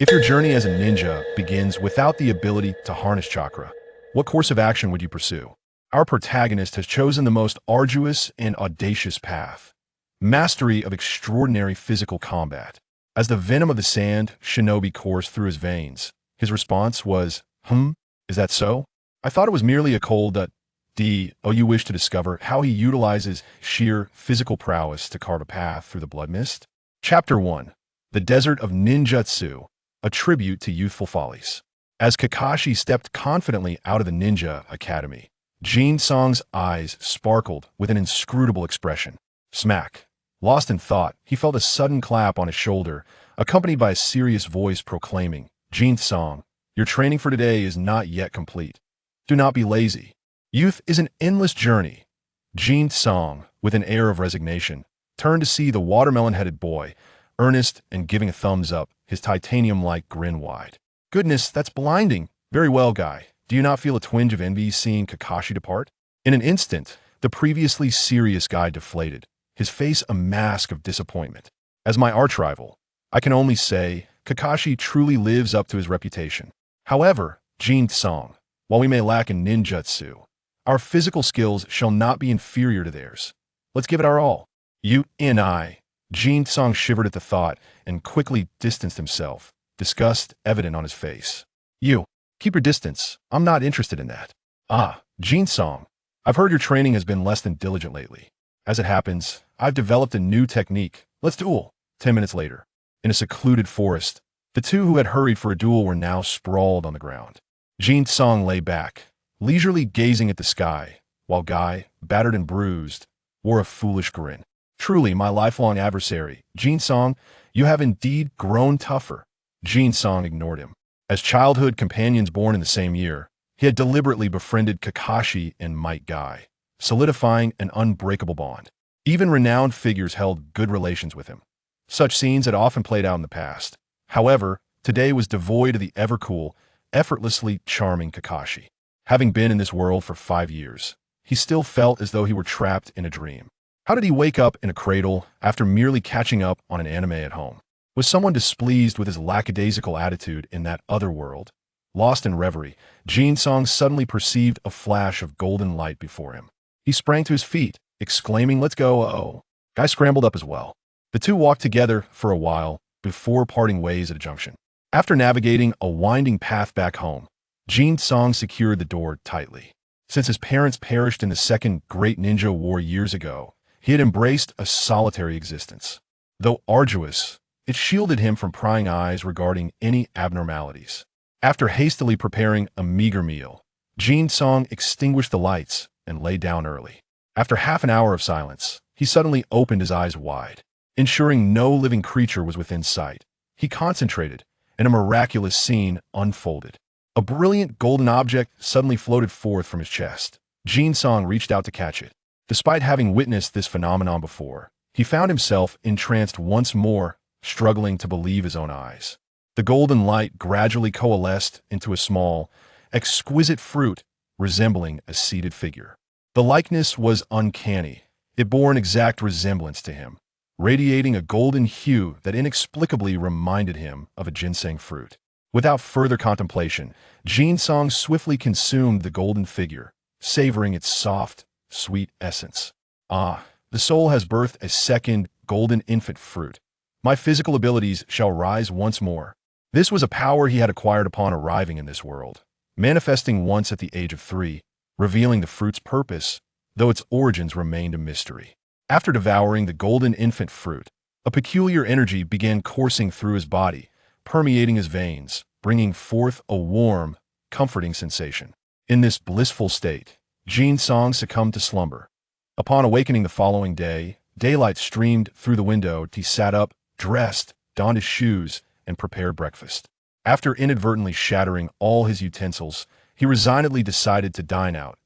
If your journey as a ninja begins without the ability to harness chakra, what course of action would you pursue? Our protagonist has chosen the most arduous and audacious path, mastery of extraordinary physical combat. As the venom of the sand shinobi coursed through his veins, his response was, is that so? I thought it was merely a cold, you wish to discover how he utilizes sheer physical prowess to carve a path through the blood mist? Chapter 1. The Desert of Ninjutsu, a tribute to youthful follies. As Kakashi stepped confidently out of the ninja academy, Jin Song's eyes sparkled with an inscrutable expression. Smack. Lost in thought, he felt a sudden clap on his shoulder, accompanied by a serious voice proclaiming, Jin Song, your training for today is not yet complete. Do not be lazy. Youth is an endless journey. Jin Song, with an air of resignation, turned to see the watermelon-headed boy, earnest and giving a thumbs up, his titanium-like grin wide. Goodness, that's blinding. Very well, guy. Do you not feel a twinge of envy seeing Kakashi depart? In an instant, the previously serious guy deflated, his face a mask of disappointment. As my arch-rival, I can only say Kakashi truly lives up to his reputation. However, Jin Song, while we may lack in ninjutsu, our physical skills shall not be inferior to theirs. Let's give it our all. You and I. Jin Song shivered at the thought and quickly distanced himself, disgust evident on his face. You, keep your distance. I'm not interested in that. Jin Song, I've heard your training has been less than diligent lately. As it happens, I've developed a new technique. Let's duel. 10 minutes later, in a secluded forest, the two who had hurried for a duel were now sprawled on the ground. Jin Song lay back, leisurely gazing at the sky, while Guy, battered and bruised, wore a foolish grin. Truly, my lifelong adversary, Jin Song, you have indeed grown tougher. Jin Song ignored him. As childhood companions born in the same year, he had deliberately befriended Kakashi and Might Guy, solidifying an unbreakable bond. Even renowned figures held good relations with him. Such scenes had often played out in the past. However, today was devoid of the ever-cool, effortlessly charming Kakashi. Having been in this world for 5 years, he still felt as though he were trapped in a dream. How did he wake up in a cradle after merely catching up on an anime at home? Was someone displeased with his lackadaisical attitude in that other world? Lost in reverie, Jin Song suddenly perceived a flash of golden light before him. He sprang to his feet, exclaiming, let's go, Guy scrambled up as well. The two walked together for a while before parting ways at a junction. After navigating a winding path back home, Jin Song secured the door tightly. Since his parents perished in the Second Great Ninja War years ago, he had embraced a solitary existence. Though arduous, it shielded him from prying eyes regarding any abnormalities. After hastily preparing a meager meal, Jin Song extinguished the lights and lay down early. After half an hour of silence, he suddenly opened his eyes wide. Ensuring no living creature was within sight, he concentrated, and a miraculous scene unfolded. A brilliant golden object suddenly floated forth from his chest. Jin Song reached out to catch it. Despite having witnessed this phenomenon before, he found himself entranced once more, struggling to believe his own eyes. The golden light gradually coalesced into a small, exquisite fruit resembling a seated figure. The likeness was uncanny. It bore an exact resemblance to him, radiating a golden hue that inexplicably reminded him of a ginseng fruit. Without further contemplation, Jin Song swiftly consumed the golden figure, savoring its soft, sweet essence. The soul has birthed a second golden infant fruit. My physical abilities shall rise once more. This was a power he had acquired upon arriving in this world, manifesting once at the age of 3, revealing the fruit's purpose, though its origins remained a mystery. After devouring the golden infant fruit, a peculiar energy began coursing through his body, permeating his veins, bringing forth a warm, comforting sensation. In this blissful state, Jin Song succumbed to slumber. Upon awakening the following day, daylight streamed through the window. He sat up, dressed, donned his shoes, and prepared breakfast. After inadvertently shattering all his utensils, he resignedly decided to dine out.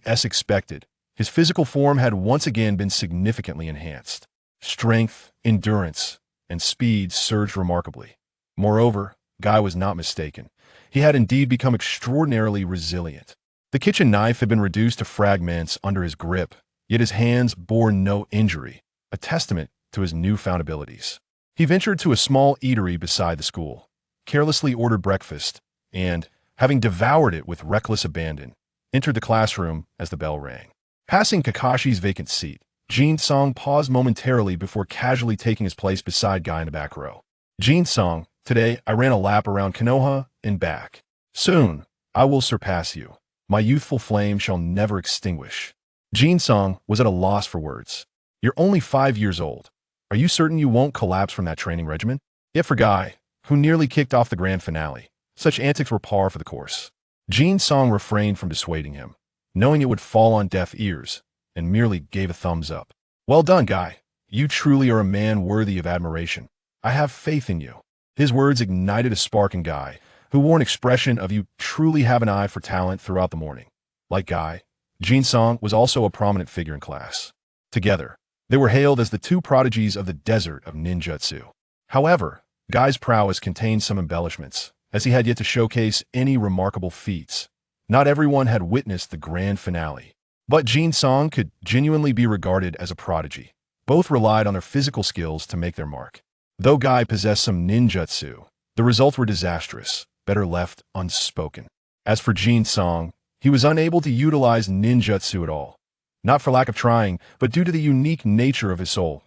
As expected, his physical form had once again been significantly enhanced. Strength, endurance, and speed surged remarkably. Moreover, Guy was not mistaken. He had indeed become extraordinarily resilient. The kitchen knife had been reduced to fragments under his grip, yet his hands bore no injury, a testament to his newfound abilities. He ventured to a small eatery beside the school. carelessly ordered breakfast, and, having devoured it with reckless abandon, entered the classroom as the bell rang. Passing Kakashi's vacant seat, Jin-sung paused momentarily before casually taking his place beside Guy in the back row. Jin-sung, today I ran a lap around Konoha and back. Soon, I will surpass you. My youthful flame shall never extinguish. Jin-sung was at a loss for words. You're only 5 years old. Are you certain you won't collapse from that training regimen? Yet for Guy, who nearly kicked off the grand finale, such antics were par for the course. Jin-sung refrained from dissuading him, knowing it would fall on deaf ears, and merely gave a thumbs up. Well done, Guy. You truly are a man worthy of admiration. I have faith in you. His words ignited a spark in Guy, who wore an expression of you truly have an eye for talent throughout the morning. Like Guy, Jin-sung was also a prominent figure in class. Together, they were hailed as the two prodigies of the desert of ninjutsu. However, Guy's prowess contained some embellishments, as he had yet to showcase any remarkable feats. Not everyone had witnessed the grand finale, but Jin-sung could genuinely be regarded as a prodigy. Both relied on their physical skills to make their mark. Though Guy possessed some ninjutsu, the results were disastrous, better left unspoken. As for Jin-sung, he was unable to utilize ninjutsu at all. Not for lack of trying, but due to the unique nature of his soul.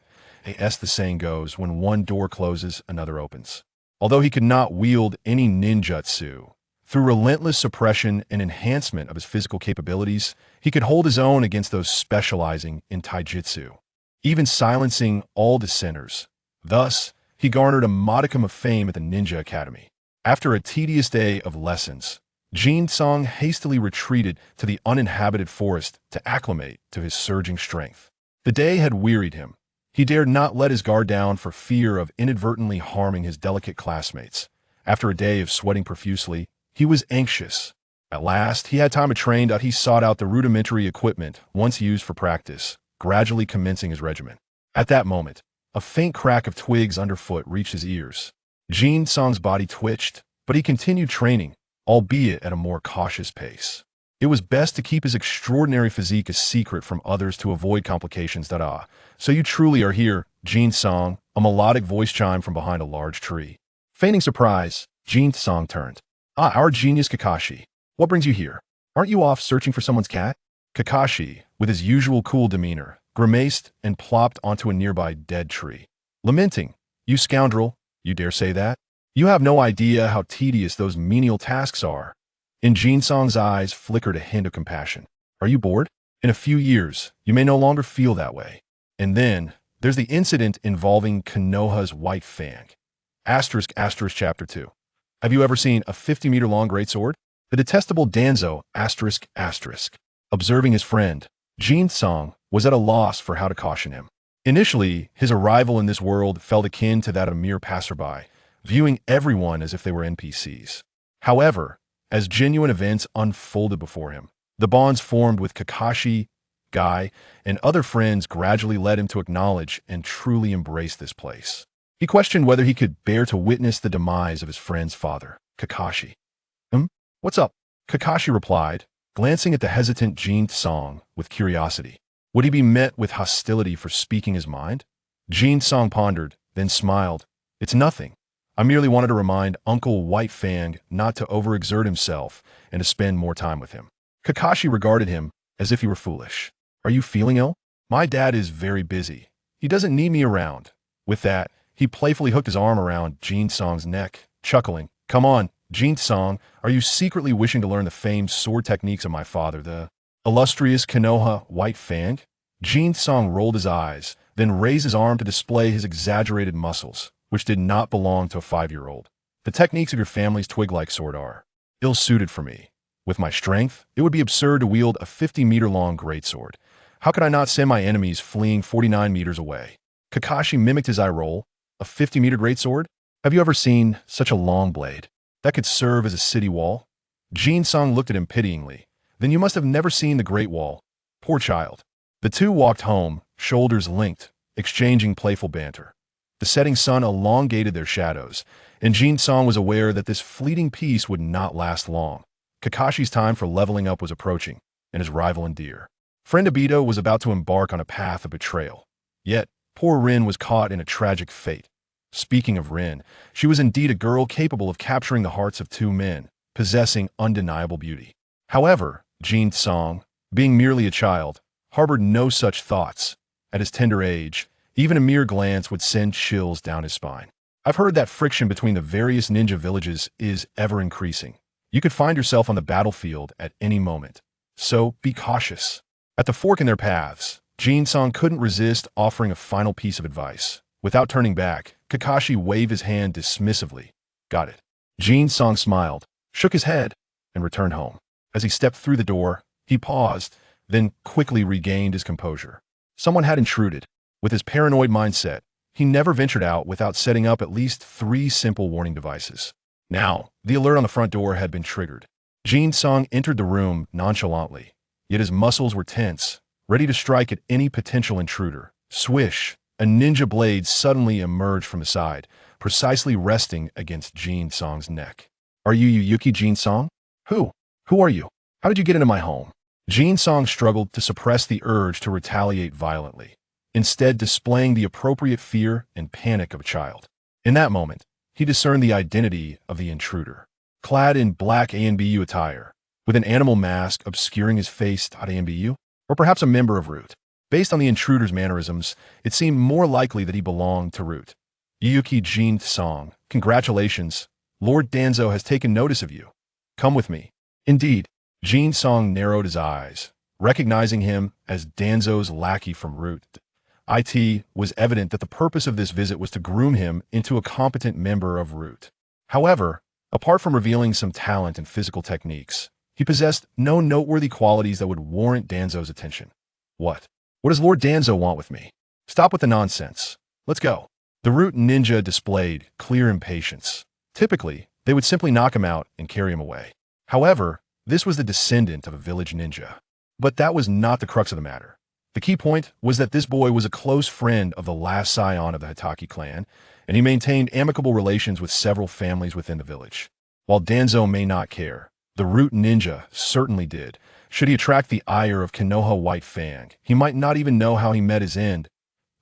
As the saying goes, when one door closes, another opens. Although he could not wield any ninjutsu, through relentless suppression and enhancement of his physical capabilities, he could hold his own against those specializing in Taijutsu, even silencing all dissenters. Thus, he garnered a modicum of fame at the Ninja Academy. After a tedious day of lessons, Jin-sung hastily retreated to the uninhabited forest to acclimate to his surging strength. The day had wearied him. He dared not let his guard down for fear of inadvertently harming his delicate classmates. After a day of sweating profusely, he was anxious. At last, he had time to train. He sought out the rudimentary equipment once used for practice, gradually commencing his regimen. At that moment, a faint crack of twigs underfoot reached his ears. Jin-sung's body twitched, but he continued training, albeit at a more cautious pace. It was best to keep his extraordinary physique a secret from others to avoid complications. So you truly are here, Jin-sung, a melodic voice chimed from behind a large tree. Feigning surprise, Jin-sung turned. Our genius Kakashi. What brings you here? Aren't you off searching for someone's cat? Kakashi, with his usual cool demeanor, grimaced and plopped onto a nearby dead tree. Lamenting, you scoundrel, you dare say that? You have no idea how tedious those menial tasks are. In Jin-sung's eyes flickered a hint of compassion. Are you bored? In a few years, you may no longer feel that way. And then, there's the incident involving Konoha's white fang. Chapter 2. Have you ever seen a 50-meter-long greatsword? The detestable Danzo, observing his friend, Jin-sung was at a loss for how to caution him. Initially, his arrival in this world felt akin to that of a mere passerby, viewing everyone as if they were NPCs. However, as genuine events unfolded before him, the bonds formed with Kakashi, Guy, and other friends gradually led him to acknowledge and truly embrace this place. He questioned whether he could bear to witness the demise of his friend's father, Kakashi. What's up? Kakashi replied, glancing at the hesitant Jin-sung with curiosity. Would he be met with hostility for speaking his mind? Jin-sung pondered, then smiled. It's nothing. I merely wanted to remind Uncle White Fang not to overexert himself and to spend more time with him. Kakashi regarded him as if he were foolish. Are you feeling ill? My dad is very busy. He doesn't need me around. With that, he playfully hooked his arm around Jin-sung's neck, chuckling. Come on, Jin-sung, are you secretly wishing to learn the famed sword techniques of my father, the illustrious Konoha White Fang? Jin-sung rolled his eyes, then raised his arm to display his exaggerated muscles, which did not belong to a 5-year-old. The techniques of your family's twig-like sword are ill-suited for me. With my strength, it would be absurd to wield a 50-meter-long greatsword. How could I not send my enemies fleeing 49 meters away? Kakashi mimicked his eye roll. A 50-meter greatsword? Have you ever seen such a long blade? That could serve as a city wall? Jin-sung looked at him pityingly. Then you must have never seen the Great Wall. Poor child. The two walked home, shoulders linked, exchanging playful banter. The setting sun elongated their shadows, and Jin-sung was aware that this fleeting peace would not last long. Kakashi's time for leveling up was approaching, and his rival in dear. Friend Obito was about to embark on a path of betrayal. Yet, poor Rin was caught in a tragic fate. Speaking of Rin, she was indeed a girl capable of capturing the hearts of two men, possessing undeniable beauty. However, Jin-song, being merely a child, harbored no such thoughts. At his tender age, even a mere glance would send chills down his spine. I've heard that friction between the various ninja villages is ever increasing. You could find yourself on the battlefield at any moment. So be cautious. At the fork in their paths, Jin-song couldn't resist offering a final piece of advice. Without turning back, Kakashi waved his hand dismissively. Got it. Jin-song smiled, shook his head, and returned home. As he stepped through the door, he paused, then quickly regained his composure. Someone had intruded. With his paranoid mindset, he never ventured out without setting up at least 3 simple warning devices. Now, the alert on the front door had been triggered. Jin-song entered the room nonchalantly, yet his muscles were tense, ready to strike at any potential intruder. Swish! A ninja blade suddenly emerged from the side, precisely resting against Jin-song's neck. Are you Yuki Jin-song? Who? Who are you? How did you get into my home? Jin-song struggled to suppress the urge to retaliate violently, instead displaying the appropriate fear and panic of a child. In that moment, he discerned the identity of the intruder. Clad in black ANBU attire, with an animal mask obscuring his face, ANBU, or perhaps a member of Root. Based on the intruder's mannerisms, it seemed more likely that he belonged to Root. Yuki Jin-song, congratulations. Lord Danzo has taken notice of you. Come with me. Indeed, Jin-song narrowed his eyes, recognizing him as Danzo's lackey from Root. It was evident that the purpose of this visit was to groom him into a competent member of Root. However, apart from revealing some talent and physical techniques, he possessed no noteworthy qualities that would warrant Danzo's attention. What? What does Lord Danzo want with me? Stop with the nonsense. Let's go. The Root ninja displayed clear impatience. Typically, they would simply knock him out and carry him away. However, this was the descendant of a village ninja. But that was not the crux of the matter. The key point was that this boy was a close friend of the last scion of the Hitaki clan, and he maintained amicable relations with several families within the village. While Danzo may not care, the Root ninja certainly did. Should he attract the ire of Konoha White Fang, he might not even know how he met his end.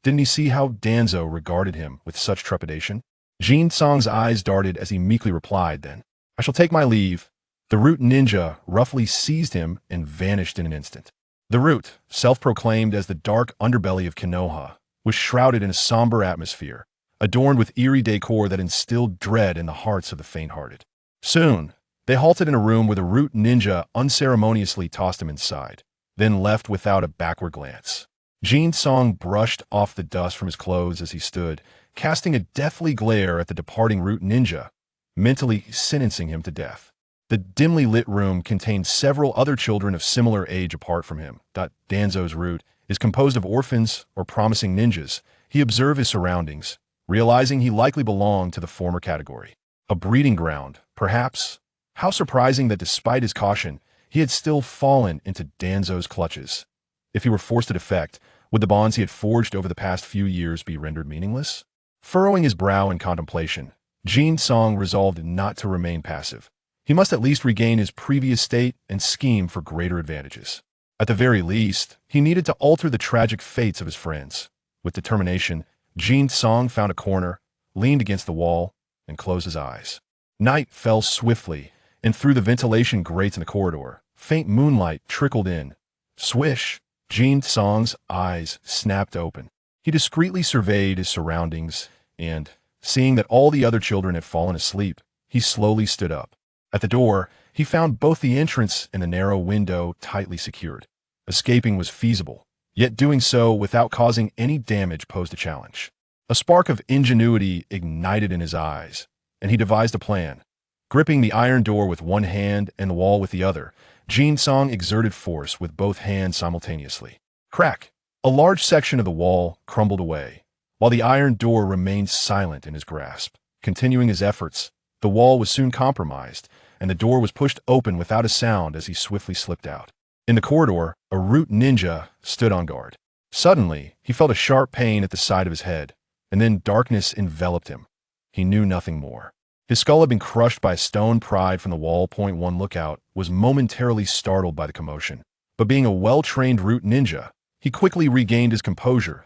Didn't he see how Danzo regarded him with such trepidation? Jin-song's eyes darted as he meekly replied, then, I shall take my leave. The Root ninja roughly seized him and vanished in an instant. The Root, self-proclaimed as the dark underbelly of Konoha, was shrouded in a somber atmosphere, adorned with eerie decor that instilled dread in the hearts of the faint-hearted. Soon, they halted in a room where the Root ninja unceremoniously tossed him inside, then left without a backward glance. Jin-song brushed off the dust from his clothes as he stood, casting a deathly glare at the departing Root ninja, mentally sentencing him to death. The dimly lit room contained several other children of similar age apart from him. Danzo's Root is composed of orphans or promising ninjas. He observed his surroundings, realizing he likely belonged to the former category. A breeding ground, perhaps? How surprising that despite his caution, he had still fallen into Danzo's clutches. If he were forced to defect, would the bonds he had forged over the past few years be rendered meaningless? Furrowing his brow in contemplation, Jin-song resolved not to remain passive. He must at least regain his previous state and scheme for greater advantages. At the very least, he needed to alter the tragic fates of his friends. With determination, Jin-song found a corner, leaned against the wall, and closed his eyes. Night fell swiftly, and through the ventilation grates in the corridor, faint moonlight trickled in. Swish! Jin-song's eyes snapped open. He discreetly surveyed his surroundings, and, seeing that all the other children had fallen asleep, he slowly stood up. At the door, he found both the entrance and the narrow window tightly secured. Escaping was feasible, yet doing so without causing any damage posed a challenge. A spark of ingenuity ignited in his eyes, and he devised a plan. Gripping the iron door with one hand and the wall with the other, Jin-song exerted force with both hands simultaneously. Crack! A large section of the wall crumbled away, while the iron door remained silent in his grasp. Continuing his efforts, the wall was soon compromised, and the door was pushed open without a sound as he swiftly slipped out. In the corridor, a Root ninja stood on guard. Suddenly, he felt a sharp pain at the side of his head, and then darkness enveloped him. He knew nothing more. His skull had been crushed by a stone pried from the wall. One lookout was momentarily startled by the commotion, but being a well-trained Root ninja, he quickly regained his composure.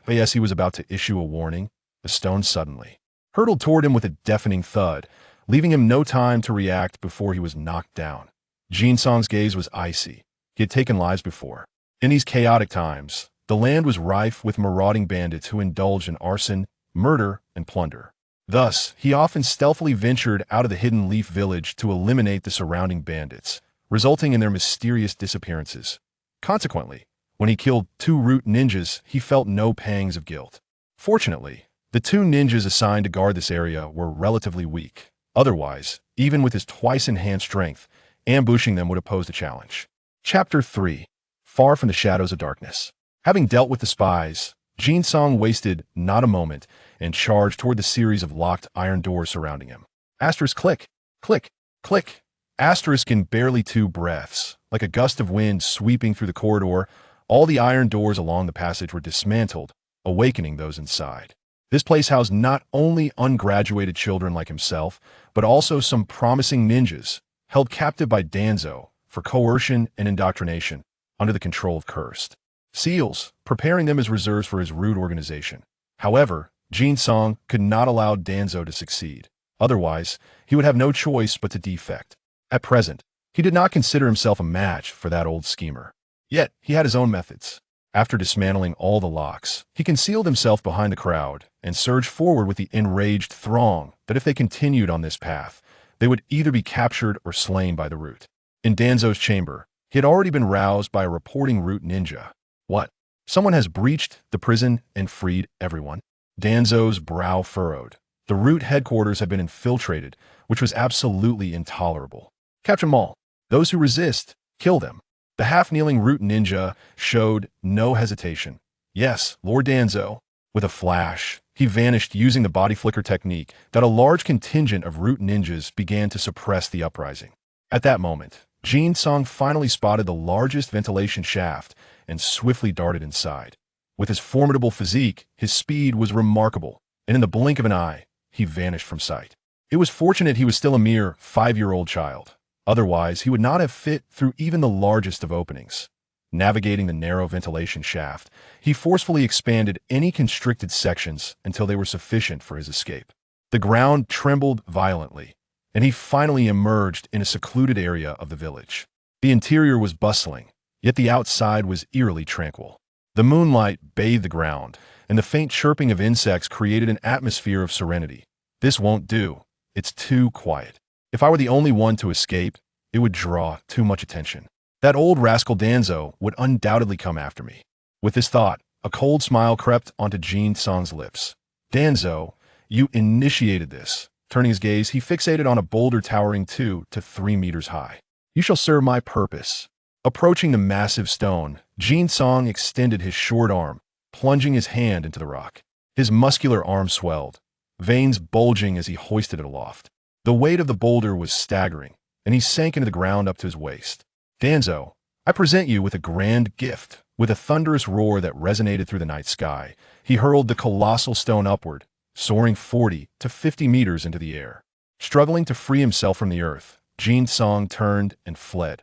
But as he was about to issue a warning, the stone suddenly hurtled toward him with a deafening thud, leaving him no time to react before he was knocked down. Jin-song's gaze was icy. He had taken lives before. In these chaotic times, the land was rife with marauding bandits who indulged in arson, murder, and plunder. Thus, he often stealthily ventured out of the hidden leaf village to eliminate the surrounding bandits, resulting in their mysterious disappearances. Consequently, when he killed 2 root ninjas, he felt no pangs of guilt. Fortunately, the 2 ninjas assigned to guard this area were relatively weak. Otherwise, even with his twice-enhanced strength, ambushing them would have posed a challenge. Chapter 3. Far from the Shadows of Darkness. Having dealt with the spies, Jin-song wasted not a moment and charged toward the series of locked iron doors surrounding him. Asterisk click, click, click. Asterisk in barely 2 breaths. Like a gust of wind sweeping through the corridor, all the iron doors along the passage were dismantled, awakening those inside. This place housed not only ungraduated children like himself, but also some promising ninjas, held captive by Danzo for coercion and indoctrination, under the control of cursed seals, preparing them as reserves for his rude organization. However, Jin-song could not allow Danzo to succeed. Otherwise, he would have no choice but to defect. At present, he did not consider himself a match for that old schemer. Yet, he had his own methods. After dismantling all the locks, he concealed himself behind the crowd and surged forward with the enraged throng that if they continued on this path, they would either be captured or slain by the root. In Danzo's chamber, he had already been roused by a reporting root ninja. What? Someone has breached the prison and freed everyone? Danzo's brow furrowed. The root headquarters had been infiltrated, which was absolutely intolerable. Capture them all. Those who resist, kill them. The half-kneeling root ninja showed no hesitation. Yes, Lord Danzo. With a flash, he vanished using the body flicker technique that a large contingent of root ninjas began to suppress the uprising. At that moment, Jin-song finally spotted the largest ventilation shaft and swiftly darted inside. With his formidable physique, his speed was remarkable, and in the blink of an eye, he vanished from sight. It was fortunate he was still a mere 5-year-old child. Otherwise, he would not have fit through even the largest of openings. Navigating the narrow ventilation shaft, he forcefully expanded any constricted sections until they were sufficient for his escape. The ground trembled violently, and he finally emerged in a secluded area of the village. The interior was bustling, yet the outside was eerily tranquil. The moonlight bathed the ground, and the faint chirping of insects created an atmosphere of serenity. This won't do. It's too quiet. If I were the only one to escape, it would draw too much attention. That old rascal Danzo would undoubtedly come after me. With this thought, a cold smile crept onto Jin-song's lips. Danzo, you initiated this. Turning his gaze, he fixated on a boulder towering 2 to 3 meters high. You shall serve my purpose. Approaching the massive stone, Jin-song extended his short arm, plunging his hand into the rock. His muscular arm swelled, veins bulging as he hoisted it aloft. The weight of the boulder was staggering, and he sank into the ground up to his waist. Danzo, I present you with a grand gift. With a thunderous roar that resonated through the night sky, he hurled the colossal stone upward, soaring 40 to 50 meters into the air. Struggling to free himself from the earth, Jin-song turned and fled.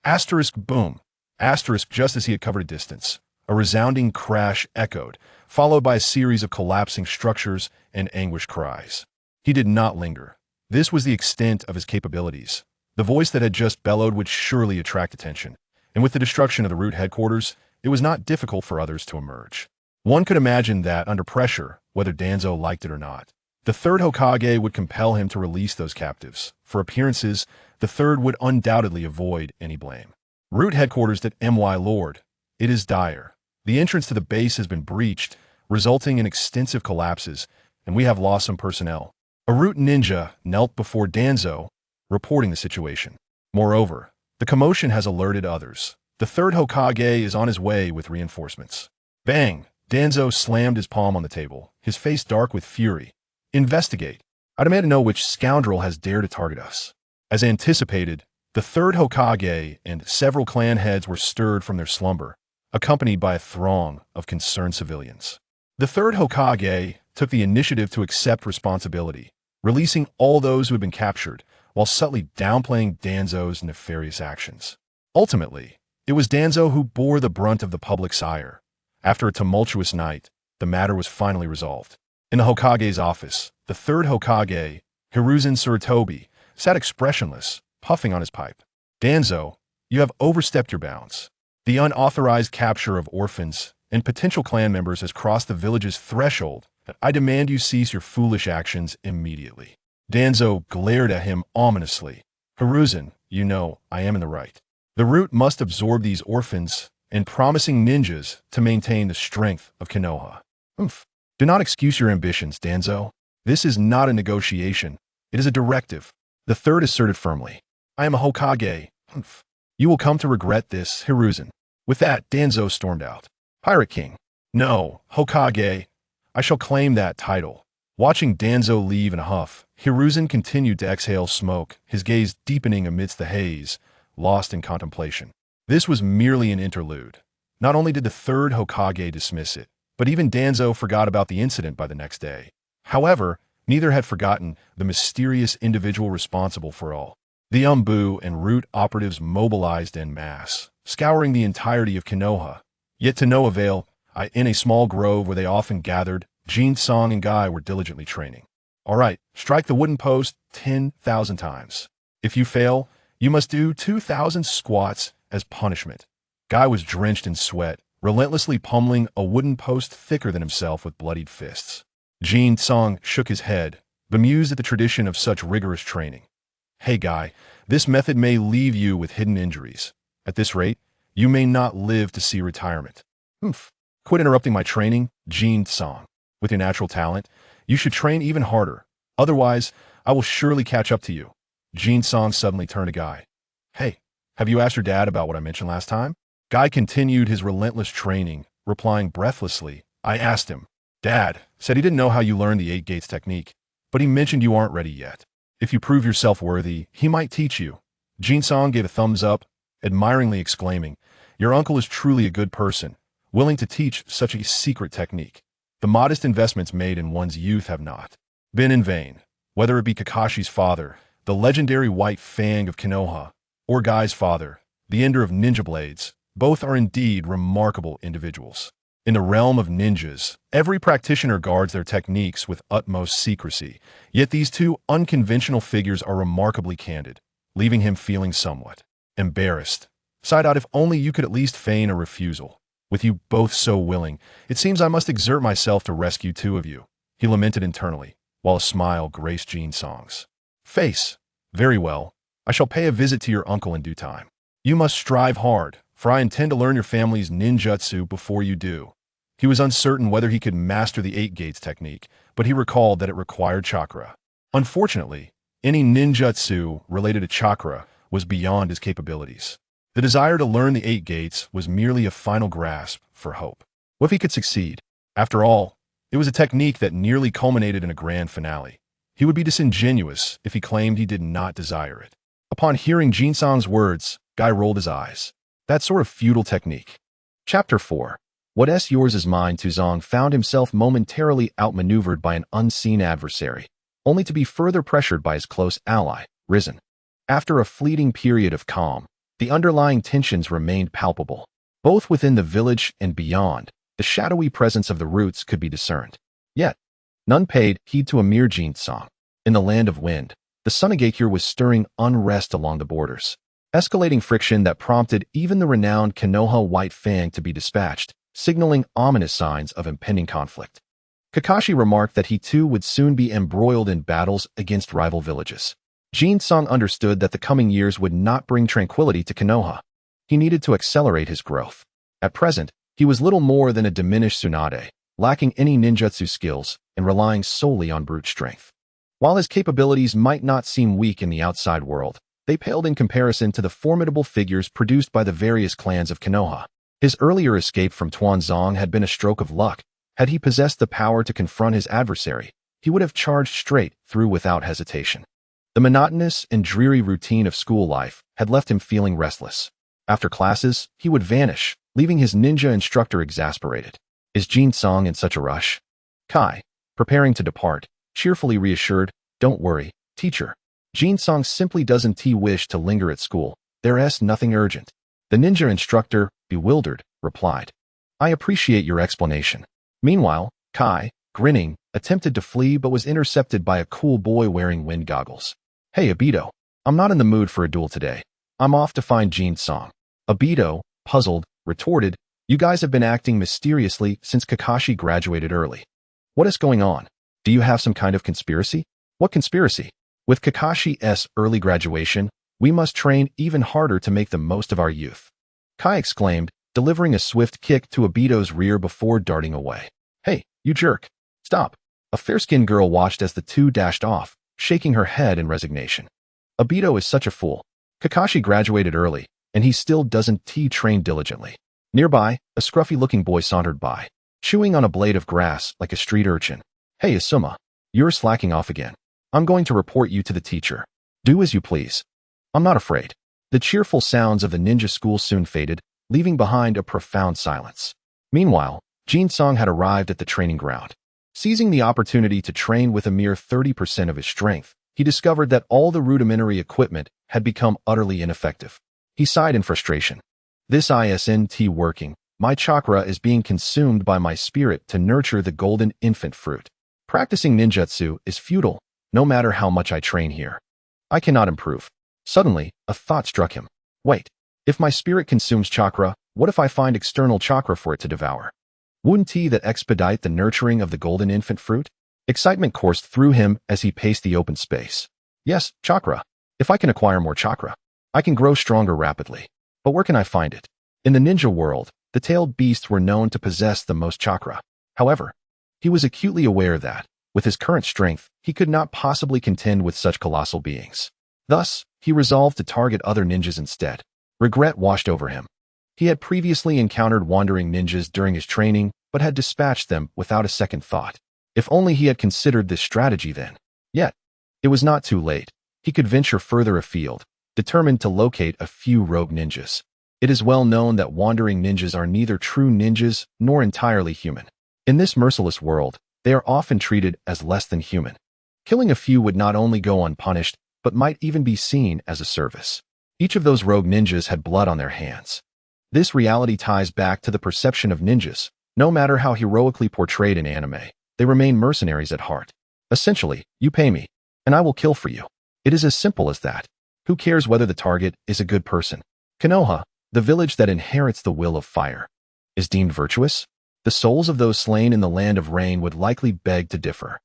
Asterisk boom. Asterisk just as he had covered a distance. A resounding crash echoed, followed by a series of collapsing structures and anguished cries. He did not linger. This was the extent of his capabilities. The voice that had just bellowed would surely attract attention, and with the destruction of the root headquarters, it was not difficult for others to emerge. One could imagine that, under pressure, whether Danzo liked it or not, the third Hokage would compel him to release those captives. For appearances, the third would undoubtedly avoid any blame. Root headquarters at MY Lord. It is dire. The entrance to the base has been breached, resulting in extensive collapses, and we have lost some personnel. A root ninja knelt before Danzo, reporting the situation. Moreover, the commotion has alerted others. The third Hokage is on his way with reinforcements. Bang! Danzo slammed his palm on the table, his face dark with fury. Investigate. I demand to know which scoundrel has dared to target us. As anticipated, the third Hokage and several clan heads were stirred from their slumber, accompanied by a throng of concerned civilians. The third Hokage took the initiative to accept responsibility, releasing all those who had been captured, while subtly downplaying Danzo's nefarious actions. Ultimately, it was Danzo who bore the brunt of the public's ire. After a tumultuous night, the matter was finally resolved. In the Hokage's office, the third Hokage, Hiruzen Sarutobi, sat expressionless, puffing on his pipe. Danzo, you have overstepped your bounds. The unauthorized capture of orphans and potential clan members has crossed the village's threshold, and I demand you cease your foolish actions immediately. Danzo glared at him ominously. Hiruzen, you know I am in the right. The root must absorb these orphans and promising ninjas to maintain the strength of Konoha. Oomph. Do not excuse your ambitions, Danzo. This is not a negotiation. It is a directive. The third asserted firmly. I am a Hokage. Oomph. You will come to regret this, Hiruzen. With that, Danzo stormed out. Pirate King. No, Hokage. I shall claim that title. Watching Danzo leave in a huff, Hiruzen continued to exhale smoke, his gaze deepening amidst the haze, lost in contemplation. This was merely an interlude. Not only did the third Hokage dismiss it, but even Danzo forgot about the incident by the next day. However, neither had forgotten the mysterious individual responsible for all. The Umbu and Root operatives mobilized en masse, scouring the entirety of Konoha. Yet to no avail, in a small grove where they often gathered, Jin Song and Guy were diligently training. All right, strike the wooden post 10,000 times. If you fail, you must do 2,000 squats as punishment. Guy was drenched in sweat, relentlessly pummeling a wooden post thicker than himself with bloodied fists. Jin Song shook his head, bemused at the tradition of such rigorous training. Hey Guy, this method may leave you with hidden injuries. At this rate, you may not live to see retirement. Oomph. Quit interrupting my training, Jin Song. With your natural talent, you should train even harder. Otherwise, I will surely catch up to you. Jin Song suddenly turned to Guy. Hey, have you asked your dad about what I mentioned last time? Guy continued his relentless training, replying breathlessly. I asked him. Dad said he didn't know how you learned the 8 gates technique, but he mentioned you aren't ready yet. If you prove yourself worthy, he might teach you. Jin Song gave a thumbs up, admiringly exclaiming, your uncle is truly a good person, willing to teach such a secret technique. The modest investments made in one's youth have not been in vain. Whether it be Kakashi's father, the legendary White Fang of Konoha, or Guy's father, the ender of ninja blades, both are indeed remarkable individuals. In the realm of ninjas, every practitioner guards their techniques with utmost secrecy, yet these two unconventional figures are remarkably candid, leaving him feeling somewhat embarrassed. Sighed-out, if only you could at least feign a refusal. With you both so willing, it seems I must exert myself to rescue 2 of you. He lamented internally, while a smile graced Jin Song's face. Very well, I shall pay a visit to your uncle in due time. You must strive hard, for I intend to learn your family's ninjutsu before you do. He was uncertain whether he could master the 8 gates technique, but he recalled that it required chakra. Unfortunately, any ninjutsu related to chakra was beyond his capabilities. The desire to learn the 8 gates was merely a final grasp for hope. What if he could succeed? After all, it was a technique that nearly culminated in a grand finale. He would be disingenuous if he claimed he did not desire it. Upon hearing Jin Song's words, Guy rolled his eyes. That sort of feudal technique. Chapter 4. What's yours is mine. Tuzong found himself momentarily outmaneuvered by an unseen adversary, only to be further pressured by his close ally, Risen. After a fleeting period of calm, the underlying tensions remained palpable. Both within the village and beyond, the shadowy presence of the roots could be discerned. Yet, none paid heed to a mere Jin Song. In the land of wind, the Sunagakure was stirring unrest along the borders, escalating friction that prompted even the renowned Konoha White Fang to be dispatched, signaling ominous signs of impending conflict. Kakashi remarked that he too would soon be embroiled in battles against rival villages. Jin Song understood that the coming years would not bring tranquility to Konoha. He needed to accelerate his growth. At present, he was little more than a diminished Tsunade, lacking any ninjutsu skills and relying solely on brute strength. While his capabilities might not seem weak in the outside world, they paled in comparison to the formidable figures produced by the various clans of Konoha. His earlier escape from Tuanzong had been a stroke of luck. Had he possessed the power to confront his adversary, he would have charged straight through without hesitation. The monotonous and dreary routine of school life had left him feeling restless. After classes, he would vanish, leaving his ninja instructor exasperated. Is Jin Song in such a rush? Kai, preparing to depart, cheerfully reassured, don't worry, teacher. Jin Song simply doesn't wish to linger at school. There's nothing urgent. The ninja instructor, bewildered, replied. I appreciate your explanation. Meanwhile, Kai, grinning, attempted to flee but was intercepted by a cool boy wearing wind goggles. "Hey, Obito. I'm not in the mood for a duel today. I'm off to find Jin-song." Obito, puzzled, retorted, "You guys have been acting mysteriously since Kakashi graduated early. What is going on? Do you have some kind of conspiracy?" "What conspiracy? With Kakashi's early graduation, we must train even harder to make the most of our youth," Kai exclaimed, delivering a swift kick to Obito's rear before darting away. "Hey, you jerk. Stop." A fair-skinned girl watched as the two dashed off, shaking her head in resignation. Obito is such a fool. Kakashi graduated early, and he still doesn't train diligently. Nearby, a scruffy-looking boy sauntered by, chewing on a blade of grass like a street urchin. "Hey, Asuma. You're slacking off again. I'm going to report you to the teacher." "Do as you please. I'm not afraid." The cheerful sounds of the ninja school soon faded, leaving behind a profound silence. Meanwhile, Jin-song had arrived at the training ground. Seizing the opportunity to train with a mere 30% of his strength, he discovered that all the rudimentary equipment had become utterly ineffective. He sighed in frustration. "This isn't working. My chakra is being consumed by my spirit to nurture the golden infant fruit. Practicing ninjutsu is futile, no matter how much I train here. I cannot improve." Suddenly, a thought struck him. "Wait, if my spirit consumes chakra, what if I find external chakra for it to devour? Wouldn't that expedite the nurturing of the golden infant fruit?" Excitement coursed through him as he paced the open space. "Yes, chakra. If I can acquire more chakra, I can grow stronger rapidly. But where can I find it?" In the ninja world, the tailed beasts were known to possess the most chakra. However, he was acutely aware that, with his current strength, he could not possibly contend with such colossal beings. Thus, he resolved to target other ninjas instead. Regret washed over him. He had previously encountered wandering ninjas during his training, but had dispatched them without a second thought. If only he had considered this strategy then. Yet, it was not too late. He could venture further afield, determined to locate a few rogue ninjas. It is well known that wandering ninjas are neither true ninjas nor entirely human. In this merciless world, they are often treated as less than human. Killing a few would not only go unpunished, but might even be seen as a service. Each of those rogue ninjas had blood on their hands. This reality ties back to the perception of ninjas. No matter how heroically portrayed in anime, they remain mercenaries at heart. Essentially, you pay me, and I will kill for you. It is as simple as that. Who cares whether the target is a good person? Konoha, the village that inherits the will of fire, is deemed virtuous? The souls of those slain in the land of rain would likely beg to differ.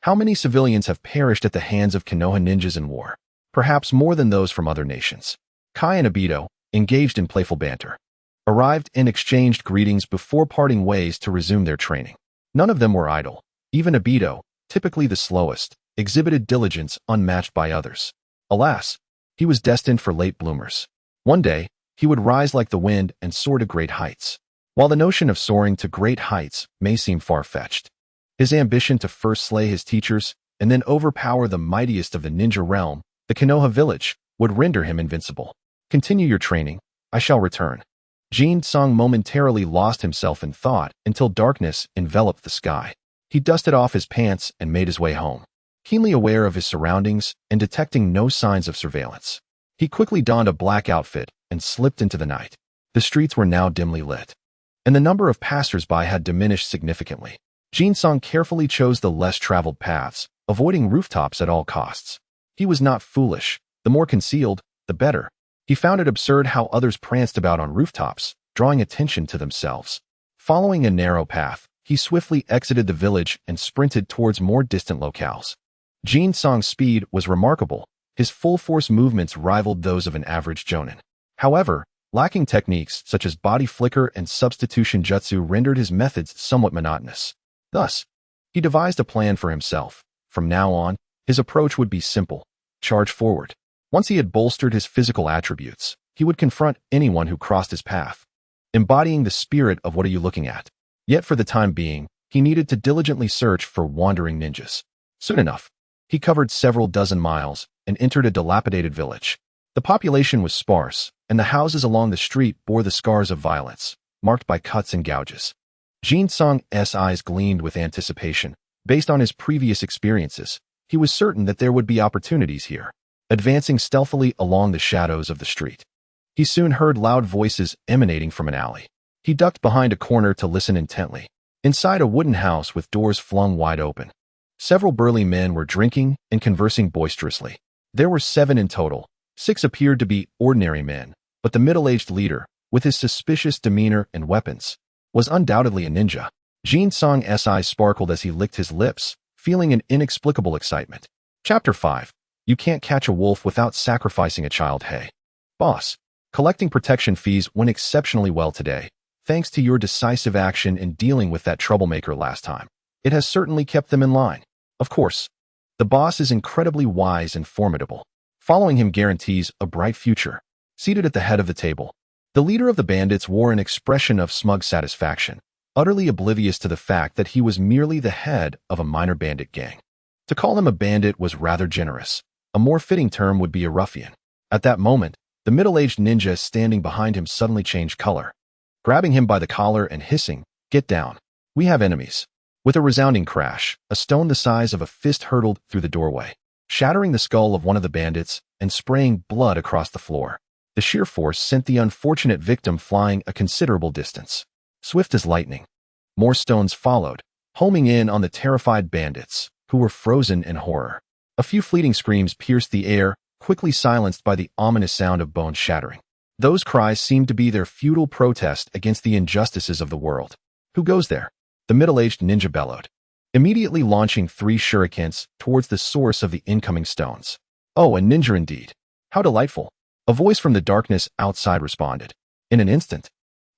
How many civilians have perished at the hands of Konoha ninjas in war? Perhaps more than those from other nations. Kai and Obito, engaged in playful banter, arrived and exchanged greetings before parting ways to resume their training. None of them were idle. Even Obito, typically the slowest, exhibited diligence unmatched by others. Alas, he was destined for late bloomers. One day, he would rise like the wind and soar to great heights. While the notion of soaring to great heights may seem far-fetched, his ambition to first slay his teachers and then overpower the mightiest of the ninja realm, the Konoha village, would render him invincible. "Continue your training. I shall return." Jin-song momentarily lost himself in thought until darkness enveloped the sky. He dusted off his pants and made his way home. Keenly aware of his surroundings and detecting no signs of surveillance, he quickly donned a black outfit and slipped into the night. The streets were now dimly lit, and the number of passers-by had diminished significantly. Jin-song carefully chose the less traveled paths, avoiding rooftops at all costs. He was not foolish. The more concealed, the better. He found it absurd how others pranced about on rooftops, drawing attention to themselves. Following a narrow path, he swiftly exited the village and sprinted towards more distant locales. Jin-song's speed was remarkable. His full-force movements rivaled those of an average jonin. However, lacking techniques such as body flicker and substitution jutsu rendered his methods somewhat monotonous. Thus, he devised a plan for himself. From now on, his approach would be simple: charge forward. Once he had bolstered his physical attributes, he would confront anyone who crossed his path, embodying the spirit of "what are you looking at?" Yet for the time being, he needed to diligently search for wandering ninjas. Soon enough, he covered several dozen miles and entered a dilapidated village. The population was sparse, and the houses along the street bore the scars of violence, marked by cuts and gouges. Jin-song's eyes gleamed with anticipation. Based on his previous experiences, he was certain that there would be opportunities here. Advancing stealthily along the shadows of the street, he soon heard loud voices emanating from an alley. He ducked behind a corner to listen intently. Inside a wooden house with doors flung wide open, several burly men were drinking and conversing boisterously. There were 7 in total. 6 appeared to be ordinary men, but the middle-aged leader, with his suspicious demeanor and weapons, was undoubtedly a ninja. Jin Song's eyes sparkled as he licked his lips, feeling an inexplicable excitement. Chapter 5. You can't catch a wolf without sacrificing a child. Hey, boss. Collecting protection fees went exceptionally well today, thanks to your decisive action in dealing with that troublemaker last time. It has certainly kept them in line. Of course. The boss is incredibly wise and formidable. Following him guarantees a bright future. Seated at the head of the table, the leader of the bandits wore an expression of smug satisfaction, utterly oblivious to the fact that he was merely the head of a minor bandit gang. To call him a bandit was rather generous. A more fitting term would be a ruffian. At that moment, the middle-aged ninja standing behind him suddenly changed color, grabbing him by the collar and hissing, "Get down. We have enemies." With a resounding crash, a stone the size of a fist hurtled through the doorway, shattering the skull of one of the bandits and spraying blood across the floor. The sheer force sent the unfortunate victim flying a considerable distance. Swift as lightning, more stones followed, homing in on the terrified bandits, who were frozen in horror. A few fleeting screams pierced the air, quickly silenced by the ominous sound of bones shattering. Those cries seemed to be their futile protest against the injustices of the world. "Who goes there?" the middle-aged ninja bellowed, immediately launching 3 shurikens towards the source of the incoming stones. "Oh, a ninja indeed. How delightful." A voice from the darkness outside responded. In an instant,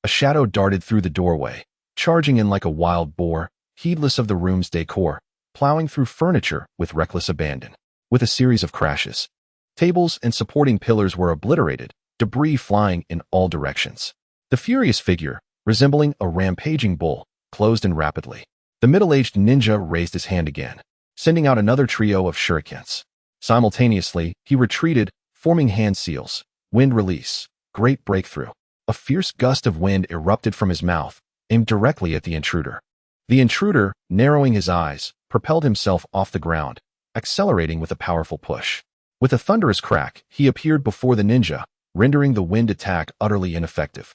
a shadow darted through the doorway, charging in like a wild boar, heedless of the room's decor, plowing through furniture with reckless abandon. With a series of crashes, tables and supporting pillars were obliterated, debris flying in all directions. The furious figure, resembling a rampaging bull, closed in rapidly. The middle-aged ninja raised his hand again, sending out another trio of shurikens. Simultaneously, he retreated, forming hand seals. Wind release. Great breakthrough. A fierce gust of wind erupted from his mouth, aimed directly at the intruder. The intruder, narrowing his eyes, propelled himself off the ground, accelerating with a powerful push. With a thunderous crack, he appeared before the ninja, rendering the wind attack utterly ineffective.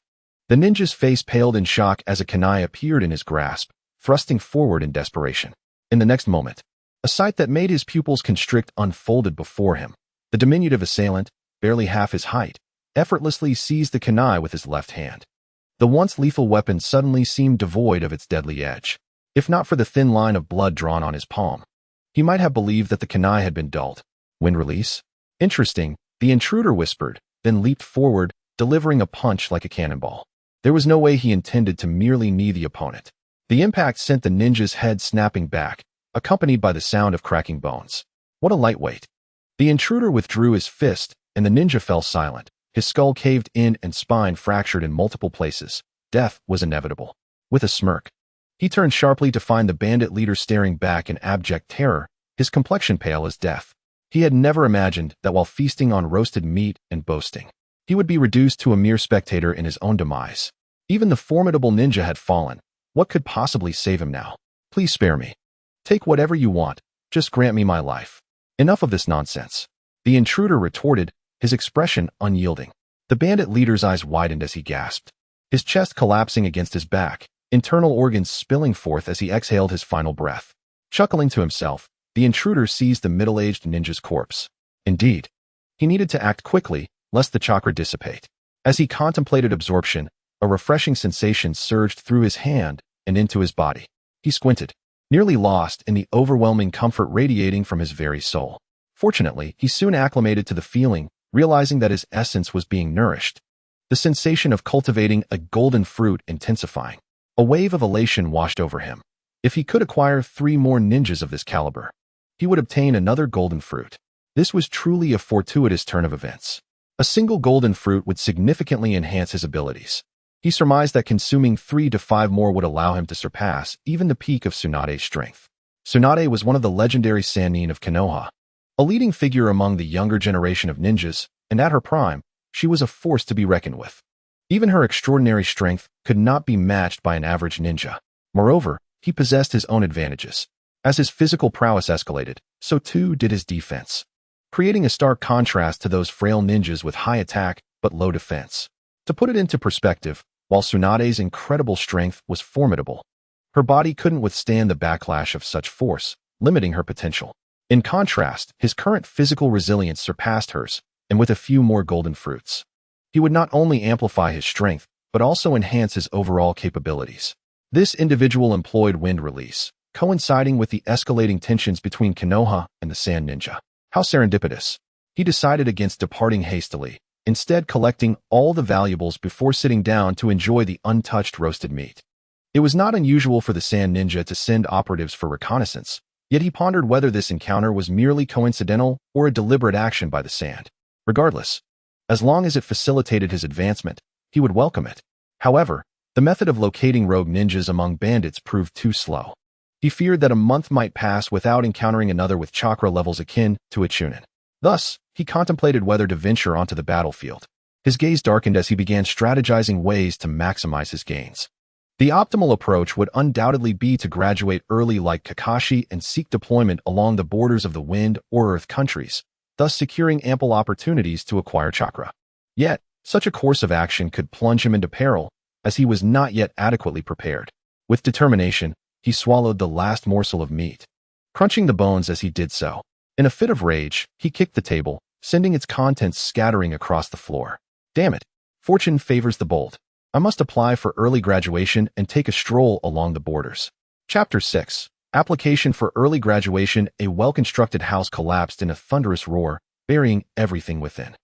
The ninja's face paled in shock as a kunai appeared in his grasp, thrusting forward in desperation. In the next moment, a sight that made his pupils constrict unfolded before him. The diminutive assailant, barely half his height, effortlessly seized the kunai with his left hand. The once lethal weapon suddenly seemed devoid of its deadly edge. If not for the thin line of blood drawn on his palm, he might have believed that the kunai had been dulled. Wind release? Interesting, the intruder whispered, then leaped forward, delivering a punch like a cannonball. There was no way he intended to merely knee the opponent. The impact sent the ninja's head snapping back, accompanied by the sound of cracking bones. What a lightweight. The intruder withdrew his fist, and the ninja fell silent. His skull caved in and spine fractured in multiple places. Death was inevitable. With a smirk, he turned sharply to find the bandit leader staring back in abject terror, his complexion pale as death. He had never imagined that while feasting on roasted meat and boasting, he would be reduced to a mere spectator in his own demise. Even the formidable ninja had fallen. What could possibly save him now? "Please spare me. Take whatever you want. Just grant me my life." "Enough of this nonsense," the intruder retorted, his expression unyielding. The bandit leader's eyes widened as he gasped, his chest collapsing against his back, internal organs spilling forth as he exhaled his final breath. Chuckling to himself, the intruder seized the middle-aged ninja's corpse. Indeed, he needed to act quickly, lest the chakra dissipate. As he contemplated absorption, a refreshing sensation surged through his hand and into his body. He squinted, nearly lost in the overwhelming comfort radiating from his very soul. Fortunately, he soon acclimated to the feeling, realizing that his essence was being nourished. The sensation of cultivating a golden fruit intensifying. A wave of elation washed over him. If he could acquire 3 more ninjas of this caliber, he would obtain another golden fruit. This was truly a fortuitous turn of events. A single golden fruit would significantly enhance his abilities. He surmised that consuming 3 to 5 more would allow him to surpass even the peak of Tsunade's strength. Tsunade was one of the legendary Sannin of Konoha, a leading figure among the younger generation of ninjas, and at her prime, she was a force to be reckoned with. Even her extraordinary strength could not be matched by an average ninja. Moreover, he possessed his own advantages. As his physical prowess escalated, so too did his defense, creating a stark contrast to those frail ninjas with high attack but low defense. To put it into perspective, while Tsunade's incredible strength was formidable, Her body couldn't withstand the backlash of such force, limiting her potential. In contrast, his current physical resilience surpassed hers, and with a few more golden fruits, he would not only amplify his strength, but also enhance his overall capabilities. This individual employed wind release, coinciding with the escalating tensions between Konoha and the Sand Ninja. How serendipitous. He decided against departing hastily, instead collecting all the valuables before sitting down to enjoy the untouched roasted meat. It was not unusual for the Sand Ninja to send operatives for reconnaissance, yet he pondered whether this encounter was merely coincidental or a deliberate action by the Sand. Regardless, as long as it facilitated his advancement, he would welcome it. However, the method of locating rogue ninjas among bandits proved too slow. He feared that a month might pass without encountering another with chakra levels akin to a Chunin. Thus, he contemplated whether to venture onto the battlefield. His gaze darkened as he began strategizing ways to maximize his gains. The optimal approach would undoubtedly be to graduate early like Kakashi and seek deployment along the borders of the Wind or Earth countries, thus securing ample opportunities to acquire chakra. Yet, such a course of action could plunge him into peril, as he was not yet adequately prepared. With determination, he swallowed the last morsel of meat, crunching the bones as he did so. In a fit of rage, he kicked the table, sending its contents scattering across the floor. Damn it! Fortune favors the bold. I must apply for early graduation and take a stroll along the borders. Chapter 6. Application for early graduation. A well-constructed house collapsed in a thunderous roar, burying everything within.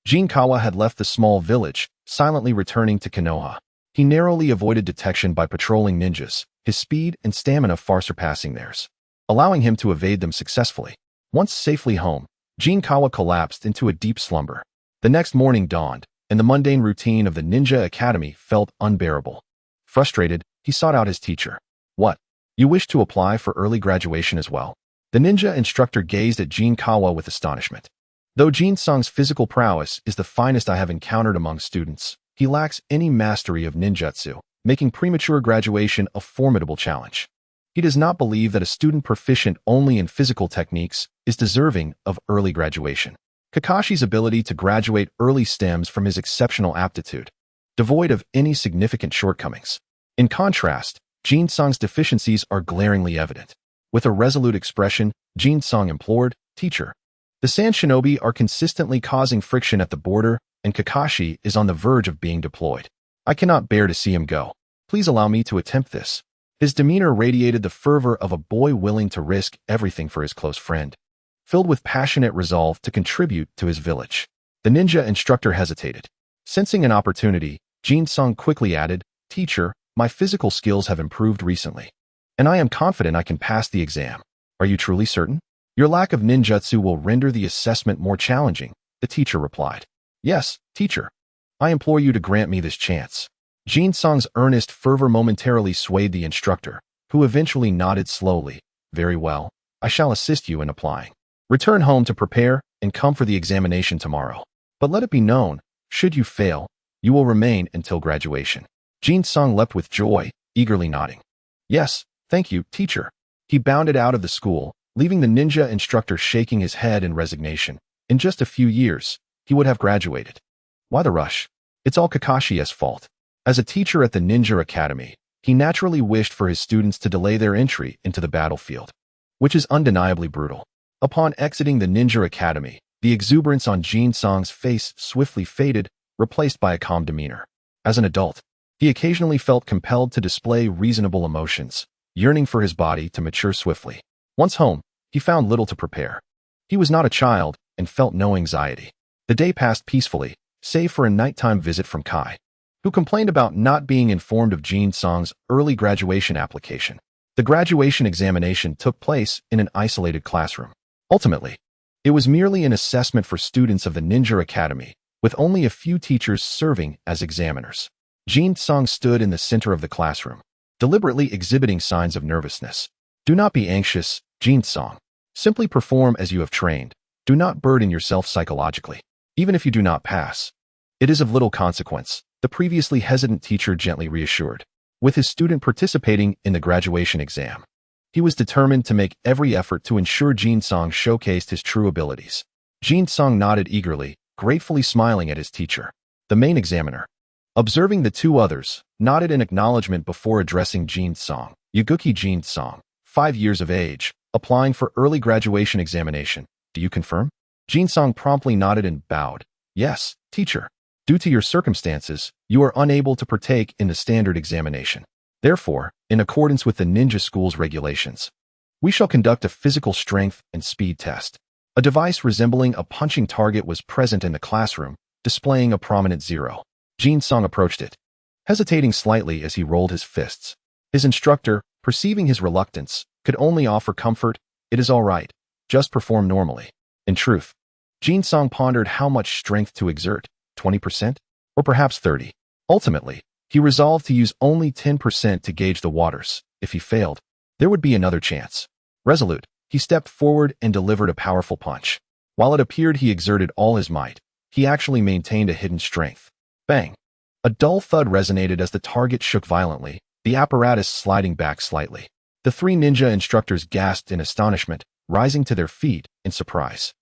Jinkawa had left the small village, silently returning to Konoha. He narrowly avoided detection by patrolling ninjas, his speed and stamina far surpassing theirs, allowing him to evade them successfully. Once safely home, Jinkawa collapsed into a deep slumber. The next morning dawned, and the mundane routine of the ninja academy felt unbearable. Frustrated, he sought out his teacher. What? You wish to apply for early graduation as well? The ninja instructor gazed at Jinkawa with astonishment. Though Jin-sung's physical prowess is the finest I have encountered among students, he lacks any mastery of ninjutsu, making premature graduation a formidable challenge. He does not believe that a student proficient only in physical techniques is deserving of early graduation. Kakashi's ability to graduate early stems from his exceptional aptitude, devoid of any significant shortcomings. In contrast, Jin-sung's deficiencies are glaringly evident. With a resolute expression, Jin-sung implored, "Teacher, the Sand Shinobi are consistently causing friction at the border, and Kakashi is on the verge of being deployed. I cannot bear to see him go. Please allow me to attempt this." His demeanor radiated the fervor of a boy willing to risk everything for his close friend, filled with passionate resolve to contribute to his village. The ninja instructor hesitated. Sensing an opportunity, Jin-sung quickly added, "Teacher, my physical skills have improved recently, and I am confident I can pass the exam. Are you truly certain? Your lack of ninjutsu will render the assessment more challenging," the teacher replied. "Yes, teacher. I implore you to grant me this chance." Jin-sung's earnest fervor momentarily swayed the instructor, who eventually nodded slowly. "Very well, I shall assist you in applying. Return home to prepare and come for the examination tomorrow. But let it be known, should you fail, you will remain until graduation." Jin-sung leapt with joy, eagerly nodding. "Yes, thank you, teacher." He bounded out of the school, leaving the ninja instructor shaking his head in resignation. In just a few years, he would have graduated. Why the rush? It's all Kakashi's fault. As a teacher at the Ninja Academy, he naturally wished for his students to delay their entry into the battlefield, which is undeniably brutal. Upon exiting the Ninja Academy, the exuberance on Jin-sung's face swiftly faded, replaced by a calm demeanor. As an adult, he occasionally felt compelled to display reasonable emotions, yearning for his body to mature swiftly. Once home, he found little to prepare. He was not a child and felt no anxiety. The day passed peacefully, save for a nighttime visit from Kai, who complained about not being informed of Jin-sung's early graduation application. The graduation examination took place in an isolated classroom. Ultimately, it was merely an assessment for students of the Ninja Academy, with only a few teachers serving as examiners. Jin-sung stood in the center of the classroom, deliberately exhibiting signs of nervousness. "Do not be anxious, Jin-sung. Simply perform as you have trained. Do not burden yourself psychologically. Even if you do not pass, it is of little consequence," the previously hesitant teacher gently reassured. With his student participating in the graduation exam, he was determined to make every effort to ensure Jin-sung showcased his true abilities. Jin-sung nodded eagerly, gratefully smiling at his teacher. The main examiner, observing the two others, nodded in acknowledgement before addressing Jin-sung. Yaguki Jin-song, 5 years of age, applying for early graduation examination. Do you confirm? Jin-song promptly nodded and bowed. Yes, teacher. Due to your circumstances, you are unable to partake in the standard examination. Therefore, in accordance with the ninja school's regulations, we shall conduct a physical strength and speed test. A device resembling a punching target was present in the classroom, displaying a prominent 0. Jin-song approached it, hesitating slightly as he rolled his fists. His instructor, perceiving his reluctance, could only offer comfort. It is all right. Just perform normally. In truth, Jin-song pondered how much strength to exert, 20%? Or perhaps 30. Ultimately, he resolved to use only 10% to gauge the waters. If he failed, there would be another chance. Resolute, he stepped forward and delivered a powerful punch. While it appeared he exerted all his might, he actually maintained a hidden strength. Bang! A dull thud resonated as the target shook violently, the apparatus sliding back slightly. The 3 ninja instructors gasped in astonishment, rising to their feet in surprise.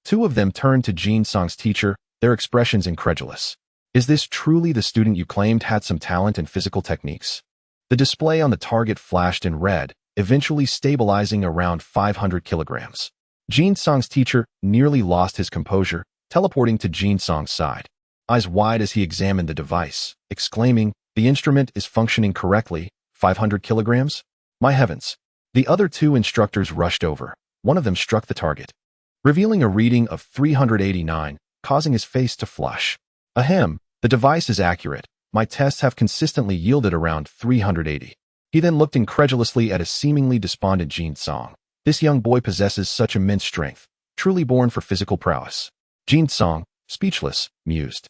2 of them turned to Jin-song's teacher, their expressions incredulous. Is this truly the student you claimed had some talent in physical techniques? The display on the target flashed in red, eventually stabilizing around 500 kilograms. Jin-song's teacher nearly lost his composure, teleporting to Jin-song's side, eyes wide as he examined the device, exclaiming, "The instrument is functioning correctly, 500 kilograms? My heavens!" The other 2 instructors rushed over. One of them struck the target, revealing a reading of 389, causing his face to flush. Ahem, the device is accurate. My tests have consistently yielded around 380. He then looked incredulously at a seemingly despondent Jin-song. This young boy possesses such immense strength, truly born for physical prowess. Jin-song, speechless, mused.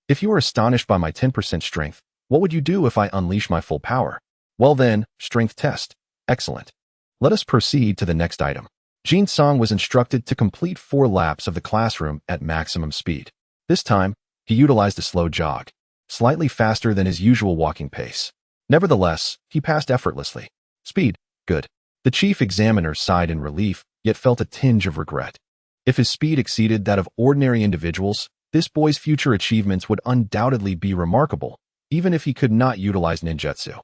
If you are astonished by my 10% strength, what would you do if I unleash my full power? Well then, strength test. Excellent. Let us proceed to the next item. Jin-song was instructed to complete 4 laps of the classroom at maximum speed. This time, he utilized a slow jog, slightly faster than his usual walking pace. Nevertheless, he passed effortlessly. Speed, good. The chief examiner sighed in relief, yet felt a tinge of regret. If his speed exceeded that of ordinary individuals, this boy's future achievements would undoubtedly be remarkable, even if he could not utilize ninjutsu.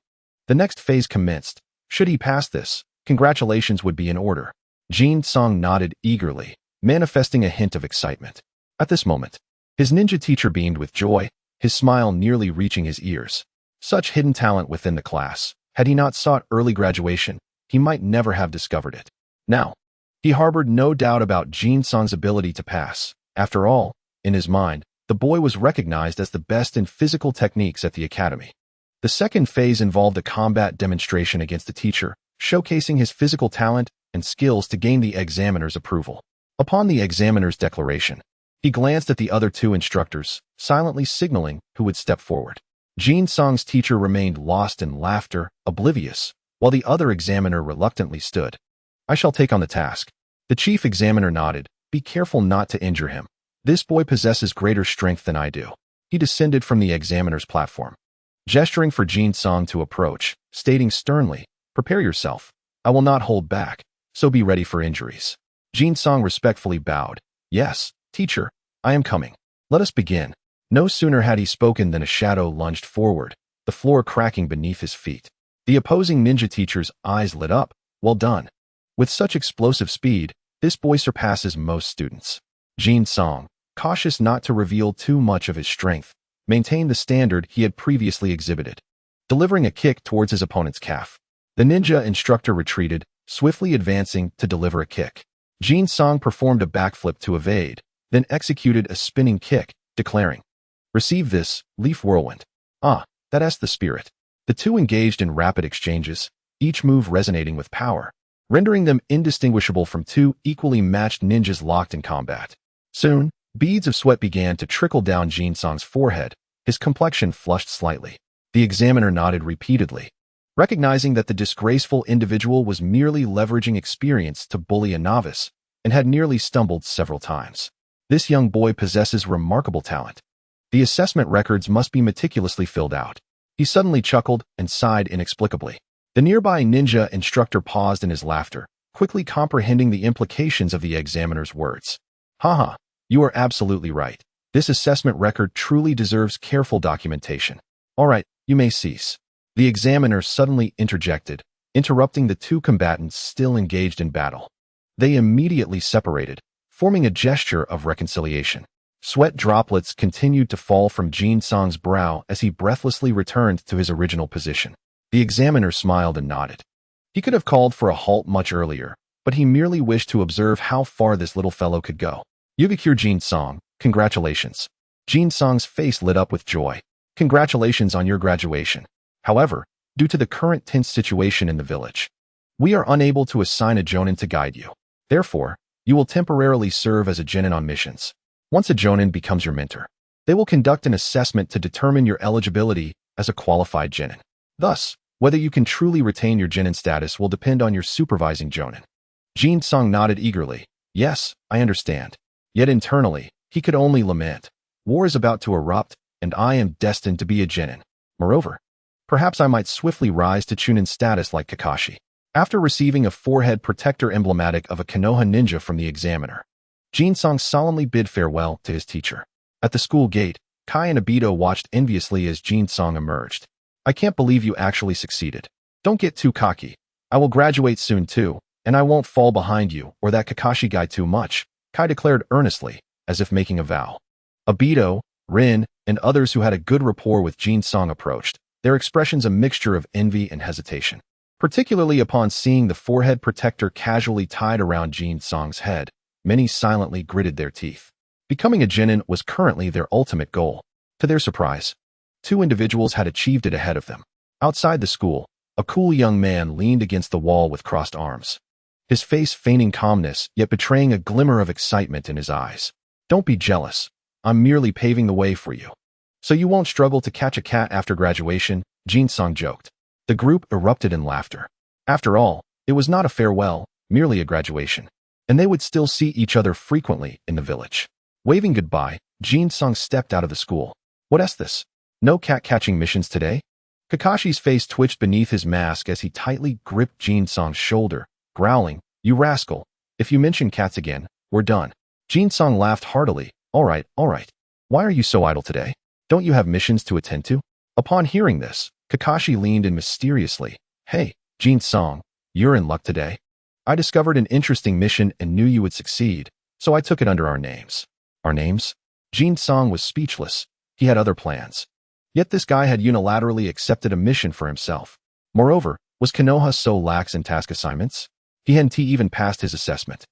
The next phase commenced. Should he pass this, congratulations would be in order. Jin-song nodded eagerly, manifesting a hint of excitement. At this moment, his ninja teacher beamed with joy, his smile nearly reaching his ears. Such hidden talent within the class. Had he not sought early graduation, he might never have discovered it. Now, he harbored no doubt about Jin-song's ability to pass. After all, in his mind, the boy was recognized as the best in physical techniques at the academy. The second phase involved a combat demonstration against the teacher, showcasing his physical talent and skills to gain the examiner's approval. Upon the examiner's declaration, he glanced at the other 2 instructors, silently signaling who would step forward. Jin-song's teacher remained lost in laughter, oblivious, while the other examiner reluctantly stood. I shall take on the task. The chief examiner nodded. Be careful not to injure him. This boy possesses greater strength than I do. He descended from the examiner's platform, gesturing for Jin-song to approach, stating sternly, prepare yourself. I will not hold back, so be ready for injuries. Jin-song respectfully bowed. Yes, teacher, I am coming. Let us begin. No sooner had he spoken than a shadow lunged forward, the floor cracking beneath his feet. The opposing ninja teacher's eyes lit up. Well done. With such explosive speed, this boy surpasses most students. Jin-song, cautious not to reveal too much of his strength, maintained the standard he had previously exhibited, delivering a kick towards his opponent's calf. The ninja instructor retreated, swiftly advancing to deliver a kick. Jin-song performed a backflip to evade, then executed a spinning kick, declaring, receive this, leaf whirlwind. Ah, that's the spirit. The 2 engaged in rapid exchanges, each move resonating with power, rendering them indistinguishable from 2 equally matched ninjas locked in combat. Soon, beads of sweat began to trickle down Jin-song's forehead, his complexion flushed slightly. The examiner nodded repeatedly, recognizing that the disgraceful individual was merely leveraging experience to bully a novice and had nearly stumbled several times. This young boy possesses remarkable talent. The assessment records must be meticulously filled out. He suddenly chuckled and sighed inexplicably. The nearby ninja instructor paused in his laughter, quickly comprehending the implications of the examiner's words. Haha, you are absolutely right. This assessment record truly deserves careful documentation. All right, you may cease. The examiner suddenly interjected, interrupting the two combatants still engaged in battle. They immediately separated, forming a gesture of reconciliation. Sweat droplets continued to fall from Jin-sung's brow as he breathlessly returned to his original position. The examiner smiled and nodded. He could have called for a halt much earlier, but he merely wished to observe how far this little fellow could go. Yugakure Jin-sung, congratulations. Jin-sung's face lit up with joy. Congratulations on your graduation. However, due to the current tense situation in the village, we are unable to assign a jonin to guide you. Therefore, you will temporarily serve as a genin on missions. Once a jonin becomes your mentor, they will conduct an assessment to determine your eligibility as a qualified genin. Thus, whether you can truly retain your genin status will depend on your supervising jonin. Jin-sung nodded eagerly. Yes, I understand. Yet internally, he could only lament. War is about to erupt, and I am destined to be a genin. Moreover, perhaps I might swiftly rise to chunin status like Kakashi. After receiving a forehead protector emblematic of a Konoha ninja from the examiner, Jin-sung solemnly bid farewell to his teacher. At the school gate, Kai and Obito watched enviously as Jin-sung emerged. I can't believe you actually succeeded. Don't get too cocky. I will graduate soon too, and I won't fall behind you or that Kakashi guy too much, Kai declared earnestly, as if making a vow. Obito, Rin, and others who had a good rapport with Jin-sung approached, their expressions a mixture of envy and hesitation. Particularly upon seeing the forehead protector casually tied around Jin-sung's head, many silently gritted their teeth. Becoming a genin was currently their ultimate goal. To their surprise, two individuals had achieved it ahead of them. Outside the school, a cool young man leaned against the wall with crossed arms, his face feigning calmness yet betraying a glimmer of excitement in his eyes. Don't be jealous. I'm merely paving the way for you. So you won't struggle to catch a cat after graduation, Jin-sung joked. The group erupted in laughter. After all, it was not a farewell, merely a graduation, and they would still see each other frequently in the village. Waving goodbye, Jin-sung stepped out of the school. What's this? No cat-catching missions today? Kakashi's face twitched beneath his mask as he tightly gripped Jin-sung's shoulder, growling, You rascal. If you mention cats again, we're done. Jin-sung laughed heartily. All right. Why are you so idle today? Don't you have missions to attend to? Upon hearing this, Kakashi leaned in mysteriously. Hey, Jin-sung, you're in luck today. I discovered an interesting mission and knew you would succeed, so I took it under our names. Our names? Jin-sung was speechless. He had other plans. Yet this guy had unilaterally accepted a mission for himself. Moreover, was Konoha so lax in task assignments? He hadn't even passed his assessment.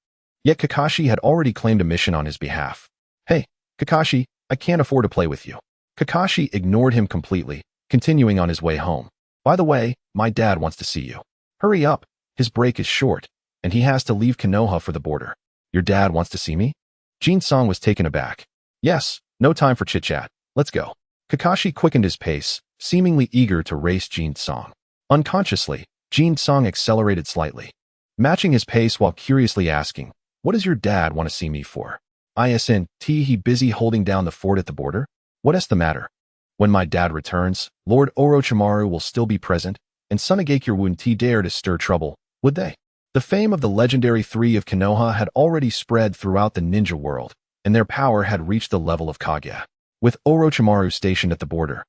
Yet Kakashi had already claimed a mission on his behalf. Hey, Kakashi, I can't afford to play with you. Kakashi ignored him completely, continuing on his way home. By the way, my dad wants to see you. Hurry up, his break is short, and he has to leave Konoha for the border. Your dad wants to see me? Jin-sung was taken aback. Yes, no time for chit-chat. Let's go. Kakashi quickened his pace, seemingly eager to race Jin-sung. Unconsciously, Jin-sung accelerated slightly, matching his pace while curiously asking, What does your dad want to see me for? Isn't he busy holding down the fort at the border? What's the matter? When my dad returns, Lord Orochimaru will still be present, and Tsunagakure wouldn't dare to stir trouble, would they? The fame of the legendary three of Konoha had already spread throughout the ninja world, and their power had reached the level of Kage. With Orochimaru stationed at the border,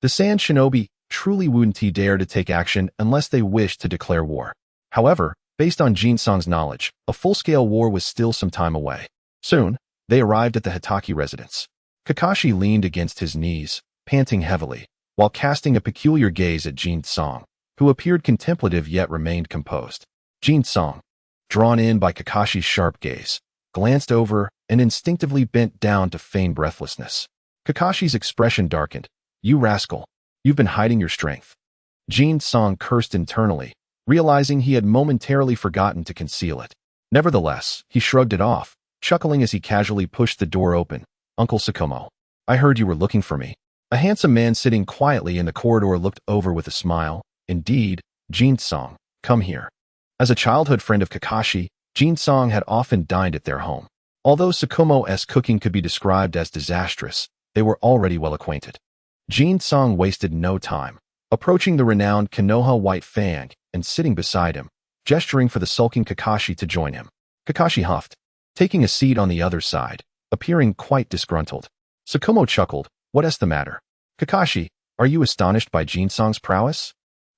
the Sand Shinobi truly wouldn't dare to take action unless they wished to declare war. However, based on Jin-sung's knowledge, a full-scale war was still some time away. Soon, they arrived at the Hitaki residence. Kakashi leaned against his knees, panting heavily, while casting a peculiar gaze at Jin-sung, who appeared contemplative yet remained composed. Jin-sung, drawn in by Kakashi's sharp gaze, glanced over and instinctively bent down to feign breathlessness. Kakashi's expression darkened. You rascal, you've been hiding your strength. Jin-sung cursed internally, realizing he had momentarily forgotten to conceal it. Nevertheless, he shrugged it off, chuckling as he casually pushed the door open. Uncle Tsukumo, I heard you were looking for me. A handsome man sitting quietly in the corridor looked over with a smile. Indeed, Jin-sung, come here. As a childhood friend of Kakashi, Jin-sung had often dined at their home. Although Tsukumo's cooking could be described as disastrous, they were already well acquainted. Jin-sung wasted no time, approaching the renowned Konoha White Fang and sitting beside him, gesturing for the sulking Kakashi to join him. Kakashi huffed, taking a seat on the other side, appearing quite disgruntled. Tsukumo chuckled. What's the matter? Kakashi, are you astonished by Jin-sung's prowess?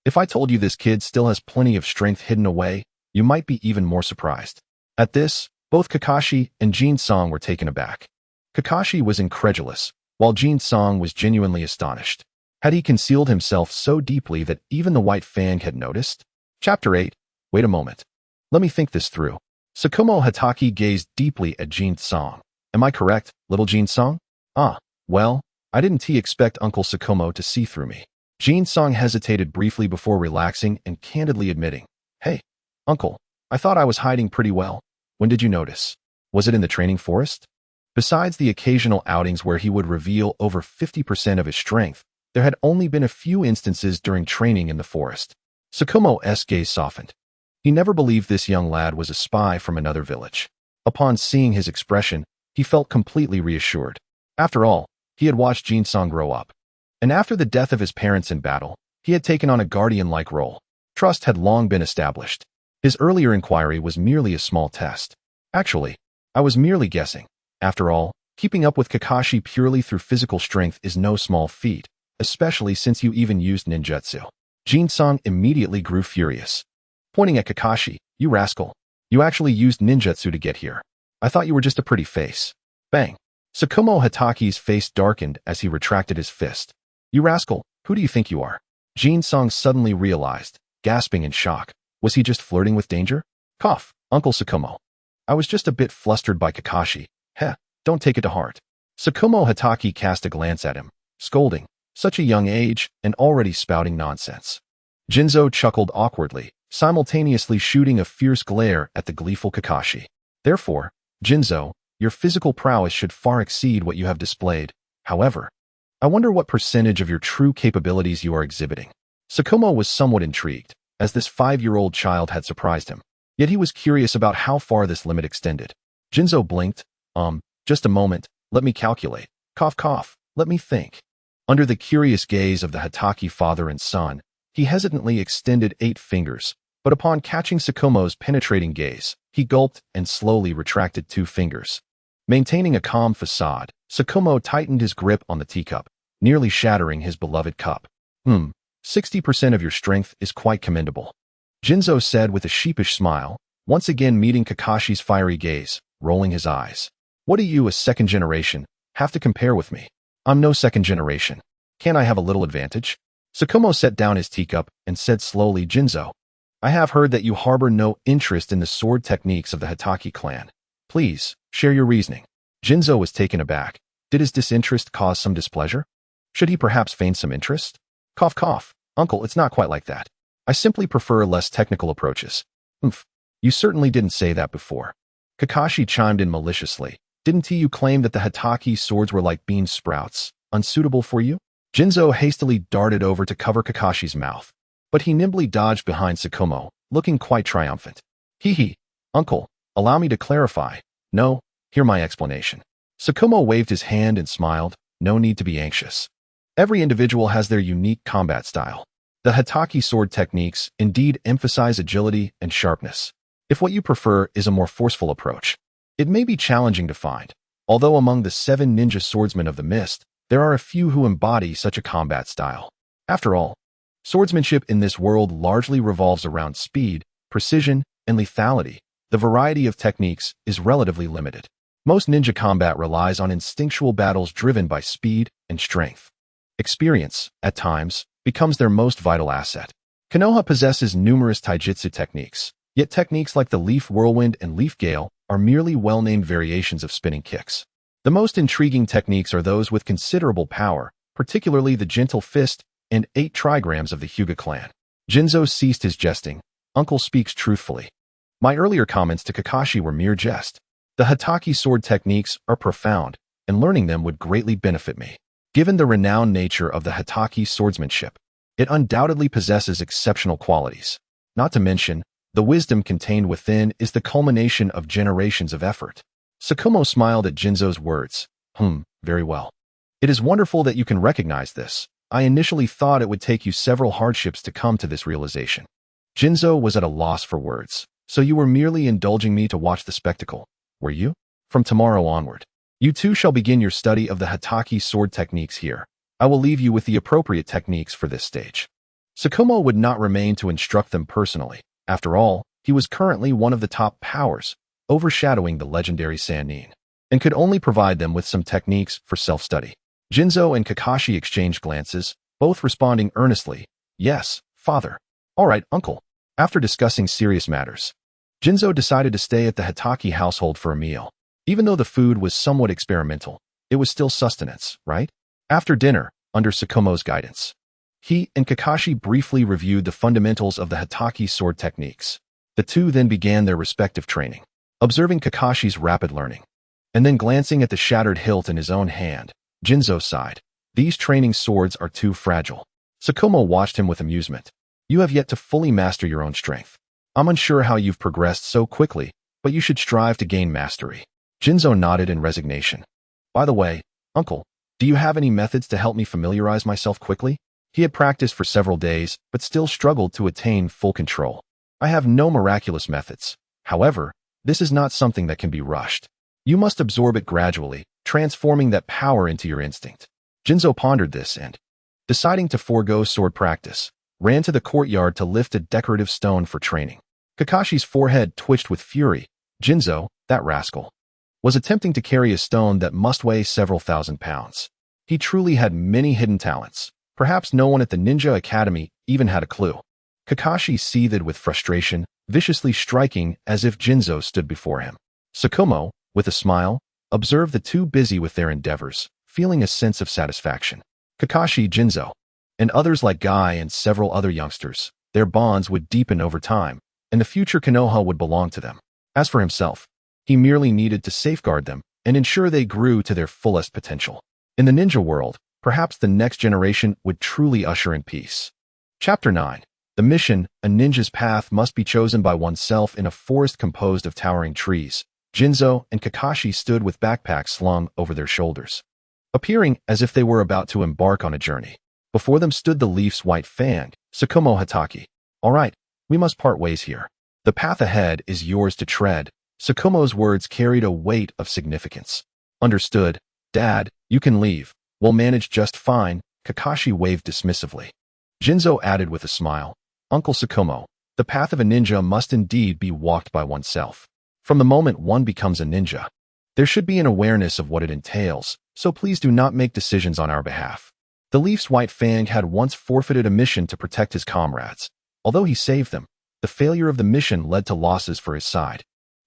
If I told you this kid still has plenty of strength hidden away, you might be even more surprised. At this, both Kakashi and Jin-sung were taken aback. Kakashi was incredulous, while Jin-sung was genuinely astonished. Had he concealed himself so deeply that even the White Fang had noticed? Chapter 8. Wait a moment. Let me think this through. Tsukumo Hatake gazed deeply at Jin-sung. Am I correct, little Jin-sung? Ah, well, I didn't expect Uncle Tsukumo to see through me. Jin-sung hesitated briefly before relaxing and candidly admitting, Hey, Uncle, I thought I was hiding pretty well. When did you notice? Was it in the training forest? Besides the occasional outings where he would reveal over 50% of his strength, there had only been a few instances during training in the forest. Tsukumo's gaze softened. He never believed this young lad was a spy from another village. Upon seeing his expression, he felt completely reassured. After all, he had watched Jin-sung grow up. And after the death of his parents in battle, he had taken on a guardian-like role. Trust had long been established. His earlier inquiry was merely a small test. Actually, I was merely guessing. After all, keeping up with Kakashi purely through physical strength is no small feat, especially since you even used ninjutsu. Jin-sung immediately grew furious. Pointing at Kakashi, You rascal. You actually used ninjutsu to get here. I thought you were just a pretty face. Bang. Tsukumo Hatake's face darkened as he retracted his fist. You rascal, who do you think you are? Jin-sung suddenly realized, gasping in shock. Was he just flirting with danger? Cough, Uncle Tsukumo. I was just a bit flustered by Kakashi. Heh, don't take it to heart. Tsukumo Hatake cast a glance at him, scolding. Such a young age, and already spouting nonsense. Jinzo chuckled awkwardly, simultaneously shooting a fierce glare at the gleeful Kakashi. Therefore, Jinzo, your physical prowess should far exceed what you have displayed. However, I wonder what percentage of your true capabilities you are exhibiting. Tsukumo was somewhat intrigued, as this 5-year-old child had surprised him. Yet he was curious about how far this limit extended. Jinzo blinked. Just a moment, let me calculate. Cough cough, let me think. Under the curious gaze of the Hatake father and son, he hesitantly extended 8 fingers, but upon catching Tsukumo's penetrating gaze, he gulped and slowly retracted 2 fingers. Maintaining a calm facade, Tsukumo tightened his grip on the teacup, nearly shattering his beloved cup. 60% of your strength is quite commendable. Jinzo said with a sheepish smile, once again meeting Kakashi's fiery gaze, rolling his eyes. What do you, a second generation, have to compare with me? I'm no second generation. Can't I have a little advantage? Tsukumo set down his teacup and said slowly, Jinzo, I have heard that you harbor no interest in the sword techniques of the Hatake clan. Please, share your reasoning. Jinzo was taken aback. Did his disinterest cause some displeasure? Should he perhaps feign some interest? Cough cough, uncle, it's not quite like that. I simply prefer less technical approaches. You certainly didn't say that before. Kakashi chimed in maliciously. Didn't you claim that the Hatake swords were like bean sprouts, unsuitable for you? Jinzo hastily darted over to cover Kakashi's mouth, but he nimbly dodged behind Tsukumo, looking quite triumphant. Hee, uncle, allow me to clarify. No, hear my explanation. Tsukumo waved his hand and smiled. No need to be anxious. Every individual has their unique combat style. The Hatake sword techniques indeed emphasize agility and sharpness. If what you prefer is a more forceful approach, it may be challenging to find, although among the 7 ninja swordsmen of the mist, there are a few who embody such a combat style. After all, swordsmanship in this world largely revolves around speed, precision, and lethality. The variety of techniques is relatively limited. Most ninja combat relies on instinctual battles driven by speed and strength. Experience, at times, becomes their most vital asset. Konoha possesses numerous taijutsu techniques, yet techniques like the leaf whirlwind and leaf gale are merely well-named variations of spinning kicks. The most intriguing techniques are those with considerable power, particularly the gentle fist and 8 trigrams of the Hyuga clan. Jinzo ceased his jesting. Uncle speaks truthfully. My earlier comments to Kakashi were mere jest. The Hatake sword techniques are profound, and learning them would greatly benefit me. Given the renowned nature of the Hatake swordsmanship, it undoubtedly possesses exceptional qualities. Not to mention, the wisdom contained within is the culmination of generations of effort. Tsukumo smiled at Jinzo's words. Very well. It is wonderful that you can recognize this. I initially thought it would take you several hardships to come to this realization. Jinzo was at a loss for words. So you were merely indulging me to watch the spectacle, were you? From tomorrow onward, you too shall begin your study of the Hatake sword techniques here. I will leave you with the appropriate techniques for this stage. Tsukumo would not remain to instruct them personally. After all, he was currently one of the top powers, overshadowing the legendary Sannin, and could only provide them with some techniques for self-study. Jinzo and Kakashi exchanged glances, both responding earnestly, "Yes, father." "All right, uncle." After discussing serious matters, Jinzo decided to stay at the Hitaki household for a meal. Even though the food was somewhat experimental, it was still sustenance, right? After dinner, under Tsukumo's guidance, he and Kakashi briefly reviewed the fundamentals of the Hitaki sword techniques. The two then began their respective training. Observing Kakashi's rapid learning, and then glancing at the shattered hilt in his own hand, Jinzo sighed. "These training swords are too fragile." Tsukumo watched him with amusement. "You have yet to fully master your own strength. I'm unsure how you've progressed so quickly, but you should strive to gain mastery." Jinzo nodded in resignation. "By the way, uncle, do you have any methods to help me familiarize myself quickly?" He had practiced for several days, but still struggled to attain full control. "I have no miraculous methods. However, this is not something that can be rushed. You must absorb it gradually, transforming that power into your instinct." Jinzo pondered this and, deciding to forego sword practice, ran to the courtyard to lift a decorative stone for training. Kakashi's forehead twitched with fury. Jinzo, that rascal, was attempting to carry a stone that must weigh several thousand pounds. He truly had many hidden talents. Perhaps no one at the Ninja Academy even had a clue. Kakashi seethed with frustration, viciously striking as if Jinzo stood before him. Tsukumo, with a smile, observed the two busy with their endeavors, feeling a sense of satisfaction. Kakashi, Jinzo, and others like Guy and several other youngsters, their bonds would deepen over time, and the future Konoha would belong to them. As for himself, he merely needed to safeguard them and ensure they grew to their fullest potential. In the ninja world, perhaps the next generation would truly usher in peace. Chapter 9. The mission: a ninja's path must be chosen by oneself in a forest composed of towering trees. Jinzo and Kakashi stood with backpacks slung over their shoulders, appearing as if they were about to embark on a journey. Before them stood the Leaf's white fang, Tsukumo Hitaki. "All right, we must part ways here. The path ahead is yours to tread." Tsukumo's words carried a weight of significance. "Understood, Dad, you can leave. We'll manage just fine," Kakashi waved dismissively. Jinzo added with a smile, "Uncle Tsukumo, the path of a ninja must indeed be walked by oneself. From the moment one becomes a ninja, there should be an awareness of what it entails, so please do not make decisions on our behalf." The Leaf's white fang had once forfeited a mission to protect his comrades. Although he saved them, the failure of the mission led to losses for his side.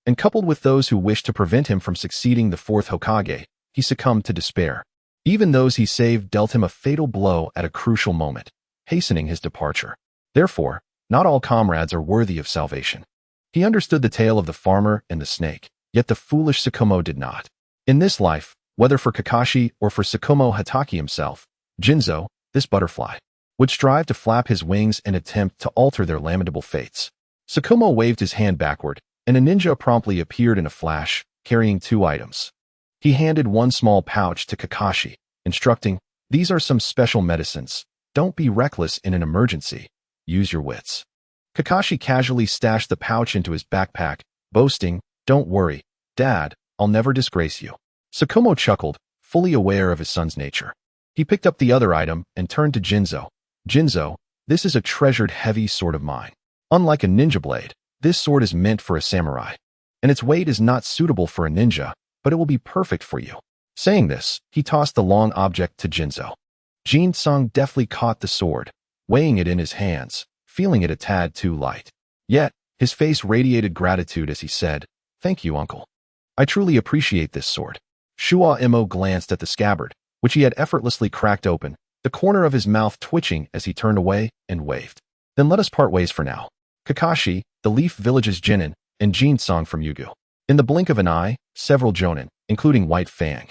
And coupled with those who wished to prevent him from succeeding the fourth Hokage, he succumbed to despair. Even those he saved dealt him a fatal blow at a crucial moment, hastening his departure. Therefore, not all comrades are worthy of salvation. He understood the tale of the farmer and the snake, yet the foolish Tsukumo did not. In this life, whether for Kakashi or for Tsukumo Hitaki himself, Jinzo, this butterfly, would strive to flap his wings and attempt to alter their lamentable fates. Tsukumo waved his hand backward, and a ninja promptly appeared in a flash, carrying two items. He handed one small pouch to Kakashi, instructing, "These are some special medicines. Don't be reckless in an emergency. Use your wits." Kakashi casually stashed the pouch into his backpack, boasting, "Don't worry, Dad, I'll never disgrace you." Tsukumo chuckled, fully aware of his son's nature. He picked up the other item and turned to Jinzo. "Jinzo, this is a treasured heavy sword of mine. Unlike a ninja blade, this sword is meant for a samurai, and its weight is not suitable for a ninja, but it will be perfect for you." Saying this, he tossed the long object to Jinzo. Jin-sung deftly caught the sword, weighing it in his hands, feeling it a tad too light. Yet, his face radiated gratitude as he said, "Thank you, uncle. I truly appreciate this sword." Shua Imo glanced at the scabbard, which he had effortlessly cracked open, the corner of his mouth twitching as he turned away and waved. "Then let us part ways for now. Kakashi, the Leaf Village's Jinin, and Jin-sung from Yugu." In the blink of an eye, several jonin, including White Fang,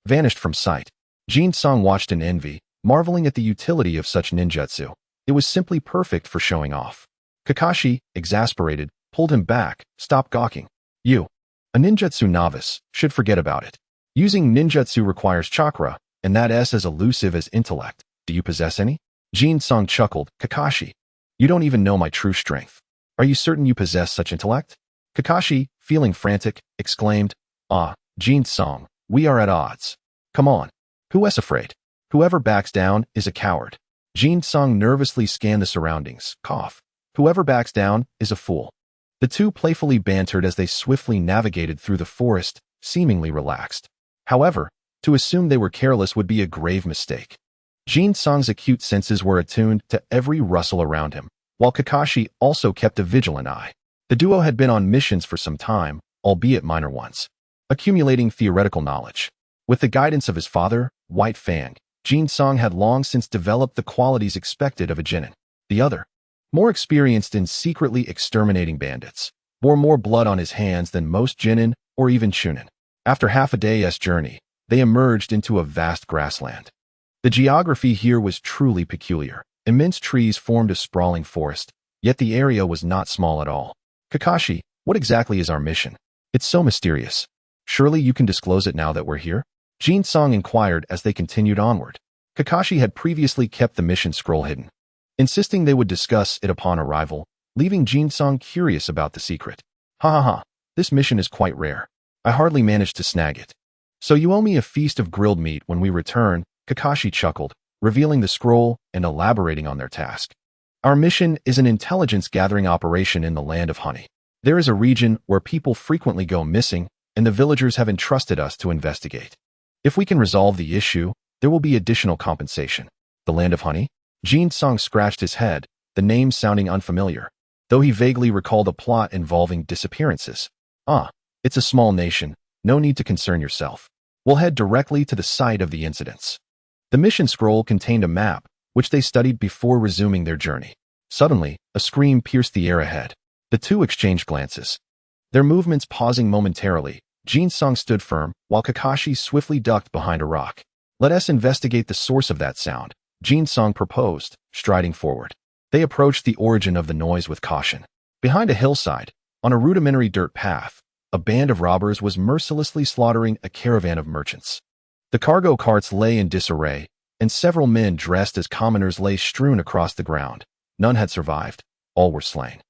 vanished from sight. Jin-sung watched in envy, marveling at the utility of such ninjutsu. It was simply perfect for showing off. Kakashi, exasperated, pulled him back. "Stop gawking. You, a ninjutsu novice, should forget about it. Using ninjutsu requires chakra, and that is as elusive as intellect. Do you possess any?" Jin-sung chuckled. "Kakashi, you don't even know my true strength. Are you certain you possess such intellect?" Kakashi, feeling frantic, exclaimed, "Ah, Jin-sung, we are at odds. Come on. Who is afraid? Whoever backs down is a coward." Jin-sung nervously scanned the surroundings. Cough. Whoever backs down is a fool. The two playfully bantered as they swiftly navigated through the forest, seemingly relaxed. However, to assume they were careless would be a grave mistake. Jin-sung's acute senses were attuned to every rustle around him, while Kakashi also kept a vigilant eye. The duo had been on missions for some time, albeit minor ones, accumulating theoretical knowledge. With the guidance of his father, White Fang, Jin-sung had long since developed the qualities expected of a genin. The other, more experienced in secretly exterminating bandits, bore more blood on his hands than most genin or even chunin. After half a day's journey, they emerged into a vast grassland. The geography here was truly peculiar. Immense trees formed a sprawling forest, yet the area was not small at all. Kakashi, what exactly is our mission? It's so mysterious. Surely you can disclose it now that we're here? Jin-sung inquired as they continued onward. Kakashi had previously kept the mission scroll hidden, insisting they would discuss it upon arrival, leaving Jin-sung curious about the secret. Ha ha ha, this mission is quite rare. I hardly managed to snag it. So you owe me a feast of grilled meat when we return, Kakashi chuckled, revealing the scroll and elaborating on their task. Our mission is an intelligence-gathering operation in the land of honey. There is a region where people frequently go missing, and the villagers have entrusted us to investigate. If we can resolve the issue, there will be additional compensation. The land of honey? Jin-sung scratched his head, the name sounding unfamiliar, though he vaguely recalled a plot involving disappearances. It's a small nation, no need to concern yourself. We'll head directly to the site of the incidents. The mission scroll contained a map, which they studied before resuming their journey. Suddenly, a scream pierced the air ahead. The two exchanged glances, their movements pausing momentarily. Jin-sung stood firm, while Kakashi swiftly ducked behind a rock. Let us investigate the source of that sound, Jin-sung proposed, striding forward. They approached the origin of the noise with caution. Behind a hillside, on a rudimentary dirt path, a band of robbers was mercilessly slaughtering a caravan of merchants. The cargo carts lay in disarray, and several men dressed as commoners lay strewn across the ground. None had survived. All were slain.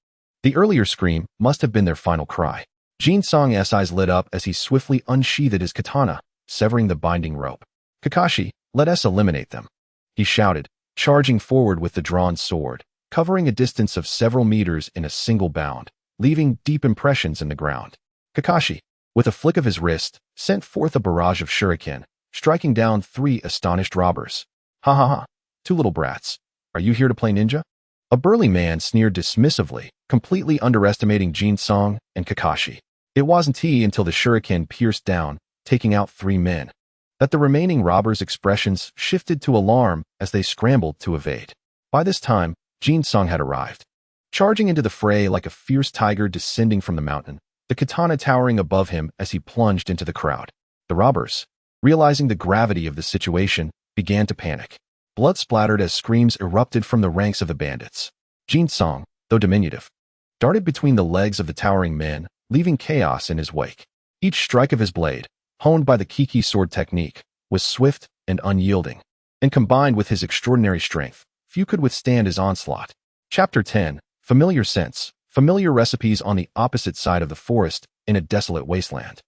The earlier scream must have been their final cry. Jin-sung's eyes lit up as he swiftly unsheathed his katana, severing the binding rope. Kakashi, let us eliminate them, he shouted, charging forward with the drawn sword, covering a distance of several meters in a single bound, leaving deep impressions in the ground. Kakashi, with a flick of his wrist, sent forth a barrage of shuriken, striking down 3 astonished robbers. Ha ha ha, 2 little brats. Are you here to play ninja? A burly man sneered dismissively, completely underestimating Jin-sung and Kakashi. It wasn't he until the shuriken pierced down, taking out 3 men, that the remaining robbers' expressions shifted to alarm as they scrambled to evade. By this time, Jin-sung had arrived, charging into the fray like a fierce tiger descending from the mountain, the katana towering above him as he plunged into the crowd. The robbers, realizing the gravity of the situation, began to panic. Blood splattered as screams erupted from the ranks of the bandits. Jin-sung, though diminutive, darted between the legs of the towering men, leaving chaos in his wake. Each strike of his blade, honed by the Kiki sword technique, was swift and unyielding, and combined with his extraordinary strength, few could withstand his onslaught. Chapter 10, Familiar Scents, Familiar Recipes on the opposite side of the forest in a desolate wasteland.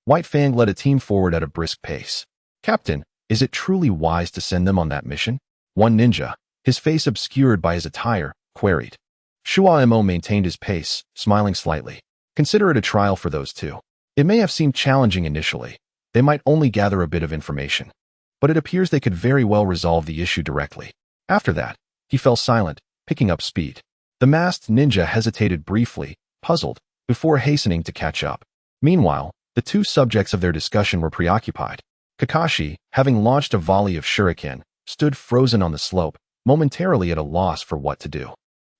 White Fang led a team forward at a brisk pace. Captain, is it truly wise to send them on that mission? One ninja, his face obscured by his attire, queried. Shuaimo maintained his pace, smiling slightly. Consider it a trial for those two. It may have seemed challenging initially. They might only gather a bit of information, but it appears they could very well resolve the issue directly. After that, he fell silent, picking up speed. The masked ninja hesitated briefly, puzzled, before hastening to catch up. Meanwhile, the two subjects of their discussion were preoccupied. Kakashi, having launched a volley of shuriken, stood frozen on the slope, momentarily at a loss for what to do.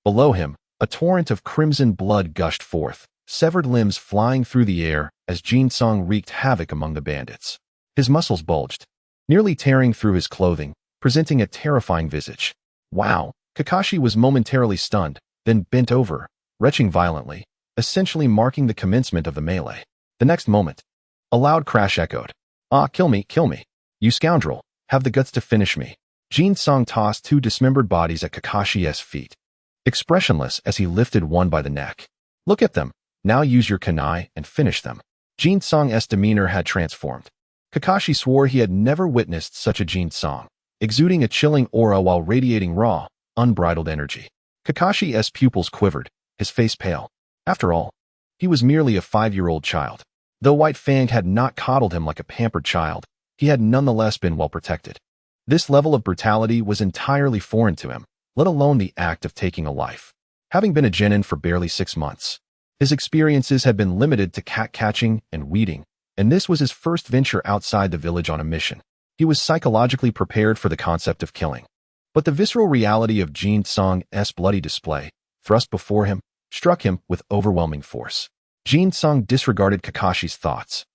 Below him, a torrent of crimson blood gushed forth, severed limbs flying through the air as Jin-sung wreaked havoc among the bandits. His muscles bulged, nearly tearing through his clothing, presenting a terrifying visage. Wow! Kakashi was momentarily stunned, then bent over, retching violently, essentially marking the commencement of the melee. The next moment, a loud crash echoed. Ah, kill me, you scoundrel, have the guts to finish me. Jin-sung tossed 2 dismembered bodies at Kakashi's feet, expressionless as he lifted one by the neck. Look at them, now use your kunai and finish them. Jin-sung's demeanor had transformed. Kakashi swore he had never witnessed such a Jin-sung. exuding a chilling aura while radiating raw, unbridled energy. Kakashi's pupils quivered, his face pale. After all, he was merely a 5-year-old child. Though White Fang had not coddled him like a pampered child, he had nonetheless been well protected. This level of brutality was entirely foreign to him, let alone the act of taking a life. Having been a genin for barely 6 months, his experiences had been limited to cat catching and weeding, and this was his first venture outside the village on a mission. He was psychologically prepared for the concept of killing. But the visceral reality of Jin-sung's bloody display, thrust before him, struck him with overwhelming force. Jin-sung disregarded Kakashi's thoughts,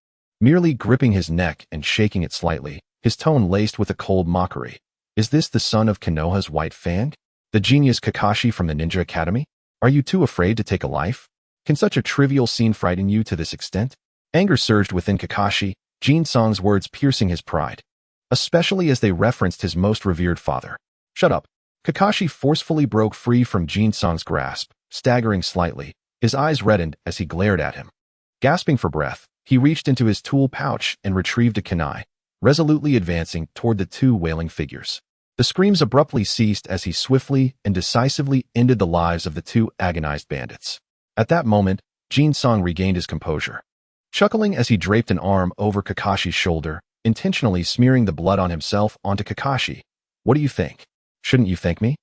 merely gripping his neck and shaking it slightly, his tone laced with a cold mockery. Is this the son of Konoha's White Fang? The genius Kakashi from the Ninja Academy? Are you too afraid to take a life? Can such a trivial scene frighten you to this extent? Anger surged within Kakashi, Jin-sung's words piercing his pride, especially as they referenced his most revered father. Shut up. Kakashi forcefully broke free from Jin-sung's grasp, staggering slightly. His eyes reddened as he glared at him. Gasping for breath, he reached into his tool pouch and retrieved a kunai, resolutely advancing toward the two wailing figures. The screams abruptly ceased as he swiftly and decisively ended the lives of the two agonized bandits. At that moment, Jin-sung regained his composure. Chuckling as he draped an arm over Kakashi's shoulder, intentionally smearing the blood on himself onto Kakashi. What do you think? Shouldn't you thank me?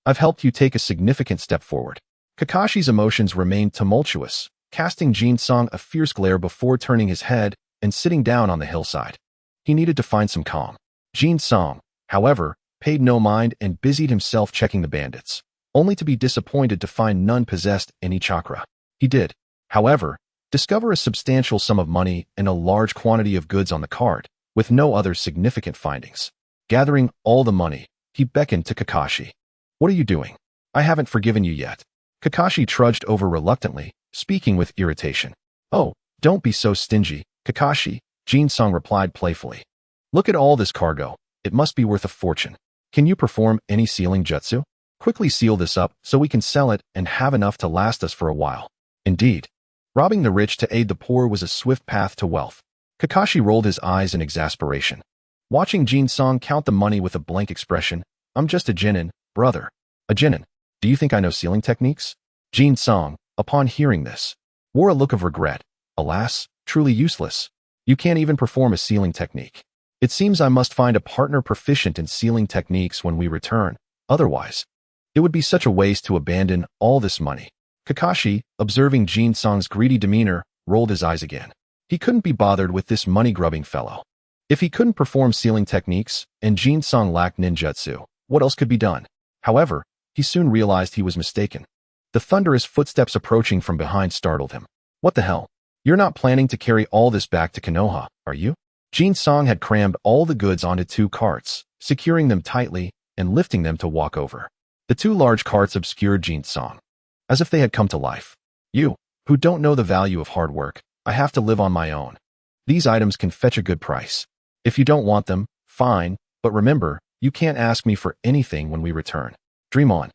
I've helped you take a significant step forward. Kakashi's emotions remained tumultuous, casting Jin-sung a fierce glare before turning his head and sitting down on the hillside. He needed to find some calm. Jin-sung, however, paid no mind and busied himself checking the bandits, only to be disappointed to find none possessed any chakra. He did, however, discover a substantial sum of money and a large quantity of goods on the card, with no other significant findings. Gathering all the money, he beckoned to Kakashi. What are you doing? I haven't forgiven you yet. Kakashi trudged over reluctantly, speaking with irritation. Oh, don't be so stingy, Kakashi, Jin-sung replied playfully. Look at all this cargo. It must be worth a fortune. Can you perform any sealing jutsu? Quickly seal this up so we can sell it and have enough to last us for a while. Indeed. Robbing the rich to aid the poor was a swift path to wealth. Kakashi rolled his eyes in exasperation. Watching Jin-sung count the money with a blank expression. I'm just a genin, brother. A genin. Do you think I know sealing techniques? Jin-sung, upon hearing this, wore a look of regret. Alas, truly useless. You can't even perform a sealing technique. It seems I must find a partner proficient in sealing techniques when we return. Otherwise, it would be such a waste to abandon all this money. Kakashi, observing Jin-sung's greedy demeanor, rolled his eyes again. He couldn't be bothered with this money-grubbing fellow. If he couldn't perform sealing techniques, and Jin-sung lacked ninjutsu, what else could be done? However, he soon realized he was mistaken. The thunderous footsteps approaching from behind startled him. What the hell? You're not planning to carry all this back to Konoha, are you? Jin-sung had crammed all the goods onto 2 carts, securing them tightly and lifting them to walk over. The 2 large carts obscured Jin-sung, as if they had come to life. You, who don't know the value of hard work, I have to live on my own. These items can fetch a good price. If you don't want them, fine, but remember, you can't ask me for anything when we return. Dream on.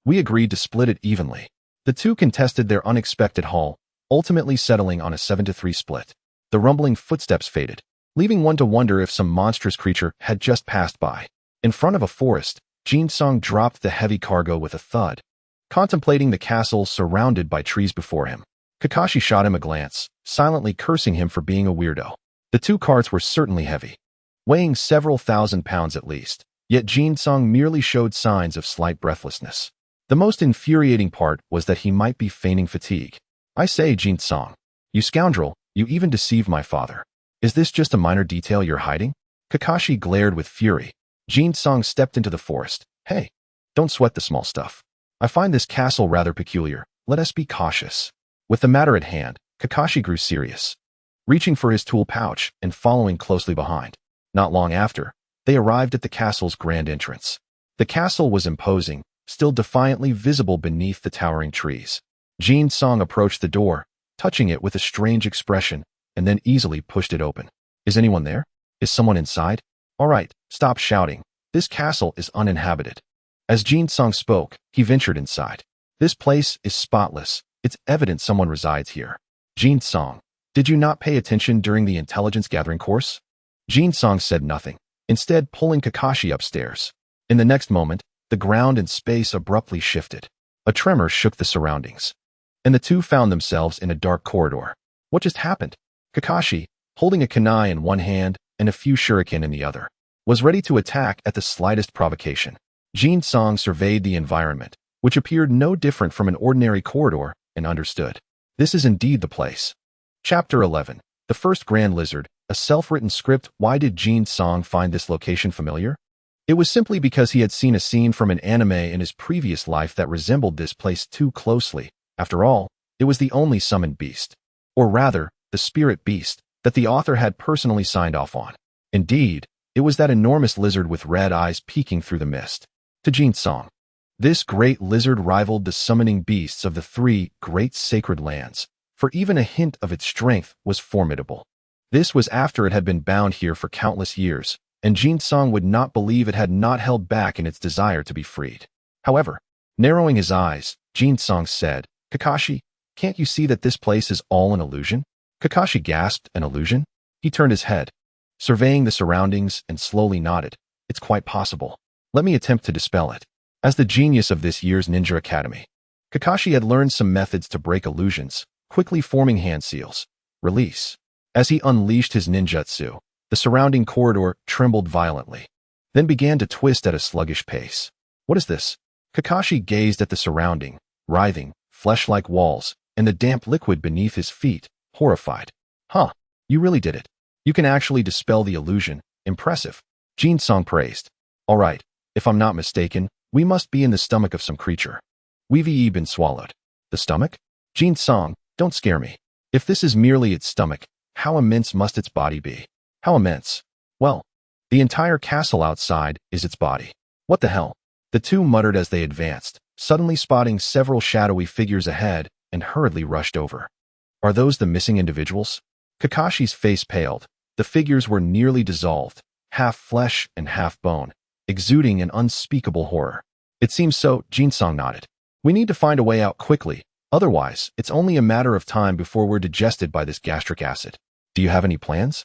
We agreed to split it evenly. The 2 contested their unexpected haul, ultimately settling on a 7-3 split. The rumbling footsteps faded, leaving one to wonder if some monstrous creature had just passed by. In front of a forest, Jin-sung dropped the heavy cargo with a thud, contemplating the castle surrounded by trees before him. Kakashi shot him a glance, silently cursing him for being a weirdo. The 2 carts were certainly heavy, weighing several thousand pounds at least, yet Jin-sung merely showed signs of slight breathlessness. The most infuriating part was that he might be feigning fatigue. I say, Jin-sung, you scoundrel, you even deceived my father. Is this just a minor detail you're hiding? Kakashi glared with fury. Jin-sung stepped into the forest. Hey, don't sweat the small stuff. I find this castle rather peculiar. Let us be cautious. With the matter at hand, Kakashi grew serious, reaching for his tool pouch and following closely behind. Not long after, they arrived at the castle's grand entrance. The castle was imposing, still defiantly visible beneath the towering trees. Jin-sung approached the door, touching it with a strange expression, and then easily pushed it open. Is anyone there? Is someone inside? All right, stop shouting. This castle is uninhabited. As Jin-sung spoke, he ventured inside. This place is spotless. It's evident someone resides here. Jin-sung, did you not pay attention during the intelligence gathering course? Jin-sung said nothing, instead pulling Kakashi upstairs. In the next moment, the ground and space abruptly shifted. A tremor shook the surroundings, and the two found themselves in a dark corridor. What just happened? Kakashi, holding a kunai in one hand and a few shuriken in the other, was ready to attack at the slightest provocation. Jin-song surveyed the environment, which appeared no different from an ordinary corridor, and understood. This is indeed the place. Chapter 11. The First Grand Lizard, a self-written script. Why did Jin-song find this location familiar? It was simply because he had seen a scene from an anime in his previous life that resembled this place too closely. After all, it was the only summoned beast, or rather, the spirit beast, that the author had personally signed off on. Indeed, it was that enormous lizard with red eyes peeking through the mist. To Jin-song, this great lizard rivaled the summoning beasts of the three great sacred lands, for even a hint of its strength was formidable. This was after it had been bound here for countless years, and Jin-song would not believe it had not held back in its desire to be freed. However, narrowing his eyes, Jin-song said, "Kakashi, can't you see that this place is all an illusion?" Kakashi gasped, "An illusion?" He turned his head, surveying the surroundings, and slowly nodded. "It's quite possible. Let me attempt to dispel it." As the genius of this year's Ninja Academy, Kakashi had learned some methods to break illusions, quickly forming hand seals. Release. As he unleashed his ninjutsu, the surrounding corridor trembled violently, then began to twist at a sluggish pace. What is this? Kakashi gazed at the surrounding, writhing, flesh-like walls, and the damp liquid beneath his feet, horrified. Huh, you really did it. You can actually dispel the illusion. Impressive. Jin-song praised. All right, if I'm not mistaken, we must be in the stomach of some creature. We've been swallowed. The stomach? Jin-song, don't scare me. If this is merely its stomach, how immense must its body be? How immense? Well, the entire castle outside is its body. What the hell? The two muttered as they advanced, suddenly spotting several shadowy figures ahead, and hurriedly rushed over. Are those the missing individuals? Kakashi's face paled. The figures were nearly dissolved, half flesh and half bone, exuding an unspeakable horror. It seems so, Jin-song nodded. We need to find a way out quickly, otherwise it's only a matter of time before we're digested by this gastric acid. Do you have any plans?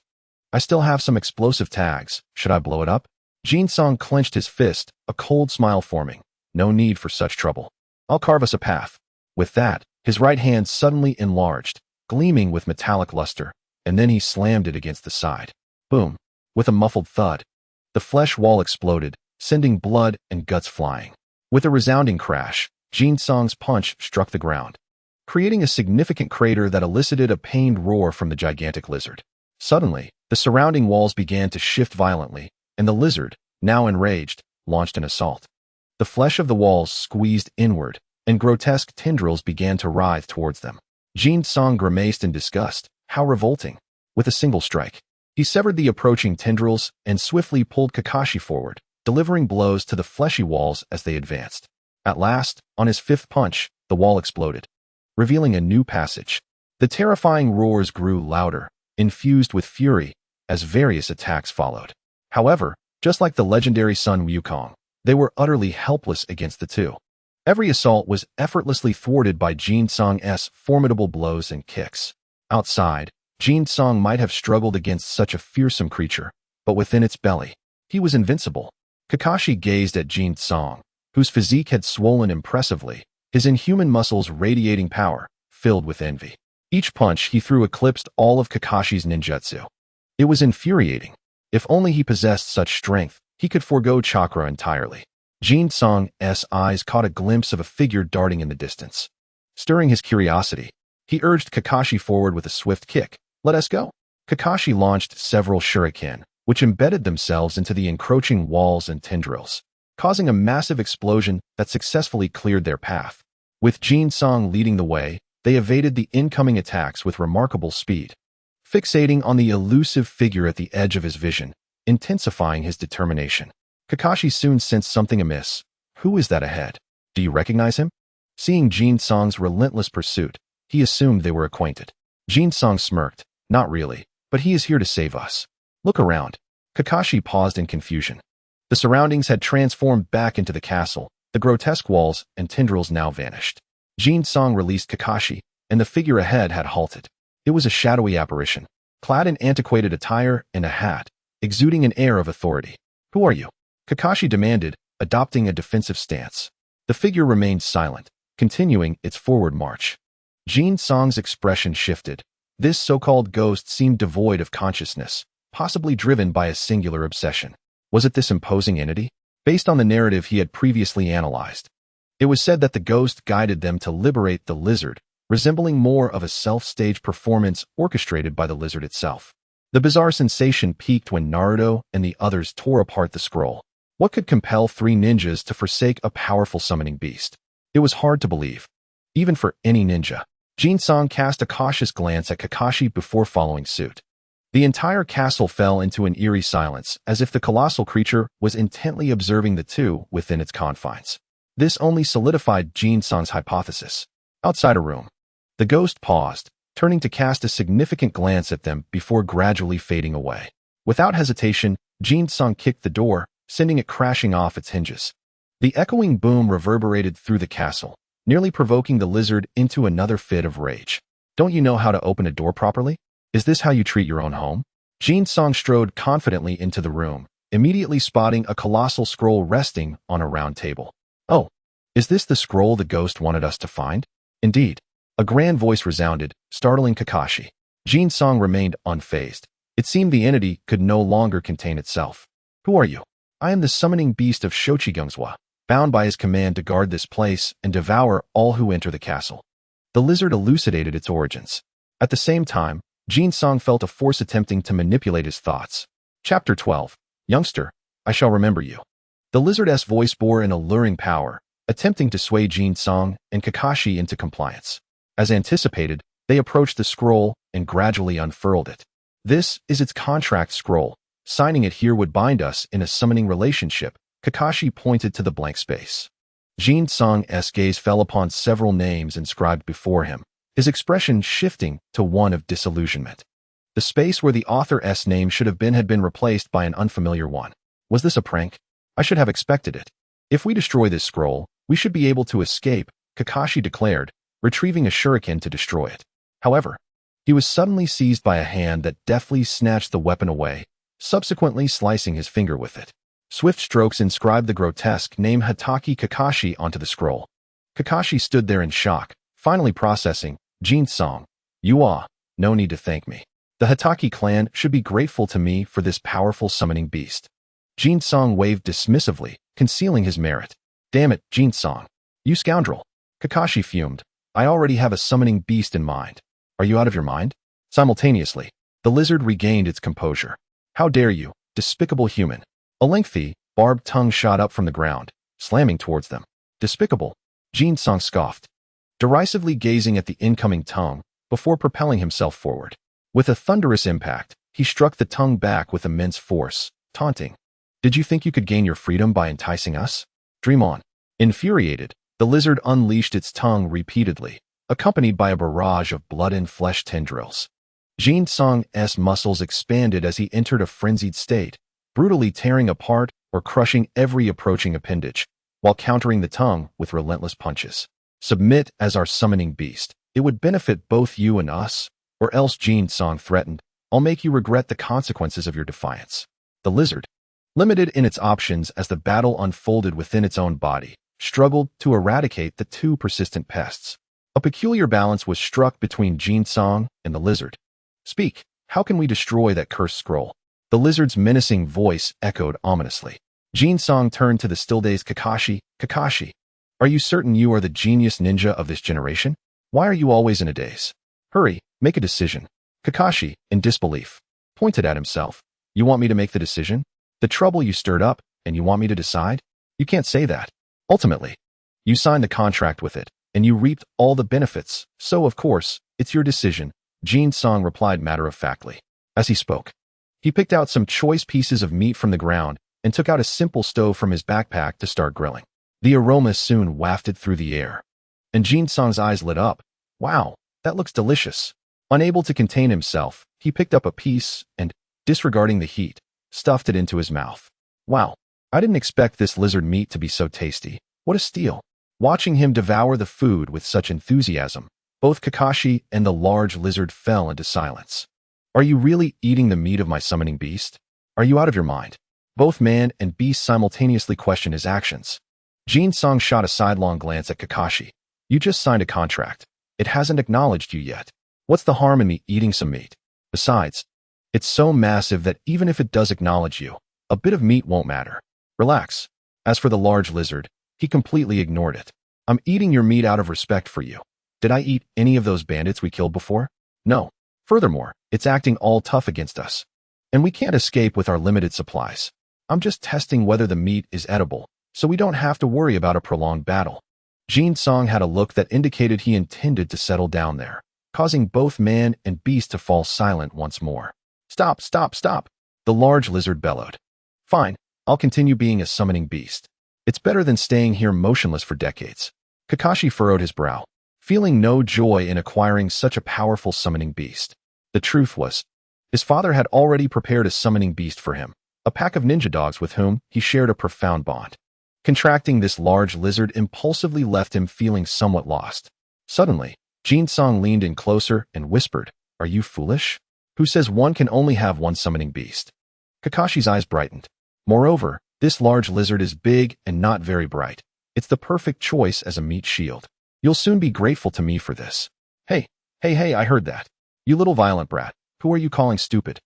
I still have some explosive tags. Should I blow it up? Jin-song clenched his fist, a cold smile forming. No need for such trouble. I'll carve us a path. With that, his right hand suddenly enlarged, gleaming with metallic luster, and then he slammed it against the side. Boom! With a muffled thud, the flesh wall exploded, sending blood and guts flying. With a resounding crash, Jin-song's punch struck the ground, creating a significant crater that elicited a pained roar from the gigantic lizard. Suddenly, the surrounding walls began to shift violently, and the lizard, now enraged, launched an assault. The flesh of the walls squeezed inward, and grotesque tendrils began to writhe towards them. Jin-song grimaced in disgust. How revolting. With a single strike, he severed the approaching tendrils and swiftly pulled Kakashi forward, delivering blows to the fleshy walls as they advanced. At last, on his fifth punch, the wall exploded, revealing a new passage. The terrifying roars grew louder, infused with fury, as various attacks followed. However, just like the legendary Sun Wukong, they were utterly helpless against the two. Every assault was effortlessly thwarted by Jin-song's formidable blows and kicks. Outside, Jin-song might have struggled against such a fearsome creature, but within its belly, he was invincible. Kakashi gazed at Jin-song, whose physique had swollen impressively, his inhuman muscles radiating power, filled with envy. Each punch he threw eclipsed all of Kakashi's ninjutsu. It was infuriating. If only he possessed such strength, he could forego chakra entirely. Jin-song's eyes caught a glimpse of a figure darting in the distance. Stirring his curiosity, he urged Kakashi forward with a swift kick. Let us go. Kakashi launched several shuriken, which embedded themselves into the encroaching walls and tendrils, causing a massive explosion that successfully cleared their path. With Jin-song leading the way, they evaded the incoming attacks with remarkable speed, fixating on the elusive figure at the edge of his vision, intensifying his determination. Kakashi soon sensed something amiss. Who is that ahead? Do you recognize him? Seeing Jin-song's relentless pursuit, he assumed they were acquainted. Jin-song smirked. Not really, but he is here to save us. Look around. Kakashi paused in confusion. The surroundings had transformed back into the castle. The grotesque walls and tendrils now vanished. Jin-song released Kakashi, and the figure ahead had halted. It was a shadowy apparition, clad in antiquated attire and a hat, exuding an air of authority. "Who are you?" Kakashi demanded, adopting a defensive stance. The figure remained silent, continuing its forward march. Jin-sang's expression shifted. This so-called ghost seemed devoid of consciousness, possibly driven by a singular obsession. Was it this imposing entity? Based on the narrative he had previously analyzed, it was said that the ghost guided them to liberate the lizard, resembling more of a self-staged performance orchestrated by the lizard itself. The bizarre sensation peaked when Naruto and the others tore apart the scroll. What could compel three ninjas to forsake a powerful summoning beast? It was hard to believe, even for any ninja. Jin-sang cast a cautious glance at Kakashi before following suit. The entire castle fell into an eerie silence, as if the colossal creature was intently observing the two within its confines. This only solidified Jin-sang's hypothesis. Outside a room, the ghost paused, turning to cast a significant glance at them before gradually fading away. Without hesitation, Jin-sang kicked the door, sending it crashing off its hinges. The echoing boom reverberated through the castle, nearly provoking the lizard into another fit of rage. "Don't you know how to open a door properly? Is this how you treat your own home?" Jin-sang strode confidently into the room, immediately spotting a colossal scroll resting on a round table. "Oh, is this the scroll the ghost wanted us to find?" "Indeed." A grand voice resounded, startling Kakashi. Jin-sang remained unfazed. It seemed the entity could no longer contain itself. "Who are you?" "I am the summoning beast of Shochigungswa, bound by his command to guard this place and devour all who enter the castle." The lizard elucidated its origins. At the same time, Jin-sang felt a force attempting to manipulate his thoughts. Chapter 12. "Youngster, I shall remember you." The lizard's voice bore an alluring power, attempting to sway Jin-sang and Kakashi into compliance. As anticipated, they approached the scroll and gradually unfurled it. "This is its contract scroll. Signing it here would bind us in a summoning relationship." Kakashi pointed to the blank space. Jin-sang's gaze fell upon several names inscribed before him, his expression shifting to one of disillusionment. The space where the author's name should have been had been replaced by an unfamiliar one. Was this a prank? I should have expected it. "If we destroy this scroll, we should be able to escape," Kakashi declared, retrieving a shuriken to destroy it. However, he was suddenly seized by a hand that deftly snatched the weapon away, subsequently slicing his finger with it. Swift strokes inscribed the grotesque name Hatake Kakashi onto the scroll. Kakashi stood there in shock, finally processing. "Jin-sang, no need to thank me. The Hatake clan should be grateful to me for this powerful summoning beast." Jin-sang waved dismissively, concealing his merit. "Damn it, Jin-sang. You scoundrel." Kakashi fumed. "I already have a summoning beast in mind. Are you out of your mind?" Simultaneously, the lizard regained its composure. "How dare you, despicable human." A lengthy, barbed tongue shot up from the ground, slamming towards them. "Despicable?" Jin-sang scoffed, derisively gazing at the incoming tongue before propelling himself forward. With a thunderous impact, he struck the tongue back with immense force, taunting. "Did you think you could gain your freedom by enticing us? Dream on." Infuriated, the lizard unleashed its tongue repeatedly, accompanied by a barrage of blood and flesh tendrils. Jin-sang's muscles expanded as he entered a frenzied state, brutally tearing apart or crushing every approaching appendage, while countering the tongue with relentless punches. "Submit as our summoning beast. It would benefit both you and us, or else," Jin-sang threatened, "I'll make you regret the consequences of your defiance." The lizard, limited in its options as the battle unfolded within its own body, struggled to eradicate the two persistent pests. A peculiar balance was struck between Jin-sang and the lizard. "Speak, how can we destroy that cursed scroll?" The lizard's menacing voice echoed ominously. Jin-sang turned to the still-dazed Kakashi. "Kakashi, are you certain you are the genius ninja of this generation? Why are you always in a daze? Hurry, make a decision." Kakashi, in disbelief, pointed at himself. "You want me to make the decision? The trouble you stirred up, and you want me to decide? You can't say that. Ultimately, you signed the contract with it, and you reaped all the benefits, so of course, it's your decision," Jin-sang replied matter-of-factly. As he spoke, he picked out some choice pieces of meat from the ground and took out a simple stove from his backpack to start grilling. The aroma soon wafted through the air, and Jin-sang's eyes lit up. "Wow, that looks delicious." Unable to contain himself, he picked up a piece and, disregarding the heat, stuffed it into his mouth. "Wow, I didn't expect this lizard meat to be so tasty. What a steal." Watching him devour the food with such enthusiasm, both Kakashi and the large lizard fell into silence. "Are you really eating the meat of my summoning beast? Are you out of your mind? Both man and beast simultaneously questioned his actions. Jin-sung shot a sidelong glance at Kakashi. You just signed a contract. It hasn't acknowledged you yet. What's the harm in me eating some meat? Besides, it's so massive that even if it does acknowledge you, a bit of meat won't matter. Relax. As for the large lizard, he completely ignored it. I'm eating your meat out of respect for you. Did I eat any of those bandits we killed before? No. Furthermore, it's acting all tough against us. And we can't escape with our limited supplies. I'm just testing whether the meat is edible, so we don't have to worry about a prolonged battle. Jin-sung had a look that indicated he intended to settle down there, causing both man and beast to fall silent once more. Stop, stop, stop! The large lizard bellowed. Fine, I'll continue being a summoning beast. It's better than staying here motionless for decades. Kakashi furrowed his brow, feeling no joy in acquiring such a powerful summoning beast. The truth was, his father had already prepared a summoning beast for him, a pack of ninja dogs with whom he shared a profound bond. Contracting this large lizard impulsively left him feeling somewhat lost. Suddenly, Jin-sung leaned in closer and whispered, Are you foolish? Who says one can only have one summoning beast? Kakashi's eyes brightened. Moreover, this large lizard is big and not very bright. It's the perfect choice as a meat shield. You'll soon be grateful to me for this. Hey, I heard that. You little violent brat, who are you calling stupid?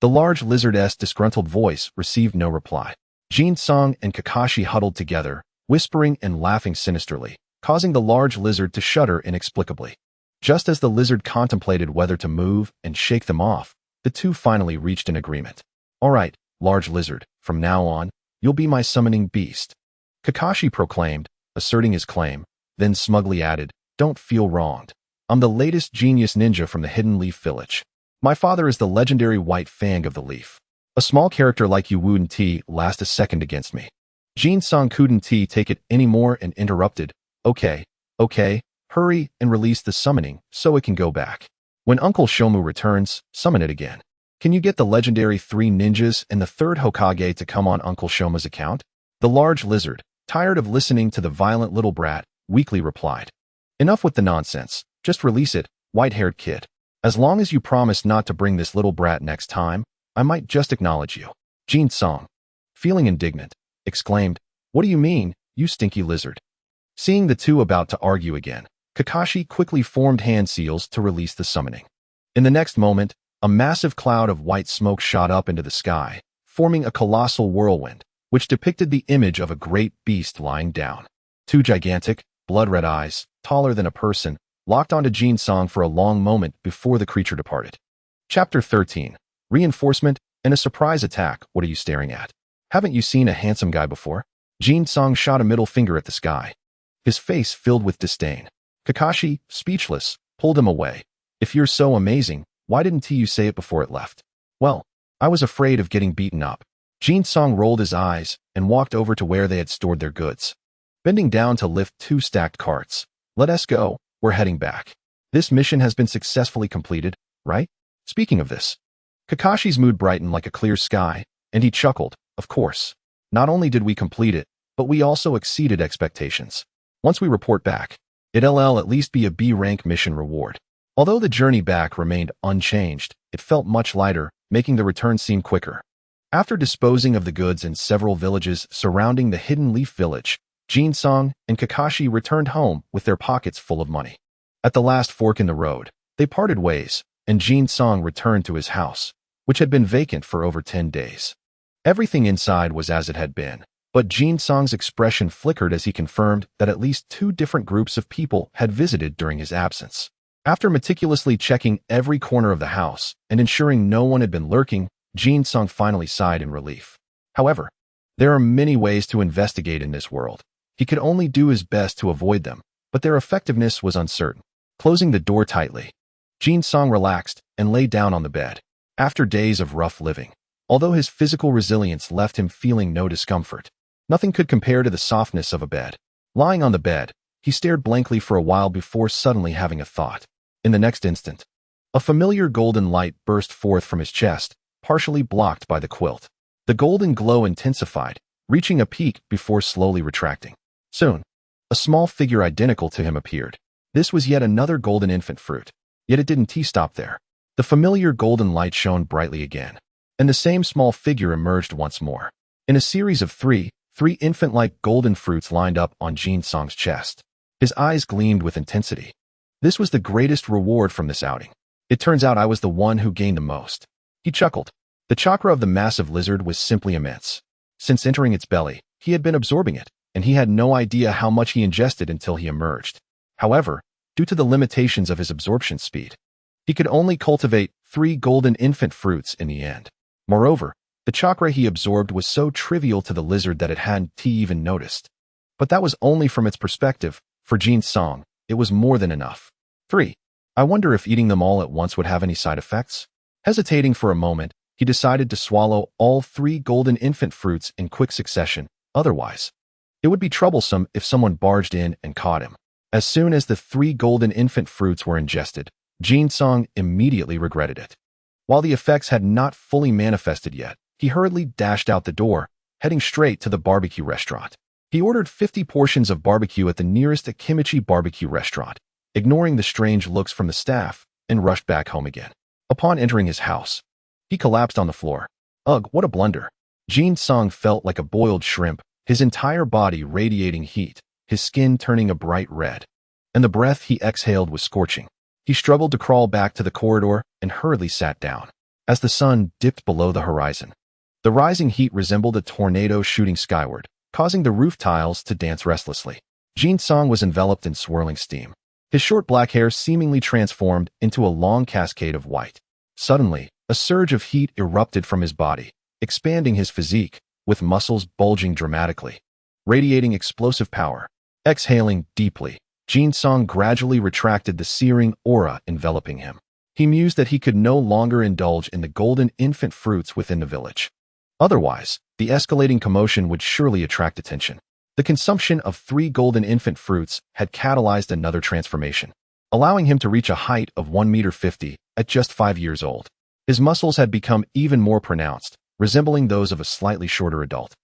The large lizard's disgruntled voice received no reply. Jin-sung and Kakashi huddled together, whispering and laughing sinisterly, causing the large lizard to shudder inexplicably. Just as the lizard contemplated whether to move and shake them off, the two finally reached an agreement. All right, large lizard, from now on, you'll be my summoning beast. Kakashi proclaimed, asserting his claim, then smugly added, Don't feel wronged. I'm the latest genius ninja from the Hidden Leaf Village. My father is the legendary White Fang of the Leaf. A small character like you wouldn't last a second against me. Jin-sung couldn't take it anymore and interrupted, Okay, hurry and release the summoning so it can go back. When Uncle Shomu returns, summon it again. Can you get the legendary 3 ninjas and the 3rd Hokage to come on Uncle Shomu's account? The large lizard, tired of listening to the violent little brat, weakly replied. Enough with the nonsense. Just release it, white-haired kid. As long as you promise not to bring this little brat next time, I might just acknowledge you. Jin-sung, feeling indignant, exclaimed, What do you mean, you stinky lizard? Seeing the two about to argue again, Kakashi quickly formed hand seals to release the summoning. In the next moment, a massive cloud of white smoke shot up into the sky, forming a colossal whirlwind, which depicted the image of a great beast lying down. 2 gigantic, blood-red eyes, taller than a person, locked onto Jin-sung for a long moment before the creature departed. Chapter 13. Reinforcement and a surprise attack. What are you staring at? Haven't you seen a handsome guy before? Jin-sung shot a middle finger at the sky, his face filled with disdain. Kakashi, speechless, pulled him away. If you're so amazing, why didn't you say it before it left? Well, I was afraid of getting beaten up. Jin-sung rolled his eyes and walked over to where they had stored their goods. Bending down to lift 2 stacked carts. Let us go, we're heading back. This mission has been successfully completed, right? Speaking of this, Kakashi's mood brightened like a clear sky, and he chuckled, Of course. Not only did we complete it, but we also exceeded expectations. Once we report back, it'll at least be a B-rank mission reward. Although the journey back remained unchanged, it felt much lighter, making the return seem quicker. After disposing of the goods in several villages surrounding the Hidden Leaf Village, Jin-sung and Kakashi returned home with their pockets full of money. At the last fork in the road, they parted ways, and Jin-sung returned to his house, which had been vacant for over 10 days. Everything inside was as it had been, but Jin-sung's expression flickered as he confirmed that at least 2 different groups of people had visited during his absence. After meticulously checking every corner of the house and ensuring no one had been lurking, Jin-sung finally sighed in relief. However, there are many ways to investigate in this world. He could only do his best to avoid them, but their effectiveness was uncertain. Closing the door tightly, Jin-sung relaxed and lay down on the bed. After days of rough living, although his physical resilience left him feeling no discomfort, nothing could compare to the softness of a bed. Lying on the bed, he stared blankly for a while before suddenly having a thought. In the next instant, a familiar golden light burst forth from his chest, partially blocked by the quilt. The golden glow intensified, reaching a peak before slowly retracting. Soon, a small figure identical to him appeared. This was yet another golden infant fruit. Yet it didn't stop there. The familiar golden light shone brightly again. and the same small figure emerged once more. In a series of three infant-like golden fruits lined up on Jin-sung's chest. His eyes gleamed with intensity. This was the greatest reward from this outing. It turns out I was the one who gained the most. He chuckled. The chakra of the massive lizard was simply immense. Since entering its belly, he had been absorbing it, and he had no idea how much he ingested until he emerged. However, due to the limitations of his absorption speed, he could only cultivate 3 golden infant fruits in the end. Moreover, the chakra he absorbed was so trivial to the lizard that it hadn't even noticed. But that was only from its perspective. For Jin-sung, it was more than enough. 3. I wonder if eating them all at once would have any side effects? Hesitating for a moment, he decided to swallow all 3 golden infant fruits in quick succession. Otherwise, it would be troublesome if someone barged in and caught him. As soon as the 3 golden infant fruits were ingested, Jin-sung immediately regretted it. While the effects had not fully manifested yet, he hurriedly dashed out the door, heading straight to the barbecue restaurant. He ordered 50 portions of barbecue at the nearest Akimichi barbecue restaurant, ignoring the strange looks from the staff, and rushed back home again. Upon entering his house, he collapsed on the floor. Ugh, what a blunder. Jin-sung felt like a boiled shrimp, his entire body radiating heat, his skin turning a bright red, and the breath he exhaled was scorching. He struggled to crawl back to the corridor and hurriedly sat down. As the sun dipped below the horizon, the rising heat resembled a tornado shooting skyward, causing the roof tiles to dance restlessly. Jin-sung was enveloped in swirling steam. His short black hair seemingly transformed into a long cascade of white. Suddenly, a surge of heat erupted from his body, expanding his physique, with muscles bulging dramatically, radiating explosive power. Exhaling deeply, Jin-sung gradually retracted the searing aura enveloping him. He mused that he could no longer indulge in the golden infant fruits within the village. Otherwise, the escalating commotion would surely attract attention. The consumption of 3 golden infant fruits had catalyzed another transformation, allowing him to reach a height of 1.50 meters at just 5 years old. His muscles had become even more pronounced, resembling those of a slightly shorter adult,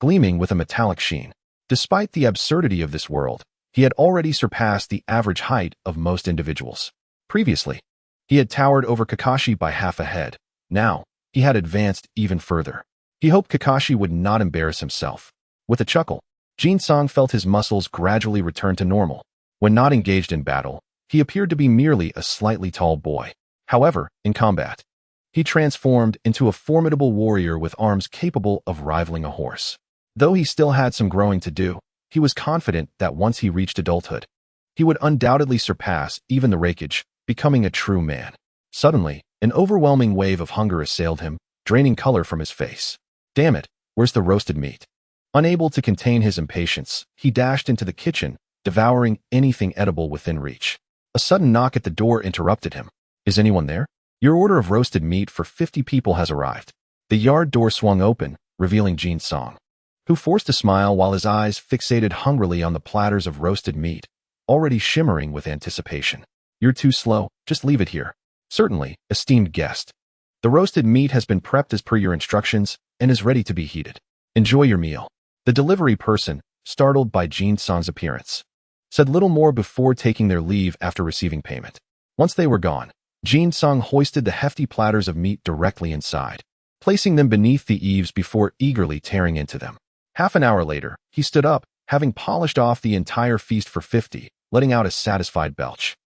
gleaming with a metallic sheen. Despite the absurdity of this world, he had already surpassed the average height of most individuals. Previously, he had towered over Kakashi by half a head. Now, he had advanced even further. He hoped Kakashi would not embarrass himself. With a chuckle, Jin-sung felt his muscles gradually return to normal. When not engaged in battle, he appeared to be merely a slightly tall boy. However, in combat, he transformed into a formidable warrior with arms capable of rivaling a horse. Though he still had some growing to do, he was confident that once he reached adulthood, he would undoubtedly surpass even the Raikage, becoming a true man. Suddenly, an overwhelming wave of hunger assailed him, draining color from his face. Damn it, where's the roasted meat? Unable to contain his impatience, he dashed into the kitchen, devouring anything edible within reach. A sudden knock at the door interrupted him. Is anyone there? Your order of roasted meat for 50 people has arrived. The yard door swung open, revealing Jin-sung, who forced a smile while his eyes fixated hungrily on the platters of roasted meat, already shimmering with anticipation. You're too slow, just leave it here. Certainly, esteemed guest. The roasted meat has been prepped as per your instructions and is ready to be heated. Enjoy your meal. The delivery person, startled by Jin-sung's appearance, said little more before taking their leave after receiving payment. Once they were gone, Jin-sung hoisted the hefty platters of meat directly inside, placing them beneath the eaves before eagerly tearing into them. Half an hour later, he stood up, having polished off the entire feast for 50, letting out a satisfied belch.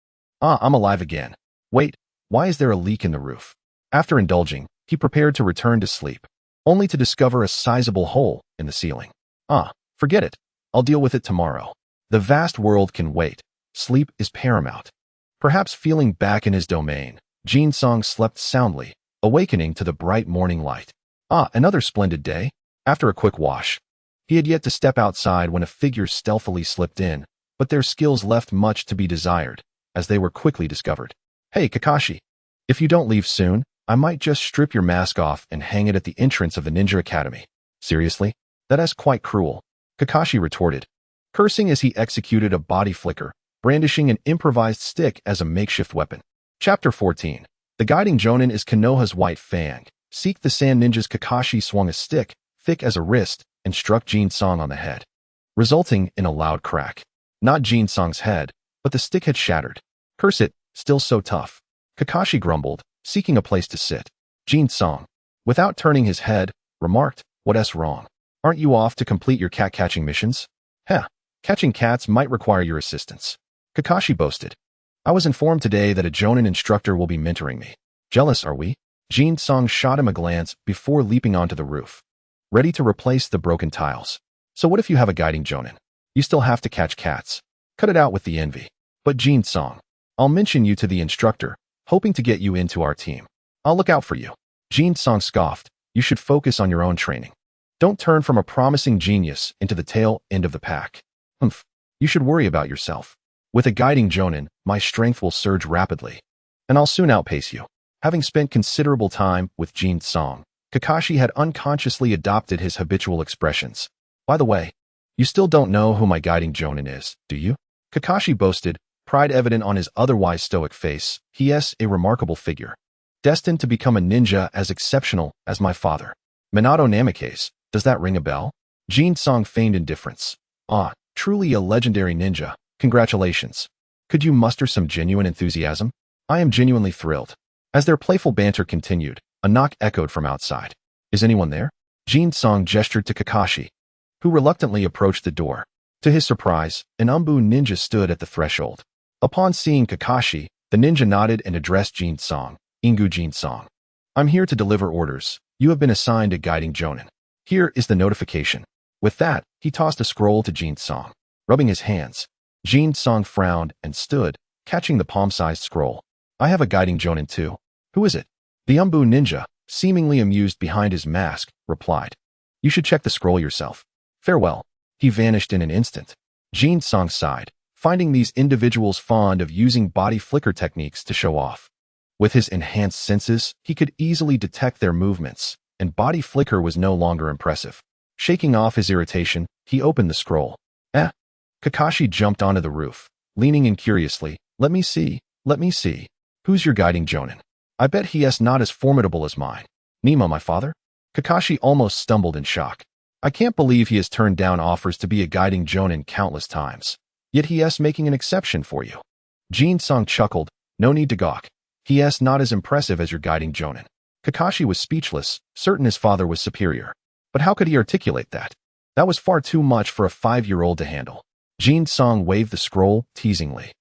Ah, I'm alive again. Wait, why is there a leak in the roof? After indulging, he prepared to return to sleep, only to discover a sizable hole in the ceiling. Ah, forget it. I'll deal with it tomorrow. The vast world can wait. Sleep is paramount. Perhaps feeling back in his domain, Jin-sung slept soundly, awakening to the bright morning light. Ah, another splendid day. After a quick wash, he had yet to step outside when a figure stealthily slipped in, but their skills left much to be desired, as they were quickly discovered. Hey, Kakashi. If you don't leave soon, I might just strip your mask off and hang it at the entrance of the Ninja Academy. Seriously? That is quite cruel, Kakashi retorted, cursing as he executed a body flicker, brandishing an improvised stick as a makeshift weapon. Chapter 14. The guiding Jonin is Konoha's white fang. Seek the Sand Ninjas. Kakashi swung a stick, thick as a wrist, and struck Jin-sung on the head, resulting in a loud crack. Not Jin-sung's head, but the stick had shattered. Curse it, still so tough, Kakashi grumbled, seeking a place to sit. Jin-sung, without turning his head, remarked, "What's wrong? Aren't you off to complete your cat-catching missions?" "Heh, catching cats might require your assistance," Kakashi boasted. "I was informed today that a Jonin instructor will be mentoring me. Jealous, are we?" Jin-sung shot him a glance before leaping onto the roof, ready to replace the broken tiles. "So what if you have a guiding Jonin? You still have to catch cats. Cut it out with the envy." "But Jin-sung, I'll mention you to the instructor, hoping to get you into our team. I'll look out for you." Jin-sung scoffed. "You should focus on your own training. Don't turn from a promising genius into the tail end of the pack. Humph, you should worry about yourself. With a guiding Jonin, my strength will surge rapidly, and I'll soon outpace you." Having spent considerable time with Jin-sung, Kakashi had unconsciously adopted his habitual expressions. "By the way, you still don't know who my guiding Jonin is, do you?" Kakashi boasted, pride evident on his otherwise stoic face. "He's a remarkable figure, destined to become a ninja as exceptional as my father. Minato Namikaze, does that ring a bell?" Jin-sung feigned indifference. "Ah, truly a legendary ninja. Congratulations. Could you muster some genuine enthusiasm?" "I am genuinely thrilled." As their playful banter continued, a knock echoed from outside. "Is anyone there?" Jin-sung gestured to Kakashi, who reluctantly approached the door. To his surprise, an Umbu ninja stood at the threshold. Upon seeing Kakashi, the ninja nodded and addressed Jin-sung. "Ingu Jin-sung, I'm here to deliver orders. You have been assigned a guiding Jonin. Here is the notification." With that, he tossed a scroll to Jin-sung. Rubbing his hands, Jin-sung frowned and stood, catching the palm-sized scroll. "I have a guiding Jonin too. Who is it?" The Umbu ninja, seemingly amused behind his mask, replied. "You should check the scroll yourself. Farewell." He vanished in an instant. Jin-sung sighed, finding these individuals fond of using body flicker techniques to show off. With his enhanced senses, he could easily detect their movements, and body flicker was no longer impressive. Shaking off his irritation, he opened the scroll. Kakashi jumped onto the roof, leaning in curiously. Let me see. Who's your guiding Jonin? I bet he's not as formidable as mine." "Nima, my father?" Kakashi almost stumbled in shock. "I can't believe he has turned down offers to be a guiding Jonin countless times. Yet he's making an exception for you." Jin-sung chuckled. "No need to gawk. He's not as impressive as your guiding Jonin." Kakashi was speechless, certain his father was superior. But how could he articulate that? That was far too much for a 5-year-old to handle. Jin-sung waved the scroll, teasingly.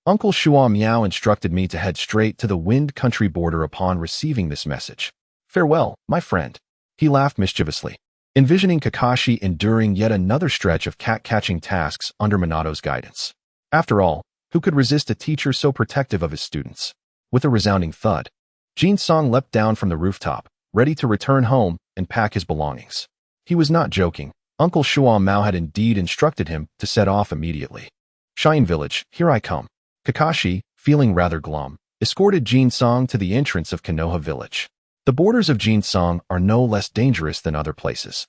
"Uncle Shua Miao instructed me to head straight to the Wind Country border upon receiving this message. Farewell, my friend." He laughed mischievously, envisioning Kakashi enduring yet another stretch of cat-catching tasks under Minato's guidance. After all, who could resist a teacher so protective of his students? With a resounding thud, Jin-sung leapt down from the rooftop, ready to return home and pack his belongings. He was not joking. Uncle Shua Mao had indeed instructed him to set off immediately. "Shine Village, here I come." Kakashi, feeling rather glum, escorted Jin-sung to the entrance of Konoha Village. The borders of Jin-sung are no less dangerous than other places.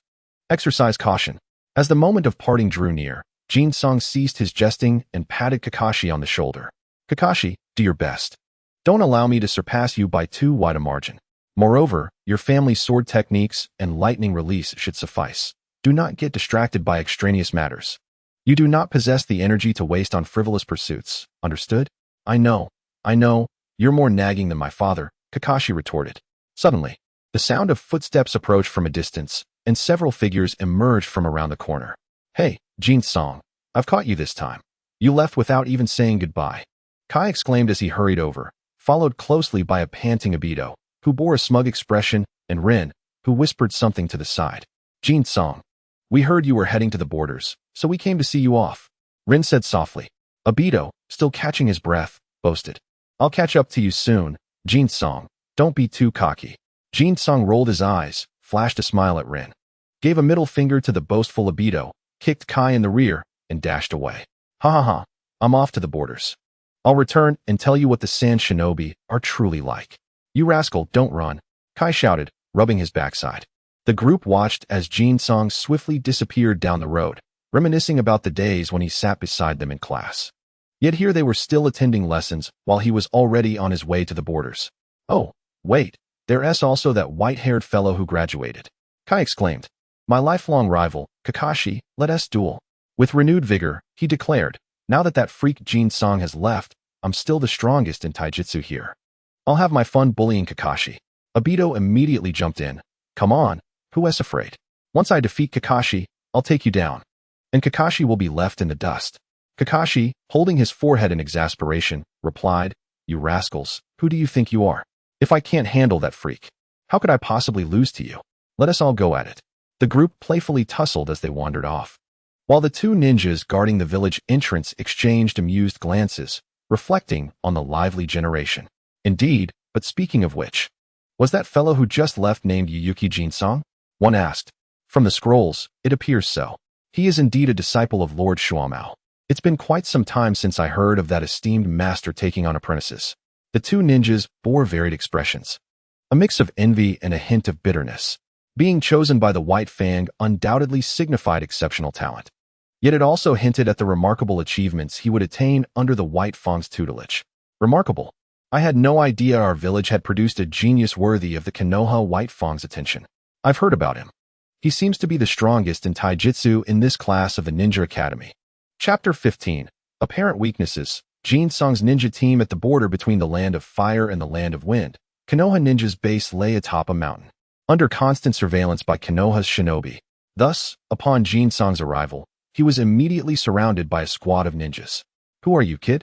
Exercise caution. As the moment of parting drew near, Jin-sung ceased his jesting and patted Kakashi on the shoulder. "Kakashi, do your best. Don't allow me to surpass you by too wide a margin. Moreover, your family's sword techniques and lightning release should suffice. Do not get distracted by extraneous matters. You do not possess the energy to waste on frivolous pursuits. Understood?" I know. You're more nagging than my father," Kakashi retorted. Suddenly, the sound of footsteps approached from a distance, and several figures emerged from around the corner. "Hey, Jin-sung, I've caught you this time. You left without even saying goodbye," Kai exclaimed as he hurried over, followed closely by a panting Obito, who bore a smug expression, and Rin, who whispered something to the side. "Jin-sung, we heard you were heading to the borders, so we came to see you off," Rin said softly. Obito, still catching his breath, boasted. "I'll catch up to you soon, Jin-sung. Don't be too cocky." Jin-sung rolled his eyes, flashed a smile at Rin, gave a middle finger to the boastful Obito, kicked Kai in the rear, and dashed away. "Ha, I'm off to the borders. I'll return and tell you what the Sand Shinobi are truly like." "You rascal, don't run," Kai shouted, rubbing his backside. The group watched as Jin-sung swiftly disappeared down the road, reminiscing about the days when he sat beside them in class. Yet here they were still attending lessons while he was already on his way to the borders. "Oh, wait, there's also that white-haired fellow who graduated," Kai exclaimed. "My lifelong rival, Kakashi, let us duel." With renewed vigor, he declared, "Now that freak Jin-sung has left, I'm still the strongest in Taijutsu here. I'll have my fun bullying Kakashi." Obito immediately jumped in, Come on, who is afraid? Once I defeat Kakashi, I'll take you down. And Kakashi will be left in the dust. Kakashi, holding his forehead in exasperation, replied, You rascals, who do you think you are? If I can't handle that freak, how could I possibly lose to you? Let us all go at it. The group playfully tussled as they wandered off. While the two ninjas guarding the village entrance exchanged amused glances, reflecting on the lively generation. Indeed, but speaking of which, was that fellow who just left named Jin-song? One asked. From the scrolls, it appears so. He is indeed a disciple of Lord Shuamao. It's been quite some time since I heard of that esteemed master taking on apprentices. The two ninjas bore varied expressions. A mix of envy and a hint of bitterness. Being chosen by the White Fang undoubtedly signified exceptional talent. Yet it also hinted at the remarkable achievements he would attain under the White Fang's tutelage. Remarkable. I had no idea our village had produced a genius worthy of the Konoha White Fang's attention. I've heard about him. He seems to be the strongest in Taijutsu in this class of the Ninja Academy. Chapter 15. Apparent Weaknesses. Jin-song's ninja team at the border between the Land of Fire and the Land of Wind. Konoha Ninja's base lay atop a mountain, under constant surveillance by Konoha's shinobi. Thus, upon Jin-song's arrival, he was immediately surrounded by a squad of ninjas. Who are you, kid?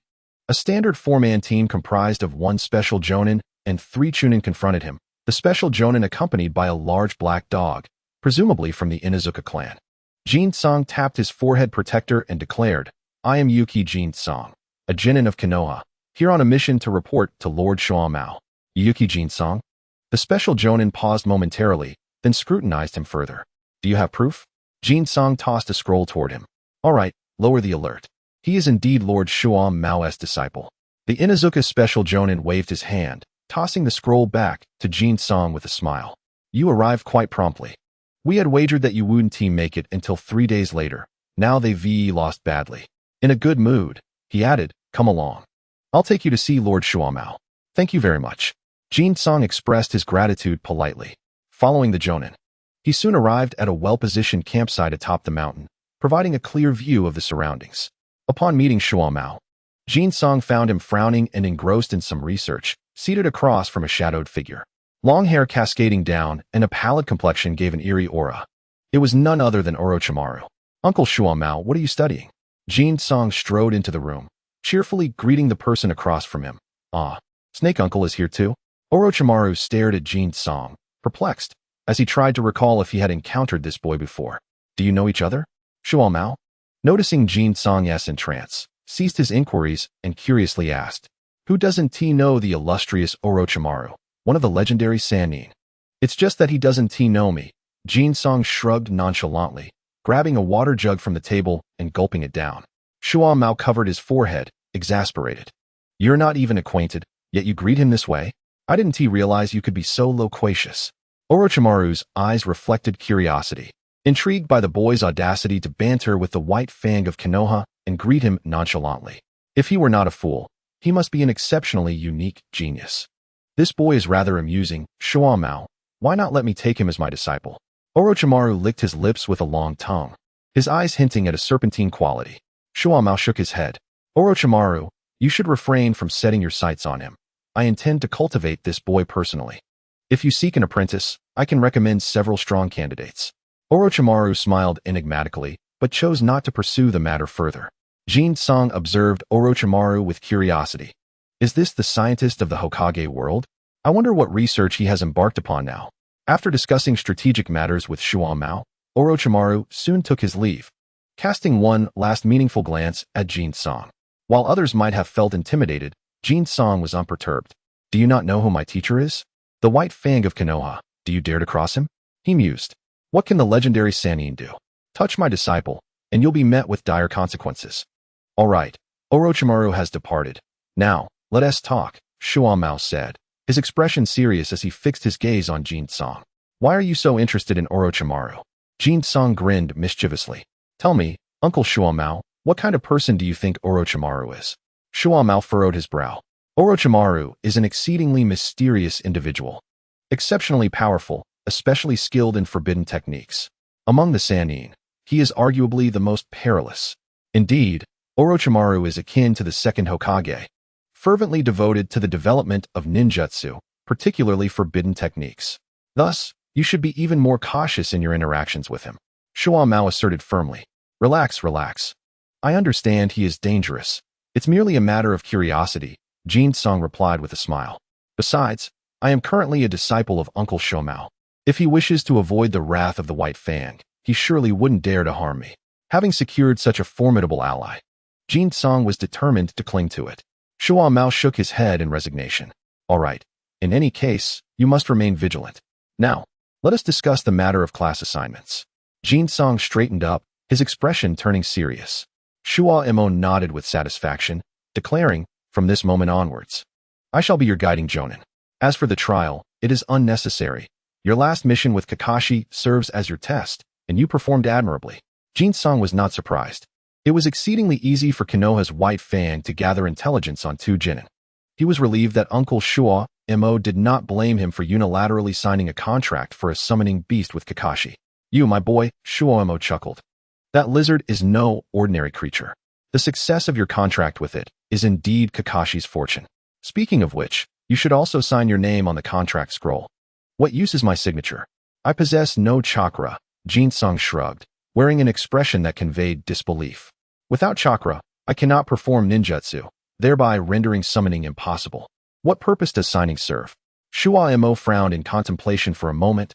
A standard four-man team comprised of one special jonin and 3 chunin confronted him, the special jonin accompanied by a large black dog, presumably from the Inuzuka clan. Jin-song tapped his forehead protector and declared, I am Jin-song, a genin of Konoha, here on a mission to report to Lord Shuamao. Jin-song? The special jonin paused momentarily, then scrutinized him further. Do you have proof? Jin-song tossed a scroll toward him. All right, lower the alert. He is indeed Lord Shuamao's disciple. The Inuzuka special jonin waved his hand, tossing the scroll back to Jin-song with a smile. You arrived quite promptly. We had wagered that you wouldn't team make it until 3 days later. Now they lost badly. In a good mood, he added, come along. I'll take you to see Lord Shuamao. Thank you very much. Jin-song expressed his gratitude politely. Following the jonin, he soon arrived at a well-positioned campsite atop the mountain, providing a clear view of the surroundings. Upon meeting Shuamao, Jin-song found him frowning and engrossed in some research, seated across from a shadowed figure. Long hair cascading down and a pallid complexion gave an eerie aura. It was none other than Orochimaru. Uncle Shuamao, what are you studying? Jin-song strode into the room, cheerfully greeting the person across from him. Ah, Snake Uncle is here too? Orochimaru stared at Jin-song, perplexed, as he tried to recall if he had encountered this boy before. Do you know each other? Shuamao, noticing Jin-song's entrance, ceased his inquiries and curiously asked, Who doesn't know the illustrious Orochimaru, one of the legendary Sannin? It's just that he doesn't know me. Jin-song shrugged nonchalantly, grabbing a water jug from the table and gulping it down. Shuamao covered his forehead, exasperated. You're not even acquainted, yet you greet him this way? I didn't realize you could be so loquacious. Orochimaru's eyes reflected curiosity, intrigued by the boy's audacity to banter with the White Fang of Konoha and greet him nonchalantly. If he were not a fool, he must be an exceptionally unique genius. This boy is rather amusing, Shuamao. Why not let me take him as my disciple? Orochimaru licked his lips with a long tongue, his eyes hinting at a serpentine quality. Shuamao shook his head. Orochimaru, you should refrain from setting your sights on him. I intend to cultivate this boy personally. If you seek an apprentice, I can recommend several strong candidates. Orochimaru smiled enigmatically, but chose not to pursue the matter further. Jin-song observed Orochimaru with curiosity. Is this the scientist of the Hokage world? I wonder what research he has embarked upon now. After discussing strategic matters with Shuamao, Orochimaru soon took his leave, casting one last meaningful glance at Jin-song. While others might have felt intimidated, Jin-song was unperturbed. Do you not know who my teacher is? The White Fang of Konoha. Do you dare to cross him? He mused. What can the legendary Sannin do? Touch my disciple, and you'll be met with dire consequences. All right, Orochimaru has departed. Now, let us talk, Shuamao said, his expression serious as he fixed his gaze on Jin-song. Why are you so interested in Orochimaru? Jin-song grinned mischievously. Tell me, Uncle Shuamao, what kind of person do you think Orochimaru is? Shuamao furrowed his brow. Orochimaru is an exceedingly mysterious individual. Exceptionally powerful, especially skilled in forbidden techniques. Among the Sannin, he is arguably the most perilous. Indeed, Orochimaru is akin to the second Hokage, fervently devoted to the development of ninjutsu, particularly forbidden techniques. Thus, You should be even more cautious in your interactions with him. Shuo Mao asserted firmly. Relax, relax. I understand he is dangerous. It's merely a matter of curiosity, Jin Song replied with a smile. Besides, I am currently a disciple of Uncle Shuo Mao. If he wishes to avoid the wrath of the White Fang, he surely wouldn't dare to harm me. Having secured such a formidable ally, Jin Song was determined to cling to it. Shuo Mao shook his head in resignation. All right. In any case, you must remain vigilant. Now, let us discuss the matter of class assignments. Jin Song straightened up, his expression turning serious. Shuo Mo nodded with satisfaction, declaring, from this moment onwards, I shall be your guiding jonin. As for the trial, it is unnecessary. Your last mission with Kakashi serves as your test, and you performed admirably. Jin Song was not surprised. It was exceedingly easy for Konoha's White Fang to gather intelligence on two genin. He was relieved that Uncle Shuo Mo did not blame him for unilaterally signing a contract for a summoning beast with Kakashi. You, my boy, Shuo Mo chuckled. That lizard is no ordinary creature. The success of your contract with it is indeed Kakashi's fortune. Speaking of which, you should also sign your name on the contract scroll. What use is my signature? I possess no chakra, Jin Song shrugged, wearing an expression that conveyed disbelief. Without chakra, I cannot perform ninjutsu, thereby rendering summoning impossible. What purpose does signing serve? Shuo Mo frowned in contemplation for a moment.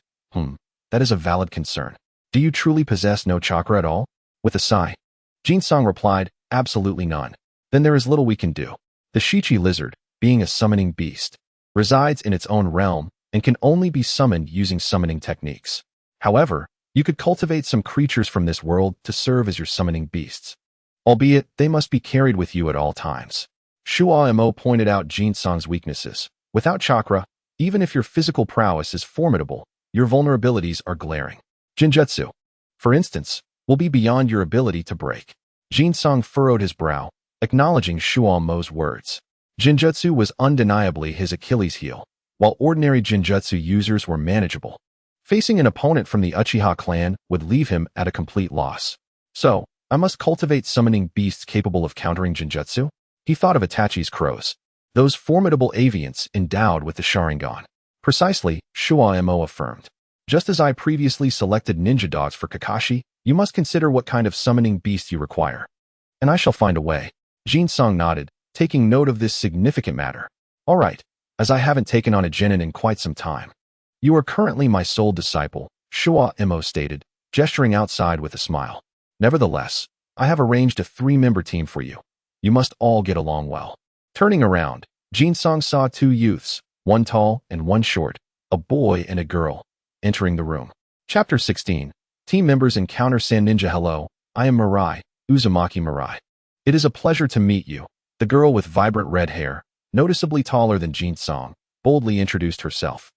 That is a valid concern. Do you truly possess no chakra at all? With a sigh, Jin Song replied, absolutely none. Then there is little we can do. The Shichi lizard, being a summoning beast, resides in its own realm and can only be summoned using summoning techniques. However, you could cultivate some creatures from this world to serve as your summoning beasts. Albeit, they must be carried with you at all times. Shuo Mo pointed out Jin Song's weaknesses. Without chakra, even if your physical prowess is formidable, your vulnerabilities are glaring. Jinjutsu, for instance, will be beyond your ability to break. Jin Song furrowed his brow, acknowledging Shuo Mo's words. Jinjutsu was undeniably his Achilles heel, while ordinary Jinjutsu users were manageable. Facing an opponent from the Uchiha clan would leave him at a complete loss. So, I must cultivate summoning beasts capable of countering Jinjutsu? He thought of Itachi's crows, those formidable avians endowed with the Sharingan. Precisely, Shuo Mo affirmed. Just as I previously selected ninja dogs for Kakashi, you must consider what kind of summoning beast you require. And I shall find a way. Jin Song nodded, taking note of this significant matter. All right, as I haven't taken on a genin in quite some time. You are currently my sole disciple, Shuo Mo stated, gesturing outside with a smile. Nevertheless, I have arranged a 3-member team for you. You must all get along well. Turning around, Jin Song saw 2 youths, one tall and one short, a boy and a girl, entering the room. Chapter 16. Team members encounter Sand Ninja. Hello, I am Mirai, Uzumaki Mirai. It is a pleasure to meet you. The girl with vibrant red hair, noticeably taller than Jin Song, boldly introduced herself.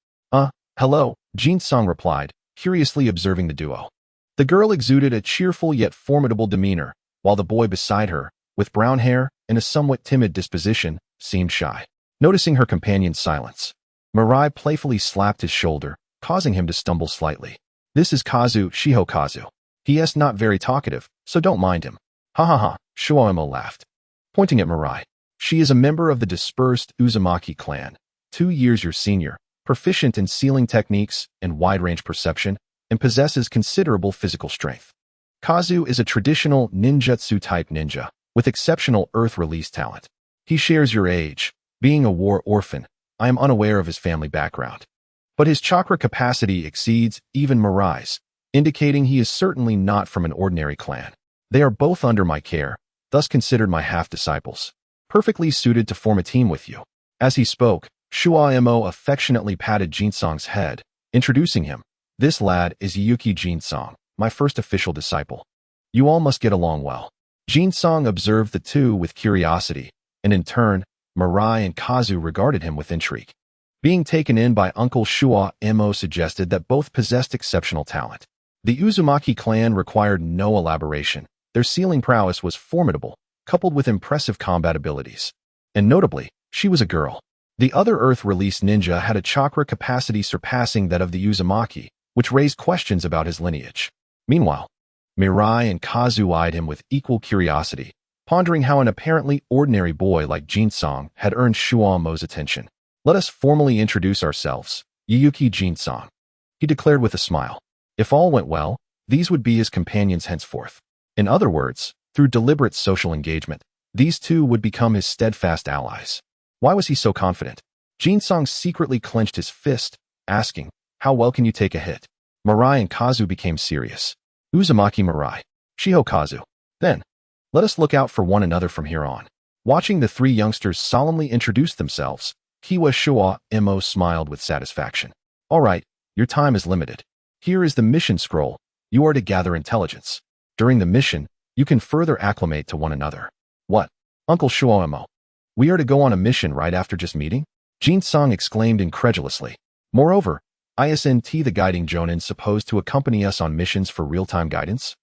Hello, Jin Song replied, curiously observing the duo. The girl exuded a cheerful yet formidable demeanor, while the boy beside her, with brown hair and a somewhat timid disposition, seemed shy. Noticing her companion's silence, Mirai playfully slapped his shoulder, causing him to stumble slightly. This is Kazu Shihokazu. He is not very talkative, so don't mind him. Ha ha ha, Shuo Mo laughed. Pointing at Mirai. She is a member of the dispersed Uzumaki clan, 2 years your senior, proficient in sealing techniques and wide-range perception, and possesses considerable physical strength. Kazu is a traditional ninjutsu-type ninja, with exceptional earth-release talent. He shares your age. Being a war orphan, I am unaware of his family background. But his chakra capacity exceeds even Mirai's, indicating he is certainly not from an ordinary clan. They are both under my care, thus considered my half-disciples, perfectly suited to form a team with you. As he spoke, Shuo Mo affectionately patted Jin Song's head, introducing him. This lad is Yuki Jin Song, my first official disciple. You all must get along well. Jin Song observed the two with curiosity, and in turn, Mirai and Kazu regarded him with intrigue. Being taken in by Uncle Shuo Mo suggested that both possessed exceptional talent. The Uzumaki clan required no elaboration. Their sealing prowess was formidable, coupled with impressive combat abilities. And notably, she was a girl. The other Earth-released ninja had a chakra capacity surpassing that of the Uzumaki, which raised questions about his lineage. Meanwhile, Mirai and Kazu eyed him with equal curiosity, pondering how an apparently ordinary boy like Jin Song had earned Shuo Mo's attention. Let us formally introduce ourselves, Yuki Jin Song. he declared with a smile. If all went well, these would be his companions henceforth. In other words, through deliberate social engagement, these two would become his steadfast allies. Why was he so confident? Jinsong secretly clenched his fist, asking, "How well can you take a hit?" Mirai and Kazu became serious. Uzumaki Mirai. Shiho Kazu. Then, let us look out for one another from here on. Watching the three youngsters solemnly introduce themselves, Kiwa-Mo smiled with satisfaction. All right, your time is limited. Here is the mission scroll. You are to gather intelligence. During the mission, you can further acclimate to one another. What? Uncle Shuo-Mo. We are to go on a mission right after just meeting? Jinsong exclaimed incredulously. Moreover, isn't the guiding jonin supposed to accompany us on missions for real-time guidance?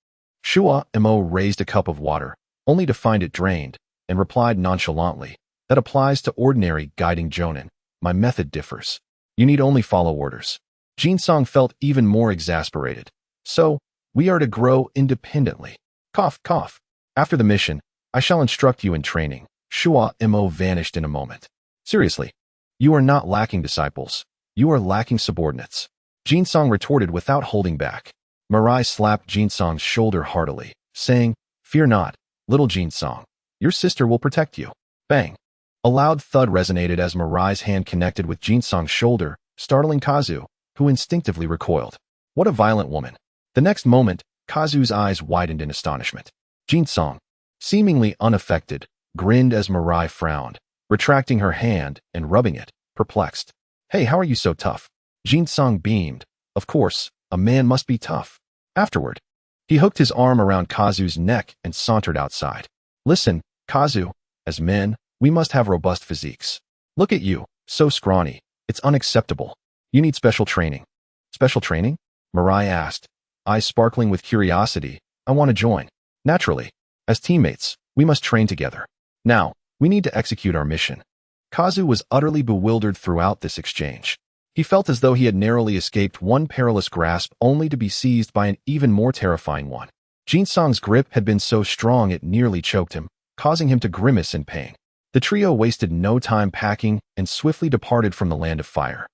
Shuo-Mo raised a cup of water, only to find it drained, and replied nonchalantly, that applies to ordinary guiding jonin. My method differs. You need only follow orders. Jinsong felt even more exasperated. So, we are to grow independently. Cough, cough. After the mission, I shall instruct you in training. Shuo-Mo vanished in a moment. Seriously, you are not lacking disciples. You are lacking subordinates. Jinsong retorted without holding back. Mirai slapped Jinsong's shoulder heartily, saying, Fear not, little Jinsong. Your sister will protect you. Bang. A loud thud resonated as Mirai's hand connected with Jinsong's shoulder, startling Kazu, who instinctively recoiled. What a violent woman. The next moment, Kazu's eyes widened in astonishment. Jinsong, seemingly unaffected, grinned as Mirai frowned, retracting her hand and rubbing it, perplexed. Hey, how are you so tough? Jinsong beamed. Of course, a man must be tough. Afterward, he hooked his arm around Kazu's neck and sauntered outside. Listen, Kazu, as men, we must have robust physiques. Look at you, so scrawny. It's unacceptable. You need special training. Special training? Mirai asked, eyes sparkling with curiosity. I want to join. Naturally. As teammates, we must train together. Now, we need to execute our mission. Kazu was utterly bewildered throughout this exchange. He felt as though he had narrowly escaped one perilous grasp only to be seized by an even more terrifying one. Jinsong's grip had been so strong it nearly choked him, causing him to grimace in pain. The trio wasted no time packing and swiftly departed from the land of fire.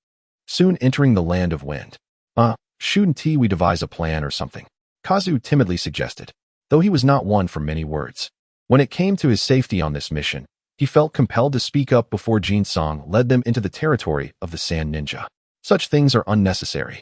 Soon entering the land of wind. Shouldn't we devise a plan or something? Kazu timidly suggested, though he was not one for many words. When it came to his safety on this mission, he felt compelled to speak up before Jinsong led them into the territory of the Sand Ninja. Such things are unnecessary.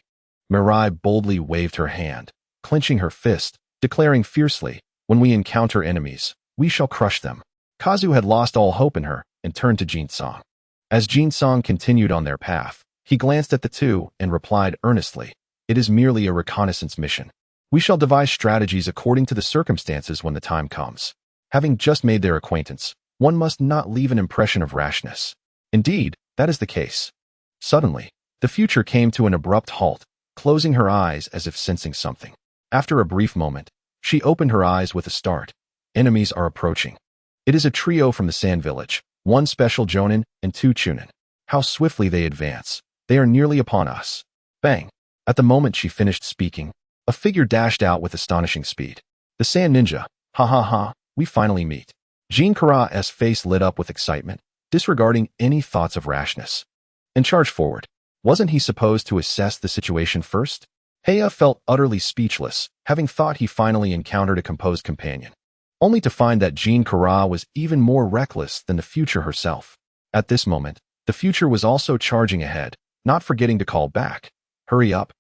Mirai boldly waved her hand, clenching her fist, declaring fiercely, when we encounter enemies, we shall crush them. Kazu had lost all hope in her and turned to Jinsong. As Jinsong continued on their path, he glanced at the two and replied earnestly, It is merely a reconnaissance mission. We shall devise strategies according to the circumstances when the time comes. Having just made their acquaintance, one must not leave an impression of rashness. Indeed, that is the case. Suddenly, the future came to an abrupt halt, closing her eyes as if sensing something. After a brief moment, she opened her eyes with a start. Enemies are approaching. It is a trio from the Sand Village, one special jonin and two chunin. How swiftly they advance. They are nearly upon us. Bang. At the moment she finished speaking, a figure dashed out with astonishing speed. The Sand Ninja. Ha ha ha, we finally meet. Jinkara's face lit up with excitement, disregarding any thoughts of rashness. And charged forward. Wasn't he supposed to assess the situation first? Heya felt utterly speechless, having thought he finally encountered a composed companion, only to find that Jinkara was even more reckless than the future herself. At this moment, the future was also charging ahead, not forgetting to call back. Hurry up.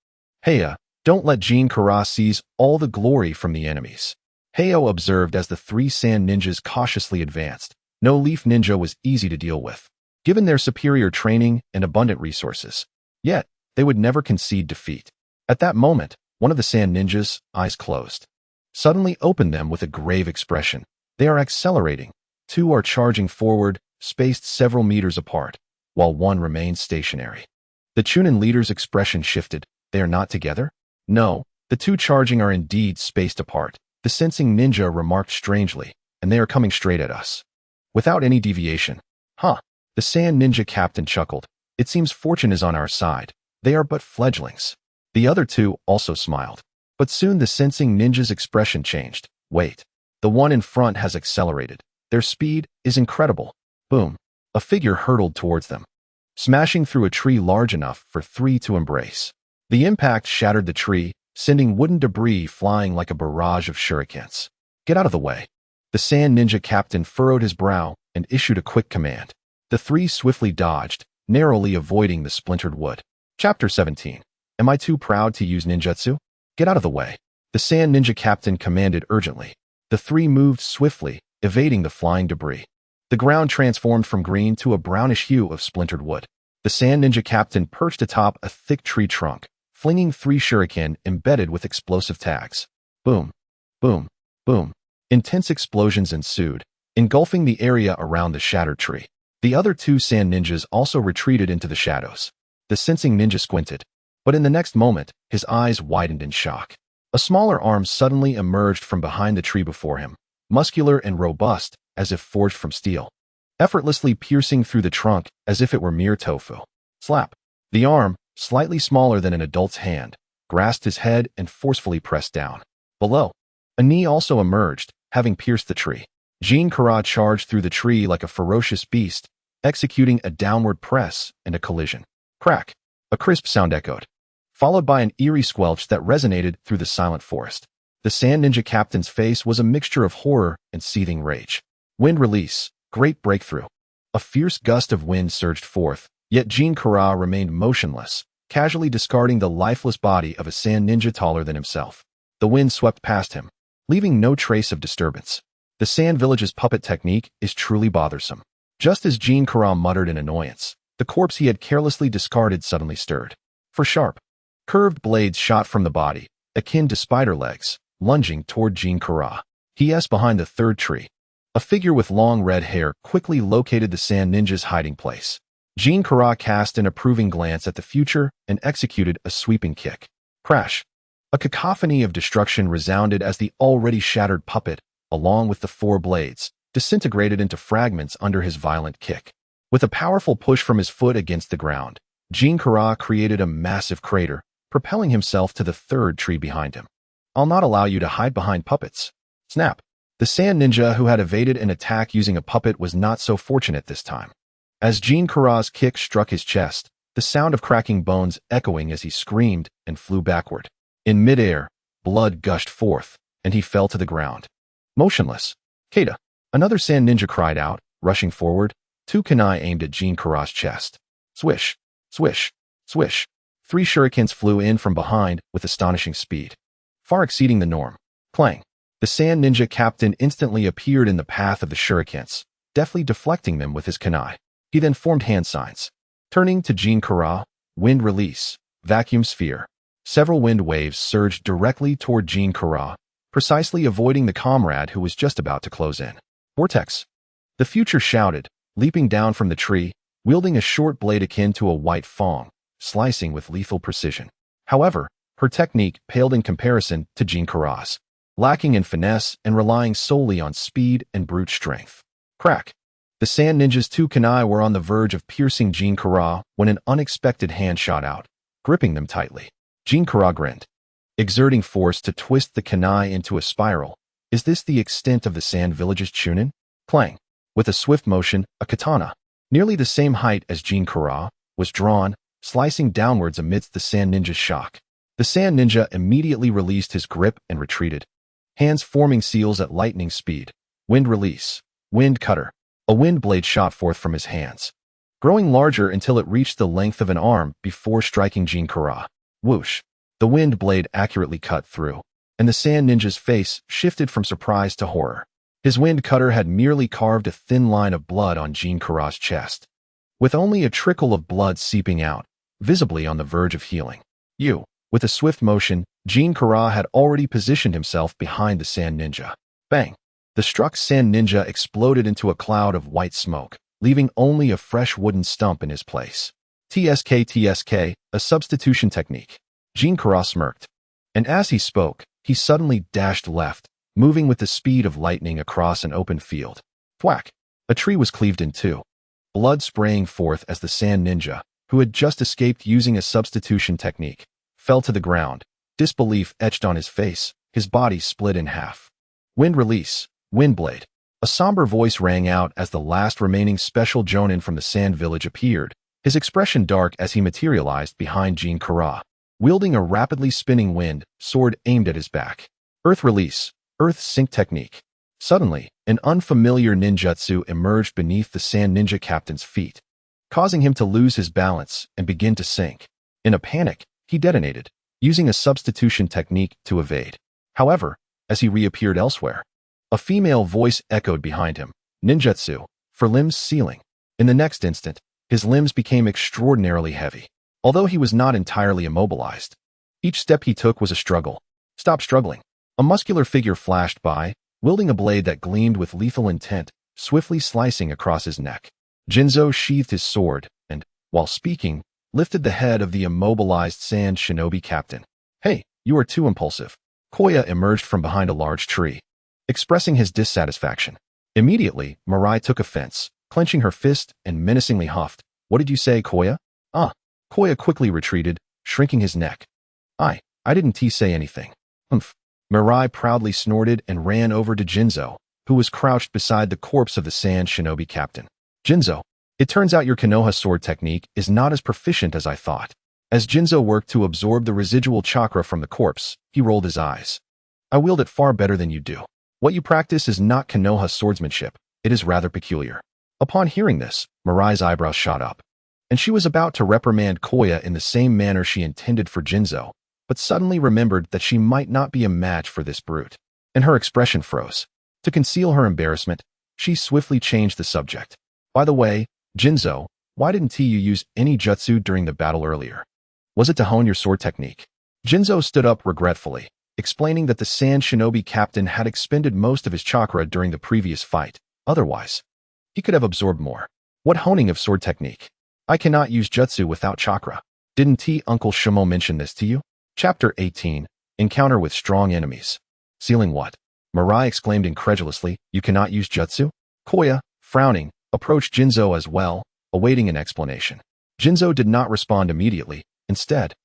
Heya, don't let Jinkara seize all the glory from the enemies. Heyo observed as the three Sand Ninjas cautiously advanced. No Leaf Ninja was easy to deal with, given their superior training and abundant resources. Yet, they would never concede defeat. At that moment, one of the Sand Ninjas, eyes closed, suddenly opened them with a grave expression. They are accelerating. Two are charging forward, spaced several meters apart, while one remains stationary. The Chunin leader's expression shifted. They are not together? No, the two charging are indeed spaced apart. The sensing ninja remarked strangely, and they are coming straight at us. Without any deviation. Huh. The Sand Ninja captain chuckled. It seems fortune is on our side. They are but fledglings. The other two also smiled. But soon the sensing ninja's expression changed. Wait. The one in front has accelerated. Their speed is incredible. Boom. A figure hurtled towards them, smashing through a tree large enough for three to embrace. The impact shattered the tree, sending wooden debris flying like a barrage of shurikens. Get out of the way. The sand ninja captain furrowed his brow and issued a quick command. The three swiftly dodged, narrowly avoiding the splintered wood. Chapter 17. Am I too proud to use ninjutsu? Get out of the way. The sand ninja captain commanded urgently. The three moved swiftly, evading the flying debris. The ground transformed from green to a brownish hue of splintered wood. The sand ninja captain perched atop a thick tree trunk, flinging 3 shuriken embedded with explosive tags. Boom, boom, boom. Intense explosions ensued, engulfing the area around the shattered tree. The other 2 sand ninjas also retreated into the shadows. The sensing ninja squinted, but in the next moment, his eyes widened in shock. A smaller arm suddenly emerged from behind the tree before him, muscular and robust, as if forged from steel, effortlessly piercing through the trunk as if it were mere tofu. Slap. The arm, slightly smaller than an adult's hand, grasped his head and forcefully pressed down. Below, a knee also emerged, having pierced the tree. Carve charged through the tree like a ferocious beast, executing a downward press and a collision. Crack. A crisp sound echoed, followed by an eerie squelch that resonated through the silent forest. The sand ninja captain's face was a mixture of horror and seething rage. Wind release. Great breakthrough. A fierce gust of wind surged forth, yet Carve remained motionless, casually discarding the lifeless body of a sand ninja taller than himself. The wind swept past him, leaving no trace of disturbance. The sand village's puppet technique is truly bothersome. Just as Carve muttered in annoyance, the corpse he had carelessly discarded suddenly stirred. For sharp, curved blades shot from the body, akin to spider legs, lunging toward Carve. He behind the third tree. A figure with long red hair quickly located the sand ninja's hiding place. Carve cast an approving glance at the future and executed a sweeping kick. Crash. A cacophony of destruction resounded as the already shattered puppet, along with the 4 blades, disintegrated into fragments under his violent kick. With a powerful push from his foot against the ground, Carve created a massive crater, propelling himself to the third tree behind him. I'll not allow you to hide behind puppets. Snap. The sand ninja who had evaded an attack using a puppet was not so fortunate this time. As Carve's kick struck his chest, the sound of cracking bones echoing as he screamed and flew backward. In midair, blood gushed forth, and he fell to the ground. Motionless. Kata. Another sand ninja cried out, rushing forward. 2 kunai aimed at Carve's chest. Swish, swish, swish. 3 shurikens flew in from behind with astonishing speed, far exceeding the norm. Clang. The sand ninja captain instantly appeared in the path of the shurikens, deftly deflecting them with his kunai. He then formed hand signs. Turning to Carve, wind release, vacuum sphere. Several wind waves surged directly toward Carve, precisely avoiding the comrade who was just about to close in. Vortex. The future shouted, leaping down from the tree, wielding a short blade akin to a white fong, slicing with lethal precision. However, her technique paled in comparison to Carve's, lacking in finesse and relying solely on speed and brute strength. Crack. The sand ninja's 2 kunai were on the verge of piercing Carve when an unexpected hand shot out, gripping them tightly. Carve grinned, exerting force to twist the kunai into a spiral. Is this the extent of the sand village's chunin? Clang. With a swift motion, a katana, nearly the same height as Carve, was drawn, slicing downwards amidst the sand ninja's shock. The sand ninja immediately released his grip and retreated, hands forming seals at lightning speed. Wind release. Wind cutter. A wind blade shot forth from his hands, growing larger until it reached the length of an arm before striking Carve. Whoosh. The wind blade accurately cut through, and the sand ninja's face shifted from surprise to horror. His wind cutter had merely carved a thin line of blood on Carve's chest, with only a trickle of blood seeping out, visibly on the verge of healing. With a swift motion, Carve had already positioned himself behind the sand ninja. Bang! The struck sand ninja exploded into a cloud of white smoke, leaving only a fresh wooden stump in his place. TSK, a substitution technique. Carve smirked, and as he spoke, he suddenly dashed left, moving with the speed of lightning across an open field. Thwack! A tree was cleaved in 2, blood spraying forth as the sand ninja, who had just escaped using a substitution technique, fell to the ground, disbelief etched on his face, his body split in half. Wind release. Windblade. A somber voice rang out as the last remaining special jonin from the sand village appeared, his expression dark as he materialized behind Carve. wielding a rapidly spinning wind sword aimed at his back. Earth release, earth sync technique. Suddenly, an unfamiliar ninjutsu emerged beneath the sand ninja captain's feet, causing him to lose his balance and begin to sink. In a panic, he detonated, using a substitution technique to evade. However, as he reappeared elsewhere, a female voice echoed behind him, "Ninjutsu, for limbs sealing." In the next instant, his limbs became extraordinarily heavy. Although he was not entirely immobilized, each step he took was a struggle. "Stop struggling." A muscular figure flashed by, wielding a blade that gleamed with lethal intent, swiftly slicing across his neck. Jutsu sheathed his sword and, while speaking, lifted the head of the immobilized sand shinobi captain. "Hey, you are too impulsive." Koya emerged from behind a large tree, expressing his dissatisfaction. Immediately, Mirai took offense, clenching her fist and menacingly huffed. "What did you say, Koya?" "Ah." Koya quickly retreated, shrinking his neck. I didn't say anything." "Humph." Mirai proudly snorted and ran over to Jutsu, who was crouched beside the corpse of the sand shinobi captain. "Jutsu, it turns out your Konoha sword technique is not as proficient as I thought." As Jutsu worked to absorb the residual chakra from the corpse, he rolled his eyes. "I wield it far better than you do. What you practice is not Konoha swordsmanship, it is rather peculiar." Upon hearing this, Mirai's eyebrows shot up, and she was about to reprimand Koya in the same manner she intended for Jutsu, but suddenly remembered that she might not be a match for this brute, and her expression froze. To conceal her embarrassment, she swiftly changed the subject. "By the way, Jutsu, why didn't you use any jutsu during the battle earlier? Was it to hone your sword technique?" Jutsu stood up regretfully, explaining that the sand shinobi captain had expended most of his chakra during the previous fight. Otherwise, he could have absorbed more. "What honing of sword technique? I cannot use jutsu without chakra. Didn't Uncle Shimo mention this to you?" Chapter 18, Encounter with Strong Enemies. "Sealing what?" Mirai exclaimed incredulously. "You cannot use jutsu?" Koya, frowning, approached Jutsu as well, awaiting an explanation. Jutsu did not respond immediately. Instead,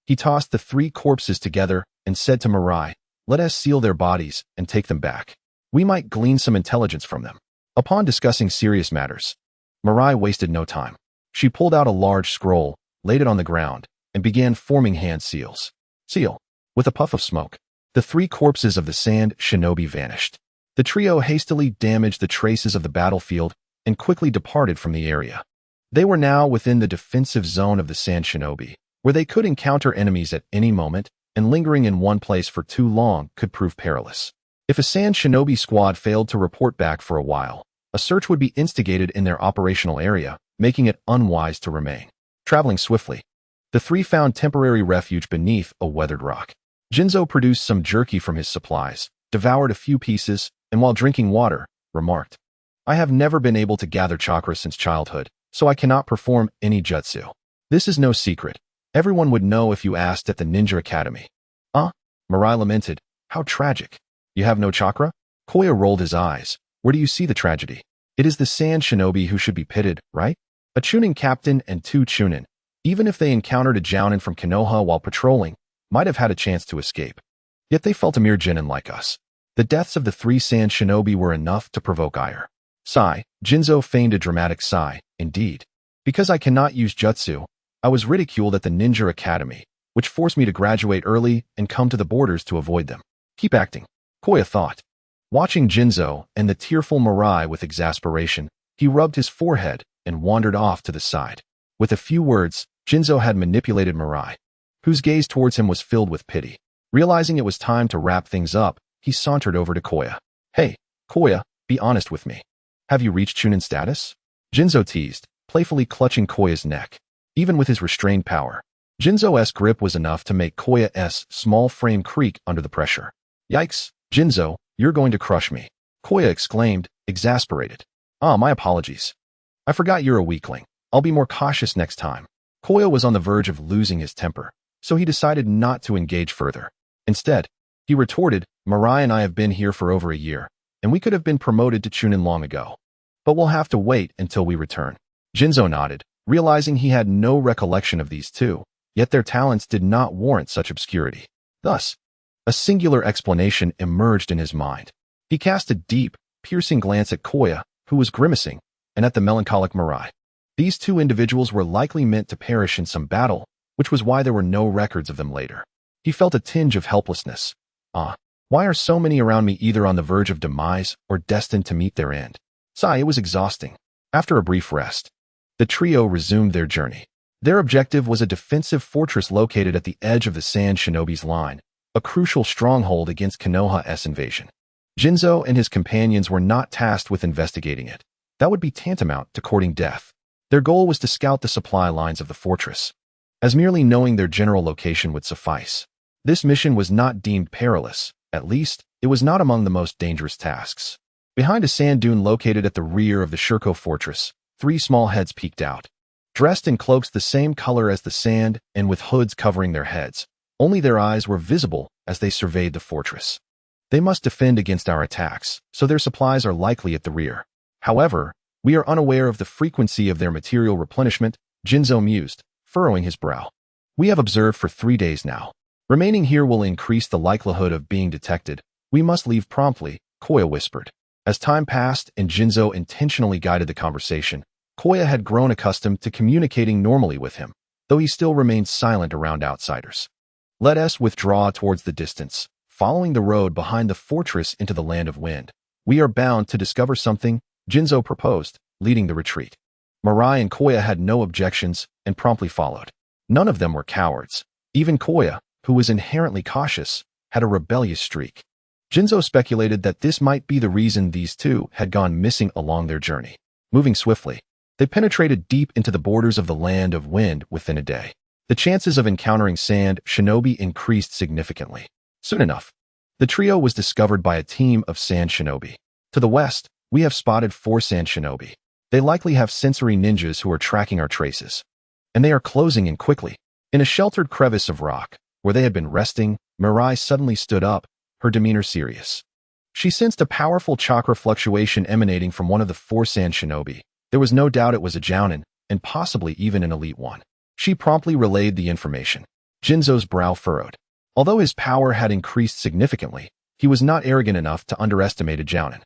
he tossed the three corpses together and said to Mirai, "Let us seal their bodies and take them back. We might glean some intelligence from them." Upon discussing serious matters, Mirai wasted no time. She pulled out a large scroll, laid it on the ground, and began forming hand seals. Seal. With a puff of smoke, the three corpses of the sand shinobi vanished. The trio hastily damaged the traces of the battlefield and quickly departed from the area. They were now within the defensive zone of the sand shinobi, where they could encounter enemies at any moment, and lingering in one place for too long could prove perilous. If a sand shinobi squad failed to report back for a while, a search would be instigated in their operational area, making it unwise to remain. Traveling swiftly, the three found temporary refuge beneath a weathered rock. Jutsu produced some jerky from his supplies, devoured a few pieces, and while drinking water, remarked, "I have never been able to gather chakra since childhood, so I cannot perform any jutsu. This is no secret. Everyone would know if you asked at the Ninja Academy." Mirai lamented. "How tragic. You have no chakra?" Koya rolled his eyes. "Where do you see the tragedy? It is the sand shinobi who should be pitted, right? A chunin captain and two chunin, even if they encountered a jounin from Konoha while patrolling, might have had a chance to escape. Yet they felt a mere genin like us. The deaths of the three sand shinobi were enough to provoke ire." Sigh. Jutsu feigned a dramatic sigh. "Indeed. Because I cannot use jutsu, I was ridiculed at the Ninja Academy, which forced me to graduate early and come to the borders to avoid them." "Keep acting," Koya thought. Watching Jutsu and the tearful Mirai with exasperation, he rubbed his forehead and wandered off to the side. With a few words, Jutsu had manipulated Mirai, whose gaze towards him was filled with pity. Realizing it was time to wrap things up, he sauntered over to Koya. "Hey, Koya, be honest with me. Have you reached chunin status?" Jutsu teased, playfully clutching Koya's neck. Even with his restrained power, Jutsu's grip was enough to make Koya's small frame creak under the pressure. "Yikes, Jutsu, you're going to crush me," Koya exclaimed, exasperated. My apologies. I forgot you're a weakling. I'll be more cautious next time." Koya was on the verge of losing his temper, so he decided not to engage further. Instead, he retorted, "Mirai and I have been here for over a year, and we could have been promoted to chunin long ago. But we'll have to wait until we return." Jutsu nodded, realizing he had no recollection of these two, yet their talents did not warrant such obscurity. Thus, a singular explanation emerged in his mind. He cast a deep, piercing glance at Koya, who was grimacing, and at the melancholic Mirai. These two individuals were likely meant to perish in some battle, which was why there were no records of them later. He felt a tinge of helplessness. Why are so many around me either on the verge of demise or destined to meet their end? It was exhausting. After a brief rest, the trio resumed their journey. Their objective was a defensive fortress located at the edge of the Sand Shinobi's line, a crucial stronghold against Konoha's invasion. Jinzo and his companions were not tasked with investigating it. That would be tantamount to courting death. Their goal was to scout the supply lines of the fortress, as merely knowing their general location would suffice. This mission was not deemed perilous. At least, it was not among the most dangerous tasks. Behind a sand dune located at the rear of the Shurko fortress, 3 small heads peeked out. Dressed in cloaks the same color as the sand and with hoods covering their heads, only their eyes were visible as they surveyed the fortress. They must defend against our attacks, so their supplies are likely at the rear. However, we are unaware of the frequency of their material replenishment, Jinzo mused, furrowing his brow. We have observed for 3 days now. Remaining here will increase the likelihood of being detected. We must leave promptly, Koya whispered. As time passed and Jinzo intentionally guided the conversation, Koya had grown accustomed to communicating normally with him, though he still remained silent around outsiders. Let us withdraw towards the distance, following the road behind the fortress into the land of wind. We are bound to discover something, Jinzo proposed, leading the retreat. Mirai and Koya had no objections and promptly followed. None of them were cowards. Even Koya, who was inherently cautious, had a rebellious streak. Jinzo speculated that this might be the reason these two had gone missing along their journey. Moving swiftly, they penetrated deep into the borders of the land of wind within a day. The chances of encountering sand shinobi increased significantly. Soon enough, the trio was discovered by a team of sand shinobi. To the west, we have spotted 4 sand shinobi. They likely have sensory ninjas who are tracking our traces. And they are closing in quickly. In a sheltered crevice of rock, where they had been resting, Mirai suddenly stood up, her demeanor serious. She sensed a powerful chakra fluctuation emanating from one of the 4 sand shinobi. There was no doubt it was a jounin, and possibly even an elite one. She promptly relayed the information. Jinzo's brow furrowed. Although his power had increased significantly, he was not arrogant enough to underestimate a jounin.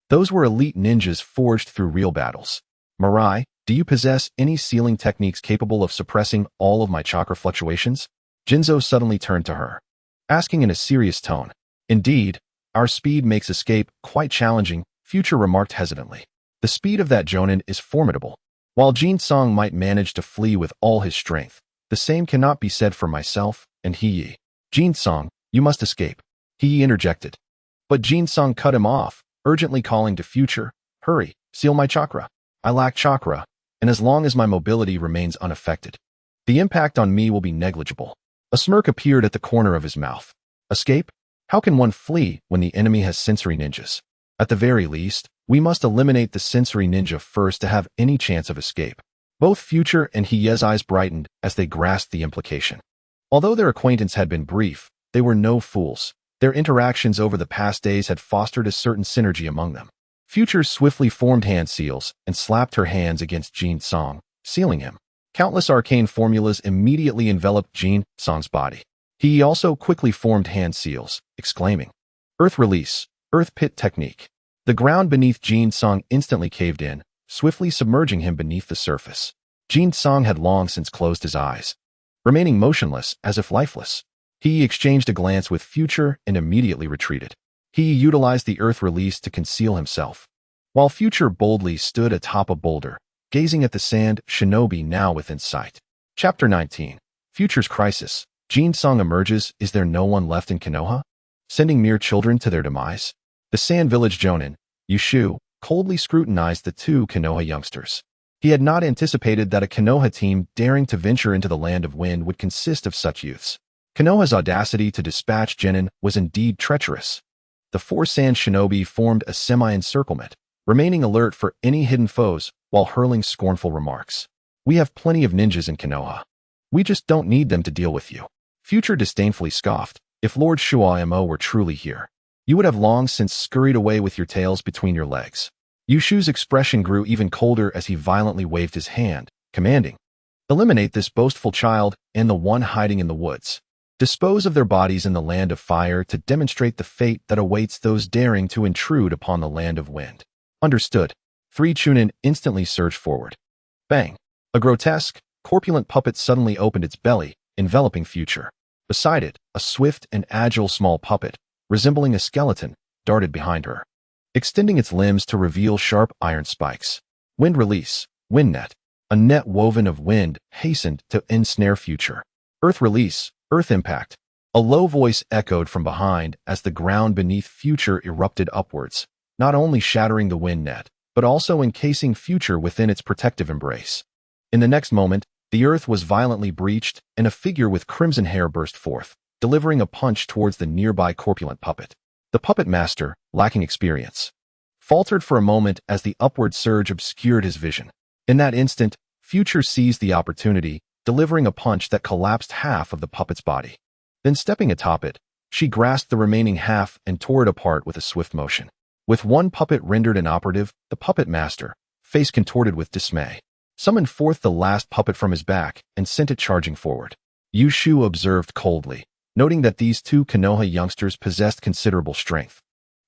Those were elite ninjas forged through real battles. Mirai, do you possess any sealing techniques capable of suppressing all of my chakra fluctuations? Jinzo suddenly turned to her, asking in a serious tone. Indeed, our speed makes escape quite challenging, Future remarked hesitantly. The speed of that jounin is formidable. While Jin Song might manage to flee with all his strength, the same cannot be said for myself and Hiyi. Jin Song, you must escape. Hiyi interjected. But Jin Song cut him off, urgently calling to Future, hurry, seal my chakra. I lack chakra, and as long as my mobility remains unaffected, the impact on me will be negligible. A smirk appeared at the corner of his mouth. Escape? How can one flee when the enemy has sensory ninjas? At the very least, we must eliminate the sensory ninja first to have any chance of escape. Both Future and Hiye's eyes brightened as they grasped the implication. Although their acquaintance had been brief, they were no fools. Their interactions over the past days had fostered a certain synergy among them. Future swiftly formed hand seals and slapped her hands against Jin Song, sealing him. Countless arcane formulas immediately enveloped Jin Song's body. He also quickly formed hand seals, exclaiming, Earth Release, Earth Pit Technique. The ground beneath Jin Song instantly caved in, swiftly submerging him beneath the surface. Jin Song had long since closed his eyes, remaining motionless as if lifeless. He exchanged a glance with Future and immediately retreated. He utilized the Earth Release to conceal himself, while Future boldly stood atop a boulder, gazing at the sand shinobi now within sight. Chapter 19. Future's Crisis. Jin Song emerges. Is there no one left in Konoha? Sending mere children to their demise? The Sand Village Jonin, Yushu, coldly scrutinized the 2 Konoha youngsters. He had not anticipated that a Konoha team daring to venture into the land of wind would consist of such youths. Konoha's audacity to dispatch genin was indeed treacherous. The 4 sand shinobi formed a semi-encirclement, remaining alert for any hidden foes while hurling scornful remarks. We have plenty of ninjas in Konoha. We just don't need them to deal with you. Future disdainfully scoffed. If Lord Shuaimo were truly here, you would have long since scurried away with your tails between your legs. Yushu's expression grew even colder as he violently waved his hand, commanding, eliminate this boastful child and the one hiding in the woods. Dispose of their bodies in the land of fire to demonstrate the fate that awaits those daring to intrude upon the land of wind. Understood. 3 Chunin instantly surged forward. Bang! A grotesque, corpulent puppet suddenly opened its belly, enveloping Future. Beside it, a swift and agile small puppet, resembling a skeleton, darted behind her, extending its limbs to reveal sharp iron spikes. Wind release, wind net. A net woven of wind hastened to ensnare Future. Earth release, earth impact. A low voice echoed from behind as the ground beneath Future erupted upwards, not only shattering the wind net, but also encasing Future within its protective embrace. In the next moment, the earth was violently breached, and a figure with crimson hair burst forth, delivering a punch towards the nearby corpulent puppet. The puppet master, lacking experience, faltered for a moment as the upward surge obscured his vision. In that instant, Future seized the opportunity, delivering a punch that collapsed half of the puppet's body. Then stepping atop it, she grasped the remaining half and tore it apart with a swift motion. With one puppet rendered inoperative, the puppet master, face contorted with dismay, summoned forth the last puppet from his back and sent it charging forward. Yushu observed coldly, noting that these two Konoha youngsters possessed considerable strength,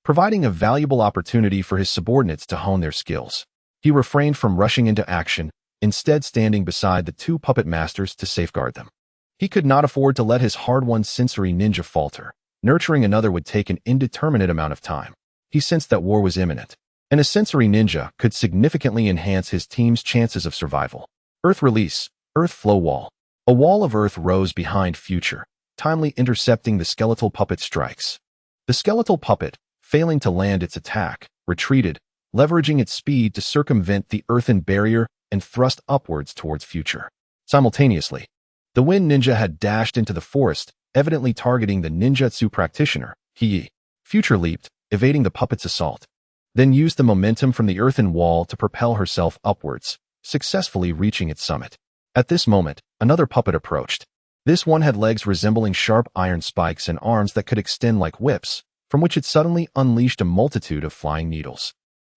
providing a valuable opportunity for his subordinates to hone their skills. He refrained from rushing into action, instead standing beside the two puppet masters to safeguard them. He could not afford to let his hard-won sensory ninja falter. Nurturing another would take an indeterminate amount of time. He sensed that war was imminent, and a sensory ninja could significantly enhance his team's chances of survival. Earth release, earth flow wall. A wall of earth rose behind Future, timely intercepting the skeletal puppet's strikes. The skeletal puppet, failing to land its attack, retreated, leveraging its speed to circumvent the earthen barrier and thrust upwards towards Future. Simultaneously, the wind ninja had dashed into the forest, evidently targeting the ninjutsu practitioner, Hiei. Future leaped, evading the puppet's assault, then used the momentum from the earthen wall to propel herself upwards, successfully reaching its summit. At this moment, another puppet approached. This one had legs resembling sharp iron spikes and arms that could extend like whips, from which it suddenly unleashed a multitude of flying needles.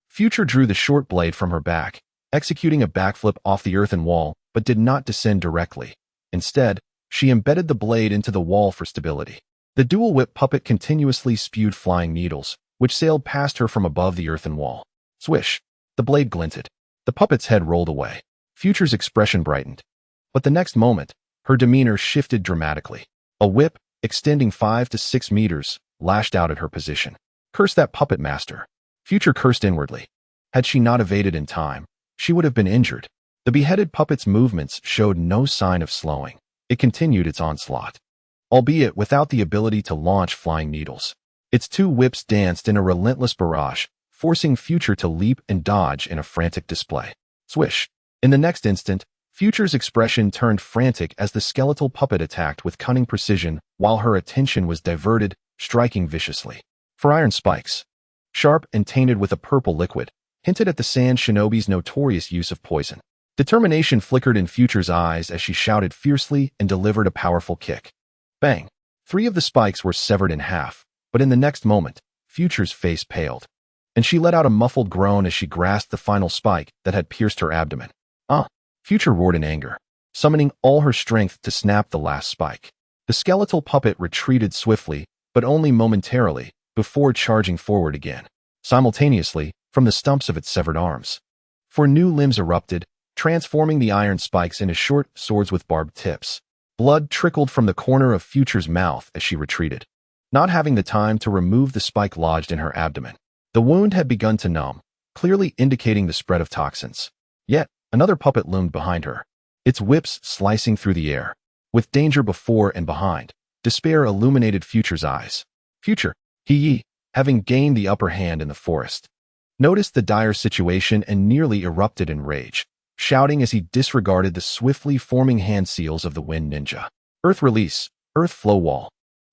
Future drew the short blade from her back, executing a backflip off the earthen wall, but did not descend directly. Instead, she embedded the blade into the wall for stability. The dual whip puppet continuously spewed flying needles, which sailed past her from above the earthen wall. Swish! The blade glinted. The puppet's head rolled away. Future's expression brightened. But the next moment, her demeanor shifted dramatically. A whip, extending 5 to 6 meters, lashed out at her position. Curse that puppet master. Future cursed inwardly. Had she not evaded in time, she would have been injured. The beheaded puppet's movements showed no sign of slowing. It continued its onslaught, albeit without the ability to launch flying needles. Its two whips danced in a relentless barrage, forcing Future to leap and dodge in a frantic display. Swish! In the next instant, Future's expression turned frantic as the skeletal puppet attacked with cunning precision while her attention was diverted, striking viciously. For iron spikes, sharp and tainted with a purple liquid, hinted at the Sand Shinobi's notorious use of poison. Determination flickered in Future's eyes as she shouted fiercely and delivered a powerful kick. Bang! 3 of the spikes were severed in half, but in the next moment, Future's face paled, and she let out a muffled groan as she grasped the final spike that had pierced her abdomen. Future roared in anger, summoning all her strength to snap the last spike. The skeletal puppet retreated swiftly, but only momentarily, before charging forward again, simultaneously, from the stumps of its severed arms. 4 new limbs erupted, transforming the iron spikes into short swords with barbed tips. Blood trickled from the corner of Future's mouth as she retreated, not having the time to remove the spike lodged in her abdomen. The wound had begun to numb, clearly indicating the spread of toxins. Yet, another puppet loomed behind her, its whips slicing through the air. With danger before and behind, despair illuminated Future's eyes. Future, Hiei, having gained the upper hand in the forest, noticed the dire situation and nearly erupted in rage, shouting as he disregarded the swiftly forming hand seals of the wind ninja. Earth release, earth flow wall.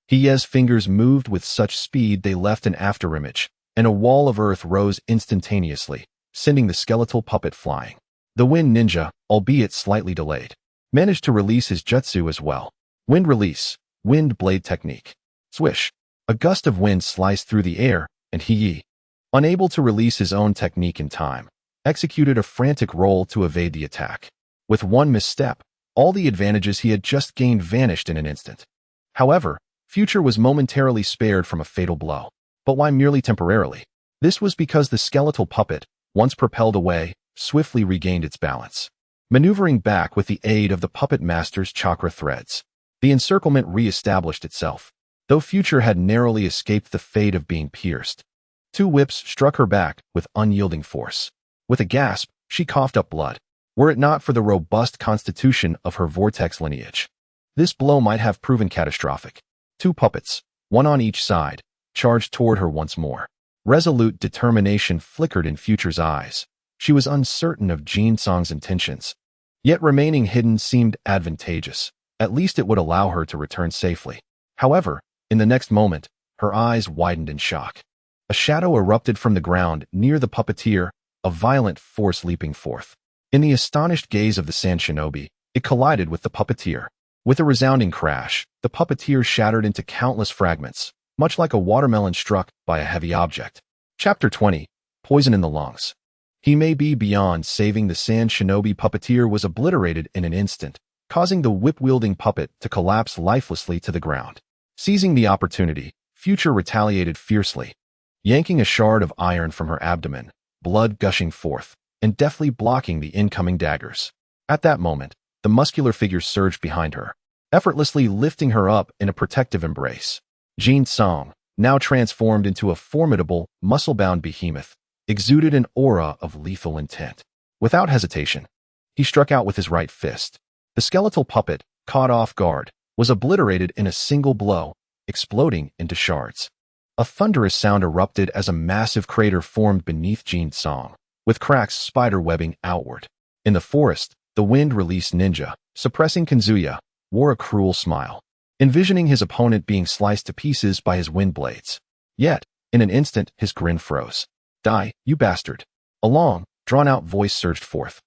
Hiei's fingers moved with such speed they left an afterimage, and a wall of earth rose instantaneously, sending the skeletal puppet flying. The wind ninja, albeit slightly delayed, managed to release his jutsu as well. Wind release, wind blade technique. Swish! A gust of wind sliced through the air, and Hiei, unable to release his own technique in time, executed a frantic roll to evade the attack. With one misstep, all the advantages he had just gained vanished in an instant. However, Future was momentarily spared from a fatal blow. But why merely temporarily? This was because the skeletal puppet, once propelled away, swiftly regained its balance, maneuvering back with the aid of the puppet master's chakra threads. The encirclement re-established itself, though Future had narrowly escaped the fate of being pierced. Two whips struck her back with unyielding force. With a gasp, she coughed up blood. Were it not for the robust constitution of her vortex lineage, this blow might have proven catastrophic. Two puppets, one on each side, charged toward her once more. Resolute determination flickered in Future's eyes. She was uncertain of Jin-song's intentions. Yet remaining hidden seemed advantageous. At least it would allow her to return safely. However, in the next moment, her eyes widened in shock. A shadow erupted from the ground near the puppeteer, a violent force leaping forth. In the astonished gaze of the sand shinobi, it collided with the puppeteer. With a resounding crash, the puppeteer shattered into countless fragments, much like a watermelon struck by a heavy object. Chapter 20. Poison in the Lungs. He may be beyond saving. The sand shinobi puppeteer was obliterated in an instant, causing the whip-wielding puppet to collapse lifelessly to the ground. Seizing the opportunity, Future retaliated fiercely, yanking a shard of iron from her abdomen, blood gushing forth, and deftly blocking the incoming daggers. At that moment, the muscular figure surged behind her, effortlessly lifting her up in a protective embrace. Jin-song, now transformed into a formidable, muscle-bound behemoth, exuded an aura of lethal intent. Without hesitation, he struck out with his right fist. The skeletal puppet, caught off guard, was obliterated in a single blow, exploding into shards. A thunderous sound erupted as a massive crater formed beneath Jin-song, with cracks spider-webbing outward. In the forest, the wind-released ninja, suppressing Kazuya, wore a cruel smile, envisioning his opponent being sliced to pieces by his wind blades. Yet, in an instant, his grin froze. "Die, you bastard!" A long, drawn-out voice surged forth,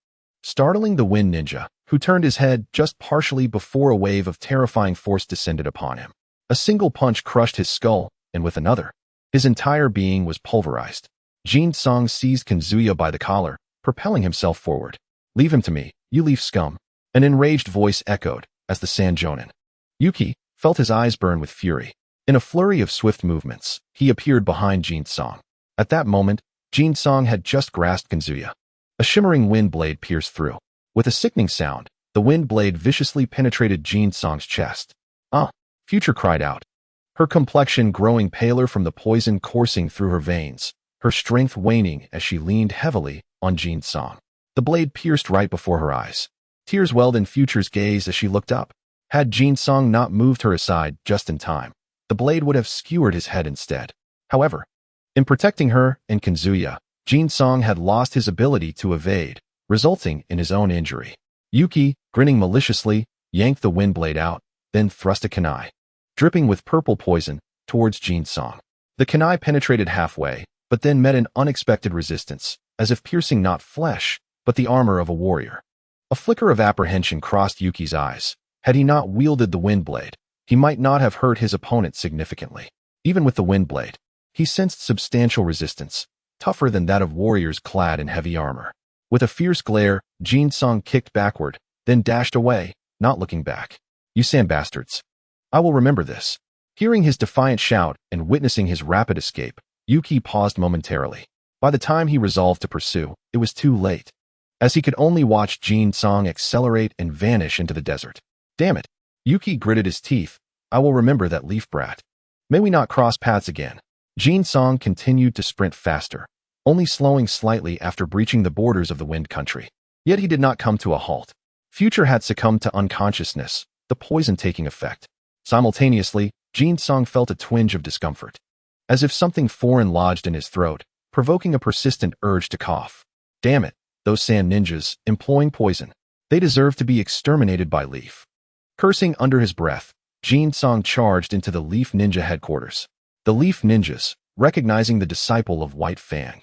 startling the wind ninja, who turned his head just partially before a wave of terrifying force descended upon him. A single punch crushed his skull, and with another, his entire being was pulverized. Jin-song seized Kazuya by the collar, propelling himself forward. "Leave him to me, you leaf scum," an enraged voice echoed, as the sand jonin. Yuki felt his eyes burn with fury. In a flurry of swift movements, he appeared behind Jin-song. At that moment, Jin-song had just grasped Kazuya. A shimmering wind blade pierced through. With a sickening sound, the wind blade viciously penetrated Jin-song's chest. "Ah!" Future cried out, her complexion growing paler from the poison coursing through her veins, her strength waning as she leaned heavily on Jin-song. The blade pierced right before her eyes. Tears welled in Future's gaze as she looked up. Had Jin-song not moved her aside just in time, the blade would have skewered his head instead. However, in protecting her and Kazuya, Jin-song had lost his ability to evade, resulting in his own injury. Yuki, grinning maliciously, yanked the wind blade out, then thrust a kunai, dripping with purple poison, towards Jin-song. The kunai penetrated halfway, but then met an unexpected resistance, as if piercing not flesh, but the armor of a warrior. A flicker of apprehension crossed Yuki's eyes. Had he not wielded the wind blade, he might not have hurt his opponent significantly. Even with the wind blade, he sensed substantial resistance, tougher than that of warriors clad in heavy armor. With a fierce glare, Jin-song kicked backward, then dashed away, not looking back. "You sand bastards. I will remember this." Hearing his defiant shout and witnessing his rapid escape, Yuki paused momentarily. By the time he resolved to pursue, it was too late, as he could only watch Jin-song accelerate and vanish into the desert. "Damn it." Yuki gritted his teeth. "I will remember that leaf brat. May we not cross paths again." Jin-song continued to sprint faster, only slowing slightly after breaching the borders of the wind country. Yet he did not come to a halt. Future had succumbed to unconsciousness, the poison taking effect. Simultaneously, Jin-song felt a twinge of discomfort, as if something foreign lodged in his throat, provoking a persistent urge to cough. Damn it, those sand ninjas, employing poison. They deserve to be exterminated by Leaf. Cursing under his breath, Jin-song charged into the Leaf Ninja headquarters. The Leaf Ninjas, recognizing the disciple of White Fang,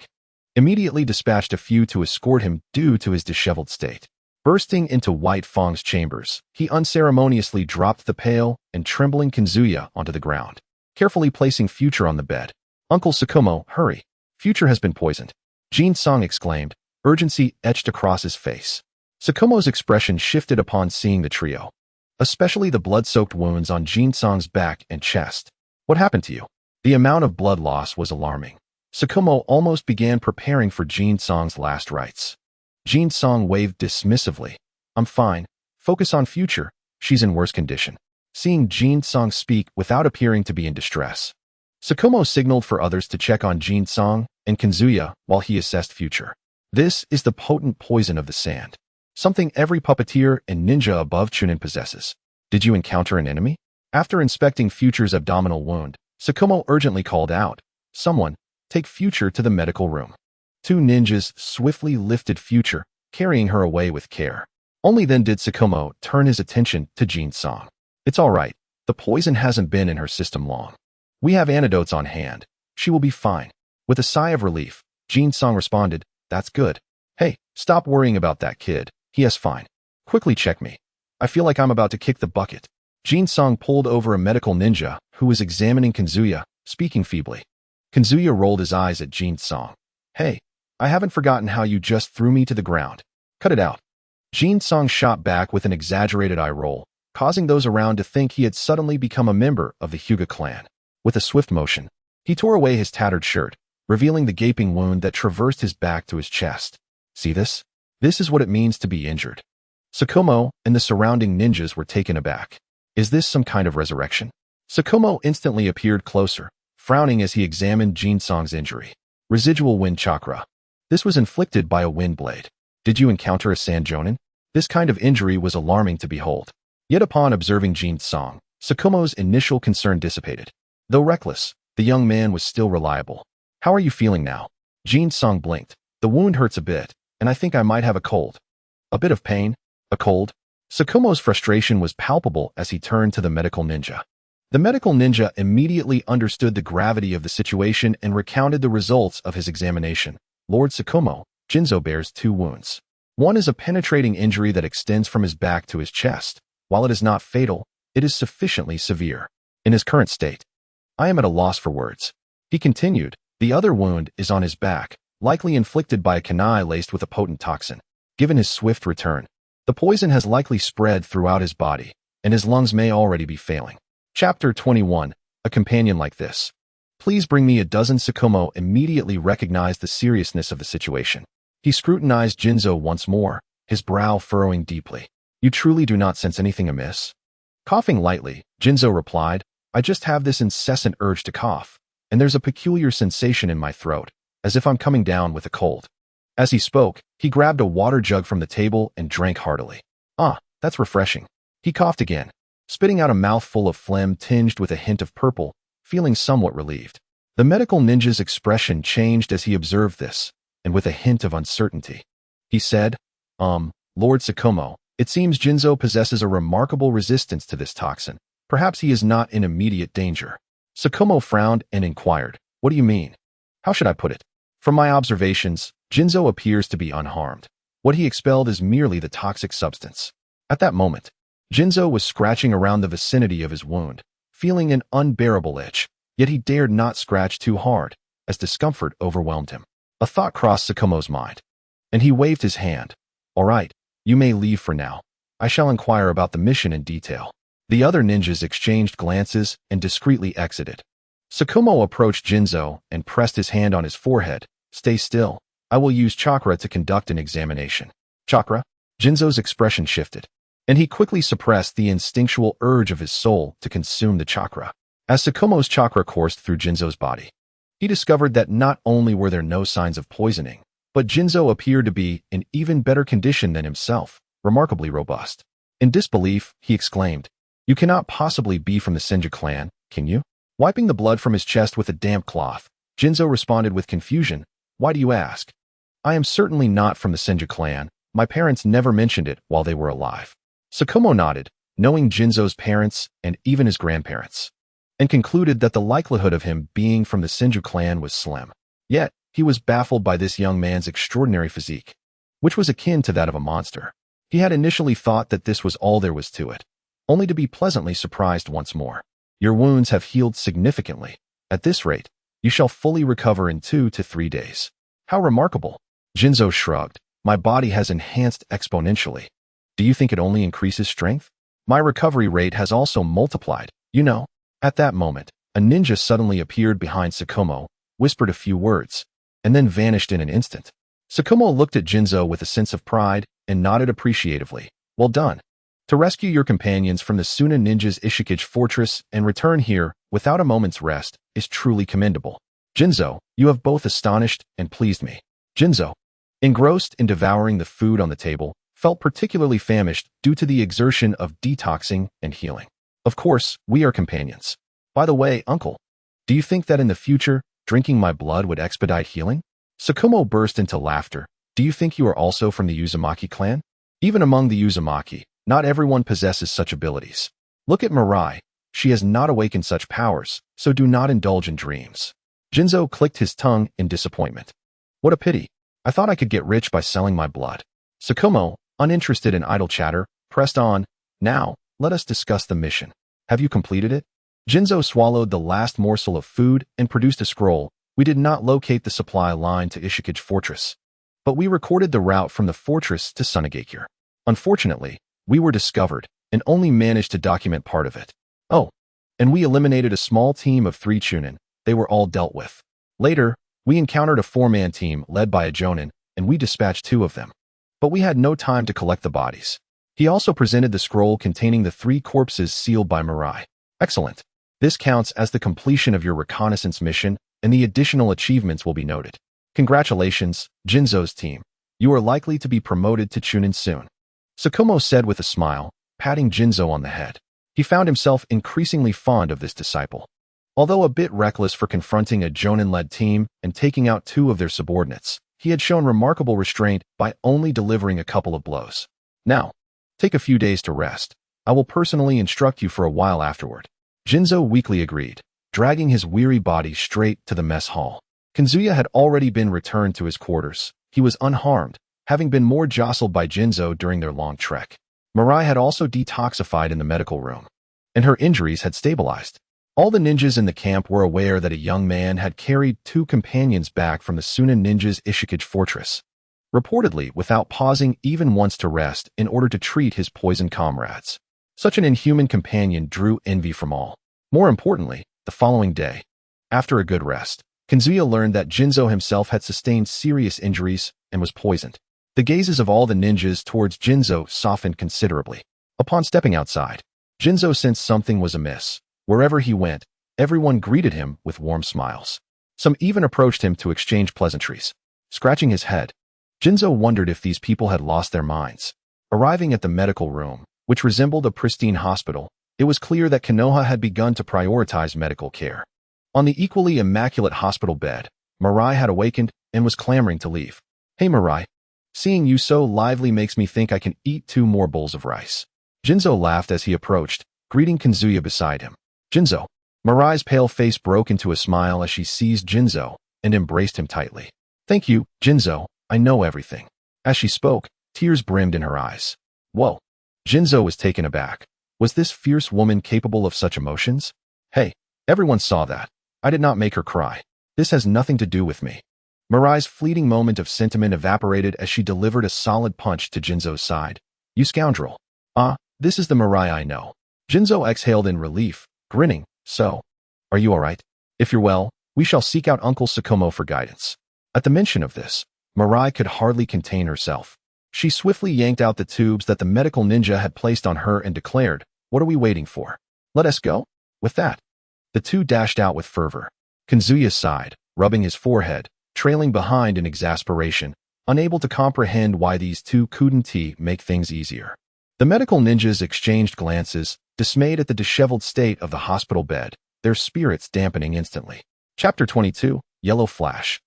immediately dispatched a few to escort him due to his disheveled state. Bursting into White Fang's chambers, he unceremoniously dropped the pale and trembling Kazuya onto the ground, carefully placing Future on the bed. "Uncle Tsukumo, hurry. Future has been poisoned," Jin-song exclaimed, urgency etched across his face. Tsukumo's expression shifted upon seeing the trio, especially the blood-soaked wounds on Jin-song's back and chest. "What happened to you?" The amount of blood loss was alarming. Tsukumo almost began preparing for Jin-song's last rites. Jin-song waved dismissively. "I'm fine. Focus on Future. She's in worse condition." seeing Jin-song speak without appearing to be in distress. Tsukumo signaled for others to check on Jin-song and Kanzuya while he assessed future. This is the potent poison of the sand, something every puppeteer and ninja above Chunin possesses. Did you encounter an enemy? After inspecting Future's abdominal wound, Tsukumo urgently called out, "Someone, take Future to the medical room." Two ninjas swiftly lifted Future, carrying her away with care. Only then did Tsukumo turn his attention to Jin-song. "It's all right. The poison hasn't been in her system long. We have antidotes on hand. She will be fine." With a sigh of relief, Jin-song responded, "That's good. Hey, stop worrying about that kid. He is fine. Quickly check me. I feel like I'm about to kick the bucket." Jin-song pulled over a medical ninja who was examining Kanzuya, speaking feebly. Kanzuya rolled his eyes at Jin-song. "Hey, I haven't forgotten how you just threw me to the ground. Cut it out." Jin-song shot back with an exaggerated eye roll, causing those around to think he had suddenly become a member of the Hyuga clan. With a swift motion, he tore away his tattered shirt, revealing the gaping wound that traversed his back to his chest. "See this? This is what it means to be injured." Tsukumo and the surrounding ninjas were taken aback. Is this some kind of resurrection? Tsukumo instantly appeared closer, frowning as he examined Jin-song's injury. Residual wind chakra. This was inflicted by a wind blade. Did you encounter a sand jonin? This kind of injury was alarming to behold. Yet upon observing Jin-song, Tsukumo's initial concern dissipated. Though reckless, the young man was still reliable. "How are you feeling now?" Jin-song blinked. "The wound hurts a bit, and I think I might have a cold." "A bit of pain? A cold?" Tsukumo's frustration was palpable as he turned to the medical ninja. The medical ninja immediately understood the gravity of the situation and recounted the results of his examination. "Lord Tsukumo, Jinzo bears 2 wounds. One is a penetrating injury that extends from his back to his chest. While it is not fatal, it is sufficiently severe. In his current state, I am at a loss for words." He continued, "The other wound is on his back, likely inflicted by a kunai laced with a potent toxin. Given his swift return, the poison has likely spread throughout his body, and his lungs may already be failing." Chapter 21. A companion like this. "Please bring me a dozen." Tsukumo immediately recognized the seriousness of the situation. He scrutinized Jinzo once more, his brow furrowing deeply. "You truly do not sense anything amiss?" Coughing lightly, Jinzo replied, "I just have this incessant urge to cough, and there's a peculiar sensation in my throat, as if I'm coming down with a cold." As he spoke, he grabbed a water jug from the table and drank heartily. "Ah, that's refreshing." He coughed again, spitting out a mouthful of phlegm tinged with a hint of purple, feeling somewhat relieved. The medical ninja's expression changed as he observed this, and with a hint of uncertainty. He said, Lord Tsukumo, it seems Jinzo possesses a remarkable resistance to this toxin. Perhaps he is not in immediate danger." Tsukumo frowned and inquired, "What do you mean? How should I put it?" "From my observations, Jinzo appears to be unharmed. What he expelled is merely the toxic substance." At that moment, Jinzo was scratching around the vicinity of his wound, feeling an unbearable itch, yet he dared not scratch too hard, as discomfort overwhelmed him. A thought crossed Tsukumo's mind, and he waved his hand. "All right, you may leave for now. I shall inquire about the mission in detail." The other ninjas exchanged glances and discreetly exited. Tsukumo approached Jinzo and pressed his hand on his forehead. "Stay still. I will use Chakra to conduct an examination." "Chakra?" Jinzo's expression shifted, and he quickly suppressed the instinctual urge of his soul to consume the chakra. As Tsukumo's chakra coursed through Jinzo's body, he discovered that not only were there no signs of poisoning, but Jinzo appeared to be in even better condition than himself, remarkably robust. In disbelief, he exclaimed, "You cannot possibly be from the Senju clan, can you?" Wiping the blood from his chest with a damp cloth, Jinzo responded with confusion, "Why do you ask?" "I am certainly not from the Senju clan. My parents never mentioned it while they were alive." Tsukumo nodded, knowing Jinzo's parents and even his grandparents, and concluded that the likelihood of him being from the Senju clan was slim. Yet, he was baffled by this young man's extraordinary physique, which was akin to that of a monster. He had initially thought that this was all there was to it, only to be pleasantly surprised once more. "Your wounds have healed significantly. At this rate, you shall fully recover in 2 to 3 days." "How remarkable." Jinzo shrugged. "My body has enhanced exponentially. Do you think it only increases strength? My recovery rate has also multiplied, you know." At that moment, a ninja suddenly appeared behind Tsukumo, whispered a few words, and then vanished in an instant. Tsukumo looked at Jinzo with a sense of pride and nodded appreciatively. "Well done. To rescue your companions from the Suna ninjas' Ishikage fortress and return here without a moment's rest is truly commendable. Jinzo, you have both astonished and pleased me. Jinzo, engrossed in devouring the food on the table, felt particularly famished due to the exertion of detoxing and healing. Of course, we are companions. By the way, uncle, do you think that in the future, drinking my blood would expedite healing? Tsukumo burst into laughter. Do you think you are also from the Uzumaki clan? Even among the Uzumaki, not everyone possesses such abilities. Look at Mirai. She has not awakened such powers, so do not indulge in dreams. Jinzo clicked his tongue in disappointment. What a pity. I thought I could get rich by selling my blood. Tsukumo, uninterested in idle chatter, pressed on. Now, let us discuss the mission. Have you completed it? Jinzo swallowed the last morsel of food and produced a scroll. We did not locate the supply line to Ishikage Fortress, but we recorded the route from the fortress to Sunagakure. Unfortunately, we were discovered and only managed to document part of it. Oh, and we eliminated a small team of 3 Chunin. They were all dealt with. Later, we encountered a 4-man team led by a Jonin, and we dispatched 2 of them. But we had no time to collect the bodies. He also presented the scroll containing the 3 corpses sealed by Mirai. Excellent. This counts as the completion of your reconnaissance mission, and the additional achievements will be noted. Congratulations, Jinzo's team. You are likely to be promoted to Chunin soon. Tsukumo said with a smile, patting Jinzo on the head. He found himself increasingly fond of this disciple. Although a bit reckless for confronting a Jonin-led team and taking out 2 of their subordinates, he had shown remarkable restraint by only delivering a couple of blows. Now, take a few days to rest. I will personally instruct you for a while afterward. Jinzo weakly agreed, dragging his weary body straight to the mess hall. Kanzuya had already been returned to his quarters. He was unharmed, having been more jostled by Jinzo during their long trek. Mirai had also detoxified in the medical room, and her injuries had stabilized. All the ninjas in the camp were aware that a young man had carried 2 companions back from the Suna ninjas' Ishikage fortress, reportedly without pausing even once to rest in order to treat his poisoned comrades. Such an inhuman companion drew envy from all. More importantly, the following day, after a good rest, Kanzuya learned that Jinzo himself had sustained serious injuries and was poisoned. The gazes of all the ninjas towards Jinzo softened considerably. Upon stepping outside, Jinzo sensed something was amiss. Wherever he went, everyone greeted him with warm smiles. Some even approached him to exchange pleasantries. Scratching his head, Jinzo wondered if these people had lost their minds. Arriving at the medical room, which resembled a pristine hospital, it was clear that Konoha had begun to prioritize medical care. On the equally immaculate hospital bed, Mirai had awakened and was clamoring to leave. Hey Mirai, seeing you so lively makes me think I can eat 2 more bowls of rice. Jinzo laughed as he approached, greeting Kanzuya beside him. Jinzo. Mirai's pale face broke into a smile as she seized Jinzo and embraced him tightly. Thank you, Jinzo, I know everything. As she spoke, tears brimmed in her eyes. Whoa. Jinzo was taken aback. Was this fierce woman capable of such emotions? Hey, everyone saw that. I did not make her cry. This has nothing to do with me. Mirai's fleeting moment of sentiment evaporated as she delivered a solid punch to Jinzo's side. You scoundrel. Ah, this is the Mirai I know. Jinzo exhaled in relief, grinning. So, are you alright? If you're well, we shall seek out Uncle Tsukumo for guidance. At the mention of this, Mirai could hardly contain herself. She swiftly yanked out the tubes that the medical ninja had placed on her and declared, What are we waiting for? Let us go? With that, the 2 dashed out with fervor. Kanzuya sighed, rubbing his forehead, trailing behind in exasperation, unable to comprehend why these 2 couldn't make things easier. The medical ninjas exchanged glances, dismayed at the disheveled state of the hospital bed, their spirits dampening instantly. Chapter 22, Yellow Flash.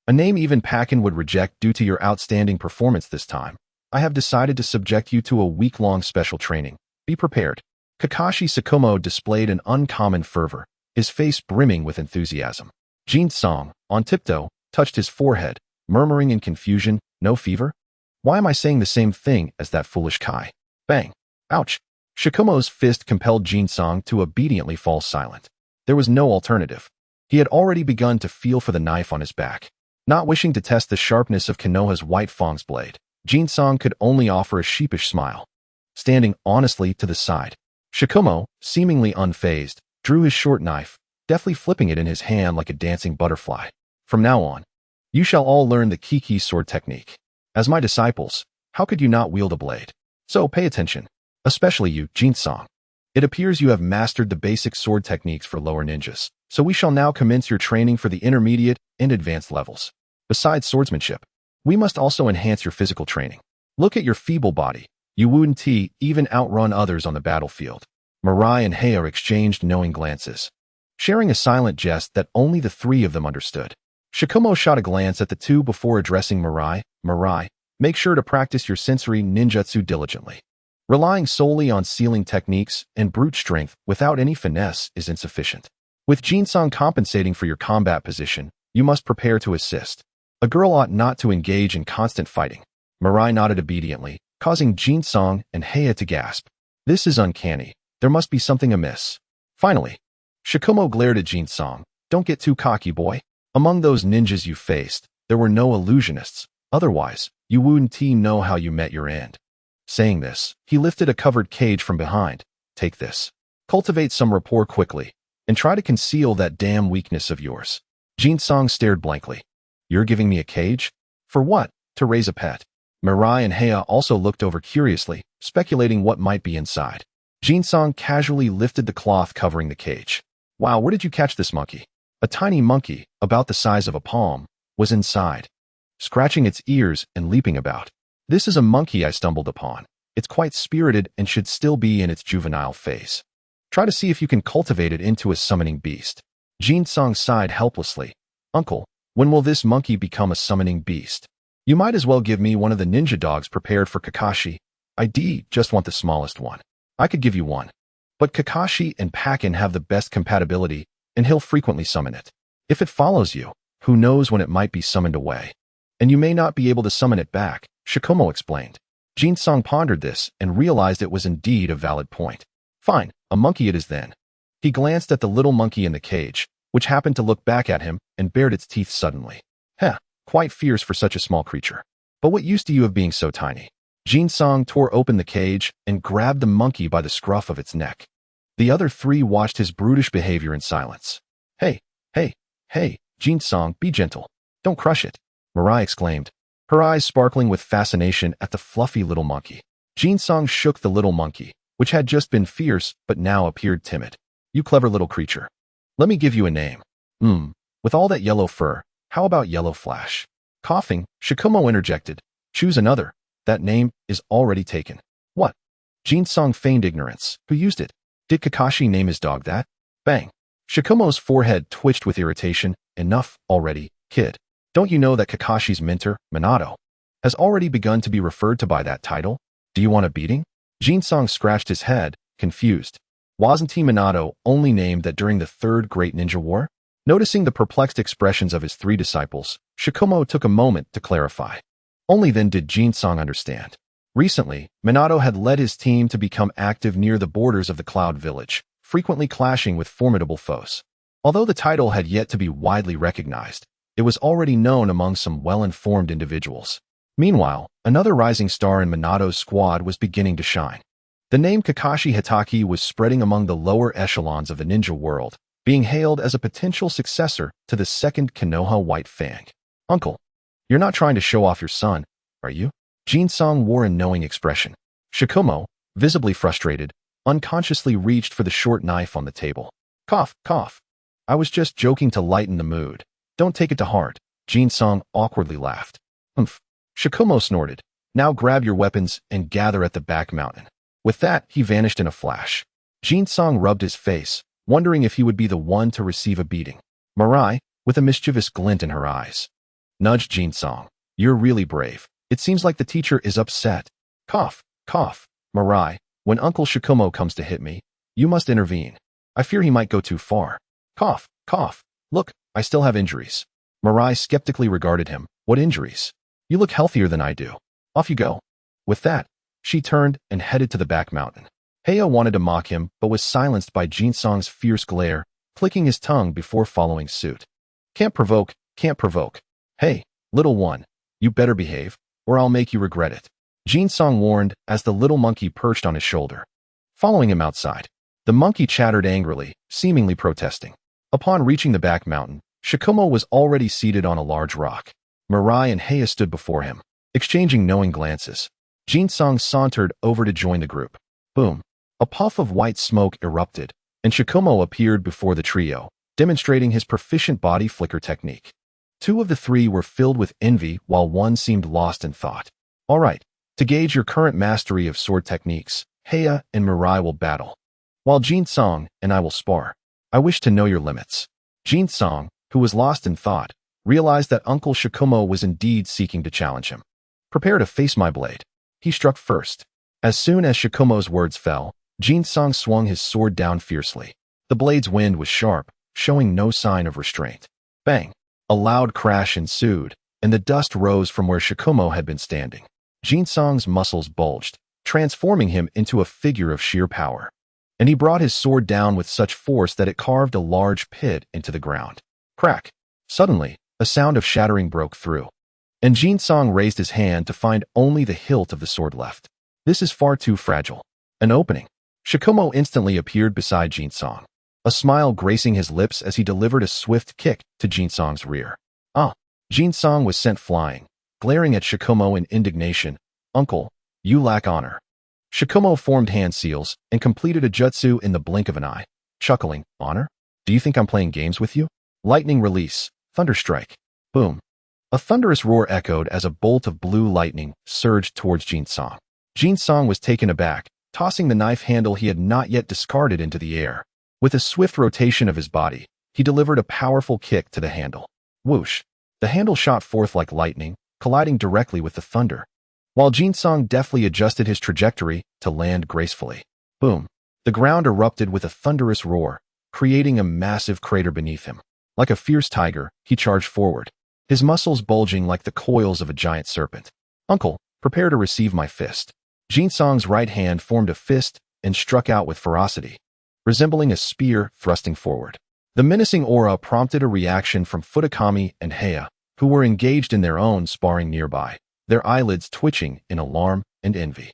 A name even Pakin would reject due to your outstanding performance this time. I have decided to subject you to a week-long special training. Be prepared. Kakashi Tsukumo displayed an uncommon fervor, his face brimming with enthusiasm. Jin-song, on tiptoe, touched his forehead, murmuring in confusion, No fever? Why am I saying the same thing as that foolish Kai? Bang. Ouch. Shikumo's fist compelled Jin-song to obediently fall silent. There was no alternative. He had already begun to feel for the knife on his back. Not wishing to test the sharpness of Konoha's white fang's blade, Jin-song could only offer a sheepish smile. Standing honestly to the side, Shikumo, seemingly unfazed, drew his short knife, deftly flipping it in his hand like a dancing butterfly. From now on, you shall all learn the Kiki sword technique. As my disciples, how could you not wield a blade? So pay attention. Especially you, Jin-song. It appears you have mastered the basic sword techniques for lower ninjas, so we shall now commence your training for the intermediate and advanced levels. Besides swordsmanship, we must also enhance your physical training. Look at your feeble body. You wouldn't even outrun others on the battlefield. Mirai and Heya exchanged knowing glances, sharing a silent jest that only the three of them understood. Shikumo shot a glance at the two before addressing Mirai. Mirai, make sure to practice your sensory ninjutsu diligently. Relying solely on sealing techniques and brute strength without any finesse is insufficient. With Jin-song compensating for your combat position, you must prepare to assist. A girl ought not to engage in constant fighting. Mirai nodded obediently, causing Jin-song and Heya to gasp. This is uncanny. There must be something amiss. Finally, Shikumo glared at Jin-song. Don't get too cocky, boy. Among those ninjas you faced, there were no illusionists. Otherwise, you wouldn't know how you met your end. Saying this, he lifted a covered cage from behind. Take this. Cultivate some rapport quickly, and try to conceal that damn weakness of yours. Jin-song stared blankly. You're giving me a cage? For what? To raise a pet. Mirai and Heya also looked over curiously, speculating what might be inside. Jin-song casually lifted the cloth covering the cage. Wow, where did you catch this monkey? A tiny monkey, about the size of a palm, was inside, scratching its ears and leaping about. This is a monkey I stumbled upon. It's quite spirited and should still be in its juvenile phase. Try to see if you can cultivate it into a summoning beast. Jin-song sighed helplessly. Uncle, when will this monkey become a summoning beast? You might as well give me one of the ninja dogs prepared for Kakashi. I just want the smallest one. I could give you one. But Kakashi and Pakin have the best compatibility, and he'll frequently summon it. If it follows you, who knows when it might be summoned away. And you may not be able to summon it back, Shikumo explained. Jin-song pondered this and realized it was indeed a valid point. Fine, a monkey it is then. He glanced at the little monkey in the cage, which happened to look back at him and bared its teeth suddenly. Heh, quite fierce for such a small creature. But what use do you of being so tiny? Jin-song tore open the cage and grabbed the monkey by the scruff of its neck. The other three watched his brutish behavior in silence. Hey, Jin-song, be gentle. Don't crush it, Mirai exclaimed, her eyes sparkling with fascination at the fluffy little monkey. Jin-song shook the little monkey, which had just been fierce but now appeared timid. You clever little creature. Let me give you a name. With all that yellow fur, how about Yellow Flash? Coughing, Shikumo interjected. Choose another. That name is already taken. What? Jin-song feigned ignorance. Who used it? Did Kakashi name his dog that? Bang. Shikumo's forehead twitched with irritation. Enough already, kid. Don't you know that Kakashi's mentor, Minato, has already begun to be referred to by that title? Do you want a beating? Jin-song scratched his head, confused. Wasn't he Minato only named that during the Third Great Ninja War? Noticing the perplexed expressions of his three disciples, Shikumo took a moment to clarify. Only then did Jin-song understand. Recently, Minato had led his team to become active near the borders of the Cloud Village, frequently clashing with formidable foes. Although the title had yet to be widely recognized, it was already known among some well-informed individuals. Meanwhile, another rising star in Minato's squad was beginning to shine. The name Kakashi Hitaki was spreading among the lower echelons of the ninja world, being hailed as a potential successor to the second Konoha White Fang. Uncle, you're not trying to show off your son, are you? Jin-song wore a knowing expression. Shikumo, visibly frustrated, unconsciously reached for the short knife on the table. Cough, cough. I was just joking to lighten the mood. Don't take it to heart. Jin-song awkwardly laughed. Humph. Shikumo snorted. Now grab your weapons and gather at the back mountain. With that, he vanished in a flash. Jin-song rubbed his face, wondering if he would be the one to receive a beating. Mirai, with a mischievous glint in her eyes, nudged Jin-song. You're really brave. It seems like the teacher is upset. Cough, cough. Mirai, when Uncle Shikumo comes to hit me, you must intervene. I fear he might go too far. Cough, cough. Look, I still have injuries. Mirai skeptically regarded him. What injuries? You look healthier than I do. Off you go. With that, she turned and headed to the back mountain. Heya wanted to mock him, but was silenced by Jin-song's fierce glare, clicking his tongue before following suit. Can't provoke, can't provoke. Hey, little one, you better behave, or I'll make you regret it. Jin-song warned as the little monkey perched on his shoulder. Following him outside, the monkey chattered angrily, seemingly protesting. Upon reaching the back mountain, Shikumo was already seated on a large rock. Mirai and Heya stood before him, exchanging knowing glances. Jin-song sauntered over to join the group. Boom. A puff of white smoke erupted, and Shikumo appeared before the trio, demonstrating his proficient body flicker technique. Two of the three were filled with envy while one seemed lost in thought. All right, to gauge your current mastery of sword techniques, Heya and Mirai will battle, while Jin-song and I will spar. I wish to know your limits. Jin-song, who was lost in thought, realized that Uncle Shikumo was indeed seeking to challenge him. Prepare to face my blade. He struck first. As soon as Shikumo's words fell, Jin-song swung his sword down fiercely. The blade's wind was sharp, showing no sign of restraint. Bang! A loud crash ensued, and the dust rose from where Shikumo had been standing. Jin-song's muscles bulged, transforming him into a figure of sheer power. And he brought his sword down with such force that it carved a large pit into the ground. Crack! Suddenly, a sound of shattering broke through, and Jin-song raised his hand to find only the hilt of the sword left. This is far too fragile. An opening. Shikumo instantly appeared beside Jin-song, a smile gracing his lips as he delivered a swift kick to Jin-song's rear. Jin-song was sent flying, glaring at Shikumo in indignation. Uncle, you lack honor. Shikumo formed hand seals and completed a jutsu in the blink of an eye, chuckling. Honor? Do you think I'm playing games with you? Lightning release. Thunderstrike. Boom. A thunderous roar echoed as a bolt of blue lightning surged towards Jin-song. Jin-song was taken aback, tossing the knife handle he had not yet discarded into the air. With a swift rotation of his body, he delivered a powerful kick to the handle. Whoosh! The handle shot forth like lightning, colliding directly with the thunder, while Jin-song deftly adjusted his trajectory to land gracefully. Boom! The ground erupted with a thunderous roar, creating a massive crater beneath him. Like a fierce tiger, he charged forward, his muscles bulging like the coils of a giant serpent. Uncle, prepare to receive my fist. Jin-song's right hand formed a fist and struck out with ferocity, resembling a spear thrusting forward. The menacing aura prompted a reaction from Futakami and Heya, who were engaged in their own sparring nearby, their eyelids twitching in alarm and envy.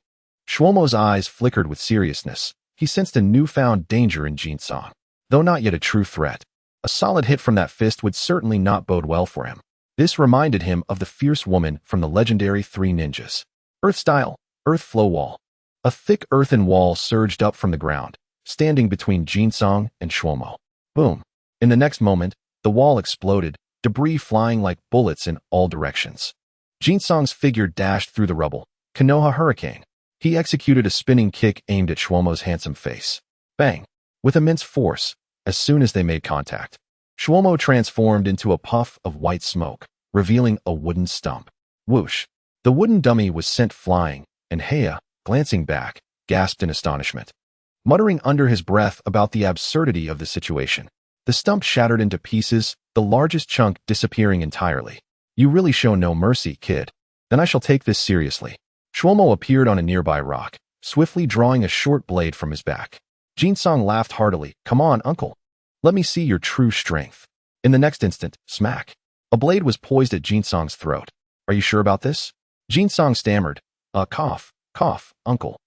Shwomo's eyes flickered with seriousness. He sensed a newfound danger in Jin-song, though not yet a true threat. A solid hit from that fist would certainly not bode well for him. This reminded him of the fierce woman from the legendary Three Ninjas. Earth Style, Earth Flow Wall. A thick earthen wall surged up from the ground, standing between Jin-song and Shwomo. Boom! In the next moment, the wall exploded, debris flying like bullets in all directions. Jin-song's figure dashed through the rubble. Konoha Hurricane. He executed a spinning kick aimed at Shwomo's handsome face. Bang! With immense force, as soon as they made contact, Shwomo transformed into a puff of white smoke, revealing a wooden stump. Whoosh! The wooden dummy was sent flying, and Heya, glancing back, gasped in astonishment, muttering under his breath about the absurdity of the situation. The stump shattered into pieces, the largest chunk disappearing entirely. You really show no mercy, kid. Then I shall take this seriously. Shwomo appeared on a nearby rock, swiftly drawing a short blade from his back. Jin-song laughed heartily. Come on, uncle. Let me see your true strength. In the next instant, smack. A blade was poised at Jin-song's throat. Are you sure about this? Jin-song stammered. Cough, uncle.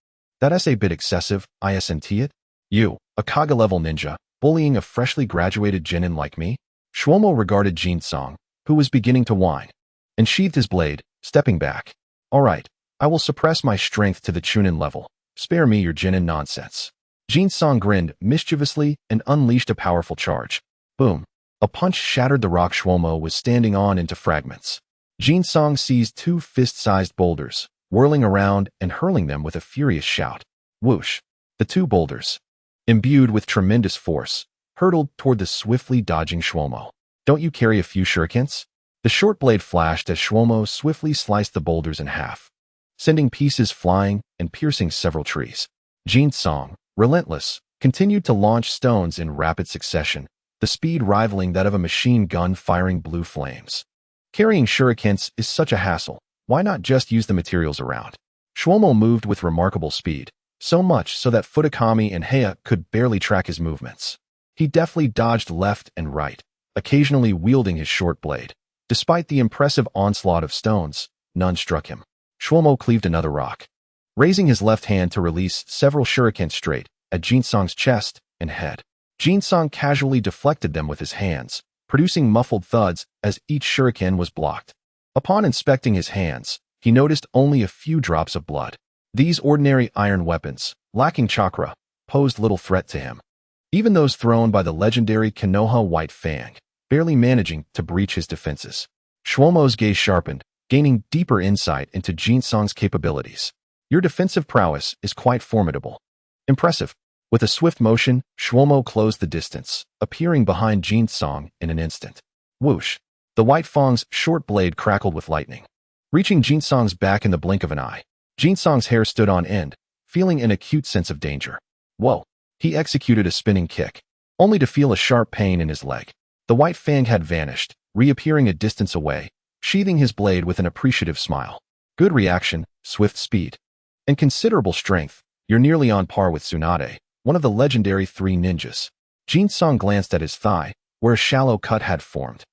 That's a bit excessive, isn't it? You, a Kaga-level ninja, bullying a freshly graduated genin like me? Shwomo regarded Jin-song, who was beginning to whine, and sheathed his blade, stepping back. All right, I will suppress my strength to the chunin level. Spare me your genin nonsense. Jin-song grinned mischievously and unleashed a powerful charge. Boom. A punch shattered the rock Shwomo was standing on into fragments. Jin-song seized two fist-sized boulders, whirling around and hurling them with a furious shout. Whoosh! The two boulders, imbued with tremendous force, hurtled toward the swiftly dodging Shwomo. Don't you carry a few shurikens? The short blade flashed as Shwomo swiftly sliced the boulders in half, sending pieces flying and piercing several trees. Jin-song, relentless, continued to launch stones in rapid succession, the speed rivaling that of a machine gun firing blue flames. Carrying shurikens is such a hassle. Why not just use the materials around? Shwomo moved with remarkable speed, so much so that Futakami and Heya could barely track his movements. He deftly dodged left and right, occasionally wielding his short blade. Despite the impressive onslaught of stones, none struck him. Shwomo cleaved another rock, raising his left hand to release several shurikens straight at Jin-song's chest and head. Jin-song casually deflected them with his hands, producing muffled thuds as each shuriken was blocked. Upon inspecting his hands, he noticed only a few drops of blood. These ordinary iron weapons, lacking chakra, posed little threat to him. Even those thrown by the legendary Konoha White Fang, barely managing to breach his defenses. Shwomo's gaze sharpened, gaining deeper insight into Jinsong's capabilities. Your defensive prowess is quite formidable. Impressive. With a swift motion, Shwomo closed the distance, appearing behind Jinsong in an instant. Whoosh! The White Fang's short blade crackled with lightning, reaching Jinsong's back in the blink of an eye. Jinsong's hair stood on end, feeling an acute sense of danger. Whoa! He executed a spinning kick, only to feel a sharp pain in his leg. The White Fang had vanished, reappearing a distance away, sheathing his blade with an appreciative smile. Good reaction, swift speed, and considerable strength. You're nearly on par with Tsunade, one of the legendary 3 ninjas. Jinsong glanced at his thigh, where a shallow cut had formed,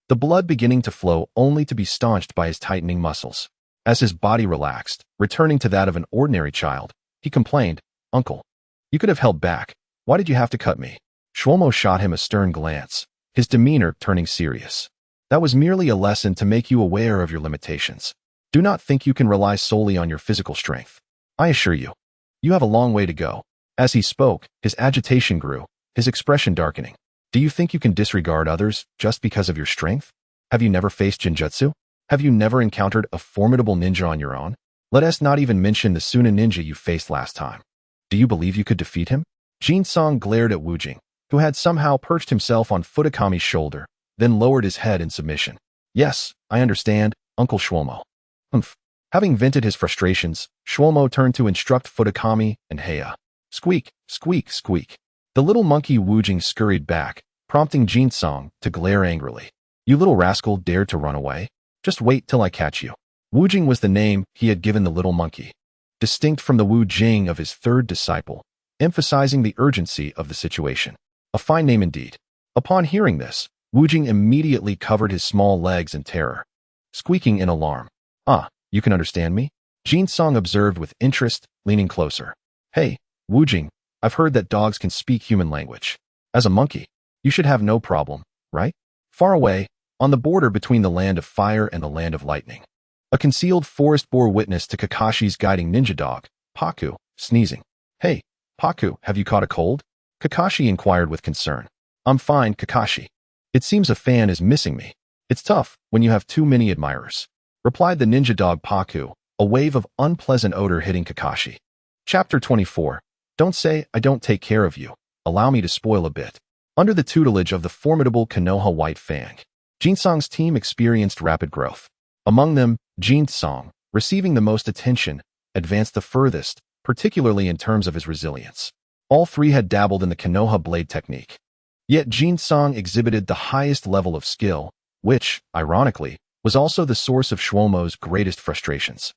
the blood beginning to flow only to be staunched by his tightening muscles. As his body relaxed, returning to that of an ordinary child, he complained, "Uncle, you could have held back. Why did you have to cut me?" Shwomo shot him a stern glance, his demeanor turning serious. "That was merely a lesson to make you aware of your limitations. Do not think you can rely solely on your physical strength. I assure you, you have a long way to go." As he spoke, his agitation grew, his expression darkening. "Do you think you can disregard others just because of your strength? Have you never faced ninjutsu? Have you never encountered a formidable ninja on your own? Let us not even mention the Suna ninja you faced last time. Do you believe you could defeat him?" Jinsong glared at Wujing, who had somehow perched himself on Futakami's shoulder, then lowered his head in submission. "Yes, I understand, Uncle Shwomo." Humph. Having vented his frustrations, Shwomo turned to instruct Futakami and Heya. Squeak, squeak, squeak. The little monkey Wujing scurried back, prompting Jinsong to glare angrily. "You little rascal dared to run away? Just wait till I catch you." Wujing was the name he had given the little monkey, distinct from the Wu Jing of his 3rd disciple, emphasizing the urgency of the situation. A fine name indeed. Upon hearing this, Wujing immediately covered his small legs in terror, squeaking in alarm. "Ah, you can understand me?" Jinsong observed with interest, leaning closer. "Hey, Wujing, I've heard that dogs can speak human language. As a monkey, you should have no problem, right?" Far away, on the border between the land of fire and the land of lightning, a concealed forest bore witness to Kakashi's guiding ninja dog, Paku, sneezing. "Hey, Paku, have you caught a cold?" Kakashi inquired with concern. "I'm fine, Kakashi. It seems a fan is missing me. It's tough when you have too many admirers," replied the ninja dog Paku, a wave of unpleasant odor hitting Kakashi. Chapter 24. Don't say I don't take care of you. Allow me to spoil a bit. Under the tutelage of the formidable Konoha White Fang, Jinsong's team experienced rapid growth. Among them, Jinsong, receiving the most attention, advanced the furthest, particularly in terms of his resilience. All 3 had dabbled in the Konoha blade technique. Yet Jinsong exhibited the highest level of skill, which, ironically, was also the source of Shwomo's greatest frustrations.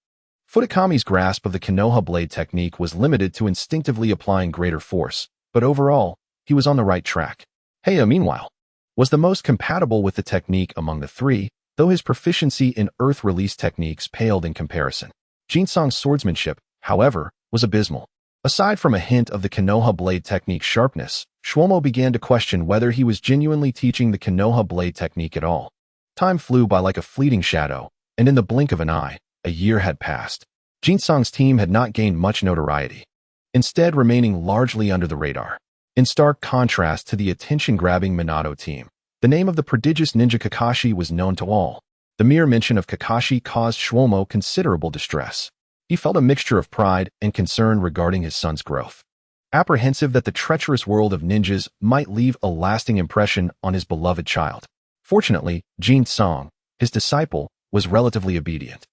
Futakami's grasp of the Konoha blade technique was limited to instinctively applying greater force, but overall, he was on the right track. Heya, meanwhile, was the most compatible with the technique among the 3, though his proficiency in earth release techniques paled in comparison. Jinsong's swordsmanship, however, was abysmal. Aside from a hint of the Konoha blade technique's sharpness, Shwomo began to question whether he was genuinely teaching the Konoha blade technique at all. Time flew by like a fleeting shadow, and in the blink of an eye, a year had passed. Jinsong's team had not gained much notoriety, instead remaining largely under the radar. In stark contrast to the attention-grabbing Minato team, the name of the prodigious ninja Kakashi was known to all. The mere mention of Kakashi caused Shwomo considerable distress. He felt a mixture of pride and concern regarding his son's growth, apprehensive that the treacherous world of ninjas might leave a lasting impression on his beloved child. Fortunately, Jinsong, his disciple, was relatively obedient.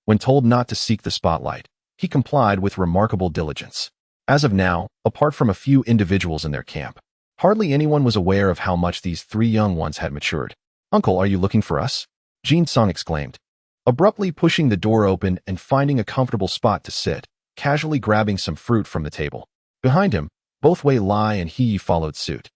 When told not to seek the spotlight, he complied with remarkable diligence. As of now, apart from a few individuals in their camp, hardly anyone was aware of how much these 3 young ones had matured. "Uncle, are you looking for us?" Jinsong exclaimed, abruptly pushing the door open and finding a comfortable spot to sit, casually grabbing some fruit from the table. Behind him, both Wei Lai and He followed suit,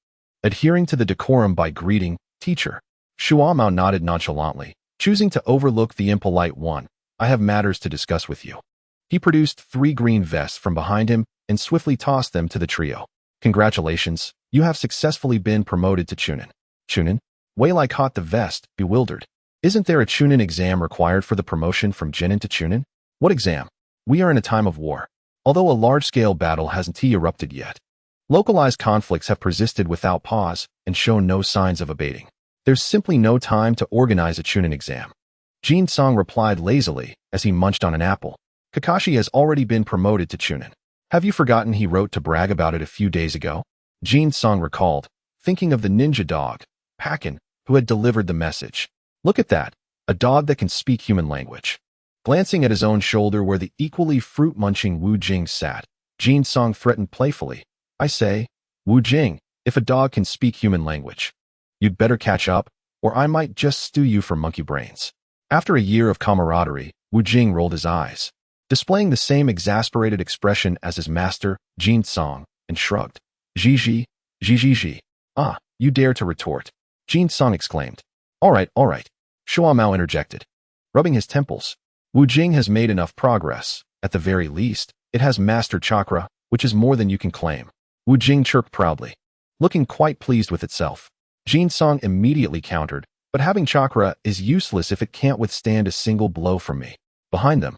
adhering to the decorum by greeting, "Teacher." Shuamao nodded nonchalantly, choosing to overlook the impolite one. "I have matters to discuss with you." He produced 3 green vests from behind him and swiftly tossed them to the trio. "Congratulations, you have successfully been promoted to Chunin." "Chunin?" Wei Lai caught the vest, bewildered. "Isn't there a Chunin exam required for the promotion from Genin to Chunin?" "What exam? We are in a time of war. Although a large-scale battle hasn't erupted yet, localized conflicts have persisted without pause and shown no signs of abating. There's simply no time to organize a Chunin exam. Jin-song replied lazily as he munched on an apple. Kakashi has already been promoted to Chunin. Have you forgotten he wrote to brag about it a few days ago? Jin-song recalled, thinking of the ninja dog, Pakin, who had delivered the message. Look at that, a dog that can speak human language. Glancing at his own shoulder where the equally fruit-munching Wu Jing sat, Jin-song threatened playfully. I say, Wu Jing, if a dog can speak human language, you'd better catch up, or I might just stew you for monkey brains. After a year of camaraderie, Wu Jing rolled his eyes, displaying the same exasperated expression as his master, Jin-song, and shrugged. Ji. Ah, you dare to retort. Jin-song exclaimed. All right. Shuo Mao interjected, rubbing his temples. Wu Jing has made enough progress. At the very least, it has mastered Chakra, which is more than you can claim. Wu Jing chirped proudly, looking quite pleased with itself. Jin-song immediately countered, but having Chakra is useless if it can't withstand a single blow from me. Behind them,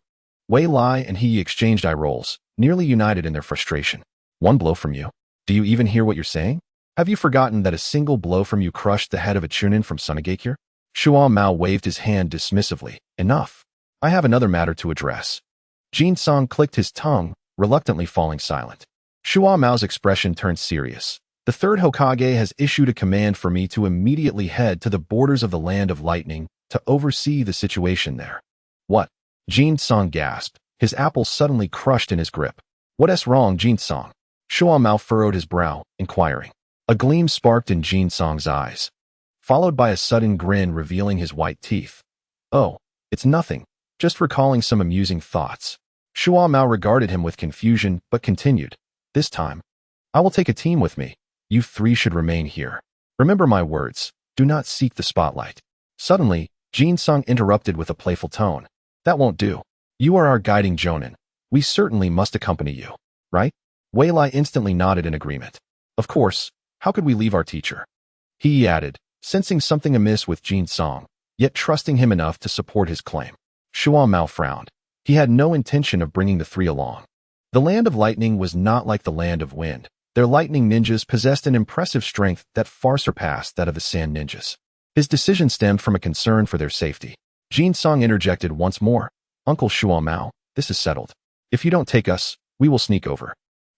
Wei Lai and he exchanged eye rolls, nearly united in their frustration. One blow from you? Do you even hear what you're saying? Have you forgotten that a single blow from you crushed the head of a Chunin from Sunagakure? Shuo Mao waved his hand dismissively. Enough. I have another matter to address. Jin-song clicked his tongue, reluctantly falling silent. Shuo Mao's expression turned serious. The third Hokage has issued a command for me to immediately head to the borders of the Land of Lightning to oversee the situation there. What? Jin-song gasped, his apple suddenly crushed in his grip. What's wrong, Jin-song? Shuo Mao furrowed his brow, inquiring. A gleam sparked in Jin-song's eyes, followed by a sudden grin revealing his white teeth. Oh, it's nothing, just recalling some amusing thoughts. Shuo Mao regarded him with confusion but continued. This time, I will take a team with me. You three should remain here. Remember my words, do not seek the spotlight. Suddenly, Jin-song interrupted with a playful tone. That won't do. You are our guiding jonin. We certainly must accompany you, right? Wei Lai instantly nodded in agreement. Of course, how could we leave our teacher? He added, sensing something amiss with Jin-song, yet trusting him enough to support his claim. Shuo Mao frowned. He had no intention of bringing the three along. The Land of Lightning was not like the Land of Wind. Their lightning ninjas possessed an impressive strength that far surpassed that of the sand ninjas. His decision stemmed from a concern for their safety. Jin-song interjected once more. Uncle Shuo Mao, this is settled. If you don't take us, we will sneak over.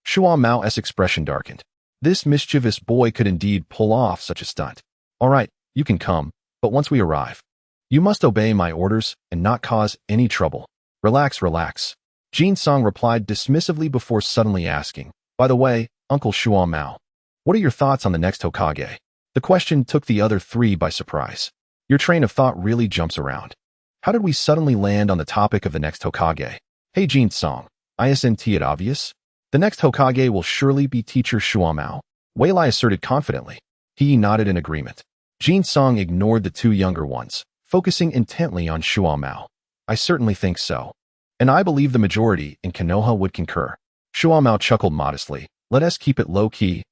Shuo Mao's expression darkened. This mischievous boy could indeed pull off such a stunt. All right, you can come, but once we arrive, you must obey my orders and not cause any trouble. Relax. Jin-song replied dismissively before suddenly asking, by the way, Uncle Shuo Mao, what are your thoughts on the next Hokage? The question took the other three by surprise. Your train of thought really jumps around. How did we suddenly land on the topic of the next Hokage? Hey Jin-song, isn't it obvious? The next Hokage will surely be teacher Shuo Mao, Wei Lai asserted confidently. He nodded in agreement. Jin-song ignored the two younger ones, focusing intently on Shuo Mao. I certainly think so. And I believe the majority in Konoha would concur. Shuo Mao chuckled modestly. Let us keep it low-key.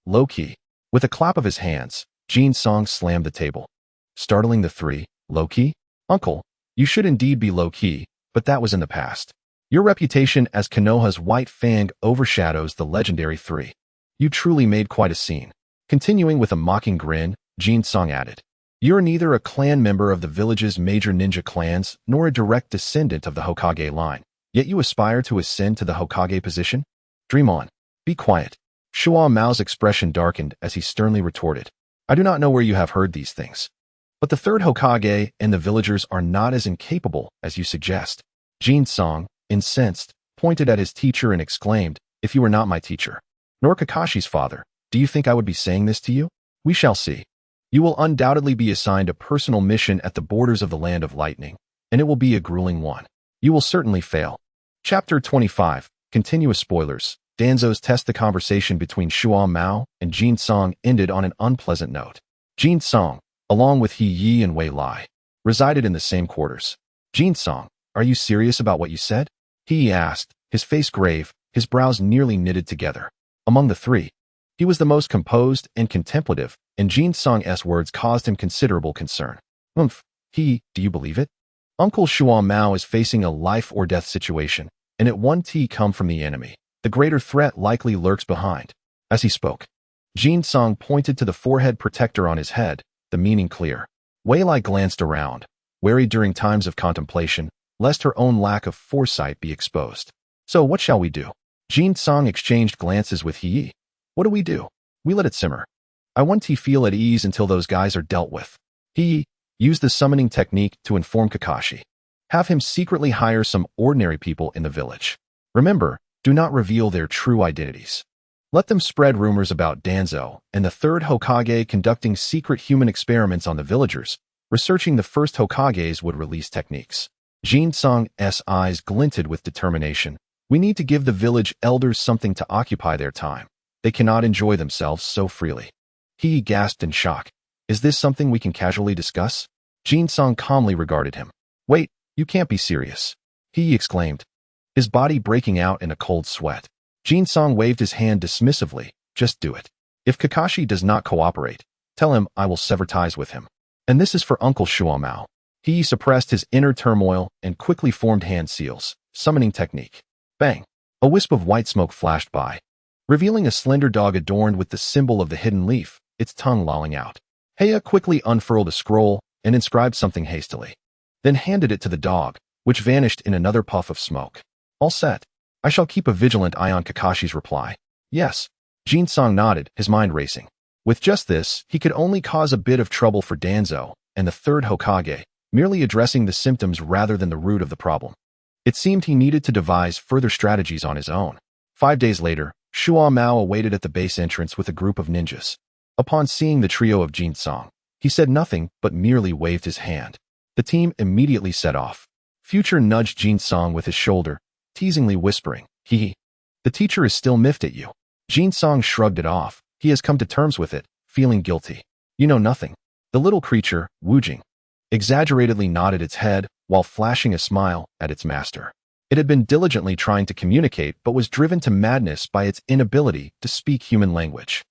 With a clap of his hands, Jin-song slammed the table, startling the three. Low-key? Uncle, you should indeed be low-key, but that was in the past. Your reputation as Konoha's White Fang overshadows the legendary three. You truly made quite a scene. Continuing with a mocking grin, Jin-song added, you're neither a clan member of the village's major ninja clans nor a direct descendant of the Hokage line, yet you aspire to ascend to the Hokage position? Dream on. Be quiet. Shuo Mao's expression darkened as he sternly retorted. I do not know where you have heard these things, but the third Hokage and the villagers are not as incapable as you suggest. Jin-song, incensed, pointed at his teacher and exclaimed, if you were not my teacher, nor Kakashi's father, do you think I would be saying this to you? We shall see. You will undoubtedly be assigned a personal mission at the borders of the Land of Lightning, and it will be a grueling one. You will certainly fail. Chapter 25, Continuous Spoilers. Danzo's test. The conversation between Shuo Mao and Jin-song ended on an unpleasant note. Jin-song, along with He Yi and Wei Lai, resided in the same quarters. Jin-song, are you serious about what you said? He asked, his face grave, his brows nearly knitted together. Among the three, he was the most composed and contemplative, and Jin-song's words caused him considerable concern. Do you believe it? Uncle Shuo Mao is facing a life-or-death situation, and it one T come from the enemy. The greater threat likely lurks behind. As he spoke, Jin Song pointed to the forehead protector on his head, the meaning clear. Wei Lai glanced around, wary during times of contemplation, lest her own lack of foresight be exposed. So what shall we do? Jin Song exchanged glances with He. What do we do? We let it simmer. I want to feel at ease until those guys are dealt with. He used the summoning technique to inform Kakashi. Have him secretly hire some ordinary people in the village. Remember, do not reveal their true identities. Let them spread rumors about Danzo and the third Hokage conducting secret human experiments on the villagers. Researching the first Hokages would release techniques. Jin Song's eyes glinted with determination. We need to give the village elders something to occupy their time. They cannot enjoy themselves so freely. He gasped in shock. Is this something we can casually discuss? Jin Song calmly regarded him. Wait, you can't be serious. He exclaimed, his body breaking out in a cold sweat. Jin Song waved his hand dismissively. Just do it. If Kakashi does not cooperate, tell him I will sever ties with him. And this is for Uncle Shuamao. He suppressed his inner turmoil and quickly formed hand seals. Summoning technique. Bang! A wisp of white smoke flashed by, revealing a slender dog adorned with the symbol of the hidden leaf, its tongue lolling out. Heya quickly unfurled a scroll and inscribed something hastily, then handed it to the dog, which vanished in another puff of smoke. All set. I shall keep a vigilant eye on Kakashi's reply. Yes. Jin Song nodded, his mind racing. With just this, he could only cause a bit of trouble for Danzo and the third Hokage, merely addressing the symptoms rather than the root of the problem. It seemed he needed to devise further strategies on his own. 5 days later, Shuamao awaited at the base entrance with a group of ninjas. Upon seeing the trio of Jin Song, he said nothing but merely waved his hand. The team immediately set off. Future nudged Jin Song with his shoulder, teasingly whispering, "The teacher is still miffed at you." Jin Song shrugged it off. He has come to terms with it, feeling guilty. You know nothing. The little creature, Wujing, exaggeratedly nodded its head while flashing a smile at its master. It had been diligently trying to communicate but was driven to madness by its inability to speak human language.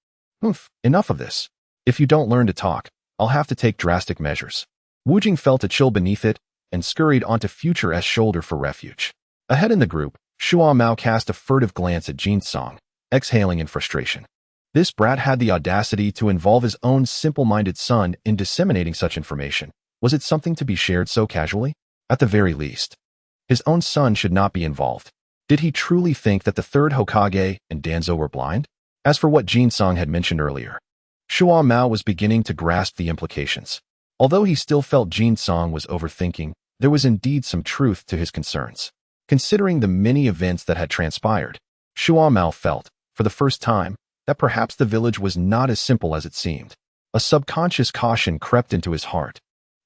Enough of this. If you don't learn to talk, I'll have to take drastic measures. Wujing felt a chill beneath it and scurried onto Future's shoulder for refuge. Ahead in the group, Shuamao cast a furtive glance at Jin Song, exhaling in frustration. This brat had the audacity to involve his own simple-minded son in disseminating such information. Was it something to be shared so casually? At the very least, his own son should not be involved. Did he truly think that the third Hokage and Danzo were blind? As for what Jin Song had mentioned earlier, Shuamao was beginning to grasp the implications. Although he still felt Jin Song was overthinking, there was indeed some truth to his concerns. Considering the many events that had transpired, Shuamao felt, for the first time, that perhaps the village was not as simple as it seemed. A subconscious caution crept into his heart,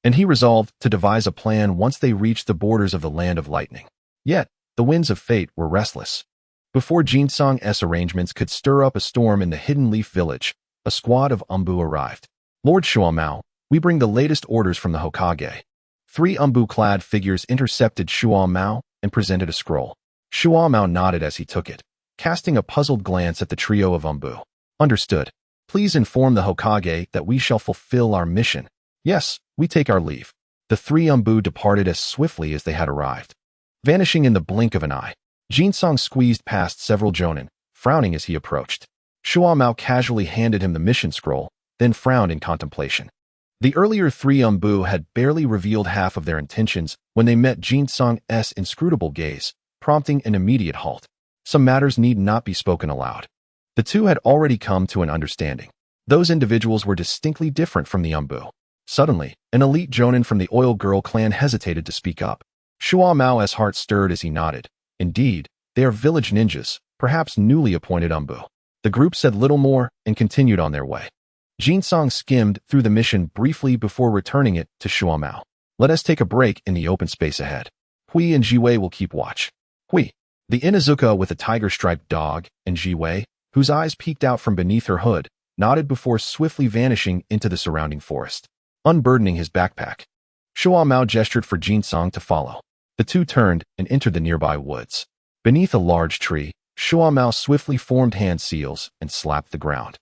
and he resolved to devise a plan once they reached the borders of the Land of Lightning. Yet, the winds of fate were restless. Before Jin Song's arrangements could stir up a storm in the Hidden Leaf Village, a squad of Umbu arrived. Lord Shuamao, we bring the latest orders from the Hokage. 3 Umbu-clad figures intercepted Shuamao and presented a scroll. Shuamao nodded as he took it, casting a puzzled glance at the trio of Umbu. Understood. Please inform the Hokage that we shall fulfill our mission. Yes, we take our leave. The 3 Umbu departed as swiftly as they had arrived, vanishing in the blink of an eye. Jin Song squeezed past several jonin, frowning as he approached. Shuamao casually handed him the mission scroll, then frowned in contemplation. The earlier 3 Umbu had barely revealed half of their intentions when they met Jin Song's inscrutable gaze, prompting an immediate halt. Some matters need not be spoken aloud. The two had already come to an understanding. Those individuals were distinctly different from the Umbu. Suddenly, an elite jonin from the Oil Girl clan hesitated to speak up. Shuamao's heart stirred as he nodded. Indeed, they are village ninjas, perhaps newly appointed Umbu. The group said little more and continued on their way. Jin Song skimmed through the mission briefly before returning it to Shuamao. Let us take a break in the open space ahead. Hui and Jiwei will keep watch. Hui, the Inuzuka with a tiger-striped dog, and Jiwei, whose eyes peeked out from beneath her hood, nodded before swiftly vanishing into the surrounding forest. Unburdening his backpack, Shuamao gestured for Jin Song to follow. The two turned and entered the nearby woods. Beneath a large tree, Shuamao swiftly formed hand seals and slapped the ground,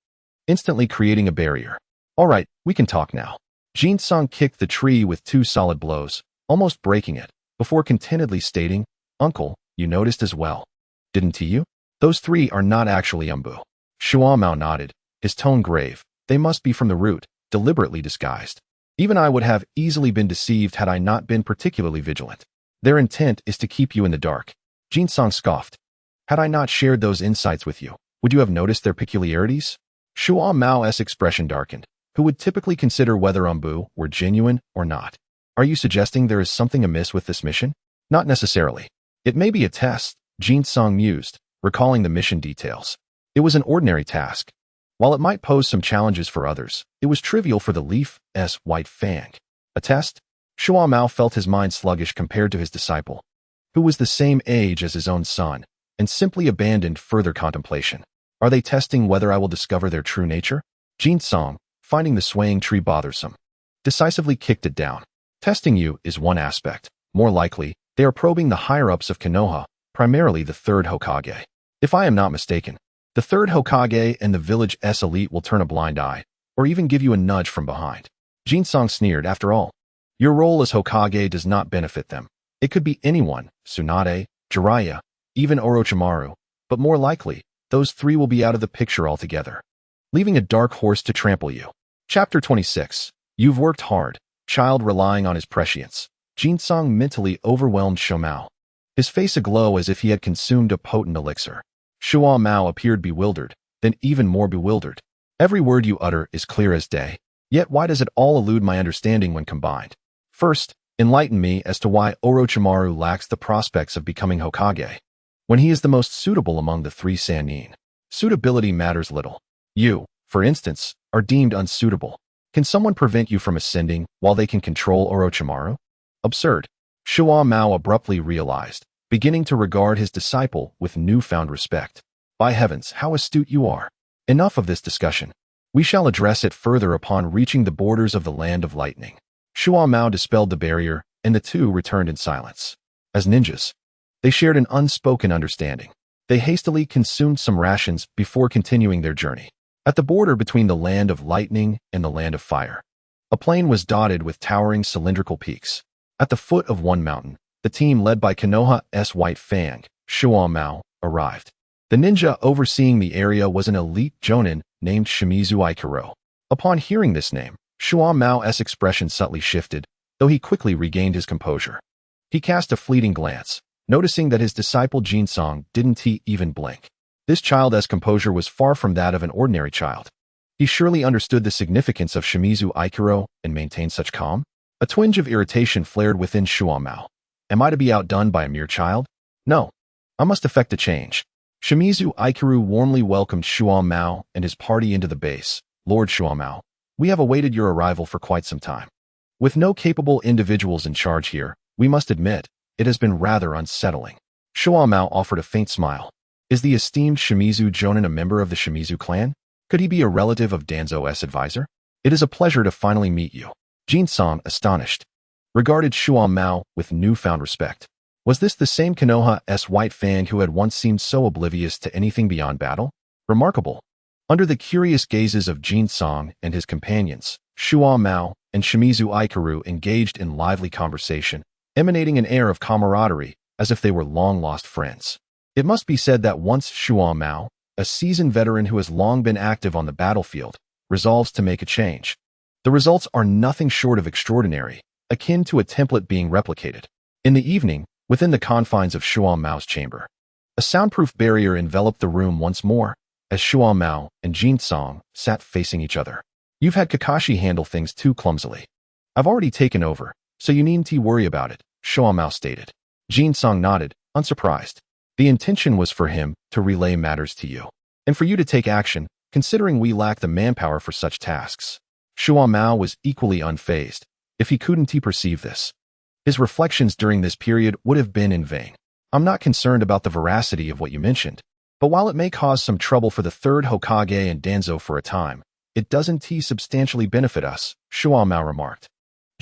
instantly creating a barrier. All right, we can talk now. Jin Song kicked the tree with 2 solid blows, almost breaking it, before contentedly stating, Uncle, you noticed as well. Didn't you? Those three are not actually Umbu. Shuo Mao nodded, his tone grave. They must be from the root, deliberately disguised. Even I would have easily been deceived had I not been particularly vigilant. Their intent is to keep you in the dark. Jinsong scoffed. Had I not shared those insights with you, would you have noticed their peculiarities? Shuo Mao's expression darkened, who would typically consider whether Umbu were genuine or not. Are you suggesting there is something amiss with this mission? Not necessarily. It may be a test, Jinsong mused, recalling the mission details. It was an ordinary task. While it might pose some challenges for others, it was trivial for the Leaf's White Fang. A test? Shuo Mao felt his mind sluggish compared to his disciple, who was the same age as his own son, and simply abandoned further contemplation. Are they testing whether I will discover their true nature? Jinsong, finding the swaying tree bothersome, decisively kicked it down. Testing you is one aspect. More likely, they are probing the higher-ups of Konoha, primarily the third Hokage. If I am not mistaken, the third Hokage and the village's elite will turn a blind eye, or even give you a nudge from behind. Jinsong sneered. After all, your role as Hokage does not benefit them. It could be anyone, Tsunade, Jiraiya, even Orochimaru, but more likely, those three will be out of the picture altogether, leaving a dark horse to trample you. Chapter 26. You've worked hard, child relying on his prescience. Jinsong mentally overwhelmed Shuo Mao, his face aglow as if he had consumed a potent elixir. Shuo Mao appeared bewildered, then even more bewildered. Every word you utter is clear as day. Yet why does it all elude my understanding when combined? First, enlighten me as to why Orochimaru lacks the prospects of becoming Hokage, when he is the most suitable among the three Sannin. Suitability matters little. You, for instance, are deemed unsuitable. Can someone prevent you from ascending while they can control Orochimaru? Absurd. Shuo Mao abruptly realized, beginning to regard his disciple with newfound respect. By heavens, how astute you are. Enough of this discussion. We shall address it further upon reaching the borders of the Land of Lightning. Shuo Mao dispelled the barrier, and the two returned in silence. As ninjas, they shared an unspoken understanding. They hastily consumed some rations before continuing their journey. At the border between the Land of Lightning and the Land of Fire, a plain was dotted with towering cylindrical peaks. At the foot of one mountain, the team led by Konoha's White Fang, Shuo Mao, arrived. The ninja overseeing the area was an elite jonin named Shimizu Aikiro. Upon hearing this name, Shuo Mao's expression subtly shifted, though he quickly regained his composure. He cast a fleeting glance, noticing that his disciple Jinsong didn't even blink. This child's composure was far from that of an ordinary child. He surely understood the significance of Shimizu Aikiro and maintained such calm. A twinge of irritation flared within Shuo Mao. Am I to be outdone by a mere child? No. I must effect a change. Shimizu Aikiro warmly welcomed Shuo Mao and his party into the base. Lord Shuo Mao, we have awaited your arrival for quite some time. With no capable individuals in charge here, we must admit, it has been rather unsettling. Shuo Mao offered a faint smile. Is the esteemed Shimizu Jonin a member of the Shimizu clan? Could he be a relative of Danzo's advisor? It is a pleasure to finally meet you. Jinsong, astonished, regarded Shuo Mao with newfound respect. Was this the same Konoha's White Fang who had once seemed so oblivious to anything beyond battle? Remarkable. Under the curious gazes of Jinsong and his companions, Shuo Mao and Shimizu Aikiro engaged in lively conversation, emanating an air of camaraderie, as if they were long-lost friends. It must be said that once Shuo Mao, a seasoned veteran who has long been active on the battlefield, resolves to make a change, the results are nothing short of extraordinary, akin to a template being replicated. In the evening, within the confines of Shuo Mao's chamber, a soundproof barrier enveloped the room once more, as Shuo Mao and Jinsong sat facing each other. You've had Kakashi handle things too clumsily. I've already taken over, so you needn't worry about it, Shuo Mao stated. Jinsong nodded, unsurprised. The intention was for him to relay matters to you, and for you to take action, considering we lack the manpower for such tasks. Shuo Mao was equally unfazed. If he couldn't perceive this, his reflections during this period would have been in vain. I'm not concerned about the veracity of what you mentioned, but while it may cause some trouble for the third Hokage and Danzo for a time, it doesn't substantially benefit us, Shuo Mao remarked.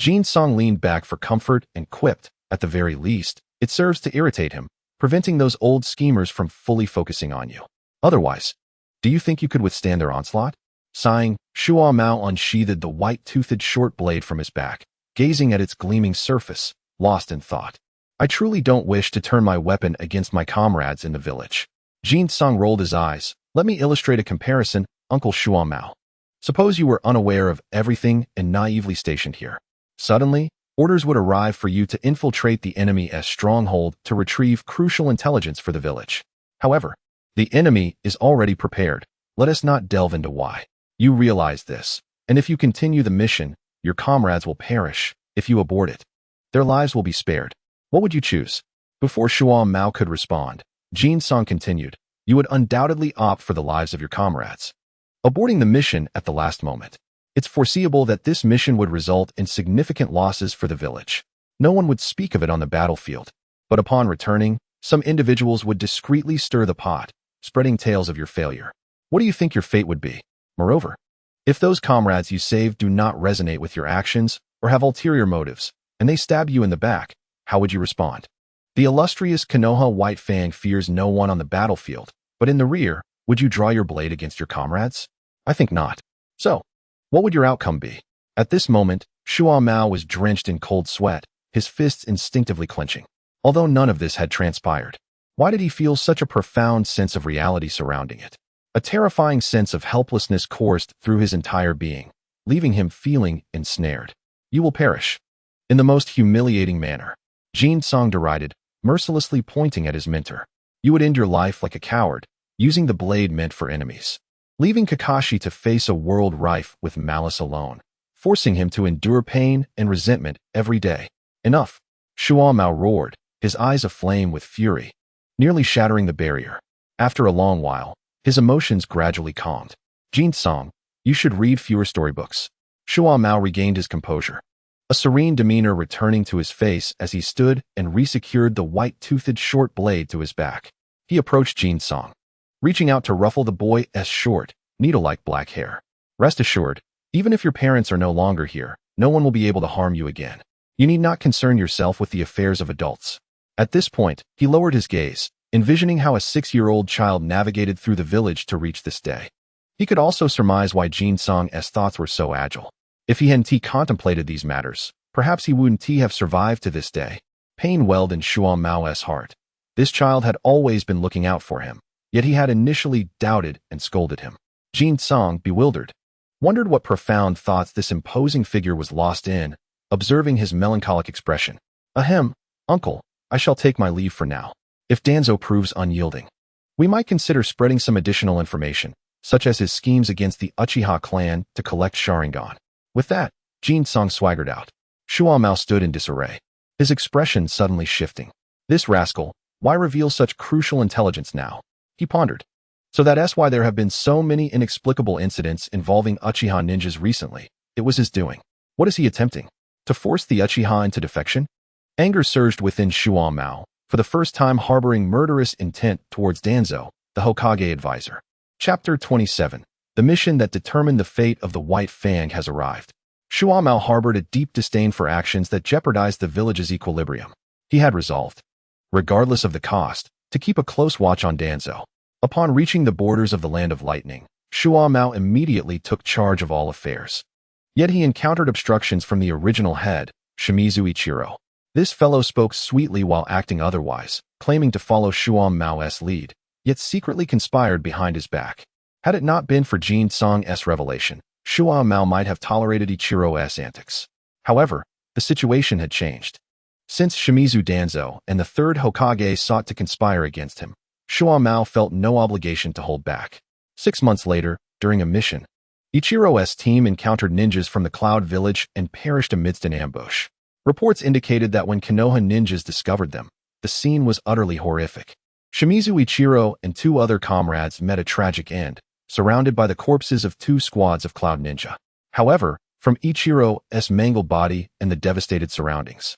Jinsong leaned back for comfort and quipped, at the very least, it serves to irritate him, preventing those old schemers from fully focusing on you. Otherwise, do you think you could withstand their onslaught? Sighing, Shuo Mao unsheathed the white-toothed short blade from his back, gazing at its gleaming surface, lost in thought. I truly don't wish to turn my weapon against my comrades in the village. Jin Sung rolled his eyes. Let me illustrate a comparison, Uncle Shuan Mao. Suppose you were unaware of everything and naively stationed here. Suddenly, orders would arrive for you to infiltrate the enemy's stronghold to retrieve crucial intelligence for the village. However, the enemy is already prepared. Let us not delve into why. You realize this, and if you continue the mission, your comrades will perish. If you abort it, their lives will be spared. What would you choose? Before Shuan Mao could respond, Jin Sung continued, you would undoubtedly opt for the lives of your comrades, aborting the mission at the last moment. It's foreseeable that this mission would result in significant losses for the village. No one would speak of it on the battlefield, but upon returning, some individuals would discreetly stir the pot, spreading tales of your failure. What do you think your fate would be? Moreover, if those comrades you saved do not resonate with your actions or have ulterior motives, and they stab you in the back, how would you respond? The illustrious Konoha White Fang fears no one on the battlefield, but in the rear, would you draw your blade against your comrades? I think not. So, what would your outcome be? At this moment, Shuan Mao was drenched in cold sweat, his fists instinctively clenching. Although none of this had transpired, why did he feel such a profound sense of reality surrounding it? A terrifying sense of helplessness coursed through his entire being, leaving him feeling ensnared. You will perish. In the most humiliating manner, Jin Sung derided, mercilessly pointing at his mentor. You would end your life like a coward, using the blade meant for enemies, leaving Kakashi to face a world rife with malice alone, forcing him to endure pain and resentment every day. Enough! Shuan Mao roared, his eyes aflame with fury, nearly shattering the barrier. After a long while, his emotions gradually calmed. Jin Sung, you should read fewer storybooks. Shuan Mao regained his composure, a serene demeanor returning to his face as he stood and resecured the white-toothed short blade to his back. He approached Jin Sung, reaching out to ruffle the boy's short, needle-like black hair. Rest assured, even if your parents are no longer here, no one will be able to harm you again. You need not concern yourself with the affairs of adults. At this point, he lowered his gaze, envisioning how a 6-year-old child navigated through the village to reach this day. He could also surmise why Jin Sung's thoughts were so agile. If he hadn't contemplated these matters, perhaps he wouldn't have survived to this day. Pain welled in Shuan Mao's heart. This child had always been looking out for him, yet he had initially doubted and scolded him. Jin Sung, bewildered, wondered what profound thoughts this imposing figure was lost in, observing his melancholic expression. Ahem, uncle, I shall take my leave for now. If Danzo proves unyielding, we might consider spreading some additional information, such as his schemes against the Uchiha clan to collect Sharingan. With that, Jin Sung swaggered out. Shuan Mao stood in disarray, his expression suddenly shifting. This rascal, why reveal such crucial intelligence now? He pondered. So that's why there have been so many inexplicable incidents involving Uchiha ninjas recently. It was his doing. What is he attempting? To force the Uchiha into defection? Anger surged within Shuan Mao, for the first time harboring murderous intent towards Danzo, the Hokage advisor. Chapter 27. The mission that determined the fate of the White Fang has arrived. Shuan Mao harbored a deep disdain for actions that jeopardized the village's equilibrium. He had resolved, regardless of the cost, to keep a close watch on Danzo. Upon reaching the borders of the Land of Lightning, Shuan Mao immediately took charge of all affairs. Yet he encountered obstructions from the original head, Shimizu Ichiro. This fellow spoke sweetly while acting otherwise, claiming to follow Shuan Mao's lead, yet secretly conspired behind his back. Had it not been for Jin Sung's revelation, Shuan Mao might have tolerated Ichiro's antics. However, the situation had changed. Since Shimizu Danzo and the third Hokage sought to conspire against him, Shuan Mao felt no obligation to hold back. 6 months later, during a mission, Ichiro's team encountered ninjas from the Cloud Village and perished amidst an ambush. Reports indicated that when Konoha ninjas discovered them, the scene was utterly horrific. Shimizu Ichiro and 2 other comrades met a tragic end, surrounded by the corpses of 2 squads of Cloud Ninja. However, from Ichiro's mangled body and the devastated surroundings,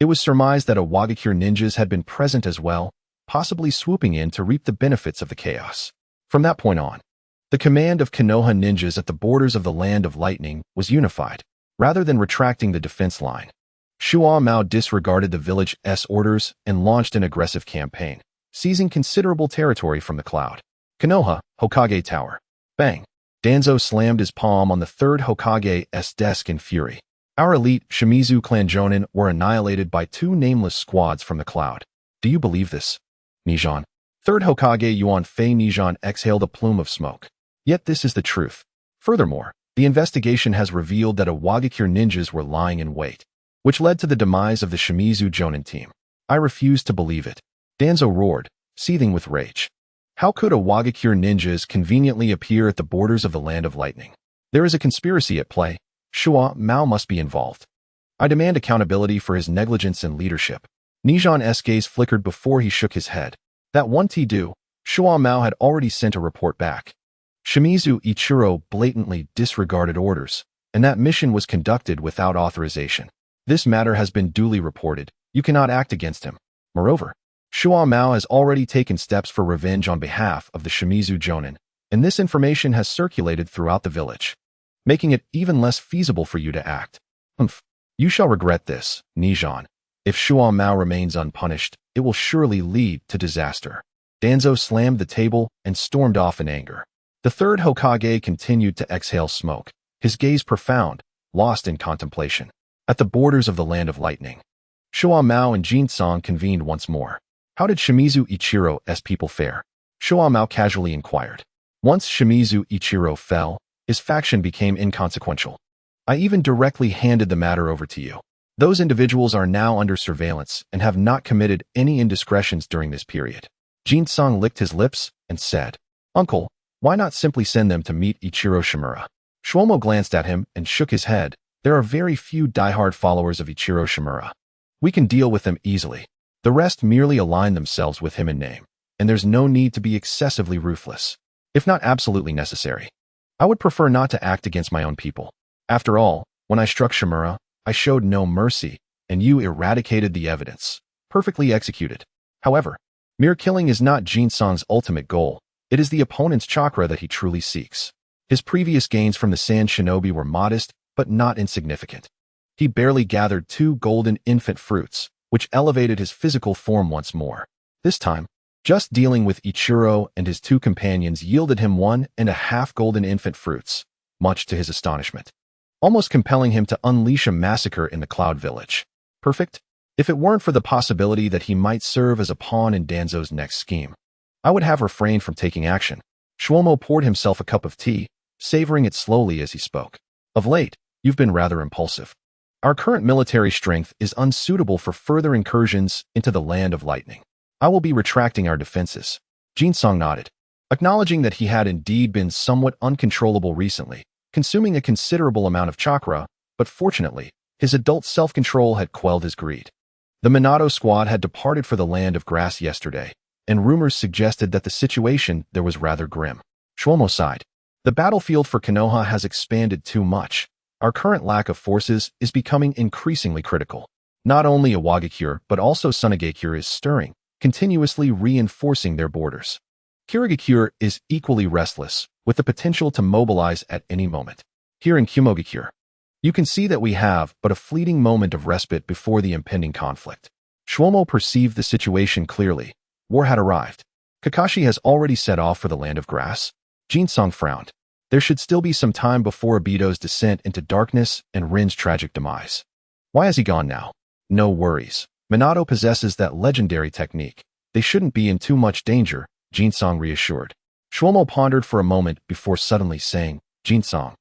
it was surmised that Awagakure ninjas had been present as well, possibly swooping in to reap the benefits of the chaos. From that point on, the command of Konoha ninjas at the borders of the Land of Lightning was unified, rather than retracting the defense line. Shuan Mao disregarded the village's orders and launched an aggressive campaign, seizing considerable territory from the Cloud. Konoha, Hokage Tower. Bang! Danzo slammed his palm on the third Hokage's desk in fury. Our elite Shimizu clan Jonin were annihilated by 2 nameless squads from the Cloud. Do you believe this? Nijan. Third Hokage Yuan Fei Nijan exhaled a plume of smoke. Yet this is the truth. Furthermore, the investigation has revealed that Awagakure ninjas were lying in wait, which led to the demise of the Shimizu Jonin team. I refuse to believe it. Danzo roared, seething with rage. How could Awagakure ninjas conveniently appear at the borders of the Land of Lightning? There is a conspiracy at play. Shuo Mao must be involved. I demand accountability for his negligence and leadership. Nijan's gaze flickered before he shook his head. That one do. Shuo Mao had already sent a report back. Shimizu Ichiro blatantly disregarded orders, and that mission was conducted without authorization. This matter has been duly reported. You cannot act against him. Moreover, Shuo Mao has already taken steps for revenge on behalf of the Shimizu Jonin, and this information has circulated throughout the village, making it even less feasible for you to act. You shall regret this, Nijan. If Shuo Mao remains unpunished, it will surely lead to disaster. Danzo slammed the table and stormed off in anger. The third Hokage continued to exhale smoke, his gaze profound, lost in contemplation. At the borders of the Land of Lightning, Shuo Mao and Jinsong convened once more. How did Shimizu Ichiro's people fare? Shuo Mao casually inquired. Once Shimizu Ichiro fell, his faction became inconsequential. I even directly handed the matter over to you. Those individuals are now under surveillance and have not committed any indiscretions during this period. Jinsong licked his lips and said, Uncle, why not simply send them to meet Ichiro Shimura? Shuomo glanced at him and shook his head. There are very few diehard followers of Ichiro Shimura. We can deal with them easily. The rest merely align themselves with him in name, and there's no need to be excessively ruthless, if not absolutely necessary. I would prefer not to act against my own people. After all, when I struck Shimura, I showed no mercy, and you eradicated the evidence. Perfectly executed. However, mere killing is not Jinsong's ultimate goal. It is the opponent's chakra that he truly seeks. His previous gains from the Sand Shinobi were modest, but not insignificant. He barely gathered 2 golden infant fruits, which elevated his physical form once more. This time, just dealing with Ichiro and his 2 companions yielded him 1.5 golden infant fruits, much to his astonishment, almost compelling him to unleash a massacre in the Cloud Village. Perfect? If it weren't for the possibility that he might serve as a pawn in Danzo's next scheme, I would have refrained from taking action. Shuomo poured himself a cup of tea, savoring it slowly as he spoke. Of late, you've been rather impulsive. Our current military strength is unsuitable for further incursions into the Land of Lightning. I will be retracting our defenses. Jinsong nodded, acknowledging that he had indeed been somewhat uncontrollable recently, consuming a considerable amount of chakra, but fortunately, his adult self-control had quelled his greed. The Minato squad had departed for the Land of Grass yesterday, and rumors suggested that the situation there was rather grim. Shuomo sighed. The battlefield for Konoha has expanded too much. Our current lack of forces is becoming increasingly critical. Not only Awagakure, but also Sunagakure is stirring, continuously reinforcing their borders. Kirigakure is equally restless, with the potential to mobilize at any moment. Here in Kumogakure, you can see that we have but a fleeting moment of respite before the impending conflict. Shuomo perceived the situation clearly. War had arrived. Kakashi has already set off for the Land of Grass. Jinsong frowned. There should still be some time before Obito's descent into darkness and Rin's tragic demise. Why has he gone now? No worries. Minato possesses that legendary technique. They shouldn't be in too much danger, Jinsong reassured. Shuomo pondered for a moment before suddenly saying, Jinsong,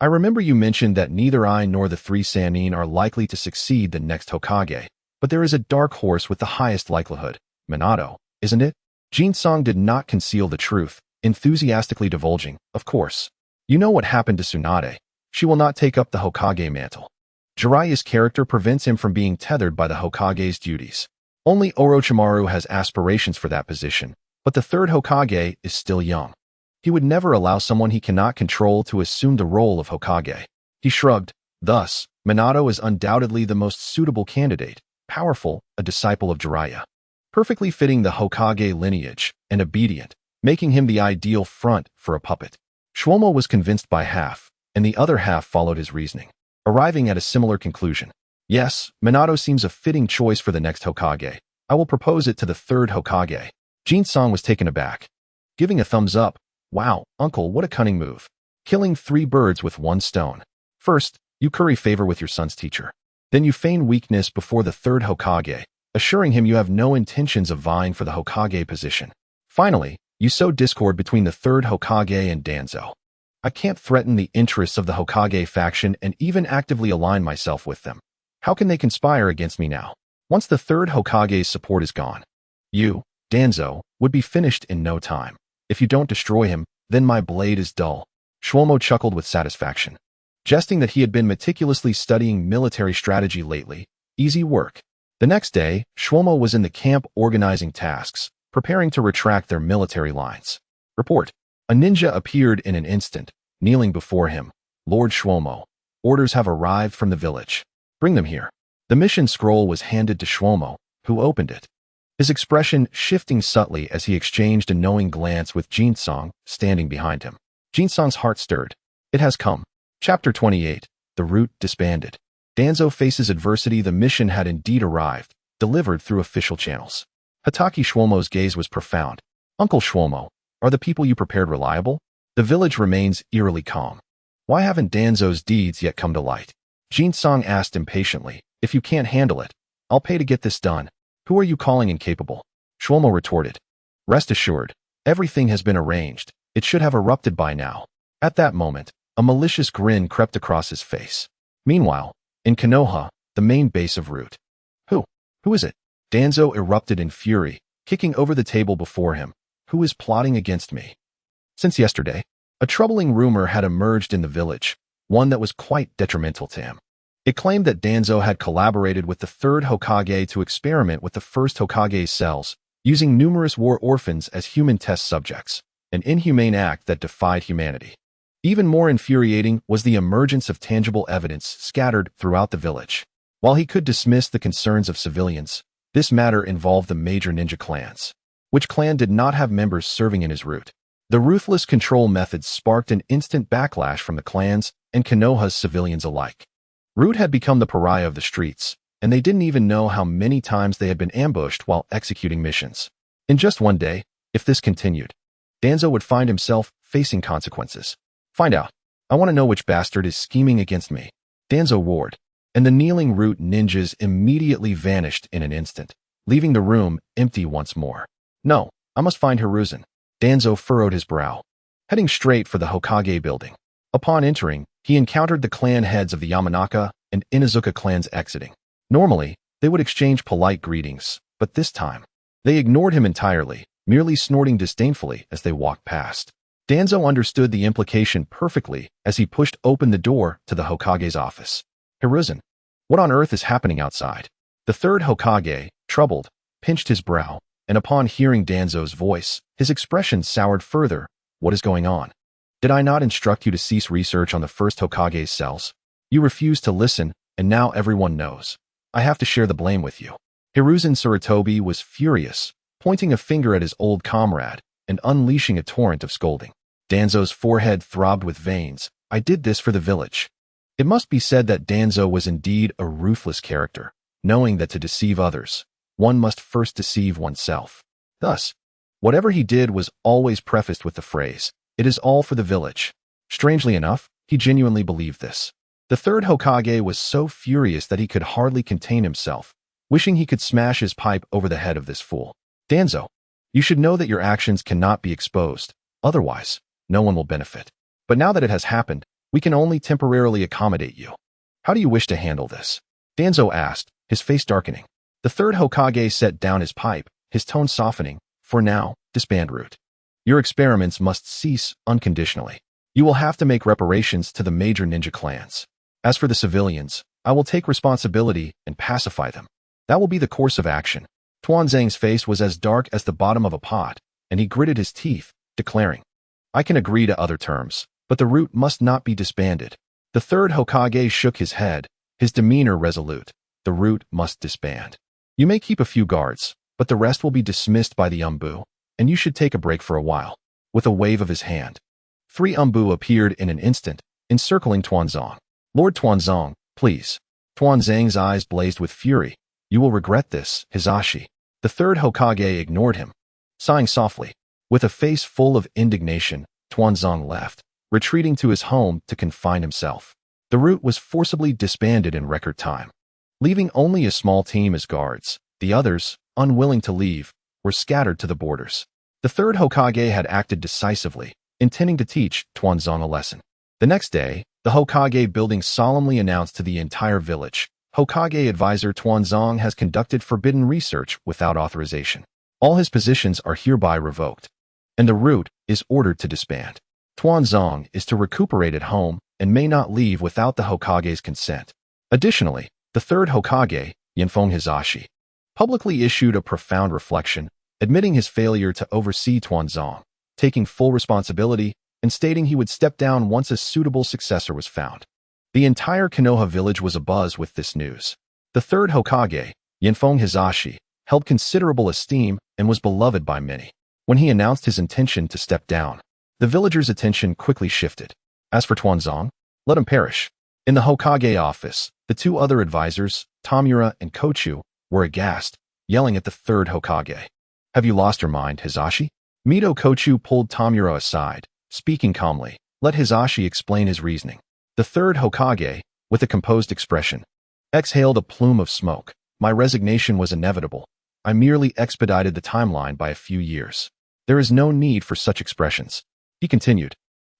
I remember you mentioned that neither I nor the 3 Sannin are likely to succeed the next Hokage, but there is a dark horse with the highest likelihood. Minato, isn't it? Jinsong did not conceal the truth, enthusiastically divulging, of course. You know what happened to Tsunade. She will not take up the Hokage mantle. Jiraiya's character prevents him from being tethered by the Hokage's duties. Only Orochimaru has aspirations for that position, but the 3rd Hokage is still young. He would never allow someone he cannot control to assume the role of Hokage. He shrugged. Thus, Minato is undoubtedly the most suitable candidate, powerful, a disciple of Jiraiya, perfectly fitting the Hokage lineage, and obedient, making him the ideal front for a puppet. Shuomo was convinced by half, and the other half followed his reasoning, arriving at a similar conclusion. Yes, Minato seems a fitting choice for the next Hokage. I will propose it to the 3rd Hokage. Jinsong was taken aback, giving a thumbs up. Wow, uncle, what a cunning move. Killing 3 birds with 1 stone. First, you curry favor with your son's teacher. Then you feign weakness before the 3rd Hokage, assuring him you have no intentions of vying for the Hokage position. Finally, you sow discord between the third Hokage and Danzo. I can't threaten the interests of the Hokage faction and even actively align myself with them. How can they conspire against me now? Once the third Hokage's support is gone, you, Danzo, would be finished in no time. If you don't destroy him, then my blade is dull. Shlomo chuckled with satisfaction, jesting that he had been meticulously studying military strategy lately. Easy work. The next day, Shlomo was in the camp organizing tasks, preparing to retract their military lines. Report. A ninja appeared in an instant, kneeling before him. Lord Shlomo, orders have arrived from the village. Bring them here. The mission scroll was handed to Shlomo, who opened it, his expression shifting subtly as he exchanged a knowing glance with Jinsong, standing behind him. Jinsong's heart stirred. It has come. Chapter 28. The route disbanded. Danzo faces adversity. The mission had indeed arrived, delivered through official channels. Hatake Shlomo's gaze was profound. Uncle Shlomo, are the people you prepared reliable? The village remains eerily calm. Why haven't Danzo's deeds yet come to light? Jinsong asked impatiently. If you can't handle it, I'll pay to get this done. Who are you calling incapable? Shlomo retorted. Rest assured, everything has been arranged. It should have erupted by now. At that moment, a malicious grin crept across his face. Meanwhile, in Konoha, the main base of Root. Who is it? Danzo erupted in fury, kicking over the table before him. Who is plotting against me? Since yesterday, a troubling rumor had emerged in the village, one that was quite detrimental to him. It claimed that Danzo had collaborated with the third Hokage to experiment with the first Hokage's cells, using numerous war orphans as human test subjects, an inhumane act that defied humanity. Even more infuriating was the emergence of tangible evidence scattered throughout the village. While he could dismiss the concerns of civilians, this matter involved the major ninja clans. Which clan did not have members serving in his route? The ruthless control methods sparked an instant backlash from the clans and Konoha's civilians alike. Root had become the pariah of the streets, and they didn't even know how many times they had been ambushed while executing missions. In just one day, if this continued, Danzo would find himself facing consequences. Find out. I want to know which bastard is scheming against me. Danzo roared, and the kneeling Root ninjas immediately vanished in an instant, leaving the room empty once more. No, I must find Hiruzen. Danzo furrowed his brow, heading straight for the Hokage building. Upon entering, he encountered the clan heads of the Yamanaka and Inuzuka clans exiting. Normally, they would exchange polite greetings, but this time, they ignored him entirely, merely snorting disdainfully as they walked past. Danzo understood the implication perfectly as he pushed open the door to the Hokage's office. Hiruzen, what on earth is happening outside? The third Hokage, troubled, pinched his brow, and upon hearing Danzo's voice, his expression soured further. What is going on? Did I not instruct you to cease research on the first Hokage's cells? You refused to listen, and now everyone knows. I have to share the blame with you. Hiruzen Sarutobi was furious, pointing a finger at his old comrade and unleashing a torrent of scolding. Danzo's forehead throbbed with veins. I did this for the village. It must be said that Danzo was indeed a ruthless character, knowing that to deceive others, one must first deceive oneself. Thus, whatever he did was always prefaced with the phrase, "It is all for the village." Strangely enough, he genuinely believed this. The third Hokage was so furious that he could hardly contain himself, wishing he could smash his pipe over the head of this fool. Danzo, you should know that your actions cannot be exposed, otherwise, no one will benefit. But now that it has happened, we can only temporarily accommodate you. How do you wish to handle this? Danzo asked, his face darkening. The third Hokage set down his pipe, his tone softening. For now, disband Root. Your experiments must cease unconditionally. You will have to make reparations to the major ninja clans. As for the civilians, I will take responsibility and pacify them. That will be the course of action. Tuanzang's face was as dark as the bottom of a pot, and he gritted his teeth, declaring, I can agree to other terms, but the Root must not be disbanded. The third Hokage shook his head, his demeanor resolute. The Root must disband. You may keep a few guards, but the rest will be dismissed by the Umbu, and you should take a break for a while. With a wave of his hand, 3 Umbu appeared in an instant, encircling Tuanzang. Lord Tuanzang, please. Tuanzang's eyes blazed with fury. You will regret this, Hizashi. The third Hokage ignored him. Sighing softly, with a face full of indignation, Tuanzang left, retreating to his home to confine himself. The Root was forcibly disbanded in record time, leaving only a small team as guards. The others, unwilling to leave, were scattered to the borders. The third Hokage had acted decisively, intending to teach Tuanzong a lesson. The next day, the Hokage building solemnly announced to the entire village, Hokage advisor Tuanzong has conducted forbidden research without authorization. All his positions are hereby revoked, and the route is ordered to disband. Tuanzong is to recuperate at home and may not leave without the Hokage's consent. Additionally, the third Hokage, Yanfeng Hizashi, publicly issued a profound reflection, admitting his failure to oversee Tuanzong, taking full responsibility, and stating he would step down once a suitable successor was found. The entire Konoha village was abuzz with this news. The third Hokage, Yanfeng Hizashi, held considerable esteem and was beloved by many. When he announced his intention to step down, the villagers' attention quickly shifted. As for Tuanzong, let him perish. In the Hokage office, the two other advisors, Tamura and Kochu, were aghast, yelling at the third Hokage. Have you lost your mind, Hizashi? Mito Kochu pulled Tamura aside, speaking calmly. Let Hizashi explain his reasoning. The third Hokage, with a composed expression, exhaled a plume of smoke. My resignation was inevitable. I merely expedited the timeline by a few years. There is no need for such expressions. He continued.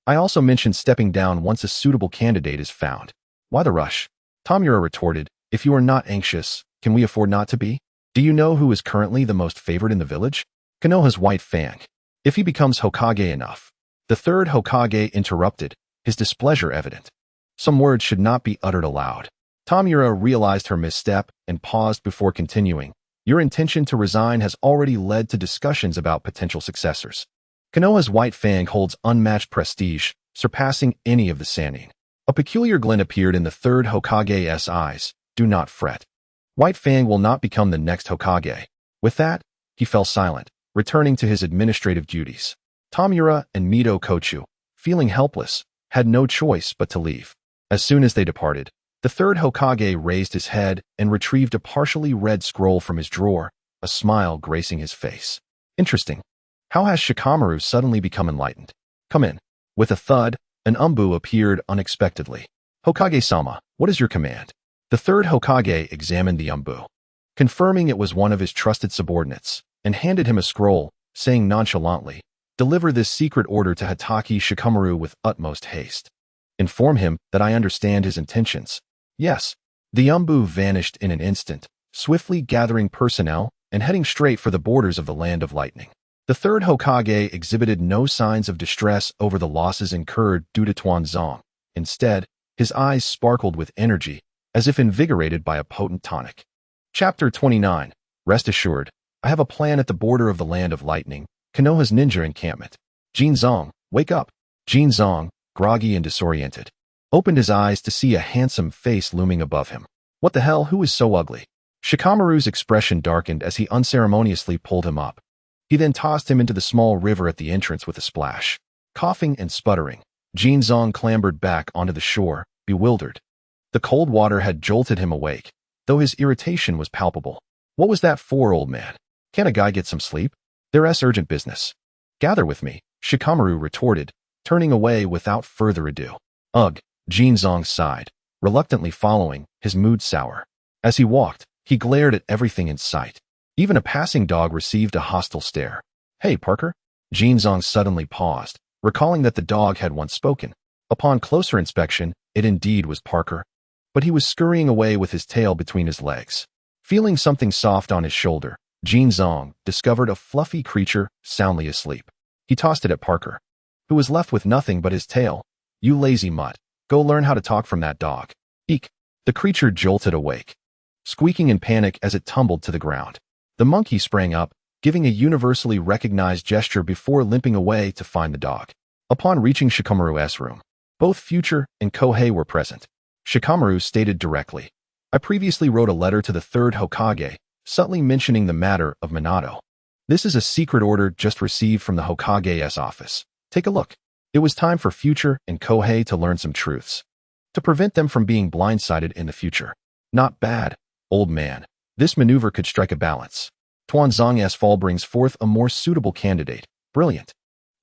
I also mentioned stepping down once a suitable candidate is found. Why the rush? Tamura retorted, if you are not anxious, can we afford not to be? Do you know who is currently the most favored in the village? Konoha's White Fang. If he becomes Hokage enough. The third Hokage interrupted, his displeasure evident. Some words should not be uttered aloud. Tamura realized her misstep and paused before continuing. Your intention to resign has already led to discussions about potential successors. Konoha's White Fang holds unmatched prestige, surpassing any of the Sannin. A peculiar glint appeared in the third Hokage's eyes. Do not fret. White Fang will not become the next Hokage. With that, he fell silent, returning to his administrative duties. Tamura and Mito Kochu, feeling helpless, had no choice but to leave. As soon as they departed, the third Hokage raised his head and retrieved a partially read scroll from his drawer, a smile gracing his face. Interesting. How has Shikamaru suddenly become enlightened? Come in. With a thud, an umbu appeared unexpectedly. Hokage-sama, what is your command? The third Hokage examined the umbu, confirming it was one of his trusted subordinates, and handed him a scroll, saying nonchalantly, deliver this secret order to Hatake Shikamaru with utmost haste. Inform him that I understand his intentions. Yes. The umbu vanished in an instant, swiftly gathering personnel and heading straight for the borders of the Land of Lightning. The third Hokage exhibited no signs of distress over the losses incurred due to Tuanzong. Instead, his eyes sparkled with energy, as if invigorated by a potent tonic. Chapter 29. Rest assured, I have a plan at the border of the Land of Lightning, Konoha's ninja encampment. Jinzong, wake up. Jinzong, groggy and disoriented, opened his eyes to see a handsome face looming above him. What the hell, who is so ugly? Shikamaru's expression darkened as he unceremoniously pulled him up. He then tossed him into the small river at the entrance with a splash. Coughing and sputtering, Jinzong clambered back onto the shore, bewildered. The cold water had jolted him awake, though his irritation was palpable. What was that for, old man? Can't a guy get some sleep? There's urgent business. Gather with me, Shikamaru retorted, turning away without further ado. Ugh, Jinzong sighed, reluctantly following, his mood sour. As he walked, he glared at everything in sight. Even a passing dog received a hostile stare. Hey, Parker? Jinzong suddenly paused, recalling that the dog had once spoken. Upon closer inspection, it indeed was Parker. But he was scurrying away with his tail between his legs. Feeling something soft on his shoulder, Jinzong discovered a fluffy creature soundly asleep. He tossed it at Parker, who was left with nothing but his tail. You lazy mutt, go learn how to talk from that dog. Eek! The creature jolted awake, squeaking in panic as it tumbled to the ground. The monkey sprang up, giving a universally recognized gesture before limping away to find the dog. Upon reaching Shikamaru's room, both Future and Kohei were present. Shikamaru stated directly, I previously wrote a letter to the third Hokage, subtly mentioning the matter of Minato. This is a secret order just received from the Hokage's office. Take a look. It was time for Future and Kohei to learn some truths, to prevent them from being blindsided in the future. Not bad, old man. This maneuver could strike a balance. Tuanzong's fall brings forth a more suitable candidate. Brilliant.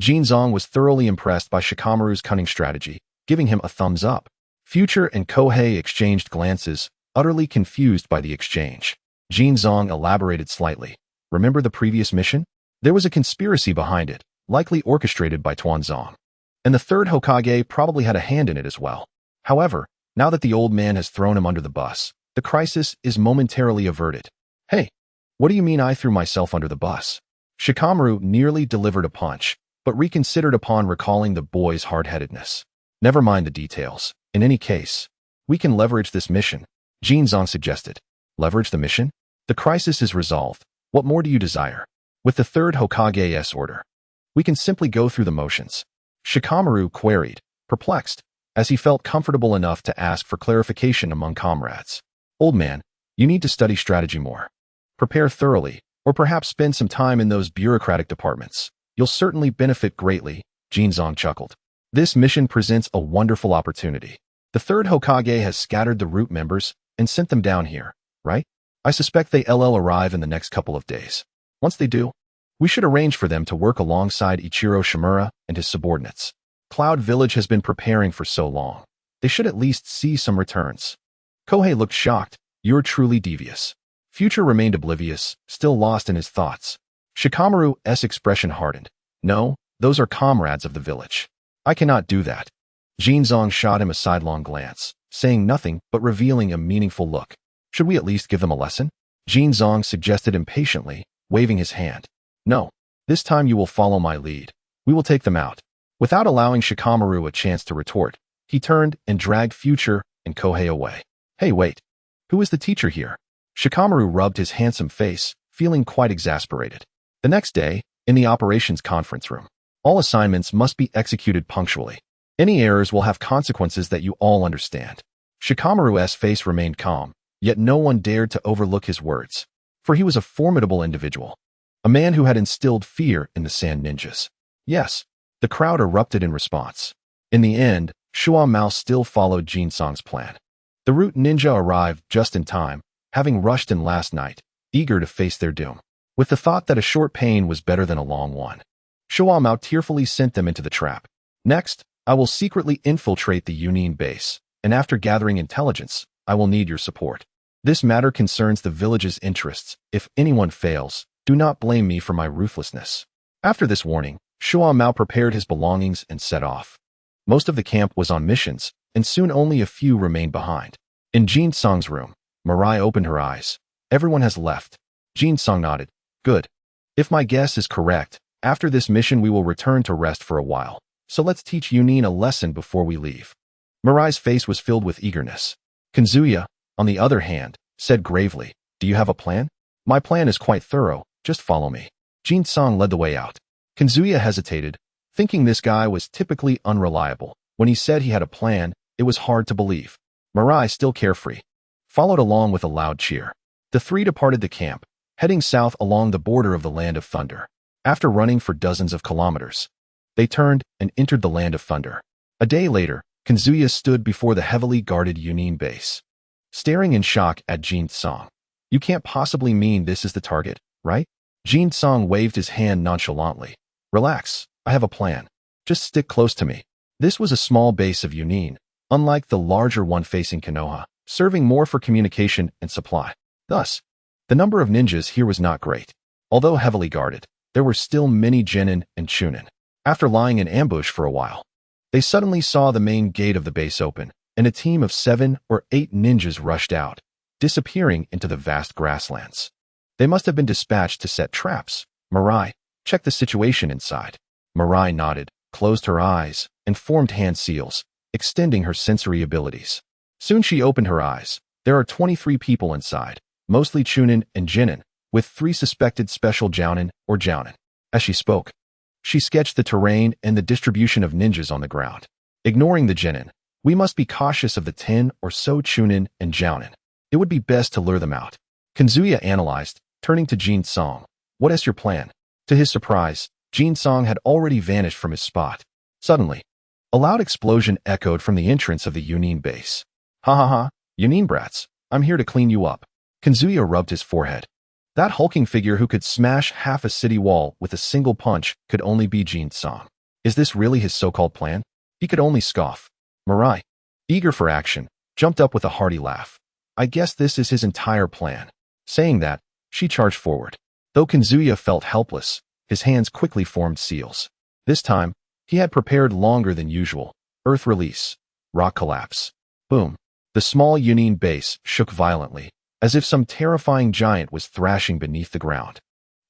Jinzong was thoroughly impressed by Shikamaru's cunning strategy, giving him a thumbs up. Future and Kohei exchanged glances, utterly confused by the exchange. Jinzong elaborated slightly. Remember the previous mission? There was a conspiracy behind it, likely orchestrated by Tuanzong. And the third Hokage probably had a hand in it as well. However, now that the old man has thrown him under the bus, the crisis is momentarily averted. Hey, what do you mean I threw myself under the bus? Shikamaru nearly delivered a punch, but reconsidered upon recalling the boy's hard-headedness. Never mind the details. In any case, we can leverage this mission, Jinzong suggested. Leverage the mission? The crisis is resolved. What more do you desire? With the third Hokage's order, we can simply go through the motions. Shikamaru queried, perplexed, as he felt comfortable enough to ask for clarification among comrades. Old man, you need to study strategy more. Prepare thoroughly, or perhaps spend some time in those bureaucratic departments. You'll certainly benefit greatly, Jinzong chuckled. This mission presents a wonderful opportunity. The third Hokage has scattered the root members and sent them down here, right? I suspect they'll arrive in the next couple of days. Once they do, we should arrange for them to work alongside Ichiro Shimura and his subordinates. Cloud Village has been preparing for so long. They should at least see some returns. Kohei looked shocked. You're truly devious. Future remained oblivious, still lost in his thoughts. Shikamaru's expression hardened. No, those are comrades of the village. I cannot do that. Jinzong shot him a sidelong glance, saying nothing but revealing a meaningful look. Should we at least give them a lesson? Jinzong suggested impatiently, waving his hand. No, this time you will follow my lead. We will take them out. Without allowing Shikamaru a chance to retort, he turned and dragged Future and Kohei away. Hey, wait. Who is the teacher here? Shikamaru rubbed his handsome face, feeling quite exasperated. The next day, in the operations conference room, all assignments must be executed punctually. Any errors will have consequences that you all understand. Shikamaru's face remained calm, yet no one dared to overlook his words. For he was a formidable individual. A man who had instilled fear in the Sand Ninjas. Yes, the crowd erupted in response. In the end, Shua Mao still followed Jinzong's plan. The root ninja arrived just in time, having rushed in last night, eager to face their doom. With the thought that a short pain was better than a long one, Shua Mao tearfully sent them into the trap. Next, I will secretly infiltrate the Yunin base, and after gathering intelligence, I will need your support. This matter concerns the village's interests. If anyone fails, do not blame me for my ruthlessness. After this warning, Shua Mao prepared his belongings and set off. Most of the camp was on missions, and soon only a few remained behind. In Jinzong's room, Mirai opened her eyes. Everyone has left. Jinzong nodded. Good. If my guess is correct, after this mission we will return to rest for a while. So let's teach Yunin a lesson before we leave. Mirai's face was filled with eagerness. Kanzuya, on the other hand, said gravely, do you have a plan? My plan is quite thorough, just follow me. Jinzong led the way out. Kanzuya hesitated, thinking this guy was typically unreliable. When he said he had a plan, it was hard to believe. Mirai, still carefree, followed along with a loud cheer. The three departed the camp, heading south along the border of the Land of Thunder. After running for dozens of kilometers, they turned and entered the Land of Thunder. A day later, Kanzuya stood before the heavily guarded Yunin base, staring in shock at Jinzong. You can't possibly mean this is the target, right? Jinzong waved his hand nonchalantly. Relax, I have a plan. Just stick close to me. This was a small base of Yunin, unlike the larger one facing Konoha, serving more for communication and supply. Thus, the number of ninjas here was not great. Although heavily guarded, there were still many genin and chunin. After lying in ambush for a while, they suddenly saw the main gate of the base open, and a team of 7 or 8 ninjas rushed out, disappearing into the vast grasslands. They must have been dispatched to set traps. Mirai, check the situation inside. Mirai nodded, closed her eyes, and formed hand seals, extending her sensory abilities. Soon she opened her eyes. There are 23 people inside, mostly chunin and genin, with 3 suspected special jounin or jounin. As she spoke, she sketched the terrain and the distribution of ninjas on the ground. Ignoring the genin, we must be cautious of the 10 or so chunin and jounin. It would be best to lure them out. Kanzuya analyzed, turning to Jinzong. What is your plan? To his surprise, Jinzong had already vanished from his spot. Suddenly, a loud explosion echoed from the entrance of the Yunin base. Ha ha ha, Yunin brats, I'm here to clean you up. Kanzuya rubbed his forehead. That hulking figure who could smash half a city wall with a single punch could only be Jinzong. Is this really his so-called plan? He could only scoff. Mirai, eager for action, jumped up with a hearty laugh. I guess this is his entire plan. Saying that, she charged forward. Though Kanzuya felt helpless, his hands quickly formed seals. This time, he had prepared longer than usual. Earth release. Rock collapse. Boom. The small Yunin base shook violently, as if some terrifying giant was thrashing beneath the ground.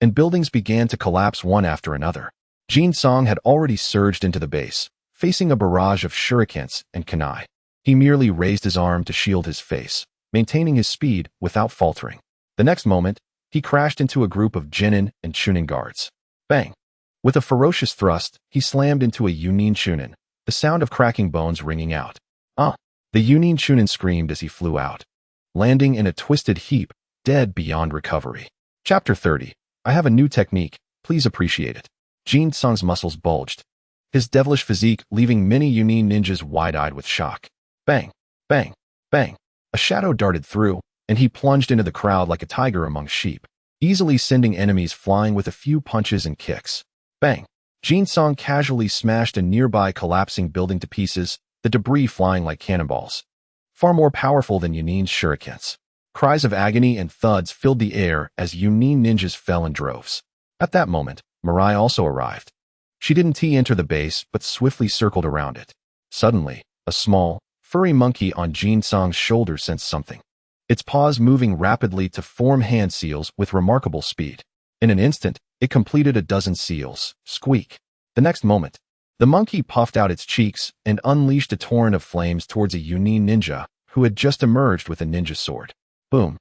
And buildings began to collapse one after another. Jin-song had already surged into the base, facing a barrage of shurikens and kunai. He merely raised his arm to shield his face, maintaining his speed without faltering. The next moment, he crashed into a group of Jinin and Chunin guards. Bang! With a ferocious thrust, he slammed into a Yunin Chunin, the sound of cracking bones ringing out. The Yunin Chunin screamed as he flew out, landing in a twisted heap, dead beyond recovery. Chapter 30. I have a new technique, please appreciate it. Jin-song's muscles bulged, his devilish physique leaving many Yunin ninjas wide-eyed with shock. Bang! Bang! Bang! A shadow darted through, and he plunged into the crowd like a tiger among sheep, easily sending enemies flying with a few punches and kicks. Bang! Jin-song casually smashed a nearby collapsing building to pieces, the debris flying like cannonballs. Far more powerful than Yunin's shurikens. Cries of agony and thuds filled the air as Yunin ninjas fell in droves. At that moment, Mirai also arrived. She didn't enter the base, but swiftly circled around it. Suddenly, a small, furry monkey on Jin-song's shoulder sensed something. Its paws moving rapidly to form hand seals with remarkable speed. In an instant, it completed a dozen seals. Squeak. The next moment, the monkey puffed out its cheeks and unleashed a torrent of flames towards a Yunin ninja who had just emerged with a ninja sword. Boom.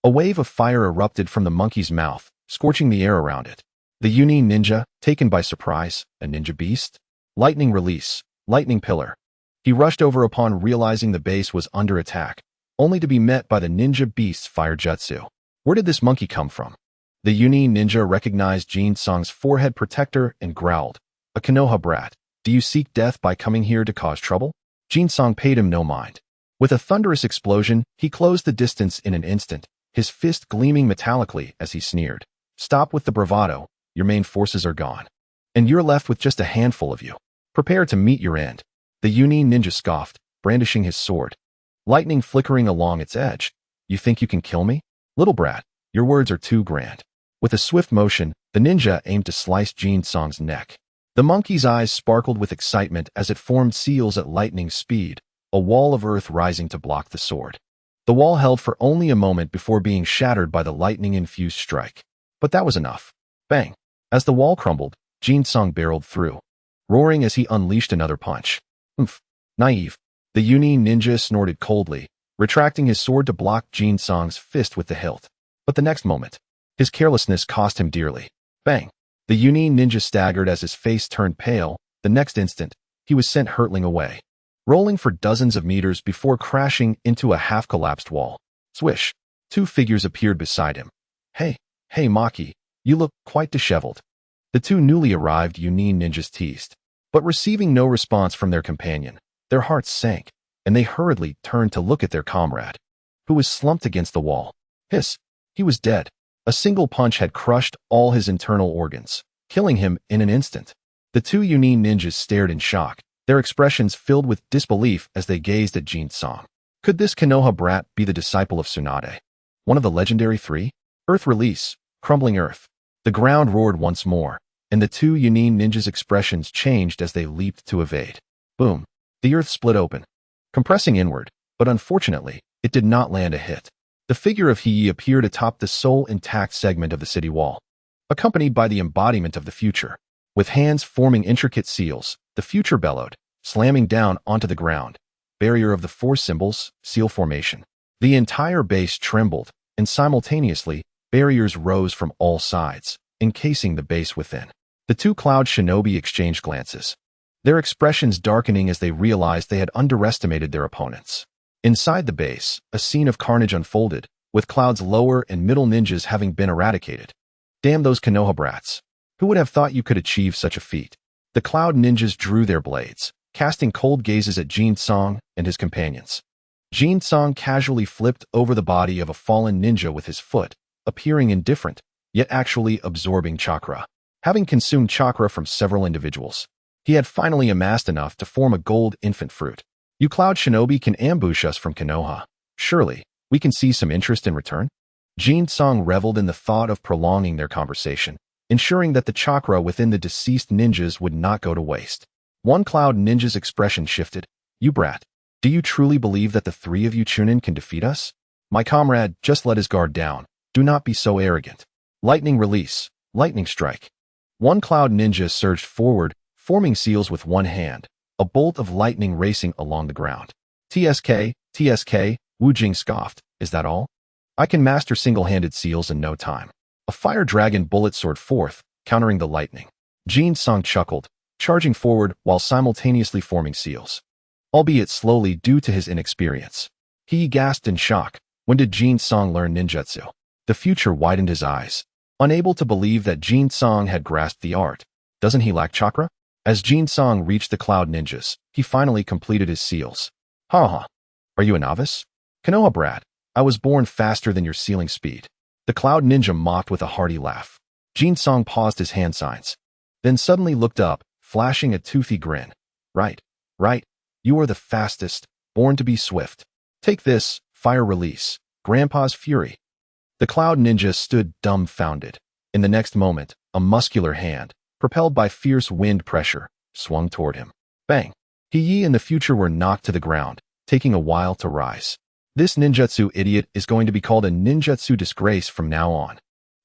A wave of fire erupted from the monkey's mouth, scorching the air around it. The Yunin ninja, taken by surprise, a ninja beast? Lightning release. Lightning pillar. He rushed over upon realizing the base was under attack, only to be met by the ninja beast's fire jutsu. Where did this monkey come from? The Yunin ninja recognized Jin-song's forehead protector and growled, "A Konoha brat. Do you seek death by coming here to cause trouble?" Jin-song paid him no mind. With a thunderous explosion, he closed the distance in an instant, his fist gleaming metallically as he sneered. "Stop with the bravado, your main forces are gone. And you're left with just a handful of you. Prepare to meet your end." The Yunin ninja scoffed, brandishing his sword, lightning flickering along its edge. "You think you can kill me? Little brat, your words are too grand." With a swift motion, the ninja aimed to slice Jin-song's neck. The monkey's eyes sparkled with excitement as it formed seals at lightning speed, a wall of earth rising to block the sword. The wall held for only a moment before being shattered by the lightning-infused strike. But that was enough. Bang! As the wall crumbled, Jin-song barreled through, roaring as he unleashed another punch. Oomph! Naive. The Yunin ninja snorted coldly, retracting his sword to block Jin-song's fist with the hilt. But the next moment, his carelessness cost him dearly. Bang! The Yunin ninja staggered as his face turned pale. The next instant, he was sent hurtling away, rolling for dozens of meters before crashing into a half-collapsed wall. Swish! Two figures appeared beside him. Hey, Maki, you look quite disheveled." The two newly arrived Yunin ninjas teased. But receiving no response from their companion, their hearts sank, and they hurriedly turned to look at their comrade, who was slumped against the wall. Hiss! He was dead. A single punch had crushed all his internal organs, killing him in an instant. The two Yunin ninjas stared in shock, their expressions filled with disbelief as they gazed at Jin-song. Could this Konoha brat be the disciple of Tsunade? One of the legendary three? Earth release. Crumbling earth. The ground roared once more, and the two Yunin ninjas' expressions changed as they leaped to evade. Boom. The earth split open, compressing inward, but unfortunately, it did not land a hit. The figure of Hiei appeared atop the sole intact segment of the city wall, accompanied by the embodiment of the future. With hands forming intricate seals, the future bellowed, slamming down onto the ground. Barrier of the four symbols, seal formation. The entire base trembled, and simultaneously, barriers rose from all sides, encasing the base within. The two cloud shinobi exchanged glances, their expressions darkening as they realized they had underestimated their opponents. Inside the base, a scene of carnage unfolded, with Cloud's lower and middle ninjas having been eradicated. Damn those Konoha brats. Who would have thought you could achieve such a feat? The Cloud ninjas drew their blades, casting cold gazes at Jin-song and his companions. Jin-song casually flipped over the body of a fallen ninja with his foot, appearing indifferent, yet actually absorbing chakra. Having consumed chakra from several individuals, he had finally amassed enough to form a gold infant fruit. You Cloud Shinobi can ambush us from Konoha. Surely, we can see some interest in return? Jin-song reveled in the thought of prolonging their conversation, ensuring that the chakra within the deceased ninjas would not go to waste. One Cloud Ninja's expression shifted. You brat. Do you truly believe that the three of you Chunin can defeat us? My comrade, just let his guard down. Do not be so arrogant. Lightning release. Lightning strike. One Cloud Ninja surged forward, forming seals with one hand, a bolt of lightning racing along the ground. TSK, Wu Jing scoffed. Is that all? I can master single-handed seals in no time. A fire dragon bullet soared forth, countering the lightning. Jin Song chuckled, charging forward while simultaneously forming seals, albeit slowly due to his inexperience. He gasped in shock. When did Jin Song learn ninjutsu? The future widened his eyes, unable to believe that Jin Song had grasped the art. Doesn't he lack chakra? As Jin Song reached the Cloud Ninjas, he finally completed his seals. Ha. Are you a novice? Konoha brat, I was born faster than your sealing speed. The Cloud Ninja mocked with a hearty laugh. Jin Song paused his hand signs, then suddenly looked up, flashing a toothy grin. Right. You are the fastest, born to be swift. Take this, fire release, Grandpa's fury. The Cloud Ninja stood dumbfounded. In the next moment, a muscular hand, propelled by fierce wind pressure, swung toward him. Bang! He and the future were knocked to the ground, taking a while to rise. This ninjutsu idiot is going to be called a ninjutsu disgrace from now on.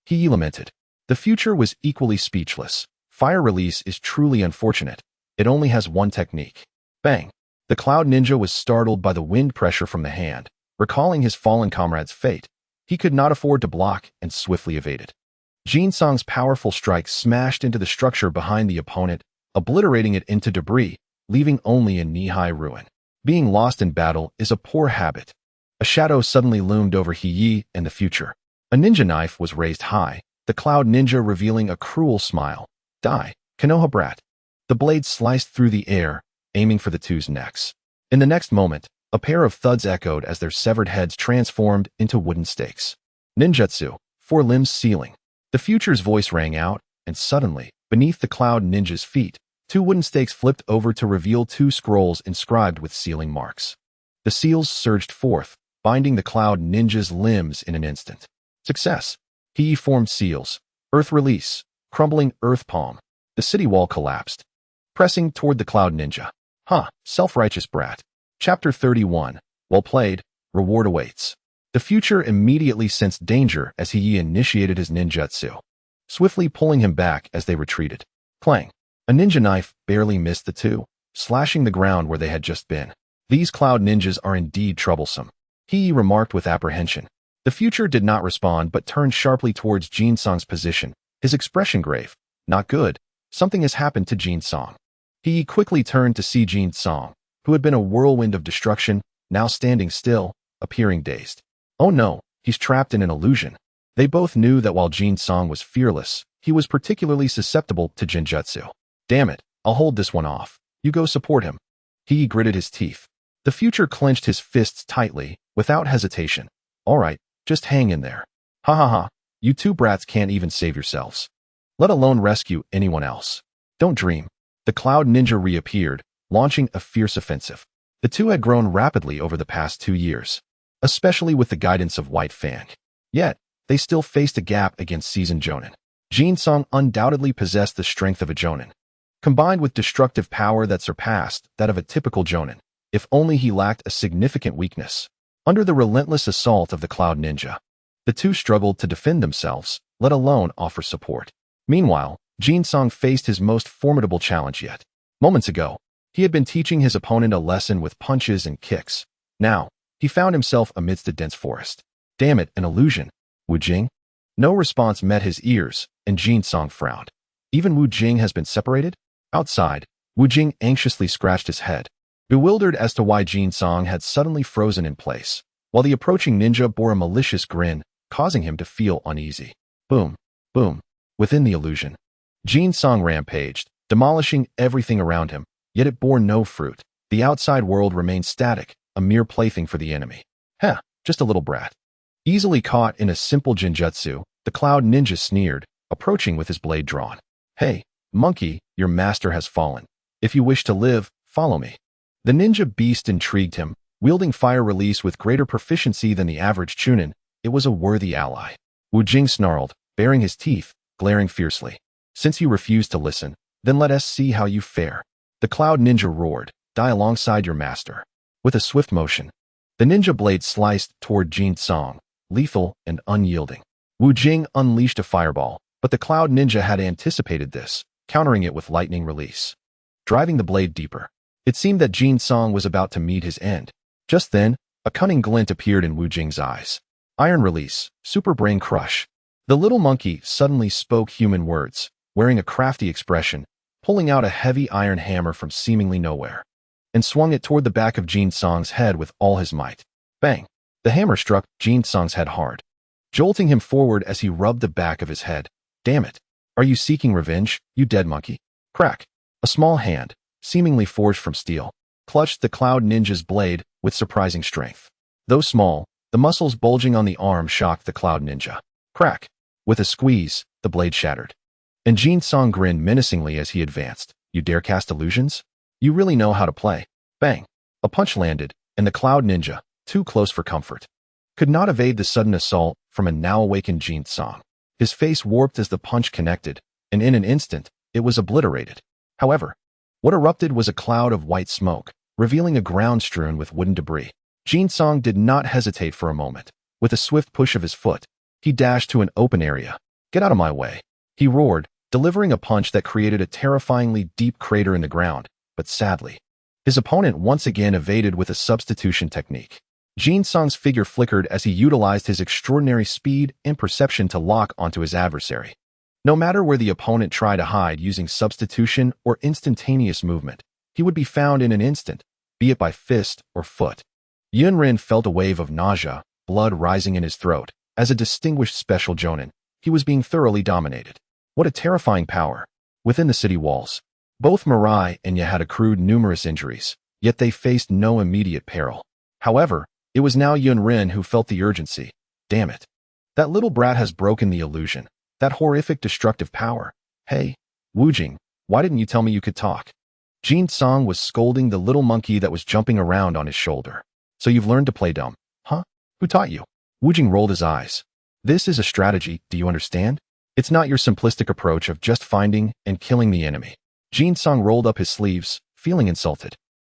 He lamented. The future was equally speechless. Fire release is truly unfortunate. It only has one technique. Bang! The Cloud Ninja was startled by the wind pressure from the hand, recalling his fallen comrade's fate. He could not afford to block and swiftly evaded. Jin Song's powerful strike smashed into the structure behind the opponent, obliterating it into debris, leaving only a knee-high ruin. Being lost in battle is a poor habit. A shadow suddenly loomed over He and the future. A ninja knife was raised high, the Cloud Ninja revealing a cruel smile. Die, Konoha brat. The blade sliced through the air, aiming for the two's necks. In the next moment, a pair of thuds echoed as their severed heads transformed into wooden stakes. Ninjutsu, 4 limbs sealing. The future's voice rang out, and suddenly, beneath the Cloud Ninja's feet, 2 wooden stakes flipped over to reveal 2 scrolls inscribed with sealing marks. The seals surged forth, binding the Cloud Ninja's limbs in an instant. Success. He formed seals. Earth release. Crumbling earth palm. The city wall collapsed. Pressing toward the Cloud Ninja. Self-righteous brat. Chapter 31. Well played. Reward awaits. The future immediately sensed danger as he initiated his ninjutsu, swiftly pulling him back as they retreated. Clang. A ninja knife barely missed the two, slashing the ground where they had just been. These Cloud Ninjas are indeed troublesome. He remarked with apprehension. The future did not respond but turned sharply towards Jin Song's position, his expression grave. Not good. Something has happened to Jin Song. He quickly turned to see Jin Song, who had been a whirlwind of destruction, now standing still, appearing dazed. Oh no, he's trapped in an illusion. They both knew that while Jin Song was fearless, he was particularly susceptible to Jinjutsu. Damn it, I'll hold this one off. You go support him. He gritted his teeth. The future clenched his fists tightly, without hesitation. All right, just hang in there. Ha. You 2 brats can't even save yourselves, let alone rescue anyone else. Don't dream. The Cloud Ninja reappeared, launching a fierce offensive. The two had grown rapidly over the past 2 years, especially with the guidance of White Fang. Yet, they still faced a gap against seasoned Jonin. Jin Song undoubtedly possessed the strength of a Jonin, combined with destructive power that surpassed that of a typical Jonin, if only he lacked a significant weakness. Under the relentless assault of the Cloud Ninja, the two struggled to defend themselves, let alone offer support. Meanwhile, Jin Song faced his most formidable challenge yet. Moments ago, he had been teaching his opponent a lesson with punches and kicks. Now, he found himself amidst a dense forest. Damn it, an illusion. Wu Jing? No response met his ears, and Jin Song frowned. Even Wu Jing has been separated? Outside, Wu Jing anxiously scratched his head, bewildered as to why Jin Song had suddenly frozen in place, while the approaching ninja bore a malicious grin, causing him to feel uneasy. Boom. Within the illusion, Jin Song rampaged, demolishing everything around him, yet it bore no fruit. The outside world remained static, a mere plaything for the enemy. Just a little brat. Easily caught in a simple Jinjutsu, the Cloud Ninja sneered, approaching with his blade drawn. Hey, monkey, your master has fallen. If you wish to live, follow me. The ninja beast intrigued him, wielding fire release with greater proficiency than the average Chunin. It was a worthy ally. Wu Jing snarled, baring his teeth, glaring fiercely. Since you refuse to listen, then let us see how you fare. The Cloud Ninja roared, die alongside your master. With a swift motion, the ninja blade sliced toward Jin-song, lethal and unyielding. Wu Jing unleashed a fireball, but the Cloud Ninja had anticipated this, countering it with lightning release, driving the blade deeper. It seemed that Jin-song was about to meet his end. Just then, a cunning glint appeared in Wu Jing's eyes. Iron release, super brain crush. The little monkey suddenly spoke human words, wearing a crafty expression, pulling out a heavy iron hammer from seemingly nowhere, and swung it toward the back of Jin-song's head with all his might. Bang! The hammer struck Jin-song's head hard, jolting him forward as he rubbed the back of his head. Damn it! Are you seeking revenge, you dead monkey? Crack! A small hand, seemingly forged from steel, clutched the Cloud Ninja's blade with surprising strength. Though small, the muscles bulging on the arm shocked the Cloud Ninja. Crack! With a squeeze, the blade shattered. And Jin-song grinned menacingly as he advanced. You dare cast illusions? You really know how to play. Bang! A punch landed, and the Cloud Ninja, too close for comfort, could not evade the sudden assault from a now-awakened Jin-song. His face warped as the punch connected, and in an instant, it was obliterated. However, what erupted was a cloud of white smoke, revealing a ground strewn with wooden debris. Jin-song did not hesitate for a moment. With a swift push of his foot, he dashed to an open area. Get out of my way, he roared, delivering a punch that created a terrifyingly deep crater in the ground, but sadly, his opponent once again evaded with a substitution technique. Jin-song's figure flickered as he utilized his extraordinary speed and perception to lock onto his adversary. No matter where the opponent tried to hide using substitution or instantaneous movement, he would be found in an instant, be it by fist or foot. Yunrin felt a wave of nausea, blood rising in his throat. As a distinguished special jonin, he was being thoroughly dominated. What a terrifying power. Within the city walls, both Mirai and Ye had accrued numerous injuries, yet they faced no immediate peril. However, it was now Yunrin who felt the urgency. Damn it. That little brat has broken the illusion. That horrific destructive power. Hey, Wu Jing, why didn't you tell me you could talk? Jin-song was scolding the little monkey that was jumping around on his shoulder. So you've learned to play dumb, huh? Who taught you? Wu Jing rolled his eyes. This is a strategy, do you understand? It's not your simplistic approach of just finding and killing the enemy. Jin-song rolled up his sleeves, feeling insulted.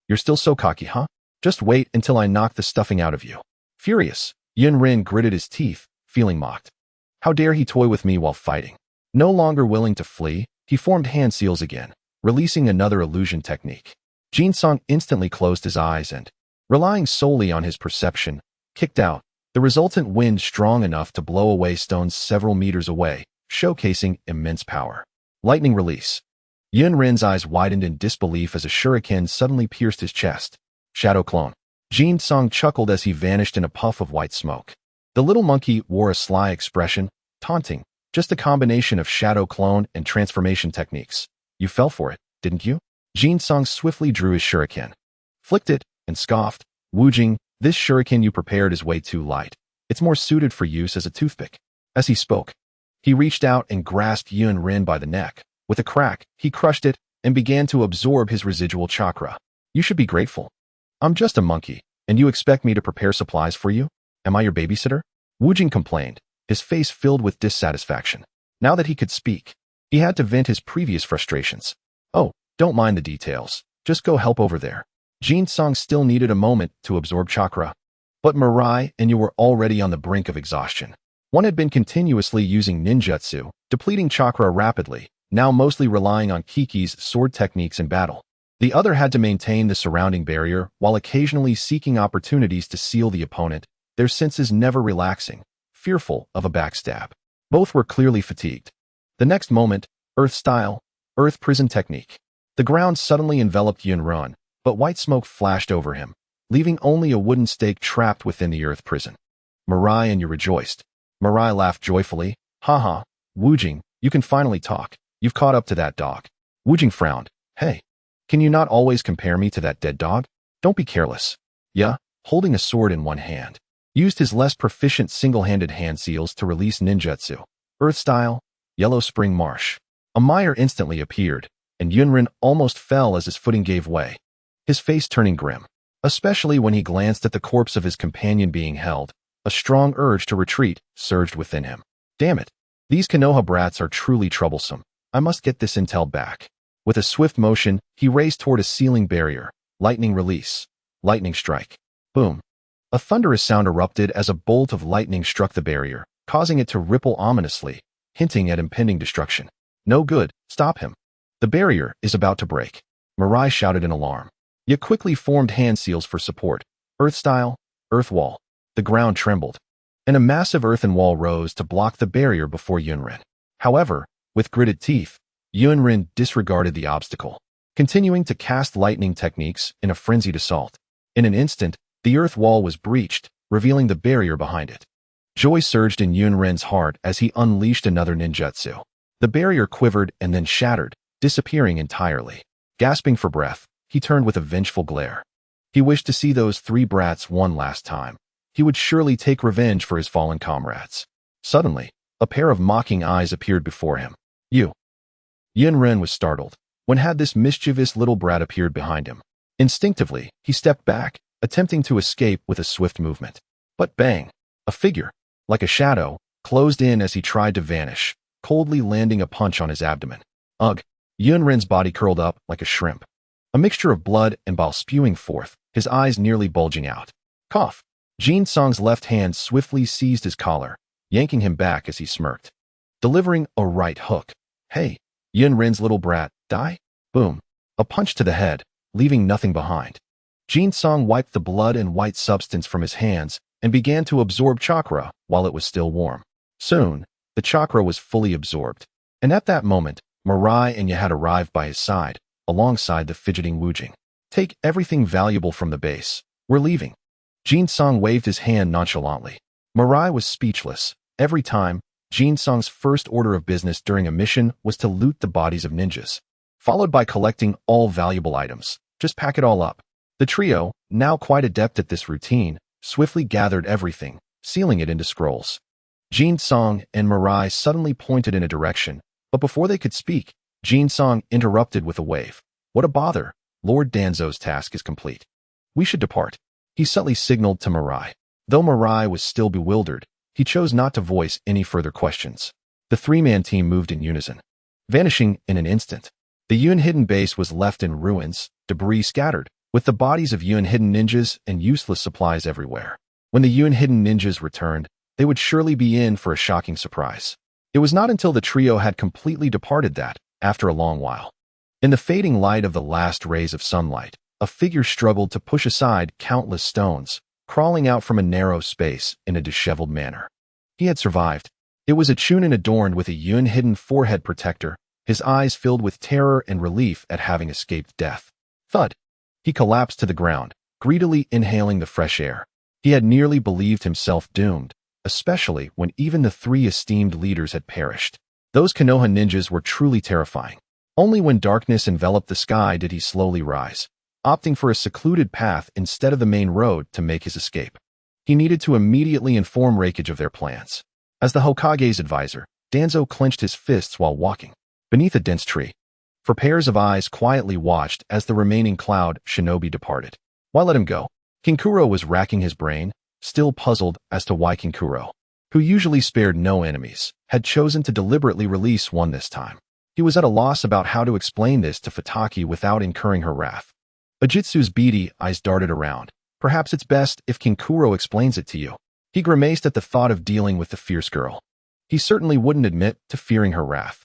You're still so cocky, huh? Just wait until I knock the stuffing out of you. Furious, Yunrin gritted his teeth, feeling mocked. How dare he toy with me while fighting? No longer willing to flee, he formed hand seals again, releasing another illusion technique. Jin-song instantly closed his eyes and, relying solely on his perception, kicked out, the resultant wind strong enough to blow away stones several meters away, showcasing immense power. Lightning release. Yunrin's eyes widened in disbelief as a shuriken suddenly pierced his chest. Shadow clone. Jin-song chuckled as he vanished in a puff of white smoke. The little monkey wore a sly expression, taunting, just a combination of shadow clone and transformation techniques. You fell for it, didn't you? Jin-song swiftly drew his shuriken, flicked it, and scoffed. Wu Jing, this shuriken you prepared is way too light. It's more suited for use as a toothpick. As he spoke, he reached out and grasped Yunrin by the neck. With a crack, he crushed it and began to absorb his residual chakra. You should be grateful. I'm just a monkey, and you expect me to prepare supplies for you? Am I your babysitter? Wu Jing complained, his face filled with dissatisfaction. Now that he could speak, he had to vent his previous frustrations. Oh, don't mind the details. Just go help over there. Jin-song still needed a moment to absorb chakra. But Mirai and you were already on the brink of exhaustion. One had been continuously using ninjutsu, depleting chakra rapidly, now mostly relying on Kiki's sword techniques in battle. The other had to maintain the surrounding barrier while occasionally seeking opportunities to seal the opponent, their senses never relaxing, fearful of a backstab. Both were clearly fatigued. The next moment, Earth-style, Earth prison technique. The ground suddenly enveloped Yunrin, but white smoke flashed over him, leaving only a wooden stake trapped within the Earth prison. Mirai and you rejoiced. Mirai laughed joyfully. Haha, Wu Jing, you can finally talk. You've caught up to that dog. Wu Jing frowned. Hey, can you not always compare me to that dead dog? Don't be careless. Yeah, holding a sword in one hand, used his less proficient single-handed hand seals to release ninjutsu. Earth-style, Yellow Spring Marsh. A mire instantly appeared, and Yunrin almost fell as his footing gave way, his face turning grim. Especially when he glanced at the corpse of his companion being held, a strong urge to retreat surged within him. Damn it. These Konoha brats are truly troublesome. I must get this intel back. With a swift motion, he raced toward a ceiling barrier. Lightning release. Lightning strike. Boom. A thunderous sound erupted as a bolt of lightning struck the barrier, causing it to ripple ominously, hinting at impending destruction. No good, stop him. The barrier is about to break. Mirai shouted in alarm. Ye quickly formed hand seals for support. Earth style, earth wall. The ground trembled, and a massive earthen wall rose to block the barrier before Yunrin. However, with gritted teeth, Yunrin disregarded the obstacle, continuing to cast lightning techniques in a frenzied assault. In an instant, the earth wall was breached, revealing the barrier behind it. Joy surged in Yunrin's heart as he unleashed another ninjutsu. The barrier quivered and then shattered, disappearing entirely. Gasping for breath, he turned with a vengeful glare. He wished to see those three brats one last time. He would surely take revenge for his fallen comrades. Suddenly, a pair of mocking eyes appeared before him. You. Yunrin was startled. When had this mischievous little brat appeared behind him? Instinctively, he stepped back, attempting to escape with a swift movement. But bang! A figure, like a shadow, closed in as he tried to vanish, coldly landing a punch on his abdomen. Ugh! Yunrin's body curled up like a shrimp. A mixture of blood and bile spewing forth, his eyes nearly bulging out. Cough! Jin Song's left hand swiftly seized his collar, yanking him back as he smirked, delivering a right hook. Hey! Yunrin's little brat, die? Boom! A punch to the head, leaving nothing behind. Jin Song wiped the blood and white substance from his hands and began to absorb chakra while it was still warm. Soon, the chakra was fully absorbed, and at that moment, Mirai and Ye had arrived by his side, alongside the fidgeting Wujing. Take everything valuable from the base. We're leaving. Jin Song waved his hand nonchalantly. Mirai was speechless. Every time, Jin Song's first order of business during a mission was to loot the bodies of ninjas, followed by collecting all valuable items. Just pack it all up. The trio, now quite adept at this routine, swiftly gathered everything, sealing it into scrolls. Jin Song and Mirai suddenly pointed in a direction, but before they could speak, Jin Song interrupted with a wave. What a bother! Lord Danzo's task is complete. We should depart. He subtly signaled to Mirai. Though Mirai was still bewildered, he chose not to voice any further questions. The three-man team moved in unison, vanishing in an instant. The Yun Hidden base was left in ruins, debris scattered, with the bodies of Yun Hidden ninjas and useless supplies everywhere. When the Yun Hidden ninjas returned, they would surely be in for a shocking surprise. It was not until the trio had completely departed that, after a long while, in the fading light of the last rays of sunlight, a figure struggled to push aside countless stones, crawling out from a narrow space in a disheveled manner. He had survived. It was a Chunin adorned with a Yun Hidden forehead protector, his eyes filled with terror and relief at having escaped death. Thud! He collapsed to the ground, greedily inhaling the fresh air. He had nearly believed himself doomed, especially when even the three esteemed leaders had perished. Those Konoha ninjas were truly terrifying. Only when darkness enveloped the sky did he slowly rise, opting for a secluded path instead of the main road to make his escape. He needed to immediately inform Reikage of their plans. As the Hokage's advisor, Danzo clenched his fists while walking beneath a dense tree. For pairs of eyes quietly watched as the remaining cloud shinobi departed. Why let him go? Kinkuro was racking his brain, still puzzled as to why Kinkuro, who usually spared no enemies, had chosen to deliberately release one this time. He was at a loss about how to explain this to Futaki without incurring her wrath. Ajitsu's beady eyes darted around. Perhaps it's best if Kinkuro explains it to you. He grimaced at the thought of dealing with the fierce girl. He certainly wouldn't admit to fearing her wrath.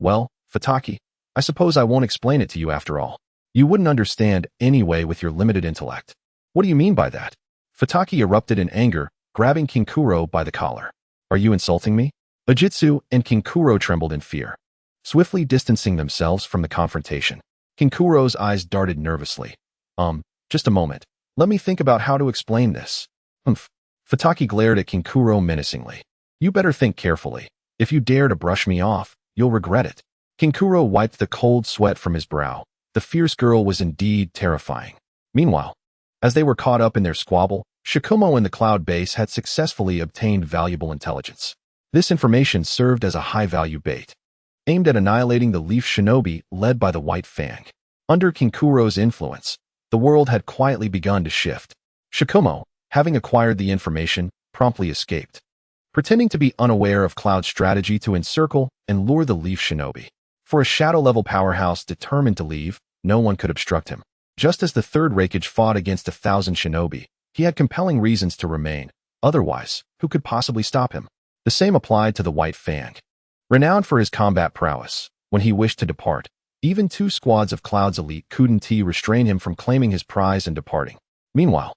Well, Futaki, I suppose I won't explain it to you after all. You wouldn't understand anyway with your limited intellect. What do you mean by that? Futaki erupted in anger, grabbing Kinkuro by the collar. Are you insulting me? Ajitsu and Kinkuro trembled in fear, swiftly distancing themselves from the confrontation. Kinkuro's eyes darted nervously. Just a moment. Let me think about how to explain this. Futaki glared at Kinkuro menacingly. You better think carefully. If you dare to brush me off, you'll regret it. Kinkuro wiped the cold sweat from his brow. The fierce girl was indeed terrifying. Meanwhile, as they were caught up in their squabble, Shikumo and the Cloud Base had successfully obtained valuable intelligence. This information served as a high-value bait, aimed at annihilating the Leaf Shinobi led by the White Fang. Under Kinkuro's influence, the world had quietly begun to shift. Shikumo, having acquired the information, promptly escaped. pretending to be unaware of Cloud's strategy to encircle and lure the Leaf Shinobi. For a shadow-level powerhouse determined to leave, no one could obstruct him. Just as the third Raikage fought against 1,000 shinobi, he had compelling reasons to remain. Otherwise, who could possibly stop him? The same applied to the White Fang. Renowned for his combat prowess, when he wished to depart, even 2 squads of Cloud's elite couldn't restrain him from claiming his prize and departing. Meanwhile,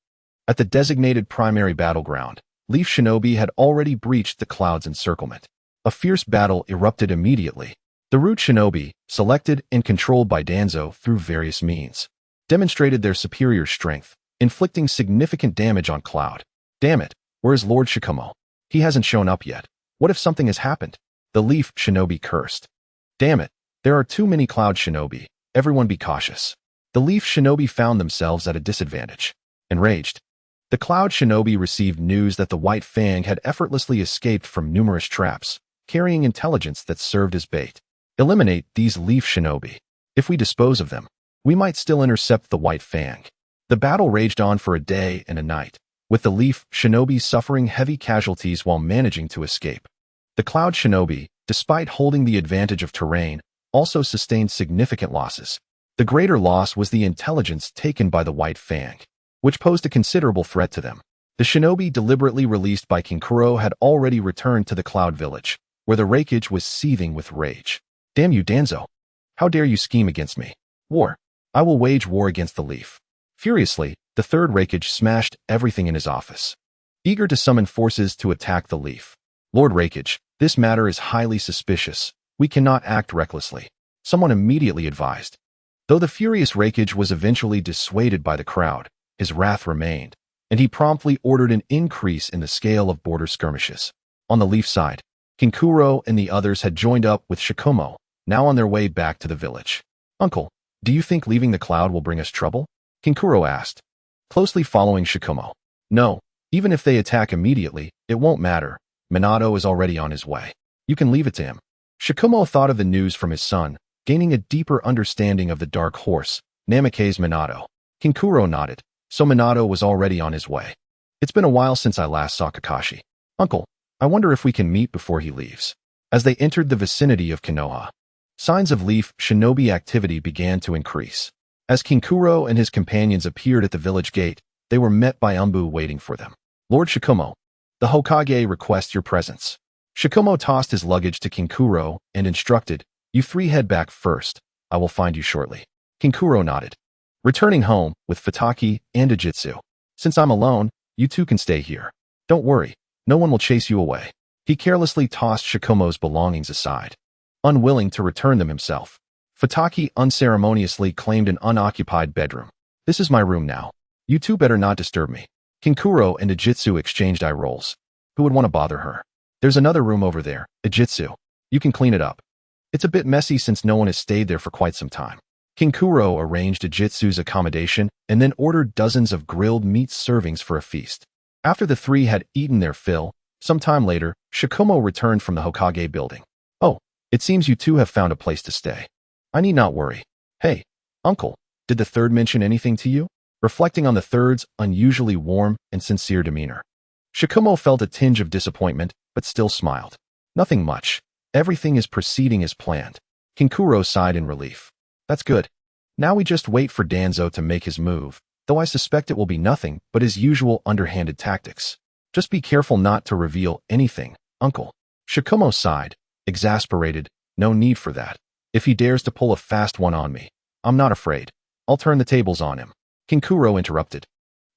at the designated primary battleground, Leaf Shinobi had already breached the Cloud's encirclement. A fierce battle erupted immediately. The Root Shinobi, selected and controlled by Danzo through various means, demonstrated their superior strength, inflicting significant damage on Cloud. Damn it, where is Lord Shikumo? He hasn't shown up yet. What if something has happened? The Leaf Shinobi cursed. Damn it, there are too many Cloud Shinobi. Everyone be cautious. The Leaf Shinobi found themselves at a disadvantage. Enraged, the Cloud Shinobi received news that the White Fang had effortlessly escaped from numerous traps, carrying intelligence that served as bait. Eliminate these Leaf Shinobi. If we dispose of them, we might still intercept the White Fang. The battle raged on for a day and a night, with the Leaf Shinobi suffering heavy casualties while managing to escape. The Cloud Shinobi, despite holding the advantage of terrain, also sustained significant losses. The greater loss was the intelligence taken by the White Fang, which posed a considerable threat to them. The shinobi deliberately released by Kinkuro had already returned to the Cloud Village, where the Raikage was seething with rage. Damn you, Danzo! How dare you scheme against me? War! I will wage war against the Leaf. Furiously, the third Raikage smashed everything in his office, eager to summon forces to attack the Leaf. Lord Raikage, this matter is highly suspicious. We cannot act recklessly, someone immediately advised. Though the furious Raikage was eventually dissuaded by the crowd, his wrath remained, and he promptly ordered an increase in the scale of border skirmishes. On the Leaf side, Kinkuro and the others had joined up with Shikumo, now on their way back to the village. Uncle, do you think leaving the Cloud will bring us trouble? Kinkuro asked, closely following Shikumo. No, even if they attack immediately, it won't matter. Minato is already on his way. You can leave it to him. Shikumo thought of the news from his son, gaining a deeper understanding of the Dark Horse, Namake's Minato. Kinkuro nodded, so Minato was already on his way. It's been a while since I last saw Kakashi. Uncle, I wonder if we can meet before he leaves. As they entered the vicinity of Konoha, signs of Leaf Shinobi activity began to increase. As Kinkuro and his companions appeared at the village gate, they were met by Umbu waiting for them. Lord Shikumo, the Hokage requests your presence. Shikumo tossed his luggage to Kinkuro and instructed, you 3 head back first. I will find you shortly. Kinkuro nodded, returning home with Futaki and Taijutsu. Since I'm alone, you 2 can stay here. Don't worry, no one will chase you away. He carelessly tossed Shikumo's belongings aside, unwilling to return them himself. Futaki unceremoniously claimed an unoccupied bedroom. This is my room now. You 2 better not disturb me. Kinkuro and Taijutsu exchanged eye rolls. Who would want to bother her? There's another room over there, Taijutsu. You can clean it up. It's a bit messy since no one has stayed there for quite some time. Kinkuro arranged Taijutsu's accommodation and then ordered dozens of grilled meat servings for a feast. After the 3 had eaten their fill, some time later, Shikumo returned from the Hokage building. Oh, it seems you 2 have found a place to stay. I need not worry. Hey, uncle, did the third mention anything to you? Reflecting on the third's unusually warm and sincere demeanor, Shikumo felt a tinge of disappointment, but still smiled. Nothing much. Everything is proceeding as planned. Kinkuro sighed in relief. That's good. Now we just wait for Danzo to make his move, though I suspect it will be nothing but his usual underhanded tactics. Just be careful not to reveal anything, uncle. Shikumo sighed, exasperated. No need for that. If he dares to pull a fast one on me, I'm not afraid. I'll turn the tables on him. Kinkuro interrupted,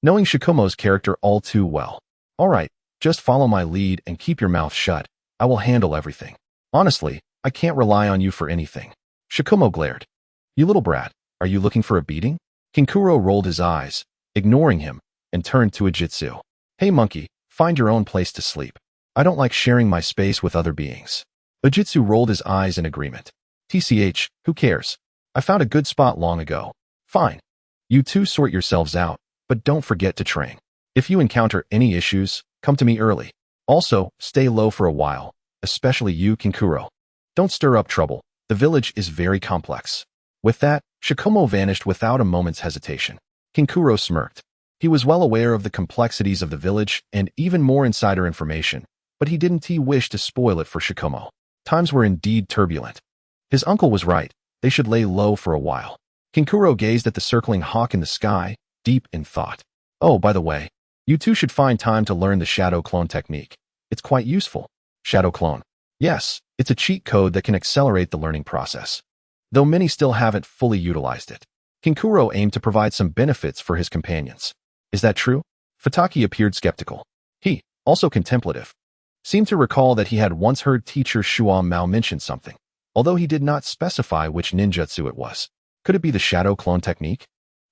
knowing Shikumo's character all too well. All right, just follow my lead and keep your mouth shut. I will handle everything. Honestly, I can't rely on you for anything. Shikumo glared. You little brat, are you looking for a beating? Kinkuro rolled his eyes, ignoring him, and turned to Taijutsu. Hey monkey, find your own place to sleep. I don't like sharing my space with other beings. Taijutsu rolled his eyes in agreement. TCH, who cares? I found a good spot long ago. Fine. You 2 sort yourselves out, but don't forget to train. If you encounter any issues, come to me early. Also, stay low for a while, especially you, Kinkuro. Don't stir up trouble. The village is very complex. With that, Shikumo vanished without a moment's hesitation. Kinkuro smirked. He was well aware of the complexities of the village and even more insider information, but he didn't wish to spoil it for Shikomo. Times were indeed turbulent. His uncle was right. They should lay low for a while. Kinkuro gazed at the circling hawk in the sky, deep in thought. Oh, by the way, you two should find time to learn the shadow clone technique. It's quite useful. Shadow clone. Yes, it's a cheat code that can accelerate the learning process. Though many still haven't fully utilized it. Kinkuro aimed to provide some benefits for his companions. Is that true? Futaki appeared skeptical. He, also contemplative, seemed to recall that he had once heard teacher Shuan Mao mention something, although he did not specify which ninjutsu it was. Could it be the shadow clone technique?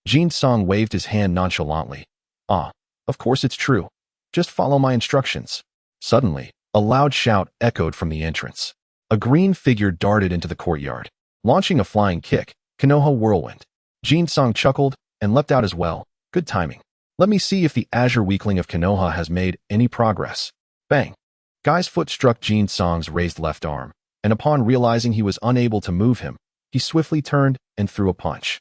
Jin Song waved his hand nonchalantly. Ah, of course it's true. Just follow my instructions. Suddenly, a loud shout echoed from the entrance. A green figure darted into the courtyard, launching a flying kick, Konoha whirlwind. Jin Song chuckled and leapt out as well. Good timing. Let me see if the Azure weakling of Konoha has made any progress. Bang. Guy's foot struck Jin Song's raised left arm, and upon realizing he was unable to move him, he swiftly turned and threw a punch.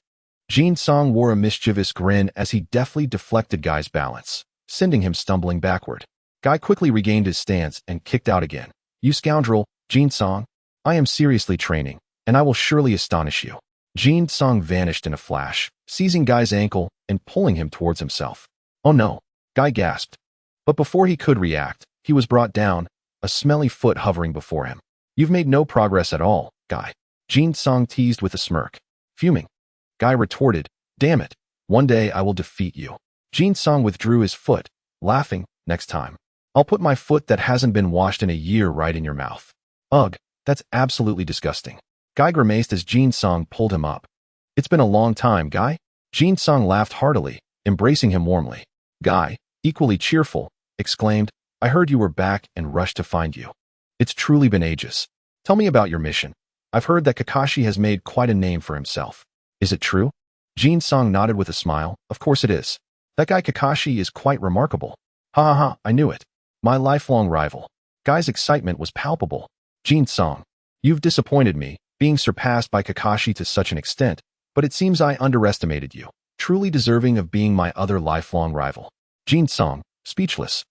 Jin Song wore a mischievous grin as he deftly deflected Guy's balance, sending him stumbling backward. Guy quickly regained his stance and kicked out again. You scoundrel, Jin Song. I am seriously training, and I will surely astonish you. Jin Song vanished in a flash, seizing Guy's ankle and pulling him towards himself. Oh no, Guy gasped. But before he could react, he was brought down, a smelly foot hovering before him. You've made no progress at all, Guy. Jin Song teased with a smirk. Fuming. Guy retorted, damn it, one day I will defeat you. Jin Song withdrew his foot, laughing, next time. I'll put my foot that hasn't been washed in a year right in your mouth. Ugh, that's absolutely disgusting. Guy grimaced as Jin Song pulled him up. It's been a long time, Guy. Jin Song laughed heartily, embracing him warmly. Guy, equally cheerful, exclaimed, I heard you were back and rushed to find you. It's truly been ages. Tell me about your mission. I've heard that Kakashi has made quite a name for himself. Is it true? Jin Song nodded with a smile. Of course it is. That guy Kakashi is quite remarkable. Ha ha ha, I knew it. My lifelong rival. Guy's excitement was palpable. Jin Song, you've disappointed me, being surpassed by Kakashi to such an extent, but it seems I underestimated you. Truly deserving of being my other lifelong rival. Jin Song, speechless,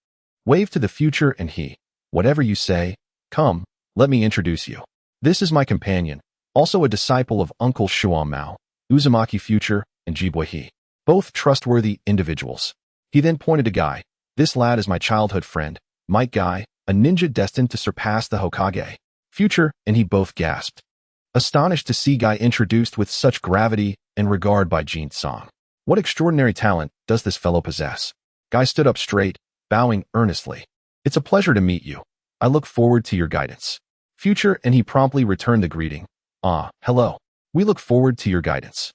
waved to the future and he, whatever you say, come, let me introduce you. This is my companion, also a disciple of Uncle Shuan Mao, Uzumaki Future, and Jiboy He. Both trustworthy individuals. He then pointed to Guy. This lad is my childhood friend, Might Guy, a ninja destined to surpass the Hokage. Future, and he both gasped. Astonished to see Guy introduced with such gravity and regard by Jin Song. What extraordinary talent does this fellow possess? Guy stood up straight, bowing earnestly. It's a pleasure to meet you. I look forward to your guidance. Future, and he promptly returned the greeting. Ah, hello. We look forward to your guidance.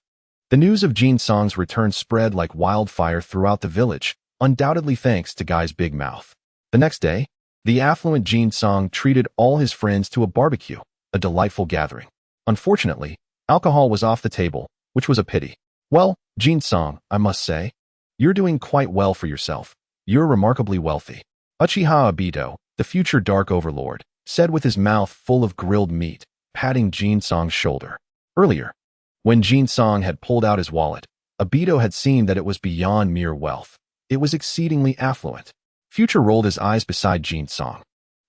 The news of Jin Song's return spread like wildfire throughout the village, undoubtedly thanks to Guy's big mouth. The next day, the affluent Jin Song treated all his friends to a barbecue, a delightful gathering. Unfortunately, alcohol was off the table, which was a pity. Well, Jin Song, I must say, you're doing quite well for yourself. You're remarkably wealthy. Uchiha Obito, the future Dark Overlord, said with his mouth full of grilled meat, patting Jin Song's shoulder. Earlier, when Jin Song had pulled out his wallet, Obito had seen that it was beyond mere wealth. It was exceedingly affluent. Future rolled his eyes beside Jin Song,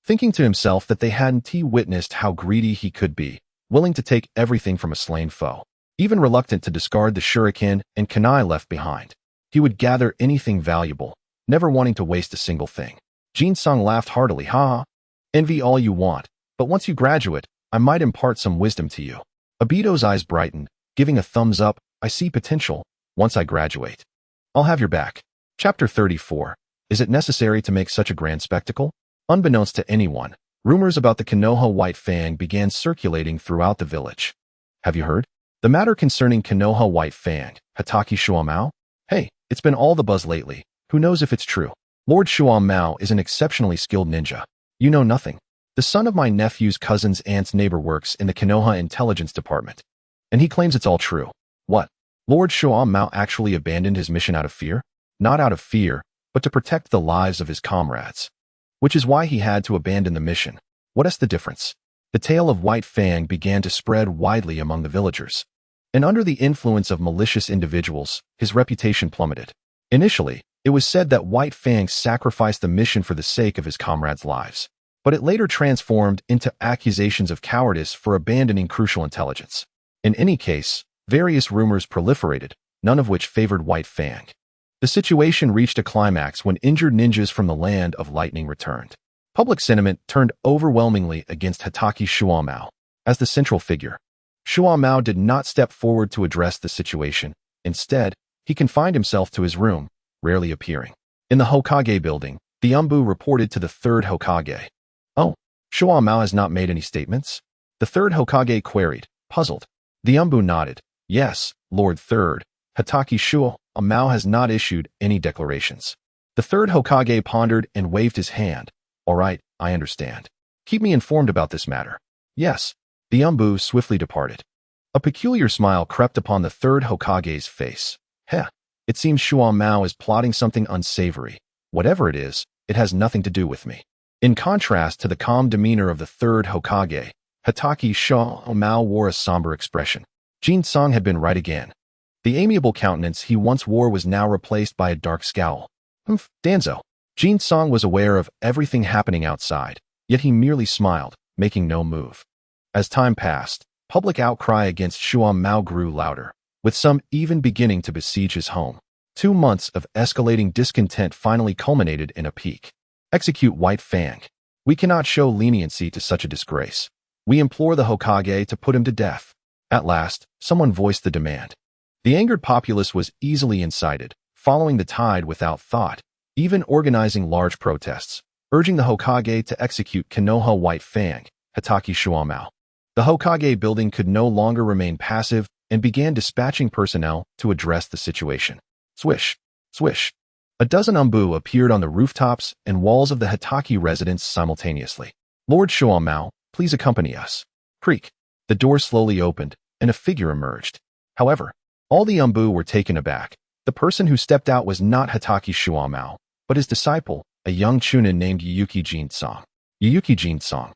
thinking to himself that they hadn't witnessed how greedy he could be, willing to take everything from a slain foe, even reluctant to discard the shuriken and kunai left behind. He would gather anything valuable, never wanting to waste a single thing. Jin Song laughed heartily. Ha! Envy all you want, but once you graduate, I might impart some wisdom to you. Obito's eyes brightened, giving a thumbs up. I see potential. Once I graduate, I'll have your back. Chapter 34. Is it necessary to make such a grand spectacle? Unbeknownst to anyone, rumors about the Konoha White Fang began circulating throughout the village. Have you heard? The matter concerning Konoha White Fang, Hatake Shuan Mao? Hey, it's been all the buzz lately. Who knows if it's true? Lord Shuan Mao is an exceptionally skilled ninja. You know nothing. The son of my nephew's cousin's aunt's neighbor works in the Konoha Intelligence Department. And he claims it's all true. What? Lord Shuan Mao actually abandoned his mission out of fear? Not out of fear, but to protect the lives of his comrades. Which is why he had to abandon the mission. What is the difference? The tale of White Fang began to spread widely among the villagers. And under the influence of malicious individuals, his reputation plummeted. Initially, it was said that White Fang sacrificed the mission for the sake of his comrades' lives. but it later transformed into accusations of cowardice for abandoning crucial intelligence. In any case, various rumors proliferated, none of which favored White Fang. The situation reached a climax when injured ninjas from the Land of Lightning returned. Public sentiment turned overwhelmingly against Hatake Shuamao as the central figure. Shuamao did not step forward to address the situation. Instead, he confined himself to his room, rarely appearing. In the Hokage building, the Umbu reported to the third Hokage. "Oh, Shuamao has not made any statements?" The third Hokage queried, puzzled. The Umbu nodded. "Yes, Lord Third. Hatake Shuamao has not issued any declarations." The third Hokage pondered and waved his hand. "All right, I understand. Keep me informed about this matter." "Yes." The Umbu swiftly departed. A peculiar smile crept upon the third Hokage's face. "Heh, it seems Shuamao is plotting something unsavory. Whatever it is, it has nothing to do with me." In contrast to the calm demeanor of the third Hokage, Hatake Shuamao wore a somber expression. Jin-sung had been right again. The amiable countenance he once wore was now replaced by a dark scowl. Danzo. Jin-sung was aware of everything happening outside, yet he merely smiled, making no move. As time passed, public outcry against Shuamao grew louder, with some even beginning to besiege his home. 2 months of escalating discontent finally culminated in a peak. "Execute White Fang. We cannot show leniency to such a disgrace. We implore the Hokage to put him to death." At last, someone voiced the demand. The angered populace was easily incited, following the tide without thought, even organizing large protests, urging the Hokage to execute Konoha White Fang, Hatake Shuamao. The Hokage building could no longer remain passive and began dispatching personnel to address the situation. Swish, swish. A dozen Umbu appeared on the rooftops and walls of the Hatake residence simultaneously. "Lord Shuamao, please accompany us." Creak. The door slowly opened, and a figure emerged. However, all the Umbu were taken aback. The person who stepped out was not Hatake Shuamao, but his disciple, a young chunin named Yuki Jin-song. "Yuki Jin-song,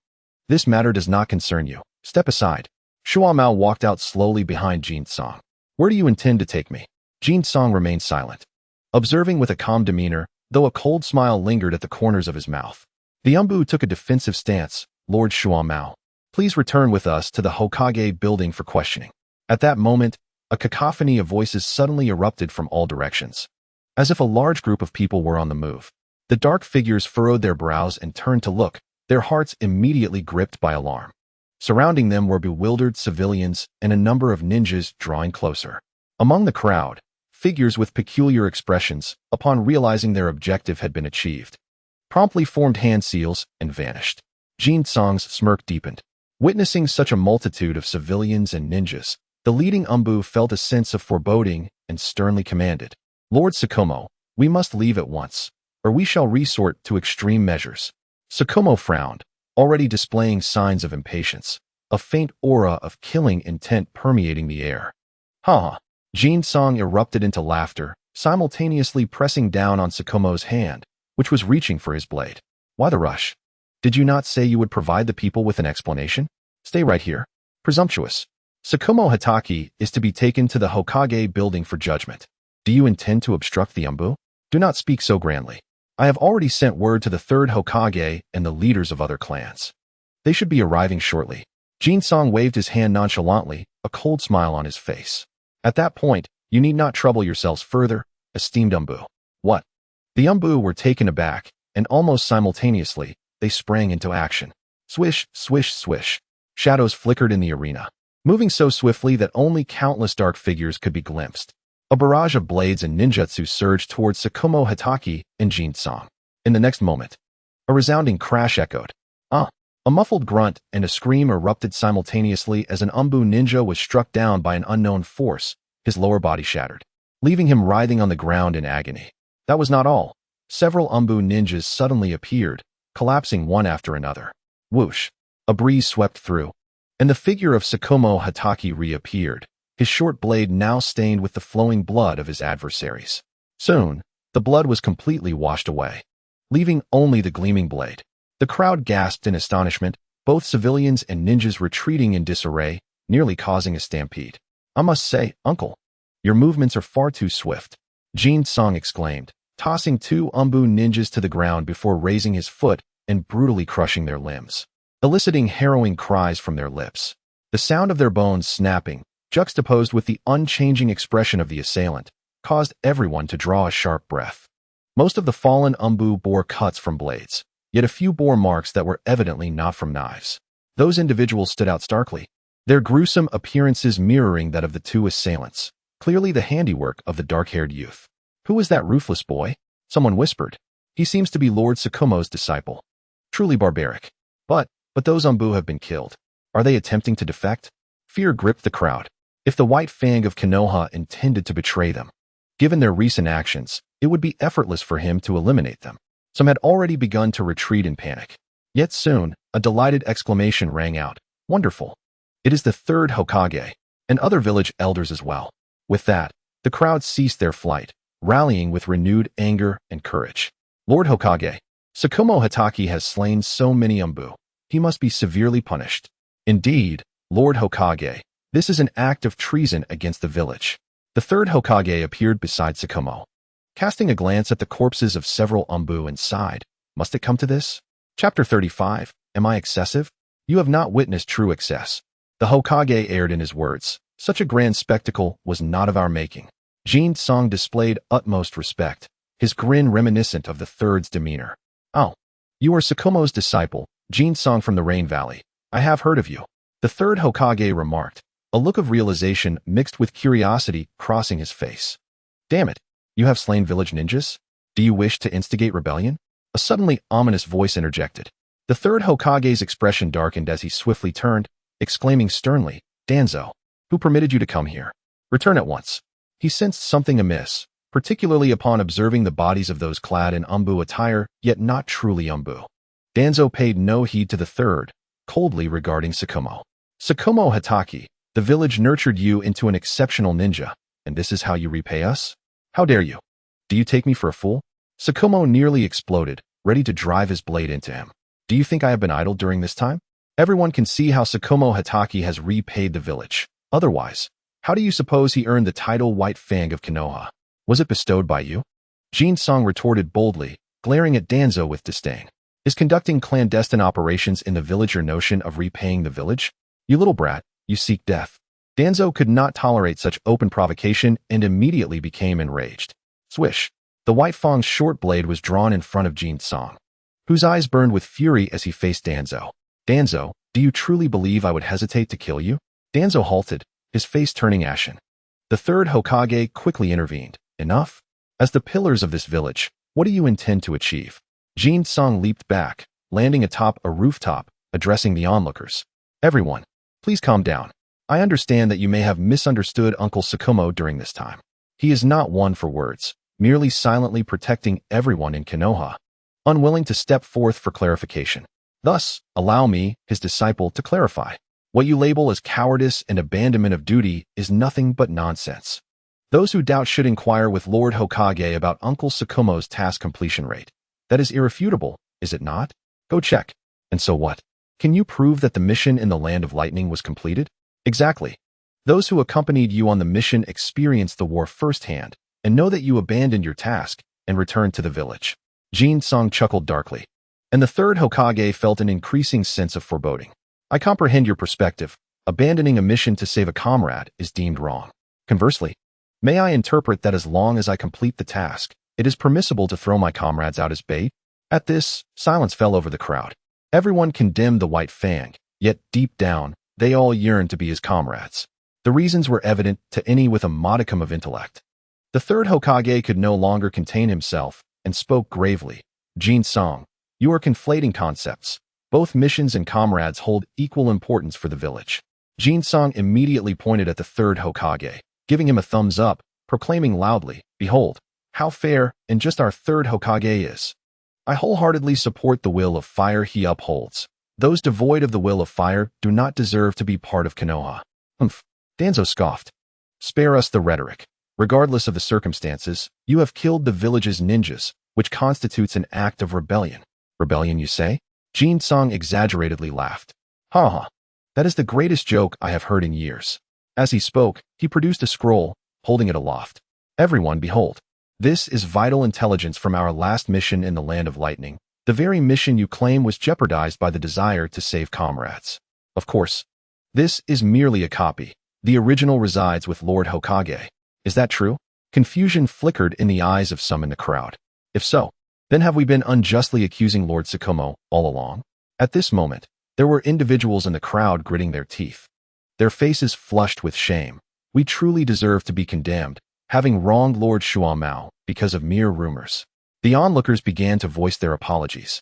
this matter does not concern you. Step aside." Shuamao walked out slowly behind Jin-song. "Where do you intend to take me?" Jin-song remained silent, observing with a calm demeanor, though a cold smile lingered at the corners of his mouth. The Umbu took a defensive stance. "Lord Shuamao, please return with us to the Hokage building for questioning." At that moment, a cacophony of voices suddenly erupted from all directions, as if a large group of people were on the move. The dark figures furrowed their brows and turned to look, their hearts immediately gripped by alarm. Surrounding them were bewildered civilians and a number of ninjas drawing closer. Among the crowd, figures with peculiar expressions, upon realizing their objective had been achieved, promptly formed hand seals and vanished. Jin-song's smirk deepened. Witnessing such a multitude of civilians and ninjas, the leading Umbu felt a sense of foreboding and sternly commanded, "Lord Sakomo, we must leave at once, or we shall resort to extreme measures." Sakomo frowned, already displaying signs of impatience, a faint aura of killing intent permeating the air. "Ha!" Jin-song erupted into laughter, simultaneously pressing down on Sakomo's hand, which was reaching for his blade. "Why the rush? Did you not say you would provide the people with an explanation? Stay right here. Presumptuous. Sakomo Hatake is to be taken to the Hokage building for judgment. Do you intend to obstruct the Umbu? Do not speak so grandly. I have already sent word to the third Hokage and the leaders of other clans. They should be arriving shortly." Jin-song waved his hand nonchalantly, a cold smile on his face. "At that point, you need not trouble yourselves further, esteemed Umbu." "What?" The Umbu were taken aback, and almost simultaneously, they sprang into action. Swish, swish, swish. Shadows flickered in the arena, moving so swiftly that only countless dark figures could be glimpsed. A barrage of blades and ninjutsu surged towards Sakomo Hatake and Jin-song. In the next moment, a resounding crash echoed. "Ah!" A muffled grunt and a scream erupted simultaneously as an Umbu ninja was struck down by an unknown force, his lower body shattered, leaving him writhing on the ground in agony. That was not all. Several Umbu ninjas suddenly appeared, collapsing one after another. Whoosh! A breeze swept through, and the figure of Sakomo Hatake reappeared, his short blade now stained with the flowing blood of his adversaries. Soon, the blood was completely washed away, leaving only the gleaming blade. The crowd gasped in astonishment, both civilians and ninjas retreating in disarray, nearly causing a stampede. "I must say, uncle, your movements are far too swift," Jin-song exclaimed, tossing 2 Umbu ninjas to the ground before raising his foot and brutally crushing their limbs, eliciting harrowing cries from their lips. The sound of their bones snapping, juxtaposed with the unchanging expression of the assailant, caused everyone to draw a sharp breath. Most of the fallen Umbu bore cuts from blades, yet a few bore marks that were evidently not from knives. Those individuals stood out starkly, their gruesome appearances mirroring that of the two assailants, clearly the handiwork of the dark-haired youth. "Who is that ruthless boy?" someone whispered. "He seems to be Lord Tsukumo's disciple. Truly barbaric. But those Umbu have been killed. Are they attempting to defect?" Fear gripped the crowd. If the White Fang of Konoha intended to betray them, given their recent actions, it would be effortless for him to eliminate them. Some had already begun to retreat in panic. Yet soon, a delighted exclamation rang out. "Wonderful! It is the third Hokage, and other village elders as well." With that, the crowd ceased their flight, rallying with renewed anger and courage. "Lord Hokage, Tsukumo Hatake has slain so many Umbu. He must be severely punished." "Indeed, Lord Hokage, this is an act of treason against the village." The third Hokage appeared beside Tsukumo, casting a glance at the corpses of several Umbu and sighed. "Must it come to this?" Chapter 35. Am I excessive? You have not witnessed true excess. The Hokage erred in his words. Such a grand spectacle was not of our making. Jin-song displayed utmost respect, his grin reminiscent of the third's demeanor. "Oh, you are Tsukumo's disciple, Jin-song from the Rain Valley. I have heard of you," the third Hokage remarked, a look of realization mixed with curiosity crossing his face. "Damn it, you have slain village ninjas? Do you wish to instigate rebellion?" A suddenly ominous voice interjected. The third Hokage's expression darkened as he swiftly turned, exclaiming sternly, "Danzo, who permitted you to come here? Return at once." He sensed something amiss, particularly upon observing the bodies of those clad in Umbu attire, yet not truly Umbu. Danzo paid no heed to the third, coldly regarding Tsukumo. "Tsukumo Hatake, the village nurtured you into an exceptional ninja, and this is how you repay us? How dare you? Do you take me for a fool?" Tsukumo nearly exploded, ready to drive his blade into him. "Do you think I have been idle during this time? Everyone can see how Tsukumo Hatake has repaid the village. Otherwise, how do you suppose he earned the title White Fang of Konoha? Was it bestowed by you?" Jin-song retorted boldly, glaring at Danzo with disdain. "Is conducting clandestine operations in the village your notion of repaying the village? You little brat, you seek death." Danzo could not tolerate such open provocation and immediately became enraged. Swish! The White Fang's short blade was drawn in front of Jin-song, whose eyes burned with fury as he faced Danzo. "Danzo, do you truly believe I would hesitate to kill you?" Danzo halted, his face turning ashen. The third Hokage quickly intervened. "Enough? As the pillars of this village, what do you intend to achieve?" Jin-song leaped back, landing atop a rooftop, addressing the onlookers. "Everyone, please calm down. I understand that you may have misunderstood Uncle Tsukumo during this time. He is not one for words, merely silently protecting everyone in Konoha, unwilling to step forth for clarification. Thus, allow me, his disciple, to clarify. What you label as cowardice and abandonment of duty is nothing but nonsense. Those who doubt should inquire with Lord Hokage about Uncle Tsukumo's task completion rate. That is irrefutable, is it not? Go check. And so what? Can you prove that the mission in the Land of Lightning was completed? Exactly. Those who accompanied you on the mission experienced the war firsthand and know that you abandoned your task and returned to the village." Jin-song chuckled darkly, and the third Hokage felt an increasing sense of foreboding. "I comprehend your perspective. Abandoning a mission to save a comrade is deemed wrong. Conversely, may I interpret that as long as I complete the task, it is permissible to throw my comrades out as bait?" At this, silence fell over the crowd. Everyone condemned the White Fang, yet deep down, they all yearned to be his comrades. The reasons were evident to any with a modicum of intellect. The third Hokage could no longer contain himself and spoke gravely. "Jin-song, you are conflating concepts. Both missions and comrades hold equal importance for the village." Jin-song immediately pointed at the third Hokage, giving him a thumbs up, proclaiming loudly, "Behold, how fair and just our third Hokage is. I wholeheartedly support the will of fire he upholds. Those devoid of the will of fire do not deserve to be part of Konoha." "Humph," Danzo scoffed. "Spare us the rhetoric. Regardless of the circumstances, you have killed the village's ninjas, which constitutes an act of rebellion." "Rebellion, you say?" Jin-song exaggeratedly laughed. "Ha ha, that is the greatest joke I have heard in years." As he spoke, he produced a scroll, holding it aloft. "Everyone, behold. This is vital intelligence from our last mission in the Land of Lightning, The very mission you claim was jeopardized by the desire to save comrades. Of course, this is merely a copy. The original resides with Lord Hokage. Is that true? Confusion flickered in the eyes of some in the crowd. If so, then have we been unjustly accusing Lord Tsukumo all along? At this moment, there were individuals in the crowd gritting their teeth, their faces flushed with shame. We truly deserve to be condemned, having wronged Lord Shuamao because of mere rumors. The onlookers began to voice their apologies,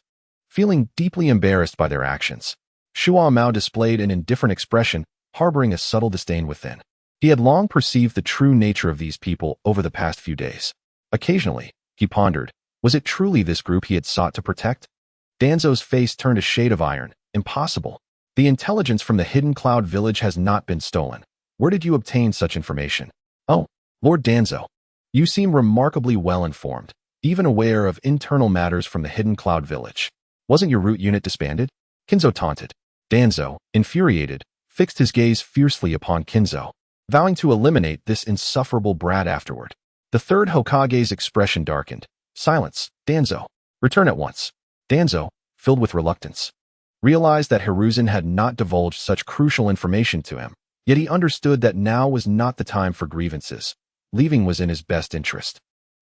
feeling deeply embarrassed by their actions. Shuamao displayed an indifferent expression, harboring a subtle disdain within. He had long perceived the true nature of these people over the past few days. Occasionally, he pondered, was it truly this group he had sought to protect? Danzo's face turned a shade of iron. Impossible. The intelligence from the hidden cloud village has not been stolen. Where did you obtain such information? Oh, Lord Danzo. You seem remarkably well informed, even aware of internal matters from the hidden cloud village. Wasn't your root unit disbanded? Kinzo taunted. Danzo, infuriated, fixed his gaze fiercely upon Kinzo, vowing to eliminate this insufferable brat afterward. The third Hokage's expression darkened. Silence, Danzo. Return at once. Danzo, filled with reluctance, realized that Hiruzen had not divulged such crucial information to him, yet he understood that now was not the time for grievances. Leaving was in his best interest.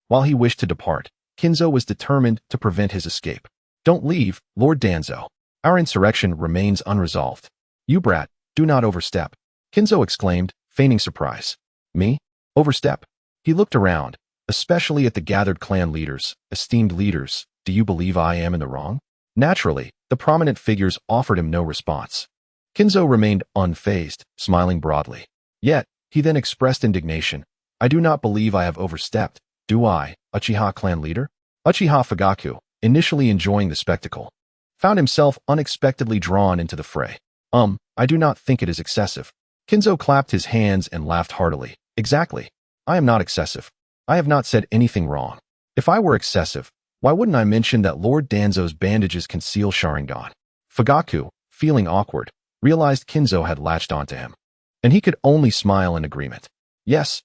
While he wished to depart, Kinzo was determined to prevent his escape. Don't leave, Lord Danzo. Our insurrection remains unresolved. You brat, do not overstep. Kinzo exclaimed, feigning surprise. Me? Overstep? He looked around, especially at the gathered clan leaders. Esteemed leaders, do you believe I am in the wrong? Naturally, the prominent figures offered him no response. Kinzo remained unfazed, smiling broadly. Yet, he then expressed indignation. I do not believe I have overstepped, do I, Uchiha clan leader? Uchiha Fugaku, initially enjoying the spectacle, found himself unexpectedly drawn into the fray. I do not think it is excessive. Kinzo clapped his hands and laughed heartily. Exactly. I am not excessive. I have not said anything wrong. If I were excessive, why wouldn't I mention that Lord Danzo's bandages conceal Sharingan? Fugaku, feeling awkward, realized Kinzo had latched onto him, and he could only smile in agreement. Yes,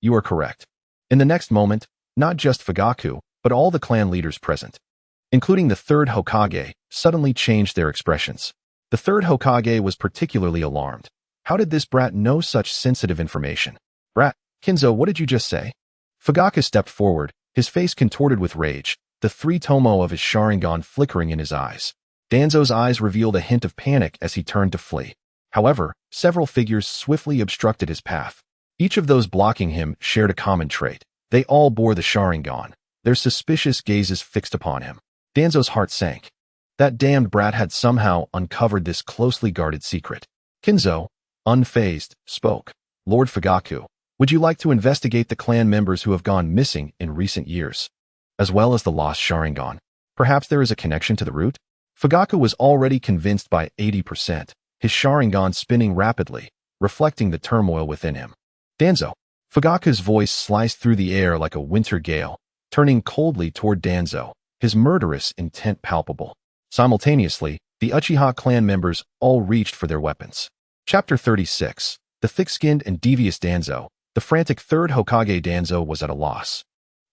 you are correct. In the next moment, not just Fugaku, but all the clan leaders present, including the third Hokage, suddenly changed their expressions. The third Hokage was particularly alarmed. How did this brat know such sensitive information? Brat, Kinzo, what did you just say? Fugaku stepped forward, his face contorted with rage, the three tomo of his Sharingan flickering in his eyes. Danzo's eyes revealed a hint of panic as he turned to flee. However, several figures swiftly obstructed his path. Each of those blocking him shared a common trait. They all bore the Sharingan, their suspicious gazes fixed upon him. Danzo's heart sank. That damned brat had somehow uncovered this closely guarded secret. Kinzo, unfazed, spoke. Lord Fugaku, would you like to investigate the clan members who have gone missing in recent years, as well as the lost Sharingan? Perhaps there is a connection to the root? Fugaku was already convinced by 80%, his Sharingan spinning rapidly, reflecting the turmoil within him. Danzo. Fugaku's voice sliced through the air like a winter gale, turning coldly toward Danzo, his murderous intent palpable. Simultaneously, the Uchiha clan members all reached for their weapons. Chapter 36. The thick-skinned and devious Danzo. The frantic third Hokage Danzo was at a loss.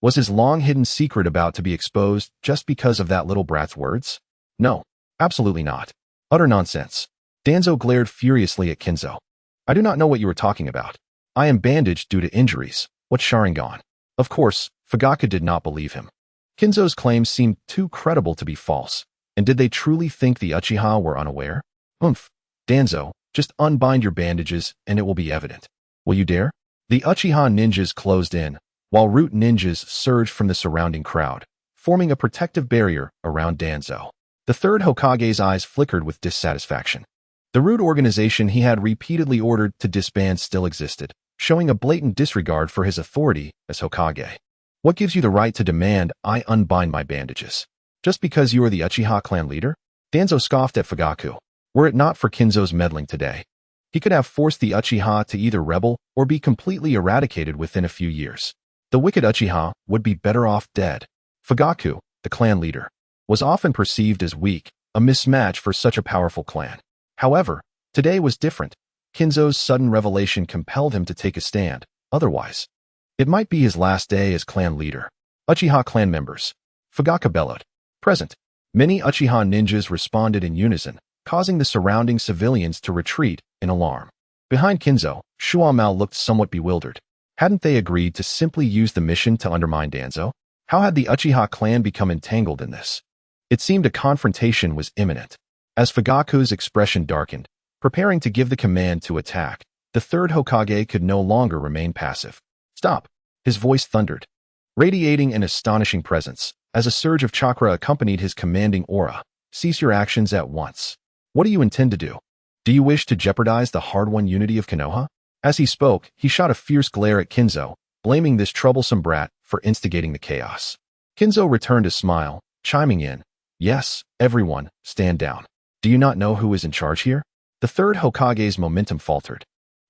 Was his long-hidden secret about to be exposed just because of that little brat's words? No, absolutely not. Utter nonsense. Danzo glared furiously at Kinzo. I do not know what you are talking about. I am bandaged due to injuries. What Sharingan? Of course, Fugaku did not believe him. Kinzo's claims seemed too credible to be false. And did they truly think the Uchiha were unaware? Danzo, just unbind your bandages and it will be evident. Will you dare? The Uchiha ninjas closed in, while root ninjas surged from the surrounding crowd, forming a protective barrier around Danzo. The third Hokage's eyes flickered with dissatisfaction. The root organization he had repeatedly ordered to disband still existed, showing a blatant disregard for his authority as Hokage. What gives you the right to demand I unbind my bandages? Just because you are the Uchiha clan leader? Danzo scoffed at Fugaku. Were it not for Kinzo's meddling today, he could have forced the Uchiha to either rebel or be completely eradicated within a few years. The wicked Uchiha would be better off dead. Fugaku, the clan leader, was often perceived as weak, a mismatch for such a powerful clan. However, today was different. Kinzo's sudden revelation compelled him to take a stand. Otherwise, it might be his last day as clan leader. Uchiha clan members. Fugaku bellowed. Present. Many Uchiha ninjas responded in unison, causing the surrounding civilians to retreat in alarm. Behind Kinzo, Shuamao looked somewhat bewildered. Hadn't they agreed to simply use the mission to undermine Danzo? How had the Uchiha clan become entangled in this? It seemed a confrontation was imminent. As Fugaku's expression darkened, preparing to give the command to attack, the third Hokage could no longer remain passive. Stop! His voice thundered, radiating an astonishing presence, as a surge of chakra accompanied his commanding aura. Cease your actions at once. What do you intend to do? Do you wish to jeopardize the hard-won unity of Konoha? As he spoke, he shot a fierce glare at Kinzo, blaming this troublesome brat for instigating the chaos. Kinzo returned a smile, chiming in, "Yes, everyone, stand down. Do you not know who is in charge here?" The third Hokage's momentum faltered.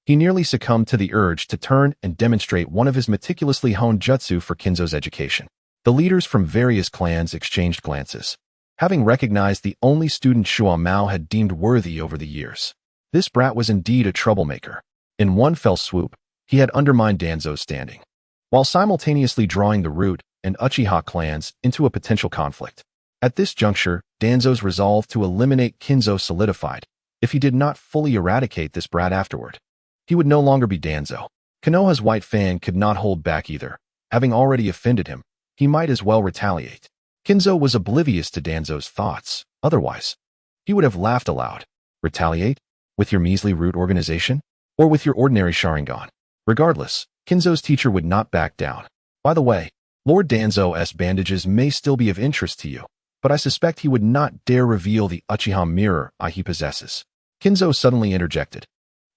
He nearly succumbed to the urge to turn and demonstrate one of his meticulously honed jutsu for Kinzo's education. The leaders from various clans exchanged glances, having recognized the only student Shuamao had deemed worthy over the years. This brat was indeed a troublemaker. In one fell swoop, he had undermined Danzo's standing, while simultaneously drawing the Root and Uchiha clans into a potential conflict. At this juncture, Danzo's resolve to eliminate Kinzo solidified. If he did not fully eradicate this brat afterward, he would no longer be Danzo. Konoha's White Fang could not hold back either. Having already offended him, he might as well retaliate. Kinzo was oblivious to Danzo's thoughts. Otherwise, he would have laughed aloud. Retaliate? With your measly Root organization? Or with your ordinary Sharingan? Regardless, Kinzo's teacher would not back down. By the way, Lord Danzo's bandages may still be of interest to you, but I suspect he would not dare reveal the Uchiha mirror eye he possesses. Kinzo suddenly interjected,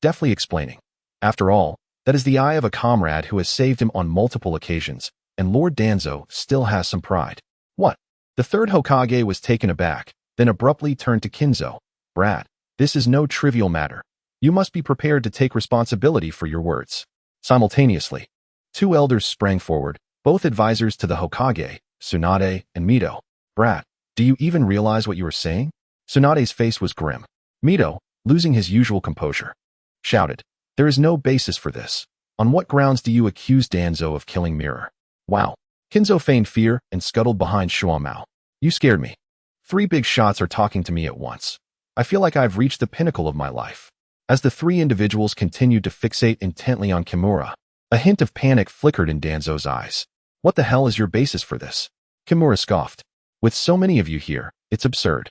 deftly explaining, after all, that is the eye of a comrade who has saved him on multiple occasions, and Lord Danzo still has some pride. What? The third Hokage was taken aback, then abruptly turned to Kinzo. Brat, this is no trivial matter. You must be prepared to take responsibility for your words. Simultaneously, two elders sprang forward, both advisors to the Hokage, Tsunade and Mito. Brat, do you even realize what you are saying? Tsunade's face was grim. Mito, losing his usual composure, shouted, there is no basis for this. On what grounds do you accuse Danzo of killing Mirror? Wow. Kinzo feigned fear and scuttled behind Shuamao. You scared me. 3 big shots are talking to me at once. I feel like I've reached the pinnacle of my life. As the 3 individuals continued to fixate intently on Kimura, a hint of panic flickered in Danzo's eyes. What the hell is your basis for this? Kimura scoffed. With so many of you here, it's absurd.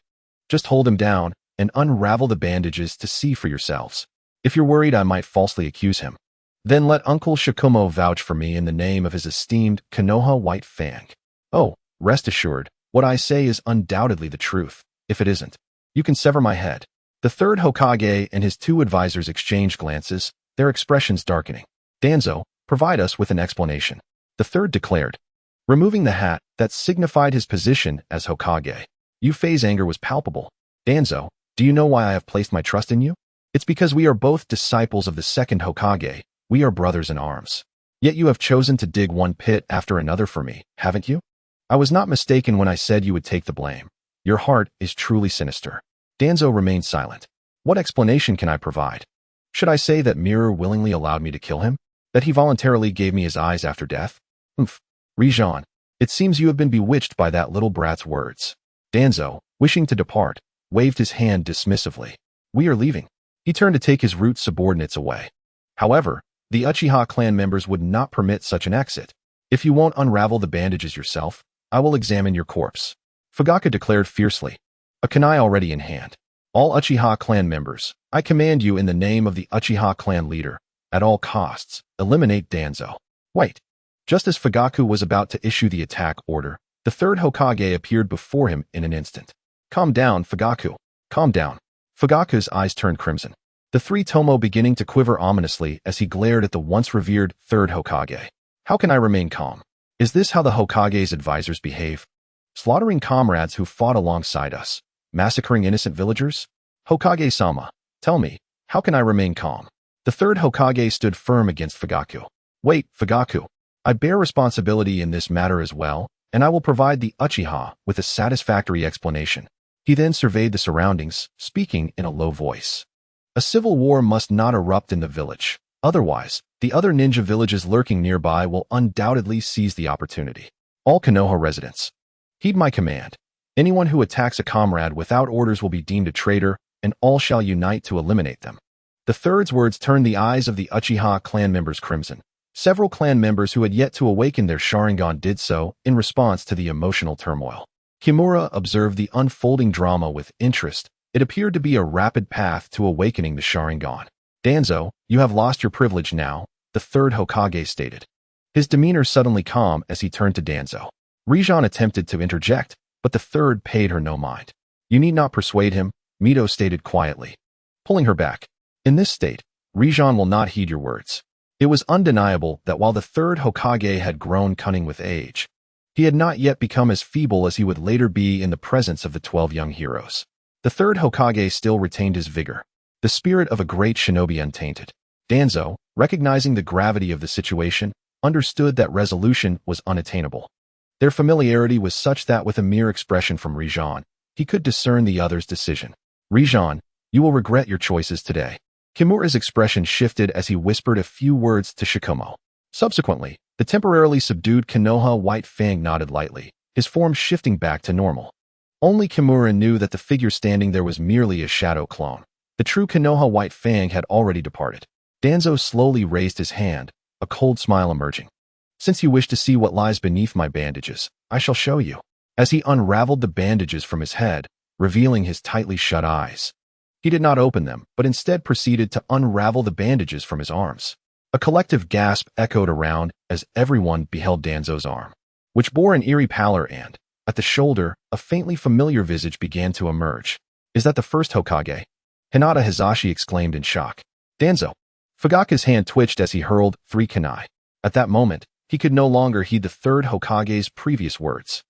Just hold him down and unravel the bandages to see for yourselves. If you're worried I might falsely accuse him, then let Uncle Shikumo vouch for me in the name of his esteemed Konoha White Fang. Oh, rest assured, what I say is undoubtedly the truth. If it isn't, you can sever my head. The third Hokage and his 2 advisors exchanged glances, their expressions darkening. Danzo, provide us with an explanation. The third declared, removing the hat that signified his position as Hokage. Yufei's anger was palpable. Danzo, do you know why I have placed my trust in you? It's because we are both disciples of the second Hokage. We are brothers in arms. Yet you have chosen to dig one pit after another for me, haven't you? I was not mistaken when I said you would take the blame. Your heart is truly sinister. Danzo remained silent. What explanation can I provide? Should I say that Mirror willingly allowed me to kill him? That he voluntarily gave me his eyes after death? Rijan, it seems you have been bewitched by that little brat's words. Danzo, wishing to depart, waved his hand dismissively. We are leaving. He turned to take his Root subordinates away. However, the Uchiha clan members would not permit such an exit. If you won't unravel the bandages yourself, I will examine your corpse. Fugaku declared fiercely, a kunai already in hand. All Uchiha clan members, I command you in the name of the Uchiha clan leader, at all costs, eliminate Danzo. Wait. Just as Fugaku was about to issue the attack order, the third Hokage appeared before him in an instant. Calm down, Fugaku. Calm down. Fugaku's eyes turned crimson, the 3 tomo beginning to quiver ominously as he glared at the once revered third Hokage. How can I remain calm? Is this how the Hokage's advisors behave? Slaughtering comrades who fought alongside us, massacring innocent villagers? Hokage-sama, tell me, how can I remain calm? The third Hokage stood firm against Fugaku. Wait, Fugaku. I bear responsibility in this matter as well, and I will provide the Uchiha with a satisfactory explanation. He then surveyed the surroundings, speaking in a low voice. A civil war must not erupt in the village. Otherwise, the other ninja villages lurking nearby will undoubtedly seize the opportunity. All Konoha residents, heed my command. Anyone who attacks a comrade without orders will be deemed a traitor, and all shall unite to eliminate them. The third's words turned the eyes of the Uchiha clan members crimson. Several clan members who had yet to awaken their Sharingan did so in response to the emotional turmoil. Kimura observed the unfolding drama with interest. It appeared to be a rapid path to awakening the Sharingan. Danzo, you have lost your privilege now, the third Hokage stated. His demeanor suddenly calm as he turned to Danzo. Rijan attempted to interject, but the third paid her no mind. You need not persuade him, Mito stated quietly, pulling her back. In this state, Rijan will not heed your words. It was undeniable that while the third Hokage had grown cunning with age, he had not yet become as feeble as he would later be in the presence of the 12 young heroes. The third Hokage still retained his vigor, the spirit of a great shinobi untainted. Danzo, recognizing the gravity of the situation, understood that resolution was unattainable. Their familiarity was such that with a mere expression from Rijan, he could discern the other's decision. Rijan, you will regret your choices today. Kimura's expression shifted as he whispered a few words to Shikumo. Subsequently, the temporarily subdued Konoha White Fang nodded lightly, his form shifting back to normal. Only Kimura knew that the figure standing there was merely a shadow clone. The true Konoha White Fang had already departed. Danzo slowly raised his hand, a cold smile emerging. Since you wish to see what lies beneath my bandages, I shall show you. As he unraveled the bandages from his head, revealing his tightly shut eyes. He did not open them, but instead proceeded to unravel the bandages from his arms. A collective gasp echoed around as everyone beheld Danzo's arm, which bore an eerie pallor and, at the shoulder, a faintly familiar visage began to emerge. Is that the first Hokage? Hinata Hizashi exclaimed in shock. Danzo. Fugaku's hand twitched as he hurled 3 kunai. At that moment, he could no longer heed the third Hokage's previous words.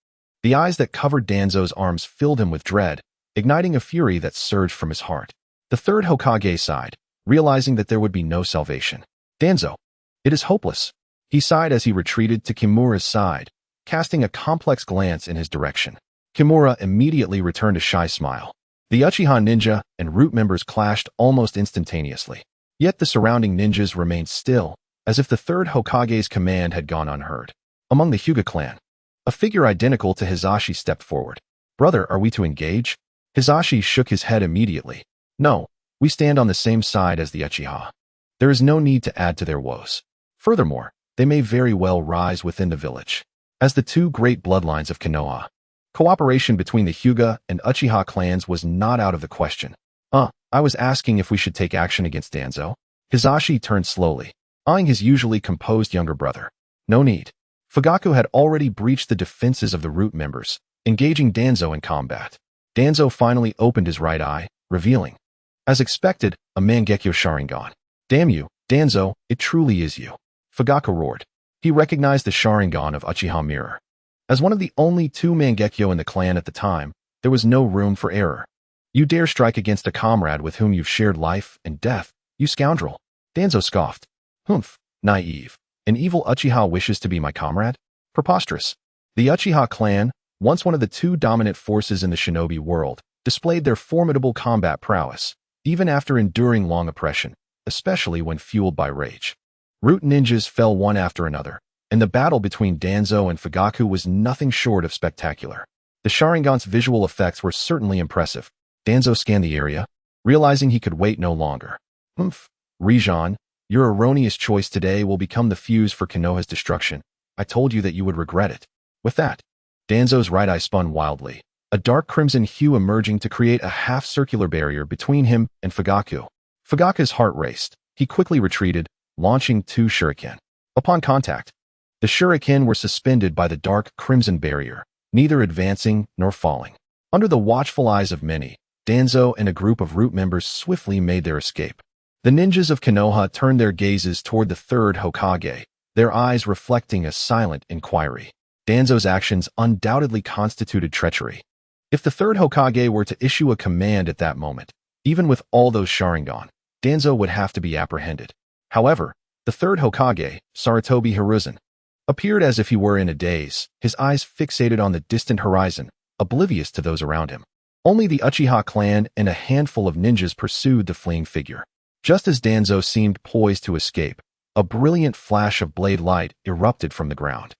The eyes that covered Danzo's arms filled him with dread, igniting a fury that surged from his heart. The third Hokage sighed, realizing that there would be no salvation. Danzo. It is hopeless. He sighed as he retreated to Kimura's side, casting a complex glance in his direction. Kimura immediately returned a shy smile. The Uchiha ninja and root members clashed almost instantaneously. Yet the surrounding ninjas remained still, as if the third Hokage's command had gone unheard. Among the Hyuga clan, a figure identical to Hizashi stepped forward. Brother, are we to engage? Hizashi shook his head immediately. No, we stand on the same side as the Uchiha. There is no need to add to their woes. Furthermore, they may very well rise within the village. As the two great bloodlines of Konoha, cooperation between the Hyuga and Uchiha clans was not out of the question. I was asking if we should take action against Danzo. Hizashi turned slowly, eyeing his usually composed younger brother. No need. Fugaku had already breached the defenses of the root members, engaging Danzo in combat. Danzo finally opened his right eye, revealing, as expected, a Mangekyo Sharingan. Damn you, Danzo, it truly is you. Fugaku roared. He recognized the Sharingan of Uchiha Mirror. As one of the only 2 Mangekyo in the clan at the time, there was no room for error. You dare strike against a comrade with whom you've shared life and death, you scoundrel. Danzo scoffed. Humph, naive. An evil Uchiha wishes to be my comrade? Preposterous. The Uchiha clan, once one of the 2 dominant forces in the shinobi world, displayed their formidable combat prowess, even after enduring long oppression, especially when fueled by rage. Root ninjas fell one after another, and the battle between Danzo and Fugaku was nothing short of spectacular. The Sharingan's visual effects were certainly impressive. Danzo scanned the area, realizing he could wait no longer. Humph, Rijan, your erroneous choice today will become the fuse for Konoha's destruction. I told you that you would regret it. With that, Danzo's right eye spun wildly, a dark crimson hue emerging to create a half-circular barrier between him and Fugaku. Fugaku's heart raced. He quickly retreated, launching 2 shuriken. Upon contact, the shuriken were suspended by the dark crimson barrier, neither advancing nor falling. Under the watchful eyes of many, Danzo and a group of root members swiftly made their escape. The ninjas of Konoha turned their gazes toward the third Hokage, their eyes reflecting a silent inquiry. Danzo's actions undoubtedly constituted treachery. If the third Hokage were to issue a command at that moment, even with all those Sharingan, Danzo would have to be apprehended. However, the third Hokage, Sarutobi Hiruzen, appeared as if he were in a daze, his eyes fixated on the distant horizon, oblivious to those around him. Only the Uchiha clan and a handful of ninjas pursued the fleeing figure. Just as Danzo seemed poised to escape, a brilliant flash of blade light erupted from the ground.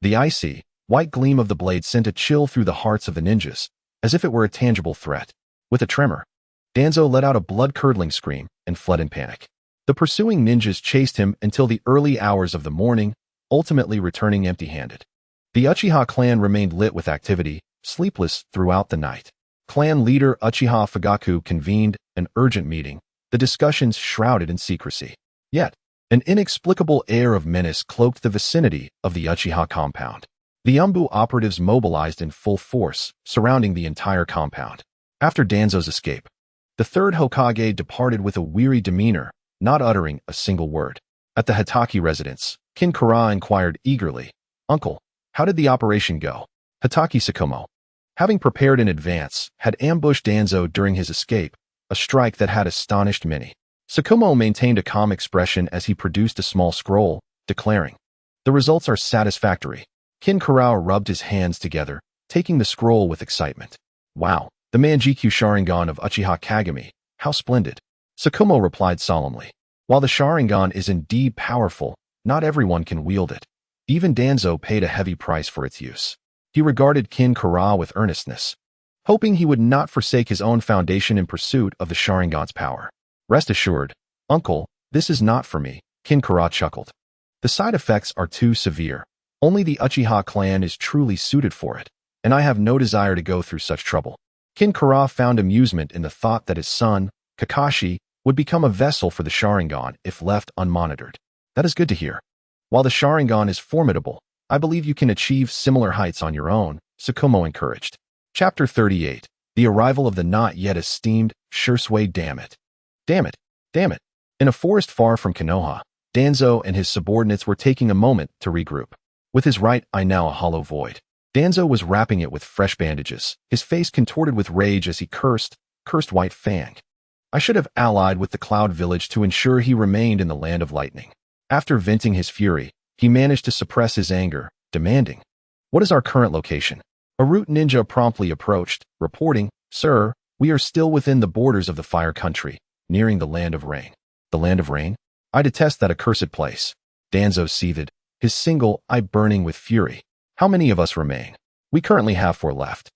The icy, White gleam of the blade sent a chill through the hearts of the ninjas, as if it were a tangible threat. With a tremor, Danzo let out a blood-curdling scream and fled in panic. The pursuing ninjas chased him until the early hours of the morning, ultimately returning empty-handed. The Uchiha clan remained lit with activity, sleepless throughout the night. Clan leader Uchiha Fugaku convened an urgent meeting, the discussions shrouded in secrecy. Yet, an inexplicable air of menace cloaked the vicinity of the Uchiha compound. The Umbu operatives mobilized in full force, surrounding the entire compound. After Danzo's escape, the third Hokage departed with a weary demeanor, not uttering a single word. At the Hitaki residence, Kin Kara inquired eagerly, "Uncle, how did the operation go?" Hitaki Sakomo, having prepared in advance, had ambushed Danzo during his escape, a strike that had astonished many. Sakomo maintained a calm expression as he produced a small scroll, declaring, "The results are satisfactory." Kin Kara rubbed his hands together, taking the scroll with excitement. "Wow, the Manjikyu Sharingan of Uchiha Kagami, how splendid." Sakomo replied solemnly. "While the Sharingan is indeed powerful, not everyone can wield it. Even Danzo paid a heavy price for its use." He regarded Kin Kara with earnestness, hoping he would not forsake his own foundation in pursuit of the Sharingan's power. "Rest assured, Uncle, this is not for me," Kin Kara chuckled. "The side effects are too severe. Only the Uchiha clan is truly suited for it, and I have no desire to go through such trouble." Kin Kara found amusement in the thought that his son, Kakashi, would become a vessel for the Sharingan if left unmonitored. "That is good to hear. While the Sharingan is formidable, I believe you can achieve similar heights on your own," Sakomo encouraged. Chapter 38. The arrival of the not yet esteemed Shursui. Damn it. Damn it. Damn it. In a forest far from Konoha, Danzo and his subordinates were taking a moment to regroup. With his right eye now a hollow void, Danzo was wrapping it with fresh bandages, his face contorted with rage as he cursed White Fang. "I should have allied with the Cloud Village to ensure he remained in the land of lightning." After venting his fury, he managed to suppress his anger, demanding, "What is our current location?" A root ninja promptly approached, reporting, "Sir, we are still within the borders of the Fire Country, nearing the Land of Rain." "The Land of Rain? I detest that accursed place." Danzo seethed, his single eye burning with fury. "How many of us remain?" "We currently have 4 left.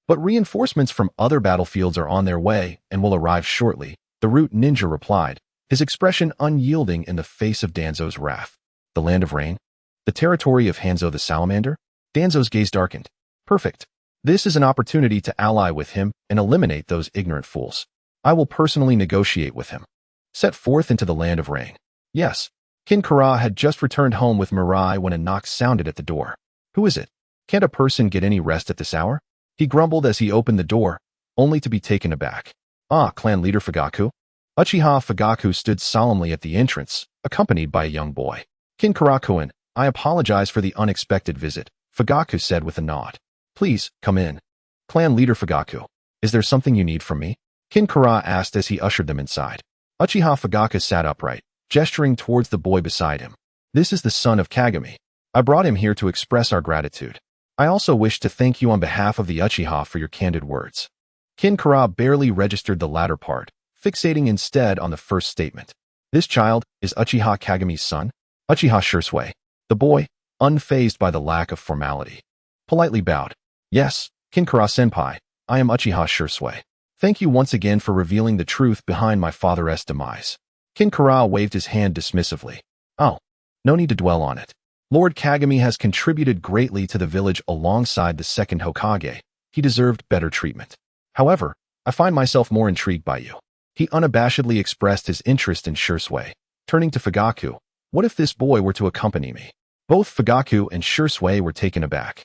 But reinforcements from other battlefields are on their way and will arrive shortly," the root ninja replied, his expression unyielding in the face of Danzo's wrath. "The Land of Rain? The territory of Hanzo the Salamander?" Danzo's gaze darkened. "Perfect. This is an opportunity to ally with him and eliminate those ignorant fools. I will personally negotiate with him." "Set forth into the Land of Rain." "Yes." Kin Kara had just returned home with Mirai when a knock sounded at the door. "Who is it? Can't a person get any rest at this hour?" he grumbled as he opened the door, only to be taken aback. "Ah, clan leader Fugaku." Uchiha Fugaku stood solemnly at the entrance, accompanied by a young boy. "Kin Kara-kun, I apologize for the unexpected visit," Fugaku said with a nod. "Please, come in." "Clan leader Fugaku, is there something you need from me?" Kin Kara asked as he ushered them inside. Uchiha Fugaku sat upright, gesturing towards the boy beside him. "This is the son of Kagami. I brought him here to express our gratitude. I also wish to thank you on behalf of the Uchiha for your candid words." Kin Kara barely registered the latter part, fixating instead on the first statement. "This child is Uchiha Kagami's son?" Uchiha Shursui, the boy, unfazed by the lack of formality, politely bowed. "Yes, Kin Kara senpai, I am Uchiha Shursui. Thank you once again for revealing the truth behind my father's demise." Kin Kara waved his hand dismissively. "Oh, no need to dwell on it. Lord Kagami has contributed greatly to the village alongside the second Hokage. He deserved better treatment. However, I find myself more intrigued by you." He unabashedly expressed his interest in Shursui, turning to Fugaku. "What if this boy were to accompany me?" Both Fugaku and Shursui were taken aback.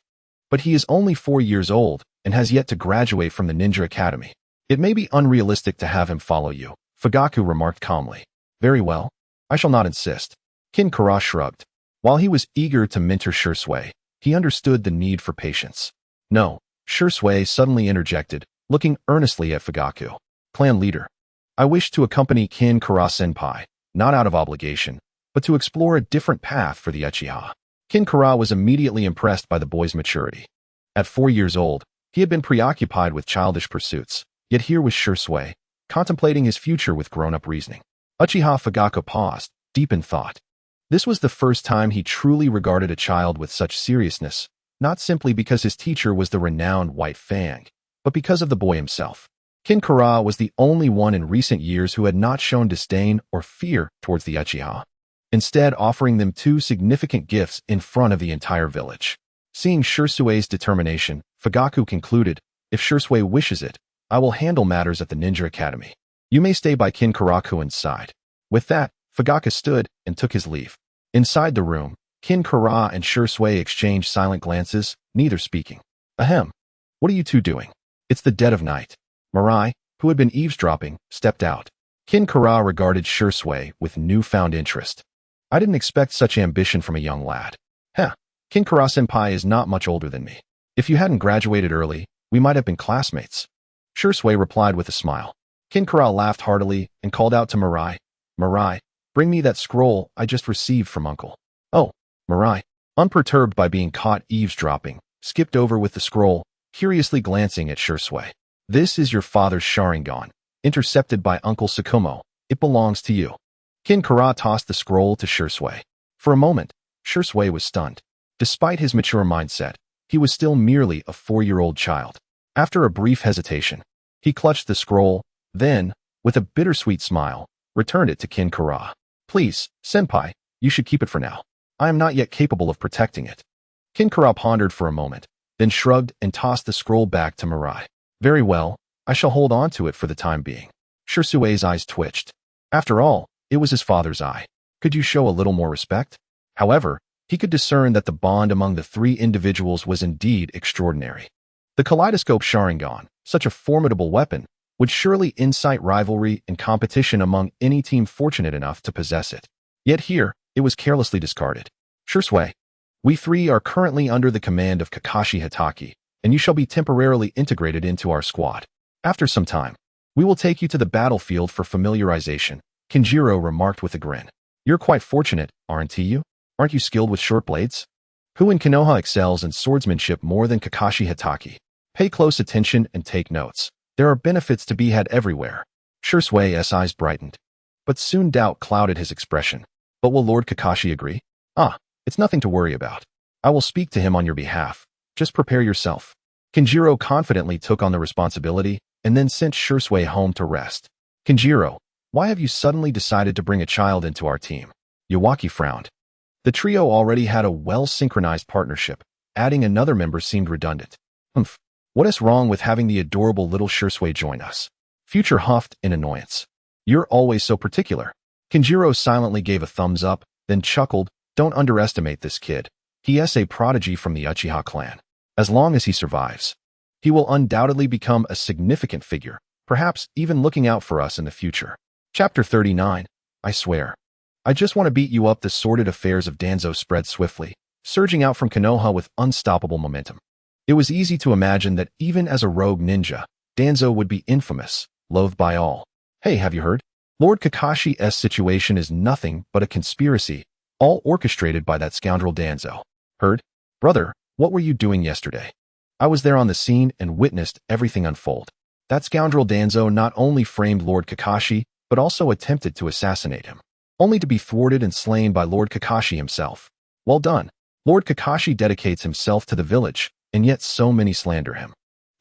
"But he is only 4 years old and has yet to graduate from the Ninja Academy. It may be unrealistic to have him follow you," Fugaku remarked calmly. "Very well, I shall not insist." Kin Kara shrugged. While he was eager to mentor Shursui, he understood the need for patience. "No," Shursui suddenly interjected, looking earnestly at Fugaku. "Clan leader, I wish to accompany Kin Kara senpai, not out of obligation, but to explore a different path for the Uchiha." Kin Kara was immediately impressed by the boy's maturity. At 4 years old, he had been preoccupied with childish pursuits, yet here was Shursui, contemplating his future with grown-up reasoning. Uchiha Fugaku paused, deep in thought. This was the first time he truly regarded a child with such seriousness, not simply because his teacher was the renowned White Fang, but because of the boy himself. Kin Kara was the only one in recent years who had not shown disdain or fear towards the Uchiha, instead offering them two significant gifts in front of the entire village. Seeing Shursue's determination, Fugaku concluded, "If Shursue wishes it, I will handle matters at the Ninja Academy. You may stay by Kin Karakuin's side." With that, Fugaku stood and took his leave. Inside the room, Kin Kara and Shursue exchanged silent glances, neither speaking. "Ahem. What are you two doing? It's the dead of night." Mirai, who had been eavesdropping, stepped out. Kin Kara regarded Shursue with newfound interest. "I didn't expect such ambition from a young lad." "Heh, Kin Kara-senpai is not much older than me. If you hadn't graduated early, we might have been classmates." Shursue replied with a smile. Kin Kara laughed heartily and called out to Mirai, "Mirai, bring me that scroll I just received from Uncle." "Oh." Mirai, unperturbed by being caught eavesdropping, skipped over with the scroll, curiously glancing at Shursue. "This is your father's Sharingan, intercepted by Uncle Sakumo. It belongs to you." Kin Kara tossed the scroll to Shursue. For a moment, Shursue was stunned. Despite his mature mindset, he was still merely a 4-year-old child. After a brief hesitation, he clutched the scroll, then, with a bittersweet smile, returned it to Kin Kara. "Please, senpai, you should keep it for now. I am not yet capable of protecting it." Kin Kara pondered for a moment, then shrugged and tossed the scroll back to Mirai. "Very well, I shall hold on to it for the time being." Shursue's eyes twitched. After all, it was his father's eye. Could you show a little more respect? However, he could discern that the bond among the three individuals was indeed extraordinary. The kaleidoscope Sharingan, such a formidable weapon, would surely incite rivalry and competition among any team fortunate enough to possess it. Yet here, it was carelessly discarded. "Shursue, we three are currently under the command of Kakashi Hatake, and you shall be temporarily integrated into our squad. After some time, we will take you to the battlefield for familiarization," Kinjiro remarked with a grin. "You're quite fortunate, aren't you? Aren't you skilled with short blades? Who in Konoha excels in swordsmanship more than Kakashi Hatake? Pay close attention and take notes. There are benefits to be had everywhere." Shursue's eyes brightened. But soon doubt clouded his expression. "But will Lord Kakashi agree?" "Ah, it's nothing to worry about. I will speak to him on your behalf. Just prepare yourself." Kinjiro confidently took on the responsibility and then sent Shursue home to rest. "Kinjiro, why have you suddenly decided to bring a child into our team?" Yawaki frowned. The trio already had a well-synchronized partnership. Adding another member seemed redundant. "Humph. What is wrong with having the adorable little Shursue join us?" Future huffed in annoyance. "You're always so particular." Kinjiro silently gave a thumbs up, then chuckled. "Don't underestimate this kid. He is a prodigy from the Uchiha clan. As long as he survives, he will undoubtedly become a significant figure, perhaps even looking out for us in the future." Chapter 39. I swear. I just want to beat you up. The sordid affairs of Danzo spread swiftly, surging out from Konoha with unstoppable momentum. It was easy to imagine that even as a rogue ninja, Danzo would be infamous, loathed by all. "Hey, have you heard? Lord Kakashi's situation is nothing but a conspiracy, all orchestrated by that scoundrel Danzo." "Heard? Brother, what were you doing yesterday?" "I was there on the scene and witnessed everything unfold. That scoundrel Danzo not only framed Lord Kakashi, but also attempted to assassinate him, only to be thwarted and slain by Lord Kakashi himself. Well done. Lord Kakashi dedicates himself to the village, and yet so many slander him.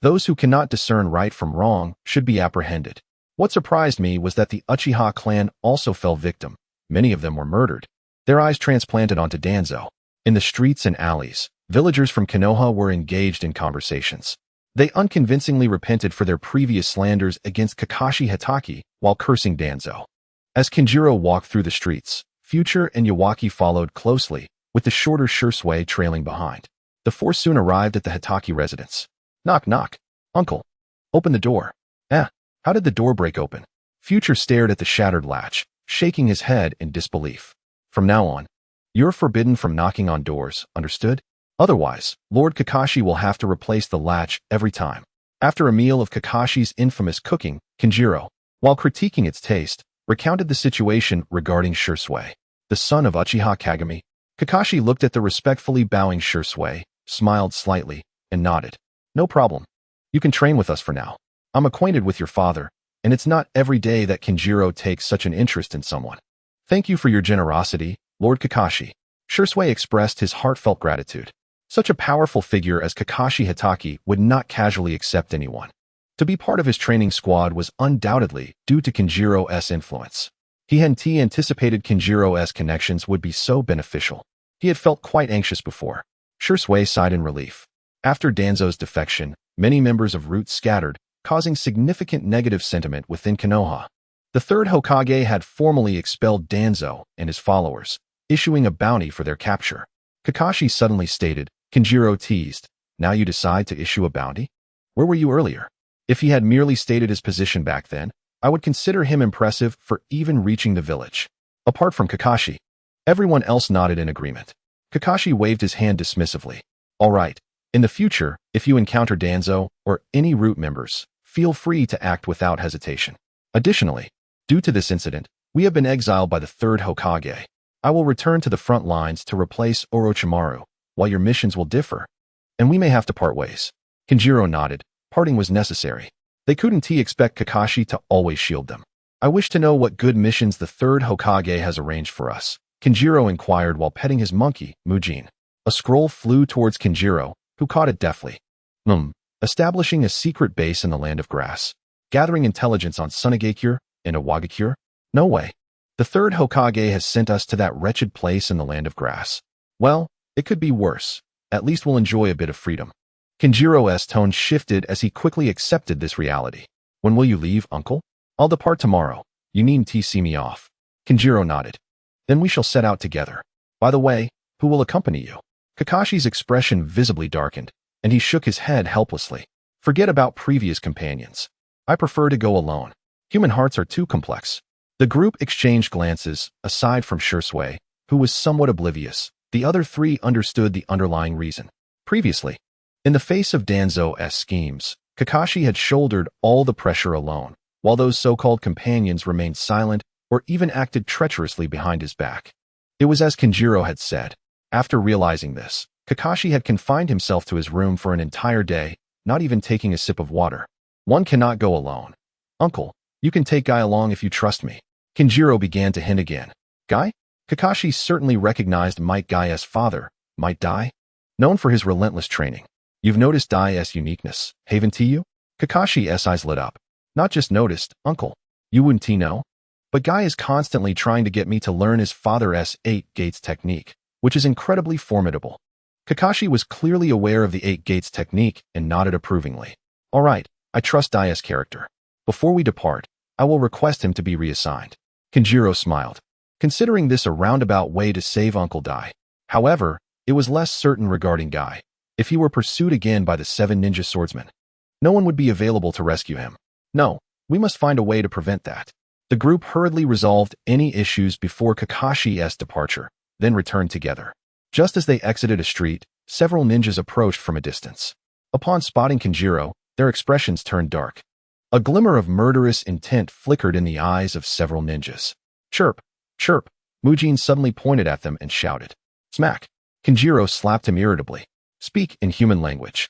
Those who cannot discern right from wrong should be apprehended." What surprised me was that the Uchiha clan also fell victim. Many of them were murdered, their eyes transplanted onto Danzo. In the streets and alleys, villagers from Konoha were engaged in conversations. They unconvincingly repented for their previous slanders against Kakashi Hatake while cursing Danzo. As Kinjiro walked through the streets, Future and Yawaki followed closely, with the shorter Shursue trailing behind. The four soon arrived at the Hatake residence. "Knock, knock. Uncle. Open the door." How did the door break open?" Future stared at the shattered latch, shaking his head in disbelief. "From now on, you're forbidden from knocking on doors, understood? Otherwise, Lord Kakashi will have to replace the latch every time." After a meal of Kakashi's infamous cooking, Kinjiro, while critiquing its taste, recounted the situation regarding Shursue, the son of Uchiha Kagami. Kakashi looked at the respectfully bowing Shursue, smiled slightly, and nodded. "No problem. You can train with us for now. I'm acquainted with your father, and it's not every day that Kinjiro takes such an interest in someone. Thank you for your generosity, Lord Kakashi." Shursue expressed his heartfelt gratitude. Such a powerful figure as Kakashi Hatake would not casually accept anyone. To be part of his training squad was undoubtedly due to Kenjiro's influence. He hadn't anticipated Kenjiro's connections would be so beneficial. He had felt quite anxious before. Shrugs sighed in relief. After Danzo's defection, many members of Root scattered, causing significant negative sentiment within Konoha. The third Hokage had formally expelled Danzo and his followers, issuing a bounty for their capture. Kakashi suddenly stated, Kenjiro teased, "Now you decide to issue a bounty? Where were you earlier?" If he had merely stated his position back then, I would consider him impressive for even reaching the village. Apart from Kakashi, everyone else nodded in agreement. Kakashi waved his hand dismissively. All right, in the future, if you encounter Danzo or any Root members, feel free to act without hesitation. Additionally, due to this incident, we have been exiled by the third Hokage. I will return to the front lines to replace Orochimaru, while your missions will differ, and we may have to part ways. Kenjiro nodded. Parting was necessary. They couldn't expect Kakashi to always shield them. I wish to know what good missions the third Hokage has arranged for us, Kenjiro inquired while petting his monkey, Mujin. A scroll flew towards Kenjiro, who caught it deftly. Establishing a secret base in the land of grass. Gathering intelligence on Sunagakure and Awagakure? No way. The third Hokage has sent us to that wretched place in the land of grass. Well, it could be worse. At least we'll enjoy a bit of freedom. Kenjiro's tone shifted as he quickly accepted this reality. When will you leave, uncle? I'll depart tomorrow. You needn't see me off. Kenjiro nodded. Then we shall set out together. By the way, who will accompany you? Kakashi's expression visibly darkened, and he shook his head helplessly. Forget about previous companions. I prefer to go alone. Human hearts are too complex. The group exchanged glances, aside from Shrugs, who was somewhat oblivious. The other three understood the underlying reason. Previously, in the face of Danzo's schemes, Kakashi had shouldered all the pressure alone, while those so-called companions remained silent or even acted treacherously behind his back. It was as Kenjiro had said. After realizing this, Kakashi had confined himself to his room for an entire day, not even taking a sip of water. One cannot go alone. Uncle, you can take Guy along if you trust me. Kenjiro began to hint again. Guy? Kakashi certainly recognized Might Guy's father, Might Dai, known for his relentless training. You've noticed Dai's uniqueness, haven't you? Kakashi's eyes lit up. Not just noticed, uncle. You wouldn't know? But Guy is constantly trying to get me to learn his father's 8 gates technique, which is incredibly formidable. Kakashi was clearly aware of the 8 gates technique and nodded approvingly. All right, I trust Dai's character. Before we depart, I will request him to be reassigned. Kenjiro smiled, considering this a roundabout way to save Uncle Dai. However, it was less certain regarding Guy. If he were pursued again by the 7 ninja swordsmen, no one would be available to rescue him. No, we must find a way to prevent that. The group hurriedly resolved any issues before Kakashi's departure, then returned together. Just as they exited a street, several ninjas approached from a distance. Upon spotting Kenjiro, their expressions turned dark. A glimmer of murderous intent flickered in the eyes of several ninjas. Chirp, chirp, Mujin suddenly pointed at them and shouted. Smack. Kenjiro slapped him irritably. Speak in human language.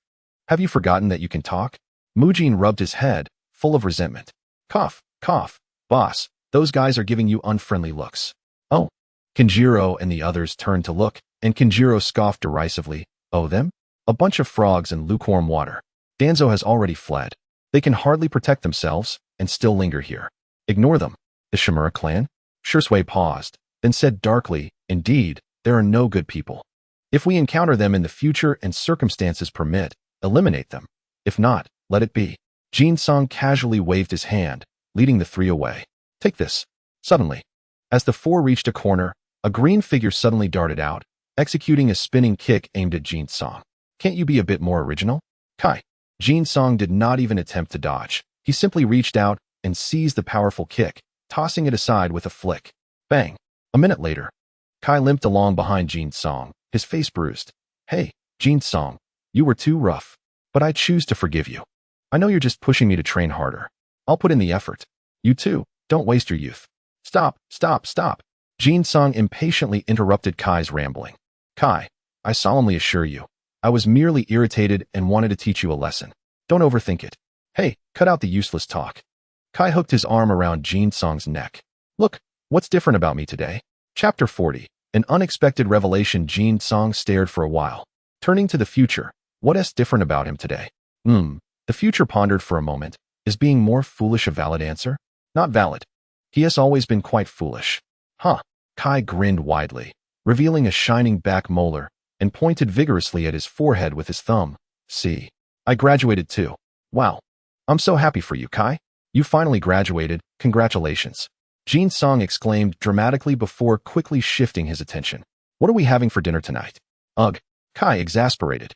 Have you forgotten that you can talk? Mujin rubbed his head, full of resentment. Cough, cough. Boss, those guys are giving you unfriendly looks. Oh. Kenjiro and the others turned to look, and Kenjiro scoffed derisively. Oh, them? A bunch of frogs in lukewarm water. Danzo has already fled. They can hardly protect themselves and still linger here. Ignore them. The Shimura clan? Shrugs paused, then said darkly, Indeed, there are no good people. If we encounter them in the future and circumstances permit, eliminate them. If not, let it be. Jin-sung casually waved his hand, leading the three away. Take this. Suddenly, as the four reached a corner, a green figure suddenly darted out, executing a spinning kick aimed at Jin-sung. Can't you be a bit more original? Kai. Jin-sung did not even attempt to dodge. He simply reached out and seized the powerful kick, tossing it aside with a flick. Bang. A minute later, Kai limped along behind Jin-sung, his face bruised. Hey, Jin-sung, you were too rough, but I choose to forgive you. I know you're just pushing me to train harder. I'll put in the effort. You too, don't waste your youth. Stop, stop, stop. Jin-sung impatiently interrupted Kai's rambling. Kai, I solemnly assure you, I was merely irritated and wanted to teach you a lesson. Don't overthink it. Hey, cut out the useless talk. Kai hooked his arm around Jin-sung's neck. Look, what's different about me today? Chapter 40. An unexpected revelation. Jin-sung stared for a while. Turning to the future, what is different about him today? The future pondered for a moment. Is being more foolish a valid answer? Not valid. He has always been quite foolish. Huh. Kai grinned widely, revealing a shining back molar, and pointed vigorously at his forehead with his thumb. See. I graduated too. Wow. I'm so happy for you, Kai. You finally graduated. Congratulations. Jin-sung exclaimed dramatically before quickly shifting his attention. What are we having for dinner tonight? Ugh. Kai, exasperated,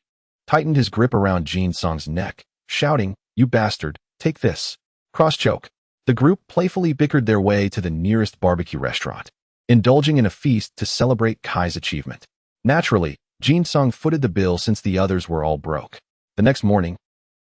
tightened his grip around Jin-sung's neck, shouting, You bastard, take this. Cross-choke. The group playfully bickered their way to the nearest barbecue restaurant, indulging in a feast to celebrate Kai's achievement. Naturally, Jin-sung footed the bill since the others were all broke. The next morning,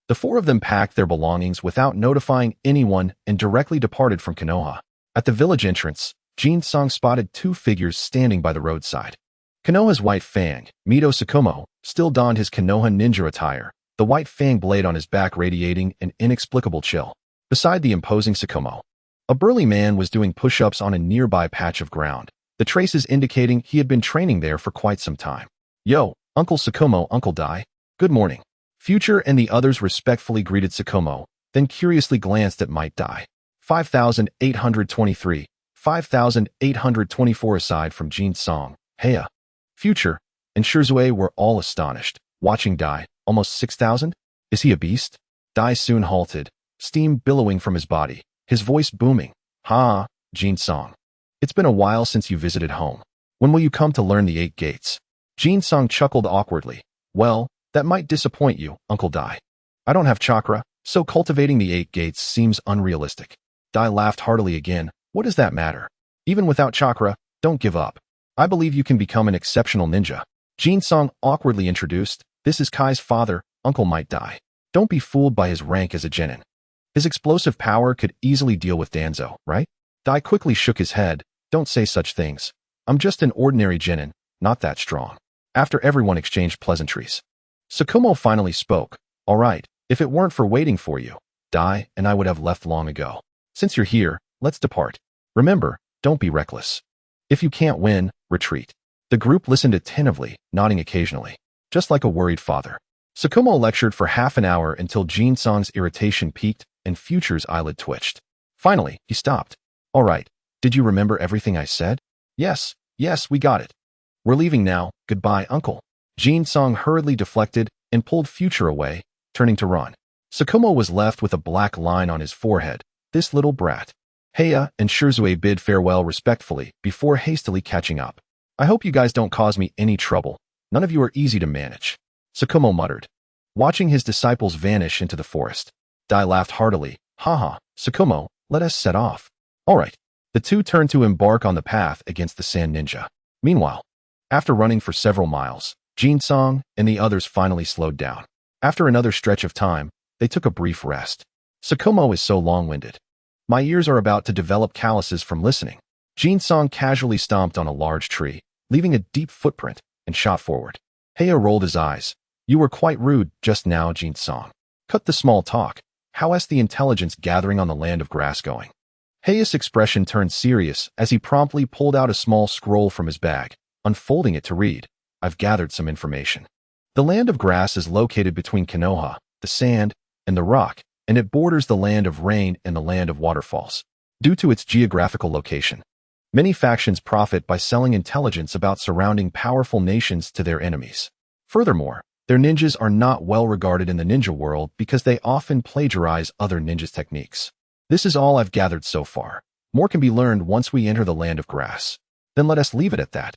the four of them packed their belongings without notifying anyone and directly departed from Konoha. At the village entrance, Jin-sung spotted two figures standing by the roadside. Konoha's White Fang, Mito Tsukumo, still donned his Konoha ninja attire, the white fang blade on his back radiating an inexplicable chill. Beside the imposing Tsukumo, a burly man was doing push-ups on a nearby patch of ground, the traces indicating he had been training there for quite some time. Yo, Uncle Tsukumo, Uncle Dai. Good morning. Future and the others respectfully greeted Tsukumo, then curiously glanced at Might Dai. 5,823, 5,824 aside from Jin-sung, Heya, Future, and Shrugs were all astonished, watching Dai. Almost 6,000? Is he a beast? Dai soon halted, steam billowing from his body, his voice booming. Ha, Jin-sung. It's been a while since you visited home. When will you come to learn the 8 gates? Jin-sung chuckled awkwardly. Well, that might disappoint you, Uncle Dai. I don't have chakra, so cultivating the 8 gates seems unrealistic. Dai laughed heartily again. What does that matter? Even without chakra, don't give up. I believe you can become an exceptional ninja. Jin-sung awkwardly introduced. This is Kai's father, Uncle Might Dai. Don't be fooled by his rank as a genin. His explosive power could easily deal with Danzo, right? Dai quickly shook his head. Don't say such things. I'm just an ordinary genin, not that strong. After everyone exchanged pleasantries, Tsukumo finally spoke. All right, if it weren't for waiting for you, Dai and I would have left long ago. Since you're here, let's depart. Remember, don't be reckless. If you can't win, retreat. The group listened attentively, nodding occasionally. Just like a worried father. Tsukumo lectured for half an hour until Jin-sung's irritation peaked and Future's eyelid twitched. Finally, he stopped. All right, did you remember everything I said? Yes, we got it. We're leaving now, goodbye, Uncle. Jin-sung hurriedly deflected and pulled Future away, turning to run. Tsukumo was left with a black line on his forehead. This little brat. Heya and Shrugs bid farewell respectfully before hastily catching up. I hope you guys don't cause me any trouble. None of you are easy to manage. Tsukumo muttered, watching his disciples vanish into the forest. Dai laughed heartily. Haha, Tsukumo, let us set off. All right. The two turned to embark on the path against the sand ninja. Meanwhile, after running for several miles, Jin-sung and the others finally slowed down. After another stretch of time, they took a brief rest. Tsukumo is so long-winded. My ears are about to develop calluses from listening. Jin-sung casually stomped on a large tree, leaving a deep footprint, and shot forward. Heya rolled his eyes. You were quite rude just now, Jin-sung. Cut the small talk. How is the intelligence gathering on the land of grass going? Heia's expression turned serious as he promptly pulled out a small scroll from his bag, unfolding it to read. I've gathered some information. The land of grass is located between Konoha, the sand, and the rock, and it borders the land of rain and the land of waterfalls. Due to its geographical location, many factions profit by selling intelligence about surrounding powerful nations to their enemies. Furthermore, their ninjas are not well regarded in the ninja world because they often plagiarize other ninjas' techniques. This is all I've gathered so far. More can be learned once we enter the land of grass. Then let us leave it at that.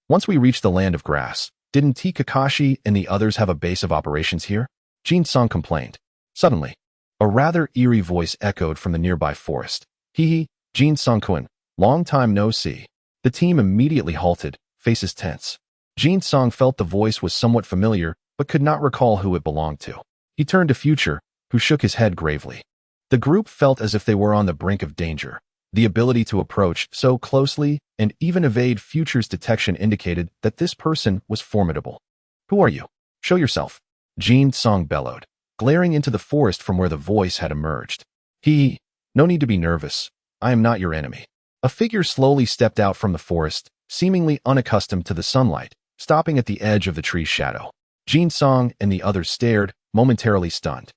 Once we reach the land of grass, didn't T. Kakashi and the others have a base of operations here? Jin-sung complained. Suddenly, a rather eerie voice echoed from the nearby forest. Hee, Jin-sung-kun, long time no see. The team immediately halted, faces tense. Jin-sung felt the voice was somewhat familiar, but could not recall who it belonged to. He turned to Future, who shook his head gravely. The group felt as if they were on the brink of danger. The ability to approach so closely and even evade Future's detection indicated that this person was formidable. Who are you? Show yourself. Jin-sung bellowed, glaring into the forest from where the voice had emerged. No need to be nervous. I am not your enemy. A figure slowly stepped out from the forest, seemingly unaccustomed to the sunlight, stopping at the edge of the tree's shadow. Jin Song and the others stared, momentarily stunned.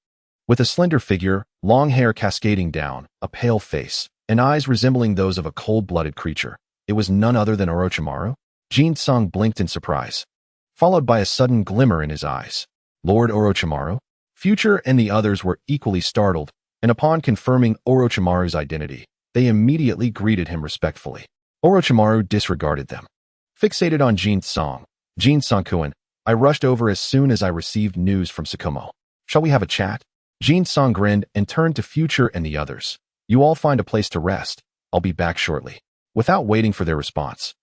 With a slender figure, long hair cascading down, a pale face, and eyes resembling those of a cold-blooded creature, it was none other than Orochimaru. Jin Song blinked in surprise, followed by a sudden glimmer in his eyes. Lord Orochimaru? Future and the others were equally startled, and upon confirming Orochimaru's identity, they immediately greeted him respectfully. Orochimaru disregarded them. Fixated on Jin Song, Jin Song-kun, I rushed over as soon as I received news from Tsukumo. Shall we have a chat? Jin Song grinned and turned to Future and the others. You all find a place to rest. I'll be back shortly. Without waiting for their response,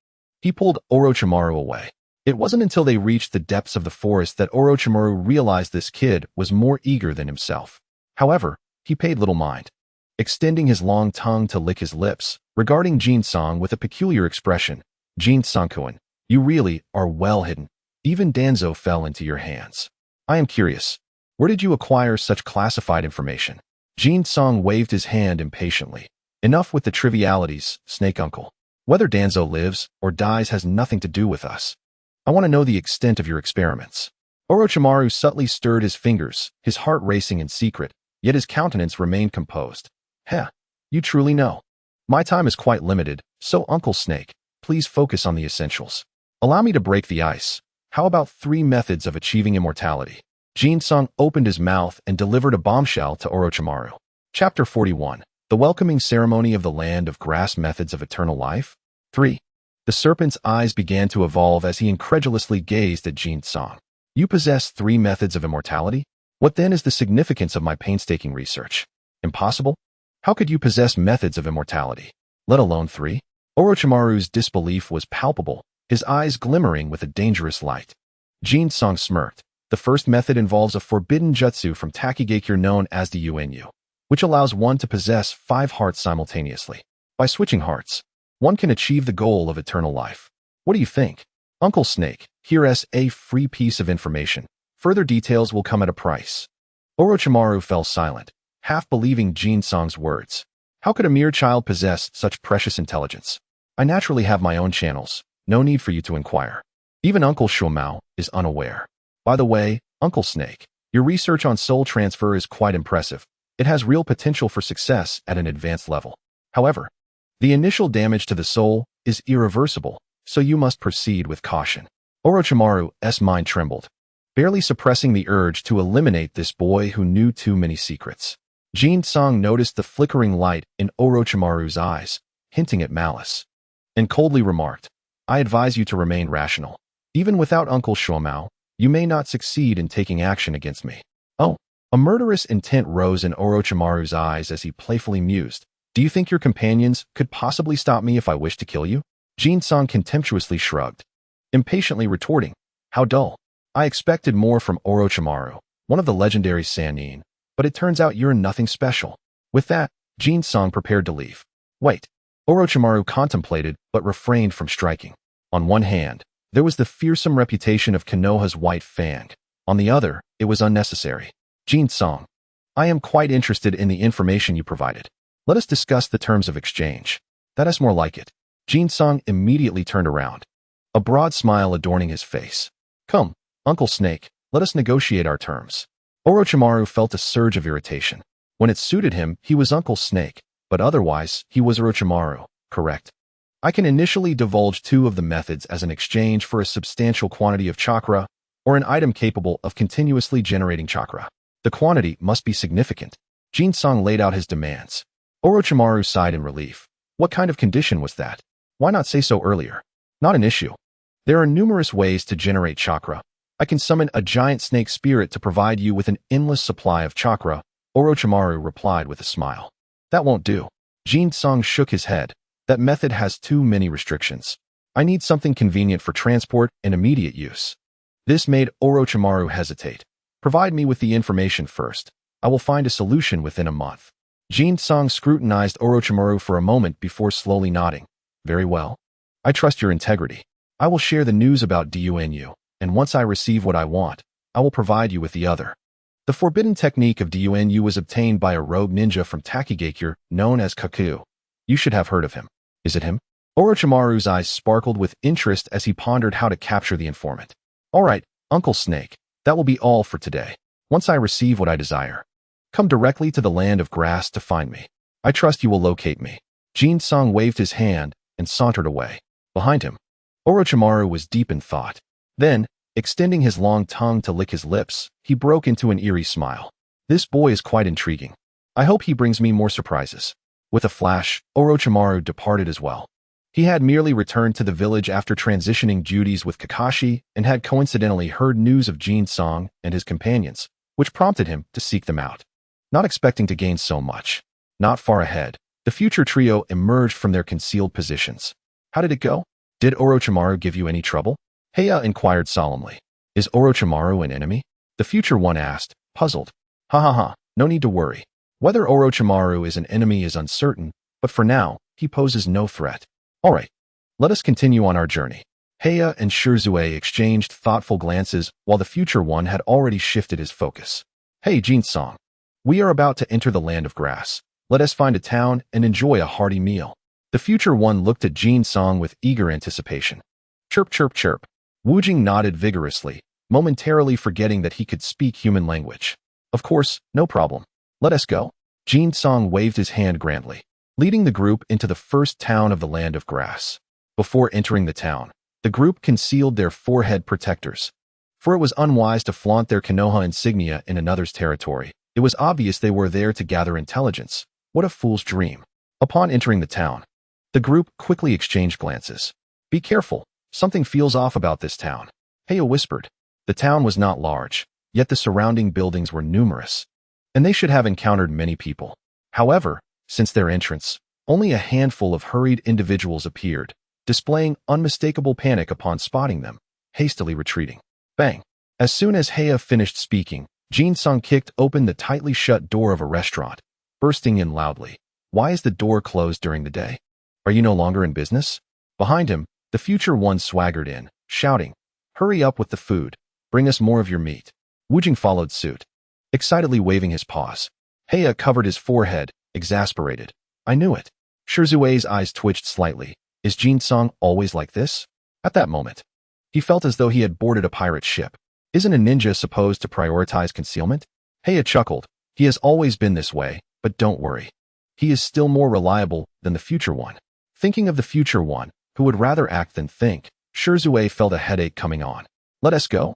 he pulled Orochimaru away. It wasn't until they reached the depths of the forest that Orochimaru realized this kid was more eager than himself. However, he paid little mind, extending his long tongue to lick his lips, regarding Jin Song with a peculiar expression. Jin Song-kun, you really are well hidden. Even Danzo fell into your hands. I am curious. Where did you acquire such classified information? Jin Song waved his hand impatiently. Enough with the trivialities, Snake Uncle. Whether Danzo lives or dies has nothing to do with us. I want to know the extent of your experiments. Orochimaru subtly stirred his fingers, his heart racing in secret, yet his countenance remained composed. Heh, you truly know. My time is quite limited, so Uncle Snake, please focus on the essentials. Allow me to break the ice. How about 3 methods of achieving immortality? Jin Song opened his mouth and delivered a bombshell to Orochimaru. Chapter 41. The Welcoming Ceremony of the Land of Grass Methods of Eternal Life. 3. The serpent's eyes began to evolve as he incredulously gazed at Jin Song. You possess 3 methods of immortality? What then is the significance of my painstaking research? Impossible? How could you possess methods of immortality, let alone 3? Orochimaru's disbelief was palpable, his eyes glimmering with a dangerous light. Jin Song smirked. The first method involves a forbidden jutsu from Takigakure known as the Yuenyu, which allows one to possess 5 hearts simultaneously. By switching hearts, one can achieve the goal of eternal life. What do you think? Uncle Snake, here's a free piece of information. Further details will come at a price. Orochimaru fell silent, half believing Jin Song's words. How could a mere child possess such precious intelligence? I naturally have my own channels. No need for you to inquire. Even Uncle Shuomao is unaware. By the way, Uncle Snake, your research on soul transfer is quite impressive. It has real potential for success at an advanced level. However, the initial damage to the soul is irreversible, so you must proceed with caution. Orochimaru's mind trembled, barely suppressing the urge to eliminate this boy who knew too many secrets. Jin Song noticed the flickering light in Orochimaru's eyes, hinting at malice, and coldly remarked, I advise you to remain rational. Even without Uncle Shuomao, you may not succeed in taking action against me. Oh, a murderous intent rose in Orochimaru's eyes as he playfully mused. Do you think your companions could possibly stop me if I wished to kill you? Jin Song contemptuously shrugged, impatiently retorting, how dull. I expected more from Orochimaru, one of the legendary Sannin, but it turns out you're nothing special. With that, Jin Song prepared to leave. Wait. Orochimaru contemplated but refrained from striking. On one hand, there was the fearsome reputation of Konoha's White Fang. On the other, it was unnecessary. Jin Song, I am quite interested in the information you provided. Let us discuss the terms of exchange. That is more like it. Jin Song immediately turned around, a broad smile adorning his face. Come, Uncle Snake, let us negotiate our terms. Orochimaru felt a surge of irritation. When it suited him, he was Uncle Snake, but otherwise, he was Orochimaru, correct? I can initially divulge 2 of the methods as an exchange for a substantial quantity of chakra, or an item capable of continuously generating chakra. The quantity must be significant. Jin Song laid out his demands. Orochimaru sighed in relief. What kind of condition was that? Why not say so earlier? Not an issue. There are numerous ways to generate chakra. I can summon a giant snake spirit to provide you with an endless supply of chakra, Orochimaru replied with a smile. That won't do. Jin Song shook his head. That method has too many restrictions. I need something convenient for transport and immediate use. This made Orochimaru hesitate. Provide me with the information first. I will find a solution within a month. Jin Song scrutinized Orochimaru for a moment before slowly nodding. Very well. I trust your integrity. I will share the news about Yuenyu, and once I receive what I want, I will provide you with the other. The forbidden technique of Yuenyu was obtained by a rogue ninja from Takigakure known as Kaku. You should have heard of him. Is it him? Orochimaru's eyes sparkled with interest as he pondered how to capture the informant. All right, Uncle Snake, That will be all for today. Once I receive what I desire, come directly to the land of grass to find me. I trust you will locate me." Jin-sung waved his hand and sauntered away. Behind him, Orochimaru was deep in thought. Then, extending his long tongue to lick his lips, he broke into an eerie smile. "This boy is quite intriguing. I hope he brings me more surprises." With a flash, Orochimaru departed as well. He had merely returned to the village after transitioning duties with Kakashi and had coincidentally heard news of Jin-sung and his companions, which prompted him to seek them out. Not expecting to gain so much. Not far ahead, the future trio emerged from their concealed positions. "How did it go? Did Orochimaru give you any trouble?" Heiya inquired solemnly. "Is Orochimaru an enemy?" The future one asked, puzzled. "Ha ha ha, no need to worry. Whether Orochimaru is an enemy is uncertain, but for now, he poses no threat. All right, let us continue on our journey." Heiya and Shirzue exchanged thoughtful glances while the future one had already shifted his focus. "Hey, Jin-sung, we are about to enter the land of grass. Let us find a town and enjoy a hearty meal." The future one looked at Jin-sung with eager anticipation. Chirp, chirp, chirp. Wujing nodded vigorously, momentarily forgetting that he could speak human language. "Of course, no problem. Let us go." Jin-sung waved his hand grandly, leading the group into the first town of the land of grass. Before entering the town, the group concealed their forehead protectors. For it was unwise to flaunt their Konoha insignia in another's territory. It was obvious they were there to gather intelligence. What a fool's dream. Upon entering the town, the group quickly exchanged glances. "Be careful, something feels off about this town," Heiya whispered. The town was not large, yet the surrounding buildings were numerous, and they should have encountered many people. However, since their entrance, only a handful of hurried individuals appeared, displaying unmistakable panic upon spotting them, hastily retreating. Bang! As soon as Heiya finished speaking, Jin-sung kicked open the tightly shut door of a restaurant, bursting in loudly. "Why is the door closed during the day? Are you no longer in business?" Behind him, the future one swaggered in, shouting, "Hurry up with the food. Bring us more of your meat." Wujing followed suit, excitedly waving his paws. Heiya covered his forehead, exasperated. "I knew it." Shirzue's eyes twitched slightly. Is Jin-sung always like this? At that moment, he felt as though he had boarded a pirate ship. Isn't a ninja supposed to prioritize concealment? Heiya chuckled. He has always been this way, but don't worry. He is still more reliable than the future one. Thinking of the future one, who would rather act than think, Shirzue felt a headache coming on. "Let us go?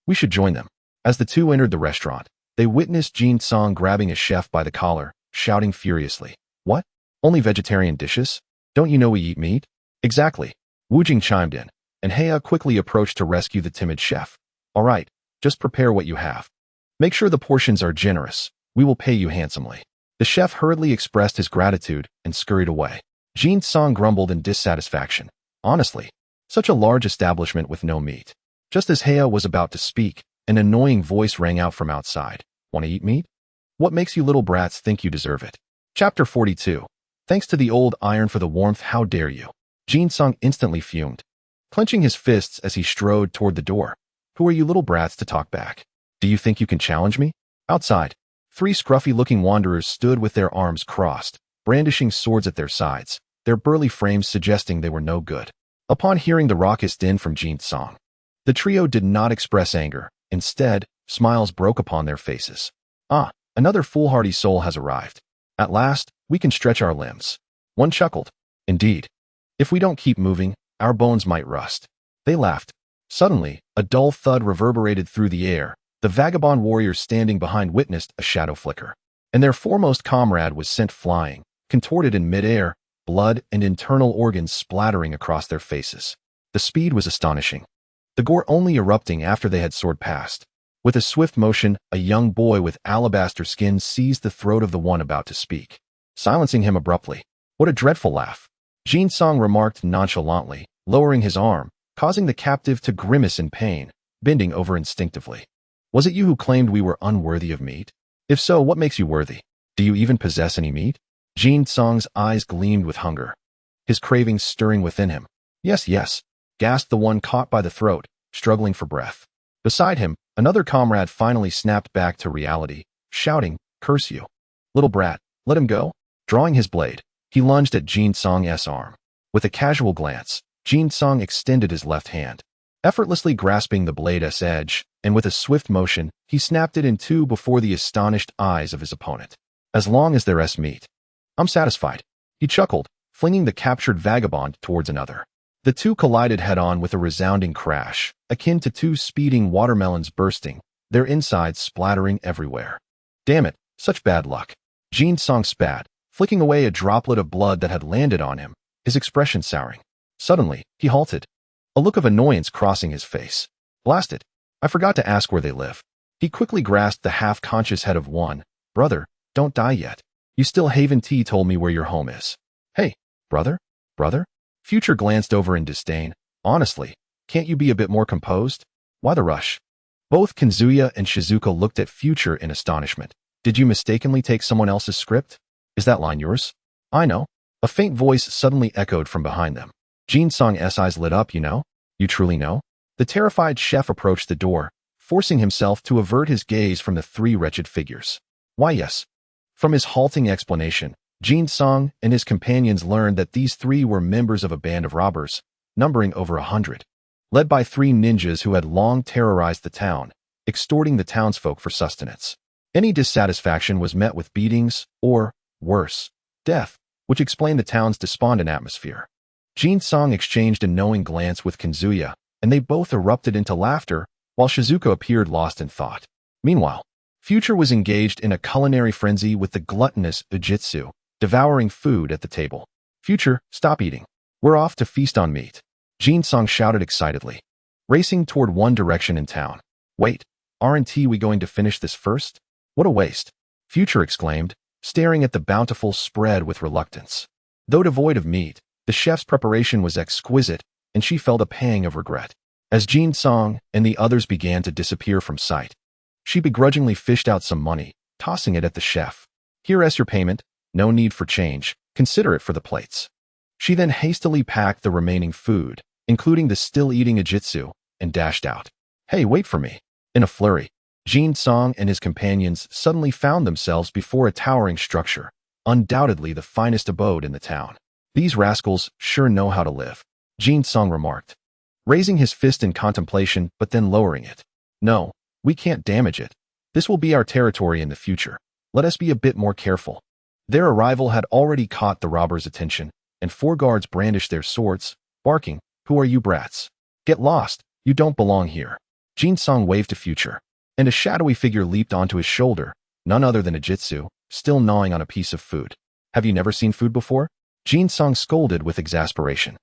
We should join them." As the two entered the restaurant, they witnessed Jin-sung grabbing a chef by the collar, shouting furiously, "What? Only vegetarian dishes? Don't you know we eat meat?" "Exactly." Wujing chimed in, and Heiya quickly approached to rescue the timid chef. "All right, just prepare what you have. Make sure the portions are generous. We will pay you handsomely." The chef hurriedly expressed his gratitude and scurried away. Jin-sung grumbled in dissatisfaction. Honestly, such a large establishment with no meat. Just as Heiya was about to speak, an annoying voice rang out from outside. "Want to eat meat? What makes you little brats think you deserve it?" Chapter 42. Thanks to the old iron for the warmth, how dare you? Jin-sung instantly fumed, clenching his fists as he strode toward the door. "Who are you little brats to talk back? Do you think you can challenge me?" Outside, three scruffy-looking wanderers stood with their arms crossed, brandishing swords at their sides, their burly frames suggesting they were no good. Upon hearing the raucous din from Jin-sung, the trio did not express anger. Instead, smiles broke upon their faces. "Ah, another foolhardy soul has arrived. At last, we can stretch our limbs." One chuckled. "Indeed. If we don't keep moving, our bones might rust." They laughed. Suddenly, a dull thud reverberated through the air. The vagabond warriors standing behind witnessed a shadow flicker, and their foremost comrade was sent flying, contorted in midair, blood and internal organs splattering across their faces. The speed was astonishing, the gore only erupting after they had soared past. With a swift motion, a young boy with alabaster skin seized the throat of the one about to speak, silencing him abruptly. "What a dreadful laugh," Jin-sung remarked nonchalantly, lowering his arm, causing the captive to grimace in pain, bending over instinctively. "Was it you who claimed we were unworthy of meat? If so, what makes you worthy? Do you even possess any meat?" Jin-sung's eyes gleamed with hunger, his cravings stirring within him. Yes, yes," gasped the one caught by the throat, struggling for breath. Beside him, another comrade finally snapped back to reality, shouting, "Curse you, little brat, let him go." Drawing his blade, he lunged at Jin-sung's arm. With a casual glance, Jin-sung extended his left hand, effortlessly grasping the blade's edge, and with a swift motion, he snapped it in two before the astonished eyes of his opponent. As long as their meet, I'm satisfied, he chuckled, flinging the captured vagabond towards another. The two collided head-on with a resounding crash, akin to two speeding watermelons bursting, their insides splattering everywhere. Damn it, such bad luck. Jin-sung spat, flicking away a droplet of blood that had landed on him, his expression souring. Suddenly, he halted, a look of annoyance crossing his face. Blast it, I forgot to ask where they live. He quickly grasped the half-conscious head of one. Brother, don't die yet. You still haven't told me where your home is. Hey, brother? Future glanced over in disdain. Honestly, can't you be a bit more composed? Why the rush? Both Kazuya and Shizuka looked at Future in astonishment. Did you mistakenly take someone else's script? Is that line yours? I know. A faint voice suddenly echoed from behind them. Jin-sung's eyes lit up, you know? You truly know? The terrified chef approached the door, forcing himself to avert his gaze from the three wretched figures. Why yes. From his halting explanation, Jin-sung and his companions learned that these three were members of a band of robbers, numbering over 100, led by three ninjas who had long terrorized the town, extorting the townsfolk for sustenance. Any dissatisfaction was met with beatings, or, worse, death, which explained the town's despondent atmosphere. Jin-sung exchanged a knowing glance with Kazuya, and they both erupted into laughter, while Shizuka appeared lost in thought. Meanwhile, Future was engaged in a culinary frenzy with the gluttonous Jutsu, devouring food at the table. Future, stop eating. We're off to feast on meat. Jin-sung shouted excitedly, racing toward one direction in town. Wait, aren't we going to finish this first? What a waste. Future exclaimed, staring at the bountiful spread with reluctance. Though devoid of meat, the chef's preparation was exquisite, and she felt a pang of regret. As Jin-sung and the others began to disappear from sight, she begrudgingly fished out some money, tossing it at the chef. Here's your payment. No need for change. Consider it for the plates. She then hastily packed the remaining food, including the still-eating Jitsu, and dashed out. Hey, wait for me. In a flurry, Jin-sung and his companions suddenly found themselves before a towering structure, undoubtedly the finest abode in the town. These rascals sure know how to live, Jin-sung remarked, raising his fist in contemplation but then lowering it. No, we can't damage it. This will be our territory in the future. Let us be a bit more careful. Their arrival had already caught the robbers' attention, and four guards brandished their swords, barking, "Who are you brats? Get lost, you don't belong here." Jin-sung waved to Future, and a shadowy figure leaped onto his shoulder, none other than a Jitsu, still gnawing on a piece of food. Have you never seen food before? Jin-sung scolded with exasperation.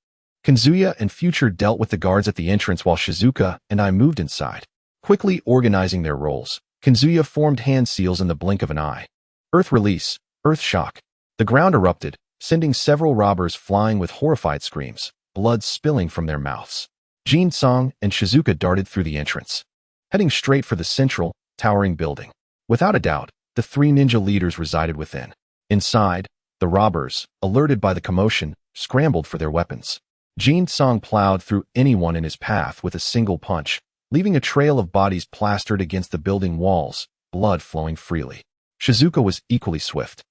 Kazuya and Future dealt with the guards at the entrance while Shizuka and I moved inside. Quickly organizing their roles, Kazuya formed hand seals in the blink of an eye. Earth release, earth shock. The ground erupted, sending several robbers flying with horrified screams, blood spilling from their mouths. Jin-sung and Shizuka darted through the entrance, heading straight for the central, towering building. Without a doubt, the three ninja leaders resided within. Inside, the robbers, alerted by the commotion, scrambled for their weapons. Jin-sung plowed through anyone in his path with a single punch, leaving a trail of bodies plastered against the building walls, blood flowing freely. Shizuka was equally swift,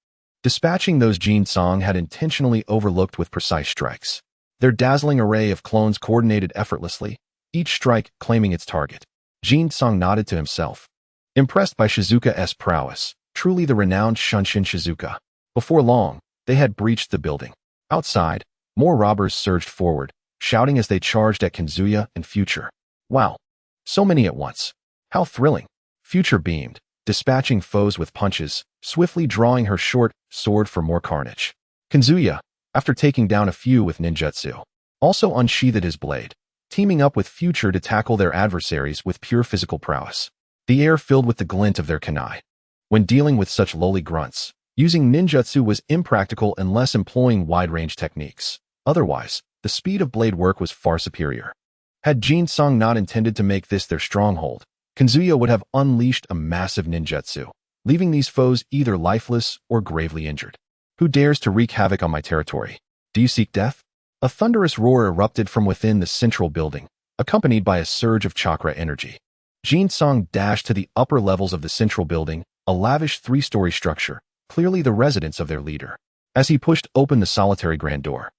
dispatching those Jin-sung had intentionally overlooked with precise strikes. Their dazzling array of clones coordinated effortlessly, each strike claiming its target. Jin-sung nodded to himself, impressed by Shizuka's prowess, truly the renowned Shunshin Shizuka. Before long, they had breached the building. Outside, more robbers surged forward, shouting as they charged at Kazuya and Future. Wow, so many at once. How thrilling. Future beamed, dispatching foes with punches, swiftly drawing her short sword for more carnage. Kazuya, after taking down a few with ninjutsu, also unsheathed his blade, teaming up with Future to tackle their adversaries with pure physical prowess. The air filled with the glint of their kunai. When dealing with such lowly grunts, using ninjutsu was impractical unless employing wide-range techniques. Otherwise, the speed of blade work was far superior. Had Jin-sung not intended to make this their stronghold, Kazuya would have unleashed a massive ninjutsu, leaving these foes either lifeless or gravely injured. Who dares to wreak havoc on my territory? Do you seek death? A thunderous roar erupted from within the central building, accompanied by a surge of chakra energy. Jin-sung dashed to the upper levels of the central building, a lavish three-story structure, clearly the residence of their leader. As he pushed open the solitary grand door,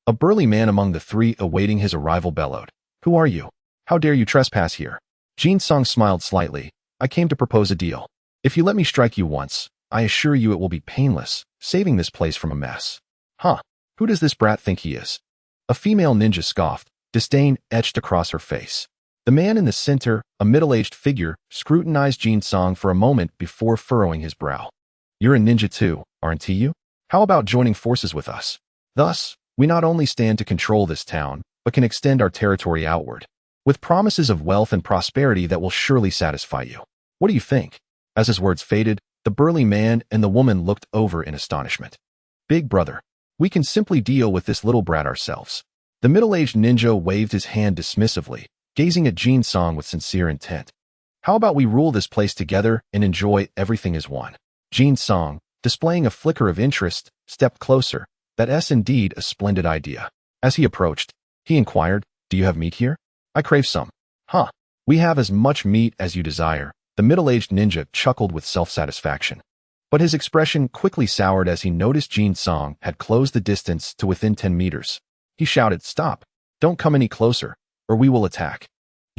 a burly man among the three awaiting his arrival bellowed, "Who are you? How dare you trespass here? Jin-sung smiled slightly. I came to propose a deal. If you let me strike you once, I assure you it will be painless, saving this place from a mess. Huh, who does this brat think he is? A female ninja scoffed, disdain etched across her face. The man in the center, a middle-aged figure, scrutinized Jin-sung for a moment before furrowing his brow. You're a ninja too, aren't you? How about joining forces with us? Thus, we not only stand to control this town, but can extend our territory outward, with promises of wealth and prosperity that will surely satisfy you. What do you think? As his words faded, the burly man and the woman looked over in astonishment. Big brother, we can simply deal with this little brat ourselves. The middle-aged ninja waved his hand dismissively, gazing at Jin-sung with sincere intent. How about we rule this place together and enjoy everything as one? Jin-sung, displaying a flicker of interest, stepped closer. That's indeed a splendid idea. As he approached, he inquired, do you have meat here? I crave some. Huh. We have as much meat as you desire. The middle-aged ninja chuckled with self-satisfaction. But his expression quickly soured as he noticed Jin-sung had closed the distance to within 10 meters. He shouted, stop. Don't come any closer, or we will attack.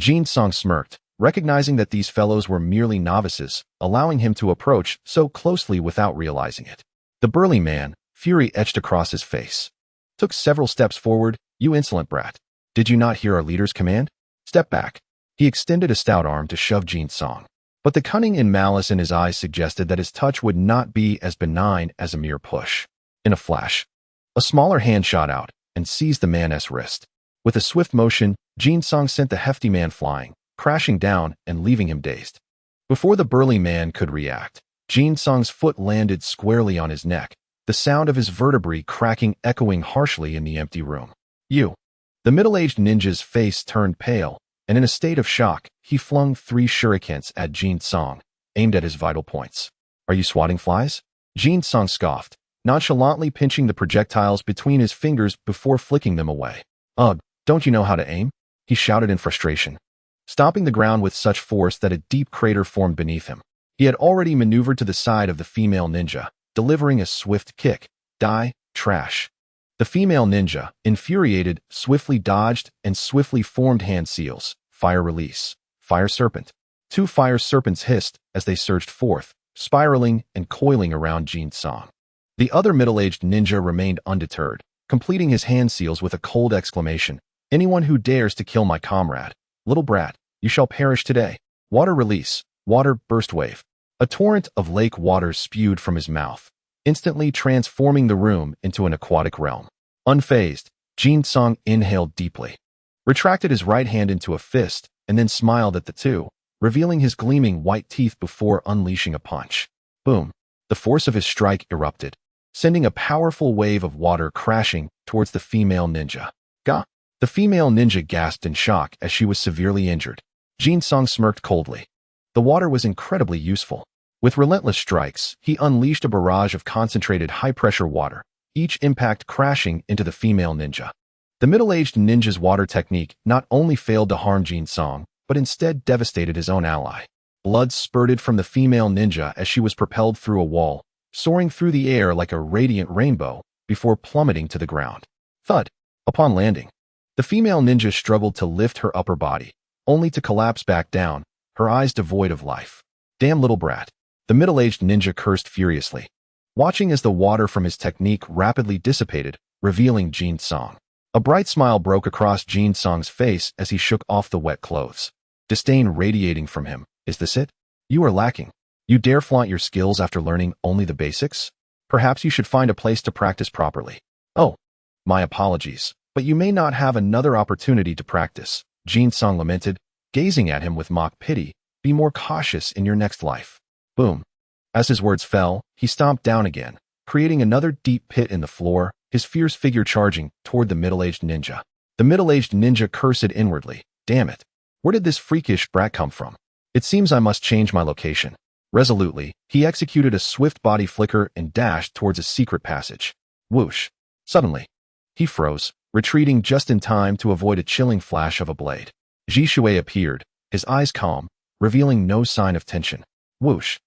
Jin-sung smirked, recognizing that these fellows were merely novices, allowing him to approach so closely without realizing it. The burly man, fury etched across his face, took several steps forward. You insolent brat. Did you not hear our leader's command? Step back. He extended a stout arm to shove Jin-sung. But the cunning and malice in his eyes suggested that his touch would not be as benign as a mere push. In a flash, a smaller hand shot out and seized the man's wrist. With a swift motion, Jin-sung sent the hefty man flying, crashing down and leaving him dazed. Before the burly man could react, Jin-sung's foot landed squarely on his neck, the sound of his vertebrae cracking echoing harshly in the empty room. You. The middle-aged ninja's face turned pale, and in a state of shock, he flung 3 shurikens at Jin-sung, aimed at his vital points. Are you swatting flies? Jin-sung scoffed, nonchalantly pinching the projectiles between his fingers before flicking them away. Ugh, don't you know how to aim? He shouted in frustration, stomping the ground with such force that a deep crater formed beneath him. He had already maneuvered to the side of the female ninja, delivering a swift kick. Die, trash. The female ninja, infuriated, swiftly dodged and swiftly formed hand seals. Fire release. Fire serpent. 2 fire serpents hissed as they surged forth, spiraling and coiling around Jin-sung. The other middle-aged ninja remained undeterred, completing his hand seals with a cold exclamation. Anyone who dares to kill my comrade, little brat, you shall perish today. Water release. Water burst wave. A torrent of lake waters spewed from his mouth, instantly transforming the room into an aquatic realm. Unfazed, Jin-sung inhaled deeply, retracted his right hand into a fist, and then smiled at the two, revealing his gleaming white teeth before unleashing a punch. Boom! The force of his strike erupted, sending a powerful wave of water crashing towards the female ninja. Gah! The female ninja gasped in shock as she was severely injured. Jin-sung smirked coldly. The water was incredibly useful. With relentless strikes, he unleashed a barrage of concentrated high-pressure water, each impact crashing into the female ninja. The middle-aged ninja's water technique not only failed to harm Jin-sung, but instead devastated his own ally. Blood spurted from the female ninja as she was propelled through a wall, soaring through the air like a radiant rainbow, before plummeting to the ground. Thud! Upon landing, the female ninja struggled to lift her upper body, only to collapse back down, her eyes devoid of life. Damn little brat. The middle-aged ninja cursed furiously, watching as the water from his technique rapidly dissipated, revealing Jin-sung. A bright smile broke across Jin-sung's face as he shook off the wet clothes. Disdain radiating from him. Is this it? You are lacking. You dare flaunt your skills after learning only the basics? Perhaps you should find a place to practice properly. Oh, my apologies, but you may not have another opportunity to practice, Jin-sung lamented, gazing at him with mock pity. Be more cautious in your next life. Boom. As his words fell, he stomped down again, creating another deep pit in the floor, his fierce figure charging toward the middle-aged ninja. The middle-aged ninja cursed inwardly. Damn it. Where did this freakish brat come from? It seems I must change my location. Resolutely, he executed a swift body flicker and dashed towards a secret passage. Whoosh. Suddenly, he froze, retreating just in time to avoid a chilling flash of a blade. Jishui appeared, his eyes calm, revealing no sign of tension. Whoosh.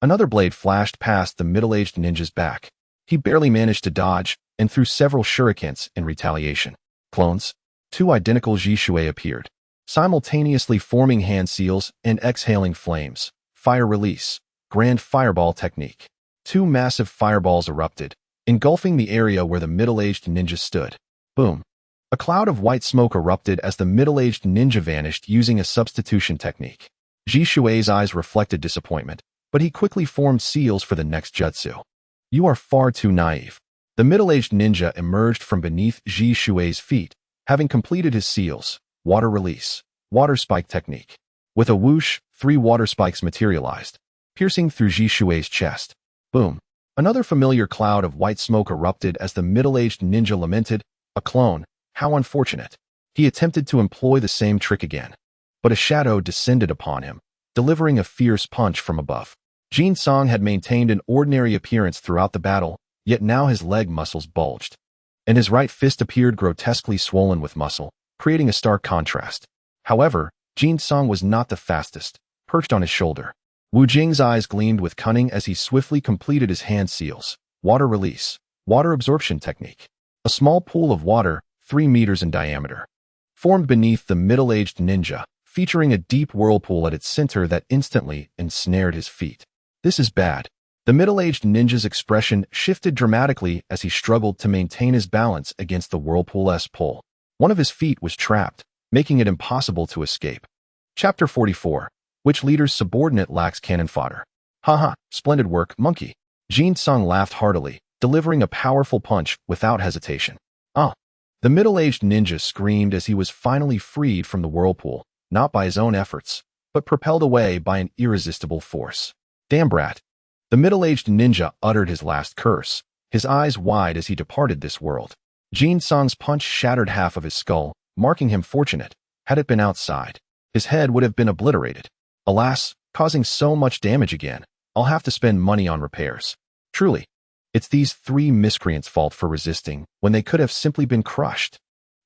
Another blade flashed past the middle-aged ninja's back. He barely managed to dodge and threw several shurikens in retaliation. Clones. 2 identical Jishui appeared, simultaneously forming hand seals and exhaling flames. Fire release. Grand fireball technique. Two massive fireballs erupted, engulfing the area where the middle-aged ninja stood. Boom. A cloud of white smoke erupted as the middle-aged ninja vanished using a substitution technique. Jishui's eyes reflected disappointment, but he quickly formed seals for the next jutsu. You are far too naive. The middle-aged ninja emerged from beneath Jishui's feet, having completed his seals. Water release. Water spike technique. With a whoosh, 3 water spikes materialized, piercing through Jishui's chest. Boom. Another familiar cloud of white smoke erupted as the middle-aged ninja lamented, "A clone, how unfortunate." He attempted to employ the same trick again, but a shadow descended upon him, delivering a fierce punch from above. Jin-song had maintained an ordinary appearance throughout the battle, yet now his leg muscles bulged, and his right fist appeared grotesquely swollen with muscle, creating a stark contrast. However, Jin-song was not the fastest, perched on his shoulder. Wu Jing's eyes gleamed with cunning as he swiftly completed his hand seals. Water release. Water absorption technique. A small pool of water, 3 meters in diameter, formed beneath the middle-aged ninja, featuring a deep whirlpool at its center that instantly ensnared his feet. This is bad. The middle-aged ninja's expression shifted dramatically as he struggled to maintain his balance against the whirlpool's pull. One of his feet was trapped, making it impossible to escape. Chapter 44. Which leader's subordinate lacks cannon fodder? Haha, splendid work, monkey. Jin-song laughed heartily, delivering a powerful punch without hesitation. Ah! The middle-aged ninja screamed as he was finally freed from the whirlpool, not by his own efforts, but propelled away by an irresistible force. Damn brat! The middle-aged ninja uttered his last curse, his eyes wide as he departed this world. Jin-song's punch shattered half of his skull, marking him fortunate. Had it been outside, his head would have been obliterated. Alas, causing so much damage again, I'll have to spend money on repairs. Truly, it's these 3 miscreants' fault for resisting when they could have simply been crushed.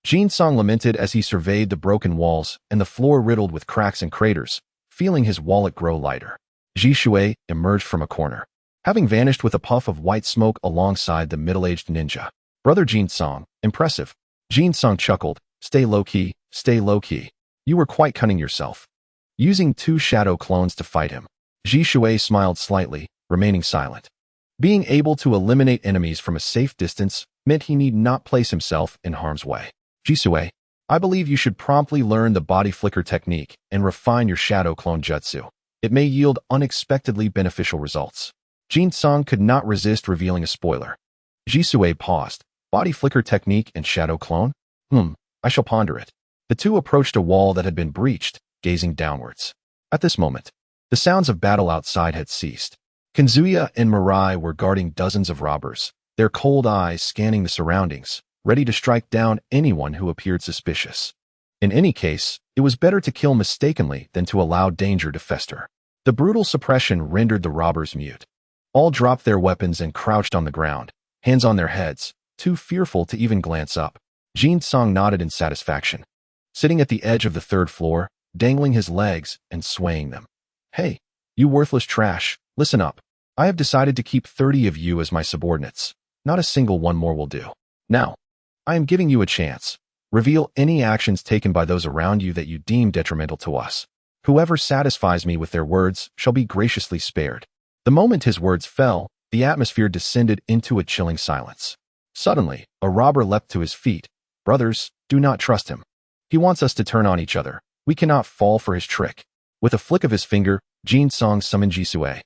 Jin-song lamented as he surveyed the broken walls and the floor riddled with cracks and craters, feeling his wallet grow lighter. Jishui emerged from a corner, having vanished with a puff of white smoke alongside the middle-aged ninja. Brother Jin-song, impressive. Jin-song chuckled, stay low-key, stay low-key. You were quite cunning yourself. Using 2 shadow clones to fight him, Jishui smiled slightly, remaining silent. Being able to eliminate enemies from a safe distance meant he need not place himself in harm's way. Jisui, I believe you should promptly learn the body flicker technique and refine your shadow clone jutsu. It may yield unexpectedly beneficial results. Jin-song could not resist revealing a spoiler. Jisui paused. Body flicker technique and shadow clone? I shall ponder it. The two approached a wall that had been breached, gazing downwards. At this moment, the sounds of battle outside had ceased. Kanzuya and Mirai were guarding dozens of robbers, their cold eyes scanning the surroundings, ready to strike down anyone who appeared suspicious. In any case, it was better to kill mistakenly than to allow danger to fester. The brutal suppression rendered the robbers mute. All dropped their weapons and crouched on the ground, hands on their heads, too fearful to even glance up. Jin-song nodded in satisfaction, sitting at the edge of the 3rd floor, dangling his legs and swaying them. Hey, you worthless trash, listen up. I have decided to keep 30 of you as my subordinates. Not a single one more will do. Now, I am giving you a chance. Reveal any actions taken by those around you that you deem detrimental to us. Whoever satisfies me with their words shall be graciously spared. The moment his words fell, the atmosphere descended into a chilling silence. Suddenly, a robber leapt to his feet. Brothers, do not trust him. He wants us to turn on each other. We cannot fall for his trick. With a flick of his finger, Jin-song summoned Jisui,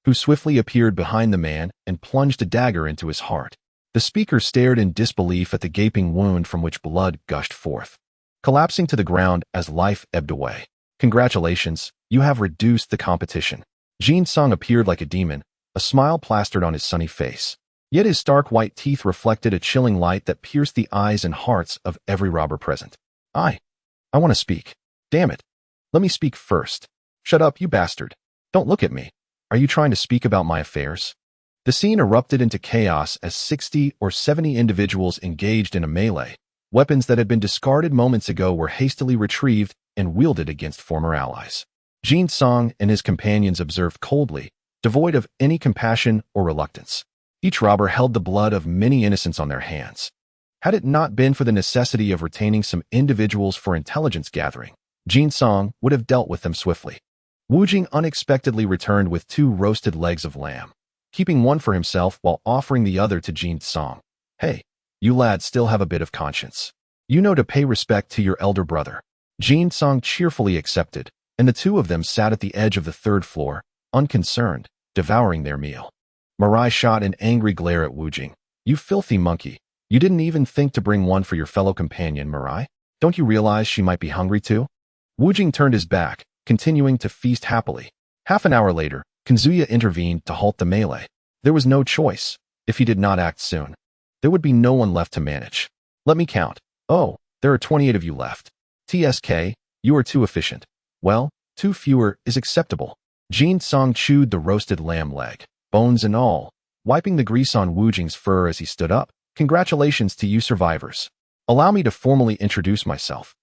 who swiftly appeared behind the man and plunged a dagger into his heart. The speaker stared in disbelief at the gaping wound from which blood gushed forth, collapsing to the ground as life ebbed away. Congratulations, you have reduced the competition. Jin-song appeared like a demon, a smile plastered on his sunny face. Yet his stark white teeth reflected a chilling light that pierced the eyes and hearts of every robber present. I want to speak. Damn it. Let me speak first. Shut up, you bastard. Don't look at me. Are you trying to speak about my affairs? The scene erupted into chaos as 60 or 70 individuals engaged in a melee. Weapons that had been discarded moments ago were hastily retrieved and wielded against former allies. Jin-song and his companions observed coldly, devoid of any compassion or reluctance. Each robber held the blood of many innocents on their hands. Had it not been for the necessity of retaining some individuals for intelligence gathering, Jin Song would have dealt with them swiftly. Wu Jing unexpectedly returned with 2 roasted legs of lamb, keeping one for himself while offering the other to Jin Song. Hey, you lads still have a bit of conscience. You know to pay respect to your elder brother. Jin Song cheerfully accepted, and the 2 of them sat at the edge of the 3rd floor, unconcerned, devouring their meal. Mirai shot an angry glare at Wu Jing. You filthy monkey. You didn't even think to bring one for your fellow companion, Mirai? Don't you realize she might be hungry too? Wu Jing turned his back, continuing to feast happily. Half an hour later, Kazuya intervened to halt the melee. There was no choice. If he did not act soon, there would be no one left to manage. Let me count. Oh, there are 28 of you left. TSK, you are too efficient. Well, 2 fewer is acceptable. Jin Song chewed the roasted lamb leg, bones and all, wiping the grease on Wu Jing's fur as he stood up. Congratulations to you survivors. Allow me to formally introduce myself.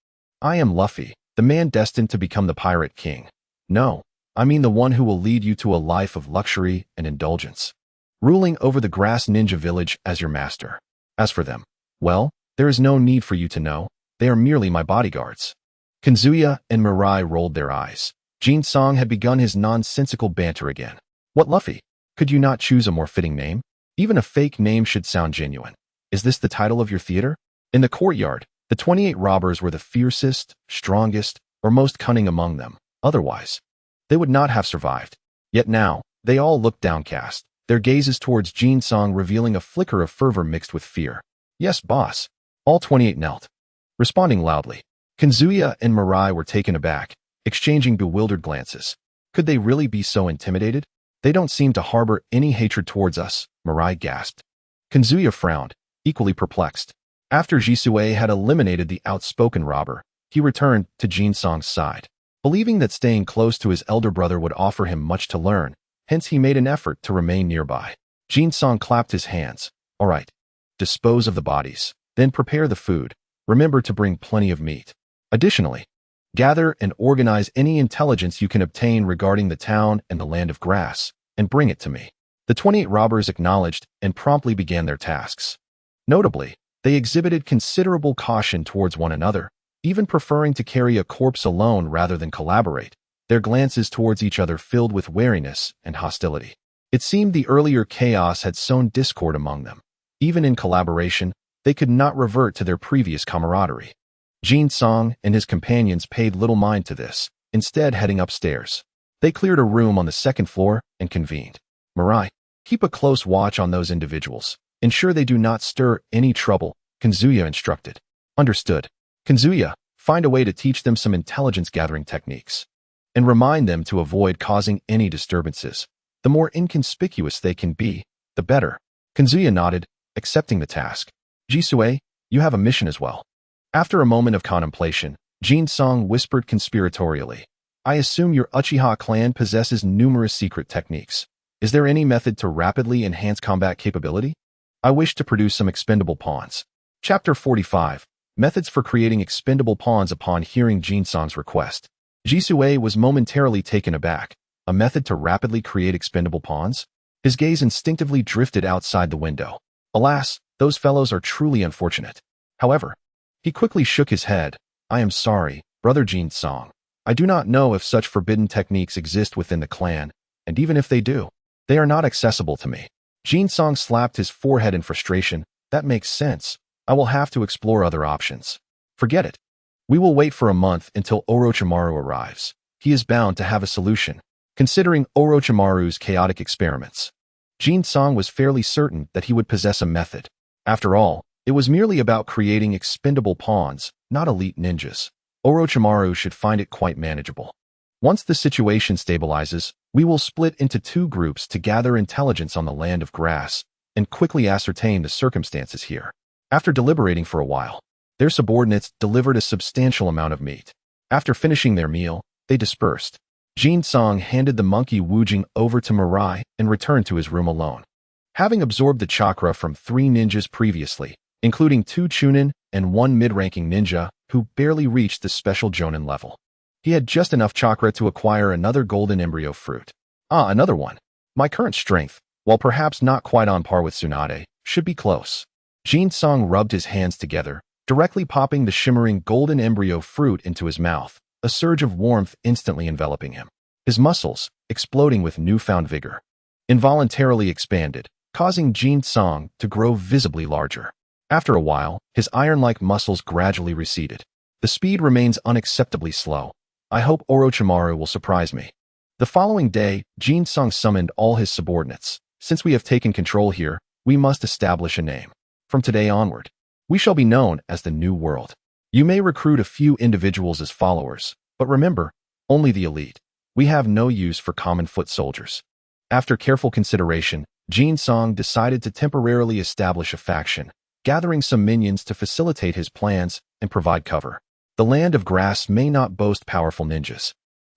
I am Luffy, the man destined to become the Pirate King. No, I mean the one who will lead you to a life of luxury and indulgence, ruling over the grass ninja village as your master. As for them, well, there is no need for you to know. They are merely my bodyguards. Kazuya and Mirai rolled their eyes. Jin Song had begun his nonsensical banter again. What, Luffy? Could you not choose a more fitting name? Even a fake name should sound genuine. Is this the title of your theater? In the courtyard, the 28 robbers were the fiercest, strongest, or most cunning among them. Otherwise, they would not have survived. Yet now, they all looked downcast, their gazes towards Jin Song revealing a flicker of fervor mixed with fear. Yes, boss. All 28 knelt, responding loudly. Kazuya and Mirai were taken aback, exchanging bewildered glances. Could they really be so intimidated? They don't seem to harbor any hatred towards us, Mirai gasped. Kazuya frowned, equally perplexed. After Jutsu.So had eliminated the outspoken robber, he returned to Jin Song's side. Believing that staying close to his elder brother would offer him much to learn, hence he made an effort to remain nearby. Jin Song clapped his hands. All right. Dispose of the bodies. Then prepare the food. Remember to bring plenty of meat. Additionally, gather and organize any intelligence you can obtain regarding the town and the land of grass, and bring it to me. The 28 robbers acknowledged and promptly began their tasks. Notably, they exhibited considerable caution towards one another, even preferring to carry a corpse alone rather than collaborate, their glances towards each other filled with wariness and hostility. It seemed the earlier chaos had sown discord among them. Even in collaboration, they could not revert to their previous camaraderie. Jin Song and his companions paid little mind to this, instead heading upstairs. They cleared a room on the 2nd floor and convened. Mirai, keep a close watch on those individuals. Ensure they do not stir any trouble, Kazuya instructed. Understood. Kazuya, find a way to teach them some intelligence-gathering techniques. And remind them to avoid causing any disturbances. The more inconspicuous they can be, the better. Kazuya nodded, accepting the task. Jutsu.So, you have a mission as well. After a moment of contemplation, Jin Song whispered conspiratorially. I assume your Uchiha clan possesses numerous secret techniques. Is there any method to rapidly enhance combat capability? I wish to produce some expendable pawns. Chapter 45. Methods for creating expendable pawns. Upon hearing Jin Song's request, Jutsu.So was momentarily taken aback. A method to rapidly create expendable pawns? His gaze instinctively drifted outside the window. Alas, those fellows are truly unfortunate. However, he quickly shook his head. I am sorry, brother Jin Song. I do not know if such forbidden techniques exist within the clan, and even if they do, they are not accessible to me. Jin Song slapped his forehead in frustration. That makes sense. I will have to explore other options. Forget it. We will wait for a month until Orochimaru arrives. He is bound to have a solution, considering Orochimaru's chaotic experiments. Jin Song was fairly certain that he would possess a method. After all, it was merely about creating expendable pawns, not elite ninjas. Orochimaru should find it quite manageable. Once the situation stabilizes, we will split into 2 groups to gather intelligence on the land of grass and quickly ascertain the circumstances here. After deliberating for a while, their subordinates delivered a substantial amount of meat. After finishing their meal, they dispersed. Jin Song handed the monkey Wu Jing over to Mirai and returned to his room alone. Having absorbed the chakra from 3 ninjas previously, including 2 chunin and 1 mid-ranking ninja who barely reached the special jonin level, he had just enough chakra to acquire another golden embryo fruit. Another one. My current strength, while perhaps not quite on par with Tsunade, should be close. Jin Song rubbed his hands together, directly popping the shimmering golden embryo fruit into his mouth. a surge of warmth instantly enveloping him. His muscles, exploding with newfound vigor, involuntarily expanded, causing Jutsu to grow visibly larger. After a while, his iron-like muscles gradually receded. The speed remains unacceptably slow. I hope Orochimaru will surprise me. The following day, Jutsu summoned all his subordinates. Since we have taken control here, we must establish a name. From today onward, we shall be known as the New World. You may recruit a few individuals as followers, but remember, only the elite. We have no use for common foot soldiers. After careful consideration, Jutsu decided to temporarily establish a faction, gathering some minions to facilitate his plans and provide cover. The land of grass may not boast powerful ninjas,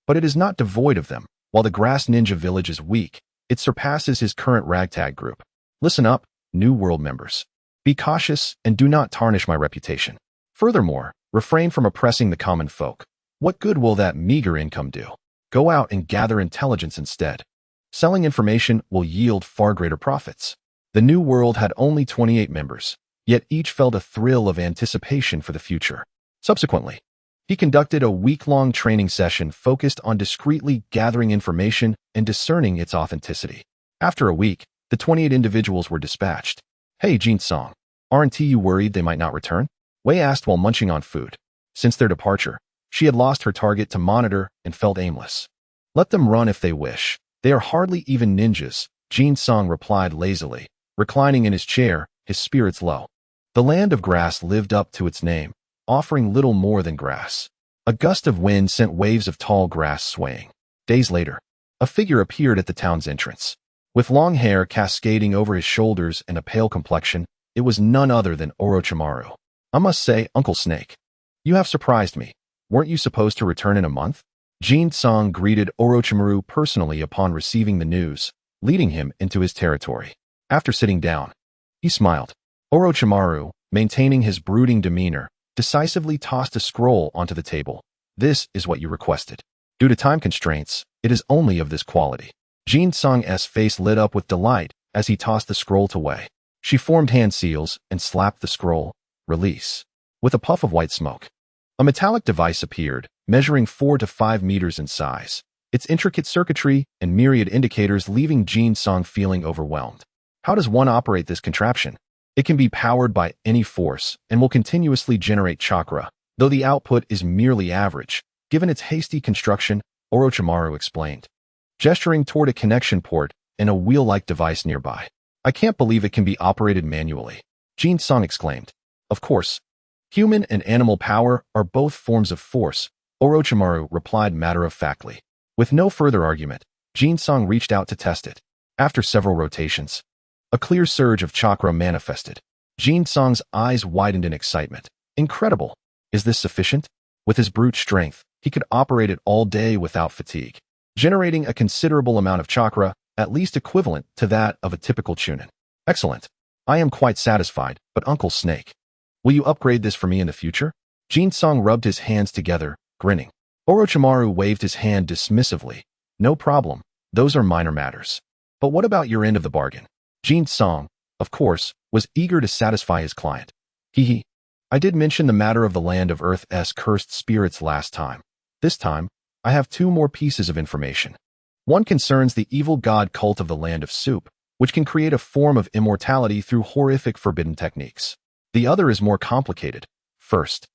but it is not devoid of them. While the grass ninja village is weak, it surpasses his current ragtag group. Listen up, New World members. Be cautious and do not tarnish my reputation. Furthermore, refrain from oppressing the common folk. What good will that meager income do? Go out and gather intelligence instead. Selling information will yield far greater profits. The New World had only 28 members, yet each felt a thrill of anticipation for the future. Subsequently, he conducted a week-long training session focused on discreetly gathering information and discerning its authenticity. After a week, the 28 individuals were dispatched. Hey, Jutsu, aren't you worried they might not return? Wei asked while munching on food. Since their departure, she had lost her target to monitor and felt aimless. Let them run if they wish. They are hardly even ninjas, Jutsu replied lazily, reclining in his chair, his spirits low. The land of grass lived up to its name, offering little more than grass. A gust of wind sent waves of tall grass swaying. Days later, a figure appeared at the town's entrance. With long hair cascading over his shoulders and a pale complexion, it was none other than Orochimaru. I must say, Uncle Snake, you have surprised me. Weren't you supposed to return in a month? Jutsu greeted Orochimaru personally upon receiving the news, leading him into his territory. After sitting down, he smiled. Orochimaru, maintaining his brooding demeanor, decisively tossed a scroll onto the table. This is what you requested. Due to time constraints, it is only of this quality. Jutsu's face lit up with delight as he tossed the scroll to Wei. She formed hand seals and slapped the scroll. Release. With a puff of white smoke, a metallic device appeared, measuring 4 to 5 meters in size. Its intricate circuitry and myriad indicators leaving Jutsu feeling overwhelmed. How does one operate this contraption? It can be powered by any force and will continuously generate chakra, though the output is merely average. Given its hasty construction, Orochimaru explained, gesturing toward a connection port and a wheel-like device nearby. I can't believe it can be operated manually, Jutsu exclaimed. Of course, human and animal power are both forms of force, Orochimaru replied matter-of-factly. With no further argument, Jutsu reached out to test it. After several rotations, a clear surge of chakra manifested. Jutsu's eyes widened in excitement. Incredible! Is this sufficient? With his brute strength, he could operate it all day without fatigue, generating a considerable amount of chakra, at least equivalent to that of a typical chunin. Excellent. I am quite satisfied, but Uncle Snake, will you upgrade this for me in the future? Jutsu rubbed his hands together, grinning. Orochimaru waved his hand dismissively. No problem. Those are minor matters. But what about your end of the bargain? Jutsu, of course, was eager to satisfy his client. Hee. I did mention the matter of the land of Earth's cursed spirits last time. This time, I have 2 more pieces of information. One concerns the evil god cult of the land of soup, which can create a form of immortality through horrific forbidden techniques. The other is more complicated. First,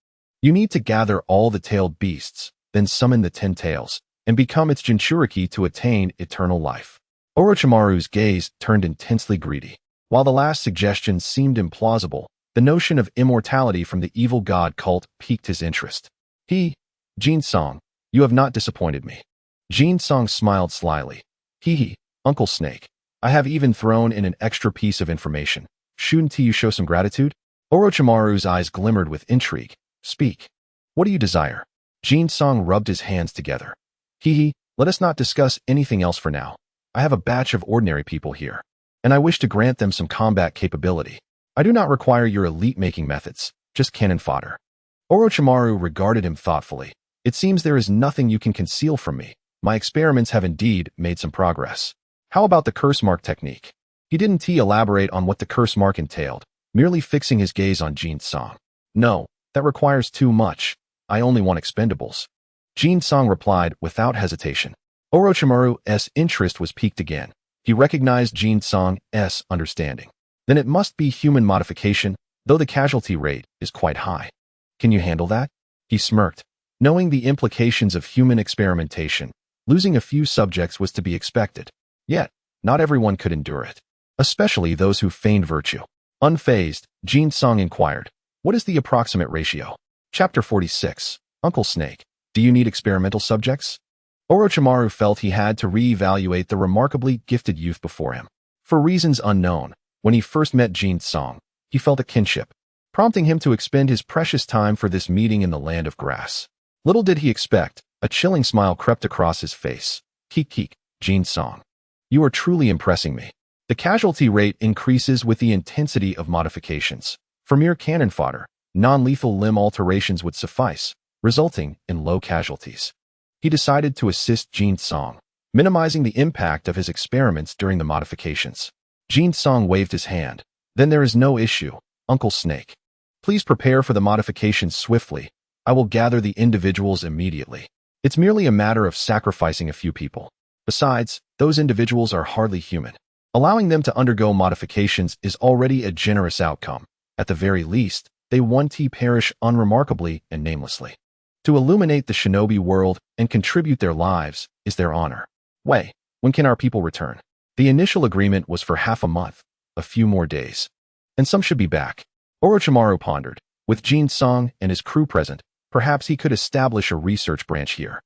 you need to gather all the tailed beasts, then summon the 10 tails, and become its Jinchuriki to attain eternal life. Orochimaru's gaze turned intensely greedy. While the last suggestion seemed implausible, the notion of immortality from the evil god cult piqued his interest. Jutsu, you have not disappointed me. Jutsu smiled slyly. Uncle Snake, I have even thrown in an extra piece of information. Shouldn't you show some gratitude? Orochimaru's eyes glimmered with intrigue. Speak. What do you desire? Jutsu rubbed his hands together. Let us not discuss anything else for now. I have a batch of ordinary people here, and I wish to grant them some combat capability. I do not require your elite-making methods, just cannon fodder. Orochimaru regarded him thoughtfully. It seems there is nothing you can conceal from me. My experiments have indeed made some progress. How about the curse mark technique? He didn't elaborate on what the curse mark entailed, merely fixing his gaze on Jutsu. No, that requires too much. I only want expendables. Jin-sung replied without hesitation. Orochimaru's interest was piqued again. He recognized Jin-sung's understanding. Then it must be human modification, though the casualty rate is quite high. Can you handle that? He smirked. Knowing the implications of human experimentation, losing a few subjects was to be expected. Yet, not everyone could endure it, especially those who feigned virtue. Unfazed, Jin-sung inquired, "What is the approximate ratio?" Chapter 46. Uncle Snake. Do you need experimental subjects? Orochimaru felt he had to re-evaluate the remarkably gifted youth before him. For reasons unknown, when he first met Jin-sung, he felt a kinship, prompting him to expend his precious time for this meeting in the land of grass. Little did he expect, a chilling smile crept across his face. Keek, Jin-sung. You are truly impressing me. The casualty rate increases with the intensity of modifications. For mere cannon fodder, non-lethal limb alterations would suffice, resulting in low casualties. He decided to assist Jin-sung, minimizing the impact of his experiments during the modifications. Jin-sung waved his hand. Then there is no issue, Uncle Snake. Please prepare for the modifications swiftly. I will gather the individuals immediately. It's merely a matter of sacrificing a few people. Besides, those individuals are hardly human. Allowing them to undergo modifications is already a generous outcome. At the very least, they won't perish unremarkably and namelessly. To illuminate the shinobi world and contribute their lives is their honor. Wei, when can our people return? The initial agreement was for half a month, a few more days. And some should be back. Orochimaru pondered. With Jin-sung and his crew present, perhaps he could establish a research branch here.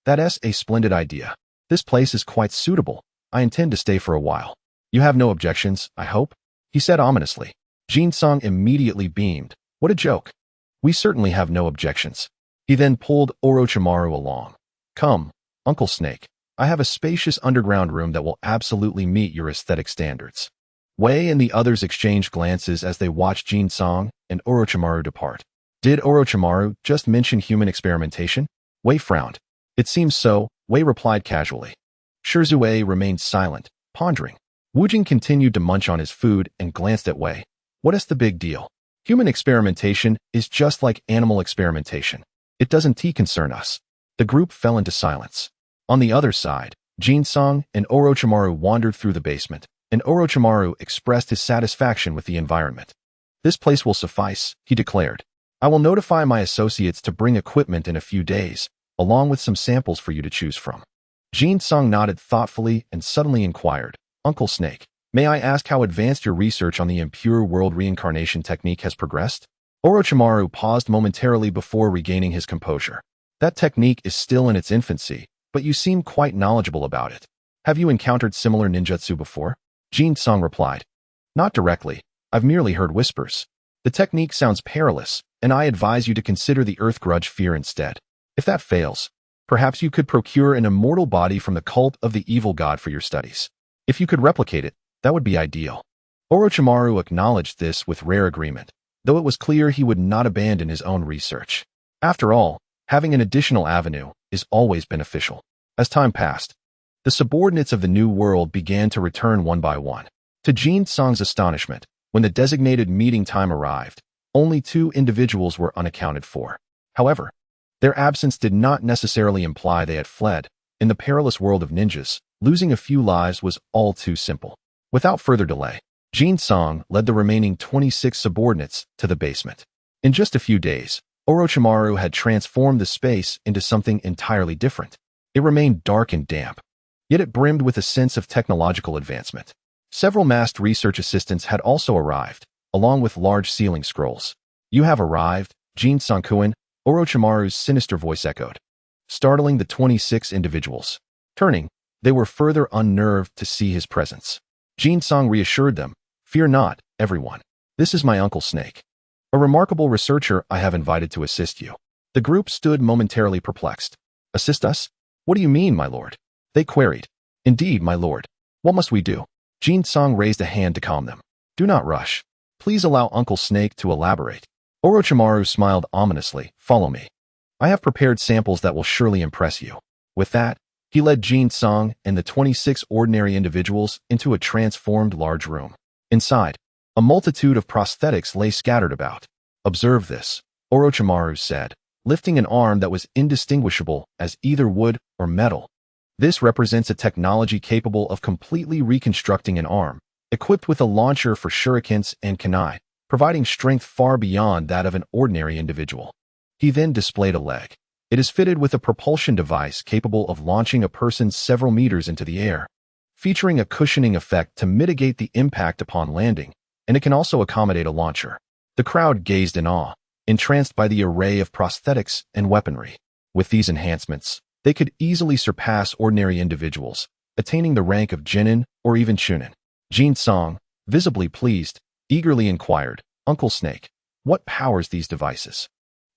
That's a splendid idea. This place is quite suitable. I intend to stay for a while. You have no objections, I hope? He said ominously. Jin-sung immediately beamed. What a joke. We certainly have no objections. He then pulled Orochimaru along. Come, Uncle Snake. I have a spacious underground room that will absolutely meet your aesthetic standards. Wei and the others exchanged glances as they watched Jin-sung and Orochimaru depart. Did Orochimaru just mention human experimentation? Wei frowned. It seems so, Wei replied casually. Shirzue remained silent, pondering. Wujing continued to munch on his food and glanced at Wei. What is the big deal? Human experimentation is just like animal experimentation. It doesn't concern us. The group fell into silence. On the other side, Jin-sung and Orochimaru wandered through the basement, and Orochimaru expressed his satisfaction with the environment. This place will suffice, he declared. I will notify my associates to bring equipment in a few days, along with some samples for you to choose from. Jin-sung nodded thoughtfully and suddenly inquired, Uncle Snake, may I ask how advanced your research on the impure world reincarnation technique has progressed? Orochimaru paused momentarily before regaining his composure. That technique is still in its infancy, but you seem quite knowledgeable about it. Have you encountered similar ninjutsu before? Jin-sung replied. Not directly. I've merely heard whispers. The technique sounds perilous, and I advise you to consider the Earth Grudge Fear instead. If that fails, perhaps you could procure an immortal body from the cult of the evil god for your studies. If you could replicate it, that would be ideal. Orochimaru acknowledged this with rare agreement, though it was clear he would not abandon his own research. After all, having an additional avenue is always beneficial. As time passed, the subordinates of the new world began to return one by one. To Jin-sung's astonishment, when the designated meeting time arrived, only 2 individuals were unaccounted for. However, their absence did not necessarily imply they had fled. In the perilous world of ninjas, losing a few lives was all too simple. Without further delay, Jin-sung led the remaining 26 subordinates to the basement. In just a few days, Orochimaru had transformed the space into something entirely different. It remained dark and damp, yet it brimmed with a sense of technological advancement. Several masked research assistants had also arrived, along with large ceiling scrolls. You have arrived, Jin-sung-kun, Orochimaru's sinister voice echoed, startling the 26 individuals. Turning, they were further unnerved to see his presence. Jin-sung reassured them, Fear not, everyone. This is my Uncle Snake, a remarkable researcher I have invited to assist you. The group stood momentarily perplexed. Assist us? What do you mean, my lord? They queried. Indeed, my lord. What must we do? Jin-sung raised a hand to calm them. Do not rush. Please allow Uncle Snake to elaborate. Orochimaru smiled ominously. Follow me. I have prepared samples that will surely impress you. With that, he led Jin-sung and the 26 ordinary individuals into a transformed large room. Inside, a multitude of prosthetics lay scattered about. Observe this, Orochimaru said, lifting an arm that was indistinguishable as either wood or metal. This represents a technology capable of completely reconstructing an arm, equipped with a launcher for shurikens and kunai, providing strength far beyond that of an ordinary individual. He then displayed a leg. It is fitted with a propulsion device capable of launching a person several meters into the air, featuring a cushioning effect to mitigate the impact upon landing, and it can also accommodate a launcher. The crowd gazed in awe, entranced by the array of prosthetics and weaponry. With these enhancements, they could easily surpass ordinary individuals, attaining the rank of Jinin or even Chunin. Jin-song, visibly pleased, eagerly inquired, "Uncle Snake, what powers these devices?"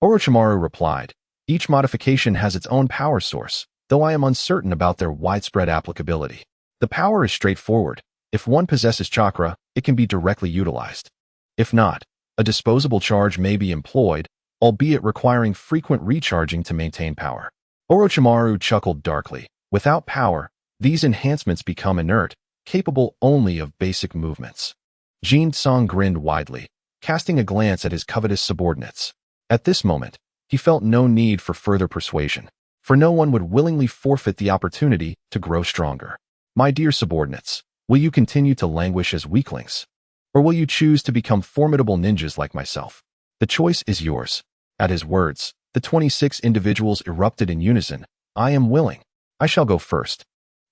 Orochimaru replied, "Each modification has its own power source, though I am uncertain about their widespread applicability. The power is straightforward. If one possesses chakra, it can be directly utilized. If not, a disposable charge may be employed, albeit requiring frequent recharging to maintain power." Orochimaru chuckled darkly. Without power, these enhancements become inert, capable only of basic movements. Jin-song grinned widely, casting a glance at his covetous subordinates. At this moment, he felt no need for further persuasion, for no one would willingly forfeit the opportunity to grow stronger. "My dear subordinates, will you continue to languish as weaklings? Or will you choose to become formidable ninjas like myself? The choice is yours." At his words, the 26 individuals erupted in unison. "I am willing. I shall go first.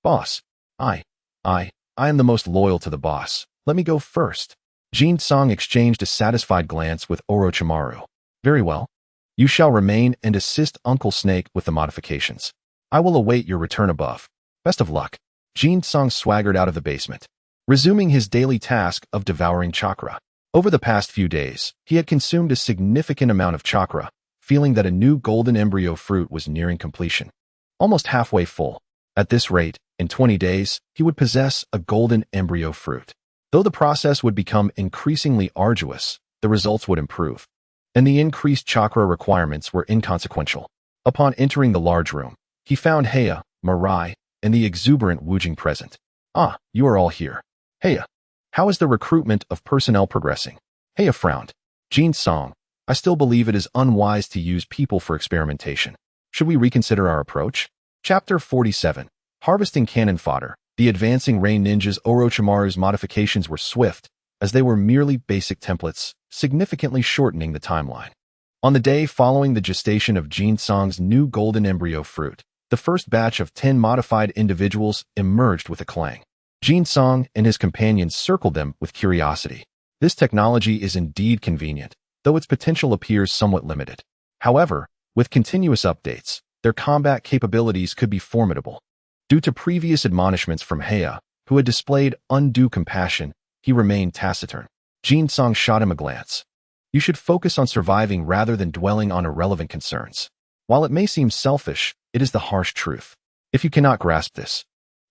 Boss, I am the most loyal to the boss. Let me go first." Jin-song exchanged a satisfied glance with Orochimaru. "Very well. You shall remain and assist Uncle Snake with the modifications. I will await your return above. Best of luck." Jin-song swaggered out of the basement, resuming his daily task of devouring chakra. Over the past few days, he had consumed a significant amount of chakra, feeling that a new golden embryo fruit was nearing completion. Almost halfway full. At this rate, in 20 days, he would possess a golden embryo fruit. Though the process would become increasingly arduous, the results would improve, and the increased chakra requirements were inconsequential. Upon entering the large room, he found Heya, Mirai, and the exuberant Wujing present. "Ah, you are all here. Heya, how is the recruitment of personnel progressing?" Heya frowned. "Jin-song, I still believe it is unwise to use people for experimentation. Should we reconsider our approach?" Chapter 47. Harvesting Cannon Fodder. The advancing Rain Ninjas Orochimaru's modifications were swift, as they were merely basic templates, significantly shortening the timeline. On the day following the gestation of Jin-song's new golden embryo fruit, the first batch of 10 modified individuals emerged with a clang. Jin-song and his companions circled them with curiosity. This technology is indeed convenient, though its potential appears somewhat limited. However, with continuous updates, their combat capabilities could be formidable. Due to previous admonishments from Heya, who had displayed undue compassion, he remained taciturn. Jin-song shot him a glance. "You should focus on surviving rather than dwelling on irrelevant concerns. While it may seem selfish, it is the harsh truth. If you cannot grasp this,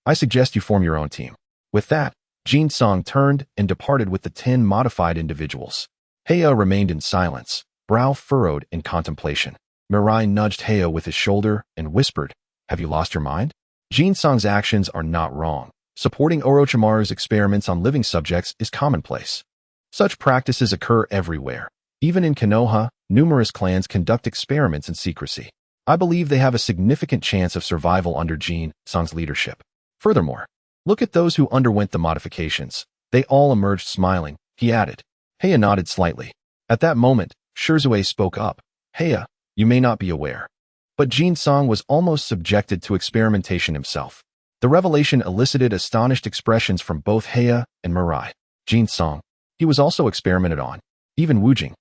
I suggest you form your own team." With that, Jin-song turned and departed with the 10 modified individuals. Heya remained in silence, brow furrowed in contemplation. Mirai nudged Heya with his shoulder and whispered, "Have you lost your mind?" Jin-song's actions are not wrong. Supporting Orochimaru's experiments on living subjects is commonplace. Such practices occur everywhere. Even in Konoha, numerous clans conduct experiments in secrecy. I believe they have a significant chance of survival under Jin-song's leadership. Furthermore, look at those who underwent the modifications. They all emerged smiling, he added. Heya nodded slightly. At that moment, Shrugs spoke up. "Heya, you may not be aware, but Jin-song was almost subjected to experimentation himself." The revelation elicited astonished expressions from both Heya and Mirai. Jin-song, he was also experimented on. Even Wujing,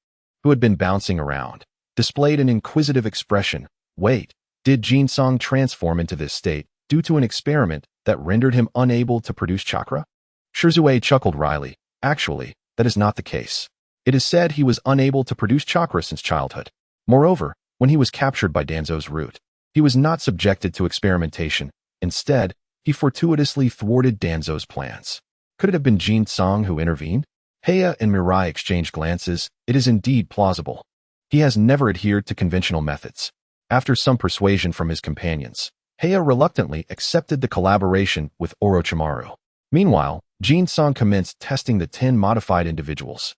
who had been bouncing around, displayed an inquisitive expression. Wait, did Jin-song transform into this state due to an experiment that rendered him unable to produce chakra? Shrugs chuckled wryly. Actually, that is not the case. It is said he was unable to produce chakra since childhood. Moreover, when he was captured by Danzo's root, he was not subjected to experimentation. Instead, he fortuitously thwarted Danzo's plans. Could it have been Jin-song who intervened? Heya and Mirai exchanged glances. It is indeed plausible. He has never adhered to conventional methods. After some persuasion from his companions, Heya reluctantly accepted the collaboration with Orochimaru. Meanwhile, Jin-song commenced testing the 10 modified individuals.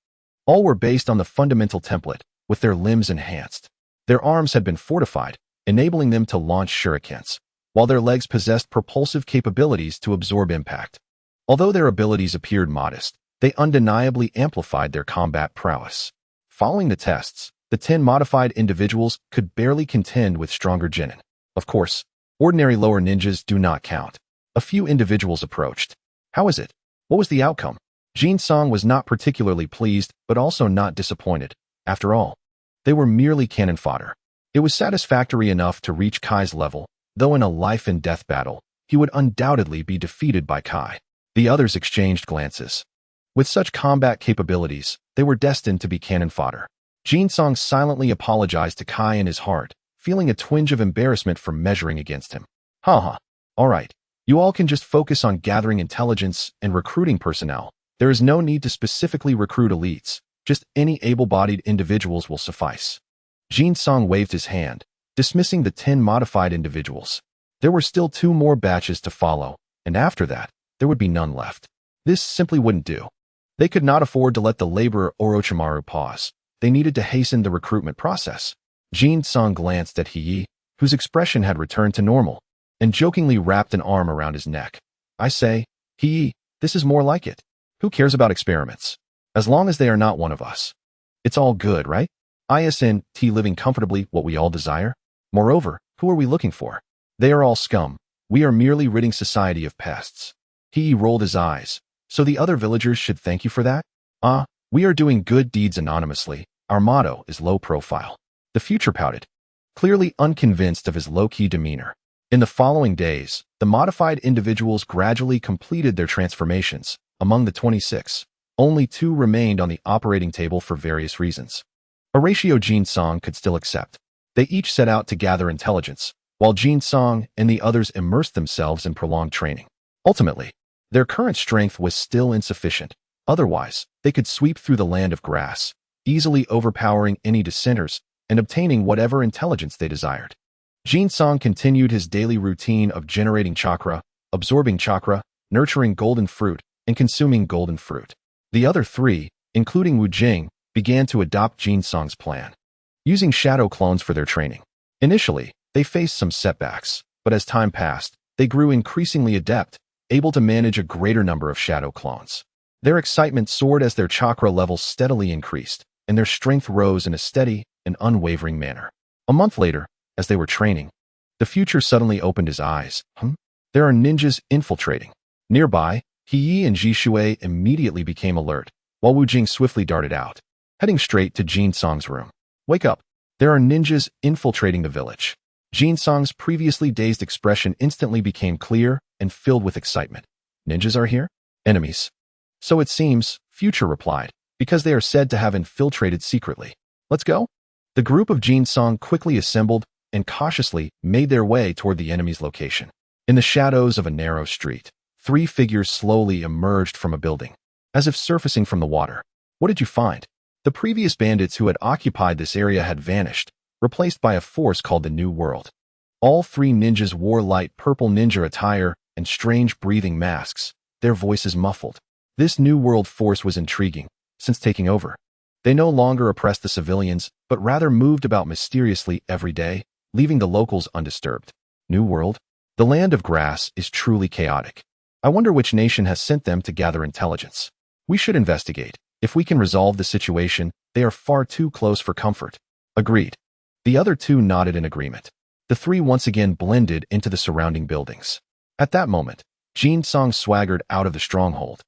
All were based on the fundamental template, with their limbs enhanced. Their arms had been fortified, enabling them to launch shurikens, while their legs possessed propulsive capabilities to absorb impact. Although their abilities appeared modest, they undeniably amplified their combat prowess. Following the tests, the 10 modified individuals could barely contend with stronger genin. Of course, ordinary lower ninjas do not count. A few individuals approached. How is it? What was the outcome? Jin-sung was not particularly pleased, but also not disappointed. After all, they were merely cannon fodder. It was satisfactory enough to reach Kai's level, though in a life-and-death battle, he would undoubtedly be defeated by Kai. The others exchanged glances. With such combat capabilities, they were destined to be cannon fodder. Jin-sung silently apologized to Kai in his heart, feeling a twinge of embarrassment for measuring against him. Haha. All right. You all can just focus on gathering intelligence and recruiting personnel. There is no need to specifically recruit elites. Just any able-bodied individuals will suffice. Jin-sung waved his hand, dismissing the 10 modified individuals. There were still 2 more batches to follow, and after that, there would be none left. This simply wouldn't do. They could not afford to let the laborer Orochimaru pause. They needed to hasten the recruitment process. Jin-sung glanced at Hiei, whose expression had returned to normal, and jokingly wrapped an arm around his neck. I say, Hiei, this is more like it. Who cares about experiments? As long as they are not one of us. It's all good, right? Isn't living comfortably what we all desire? Moreover, who are we looking for? They are all scum. We are merely ridding society of pests. He rolled his eyes. So the other villagers should thank you for that? We are doing good deeds anonymously. Our motto is low profile. The future pouted, clearly unconvinced of his low-key demeanor. In the following days, the modified individuals gradually completed their transformations. Among the 26, only 2 remained on the operating table for various reasons. A ratio Jin-sung could still accept. They each set out to gather intelligence, while Jin-sung and the others immersed themselves in prolonged training. Ultimately, their current strength was still insufficient. Otherwise, they could sweep through the land of grass, easily overpowering any dissenters and obtaining whatever intelligence they desired. Jin-sung continued his daily routine of generating chakra, absorbing chakra, nurturing golden fruit, and consuming golden fruit. The other 3, including Wu Jing, began to adopt Jin-sung's plan, using shadow clones for their training. Initially, they faced some setbacks, but as time passed, they grew increasingly adept, able to manage a greater number of shadow clones. Their excitement soared as their chakra levels steadily increased, and their strength rose in a steady and unwavering manner. A month later, as they were training, the future suddenly opened his eyes. There are ninjas infiltrating. Nearby, Hiei and Jishui immediately became alert, while Wu Jing swiftly darted out, heading straight to Jin-sung's room. Wake up. There are ninjas infiltrating the village. Jin-sung's previously dazed expression instantly became clear and filled with excitement. Ninjas are here? Enemies. So it seems, Future replied, because they are said to have infiltrated secretly. Let's go? The group of Jin-sung quickly assembled and cautiously made their way toward the enemy's location. In the shadows of a narrow street, 3 figures slowly emerged from a building, as if surfacing from the water. What did you find? The previous bandits who had occupied this area had vanished, replaced by a force called the New World. All 3 ninjas wore light purple ninja attire and strange breathing masks, their voices muffled. This New World force was intriguing, since taking over. They no longer oppressed the civilians, but rather moved about mysteriously every day, leaving the locals undisturbed. New World? The land of grass is truly chaotic. I wonder which nation has sent them to gather intelligence. We should investigate. If we can resolve the situation, they are far too close for comfort. Agreed. The other 2 nodded in agreement. The 3 once again blended into the surrounding buildings. At that moment, Jin-sung swaggered out of the stronghold,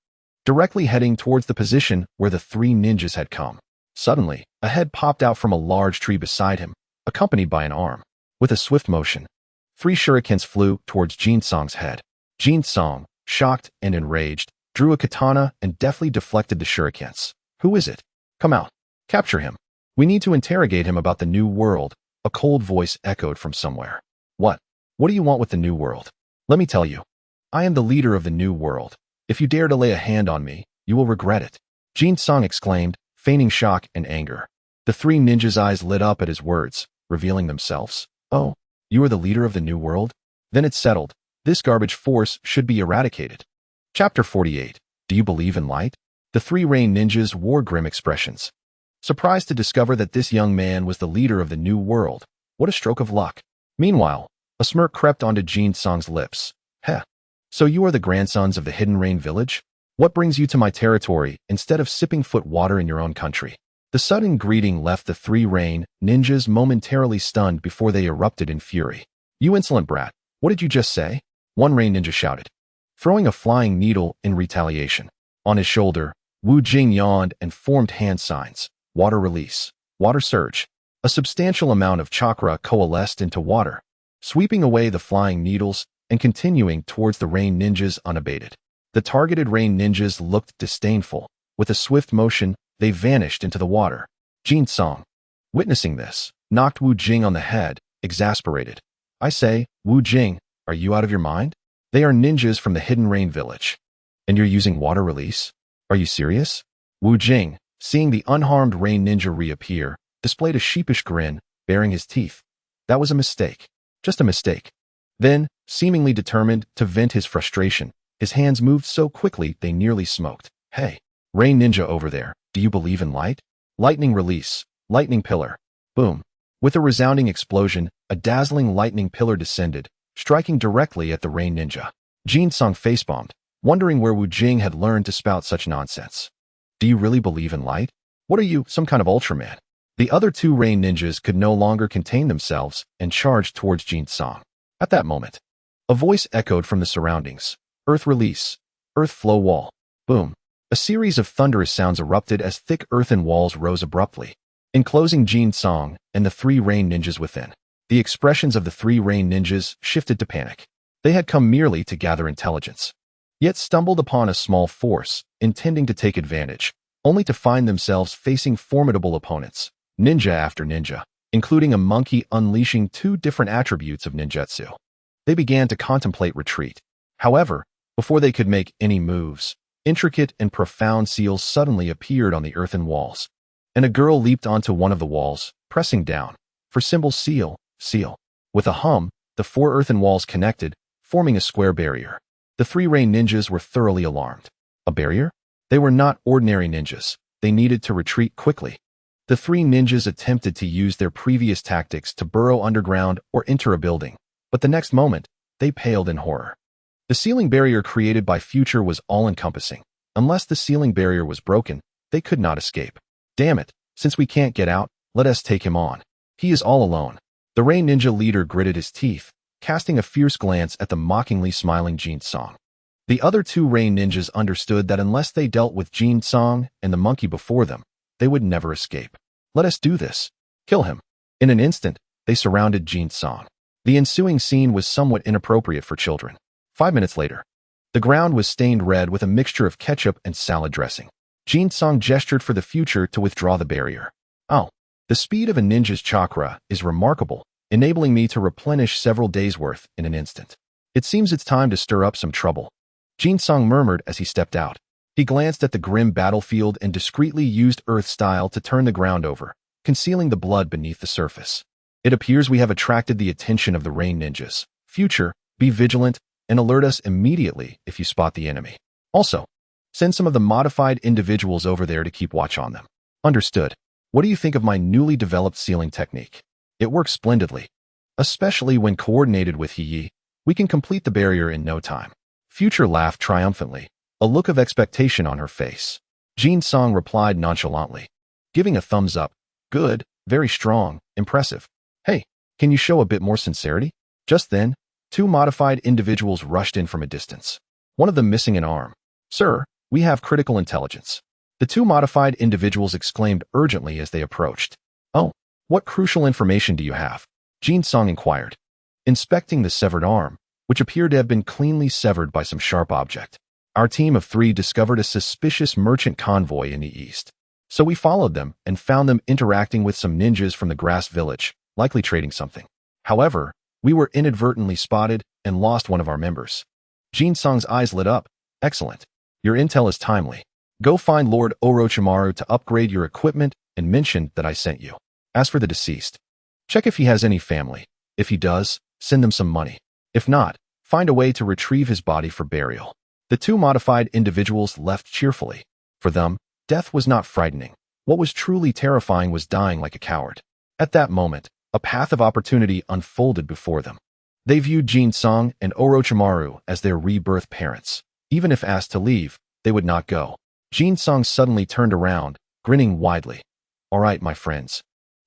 directly heading towards the position where the 3 ninjas had come. Suddenly, a head popped out from a large tree beside him, accompanied by an arm. With a swift motion, 3 shurikens flew towards Jin-sung's head. Jin-sung, shocked and enraged, drew a katana and deftly deflected the shurikens. Who is it? Come out. Capture him. We need to interrogate him about the New World, a cold voice echoed from somewhere. What? What do you want with the New World? Let me tell you. I am the leader of the New World. If you dare to lay a hand on me, you will regret it. Jin-sung exclaimed, feigning shock and anger. The 3 ninjas' eyes lit up at his words, revealing themselves. Oh, you are the leader of the New World? Then it's settled. This garbage force should be eradicated. Chapter 48. Do you believe in light? The 3 rain ninjas wore grim expressions. surprised to discover that this young man was the leader of the new world. What a stroke of luck. Meanwhile, a smirk crept onto Jin-song's lips. Heh. So you are the grandsons of the Hidden Rain village? What brings you to my territory instead of sipping foot water in your own country? The sudden greeting left the three rain ninjas momentarily stunned before they erupted in fury. You insolent brat, what did you just say? One rain ninja shouted, throwing a flying needle in retaliation. On his shoulder, Wu Jing yawned and formed hand signs. Water release. Water surge. A substantial amount of chakra coalesced into water, sweeping away the flying needles and continuing towards the rain ninjas unabated. The targeted rain ninjas looked disdainful. With a swift motion, they vanished into the water. Jin-song, witnessing this, knocked Wu Jing on the head, exasperated. I say, Wu Jing, are you out of your mind? They are ninjas from the Hidden Rain village. And you're using water release? Are you serious? Wu Jing, seeing the unharmed rain ninja reappear, displayed a sheepish grin, baring his teeth. That was a mistake. Just a mistake. Then, seemingly determined to vent his frustration, his hands moved so quickly they nearly smoked. Hey, rain ninja over there, do you believe in light? Lightning release. Lightning pillar. Boom. With a resounding explosion, a dazzling lightning pillar descended, striking directly at the rain ninja. Jin-song facepalmed, wondering where Wu Jing had learned to spout such nonsense. Do you really believe in light? What are you, some kind of Ultraman? The other two rain ninjas could no longer contain themselves and charged towards Jin-song. At that moment, a voice echoed from the surroundings. Earth release. Earth flow wall. Boom. A series of thunderous sounds erupted as thick earthen walls rose abruptly, enclosing Jin-song and the three rain ninjas within. The expressions of the three rain ninjas shifted to panic. They had come merely to gather intelligence, yet stumbled upon a small force, intending to take advantage, only to find themselves facing formidable opponents, ninja after ninja, including a monkey unleashing two different attributes of ninjutsu. They began to contemplate retreat. However, before they could make any moves, intricate and profound seals suddenly appeared on the earthen walls, and a girl leaped onto one of the walls, pressing down. For symbol seal, seal. With a hum, the four earthen walls connected, forming a square barrier. The three rain ninjas were thoroughly alarmed. A barrier? They were not ordinary ninjas. They needed to retreat quickly. The three ninjas attempted to use their previous tactics to burrow underground or enter a building, but the next moment, they paled in horror. The ceiling barrier created by Future was all-encompassing. Unless the ceiling barrier was broken, they could not escape. Damn it, since we can't get out, let us take him on. He is all alone. The rain ninja leader gritted his teeth, casting a fierce glance at the mockingly smiling Jin-song. The other two rain ninjas understood that unless they dealt with Jin-song and the monkey before them, they would never escape. Let us do this. Kill him. In an instant, they surrounded Jin-song. The ensuing scene was somewhat inappropriate for children. 5 minutes later, the ground was stained red with a mixture of ketchup and salad dressing. Jin-song gestured for the Future to withdraw the barrier. Oh, the speed of a ninja's chakra is remarkable, enabling me to replenish several days' worth in an instant. It seems it's time to stir up some trouble. Jin-song murmured as he stepped out. He glanced at the grim battlefield and discreetly used Earth style to turn the ground over, concealing the blood beneath the surface. It appears we have attracted the attention of the rain ninjas. Future, be vigilant and alert us immediately if you spot the enemy. Also, send some of the modified individuals over there to keep watch on them. Understood. What do you think of my newly developed sealing technique? It works splendidly. Especially when coordinated with Yi, we can complete the barrier in no time. Future laughed triumphantly, a look of expectation on her face. Jin-song replied nonchalantly, giving a thumbs up. Good, very strong, impressive. Hey, can you show a bit more sincerity? Just then, two modified individuals rushed in from a distance, one of them missing an arm. Sir, we have critical intelligence. The two modified individuals exclaimed urgently as they approached. Oh, what crucial information do you have? Jin-song inquired, inspecting the severed arm, which appeared to have been cleanly severed by some sharp object. Our team of 3 discovered a suspicious merchant convoy in the east. So we followed them and found them interacting with some ninjas from the grass village, likely trading something. However, we were inadvertently spotted and lost one of our members. Jin-song's eyes lit up. Excellent. Your intel is timely. Go find Lord Orochimaru to upgrade your equipment and mention that I sent you. As for the deceased, check if he has any family. If he does, send them some money. If not, find a way to retrieve his body for burial. The two modified individuals left cheerfully. For them, death was not frightening. What was truly terrifying was dying like a coward. At that moment, a path of opportunity unfolded before them. They viewed Jin-song and Orochimaru as their rebirth parents. Even if asked to leave, they would not go. Jin-song suddenly turned around, grinning widely. "All right, my friends.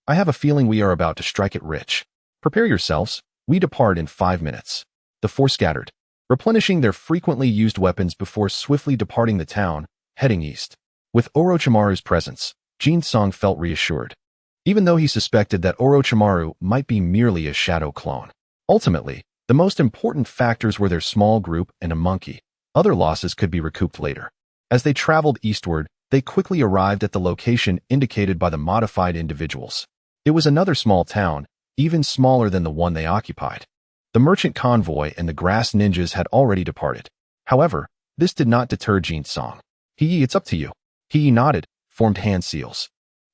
I have a feeling we are about to strike it rich. Prepare yourselves. We depart in 5 minutes." The four scattered, replenishing their frequently used weapons before swiftly departing the town, heading east. With Orochimaru's presence, Jin-song felt reassured, even though he suspected that Orochimaru might be merely a shadow clone. Ultimately, the most important factors were their small group and a monkey. Other losses could be recouped later. As they traveled eastward, they quickly arrived at the location indicated by the modified individuals. It was another small town, even smaller than the one they occupied. The merchant convoy and the grass ninjas had already departed. However, this did not deter Jin-song. "It's up to you." He nodded, formed hand seals,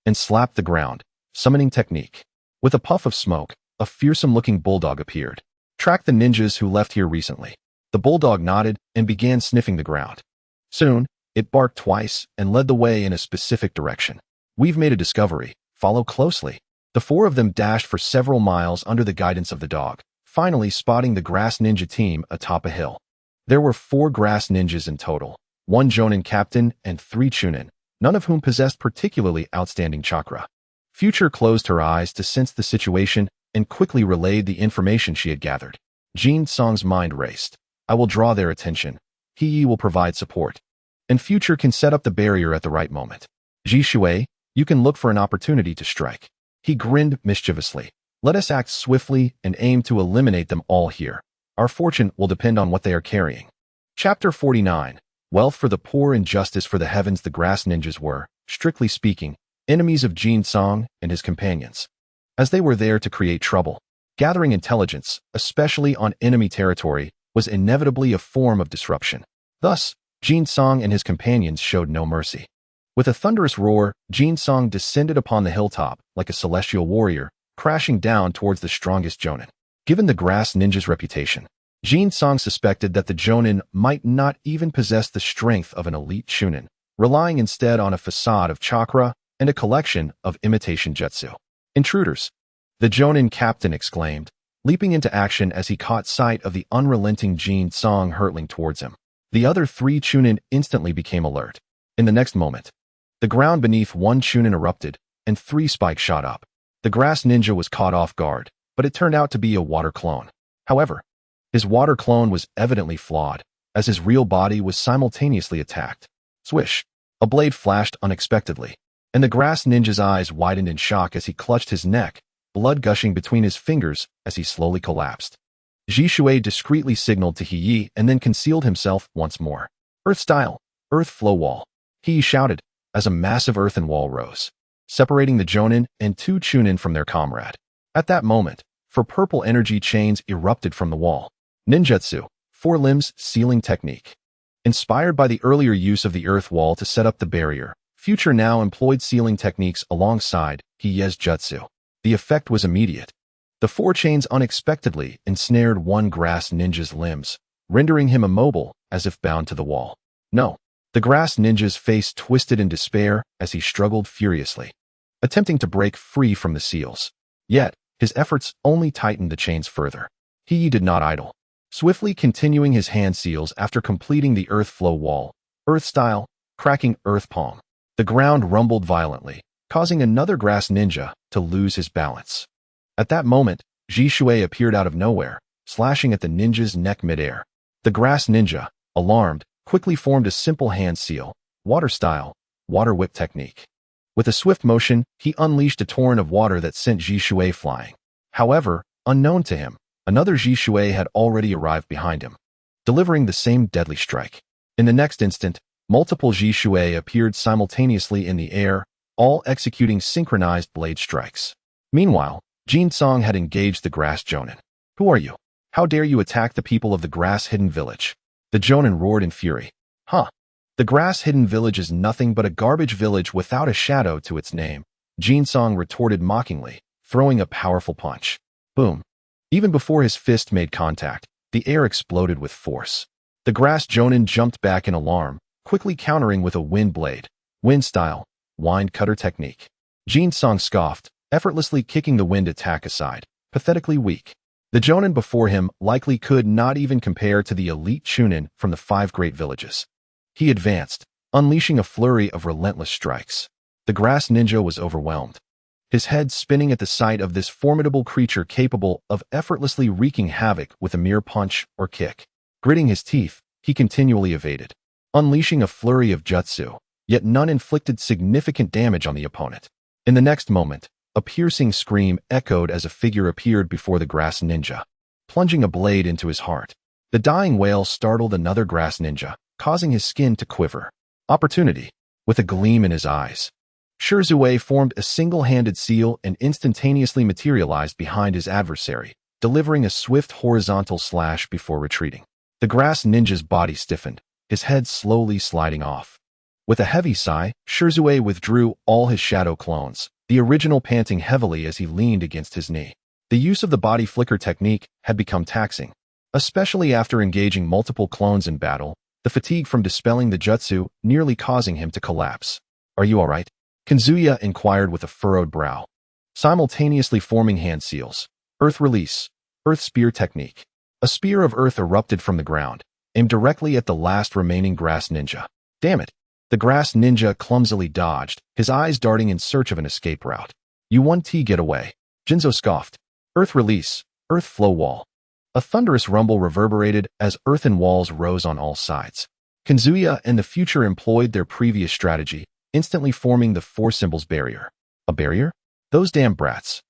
and slapped the ground, summoning technique. With a puff of smoke, a fearsome-looking bulldog appeared. "Track the ninjas who left here recently." The bulldog nodded and began sniffing the ground. Soon, it barked twice and led the way in a specific direction. "We've made a discovery. Follow closely." The four of them dashed for several miles under the guidance of the dog, finally spotting the grass ninja team atop a hill. There were 4 grass ninjas in total, 1 Jonin captain and 3 Chunin, none of whom possessed particularly outstanding chakra. Future closed her eyes to sense the situation and quickly relayed the information she had gathered. Jin-song's mind raced. "I will draw their attention. He will provide support. And Future can set up the barrier at the right moment. Ji-shui, you can look for an opportunity to strike." He grinned mischievously. "Let us act swiftly and aim to eliminate them all here. Our fortune will depend on what they are carrying." Chapter 49. Wealth for the poor and justice for the heavens. The grass ninjas were, strictly speaking, enemies of Jin-song and his companions, as they were there to create trouble. Gathering intelligence, especially on enemy territory, was inevitably a form of disruption. Thus, Jin-song and his companions showed no mercy. With a thunderous roar, Jin-song descended upon the hilltop like a celestial warrior, crashing down towards the strongest Jonin. Given the grass ninja's reputation, Jin-song suspected that the Jonin might not even possess the strength of an elite Chunin, relying instead on a facade of chakra and a collection of imitation jutsu. "Intruders!" the Jonin captain exclaimed, leaping into action as he caught sight of the unrelenting Jin-song hurtling towards him. The other 3 Chunin instantly became alert. In the next moment, the ground beneath 1 Chunin erupted, and 3 spikes shot up. The grass ninja was caught off guard, but it turned out to be a water clone. However, his water clone was evidently flawed, as his real body was simultaneously attacked. Swish! A blade flashed unexpectedly, and the grass ninja's eyes widened in shock as he clutched his neck, blood gushing between his fingers as he slowly collapsed. Ji-shui discreetly signaled to He and then concealed himself once more. "Earth style, earth flow wall," he shouted, as a massive earthen wall rose, separating the Jonin and 2 Chunin from their comrade. At that moment, 4 purple energy chains erupted from the wall. Ninjutsu, 4 limbs sealing technique. Inspired by the earlier use of the earth wall to set up the barrier, Future now employed sealing techniques alongside Hiye's jutsu. The effect was immediate. The 4 chains unexpectedly ensnared 1 grass ninja's limbs, rendering him immobile as if bound to the wall. No. The grass ninja's face twisted in despair as he struggled furiously, attempting to break free from the seals. Yet, his efforts only tightened the chains further. He did not idle. Swiftly continuing his hand seals after completing the earth flow wall, earth style, cracking earth palm. The ground rumbled violently, causing another grass ninja to lose his balance. At that moment, Ji-shui appeared out of nowhere, slashing at the ninja's neck midair. The grass ninja, alarmed, quickly formed a simple hand seal, water style, water whip technique. With a swift motion, he unleashed a torrent of water that sent Ji-shui flying. However, unknown to him, another Ji-shui had already arrived behind him, delivering the same deadly strike. In the next instant, multiple Ji-shui appeared simultaneously in the air, all executing synchronized blade strikes. Meanwhile, Jin-song had engaged the grass Jonin. "Who are you? How dare you attack the people of the grass hidden village?" The Jonin roared in fury. "Huh? The grass hidden village is nothing but a garbage village without a shadow to its name," Jin-song retorted mockingly, throwing a powerful punch. Boom. Even before his fist made contact, the air exploded with force. The grass Jonin jumped back in alarm, quickly countering with a wind blade, wind style, wind cutter technique. Jin Song scoffed, effortlessly kicking the wind attack aside, pathetically weak. The Jonin before him likely could not even compare to the elite Chunin from the 5 great villages. He advanced, unleashing a flurry of relentless strikes. The grass ninja was overwhelmed, his head spinning at the sight of this formidable creature capable of effortlessly wreaking havoc with a mere punch or kick. Gritting his teeth, he continually evaded, unleashing a flurry of jutsu, yet none inflicted significant damage on the opponent. In the next moment, a piercing scream echoed as a figure appeared before the grass ninja, plunging a blade into his heart. The dying wail startled another grass ninja, causing his skin to quiver. Opportunity. With a gleam in his eyes, Shrugs formed a single-handed seal and instantaneously materialized behind his adversary, delivering a swift horizontal slash before retreating. The grass ninja's body stiffened, his head slowly sliding off. With a heavy sigh, Shrugs withdrew all his shadow clones, the original panting heavily as he leaned against his knee. The use of the body flicker technique had become taxing, especially after engaging multiple clones in battle, the fatigue from dispelling the jutsu nearly causing him to collapse. "Are you all right?" Kazuya inquired with a furrowed brow, simultaneously forming hand seals. Earth release, earth spear technique. A spear of earth erupted from the ground, aimed directly at the last remaining grass ninja. Damn it! The grass ninja clumsily dodged, his eyes darting in search of an escape route. "You 1T get away." Jinzo scoffed. Earth release, earth flow wall. A thunderous rumble reverberated as earthen walls rose on all sides. Kazuya and the future employed their previous strategy, instantly forming the 4 symbols barrier. A barrier? Those damn brats.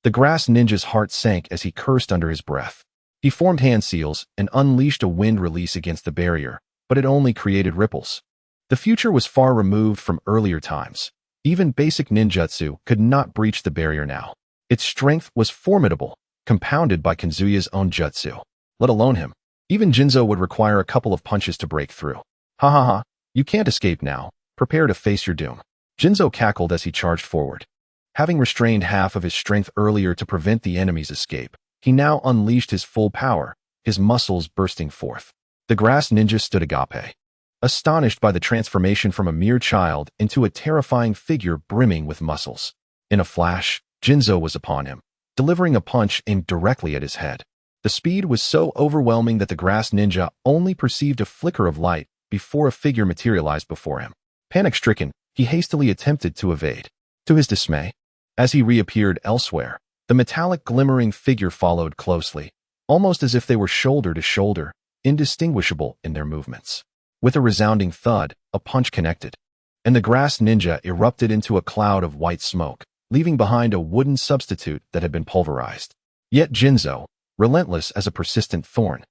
The grass ninja's heart sank as he cursed under his breath. He formed hand seals and unleashed a wind release against the barrier, but it only created ripples. The future was far removed from earlier times. Even basic ninjutsu could not breach the barrier now. Its strength was formidable, compounded by Kazuya's own jutsu. Let alone him. Even Jinzo would require a couple of punches to break through. "Ha ha ha, you can't escape now. Prepare to face your doom." Jinzo cackled as he charged forward. Having restrained half of his strength earlier to prevent the enemy's escape, he now unleashed his full power, his muscles bursting forth. The grass ninja stood agape, astonished by the transformation from a mere child into a terrifying figure brimming with muscles. In a flash, Jinzo was upon him, delivering a punch aimed directly at his head. The speed was so overwhelming that the grass ninja only perceived a flicker of light before a figure materialized before him. Panic-stricken, he hastily attempted to evade. To his dismay, as he reappeared elsewhere, the metallic glimmering figure followed closely, almost as if they were shoulder to shoulder, indistinguishable in their movements. With a resounding thud, a punch connected, and the grass ninja erupted into a cloud of white smoke, leaving behind a wooden substitute that had been pulverized. Yet Jinzo, relentless as a persistent thorn,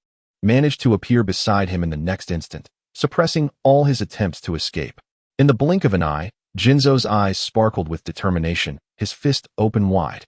managed to appear beside him in the next instant, suppressing all his attempts to escape. In the blink of an eye, Jinzo's eyes sparkled with determination, his fist open wide,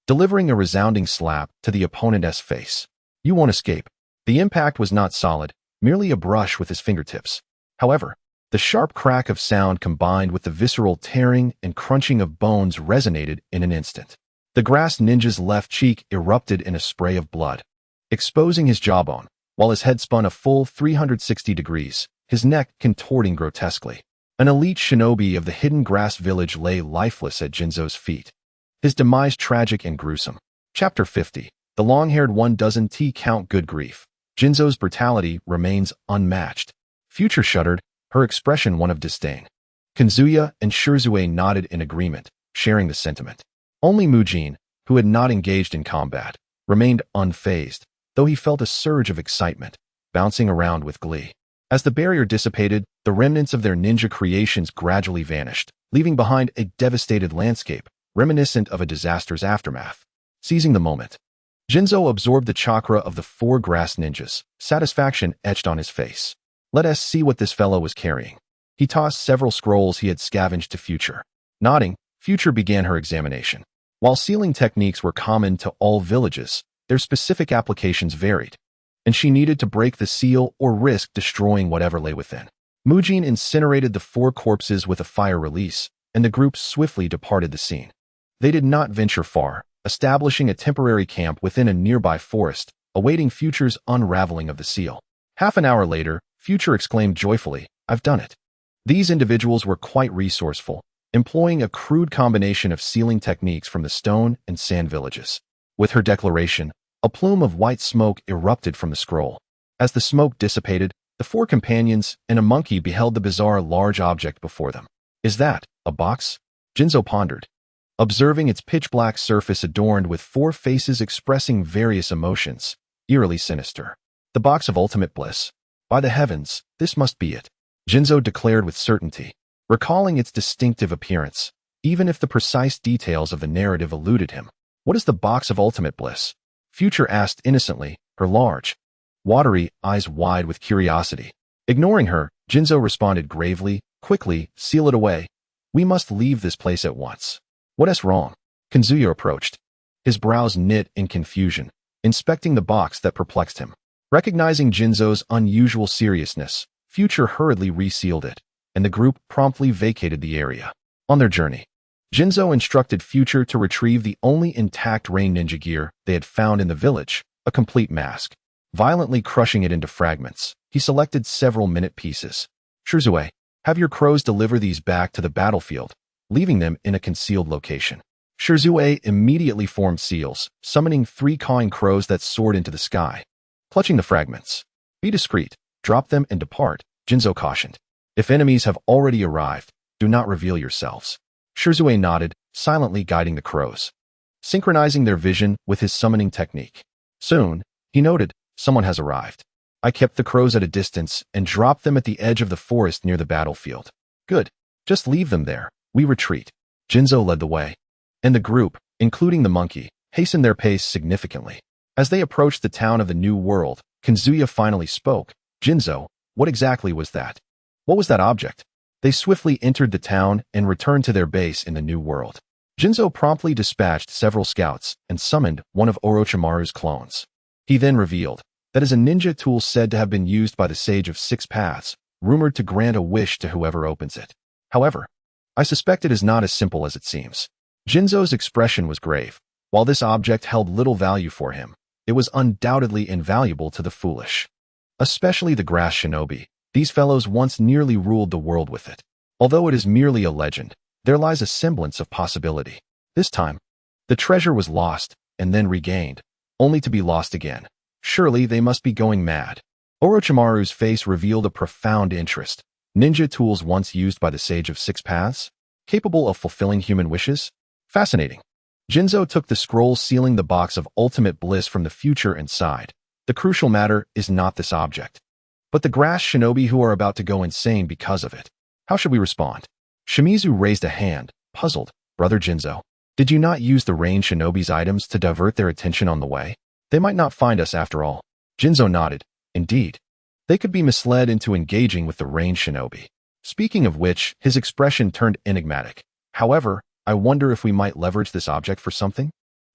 delivering a resounding slap to the opponent's face. "You won't escape." The impact was not solid, merely a brush with his fingertips. However, the sharp crack of sound combined with the visceral tearing and crunching of bones resonated in an instant. The grass ninja's left cheek erupted in a spray of blood, exposing his jawbone, while his head spun a full 360 degrees, his neck contorting grotesquely. An elite shinobi of the hidden grass village lay lifeless at Jinzo's feet, his demise tragic and gruesome. Chapter 50. The long-haired one doesn't count. Good grief. Jinzo's brutality remains unmatched. Future shuddered, her expression one of disdain. Kazuya and Shrugs nodded in agreement, sharing the sentiment. Only Mujin, who had not engaged in combat, remained unfazed, though he felt a surge of excitement, bouncing around with glee. As the barrier dissipated, the remnants of their ninja creations gradually vanished, leaving behind a devastated landscape, reminiscent of a disaster's aftermath. Seizing the moment, Jinzo absorbed the chakra of the 4 grass ninjas, satisfaction etched on his face. "Let us see what this fellow was carrying." He tossed several scrolls he had scavenged to Future. Nodding, Future began her examination. While sealing techniques were common to all villages, their specific applications varied, and she needed to break the seal or risk destroying whatever lay within. Mujin incinerated the 4 corpses with a fire release, and the group swiftly departed the scene. They did not venture far, establishing a temporary camp within a nearby forest, awaiting Future's unraveling of the seal. Half an hour later, Future exclaimed joyfully, "I've done it." These individuals were quite resourceful, employing a crude combination of sealing techniques from the stone and sand villages. With her declaration, a plume of white smoke erupted from the scroll. As the smoke dissipated, the four companions and a monkey beheld the bizarre large object before them. Is that a box? Jinzo pondered, observing its pitch-black surface adorned with four faces expressing various emotions, eerily sinister. The box of ultimate bliss. By the heavens, this must be it, Jinzo declared with certainty, recalling its distinctive appearance, even if the precise details of the narrative eluded him. What is the box of ultimate bliss? Future asked innocently, her large, watery eyes wide with curiosity. Ignoring her, Jinzo responded gravely, quickly, seal it away. We must leave this place at once. What is wrong? Kanzuya approached, his brows knit in confusion, inspecting the box that perplexed him. Recognizing Jinzo's unusual seriousness, Future hurriedly resealed it, and the group promptly vacated the area. On their journey, Jinzo instructed Future to retrieve the only intact rain ninja gear they had found in the village, a complete mask. Violently crushing it into fragments, he selected several minute pieces. Shrugs, have your crows deliver these back to the battlefield, leaving them in a concealed location. Shrugs immediately formed seals, summoning 3 cawing crows that soared into the sky. Clutching the fragments. Be discreet, drop them and depart, Jinzo cautioned. If enemies have already arrived, do not reveal yourselves. Shrugs nodded, silently guiding the crows, synchronizing their vision with his summoning technique. Soon, he noted, someone has arrived. I kept the crows at a distance and dropped them at the edge of the forest near the battlefield. Good. Just leave them there. We retreat. Jinzo led the way, and the group, including the monkey, hastened their pace significantly. As they approached the town of the New World, Kanzuya finally spoke. Jinzo, what exactly was that? What was that object? They swiftly entered the town and returned to their base in the New World. Jinzo promptly dispatched several scouts and summoned one of Orochimaru's clones. He then revealed that is a ninja tool said to have been used by the Sage of Six Paths, rumored to grant a wish to whoever opens it. However, I suspect it is not as simple as it seems. Jinzo's expression was grave. While this object held little value for him, it was undoubtedly invaluable to the foolish. Especially the grass shinobi. These fellows once nearly ruled the world with it. Although it is merely a legend, there lies a semblance of possibility. This time, the treasure was lost and then regained, only to be lost again. Surely they must be going mad. Orochimaru's face revealed a profound interest. Ninja tools once used by the Sage of Six Paths? Capable of fulfilling human wishes? Fascinating. Jinzo took the scroll sealing the box of ultimate bliss from the future and sighed. The crucial matter is not this object, but the grass shinobi who are about to go insane because of it. How should we respond? Shimizu raised a hand, puzzled. Brother Jinzo, did you not use the rain shinobi's items to divert their attention on the way? They might not find us after all. Jinzo nodded. Indeed. They could be misled into engaging with the rain shinobi. Speaking of which, his expression turned enigmatic. However, I wonder if we might leverage this object for something?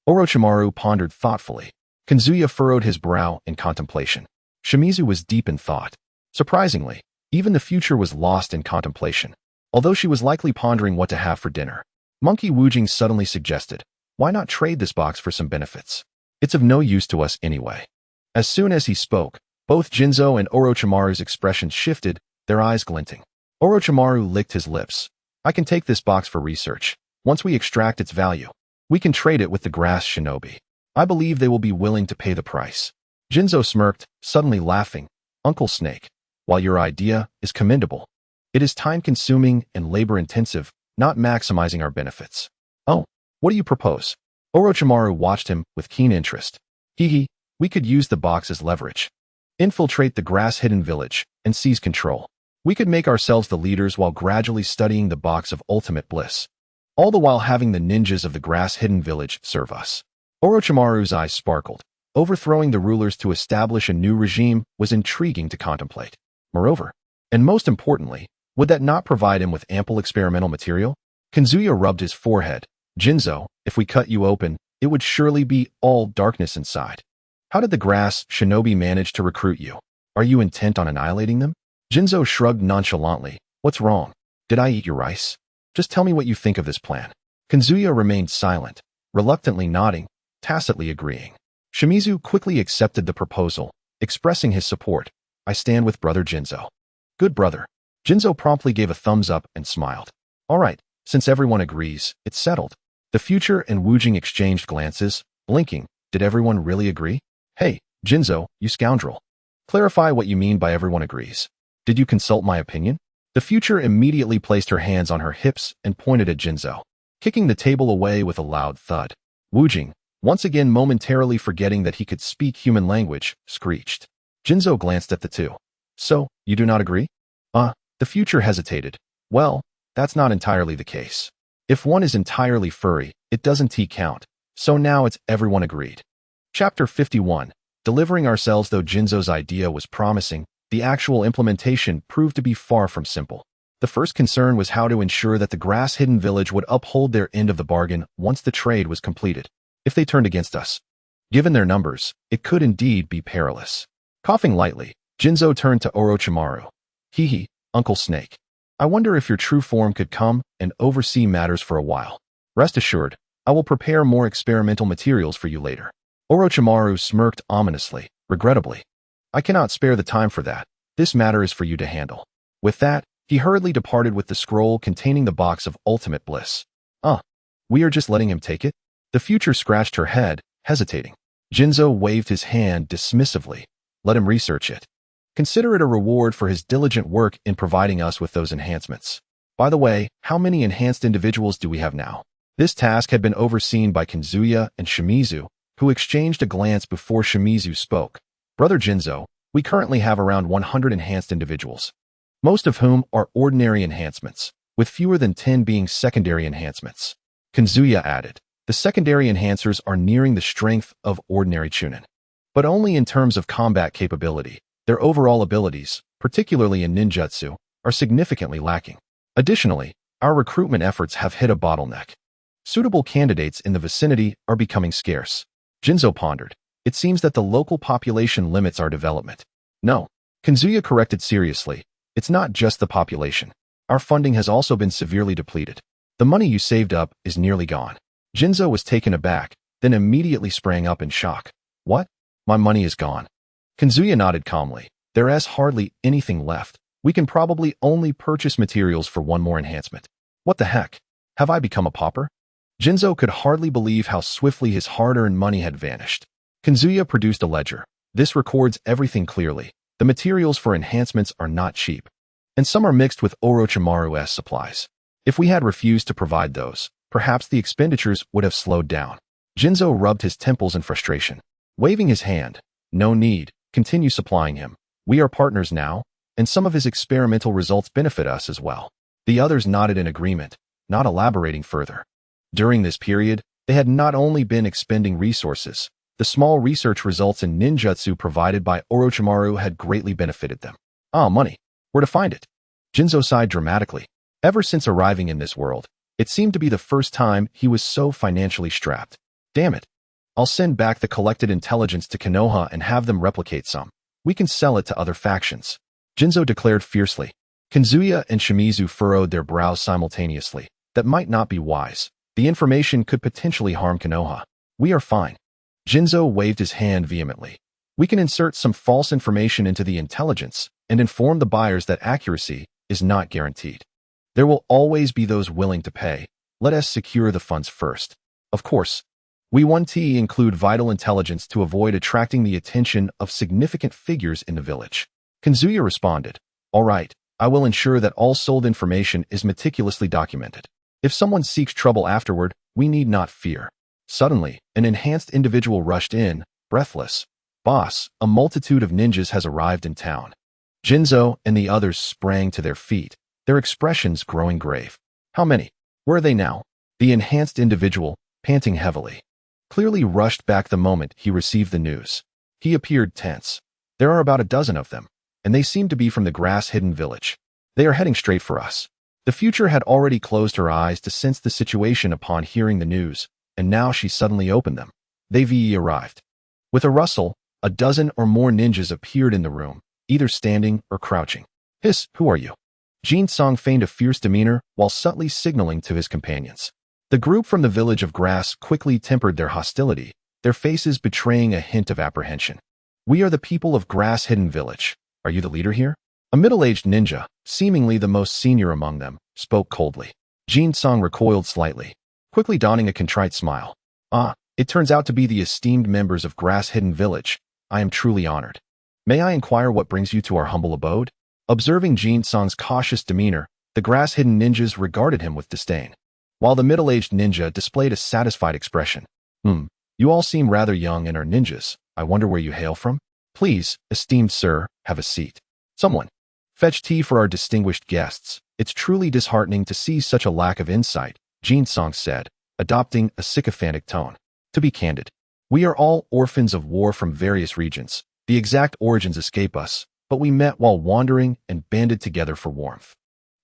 Orochimaru pondered thoughtfully. Kanzuya furrowed his brow in contemplation. Shimizu was deep in thought. Surprisingly, even the future was lost in contemplation, although she was likely pondering what to have for dinner. Monkey Wujing suddenly suggested, why not trade this box for some benefits? It's of no use to us anyway. As soon as he spoke, both Jinzo and Orochimaru's expressions shifted, their eyes glinting. Orochimaru licked his lips. I can take this box for research. Once we extract its value, we can trade it with the grass shinobi. I believe they will be willing to pay the price. Jinzo smirked, suddenly laughing. Uncle Snake, while your idea is commendable, it is time-consuming and labor-intensive, not maximizing our benefits. Oh, what do you propose? Orochimaru watched him with keen interest. We could use the box as leverage. Infiltrate the grass-hidden village and seize control. We could make ourselves the leaders while gradually studying the box of ultimate bliss, all the while having the ninjas of the grass-hidden village serve us. Orochimaru's eyes sparkled. Overthrowing the rulers to establish a new regime was intriguing to contemplate. Moreover, and most importantly, would that not provide him with ample experimental material? Kanzuya rubbed his forehead. Jinzo, if we cut you open, it would surely be all darkness inside. How did the grass shinobi manage to recruit you? Are you intent on annihilating them? Jinzo shrugged nonchalantly. What's wrong? Did I eat your rice? Just tell me what you think of this plan. Kanzuya remained silent, reluctantly nodding, tacitly agreeing. Shimizu quickly accepted the proposal, expressing his support. I stand with brother Jinzo. Good brother. Jinzo promptly gave a thumbs up and smiled. All right, Since everyone agrees, it's settled. The Future and Wujing exchanged glances, blinking. Did everyone really agree? Hey, Jinzo, you scoundrel. Clarify what you mean by everyone agrees. Did you consult my opinion? The Future immediately placed her hands on her hips and pointed at Jinzo, kicking the table away with a loud thud. Wujing, once again momentarily forgetting that he could speak human language, screeched. Jinzo glanced at the two. So, you do not agree? The Future hesitated. Well, that's not entirely the case. If one is entirely furry, it doesn't count. So now it's everyone agreed. Chapter 51. Delivering ourselves. Though Jinzo's idea was promising, the actual implementation proved to be far from simple. The first concern was how to ensure that the grass-hidden village would uphold their end of the bargain once the trade was completed. If they turned against us, given their numbers, it could indeed be perilous. Coughing lightly, Jinzo turned to Orochimaru. Hee, Uncle Snake. I wonder if your true form could come and oversee matters for a while. Rest assured, I will prepare more experimental materials for you later. Orochimaru smirked ominously, regrettably. I cannot spare the time for that. This matter is for you to handle. With that, he hurriedly departed with the scroll containing the box of ultimate bliss. We are just letting him take it? The Future scratched her head, hesitating. Jinzo waved his hand dismissively. Let him research it. Consider it a reward for his diligent work in providing us with those enhancements. By the way, how many enhanced individuals do we have now? This task had been overseen by Kinzuya and Shimizu, who exchanged a glance before Shimizu spoke. Brother Jinzo, we currently have around 100 enhanced individuals, most of whom are ordinary enhancements, with fewer than 10 being secondary enhancements. Kinzuya added, the secondary enhancers are nearing the strength of ordinary Chunin, but only in terms of combat capability. Their overall abilities, particularly in ninjutsu, are significantly lacking. Additionally, our recruitment efforts have hit a bottleneck. Suitable candidates in the vicinity are becoming scarce. Jinzo pondered. It seems that the local population limits our development. No, Kinzuya corrected seriously. It's not just the population. Our funding has also been severely depleted. The money you saved up is nearly gone. Jinzo was taken aback, then immediately sprang up in shock. What? My money is gone. Kinzuya nodded calmly. There is hardly anything left. We can probably only purchase materials for one more enhancement. What the heck? Have I become a pauper? Jinzo could hardly believe how swiftly his hard-earned money had vanished. Kinzuya produced a ledger. This records everything clearly. The materials for enhancements are not cheap, and some are mixed with Orochimaru's supplies. If we had refused to provide those, perhaps the expenditures would have slowed down. Jinzo rubbed his temples in frustration, waving his hand. No need. Continue supplying him. We are partners now, and some of his experimental results benefit us as well. The others nodded in agreement, not elaborating further. During this period, they had not only been expending resources, the small research results in ninjutsu provided by Orochimaru had greatly benefited them. Money. Where to find it? Jinzo sighed dramatically. Ever since arriving in this world, it seemed to be the first time he was so financially strapped. Damn it. I'll send back the collected intelligence to Konoha and have them replicate some. We can sell it to other factions. Jinzo declared fiercely. Kinzuya and Shimizu furrowed their brows simultaneously. That might not be wise. The information could potentially harm Konoha. We are fine. Jinzo waved his hand vehemently. We can insert some false information into the intelligence and inform the buyers that accuracy is not guaranteed. There will always be those willing to pay. Let us secure the funds first. Of course, we want to include vital intelligence to avoid attracting the attention of significant figures in the village. Kinzuya responded, all right, I will ensure that all sold information is meticulously documented. If someone seeks trouble afterward, we need not fear. Suddenly, an enhanced individual rushed in, breathless. Boss, a multitude of ninjas has arrived in town. Jinzo and the others sprang to their feet, their expressions growing grave. How many? Where are they now? The enhanced individual, panting heavily, clearly rushed back the moment he received the news. He appeared tense. There are about a dozen of them, and they seem to be from the grass-hidden village. They are heading straight for us. The Future had already closed her eyes to sense the situation upon hearing the news, and now she suddenly opened them. They arrived. With a rustle, a dozen or more ninjas appeared in the room, either standing or crouching. Hiss, who are you? Jin Song feigned a fierce demeanor while subtly signaling to his companions. The group from the village of grass quickly tempered their hostility, their faces betraying a hint of apprehension. We are the people of Grass Hidden Village. Are you the leader here? A middle-aged ninja, seemingly the most senior among them, spoke coldly. Jin-sung recoiled slightly, quickly donning a contrite smile. Ah, it turns out to be the esteemed members of Grass Hidden Village. I am truly honored. May I inquire what brings you to our humble abode? Observing Jin-sung's cautious demeanor, the Grass Hidden ninjas regarded him with disdain, while the middle-aged ninja displayed a satisfied expression. You all seem rather young and are ninjas. I wonder where you hail from? Please, esteemed sir, have a seat. Someone, fetch tea for our distinguished guests. It's truly disheartening to see such a lack of insight, Jin-sung said, adopting a sycophantic tone. To be candid, we are all orphans of war from various regions. The exact origins escape us, but we met while wandering and banded together for warmth.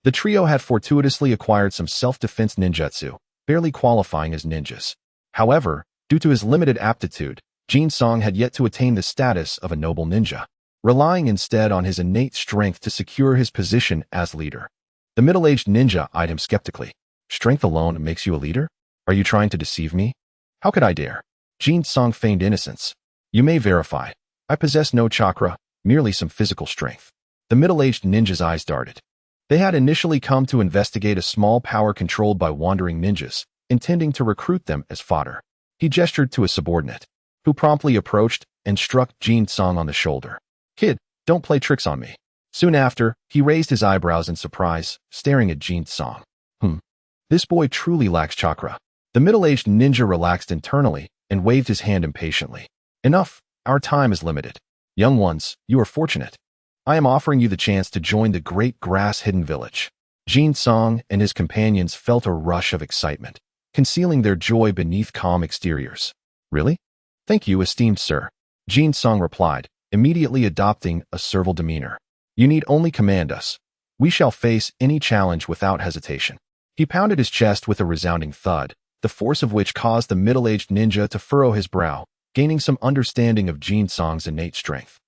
The trio had fortuitously acquired some self-defense ninjutsu, barely qualifying as ninjas. However, due to his limited aptitude, Jin-sung had yet to attain the status of a noble ninja, relying instead on his innate strength to secure his position as leader. The middle-aged ninja eyed him skeptically. Strength alone makes you a leader? Are you trying to deceive me? How could I dare? Jin-sung feigned innocence. You may verify. I possess no chakra, merely some physical strength. The middle-aged ninja's eyes darted. They had initially come to investigate a small power controlled by wandering ninjas, intending to recruit them as fodder. He gestured to a subordinate, who promptly approached and struck Jin-sung on the shoulder. Kid, don't play tricks on me. Soon after, he raised his eyebrows in surprise, staring at Jin-sung. This boy truly lacks chakra. The middle-aged ninja relaxed internally and waved his hand impatiently. Enough, our time is limited. Young ones, you are fortunate. I am offering you the chance to join the great Grass Hidden Village. Jin-sung and his companions felt a rush of excitement, concealing their joy beneath calm exteriors. Really? Thank you, esteemed sir. Jin-sung replied, immediately adopting a servile demeanor. You need only command us. We shall face any challenge without hesitation. He pounded his chest with a resounding thud, the force of which caused the middle-aged ninja to furrow his brow, gaining some understanding of Jin-sung's innate strength.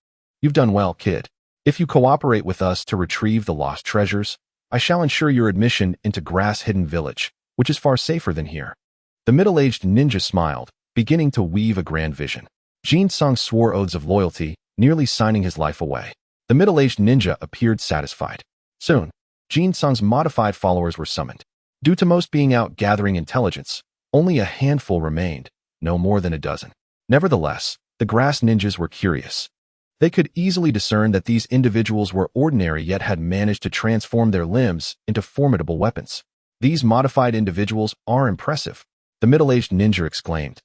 You've done well, kid. If you cooperate with us to retrieve the lost treasures, I shall ensure your admission into Grass Hidden Village, which is far safer than here. The middle-aged ninja smiled, beginning to weave a grand vision. Jin-sung swore oaths of loyalty, nearly signing his life away. The middle-aged ninja appeared satisfied. Soon, Jin-sung's modified followers were summoned. Due to most being out gathering intelligence, only a handful remained, no more than a dozen. Nevertheless, the grass ninjas were curious. They could easily discern that these individuals were ordinary yet had managed to transform their limbs into formidable weapons. These modified individuals are impressive, the middle-aged ninja exclaimed,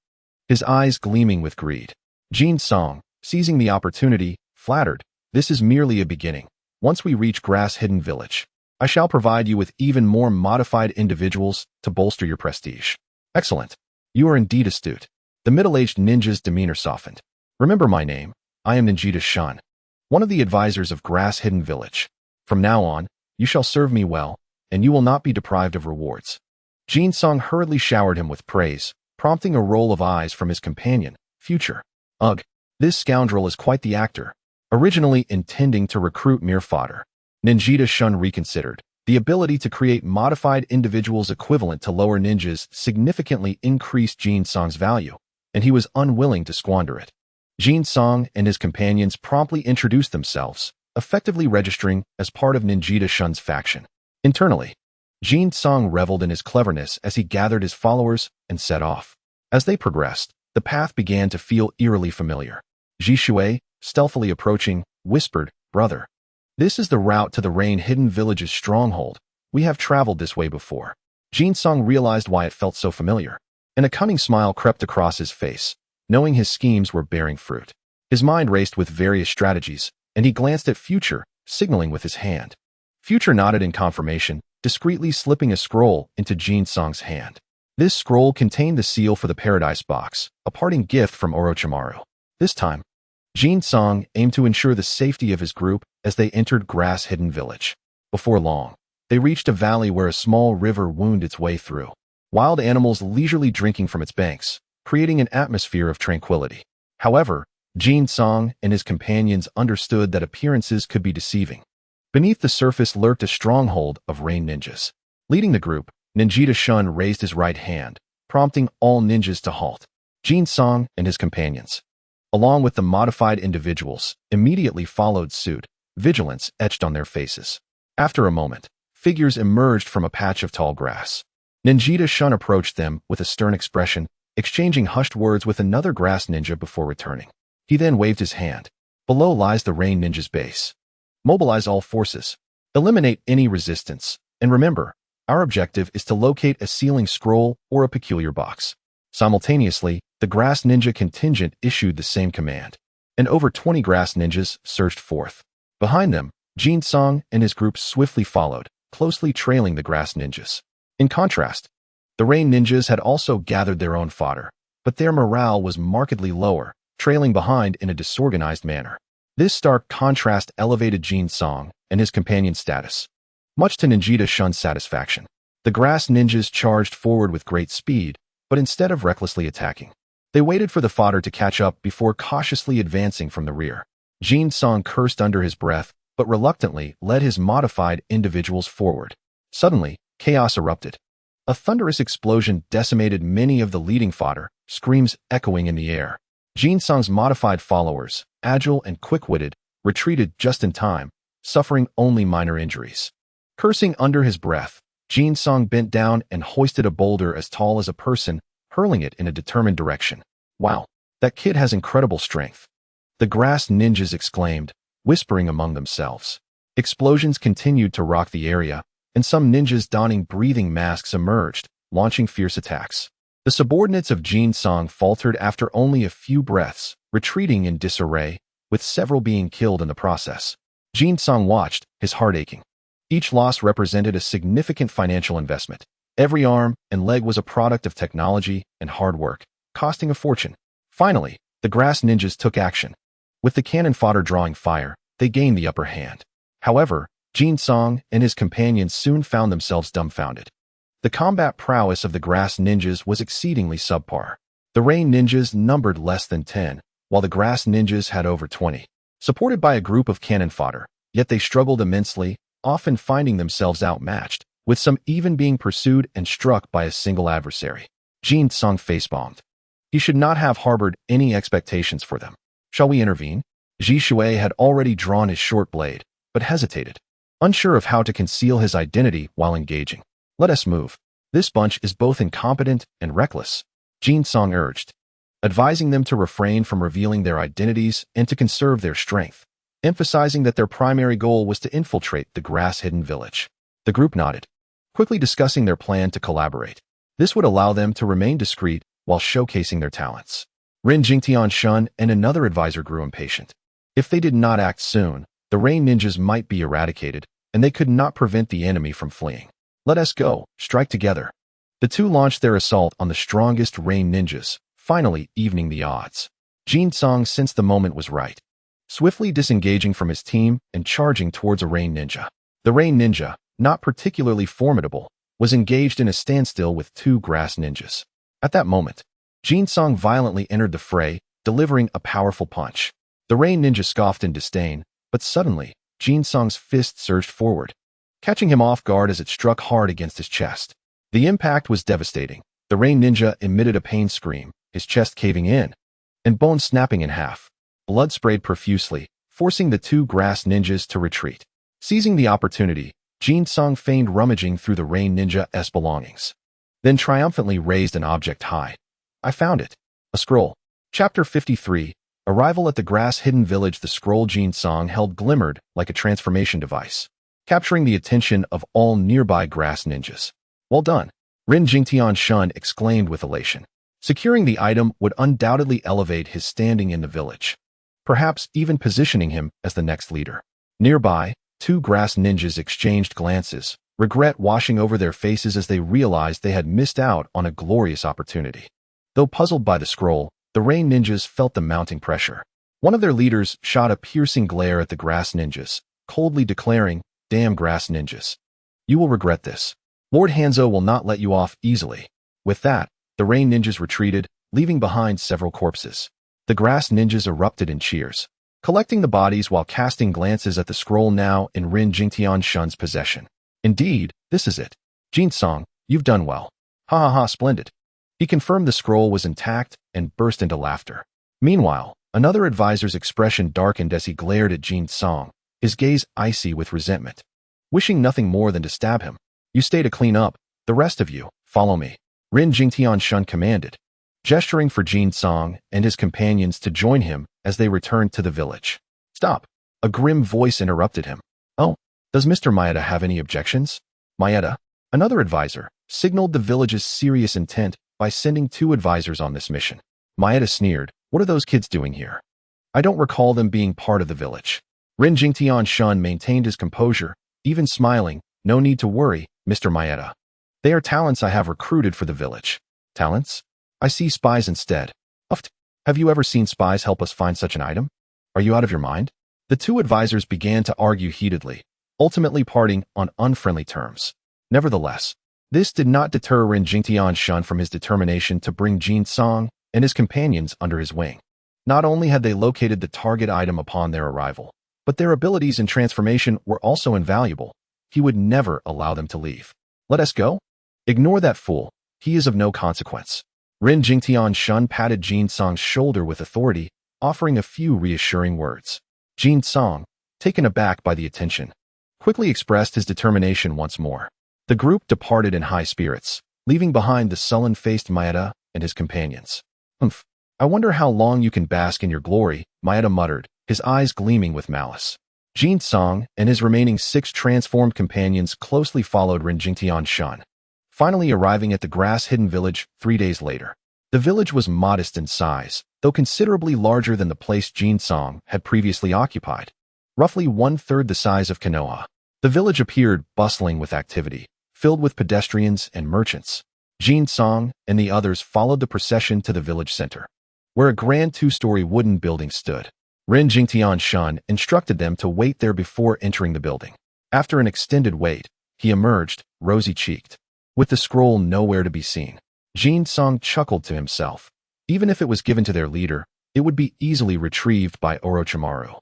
his eyes gleaming with greed. Jin-sung, seizing the opportunity, flattered, this is merely a beginning. Once we reach Grass Hidden Village, I shall provide you with even more modified individuals to bolster your prestige. Excellent. You are indeed astute. The middle-aged ninja's demeanor softened. Remember my name. I am Ninjutsu-So, one of the advisors of Grass Hidden Village. From now on, you shall serve me well, and you will not be deprived of rewards. Jin-sung hurriedly showered him with praise, prompting a roll of eyes from his companion, Future. Ugh, this scoundrel is quite the actor, originally intending to recruit mere fodder. Ninjutsu-So reconsidered. The ability to create modified individuals equivalent to lower ninjas significantly increased Jin-sung's value, and he was unwilling to squander it. Jin-sung and his companions promptly introduced themselves, effectively registering as part of Ninjutsu-So's faction. Internally, Jin-sung reveled in his cleverness as he gathered his followers and set off. As they progressed, the path began to feel eerily familiar. Jishui, stealthily approaching, whispered, "Brother, this is the route to the Rain Hidden Village's stronghold. We have traveled this way before." Jin-sung realized why it felt so familiar, and a cunning smile crept across his face, knowing his schemes were bearing fruit. His mind raced with various strategies, and he glanced at Future, signaling with his hand. Future nodded in confirmation, discreetly slipping a scroll into Jin-sung's hand. This scroll contained the seal for the Paradise Box, a parting gift from Orochimaru. This time, Jin-sung aimed to ensure the safety of his group as they entered Grass Hidden Village. Before long, they reached a valley where a small river wound its way through, wild animals leisurely drinking from its banks, creating an atmosphere of tranquility. However, Jin-sung and his companions understood that appearances could be deceiving. Beneath the surface lurked a stronghold of rain ninjas. Leading the group, Ninjutsu-So raised his right hand, prompting all ninjas to halt. Jin-sung and his companions, along with the modified individuals, immediately followed suit, vigilance etched on their faces. After a moment, figures emerged from a patch of tall grass. Ninjutsu approached them with a stern expression, exchanging hushed words with another grass ninja before returning. He then waved his hand. Below lies the rain ninja's base. Mobilize all forces. Eliminate any resistance. And remember, our objective is to locate a sealing scroll or a peculiar box. Simultaneously, the grass ninja contingent issued the same command, and over 20 grass ninjas surged forth. Behind them, Jutsu and his group swiftly followed, closely trailing the grass ninjas. In contrast, the rain ninjas had also gathered their own fodder, but their morale was markedly lower, trailing behind in a disorganized manner. This stark contrast elevated Jutsu and his companion's status. Much to Ninjutsu's satisfaction, the grass ninjas charged forward with great speed, but instead of recklessly attacking, they waited for the fodder to catch up before cautiously advancing from the rear. Jutsu cursed under his breath, but reluctantly led his modified individuals forward. Suddenly, chaos erupted. A thunderous explosion decimated many of the leading fodder, screams echoing in the air. Jutsu's modified followers, agile and quick-witted, retreated just in time, suffering only minor injuries. Cursing under his breath, Jutsu bent down and hoisted a boulder as tall as a person, hurling it in a determined direction. Wow, that kid has incredible strength. The grass ninjas exclaimed, whispering among themselves. Explosions continued to rock the area, and some ninjas donning breathing masks emerged, launching fierce attacks. The subordinates of Jutsu faltered after only a few breaths, retreating in disarray, with several being killed in the process. Jutsu watched, his heart aching. Each loss represented a significant financial investment. Every arm and leg was a product of technology and hard work, costing a fortune. Finally, the grass ninjas took action. With the cannon fodder drawing fire, they gained the upper hand. However, Jutsu and his companions soon found themselves dumbfounded. The combat prowess of the grass ninjas was exceedingly subpar. The rain ninjas numbered less than 10, while the grass ninjas had over 20. Supported by a group of cannon fodder, yet they struggled immensely, often finding themselves outmatched, with some even being pursued and struck by a single adversary. Jutsu face-bombed. He should not have harbored any expectations for them. Shall we intervene? Shui had already drawn his short blade, but hesitated, unsure of how to conceal his identity while engaging. Let us move. This bunch is both incompetent and reckless, Jutsu urged, advising them to refrain from revealing their identities and to conserve their strength, emphasizing that their primary goal was to infiltrate the grass-hidden village. The group nodded, quickly discussing their plan to collaborate. This would allow them to remain discreet while showcasing their talents. Rin Jingtian and another advisor grew impatient. If they did not act soon, the rain ninjas might be eradicated, and they could not prevent the enemy from fleeing. Let us go, strike together. The two launched their assault on the strongest rain ninjas, finally evening the odds. Jutsu sensed the moment was right, swiftly disengaging from his team and charging towards a rain ninja. The rain ninja, not particularly formidable, was engaged in a standstill with two grass ninjas. At that moment, Jutsu violently entered the fray, delivering a powerful punch. The rain ninja scoffed in disdain, but suddenly, Jutsu's fist surged forward, catching him off guard as it struck hard against his chest. The impact was devastating. The rain ninja emitted a pain scream, his chest caving in, and bones snapping in half. Blood sprayed profusely, forcing the two grass ninjas to retreat. Seizing the opportunity, Jutsu feigned rummaging through the rain ninja's belongings, then triumphantly raised an object high. I found it. A scroll. Chapter 53. Arrival at the grass-hidden village. The scroll Jutsu held glimmered like a transformation device, capturing the attention of all nearby grass ninjas. Well done, Rin Jingtian exclaimed with elation. Securing the item would undoubtedly elevate his standing in the village, perhaps even positioning him as the next leader. Nearby, two grass ninjas exchanged glances, regret washing over their faces as they realized they had missed out on a glorious opportunity. Though puzzled by the scroll, the rain ninjas felt the mounting pressure. One of their leaders shot a piercing glare at the grass ninjas, coldly declaring, "Damn grass ninjas. You will regret this. Lord Hanzo will not let you off easily." With that, the rain ninjas retreated, leaving behind several corpses. The grass ninjas erupted in cheers, collecting the bodies while casting glances at the scroll now in Rin Jingtian's possession. Indeed, this is it. Jutsu, you've done well. Ha ha ha, splendid. He confirmed the scroll was intact and burst into laughter. Meanwhile, another advisor's expression darkened as he glared at Jutsu, his gaze icy with resentment. wishing nothing more than to stab him. You stay to clean up. The rest of you, follow me. Rin Jingtian commanded, gesturing for Jin Song and his companions to join him as they returned to the village. Stop! A grim voice interrupted him. Oh, does Mr. Maeda have any objections? Maeda, another advisor, signaled the village's serious intent by sending 2 advisors on this mission. Maeda sneered, what are those kids doing here? I don't recall them being part of the village. Rin Jingtian maintained his composure, even smiling. No need to worry, Mr. Maeda. They are talents I have recruited for the village. Talents? I see spies instead. Uft. Have you ever seen spies help us find such an item? Are you out of your mind? The 2 advisors began to argue heatedly, ultimately parting on unfriendly terms. Nevertheless, this did not deter Rin Jingtian from his determination to bring Jin Song and his companions under his wing. Not only had they located the target item upon their arrival, but their abilities in transformation were also invaluable. He would never allow them to leave. Let us go? Ignore that fool. He is of no consequence. Rin Jingtian patted Jin Song's shoulder with authority, offering a few reassuring words. Jin Song, taken aback by the attention, quickly expressed his determination once more. The group departed in high spirits, leaving behind the sullen-faced Maeda and his companions. Humph. I wonder how long you can bask in your glory, Maeda muttered, his eyes gleaming with malice. Jin Song and his remaining 6 transformed companions closely followed Rin Jingtian, finally arriving at the grass-hidden village 3 days later. The village was modest in size, though considerably larger than the place Jin Song had previously occupied. Roughly 1/3 the size of Konoha. The village appeared bustling with activity, filled with pedestrians and merchants. Jin Song and the others followed the procession to the village center, where a grand 2-story wooden building stood. Rin Jingtian instructed them to wait there before entering the building. After an extended wait, he emerged, rosy-cheeked, with the scroll nowhere to be seen. Jin Song chuckled to himself. Even if it was given to their leader, it would be easily retrieved by Orochimaru.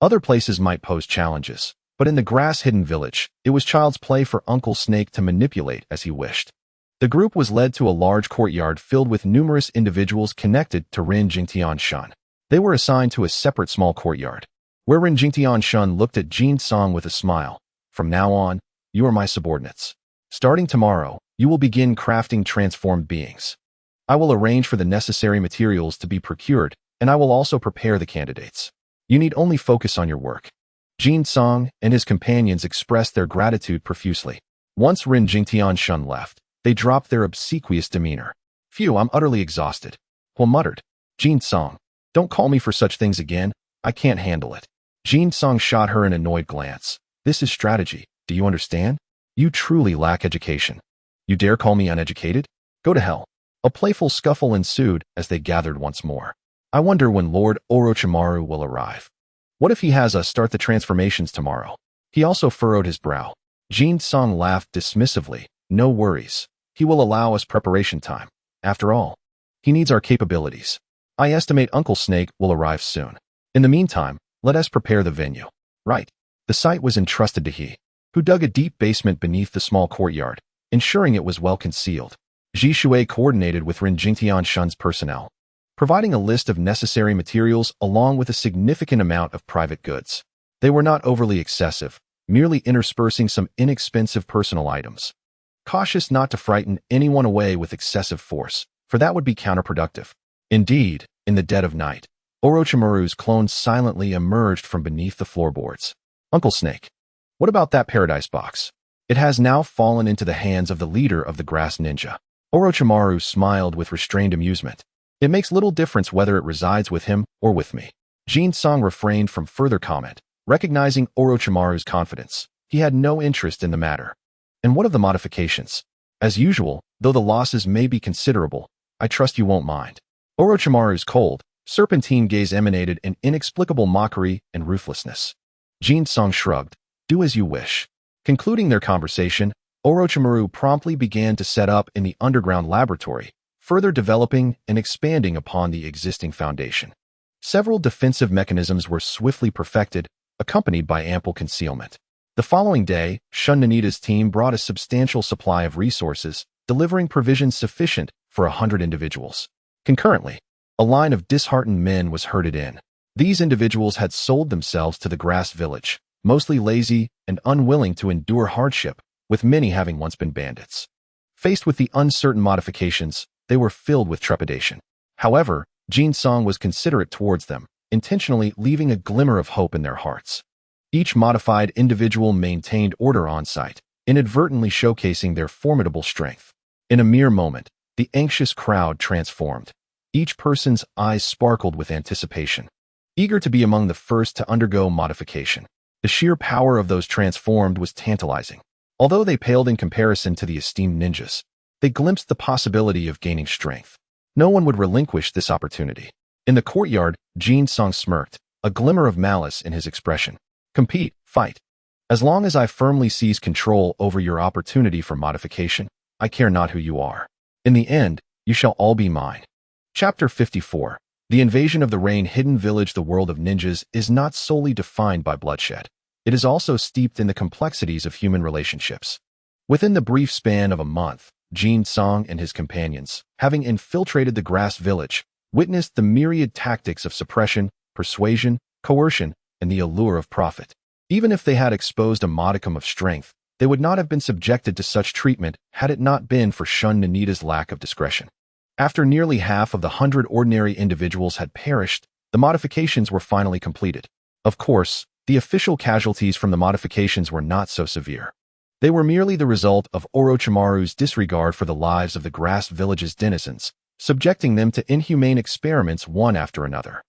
Other places might pose challenges, but in the grass-hidden village, it was child's play for Uncle Snake to manipulate as he wished. The group was led to a large courtyard filled with numerous individuals connected to Rin Jingtian. They were assigned to a separate small courtyard, where Rin Jingtian looked at Jin Song with a smile. From now on, you are my subordinates. Starting tomorrow, you will begin crafting transformed beings. I will arrange for the necessary materials to be procured, and I will also prepare the candidates. You need only focus on your work. Jin Song and his companions expressed their gratitude profusely. Once Rin Jingtian left, they dropped their obsequious demeanor. Phew, I'm utterly exhausted. Well muttered. Jin Song, don't call me for such things again. I can't handle it. Jin Song shot her an annoyed glance. This is strategy. Do you understand? You truly lack education. You dare call me uneducated? Go to hell. A playful scuffle ensued as they gathered once more. I wonder when Lord Orochimaru will arrive. What if he has us start the transformations tomorrow? He also furrowed his brow. Jin Song laughed dismissively. No worries. He will allow us preparation time. After all, he needs our capabilities. I estimate Uncle Snake will arrive soon. In the meantime, let us prepare the venue. Right. The site was entrusted to he, who dug a deep basement beneath the small courtyard, ensuring it was well concealed. Ji Shui coordinated with Rin Jingtian's personnel, providing a list of necessary materials along with a significant amount of private goods. They were not overly excessive, merely interspersing some inexpensive personal items. Cautious not to frighten anyone away with excessive force, for that would be counterproductive. Indeed, in the dead of night, Orochimaru's clone silently emerged from beneath the floorboards. Uncle Snake, what about that paradise box? It has now fallen into the hands of the leader of the Grass Ninja. Orochimaru smiled with restrained amusement. It makes little difference whether it resides with him or with me. Jin Song refrained from further comment, recognizing Orochimaru's confidence. He had no interest in the matter. And what of the modifications? As usual, though the losses may be considerable, I trust you won't mind. Orochimaru's cold, serpentine gaze emanated an inexplicable mockery and ruthlessness. Jin Song shrugged. Do as you wish. Concluding their conversation, Orochimaru promptly began to set up in the underground laboratory, further developing and expanding upon the existing foundation. Several defensive mechanisms were swiftly perfected, accompanied by ample concealment. The following day, Shun Nanita's team brought a substantial supply of resources, delivering provisions sufficient for 100 individuals. Concurrently, a line of disheartened men was herded in. These individuals had sold themselves to the Grass Village, mostly lazy and unwilling to endure hardship, with many having once been bandits. Faced with the uncertain modifications, they were filled with trepidation. However, Jin-song was considerate towards them, intentionally leaving a glimmer of hope in their hearts. Each modified individual maintained order on site, inadvertently showcasing their formidable strength. In a mere moment, the anxious crowd transformed. Each person's eyes sparkled with anticipation, eager to be among the first to undergo modification. The sheer power of those transformed was tantalizing. Although they paled in comparison to the esteemed ninjas, they glimpsed the possibility of gaining strength. No one would relinquish this opportunity. In the courtyard, Jin-song smirked, a glimmer of malice in his expression. Compete, fight. As long as I firmly seize control over your opportunity for modification, I care not who you are. In the end, you shall all be mine. Chapter 54. The invasion of the rain-hidden village. The world of ninjas is not solely defined by bloodshed. It is also steeped in the complexities of human relationships. Within the brief span of a month, Jin-song and his companions, having infiltrated the grass village, witnessed the myriad tactics of suppression, persuasion, coercion, and the allure of profit. Even if they had exposed a modicum of strength, they would not have been subjected to such treatment had it not been for Shun Nanida's lack of discretion. After nearly half of the 100 ordinary individuals had perished, the modifications were finally completed. Of course, the official casualties from the modifications were not so severe. They were merely the result of Orochimaru's disregard for the lives of the grass village's denizens, subjecting them to inhumane experiments one after another.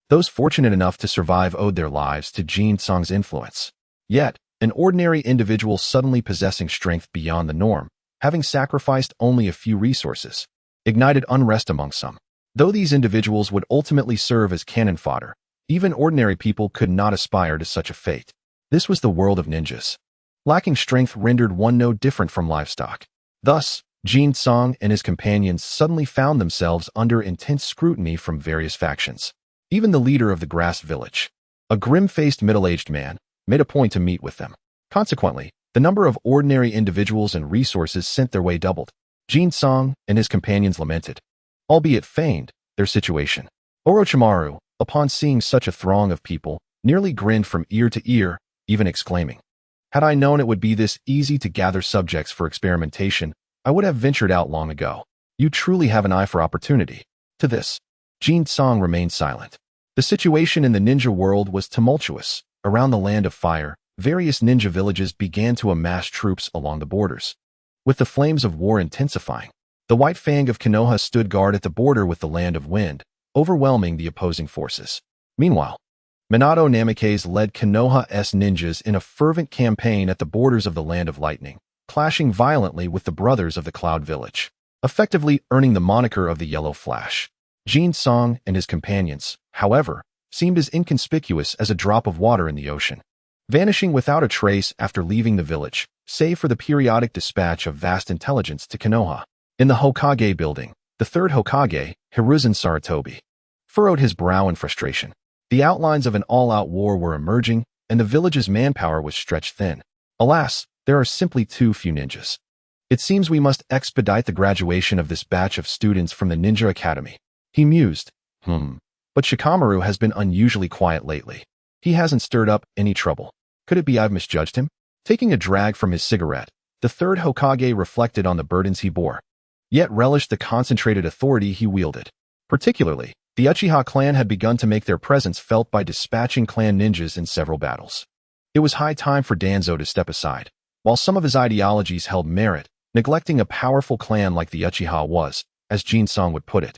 Those fortunate enough to survive owed their lives to Jin-song's influence. Yet, an ordinary individual suddenly possessing strength beyond the norm, having sacrificed only a few resources, ignited unrest among some. Though these individuals would ultimately serve as cannon fodder, even ordinary people could not aspire to such a fate. This was the world of ninjas. Lacking strength rendered one no different from livestock. Thus, Jin-song and his companions suddenly found themselves under intense scrutiny from various factions. Even the leader of the grass village, a grim-faced middle-aged man, made a point to meet with them. Consequently, the number of ordinary individuals and resources sent their way doubled. Jin-song and his companions lamented, albeit feigned, their situation. Orochimaru, upon seeing such a throng of people, nearly grinned from ear to ear, even exclaiming, "Had I known it would be this easy to gather subjects for experimentation, I would have ventured out long ago. You truly have an eye for opportunity." To this, Jin-song remained silent. The situation in the ninja world was tumultuous. Around the land of fire, various ninja villages began to amass troops along the borders. With the flames of war intensifying, the White Fang of Konoha stood guard at the border with the Land of Wind, overwhelming the opposing forces. Meanwhile, Minato Namikaze led Konoha's ninjas in a fervent campaign at the borders of the Land of Lightning, clashing violently with the brothers of the Cloud Village, effectively earning the moniker of the Yellow Flash. Jin-song and his companions, however, seemed as inconspicuous as a drop of water in the ocean, vanishing without a trace after leaving the village, save for the periodic dispatch of vast intelligence to Konoha. In the Hokage building, the third Hokage, Hiruzen Sarutobi, furrowed his brow in frustration. The outlines of an all-out war were emerging, and the village's manpower was stretched thin. Alas, there are simply too few ninjas. It seems we must expedite the graduation of this batch of students from the Ninja Academy. He mused. But Shikamaru has been unusually quiet lately. He hasn't stirred up any trouble. Could it be I've misjudged him? Taking a drag from his cigarette, the third Hokage reflected on the burdens he bore, yet relished the concentrated authority he wielded. Particularly, the Uchiha clan had begun to make their presence felt by dispatching clan ninjas in several battles. It was high time for Danzo to step aside. While some of his ideologies held merit, neglecting a powerful clan like the Uchiha was, as Jin-song would put it,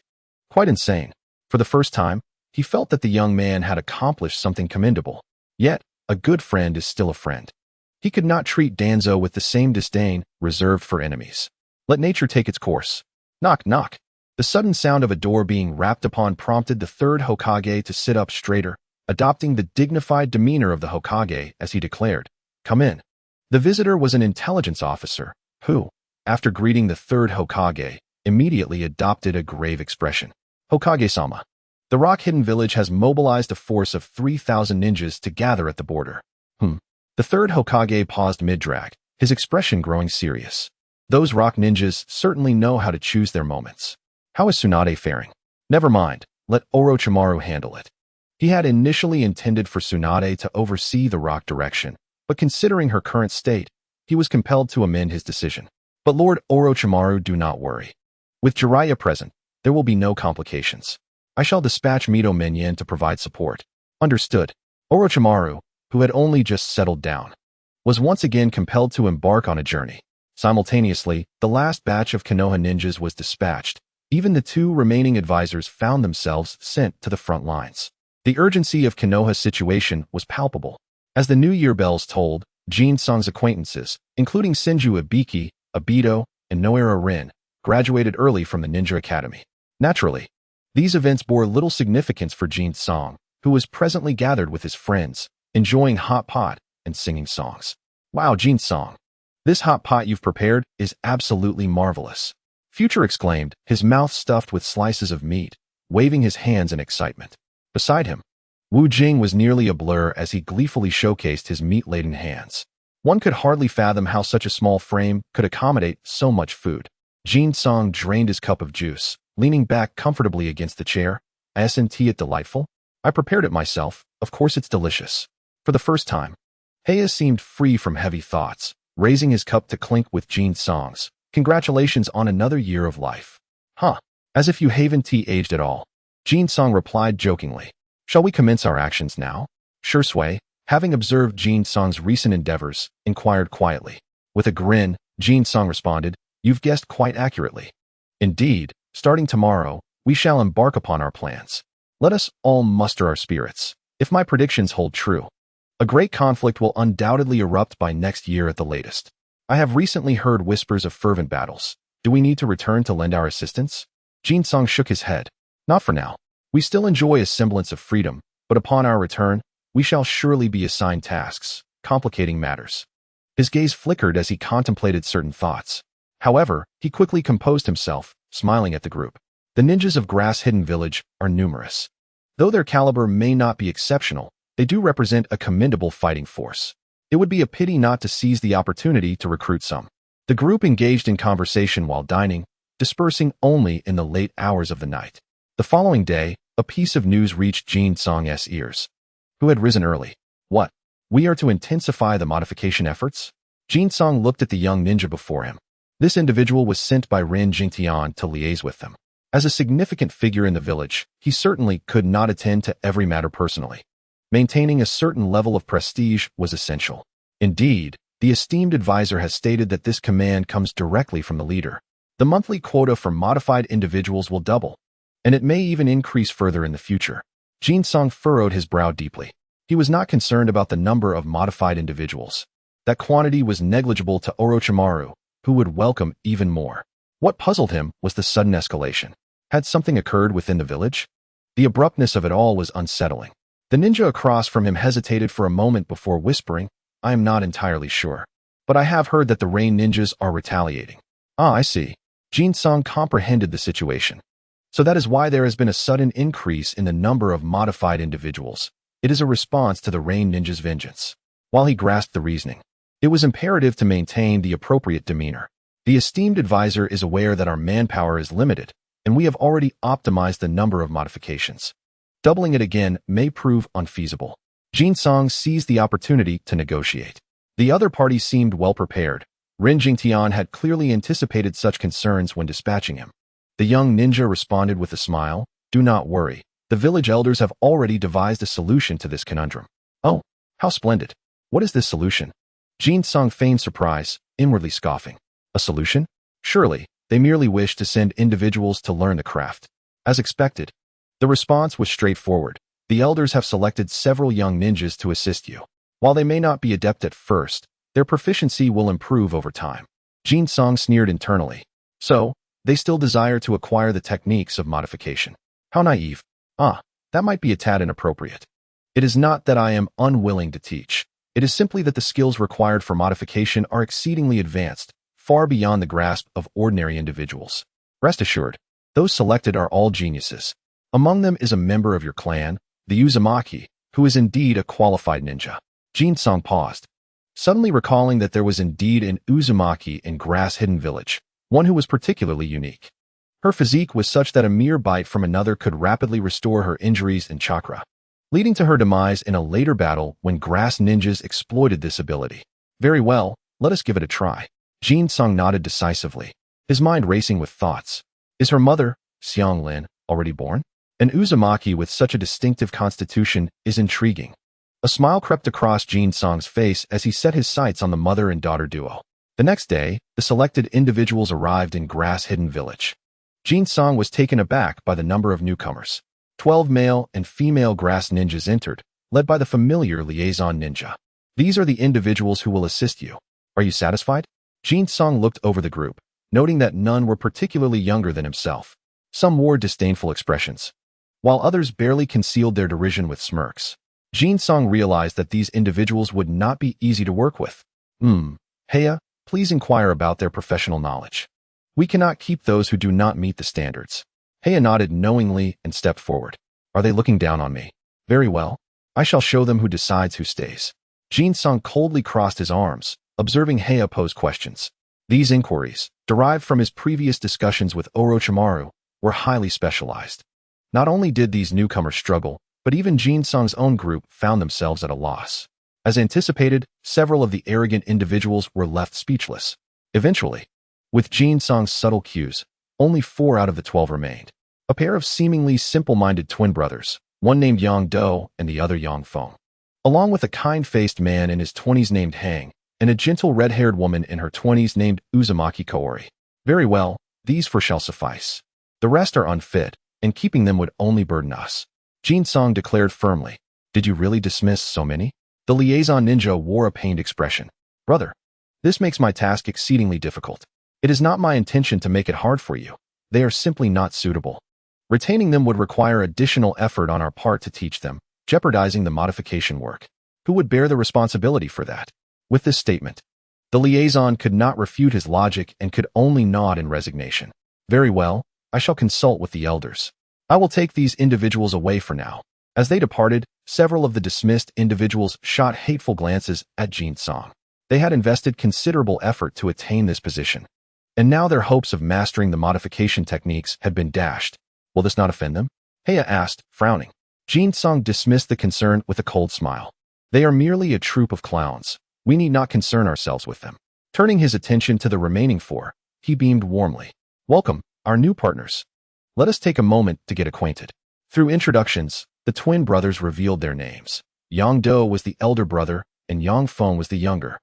quite insane. For the first time, he felt that the young man had accomplished something commendable. Yet, a good friend is still a friend. He could not treat Danzo with the same disdain reserved for enemies. Let nature take its course. Knock, knock. The sudden sound of a door being rapped upon prompted the third Hokage to sit up straighter, adopting the dignified demeanor of the Hokage as he declared, "Come in." The visitor was an intelligence officer, who, after greeting the third Hokage, immediately adopted a grave expression. "Hokage-sama, the rock-hidden village has mobilized a force of 3,000 ninjas to gather at the border." The third Hokage paused mid-drag, his expression growing serious. Those rock ninjas certainly know how to choose their moments. How is Tsunade faring? Never mind, let Orochimaru handle it. He had initially intended for Tsunade to oversee the rock direction, but considering her current state, he was compelled to amend his decision. But Lord Orochimaru, do not worry. With Jiraiya present, there will be no complications. I shall dispatch Mito Minyan to provide support. Understood. Orochimaru, who had only just settled down, was once again compelled to embark on a journey. Simultaneously, the last batch of Konoha ninjas was dispatched. Even the 2 remaining advisors found themselves sent to the front lines. The urgency of Konoha's situation was palpable. As the New Year bells tolled, Jin-sang's acquaintances, including Senju Ibiki, Obito, and Noara Rin, graduated early from the Ninja Academy. Naturally, these events bore little significance for Jin-sang, who was presently gathered with his friends, enjoying hot pot and singing songs. Wow, Jin-sang, this hot pot you've prepared is absolutely marvelous. Future exclaimed, his mouth stuffed with slices of meat, waving his hands in excitement. Beside him, Wu Jing was nearly a blur as he gleefully showcased his meat-laden hands. One could hardly fathom how such a small frame could accommodate so much food. Jin-sang drained his cup of juice, leaning back comfortably against the chair. Isn't it delightful? I prepared it myself. Of course it's delicious. For the first time, Heya seemed free from heavy thoughts, raising his cup to clink with Jin-sang's. Congratulations on another year of life. Huh. As if you haven't aged at all. Jin-sang replied jokingly. Shall we commence our actions now? Sure, Sui, having observed Jin-sang's recent endeavors, inquired quietly. With a grin, Jin-sang responded, you've guessed quite accurately. Indeed, starting tomorrow, we shall embark upon our plans. Let us all muster our spirits. If my predictions hold true, a great conflict will undoubtedly erupt by next year at the latest. I have recently heard whispers of fervent battles. Do we need to return to lend our assistance? Jin-sang shook his head. Not for now. We still enjoy a semblance of freedom, but upon our return, we shall surely be assigned tasks, complicating matters. His gaze flickered as he contemplated certain thoughts. However, he quickly composed himself, smiling at the group. The ninjas of Grass Hidden Village are numerous. Though their caliber may not be exceptional, they do represent a commendable fighting force. It would be a pity not to seize the opportunity to recruit some. The group engaged in conversation while dining, dispersing only in the late hours of the night. The following day, a piece of news reached Jin-sang's ears, who had risen early. What? We are to intensify the modification efforts? Jin-sang looked at the young ninja before him. This individual was sent by Ren Jingtian to liaise with them. As a significant figure in the village, he certainly could not attend to every matter personally. Maintaining a certain level of prestige was essential. Indeed, the esteemed advisor has stated that this command comes directly from the leader. The monthly quota for modified individuals will double, and it may even increase further in the future. Jin-sang furrowed his brow deeply. He was not concerned about the number of modified individuals. That quantity was negligible to Orochimaru, who would welcome even more. What puzzled him was the sudden escalation. Had something occurred within the village? The abruptness of it all was unsettling. The ninja across from him hesitated for a moment before whispering, I am not entirely sure, but I have heard that the Rain ninjas are retaliating. Ah, I see. Jin-sang comprehended the situation. So that is why there has been a sudden increase in the number of modified individuals. It is a response to the Rain ninjas' vengeance. While he grasped the reasoning, it was imperative to maintain the appropriate demeanor. The esteemed advisor is aware that our manpower is limited, and we have already optimized the number of modifications. Doubling it again may prove unfeasible. Jin-sang seized the opportunity to negotiate. The other party seemed well prepared. Ren Jingtian had clearly anticipated such concerns when dispatching him. The young ninja responded with a smile, do not worry. The village elders have already devised a solution to this conundrum. Oh, how splendid. What is this solution? Jin-sang feigned surprise, inwardly scoffing. A solution? Surely, they merely wish to send individuals to learn the craft. As expected, the response was straightforward. The elders have selected several young ninjas to assist you. While they may not be adept at first, their proficiency will improve over time. Jin-sang sneered internally. So, they still desire to acquire the techniques of modification. How naive. Ah, that might be a tad inappropriate. It is not that I am unwilling to teach. It is simply that the skills required for modification are exceedingly advanced, far beyond the grasp of ordinary individuals. Rest assured, those selected are all geniuses. Among them is a member of your clan, the Uzumaki, who is indeed a qualified ninja. Jin-sang paused, suddenly recalling that there was indeed an Uzumaki in Grass Hidden Village, one who was particularly unique. Her physique was such that a mere bite from another could rapidly restore her injuries and chakra. leading to her demise in a later battle when grass ninjas exploited this ability. Very well, let us give it a try. Jin-sung nodded decisively, his mind racing with thoughts. Is her mother, Xianglin, already born? An Uzumaki with such a distinctive constitution is intriguing. A smile crept across Jin-sung's face as he set his sights on the mother and daughter duo. The next day, the selected individuals arrived in grass-hidden village. Jin-sung was taken aback by the number of newcomers. 12 male and female grass ninjas entered, led by the familiar liaison ninja. These are the individuals who will assist you. Are you satisfied? Jin-sung looked over the group, noting that none were particularly younger than himself. Some wore disdainful expressions, while others barely concealed their derision with smirks. Jin-sung realized that these individuals would not be easy to work with. Heya, please inquire about their professional knowledge. We cannot keep those who do not meet the standards. Heya nodded knowingly and stepped forward. Are they looking down on me? Very well. I shall show them who decides who stays. Jin-sung coldly crossed his arms, observing Heya pose questions. These inquiries, derived from his previous discussions with Orochimaru, were highly specialized. Not only did these newcomers struggle, but even Jin-sung's own group found themselves at a loss. As anticipated, several of the arrogant individuals were left speechless. Eventually, with Jin-sung's subtle cues, only 4 out of the 12 remained. A pair of seemingly simple-minded twin brothers, one named Yang Do and the other Yang Feng, along with a kind-faced man in his 20s named Hang, and a gentle red-haired woman in her 20s named Uzumaki Kaori. Very well, these 4 shall suffice. The rest are unfit, and keeping them would only burden us. Jin-sung declared firmly. Did you really dismiss so many? The liaison ninja wore a pained expression. Brother, this makes my task exceedingly difficult. It is not my intention to make it hard for you. They are simply not suitable. Retaining them would require additional effort on our part to teach them, jeopardizing the modification work. Who would bear the responsibility for that? With this statement, the liaison could not refute his logic and could only nod in resignation. Very well, I shall consult with the elders. I will take these individuals away for now. As they departed, several of the dismissed individuals shot hateful glances at Jin-sung. They had invested considerable effort to attain this position, and now their hopes of mastering the modification techniques had been dashed. Will this not offend them? Heya asked, frowning. Jin-sung dismissed the concern with a cold smile. They are merely a troupe of clowns. We need not concern ourselves with them. Turning his attention to the remaining 4, he beamed warmly. Welcome, our new partners. Let us take a moment to get acquainted. Through introductions, the twin brothers revealed their names. Yang Do was the elder brother, and Yang Feng was the younger.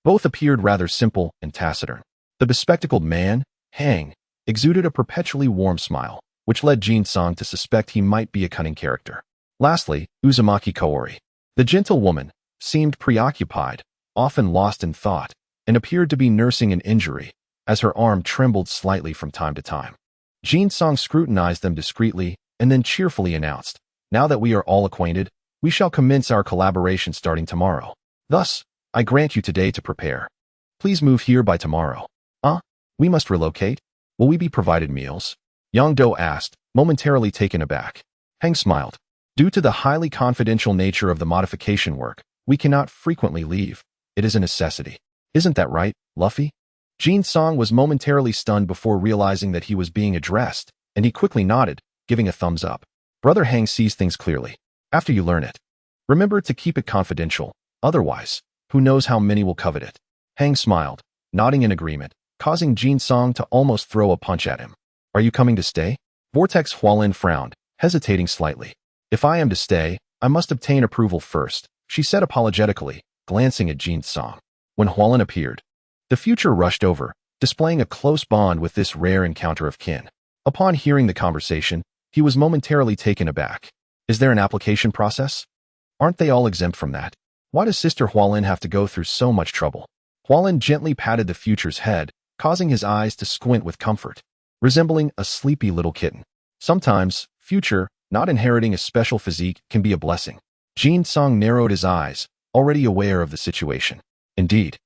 Both appeared rather simple and taciturn. The bespectacled man, Hang, exuded a perpetually warm smile, which led Jin-sung to suspect he might be a cunning character. Lastly, Uzumaki Kaori, the gentle woman, seemed preoccupied, often lost in thought, and appeared to be nursing an injury, as her arm trembled slightly from time to time. Jin-sung scrutinized them discreetly and then cheerfully announced, now that we are all acquainted, we shall commence our collaboration starting tomorrow. Thus, I grant you today to prepare. Please move here by tomorrow. We must relocate? Will we be provided meals? Yang Do asked, momentarily taken aback. Hang smiled. Due to the highly confidential nature of the modification work, we cannot frequently leave. It is a necessity. Isn't that right, Luffy? Jin-sung was momentarily stunned before realizing that he was being addressed, and he quickly nodded, giving a thumbs up. Brother Hang sees things clearly. After you learn it, remember to keep it confidential. Otherwise, who knows how many will covet it. Hang smiled, nodding in agreement, causing Jin-sung to almost throw a punch at him. Are you coming to stay? Vortex Hualin frowned, hesitating slightly. If I am to stay, I must obtain approval first, she said apologetically, glancing at Jin-sung. When Hualin appeared, the future rushed over, displaying a close bond with this rare encounter of kin. Upon hearing the conversation, he was momentarily taken aback. Is there an application process? Aren't they all exempt from that? Why does Sister Hualin have to go through so much trouble? Hualin gently patted the future's head, causing his eyes to squint with comfort, resembling a sleepy little kitten. Sometimes, future, not inheriting a special physique, can be a blessing. Jin-sung narrowed his eyes, already aware of the situation. Indeed,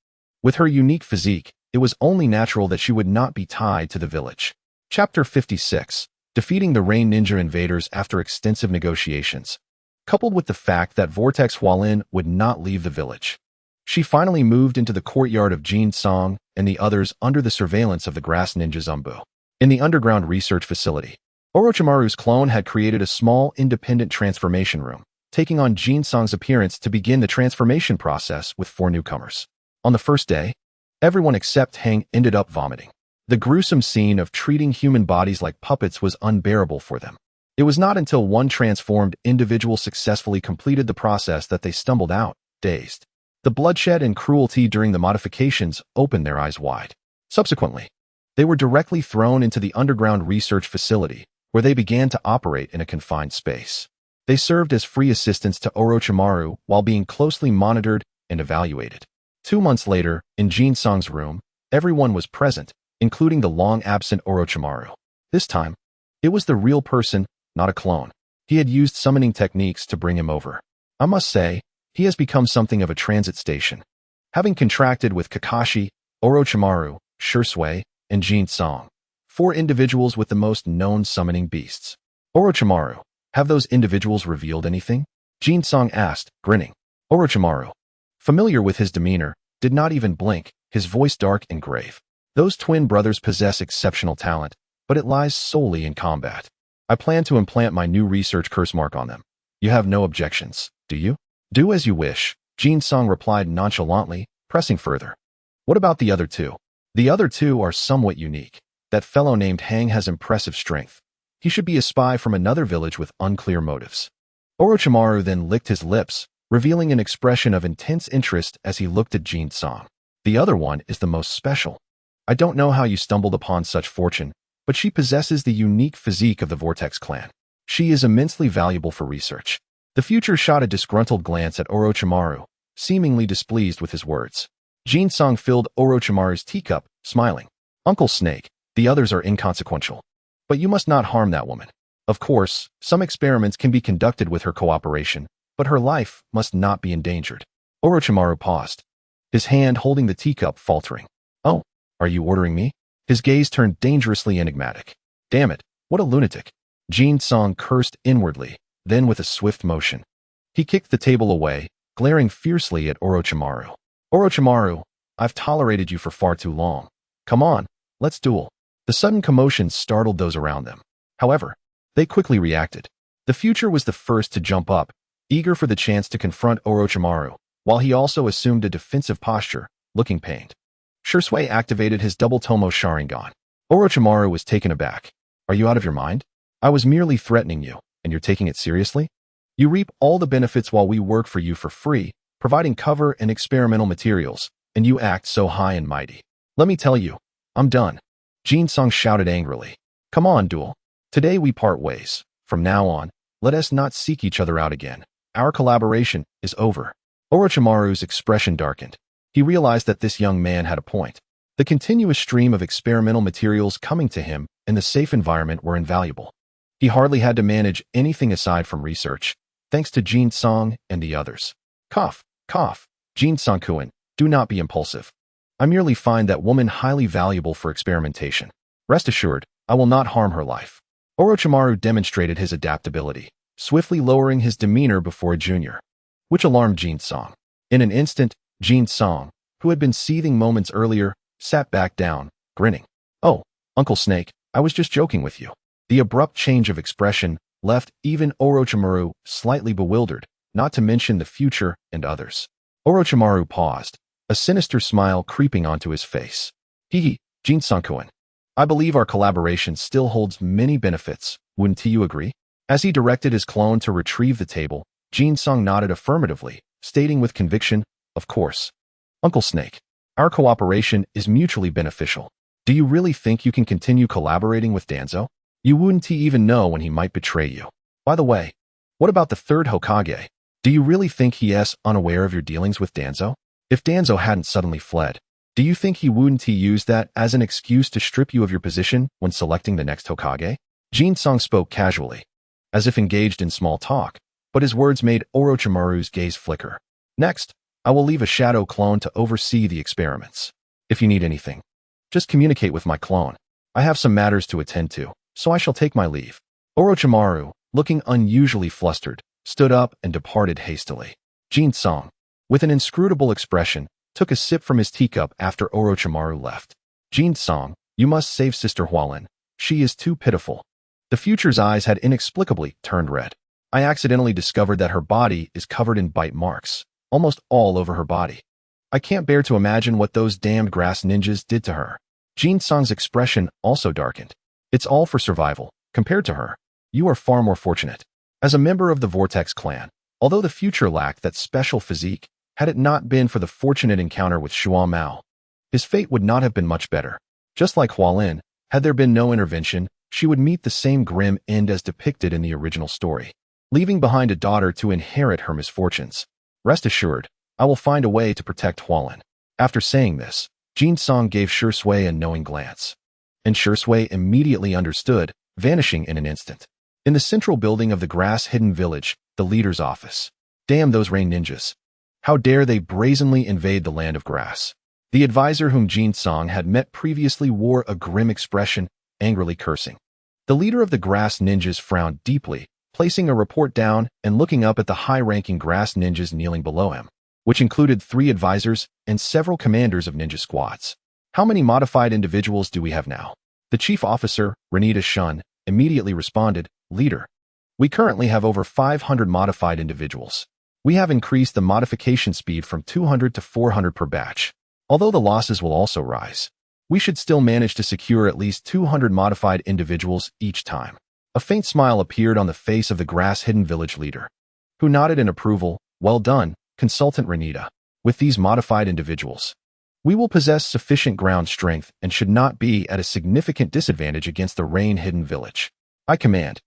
with her unique physique, it was only natural that she would not be tied to the village. Chapter 56. Defeating the Rain Ninja invaders after extensive negotiations. Coupled with the fact that Vortex Hualin would not leave the village, she finally moved into the courtyard of Jin-sung and the others under the surveillance of the grass ninja Zumbu. In the underground research facility, Orochimaru's clone had created a small independent transformation room, taking on Jin Song's appearance to begin the transformation process with 4 newcomers. On the first day, everyone except Hang ended up vomiting. The gruesome scene of treating human bodies like puppets was unbearable for them. It was not until one transformed individual successfully completed the process that they stumbled out, dazed. The bloodshed and cruelty during the modifications opened their eyes wide. Subsequently, they were directly thrown into the underground research facility, where they began to operate in a confined space. They served as free assistants to Orochimaru while being closely monitored and evaluated. 2 months later, in Jin Song's room, everyone was present, including the long-absent Orochimaru. This time, it was the real person, not a clone. He had used summoning techniques to bring him over. I must say, he has become something of a transit station. Having contracted with Kakashi, Orochimaru, Shursui, and Jin Song, 4 individuals with the most known summoning beasts. Orochimaru, have those individuals revealed anything? Jin Song asked, grinning. Orochimaru, familiar with his demeanor, did not even blink, his voice dark and grave. Those twin brothers possess exceptional talent, but it lies solely in combat. I plan to implant my new research curse mark on them. You have no objections, do you? Do as you wish, Jin Song replied nonchalantly, pressing further. What about the other 2? The other 2 are somewhat unique. That fellow named Hang has impressive strength. He should be a spy from another village with unclear motives. Orochimaru then licked his lips, revealing an expression of intense interest as he looked at Jin Song. The other one is the most special. I don't know how you stumbled upon such fortune, but she possesses the unique physique of the Vortex clan. She is immensely valuable for research. The future shot a disgruntled glance at Orochimaru, seemingly displeased with his words. Jin Song filled Orochimaru's teacup, smiling. Uncle Snake, the others are inconsequential. But you must not harm that woman. Of course, some experiments can be conducted with her cooperation, but her life must not be endangered. Orochimaru paused, his hand holding the teacup faltering. Oh, are you ordering me? His gaze turned dangerously enigmatic. Damn it, what a lunatic. Jin Song cursed inwardly, then with a swift motion, he kicked the table away, glaring fiercely at Orochimaru. Orochimaru, I've tolerated you for far too long. Come on, let's duel. The sudden commotion startled those around them. However, they quickly reacted. The future was the first to jump up, eager for the chance to confront Orochimaru, while he also assumed a defensive posture, looking pained. Shursui activated his double Tomo Sharingan. Orochimaru was taken aback. Are you out of your mind? I was merely threatening you, and you're taking it seriously? You reap all the benefits while we work for you for free, providing cover and experimental materials, and you act so high and mighty. Let me tell you, I'm done. Jin Song shouted angrily. Come on, duel. Today we part ways. From now on, let us not seek each other out again. Our collaboration is over. Orochimaru's expression darkened. He realized that this young man had a point. The continuous stream of experimental materials coming to him in the safe environment were invaluable. He hardly had to manage anything aside from research, thanks to Jin Song and the others. Cough, cough. Jin Song-kun, do not be impulsive. I merely find that woman highly valuable for experimentation. Rest assured, I will not harm her life. Orochimaru demonstrated his adaptability, swiftly lowering his demeanor before a junior, which alarmed Jin Song. In an instant, Jin Song, who had been seething moments earlier, sat back down, grinning. Oh, Uncle Snake, I was just joking with you. The abrupt change of expression left even Orochimaru slightly bewildered, not to mention the future and others. Orochimaru paused, a sinister smile creeping onto his face. Hee, Jin Song-kun. I believe our collaboration still holds many benefits, wouldn't you agree? As he directed his clone to retrieve the table, Jin Song nodded affirmatively, stating with conviction, of course. Uncle Snake, our cooperation is mutually beneficial. Do you really think you can continue collaborating with Danzo? You wouldn't even know when he might betray you. By the way, what about the third Hokage? Do you really think he is unaware of your dealings with Danzo? If Danzo hadn't suddenly fled, do you think he wouldn't use that as an excuse to strip you of your position when selecting the next Hokage? Jin Song spoke casually, as if engaged in small talk, but his words made Orochimaru's gaze flicker. Next, I will leave a shadow clone to oversee the experiments. If you need anything, just communicate with my clone. I have some matters to attend to, so I shall take my leave. Orochimaru, looking unusually flustered, stood up and departed hastily. Jin Song, with an inscrutable expression, took a sip from his teacup after Orochimaru left. Jin Song, you must save Sister Hualin. She is too pitiful. The future's eyes had inexplicably turned red. I accidentally discovered that her body is covered in bite marks, almost all over her body. I can't bear to imagine what those damned grass ninjas did to her. Jin-sang's expression also darkened. It's all for survival. Compared to her, you are far more fortunate. As a member of the Vortex clan, although the future lacked that special physique, had it not been for the fortunate encounter with Xuan Mao, his fate would not have been much better. Just like Hualin, had there been no intervention, she would meet the same grim end as depicted in the original story, leaving behind a daughter to inherit her misfortunes. Rest assured, I will find a way to protect Hualin. After saying this, Jin-sang gave Shui a knowing glance. And Shui immediately understood, vanishing in an instant. In the central building of the grass-hidden village, the leader's office. Damn those rain ninjas. How dare they brazenly invade the land of grass. The advisor whom Jin-sang had met previously wore a grim expression, angrily cursing. The leader of the grass ninjas frowned deeply, placing a report down and looking up at the high-ranking grass ninjas kneeling below him, which included 3 advisors and several commanders of ninja squads. How many modified individuals do we have now? The chief officer, Renita Shun, immediately responded, Leader, we currently have over 500 modified individuals. We have increased the modification speed from 200 to 400 per batch. Although the losses will also rise, we should still manage to secure at least 200 modified individuals each time. A faint smile appeared on the face of the grass-hidden village leader, who nodded in approval. Well done, Consultant Renita. With these modified individuals, we will possess sufficient ground strength and should not be at a significant disadvantage against the rain-hidden village. I command.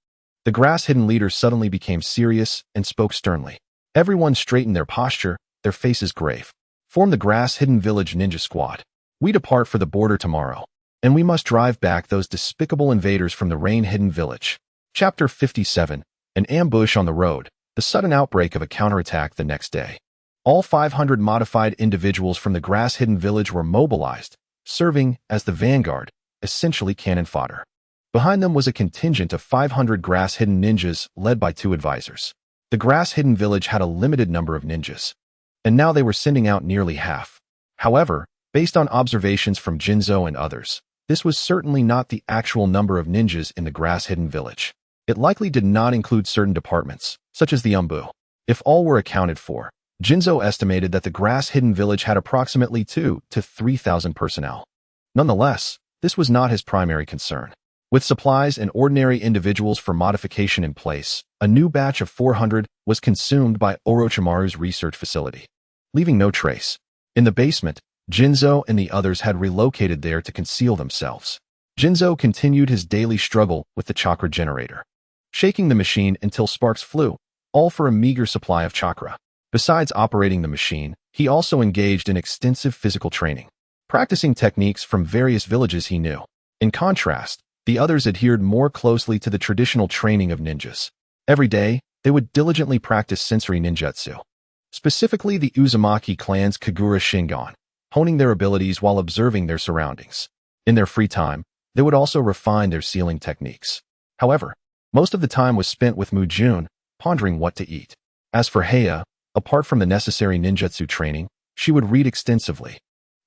The grass-hidden leader suddenly became serious and spoke sternly. Everyone straightened their posture, their faces grave. Form the grass-hidden village ninja squad. We depart for the border tomorrow, and we must drive back those despicable invaders from the rain-hidden village. Chapter 57. An ambush on the road. The sudden outbreak of a counterattack the next day. All 500 modified individuals from the grass-hidden village were mobilized, serving as the vanguard, essentially cannon fodder. Behind them was a contingent of 500 grass-hidden ninjas led by 2 advisors. The grass-hidden village had a limited number of ninjas, and now they were sending out nearly half. However, based on observations from Jinzo and others, this was certainly not the actual number of ninjas in the grass-hidden village. It likely did not include certain departments, such as the Umbu. If all were accounted for, Jinzo estimated that the grass-hidden village had approximately 2,000 to 3,000 personnel. Nonetheless, this was not his primary concern. With supplies and ordinary individuals for modification in place, a new batch of 400 was consumed by Orochimaru's research facility, leaving no trace. In the basement, Jinzo and the others had relocated there to conceal themselves. Jinzo continued his daily struggle with the chakra generator, shaking the machine until sparks flew, all for a meager supply of chakra. Besides operating the machine, he also engaged in extensive physical training, practicing techniques from various villages he knew. In contrast, the others adhered more closely to the traditional training of ninjas. Every day, they would diligently practice sensory ninjutsu, specifically the Uzumaki clan's Kagura Shingon, honing their abilities while observing their surroundings. In their free time, they would also refine their sealing techniques. However, most of the time was spent with Mujun, pondering what to eat. As for Heya, apart from the necessary ninjutsu training, she would read extensively,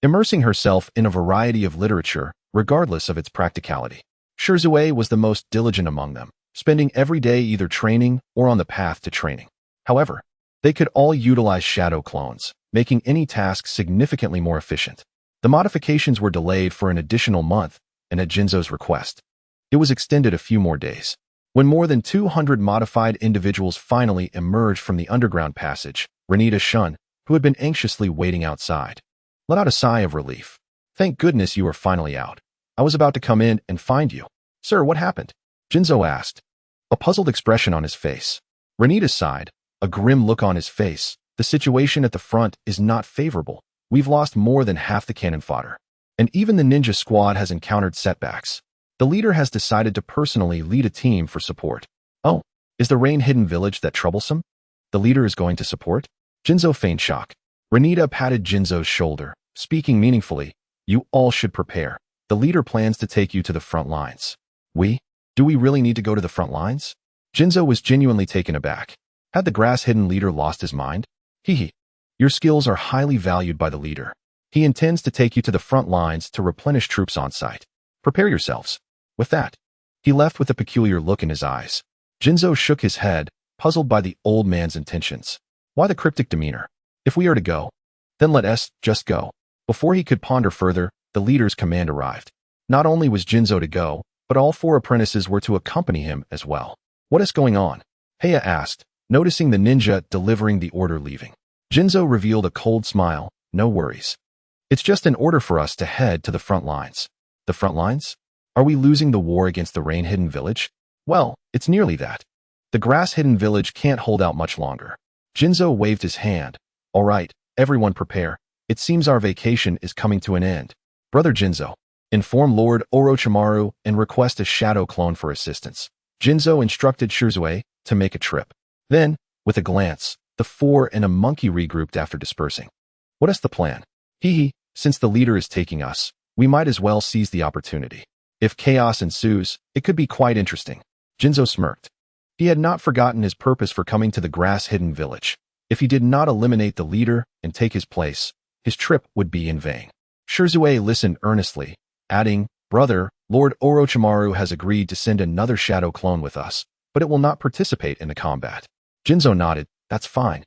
immersing herself in a variety of literature, regardless of its practicality. Shui was the most diligent among them, spending every day either training or on the path to training. However, they could all utilize shadow clones, making any task significantly more efficient. The modifications were delayed for an additional month, and at Jinzo's request, it was extended a few more days. When more than 200 modified individuals finally emerged from the underground passage, Renita Shun, who had been anxiously waiting outside, let out a sigh of relief. Thank goodness you are finally out. I was about to come in and find you. Sir, what happened? Jinzo asked, a puzzled expression on his face. Renita sighed, a grim look on his face. The situation at the front is not favorable. We've lost more than half the cannon fodder, and even the ninja squad has encountered setbacks. The leader has decided to personally lead a team for support. Oh, is the rain-hidden village that troublesome? The leader is going to support? Jinzo feigned shock. Renita patted Jinzo's shoulder, speaking meaningfully. You all should prepare. The leader plans to take you to the front lines. Do we really need to go to the front lines? Jinzo was genuinely taken aback. Had the grass-hidden leader lost his mind? Your skills are highly valued by the leader. He intends to take you to the front lines to replenish troops on site. Prepare yourselves. With that, he left with a peculiar look in his eyes. Jinzo shook his head, puzzled by the old man's intentions. Why the cryptic demeanor? If we are to go, then let us just go. Before he could ponder further, the leader's command arrived. Not only was Jinzo to go, but all 4 apprentices were to accompany him as well. What is going on? Heya asked, noticing the ninja delivering the order leaving. Jinzo revealed a cold smile. No worries. It's just an order for us to head to the front lines. The front lines? Are we losing the war against the rain-hidden village? Well, it's nearly that. The grass-hidden village can't hold out much longer. Jinzo waved his hand. All right, everyone prepare. It seems our vacation is coming to an end. Brother Jinzo, inform Lord Orochimaru and request a shadow clone for assistance. Jinzo instructed Shrugs to make a trip. Then, with a glance, the 4 and a monkey regrouped after dispersing. What is the plan? Since the leader is taking us, we might as well seize the opportunity. If chaos ensues, it could be quite interesting. Jinzo smirked. He had not forgotten his purpose for coming to the grass-hidden village. If he did not eliminate the leader and take his place, his trip would be in vain. Shrugs listened earnestly, adding, Brother, Lord Orochimaru has agreed to send another shadow clone with us, but it will not participate in the combat. Jinzo nodded. That's fine.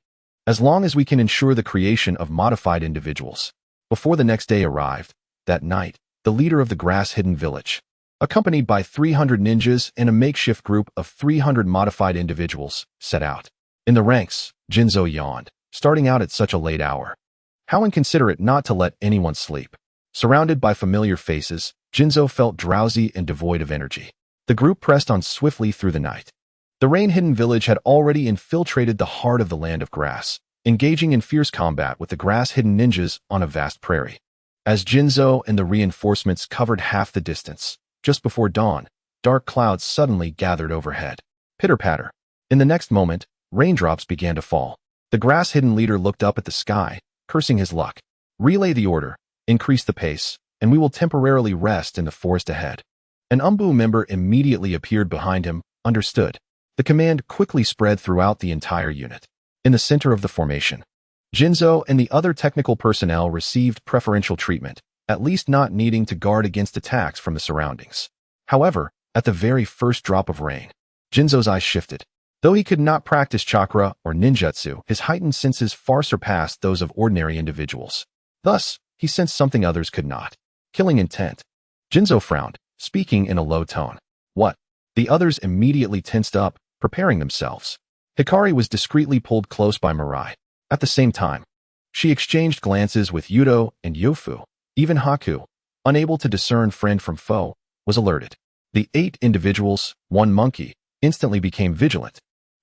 As long as we can ensure the creation of modified individuals. Before the next day arrived, that night, the leader of the grass-hidden village, accompanied by 300 ninjas and a makeshift group of 300 modified individuals, set out. In the ranks, Jinzo yawned, starting out at such a late hour. How inconsiderate not to let anyone sleep. Surrounded by familiar faces, Jinzo felt drowsy and devoid of energy. The group pressed on swiftly through the night. The rain-hidden village had already infiltrated the heart of the land of grass, engaging in fierce combat with the grass-hidden ninjas on a vast prairie. As Jinzo and the reinforcements covered half the distance, just before dawn, dark clouds suddenly gathered overhead. Pitter-patter. In the next moment, raindrops began to fall. The grass-hidden leader looked up at the sky, cursing his luck. Relay the order, increase the pace, and we will temporarily rest in the forest ahead. An Umbu member immediately appeared behind him. Understood. The command quickly spread throughout the entire unit. In the center of the formation, Jinzo and the other technical personnel received preferential treatment, at least not needing to guard against attacks from the surroundings. However, at the very first drop of rain, Jinzo's eyes shifted. Though he could not practice chakra or ninjutsu, his heightened senses far surpassed those of ordinary individuals. Thus, he sensed something others could not. Killing intent. Jinzo frowned, speaking in a low tone. What? The others immediately tensed up, preparing themselves. Hikari was discreetly pulled close by Mirai. At the same time, she exchanged glances with Yuto and Yofu. Even Haku, unable to discern friend from foe, was alerted. The 8 individuals, 1 monkey, instantly became vigilant,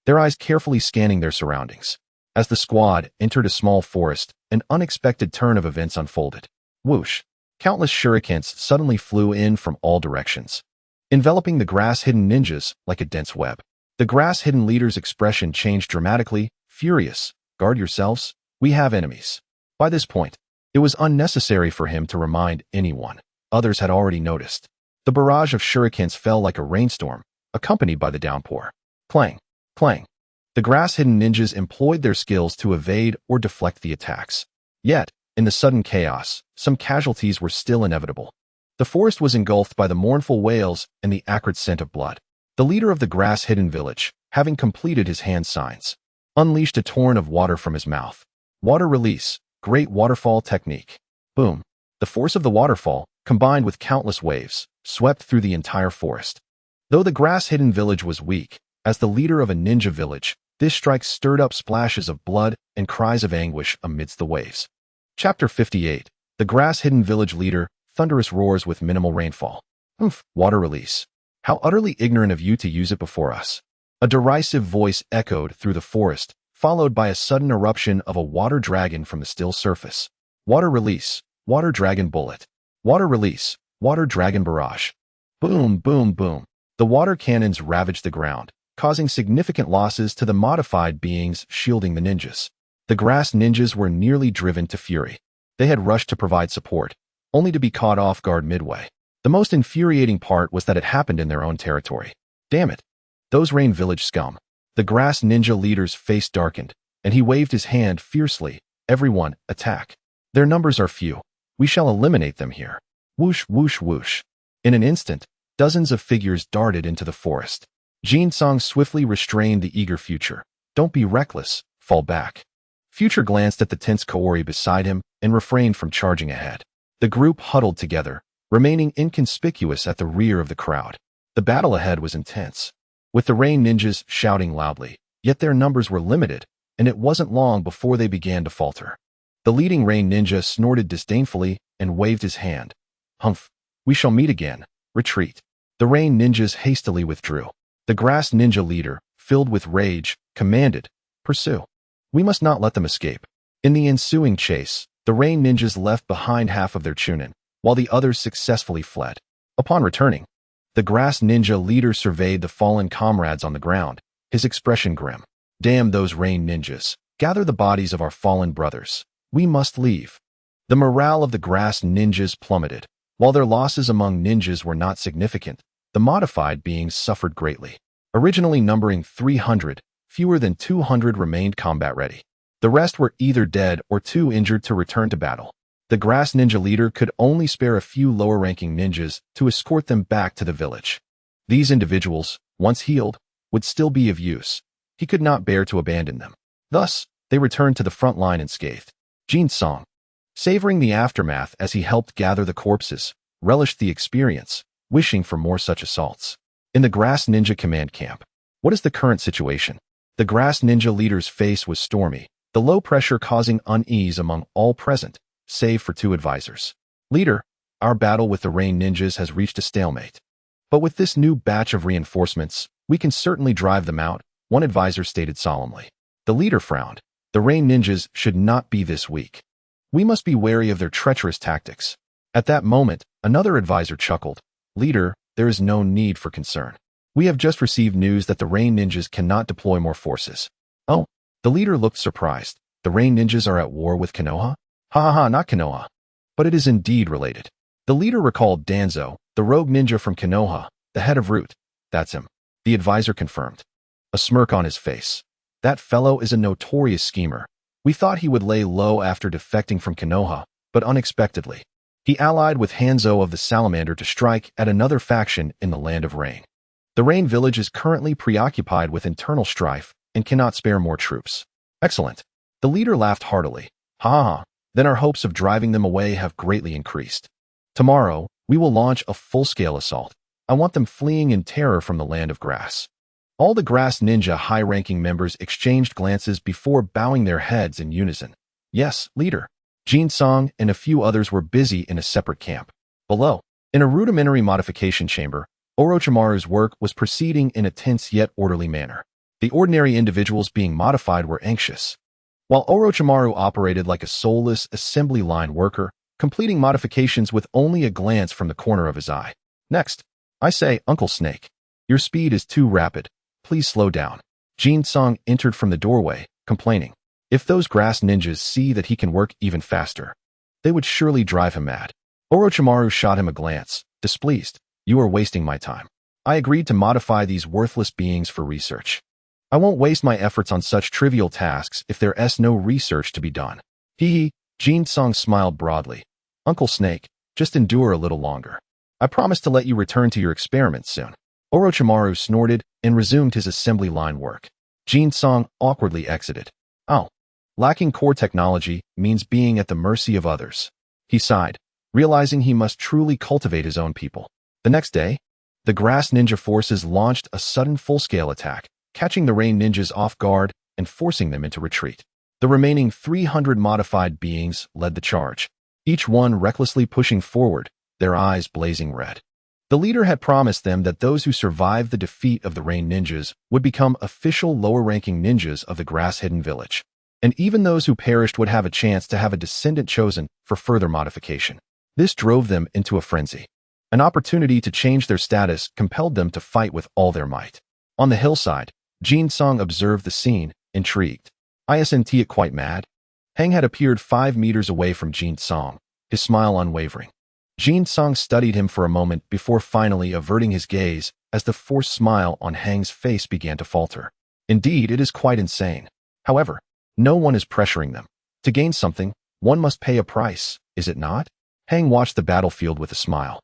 their eyes carefully scanning their surroundings. As the squad entered a small forest, an unexpected turn of events unfolded. Whoosh! Countless shurikens suddenly flew in from all directions, enveloping the grass-hidden ninjas like a dense web. The grass-hidden leader's expression changed dramatically, furious. Guard yourselves, we have enemies. By this point, it was unnecessary for him to remind anyone. Others had already noticed. The barrage of shurikens fell like a rainstorm, accompanied by the downpour. Clang, clang. The grass-hidden ninjas employed their skills to evade or deflect the attacks. Yet, in the sudden chaos, some casualties were still inevitable. The forest was engulfed by the mournful wails and the acrid scent of blood. The leader of the grass-hidden village, having completed his hand signs, unleashed a torrent of water from his mouth. Water release, great waterfall technique. Boom. The force of the waterfall, combined with countless waves, swept through the entire forest. Though the grass-hidden village was weak, as the leader of a ninja village, this strike stirred up splashes of blood and cries of anguish amidst the waves. Chapter 58. The grass-hidden village leader, thunderous roars with minimal rainfall. Water release. How utterly ignorant of you to use it before us. A derisive voice echoed through the forest, followed by a sudden eruption of a water dragon from the still surface. Water release, water dragon bullet. Water release, water dragon barrage. Boom, boom, boom. The water cannons ravaged the ground, causing significant losses to the modified beings shielding the ninjas. The grass ninjas were nearly driven to fury. They had rushed to provide support, only to be caught off guard midway. The most infuriating part was that it happened in their own territory. Damn it. Those Rain Village scum. The grass ninja leader's face darkened, and he waved his hand fiercely. Everyone, attack. Their numbers are few. We shall eliminate them here. Whoosh, whoosh, whoosh. In an instant, dozens of figures darted into the forest. Jin Song swiftly restrained the eager Future. Don't be reckless, fall back. Future glanced at the tense Kaori beside him and refrained from charging ahead. The group huddled together, remaining inconspicuous at the rear of the crowd. The battle ahead was intense, with the rain ninjas shouting loudly, yet their numbers were limited, and it wasn't long before they began to falter. The leading rain ninja snorted disdainfully and waved his hand. Humph, we shall meet again. Retreat. The rain ninjas hastily withdrew. The grass ninja leader, filled with rage, commanded, pursue. We must not let them escape. In the ensuing chase, the rain ninjas left behind half of their chunin, while the others successfully fled. Upon returning, the grass ninja leader surveyed the fallen comrades on the ground, his expression grim. Damn those rain ninjas. Gather the bodies of our fallen brothers. We must leave. The morale of the grass ninjas plummeted. While their losses among ninjas were not significant, the modified beings suffered greatly. Originally numbering 300, fewer than 200 remained combat-ready. The rest were either dead or too injured to return to battle. The grass ninja leader could only spare a few lower-ranking ninjas to escort them back to the village. These individuals, once healed, would still be of use. He could not bear to abandon them. Thus, they returned to the front line unscathed. Jin Song, savoring the aftermath as he helped gather the corpses, relished the experience, wishing for more such assaults. In the grass ninja command camp, what is the current situation? The grass ninja leader's face was stormy, the low pressure causing unease among all present, save for two advisors. Leader, our battle with the rain ninjas has reached a stalemate. But with this new batch of reinforcements, we can certainly drive them out, one advisor stated solemnly. The leader frowned. The rain ninjas should not be this weak. We must be wary of their treacherous tactics. At that moment, another advisor chuckled. Leader, there is no need for concern. We have just received news that the rain ninjas cannot deploy more forces. Oh, the leader looked surprised. The rain ninjas are at war with Konoha? Ha ha ha, not Konoha. But it is indeed related. The leader recalled Danzo, the rogue ninja from Konoha, the head of Root. That's him. The advisor confirmed. A smirk on his face. That fellow is a notorious schemer. We thought he would lay low after defecting from Konoha, but unexpectedly, he allied with Hanzo of the Salamander to strike at another faction in the Land of Rain. The Rain village is currently preoccupied with internal strife and cannot spare more troops. Excellent. The leader laughed heartily. Ha ha, then our hopes of driving them away have greatly increased. Tomorrow, we will launch a full-scale assault. I want them fleeing in terror from the Land of Grass. All the Grass Ninja high-ranking members exchanged glances before bowing their heads in unison. Yes, leader. Jin Song and a few others were busy in a separate camp. Below, in a rudimentary modification chamber, Orochimaru's work was proceeding in a tense yet orderly manner. The ordinary individuals being modified were anxious, while Orochimaru operated like a soulless assembly line worker, completing modifications with only a glance from the corner of his eye. Next, I say, Uncle Snake, your speed is too rapid. Please slow down. Jin Song entered from the doorway, complaining. If those grass ninjas see that he can work even faster, they would surely drive him mad. Orochimaru shot him a glance, displeased. You are wasting my time. I agreed to modify these worthless beings for research. I won't waste my efforts on such trivial tasks if there's no research to be done. Hee. Jin Song smiled broadly. Uncle Snake, just endure a little longer. I promise to let you return to your experiments soon. Orochimaru snorted and resumed his assembly line work. Jin Song awkwardly exited. Oh. Lacking core technology means being at the mercy of others. He sighed, realizing he must truly cultivate his own people. The next day, the Grass Ninja forces launched a sudden full-scale attack, catching the Rain Ninjas off guard and forcing them into retreat. The remaining 300 modified beings led the charge, each one recklessly pushing forward, their eyes blazing red. The leader had promised them that those who survived the defeat of the Rain Ninjas would become official lower-ranking ninjas of the Grass-Hidden Village, and even those who perished would have a chance to have a descendant chosen for further modification. This drove them into a frenzy. An opportunity to change their status compelled them to fight with all their might. On the hillside, Jin Song observed the scene, intrigued. Isn't it quite mad? Hang had appeared 5 meters away from Jin Song, his smile unwavering. Jin Song studied him for a moment before finally averting his gaze as the forced smile on Hang's face began to falter. Indeed, it is quite insane. However, no one is pressuring them. To gain something, one must pay a price, is it not? Hang watched the battlefield with a smile,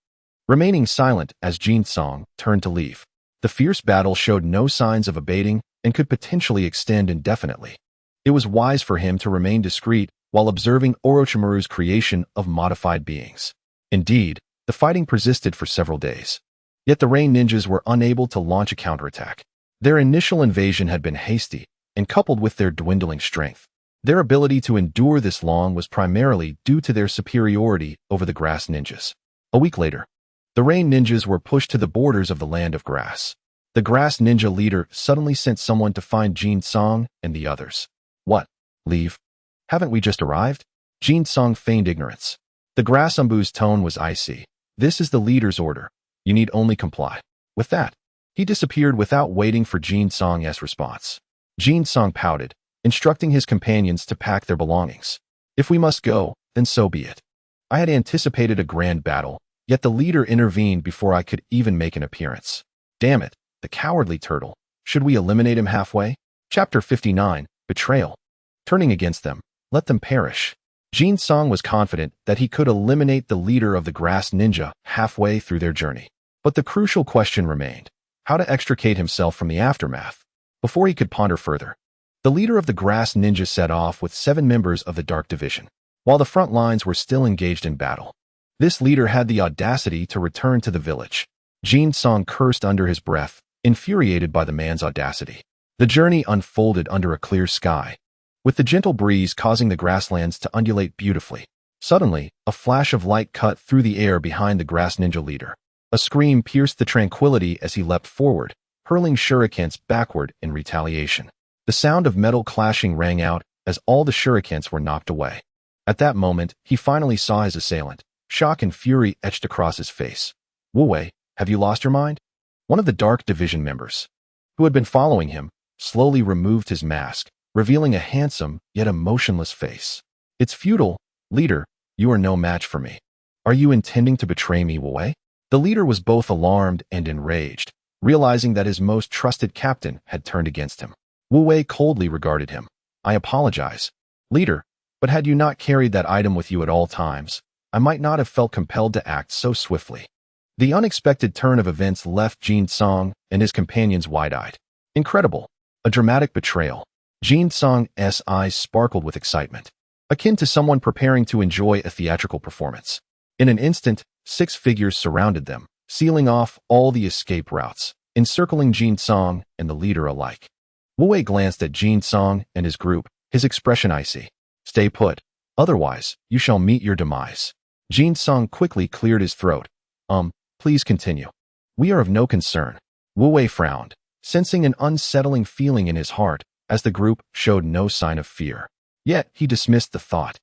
remaining silent as Jin Song turned to leave. The fierce battle showed no signs of abating and could potentially extend indefinitely. It was wise for him to remain discreet while observing Orochimaru's creation of modified beings. Indeed, the fighting persisted for several days. Yet the Rain Ninjas were unable to launch a counterattack. Their initial invasion had been hasty, and coupled with their dwindling strength, their ability to endure this long was primarily due to their superiority over the Grass Ninjas. A week later, the Rain Ninjas were pushed to the borders of the Land of Grass. The Grass Ninja leader suddenly sent someone to find Jin-song and the others. What? Leave? Haven't we just arrived? Jin-song feigned ignorance. The Grass Umbu's tone was icy. This is the leader's order. You need only comply. With that, he disappeared without waiting for Jin-song's response. Jin-song pouted, instructing his companions to pack their belongings. If we must go, then so be it. I had anticipated a grand battle, yet the leader intervened before I could even make an appearance. Damn it, the cowardly turtle. Should we eliminate him halfway? Chapter 59, Betrayal. Turning against them, let them perish. Jin-song was confident that he could eliminate the leader of the Grass Ninja halfway through their journey. But the crucial question remained: how to extricate himself from the aftermath. Before he could ponder further, the leader of the Grass Ninja set off with 7 members of the Dark Division, while the front lines were still engaged in battle. This leader had the audacity to return to the village. Jin-song cursed under his breath, infuriated by the man's audacity. The journey unfolded under a clear sky, with the gentle breeze causing the grasslands to undulate beautifully. Suddenly, a flash of light cut through the air behind the Grass Ninja leader. A scream pierced the tranquility as he leapt forward, hurling shurikens backward in retaliation. The sound of metal clashing rang out as all the shurikens were knocked away. At that moment, he finally saw his assailant. Shock and fury etched across his face. Wu-wei, have you lost your mind? One of the Dark Division members, who had been following him, slowly removed his mask, revealing a handsome yet emotionless face. It's futile, leader, you are no match for me. Are you intending to betray me, Wu-wei? The leader was both alarmed and enraged, realizing that his most trusted captain had turned against him. Wu-wei coldly regarded him. I apologize, leader, but had you not carried that item with you at all times, I might not have felt compelled to act so swiftly. The unexpected turn of events left Jin-song and his companions wide-eyed. Incredible. A dramatic betrayal. Jin-song's eyes sparkled with excitement, akin to someone preparing to enjoy a theatrical performance. In an instant, 6 figures surrounded them, sealing off all the escape routes, encircling Jin-song and the leader alike. Wu-wei glanced at Jin-song and his group, his expression icy. Stay put. Otherwise, you shall meet your demise. Jin-song quickly cleared his throat. Please continue. We are of no concern. Wu-wei frowned, sensing an unsettling feeling in his heart as the group showed no sign of fear. Yet, he dismissed the thought.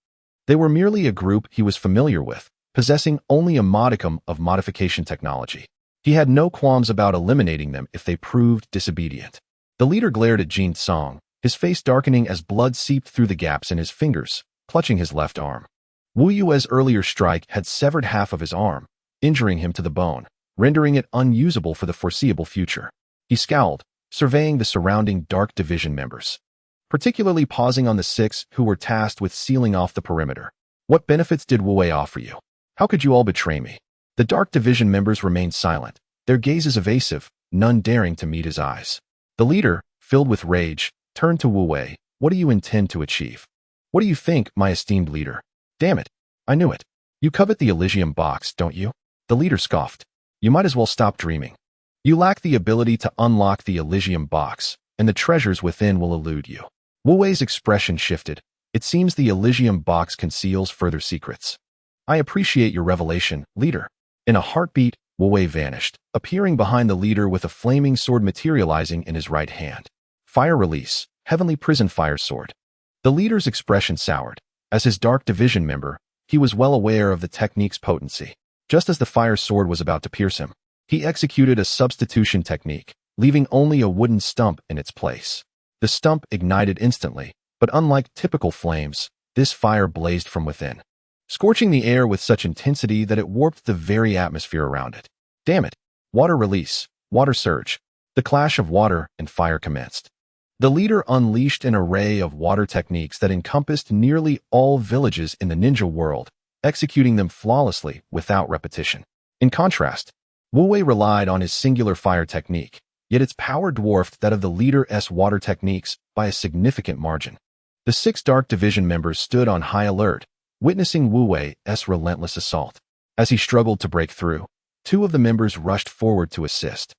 They were merely a group he was familiar with, possessing only a modicum of modification technology. He had no qualms about eliminating them if they proved disobedient. The leader glared at Jin-song, his face darkening as blood seeped through the gaps in his fingers, clutching his left arm. Wu Yue's earlier strike had severed half of his arm, injuring him to the bone, rendering it unusable for the foreseeable future. He scowled, surveying the surrounding Dark Division members, particularly pausing on the 6 who were tasked with sealing off the perimeter. What benefits did Wu-wei offer you? How could you all betray me? The Dark Division members remained silent, their gazes evasive, none daring to meet his eyes. The leader, filled with rage, turned to Wu-wei. What do you intend to achieve? What do you think, my esteemed leader? Damn it, I knew it. You covet the Elysium box, don't you? The leader scoffed. You might as well stop dreaming. You lack the ability to unlock the Elysium box, and the treasures within will elude you. Wu-wei's expression shifted. It seems the Elysium box conceals further secrets. I appreciate your revelation, leader. In a heartbeat, Wu-wei vanished, appearing behind the leader with a flaming sword materializing in his right hand. Fire release, heavenly prison fire sword. The leader's expression soured. As his Dark Division member, he was well aware of the technique's potency. Just as the fire sword was about to pierce him, he executed a substitution technique, leaving only a wooden stump in its place. The stump ignited instantly, but unlike typical flames, this fire blazed from within, scorching the air with such intensity that it warped the very atmosphere around it. Damn it! Water release, water surge. The clash of water and fire commenced. The leader unleashed an array of water techniques that encompassed nearly all villages in the ninja world, executing them flawlessly without repetition. In contrast, Wu-wei relied on his singular fire technique, yet its power dwarfed that of the leader's water techniques by a significant margin. The 6 Dark Division members stood on high alert, witnessing Wu Wei's relentless assault. As he struggled to break through, 2 of the members rushed forward to assist.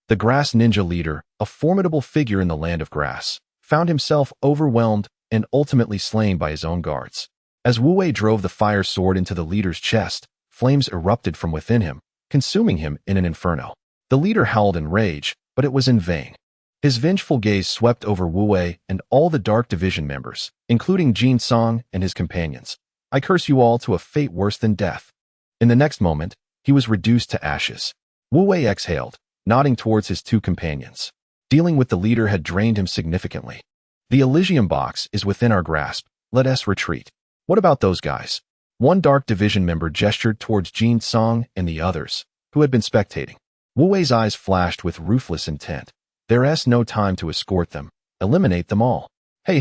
The Grass Ninja leader, a formidable figure in the land of grass, found himself overwhelmed and ultimately slain by his own guards. As Wu Wei drove the fire sword into the leader's chest, flames erupted from within him, consuming him in an inferno. The leader howled in rage, but it was in vain. His vengeful gaze swept over Wu Wei and all the Dark Division members, including Jin Song and his companions. I curse you all to a fate worse than death. In the next moment, he was reduced to ashes. Wu Wei exhaled, nodding towards his 2 companions. Dealing with the leader had drained him significantly. The Elysium box is within our grasp. Let us retreat. What about those guys? One Dark Division member gestured towards Jin Song and the others, who had been spectating. Wu Wei's eyes flashed with ruthless intent. There's no time to escort them. Eliminate them all. Hey,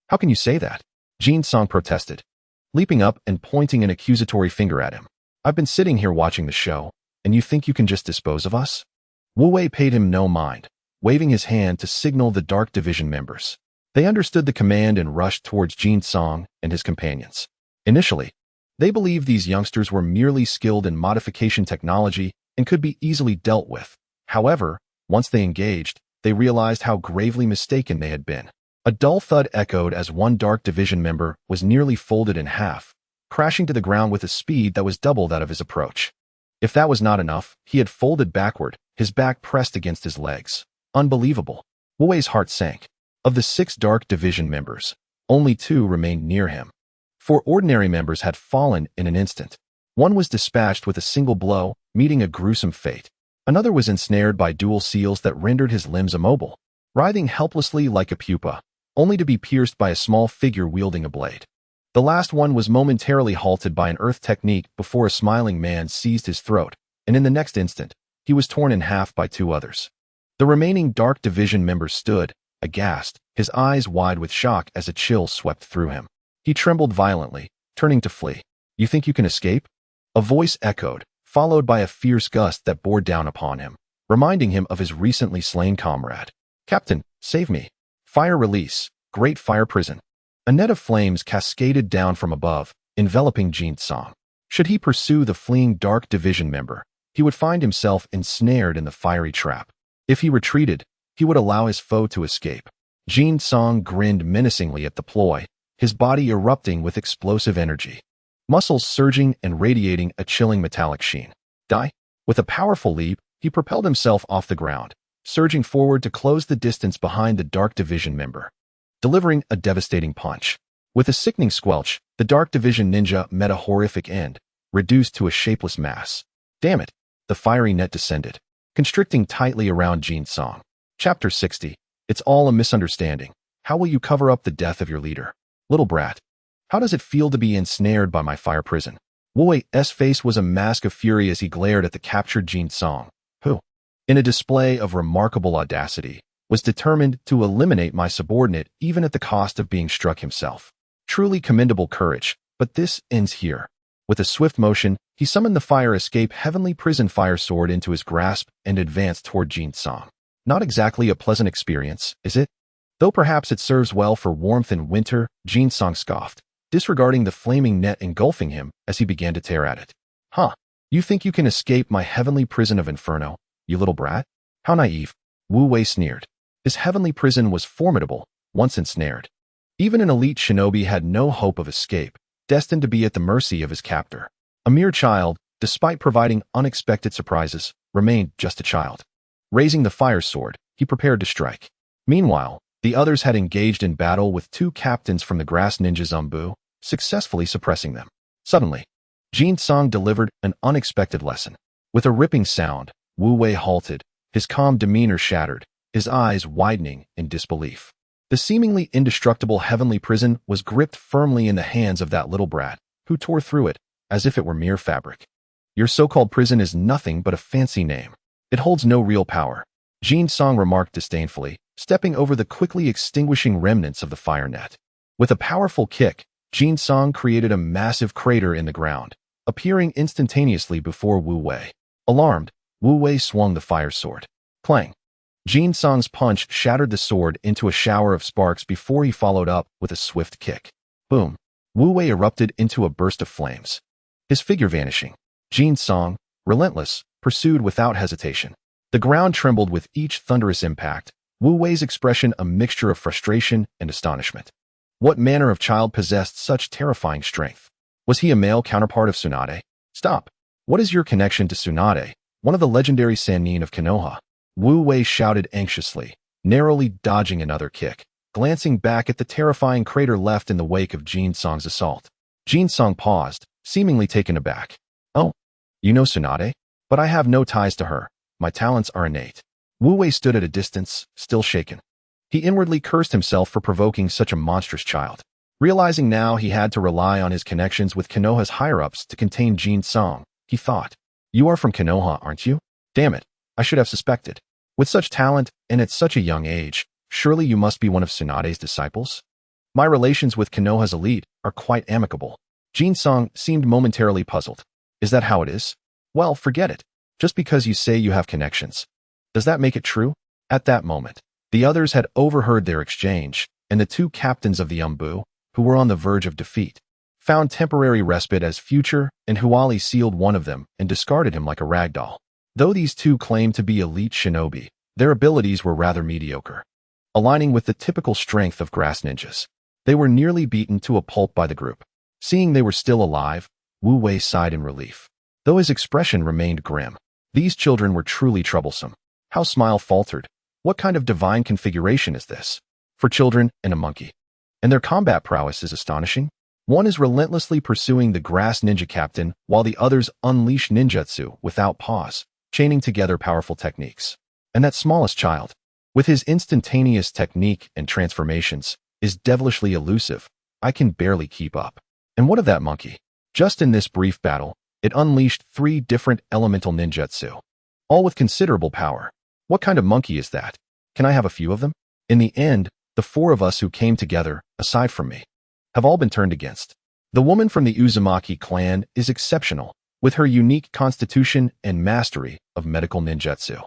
how can you say that? Jin Song protested, leaping up and pointing an accusatory finger at him. I've been sitting here watching the show, and you think you can just dispose of us? Wu Wei paid him no mind, waving his hand to signal the Dark Division members. They understood the command and rushed towards Jin Song and his companions. Initially, they believed these youngsters were merely skilled in modification technology and could be easily dealt with. However, once they engaged, they realized how gravely mistaken they had been. A dull thud echoed as one Dark Division member was nearly folded in half, crashing to the ground with a speed that was double that of his approach. If that was not enough, he had folded backward, his back pressed against his legs. Unbelievable. Wu Wei's heart sank. Of the 6 Dark Division members, only 2 remained near him. 4 ordinary members had fallen in an instant. One was dispatched with a single blow, meeting a gruesome fate. Another was ensnared by dual seals that rendered his limbs immobile, writhing helplessly like a pupa, only to be pierced by a small figure wielding a blade. The last one was momentarily halted by an earth technique before a smiling man seized his throat, and in the next instant, he was torn in half by 2 others. The remaining Dark Division member stood, aghast, his eyes wide with shock as a chill swept through him. He trembled violently, turning to flee. You think you can escape? A voice echoed, followed by a fierce gust that bore down upon him, reminding him of his recently slain comrade. Captain, save me. Fire release, great fire prison. A net of flames cascaded down from above, enveloping Jin Song. Should he pursue the fleeing Dark Division member, he would find himself ensnared in the fiery trap. If he retreated, he would allow his foe to escape. Jin Song grinned menacingly at the ploy, his body erupting with explosive energy, muscles surging and radiating a chilling metallic sheen. Die? With a powerful leap, he propelled himself off the ground, surging forward to close the distance behind the Dark Division member, delivering a devastating punch. With a sickening squelch, the Dark Division ninja met a horrific end, reduced to a shapeless mass. Damn it! The fiery net descended, constricting tightly around Jin Song. Chapter 60. It's all a misunderstanding. How will you cover up the death of your leader? Little brat. How does it feel to be ensnared by my fire prison? Wu Wei's face was a mask of fury as he glared at the captured Jin Song, who, in a display of remarkable audacity, was determined to eliminate my subordinate even at the cost of being struck himself. Truly commendable courage, but this ends here. With a swift motion, he summoned the fire escape heavenly prison fire sword into his grasp and advanced toward Jin Song. Not exactly a pleasant experience, is it? Though perhaps it serves well for warmth in winter, Jin Song scoffed, disregarding the flaming net engulfing him as he began to tear at it. Huh, you think you can escape my heavenly prison of inferno, you little brat? How naive. Wu Wei sneered. His heavenly prison was formidable, once ensnared. Even an elite shinobi had no hope of escape, destined to be at the mercy of his captor. A mere child, despite providing unexpected surprises, remained just a child. Raising the fire sword, he prepared to strike. Meanwhile, the others had engaged in battle with 2 captains from the Grass Ninja Zumbu, successfully suppressing them. Suddenly, Jin Song delivered an unexpected lesson. With a ripping sound, Wu Wei halted, his calm demeanor shattered, his eyes widening in disbelief. The seemingly indestructible heavenly prison was gripped firmly in the hands of that little brat, who tore through it as if it were mere fabric. Your so-called prison is nothing but a fancy name. It holds no real power, Jin Song remarked disdainfully, stepping over the quickly extinguishing remnants of the fire net. With a powerful kick, Jin Song created a massive crater in the ground, appearing instantaneously before Wu Wei. Alarmed, Wu Wei swung the fire sword. Clang! Jin Song's punch shattered the sword into a shower of sparks before he followed up with a swift kick. Boom! Wu Wei erupted into a burst of flames, his figure vanishing. Jin Song, relentless, pursued without hesitation. The ground trembled with each thunderous impact, Wu Wei's expression a mixture of frustration and astonishment. What manner of child possessed such terrifying strength? Was he a male counterpart of Tsunade? Stop! What is your connection to Tsunade, one of the legendary Sannin of Konoha? Wu Wei shouted anxiously, narrowly dodging another kick, glancing back at the terrifying crater left in the wake of Jin Song's assault. Jin Song paused, seemingly taken aback. Oh, you know Tsunade? But I have no ties to her. My talents are innate. Wu Wei stood at a distance, still shaken. He inwardly cursed himself for provoking such a monstrous child. Realizing now he had to rely on his connections with Konoha's higher-ups to contain Jin Song, he thought. You are from Konoha, aren't you? Damn it, I should have suspected. With such talent, and at such a young age, surely you must be one of Tsunade's disciples? My relations with Konoha's elite are quite amicable. Jin Song seemed momentarily puzzled. Is that how it is? Well, forget it. Just because you say you have connections. Does that make it true? At that moment, the others had overheard their exchange, and the two captains of the Umbu, who were on the verge of defeat, found temporary respite as Future and Huali sealed one of them and discarded him like a ragdoll. Though these two claimed to be elite shinobi, their abilities were rather mediocre, aligning with the typical strength of grass ninjas. They were nearly beaten to a pulp by the group. Seeing they were still alive, Wu Wei sighed in relief, though his expression remained grim. These children were truly troublesome. How Smile faltered. What kind of divine configuration is this? For children and a monkey. And their combat prowess is astonishing. One is relentlessly pursuing the grass ninja captain, while the others unleash ninjutsu without pause, chaining together powerful techniques. And that smallest child, with his instantaneous technique and transformations, is devilishly elusive. I can barely keep up. And what of that monkey? Just in this brief battle, it unleashed 3 different elemental ninjutsu, all with considerable power. What kind of monkey is that? Can I have a few of them? In the end, the 4 of us who came together, aside from me, have all been turned against. The woman from the Uzumaki clan is exceptional, with her unique constitution and mastery of medical ninjutsu.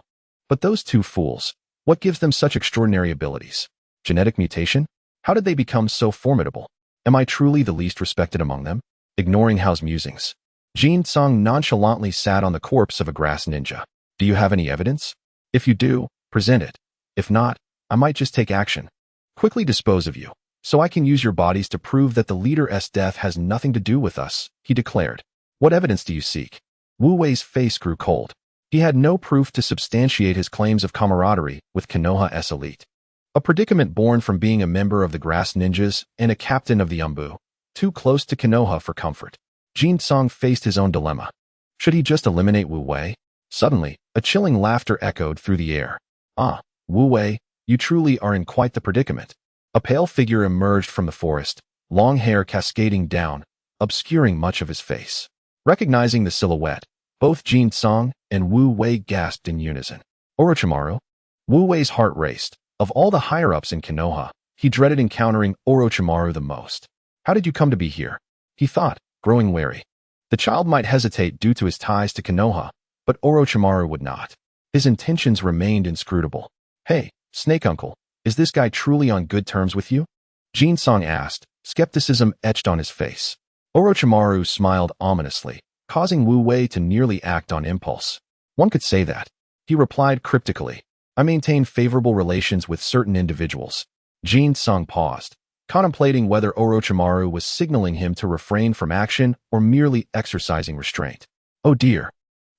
But those 2 fools, what gives them such extraordinary abilities? Genetic mutation? How did they become so formidable? Am I truly the least respected among them? Ignoring Hao's musings, Jin Song nonchalantly sat on the corpse of a grass ninja. Do you have any evidence? If you do, present it. If not, I might just take action. Quickly dispose of you, so I can use your bodies to prove that the leader's death has nothing to do with us, he declared. What evidence do you seek? Wu Wei's face grew cold. He had no proof to substantiate his claims of camaraderie with Konoha's elite. A predicament born from being a member of the Grass Ninjas and a captain of the Umbu, too close to Konoha for comfort. Jin Song faced his own dilemma. Should he just eliminate Wu Wei? Suddenly, a chilling laughter echoed through the air. Ah, Wu Wei, you truly are in quite the predicament. A pale figure emerged from the forest, long hair cascading down, obscuring much of his face. Recognizing the silhouette, both Jin Song and Wu Wei gasped in unison. Orochimaru? Wu Wei's heart raced. Of all the higher-ups in Konoha, he dreaded encountering Orochimaru the most. How did you come to be here? He thought, growing wary. The child might hesitate due to his ties to Konoha, but Orochimaru would not. His intentions remained inscrutable. Hey, Snake Uncle, is this guy truly on good terms with you? Jin Song asked, skepticism etched on his face. Orochimaru smiled ominously, causing Wu Wei to nearly act on impulse. One could say that. He replied cryptically. I maintain favorable relations with certain individuals. Jin Song paused, contemplating whether Orochimaru was signaling him to refrain from action or merely exercising restraint. Oh dear.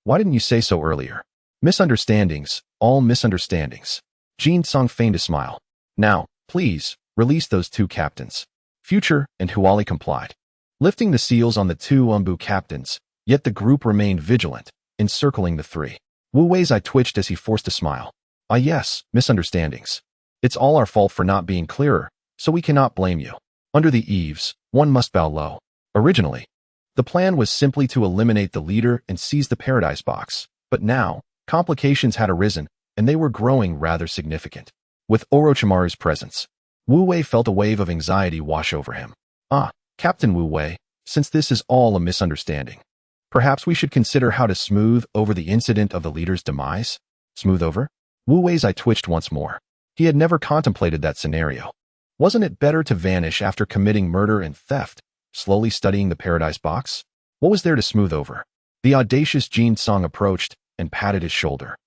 Why didn't you say so earlier? Misunderstandings, all misunderstandings. Jin Song feigned a smile. Now, please, release those 2 captains. Future and Huali complied, lifting the seals on the 2 Umbu captains, yet the group remained vigilant, encircling the 3. Wu Wei's eye twitched as he forced a smile. Ah yes, misunderstandings. It's all our fault for not being clearer, so we cannot blame you. Under the eaves, one must bow low. Originally, the plan was simply to eliminate the leader and seize the Paradise Box, but now, complications had arisen, and they were growing rather significant. With Orochimaru's presence, Wu Wei felt a wave of anxiety wash over him. Ah, Captain Wu Wei, since this is all a misunderstanding, perhaps we should consider how to smooth over the incident of the leader's demise? Smooth over? Wu Wei's eye twitched once more. He had never contemplated that scenario. Wasn't it better to vanish after committing murder and theft, slowly studying the paradise box? What was there to smooth over? The audacious Jin-song approached and patted his shoulder.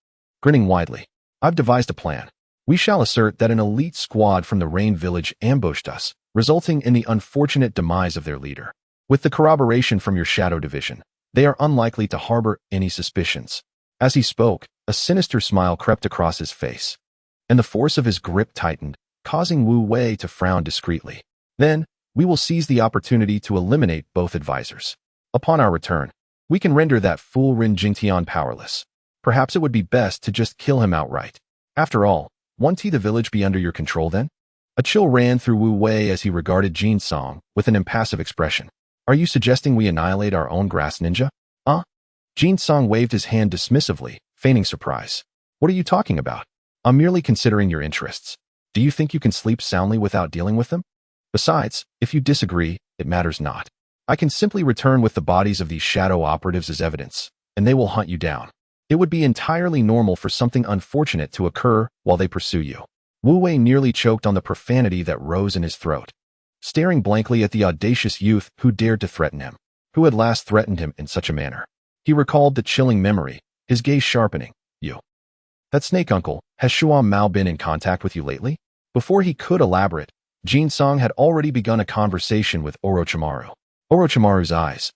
Grinning widely, I've devised a plan. We shall assert that an elite squad from the Rain Village ambushed us, resulting in the unfortunate demise of their leader. With the corroboration from your Shadow Division, they are unlikely to harbor any suspicions. As he spoke, a sinister smile crept across his face, and the force of his grip tightened, causing Wu Wei to frown discreetly. Then, we will seize the opportunity to eliminate both advisors. Upon our return, we can render that fool Rin Jingtian powerless. Perhaps it would be best to just kill him outright. After all, won't the village be under your control then? A chill ran through Wu Wei as he regarded Jin-song with an impassive expression. Are you suggesting we annihilate our own grass ninja? Jin-song waved his hand dismissively, feigning surprise. What are you talking about? I'm merely considering your interests. Do you think you can sleep soundly without dealing with them? Besides, if you disagree, it matters not. I can simply return with the bodies of these shadow operatives as evidence, and they will hunt you down. It would be entirely normal for something unfortunate to occur while they pursue you. Wu Wei nearly choked on the profanity that rose in his throat, staring blankly at the audacious youth who dared to threaten him, who had last threatened him in such a manner. He recalled the chilling memory, his gaze sharpening. That snake uncle, has Shuang Mao been in contact with you lately? Before he could elaborate, Jin-song had already begun a conversation with Orochimaru. Orochimaru's eyes,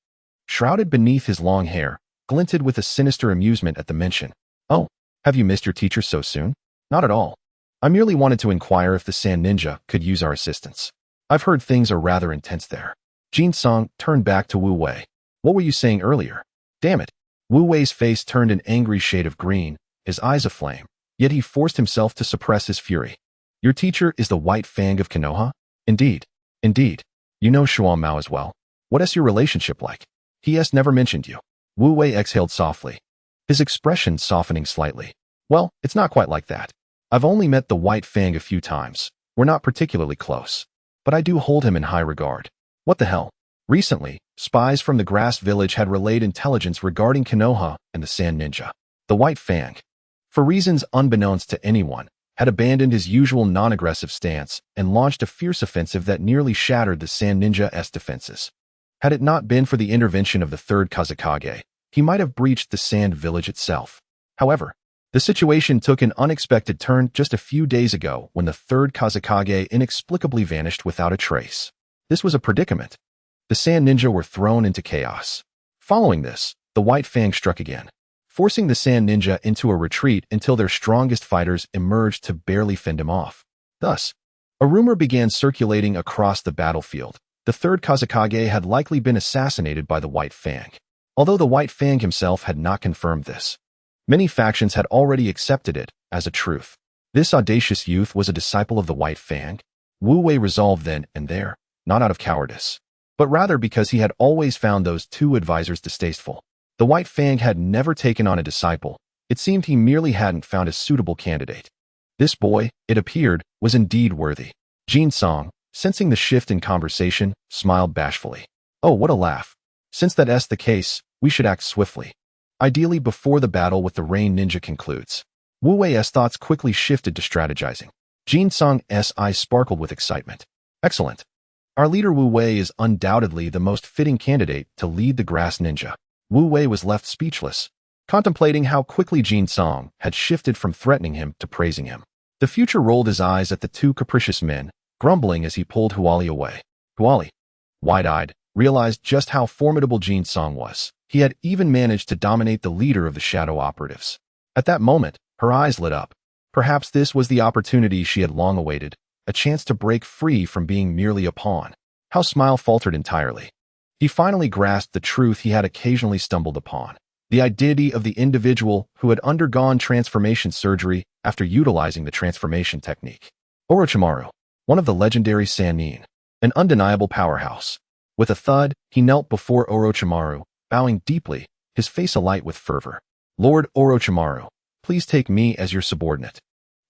shrouded beneath his long hair, glinted with a sinister amusement at the mention. Oh, have you missed your teacher so soon? Not at all. I merely wanted to inquire if the Sand Ninja could use our assistance. I've heard things are rather intense there. Jin-song turned back to Wu Wei. What were you saying earlier? Damn it. Wu Wei's face turned an angry shade of green, his eyes aflame, yet he forced himself to suppress his fury. Your teacher is the White Fang of Konoha? Indeed. You know Shuang Mao as well. What is your relationship like? He has never mentioned you. Wu Wei exhaled softly, his expression softening slightly. Well, it's not quite like that. I've only met the White Fang a few times. We're not particularly close, but I do hold him in high regard. What the hell? Recently, spies from the Grass Village had relayed intelligence regarding Konoha and the Sand Ninja. The White Fang, for reasons unbeknownst to anyone, had abandoned his usual non-aggressive stance and launched a fierce offensive that nearly shattered the Sand Ninja's defenses. Had it not been for the intervention of the third Kazekage, he might have breached the Sand Village itself. However, the situation took an unexpected turn just a few days ago when the third Kazekage inexplicably vanished without a trace. This was a predicament. The Sand Ninja were thrown into chaos. Following this, the White Fang struck again, forcing the Sand Ninja into a retreat until their strongest fighters emerged to barely fend him off. Thus, a rumor began circulating across the battlefield. The third Kazekage had likely been assassinated by the White Fang. Although the White Fang himself had not confirmed this, many factions had already accepted it as a truth. This audacious youth was a disciple of the White Fang. Wu Wei resolved then and there, not out of cowardice, but rather because he had always found those two advisors distasteful. The White Fang had never taken on a disciple. It seemed he merely hadn't found a suitable candidate. This boy, it appeared, was indeed worthy. Jin-song, sensing the shift in conversation, smiled bashfully. Oh, what a laugh. Since that's the case, we should act swiftly. Ideally before the battle with the Rain Ninja concludes. Wu Wei's thoughts quickly shifted to strategizing. Jin-song's eyes sparkled with excitement. Excellent. Our leader Wu Wei is undoubtedly the most fitting candidate to lead the Grass Ninja. Wu Wei was left speechless, contemplating how quickly Jin-song had shifted from threatening him to praising him. The future rolled his eyes at the two capricious men, grumbling as he pulled Huali away. Huali, wide-eyed, realized just how formidable Jin-song was. He had even managed to dominate the leader of the shadow operatives. At that moment, her eyes lit up. Perhaps this was the opportunity she had long awaited, a chance to break free from being merely a pawn. How's Smile faltered entirely. He finally grasped the truth he had occasionally stumbled upon, the identity of the individual who had undergone transformation surgery after utilizing the transformation technique. Orochimaru, one of the legendary Sannin, an undeniable powerhouse. With a thud, he knelt before Orochimaru, bowing deeply, his face alight with fervor. Lord Orochimaru, please take me as your subordinate.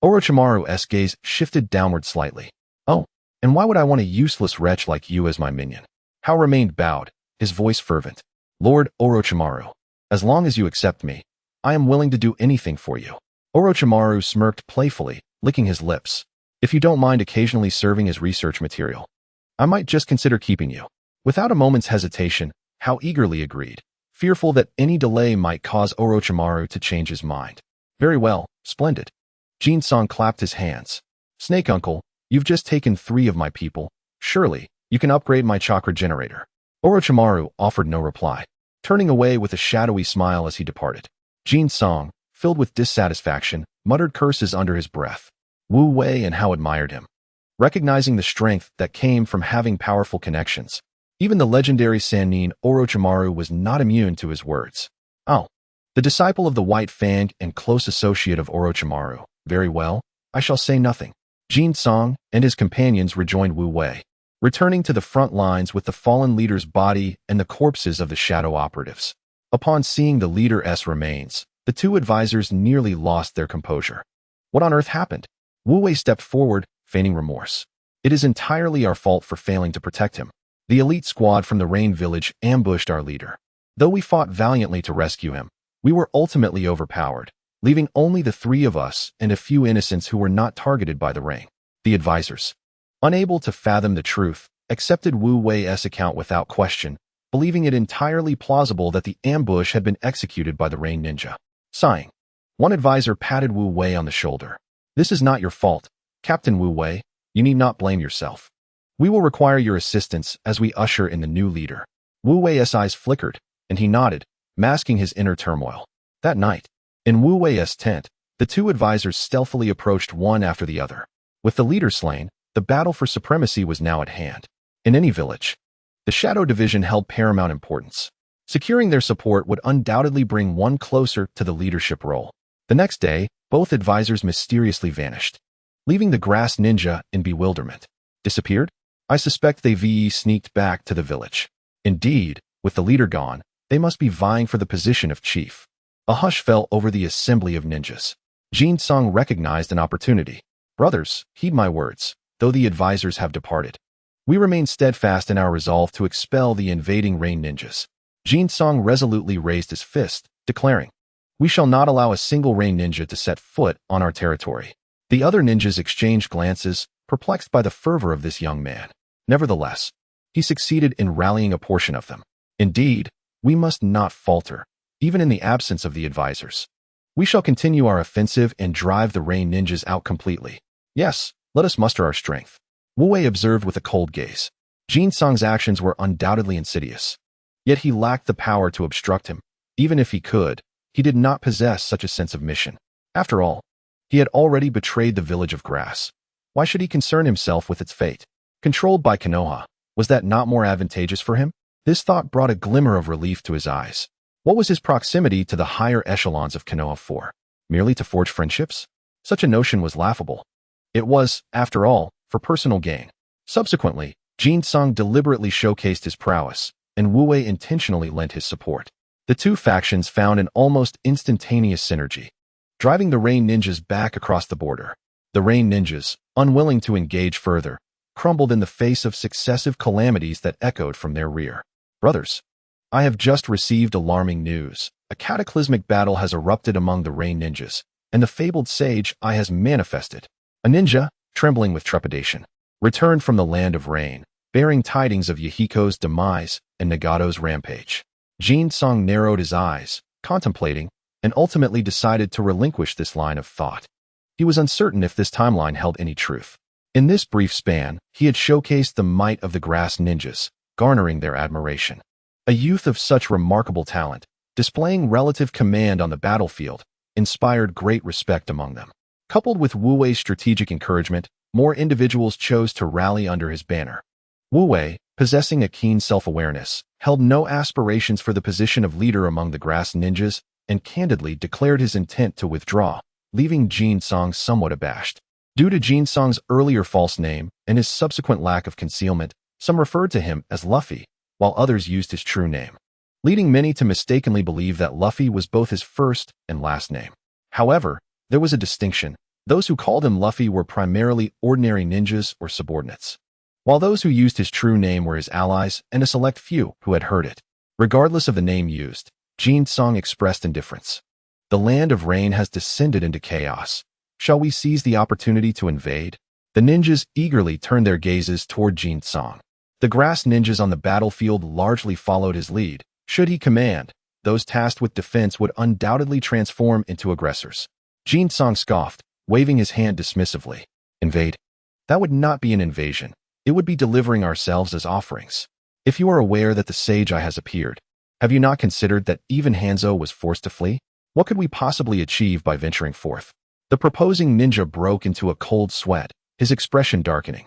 Orochimaru's gaze shifted downward slightly. Oh, and why would I want a useless wretch like you as my minion? How remained bowed, his voice fervent. Lord Orochimaru, as long as you accept me, I am willing to do anything for you. Orochimaru smirked playfully, licking his lips. If you don't mind occasionally serving as research material, I might just consider keeping you. Without a moment's hesitation, Hao eagerly agreed, fearful that any delay might cause Orochimaru to change his mind. Very well, splendid. Jin-song clapped his hands. Snake Uncle, you've just taken 3 of my people. Surely, you can upgrade my chakra generator. Orochimaru offered no reply, turning away with a shadowy smile as he departed. Jin-song, filled with dissatisfaction, muttered curses under his breath. Wu Wei and Hao admired him, recognizing the strength that came from having powerful connections. Even the legendary Sannin Orochimaru was not immune to his words. Oh, the disciple of the White Fang and close associate of Orochimaru. Very well, I shall say nothing. Jin-song and his companions rejoined Wu Wei, returning to the front lines with the fallen leader's body and the corpses of the shadow operatives. Upon seeing the leader's remains, the 2 advisors nearly lost their composure. What on earth happened? Wu Wei stepped forward, feigning remorse. It is entirely our fault for failing to protect him. The elite squad from the Rain Village ambushed our leader. Though we fought valiantly to rescue him, we were ultimately overpowered, leaving only the 3 of us and a few innocents who were not targeted by the rain. The advisors, unable to fathom the truth, accepted Wu Wei's account without question, believing it entirely plausible that the ambush had been executed by the Rain Ninja. Sighing, one advisor patted Wu Wei on the shoulder. This is not your fault, Captain Wu Wei. You need not blame yourself. We will require your assistance as we usher in the new leader. Wu Wei's eyes flickered, and he nodded, masking his inner turmoil. That night, in Wu Wei's tent, the 2 advisors stealthily approached one after the other. With the leader slain, the battle for supremacy was now at hand. In any village, the Shadow Division held paramount importance. Securing their support would undoubtedly bring one closer to the leadership role. The next day, both advisors mysteriously vanished, leaving the grass ninja in bewilderment. Disappeared? I suspect they sneaked back to the village. Indeed, with the leader gone, they must be vying for the position of chief. A hush fell over the assembly of ninjas. Jin-song recognized an opportunity. Brothers, heed my words, though the advisors have departed. We remain steadfast in our resolve to expel the invading Rain Ninjas. Jin-song resolutely raised his fist, declaring, we shall not allow a single Rain Ninja to set foot on our territory. The other ninjas exchanged glances, perplexed by the fervor of this young man. Nevertheless, he succeeded in rallying a portion of them. Indeed, we must not falter, even in the absence of the advisors. We shall continue our offensive and drive the Rain Ninjas out completely. Yes, let us muster our strength. Wu Wei observed with a cold gaze. Jin-song's actions were undoubtedly insidious. Yet he lacked the power to obstruct him. Even if he could, he did not possess such a sense of mission. After all, he had already betrayed the village of grass. Why should he concern himself with its fate? Controlled by Konoha, was that not more advantageous for him? This thought brought a glimmer of relief to his eyes. What was his proximity to the higher echelons of Konoha for? Merely to forge friendships? Such a notion was laughable. It was, after all, for personal gain. Subsequently, Jin-song deliberately showcased his prowess, and Wu Wei intentionally lent his support. The 2 factions found an almost instantaneous synergy, driving the Rain Ninjas back across the border. The Rain Ninjas, unwilling to engage further, crumbled in the face of successive calamities that echoed from their rear. Brothers, I have just received alarming news. A cataclysmic battle has erupted among the Rain Ninjas, and the fabled sage I has manifested. A ninja, trembling with trepidation, returned from the land of rain, bearing tidings of Yahiko's demise and Nagato's rampage. Jin-song narrowed his eyes, contemplating, and ultimately decided to relinquish this line of thought. He was uncertain if this timeline held any truth. In this brief span, he had showcased the might of the grass ninjas, garnering their admiration. A youth of such remarkable talent, displaying relative command on the battlefield, inspired great respect among them. Coupled with Wu Wei's strategic encouragement, more individuals chose to rally under his banner. Wu Wei, possessing a keen self-awareness, held no aspirations for the position of leader among the grass ninjas and candidly declared his intent to withdraw, leaving Jin-song somewhat abashed. Due to Jin-song's earlier false name and his subsequent lack of concealment, some referred to him as Luffy, while others used his true name, leading many to mistakenly believe that Luffy was both his first and last name. However, there was a distinction. Those who called him Luffy were primarily ordinary ninjas or subordinates, while those who used his true name were his allies and a select few who had heard it. Regardless of the name used, Jin-song expressed indifference. The land of rain has descended into chaos. Shall we seize the opportunity to invade? The ninjas eagerly turned their gazes toward Jin-song. The grass ninjas on the battlefield largely followed his lead. Should he command, those tasked with defense would undoubtedly transform into aggressors. Jin-song scoffed, waving his hand dismissively. Invade? That would not be an invasion. It would be delivering ourselves as offerings. If you are aware that the Sage-Eye has appeared, have you not considered that even Hanzo was forced to flee? What could we possibly achieve by venturing forth? The proposing ninja broke into a cold sweat, his expression darkening.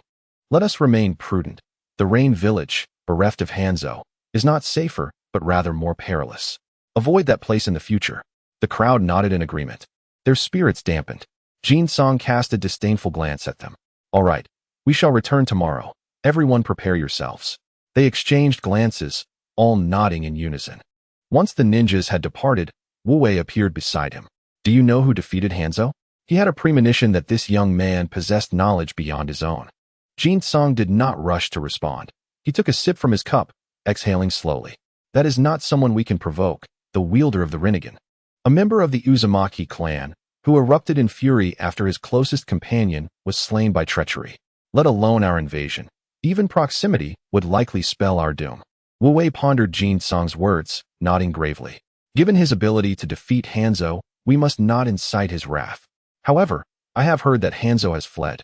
Let us remain prudent. The Rain Village, bereft of Hanzo, is not safer, but rather more perilous. Avoid that place in the future. The crowd nodded in agreement. Their spirits dampened. Jin-song cast a disdainful glance at them. All right, we shall return tomorrow. Everyone prepare yourselves. They exchanged glances, all nodding in unison. Once the ninjas had departed, Wu Wei appeared beside him. Do you know who defeated Hanzo? He had a premonition that this young man possessed knowledge beyond his own. Jin-song did not rush to respond. He took a sip from his cup, exhaling slowly. That is not someone we can provoke, the wielder of the Rinnegan. A member of the Uzumaki clan, who erupted in fury after his closest companion was slain by treachery. Let alone our invasion. Even proximity would likely spell our doom. Wu Wei pondered Jin-song's words, nodding gravely. Given his ability to defeat Hanzo, we must not incite his wrath. However, I have heard that Hanzo has fled.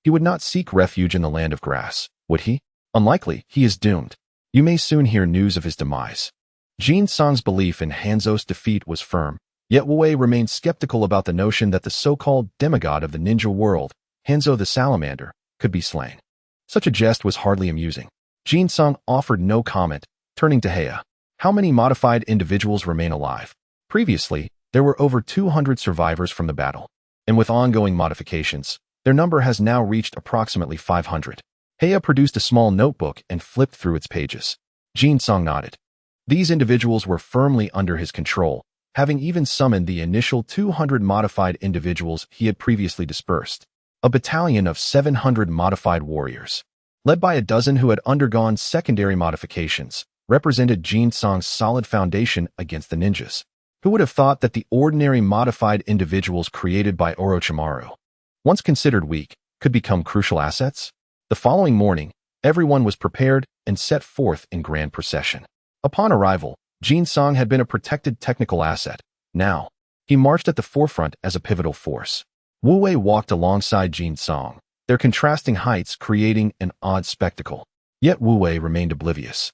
He would not seek refuge in the land of grass, would he? Unlikely, he is doomed. You may soon hear news of his demise. Jin-song's belief in Hanzo's defeat was firm, yet Wu Wei remained skeptical about the notion that the so-called demigod of the ninja world, Hanzo the Salamander, could be slain. Such a jest was hardly amusing. Jin-song offered no comment, turning to Heya. How many modified individuals remain alive? Previously, there were over 200 survivors from the battle, and with ongoing modifications, their number has now reached approximately 500. Heya produced a small notebook and flipped through its pages. Jin-song nodded. These individuals were firmly under his control, having even summoned the initial 200 modified individuals he had previously dispersed. A battalion of 700 modified warriors, led by a dozen who had undergone secondary modifications, represented Jin-song's solid foundation against the ninjas. Who would have thought that the ordinary modified individuals created by Orochimaru, once considered weak, could become crucial assets? The following morning, everyone was prepared and set forth in grand procession. Upon arrival, Jin-song had been a protected technical asset. Now, he marched at the forefront as a pivotal force. Wu Wei walked alongside Jin-song, their contrasting heights creating an odd spectacle. Yet Wu Wei remained oblivious,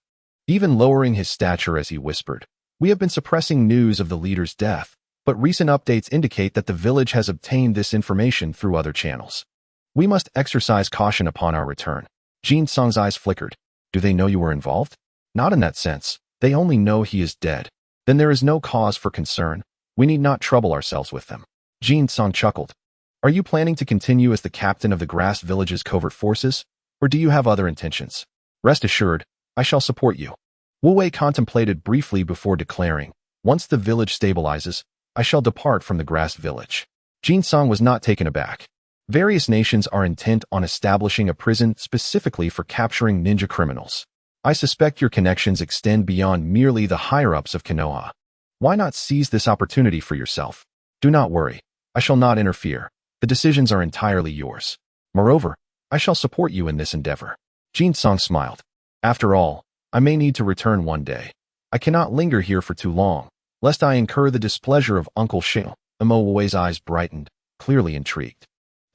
even lowering his stature as he whispered, "We have been suppressing news of the leader's death, but recent updates indicate that the village has obtained this information through other channels. We must exercise caution upon our return." Jin-song's eyes flickered. Do they know you were involved? Not in that sense. They only know he is dead. Then there is no cause for concern. We need not trouble ourselves with them. Jin-song chuckled. Are you planning to continue as the captain of the Grass Village's covert forces, or do you have other intentions? Rest assured, I shall support you. Wu Wei contemplated briefly before declaring, once the village stabilizes, I shall depart from the Grass Village. Jin-song was not taken aback. Various nations are intent on establishing a prison specifically for capturing ninja criminals. I suspect your connections extend beyond merely the higher-ups of Konoha. Why not seize this opportunity for yourself? Do not worry. I shall not interfere. The decisions are entirely yours. Moreover, I shall support you in this endeavor. Jin-song smiled. After all, I may need to return one day. I cannot linger here for too long, lest I incur the displeasure of Uncle Shil. Wu Wei's eyes brightened, clearly intrigued.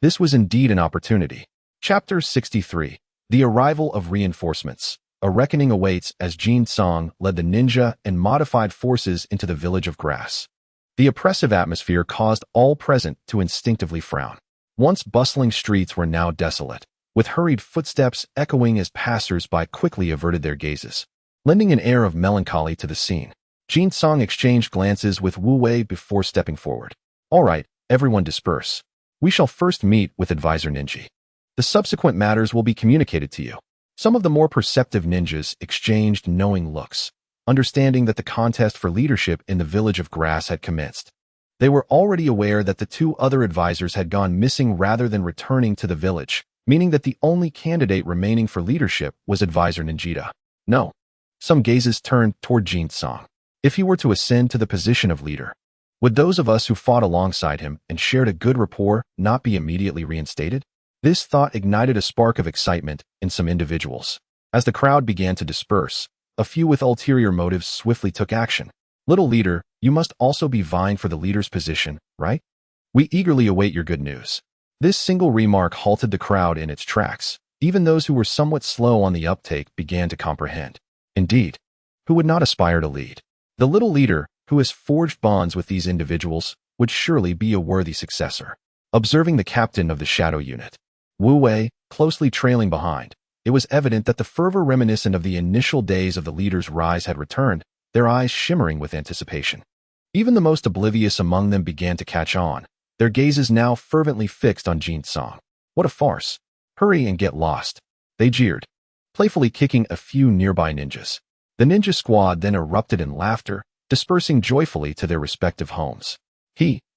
This was indeed an opportunity. Chapter 63. The Arrival of Reinforcements. A reckoning awaits as Jin-song led the ninja and modified forces into the village of grass. The oppressive atmosphere caused all present to instinctively frown. Once bustling streets were now desolate, with hurried footsteps echoing as passers-by quickly averted their gazes, lending an air of melancholy to the scene. Jin-song exchanged glances with Wu Wei before stepping forward. All right, everyone disperse. We shall first meet with Advisor Ninji. The subsequent matters will be communicated to you. Some of the more perceptive ninjas exchanged knowing looks, understanding that the contest for leadership in the village of grass had commenced. They were already aware that the two other advisors had gone missing rather than returning to the village, meaning that the only candidate remaining for leadership was Advisor Ninjita. No. Some gazes turned toward Jin-song. If he were to ascend to the position of leader, Would those of us who fought alongside him and shared a good rapport not be immediately reinstated? This thought ignited a spark of excitement in some individuals. As the crowd began to disperse, a few with ulterior motives swiftly took action. Little leader, you must also be vying for the leader's position, right? We eagerly await your good news. This single remark halted the crowd in its tracks. Even those who were somewhat slow on the uptake began to comprehend. Indeed, who would not aspire to lead? The little leader, who has forged bonds with these individuals, would surely be a worthy successor. Observing the captain of the shadow unit, Wu Wei, closely trailing behind, it was evident that the fervor reminiscent of the initial days of the leader's rise had returned, their eyes shimmering with anticipation. Even the most oblivious among them began to catch on, their gazes now fervently fixed on Jutsu. What a farce! Hurry and get lost, they jeered, playfully kicking a few nearby ninjas. The ninja squad then erupted in laughter, dispersing joyfully to their respective homes.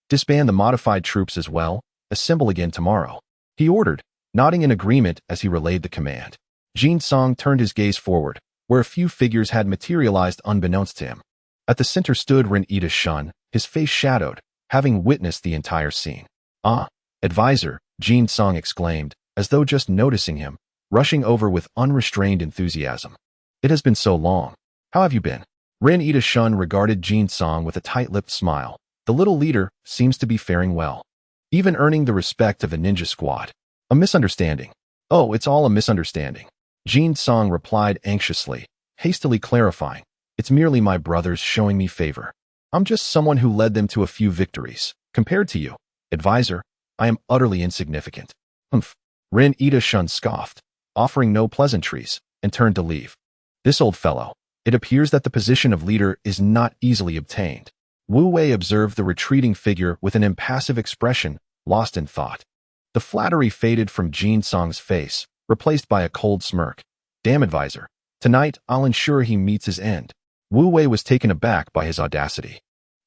Disband the modified troops as well, assemble again tomorrow, he ordered, nodding in agreement as he relayed the command. Jutsu turned his gaze forward, where a few figures had materialized unbeknownst to him. At the center stood Rin-Ida-shun, his face shadowed, having witnessed the entire scene. "Ah, advisor," Jutsu exclaimed, as though just noticing him, rushing over with unrestrained enthusiasm. "It has been so long. How have you been?" Rin-Ida-shun regarded Jutsu with a tight-lipped smile. The little leader seems to be faring well, even earning the respect of the ninja squad. A misunderstanding. "Oh, it's all a misunderstanding," Jutsu replied anxiously, hastily clarifying. "It's merely my brothers showing me favor. I'm just someone who led them to a few victories. Compared to you, advisor, I am utterly insignificant." "Humph." Rin-Ida-shun scoffed, offering no pleasantries, and turned to leave. "This old fellow. It appears that the position of leader is not easily obtained." Wu Wei observed the retreating figure with an impassive expression, lost in thought. The flattery faded from Jutsu's face, replaced by a cold smirk. "Damn advisor. Tonight, I'll ensure he meets his end." Wu Wei was taken aback by his audacity.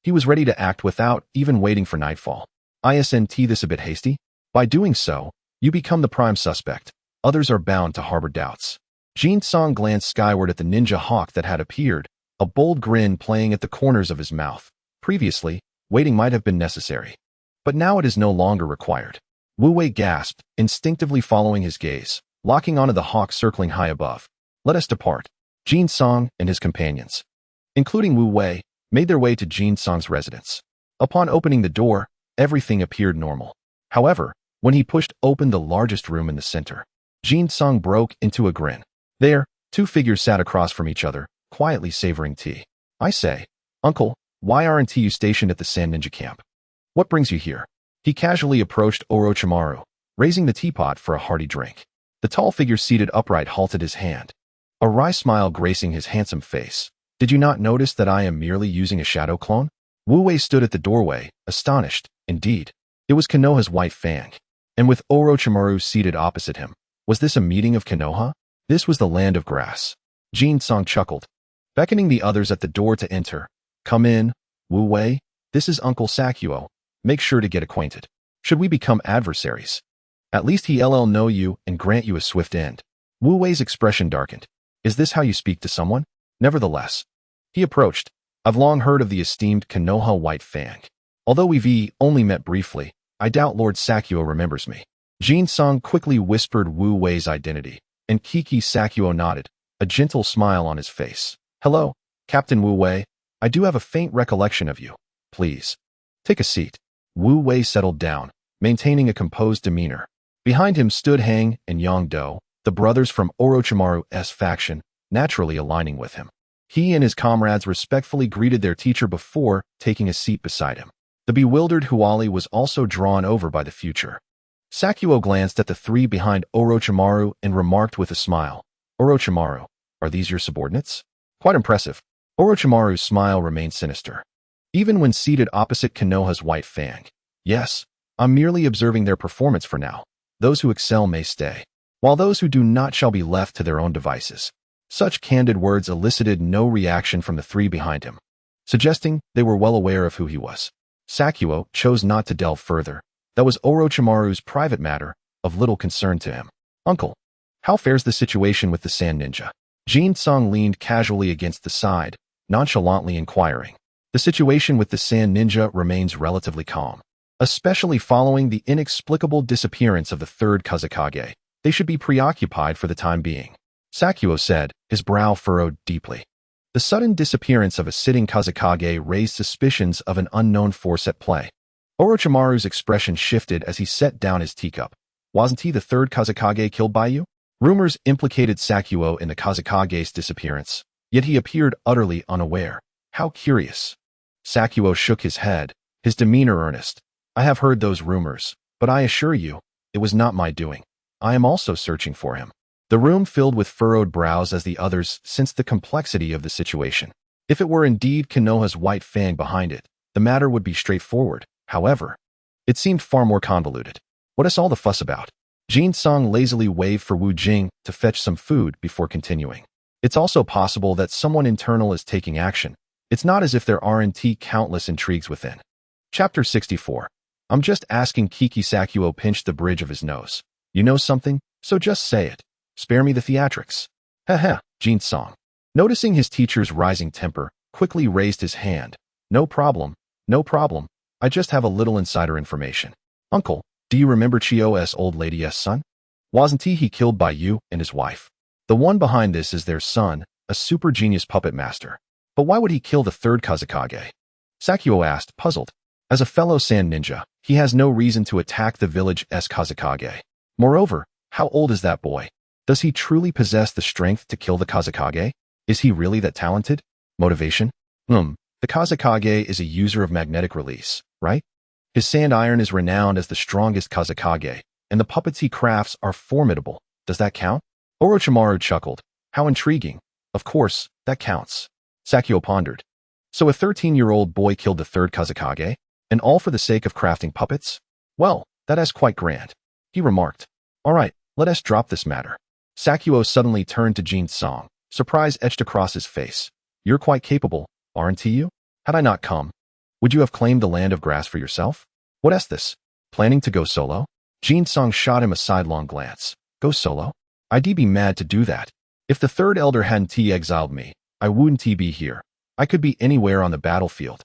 He was ready to act without even waiting for nightfall. "Isn't this a bit hasty? By doing so, you become the prime suspect. Others are bound to harbor doubts." Jutsu glanced skyward at the ninja hawk that had appeared, a bold grin playing at the corners of his mouth. Previously, waiting might have been necessary, but now it is no longer required. Wu Wei gasped, instinctively following his gaze, locking onto the hawk circling high above. "Let us depart." Jutsu and his companions, including Wu Wei, made their way to Jutsu's residence. Upon opening the door, everything appeared normal. However, when he pushed open the largest room in the center, Jutsu broke into a grin. There, two figures sat across from each other, quietly savoring tea. "I say, uncle, why aren't you stationed at the Sand Ninja camp? What brings you here?" He casually approached Orochimaru, raising the teapot for a hearty drink. The tall figure seated upright halted his hand, a wry smile gracing his handsome face. "Did you not notice that I am merely using a shadow clone?" Wu Wei stood at the doorway, astonished. Indeed, it was Konoha's white fang. And with Orochimaru seated opposite him, was this a meeting of Konoha? This was the land of grass. Jutsu chuckled, beckoning the others at the door to enter. "Come in, Wu Wei. This is Uncle Sakuo. Make sure to get acquainted. Should we become adversaries, at least he'll know you and grant you a swift end." Wu Wei's expression darkened. "Is this how you speak to someone?" Nevertheless, he approached. "I've long heard of the esteemed Konoha White Fang. Although we've only met briefly, I doubt Lord Sakuo remembers me." Jutsu quickly whispered Wu Wei's identity, and Kiki Sakuo nodded, a gentle smile on his face. "Hello, Captain Wu Wei. I do have a faint recollection of you. Please, take a seat." Wu Wei settled down, maintaining a composed demeanor. Behind him stood Hang and Yongdo, the brothers from Orochimaru's faction, naturally aligning with him. He and his comrades respectfully greeted their teacher before taking a seat beside him. The bewildered Huali was also drawn over by the future. Sakuo glanced at the three behind Orochimaru and remarked with a smile, "Orochimaru, are these your subordinates?" "Quite impressive." Orochimaru's smile remained sinister, even when seated opposite Konoha's White Fang. "Yes, I'm merely observing their performance for now. Those who excel may stay, while those who do not shall be left to their own devices." Such candid words elicited no reaction from the three behind him, suggesting they were well aware of who he was. Sakuo chose not to delve further. That was Orochimaru's private matter, of little concern to him. "Uncle, how fares the situation with the Sand Ninja?" Jutsu leaned casually against the side, nonchalantly inquiring. The situation with the sand ninja remains relatively calm, especially following the inexplicable disappearance of the third Kazekage. They should be preoccupied for the time being, Sakuo said, his brow furrowed deeply. The sudden disappearance of a sitting Kazekage raised suspicions of an unknown force at play. Orochimaru's expression shifted as he set down his teacup. Wasn't he the third Kazekage killed by you? Rumors implicated Sakuo in the Kazekage's disappearance, yet he appeared utterly unaware. How curious. Sakuo shook his head, his demeanor earnest. I have heard those rumors, but I assure you, it was not my doing. I am also searching for him. The room filled with furrowed brows as the others sensed the complexity of the situation. If it were indeed Konoha's white fang behind it, the matter would be straightforward. However, it seemed far more convoluted. What is all the fuss about? Jin Song lazily waved for Wu Jing to fetch some food before continuing. It's also possible that someone internal is taking action. It's not as if there aren't countless intrigues within. Chapter 64. I'm just asking. Kiki. Sakuo pinched the bridge of his nose. You know something? So just say it. Spare me the theatrics. Heh. Jin Song, noticing his teacher's rising temper, quickly raised his hand. No problem. I just have a little insider information. Uncle, do you remember Chio's old lady's son? Wasn't he killed by you and his wife? The one behind this is their son, a super genius puppet master. But why would he kill the third Kazekage? Sakuo asked, puzzled. As a fellow sand ninja, he has no reason to attack the village's Kazekage. Moreover, how old is that boy? Does he truly possess the strength to kill the Kazekage? Is he really that talented? Motivation? The Kazekage is a user of magnetic release, right? His sand iron is renowned as the strongest Kazekage, and the puppets he crafts are formidable. Does that count? Orochimaru chuckled. How intriguing. Of course, that counts. Sakuo pondered. So a 13-year-old boy killed the third Kazekage, and all for the sake of crafting puppets? Well, that is quite grand, he remarked. All right, let us drop this matter. Sakuo suddenly turned to Jin Song, surprise etched across his face. You're quite capable, aren't you? Had I not come, would you have claimed the land of grass for yourself? What is this? Planning to go solo? Jin Song shot him a sidelong glance. Go solo? I'd be mad to do that. If the third elder hadn't exiled me, I wouldn't be here. I could be anywhere on the battlefield.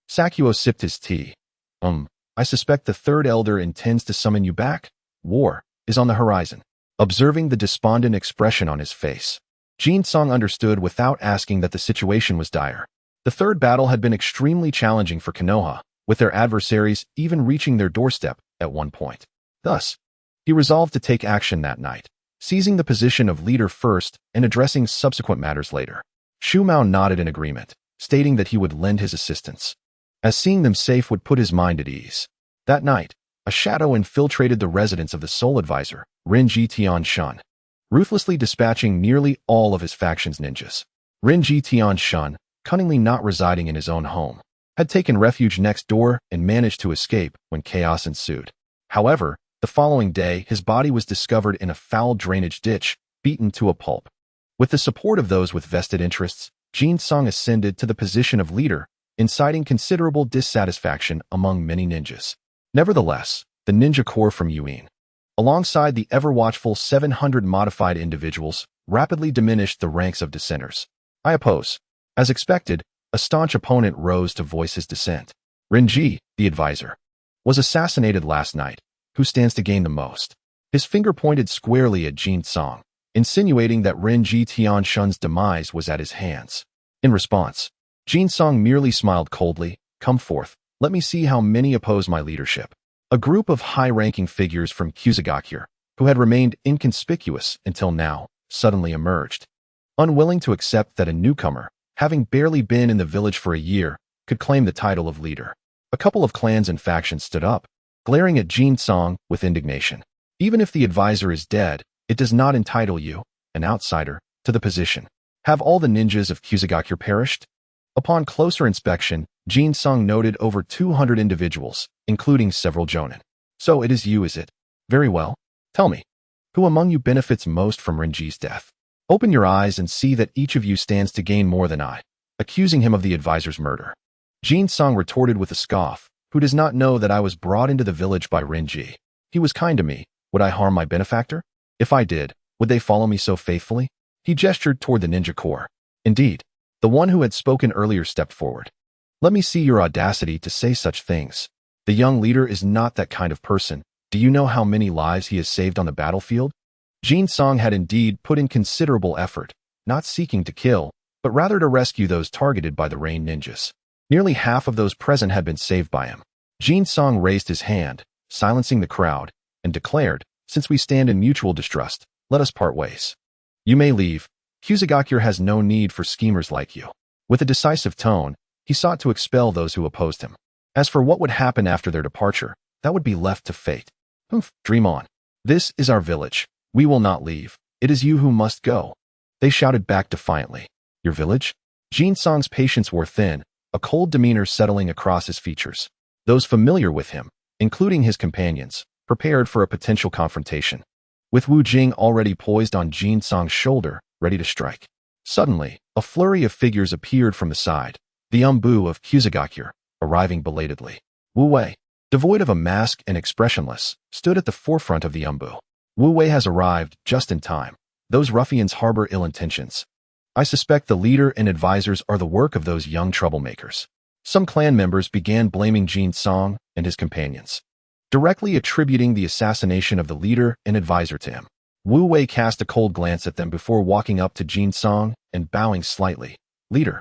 Sakuo sipped his tea. I suspect the third elder intends to summon you back. War is on the horizon. Observing the despondent expression on his face, Jin Song understood without asking that the situation was dire. The third battle had been extremely challenging for Konoha, with their adversaries even reaching their doorstep at one point. Thus, he resolved to take action that night, seizing the position of leader first and addressing subsequent matters later. Shu Mao nodded in agreement, stating that he would lend his assistance, as seeing them safe would put his mind at ease. That night, a shadow infiltrated the residence of the sole advisor, Renji Tianshun, ruthlessly dispatching nearly all of his faction's ninjas. Renji Tianshun, cunningly not residing in his own home, had taken refuge next door and managed to escape when chaos ensued. However, the following day, his body was discovered in a foul drainage ditch, beaten to a pulp. With the support of those with vested interests, Jin Song ascended to the position of leader, inciting considerable dissatisfaction among many ninjas. Nevertheless, the ninja corps from Yuin, alongside the ever-watchful 700 modified individuals, rapidly diminished the ranks of dissenters. I oppose. As expected, a staunch opponent rose to voice his dissent. Renji, the advisor, was assassinated last night. Who stands to gain the most? His finger pointed squarely at Jin Song, insinuating that Renji Tianshun's demise was at his hands. In response, Jin Song merely smiled coldly. Come forth, let me see how many oppose my leadership. A group of high-ranking figures from Kuzugakure, who had remained inconspicuous until now, suddenly emerged, unwilling to accept that a newcomer, having barely been in the village for a year, could claim the title of leader. A couple of clans and factions stood up, glaring at Jin Song with indignation. Even if the advisor is dead, it does not entitle you, an outsider, to the position. Have all the ninjas of Kuzugakure perished? Upon closer inspection, Jin Song noted over 200 individuals, including several jonin. So it is you, is it? Very well. Tell me, who among you benefits most from Renji's death? Open your eyes and see that each of you stands to gain more than I, accusing him of the advisor's murder. Jin Song retorted with a scoff. Who does not know that I was brought into the village by Renji? He was kind to me. Would I harm my benefactor? If I did, would they follow me so faithfully? He gestured toward the ninja corps. Indeed, the one who had spoken earlier stepped forward. Let me see your audacity to say such things. The young leader is not that kind of person. Do you know how many lives he has saved on the battlefield? Jin-song had indeed put in considerable effort, not seeking to kill, but rather to rescue those targeted by the rain ninjas. Nearly half of those present had been saved by him. Jin-song raised his hand, silencing the crowd, and declared, "Since we stand in mutual distrust, let us part ways. You may leave. Kusagakure has no need for schemers like you." With a decisive tone, he sought to expel those who opposed him. As for what would happen after their departure, that would be left to fate. Dream on. This is our village. We will not leave. It is you who must go. They shouted back defiantly. Your village? Jin-song's patience wore thin, a cold demeanor settling across his features. Those familiar with him, including his companions, prepared for a potential confrontation. With Wu Jing already poised on Jin-song's shoulder, ready to strike. Suddenly, a flurry of figures appeared from the side. The Umbu of Kusagakure, arriving belatedly. Wu Wei, devoid of a mask and expressionless, stood at the forefront of the Umbu. Wu Wei has arrived just in time. Those ruffians harbor ill intentions. I suspect the leader and advisors are the work of those young troublemakers. Some clan members began blaming Jin-song and his companions, directly attributing the assassination of the leader and advisor to him. Wu Wei cast a cold glance at them before walking up to Jin-song and bowing slightly. Leader.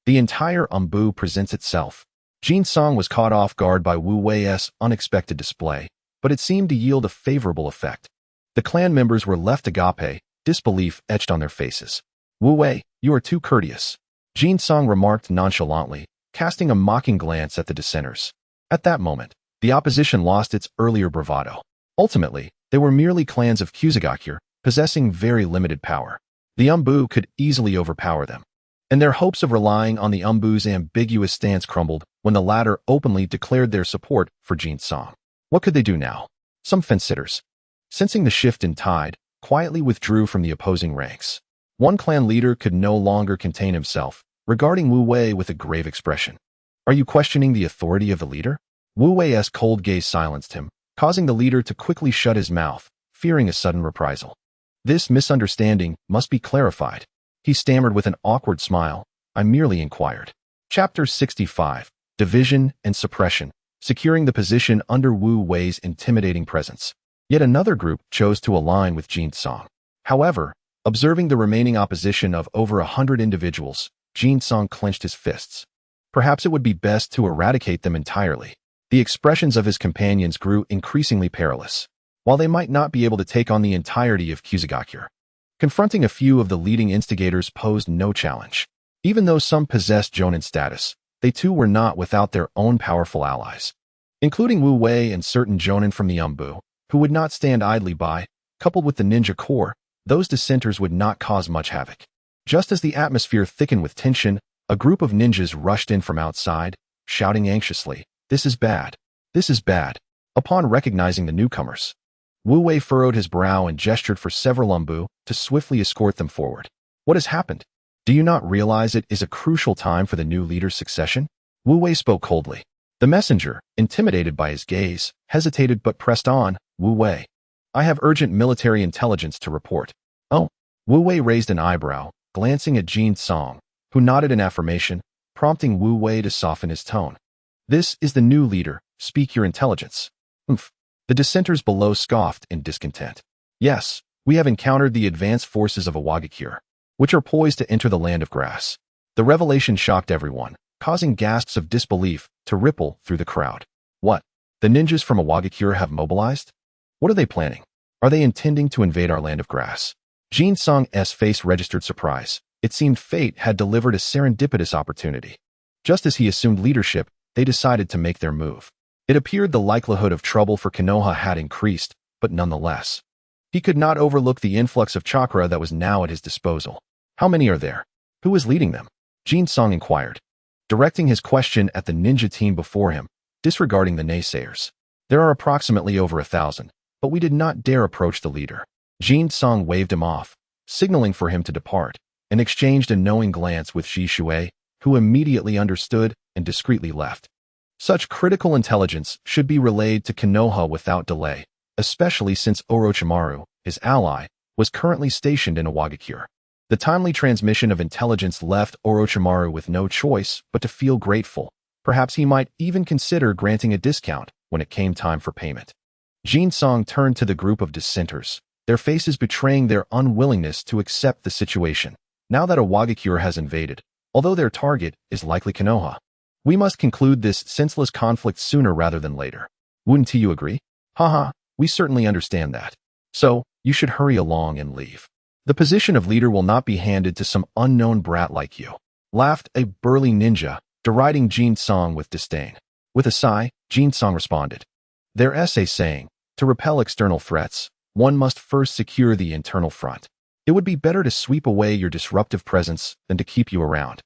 The entire Umbu presents itself. Jin-song was caught off guard by Wu Wei's unexpected display, but it seemed to yield a favorable effect. The clan members were left agape, disbelief etched on their faces. Wu Wei, you are too courteous, Jin-song remarked nonchalantly, casting a mocking glance at the dissenters. At that moment, the opposition lost its earlier bravado. Ultimately, they were merely clans of Kusagakure, possessing very limited power. The Umbu could easily overpower them. And their hopes of relying on the Umbu's ambiguous stance crumbled when the latter openly declared their support for Jin-song. What could they do now? Some fence-sitters, sensing the shift in tide, quietly withdrew from the opposing ranks. One clan leader could no longer contain himself, regarding Wu Wei with a grave expression. Are you questioning the authority of the leader? Wu Wei's cold gaze silenced him, causing the leader to quickly shut his mouth, fearing a sudden reprisal. This misunderstanding must be clarified. He stammered with an awkward smile. I merely inquired. Chapter 65. Division and Suppression, securing the position under Wu Wei's intimidating presence. Yet another group chose to align with Jin-song. However, observing the remaining opposition of over 100 individuals, Jin-song clenched his fists. Perhaps it would be best to eradicate them entirely. The expressions of his companions grew increasingly perilous. While they might not be able to take on the entirety of Kusagakure, confronting a few of the leading instigators posed no challenge. Even though some possessed Jonin status, they too were not without their own powerful allies, including Wu Wei and certain Jonin from the Umbu, who would not stand idly by. Coupled with the ninja corps, those dissenters would not cause much havoc. Just as the atmosphere thickened with tension, a group of ninjas rushed in from outside, shouting anxiously, "This is bad. This is bad." Upon recognizing the newcomers, Wu Wei furrowed his brow and gestured for several Umbu to swiftly escort them forward. What has happened? Do you not realize it is a crucial time for the new leader's succession? Wu Wei spoke coldly. The messenger, intimidated by his gaze, hesitated but pressed on. Wu Wei, I have urgent military intelligence to report. Oh. Wu Wei raised an eyebrow, glancing at Jin-song, who nodded in affirmation, prompting Wu Wei to soften his tone. This is the new leader. Speak your intelligence. The dissenters below scoffed in discontent. Yes, we have encountered the advanced forces of Awagakure, which are poised to enter the land of grass. The revelation shocked everyone, causing gasps of disbelief to ripple through the crowd. What? The ninjas from Awagakure have mobilized? What are they planning? Are they intending to invade our land of grass? Jin-song's face registered surprise. It seemed fate had delivered a serendipitous opportunity. Just as he assumed leadership, they decided to make their move. It appeared the likelihood of trouble for Konoha had increased, but nonetheless, he could not overlook the influx of chakra that was now at his disposal. How many are there? Who is leading them? Jin-song inquired, directing his question at the ninja team before him, disregarding the naysayers. There are approximately over 1,000, but we did not dare approach the leader. Jin-song waved him off, signaling for him to depart, and exchanged a knowing glance with Shi Shui, who immediately understood and discreetly left. Such critical intelligence should be relayed to Konoha without delay, especially since Orochimaru, his ally, was currently stationed in Awagakure. The timely transmission of intelligence left Orochimaru with no choice but to feel grateful, Perhaps he might even consider granting a discount when it came time for payment. Jin-sung turned to the group of dissenters, their faces betraying their unwillingness to accept the situation. Now that a Wagakure has invaded, although their target is likely Konoha, we must conclude this senseless conflict sooner rather than later. Wouldn't you agree? Haha, we certainly understand that. So, you should hurry along and leave. The position of leader will not be handed to some unknown brat like you. Laughed a burly ninja, deriding Jin-sung with disdain. With a sigh, Jin-sung responded. Their essay saying, to repel external threats, one must first secure the internal front. It would be better to sweep away your disruptive presence than to keep you around,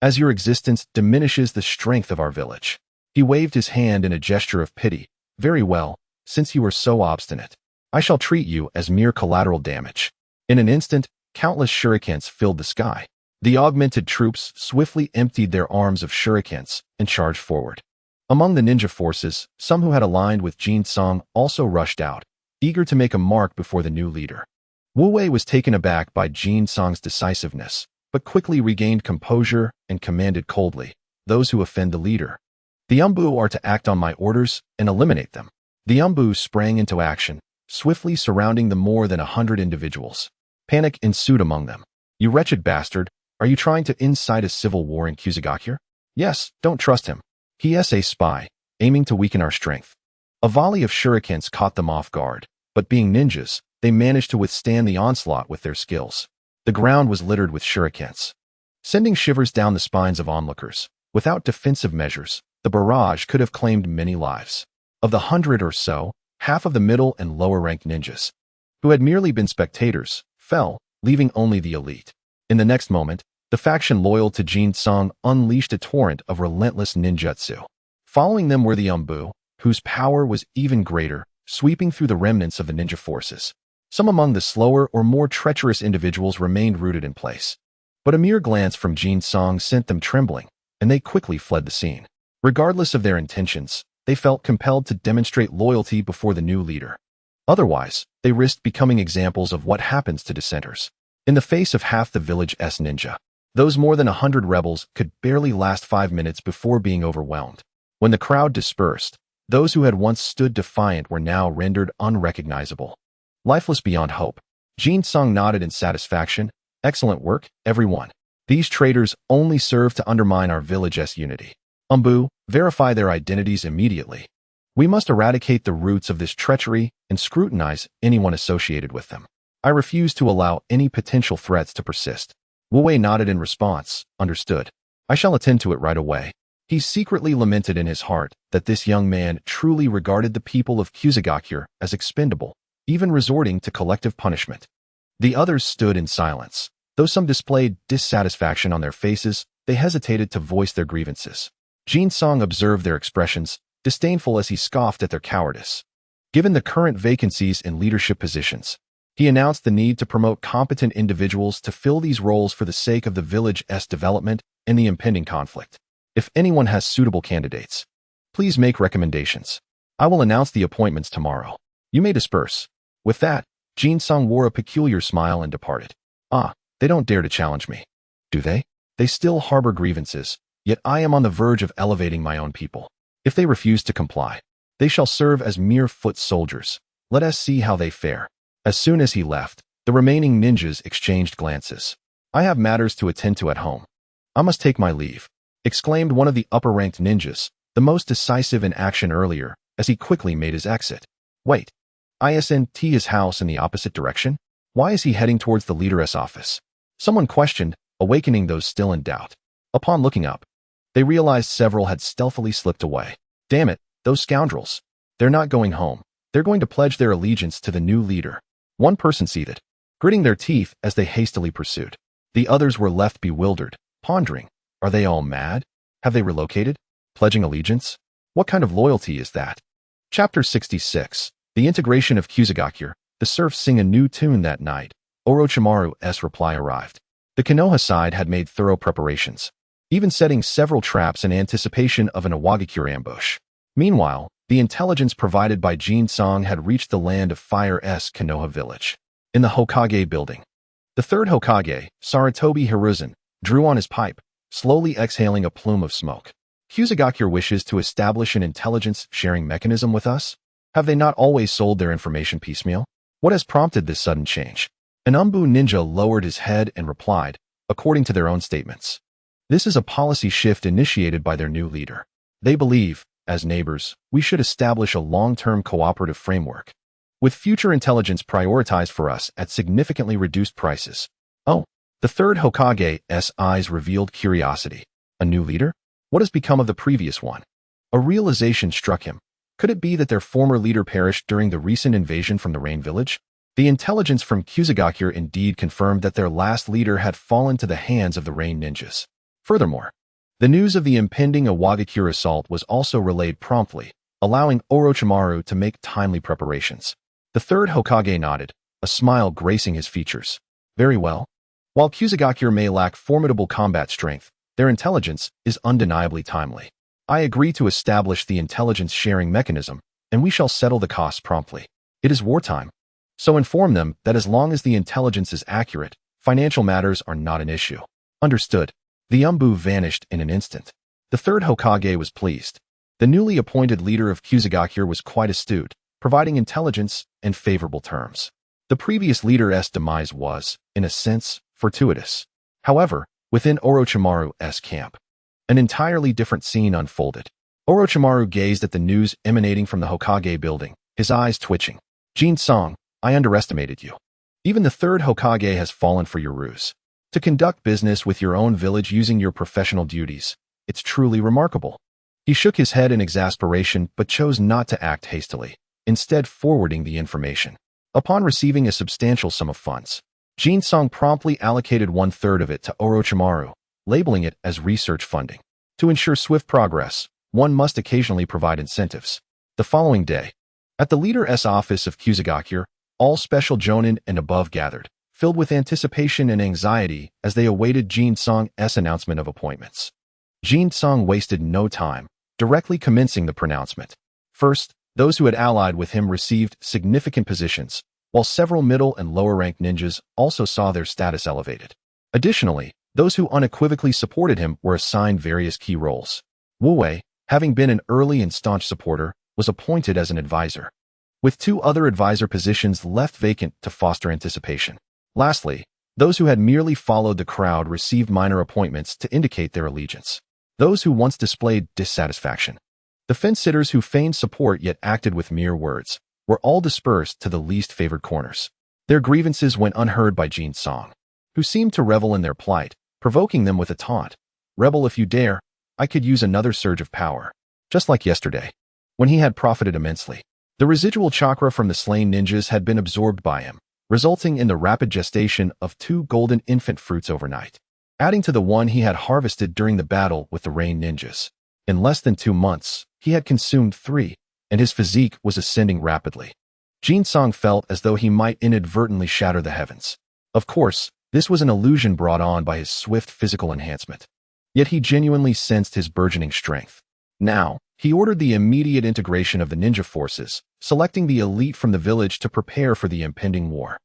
as your existence diminishes the strength of our village. He waved his hand in a gesture of pity. Very well, since you are so obstinate, I shall treat you as mere collateral damage. In an instant, countless shurikens filled the sky. The augmented troops swiftly emptied their arms of shurikens and charged forward. Among the ninja forces, some who had aligned with Jin-sung also rushed out, eager to make a mark before the new leader. Wu Wei was taken aback by Jin-sung's decisiveness, but quickly regained composure and commanded coldly, those who offend the leader. The Umbu are to act on my orders and eliminate them. The Umbu sprang into action, swiftly surrounding the more than 100 individuals. Panic ensued among them. You wretched bastard, are you trying to incite a civil war in Kusagakure? Yes, don't trust him. He is a spy, aiming to weaken our strength. A volley of shurikens caught them off guard, but being ninjas, they managed to withstand the onslaught with their skills. The ground was littered with shurikens, sending shivers down the spines of onlookers. Without defensive measures, the barrage could have claimed many lives. Of the 100 or so, half of the middle and lower-ranked ninjas, who had merely been spectators, fell, leaving only the elite. In the next moment, the faction loyal to Jin-sung unleashed a torrent of relentless ninjutsu. Following them were the Umbu, whose power was even greater, sweeping through the remnants of the ninja forces. Some among the slower or more treacherous individuals remained rooted in place. But a mere glance from Jin-sung sent them trembling, and they quickly fled the scene. Regardless of their intentions, they felt compelled to demonstrate loyalty before the new leader. Otherwise, they risked becoming examples of what happens to dissenters. In the face of half the village's ninja, those more than 100 rebels could barely last 5 minutes before being overwhelmed. When the crowd dispersed, those who had once stood defiant were now rendered unrecognizable. Lifeless beyond hope, Jin-sung nodded in satisfaction. Excellent work, everyone. These traitors only serve to undermine our village's unity. Umbu, verify their identities immediately. We must eradicate the roots of this treachery and scrutinize anyone associated with them. I refuse to allow any potential threats to persist. Wu Wei nodded in response. Understood. I shall attend to it right away. He secretly lamented in his heart that this young man truly regarded the people of Kusagakure as expendable, even resorting to collective punishment. The others stood in silence. Though some displayed dissatisfaction on their faces, they hesitated to voice their grievances. Jin-sung observed their expressions, disdainful as he scoffed at their cowardice. Given the current vacancies in leadership positions, he announced the need to promote competent individuals to fill these roles for the sake of the village's development and the impending conflict. If anyone has suitable candidates, please make recommendations. I will announce the appointments tomorrow. You may disperse. With that, Jin-sung wore a peculiar smile and departed. Ah, they don't dare to challenge me. Do they? They still harbor grievances, yet I am on the verge of elevating my own people. If they refuse to comply, they shall serve as mere foot soldiers. Let us see how they fare. As soon as he left, the remaining ninjas exchanged glances. I have matters to attend to at home. I must take my leave, exclaimed one of the upper-ranked ninjas, the most decisive in action earlier, as he quickly made his exit. Wait, isn't his house in the opposite direction? Why is he heading towards the leader's office? Someone questioned, awakening those still in doubt. Upon looking up, they realized several had stealthily slipped away. Damn it, those scoundrels. They're not going home. They're going to pledge their allegiance to the new leader. One person seethed, gritting their teeth as they hastily pursued. The others were left bewildered, pondering. Are they all mad? Have they relocated? Pledging allegiance? What kind of loyalty is that? Chapter 66. The integration of Kusagakure. The serfs sing a new tune that night. Orochimaru's reply arrived. The Konoha side had made thorough preparations, even setting several traps in anticipation of an Iwagakure ambush. Meanwhile, the intelligence provided by Jin-sung had reached the Land of Fire's Konoha village. In the Hokage building, the third Hokage, Sarutobi Hiruzen, drew on his pipe, slowly exhaling a plume of smoke. Kusagakure wishes to establish an intelligence-sharing mechanism with us? Have they not always sold their information piecemeal? What has prompted this sudden change? An Umbu ninja lowered his head and replied, according to their own statements. This is a policy shift initiated by their new leader. They believe, as neighbors, we should establish a long-term cooperative framework, with future intelligence prioritized for us at significantly reduced prices. Oh, the third Hokage's eyes revealed curiosity. A new leader? What has become of the previous one? A realization struck him. Could it be that their former leader perished during the recent invasion from the Rain Village? The intelligence from Kusagakure indeed confirmed that their last leader had fallen to the hands of the Rain Ninjas. Furthermore, the news of the impending Iwagakure assault was also relayed promptly, allowing Orochimaru to make timely preparations. The third Hokage nodded, a smile gracing his features. Very well. While Kusagakure may lack formidable combat strength, their intelligence is undeniably timely. I agree to establish the intelligence-sharing mechanism, and we shall settle the costs promptly. It is wartime. So inform them that as long as the intelligence is accurate, financial matters are not an issue. Understood. The Umbu vanished in an instant. The third Hokage was pleased. The newly appointed leader of Kusagakure was quite astute, providing intelligence and favorable terms. The previous leader's demise was, in a sense, fortuitous. However, within Orochimaru's camp, an entirely different scene unfolded. Orochimaru gazed at the news emanating from the Hokage building, his eyes twitching. Jin-song, I underestimated you. Even the third Hokage has fallen for your ruse. To conduct business with your own village using your professional duties, it's truly remarkable. He shook his head in exasperation but chose not to act hastily, instead forwarding the information. Upon receiving a substantial sum of funds, Jin-song promptly allocated 1/3 of it to Orochimaru, labeling it as research funding. To ensure swift progress, one must occasionally provide incentives. The following day, at the leader's office of Kusagakure, all special jonin and above gathered, filled with anticipation and anxiety as they awaited Jin-song's announcement of appointments. Jin-song wasted no time, directly commencing the pronouncement. First, those who had allied with him received significant positions, while several middle and lower-ranked ninjas also saw their status elevated. Additionally, those who unequivocally supported him were assigned various key roles. Wu Wei, having been an early and staunch supporter, was appointed as an advisor, with 2 other advisor positions left vacant to foster anticipation. Lastly, those who had merely followed the crowd received minor appointments to indicate their allegiance. Those who once displayed dissatisfaction, the fence-sitters who feigned support yet acted with mere words, were all dispersed to the least favored corners. Their grievances went unheard by Jin-song, who seemed to revel in their plight, provoking them with a taunt. Rebel if you dare, I could use another surge of power. Just like yesterday, when he had profited immensely. The residual chakra from the slain ninjas had been absorbed by him, resulting in the rapid gestation of 2 golden infant fruits overnight, adding to the one he had harvested during the battle with the Rain Ninjas. In less than 2 months, he had consumed 3, and his physique was ascending rapidly. Jin-song felt as though he might inadvertently shatter the heavens. Of course, this was an illusion brought on by his swift physical enhancement. Yet he genuinely sensed his burgeoning strength. Now, he ordered the immediate integration of the ninja forces, selecting the elite from the village to prepare for the impending war.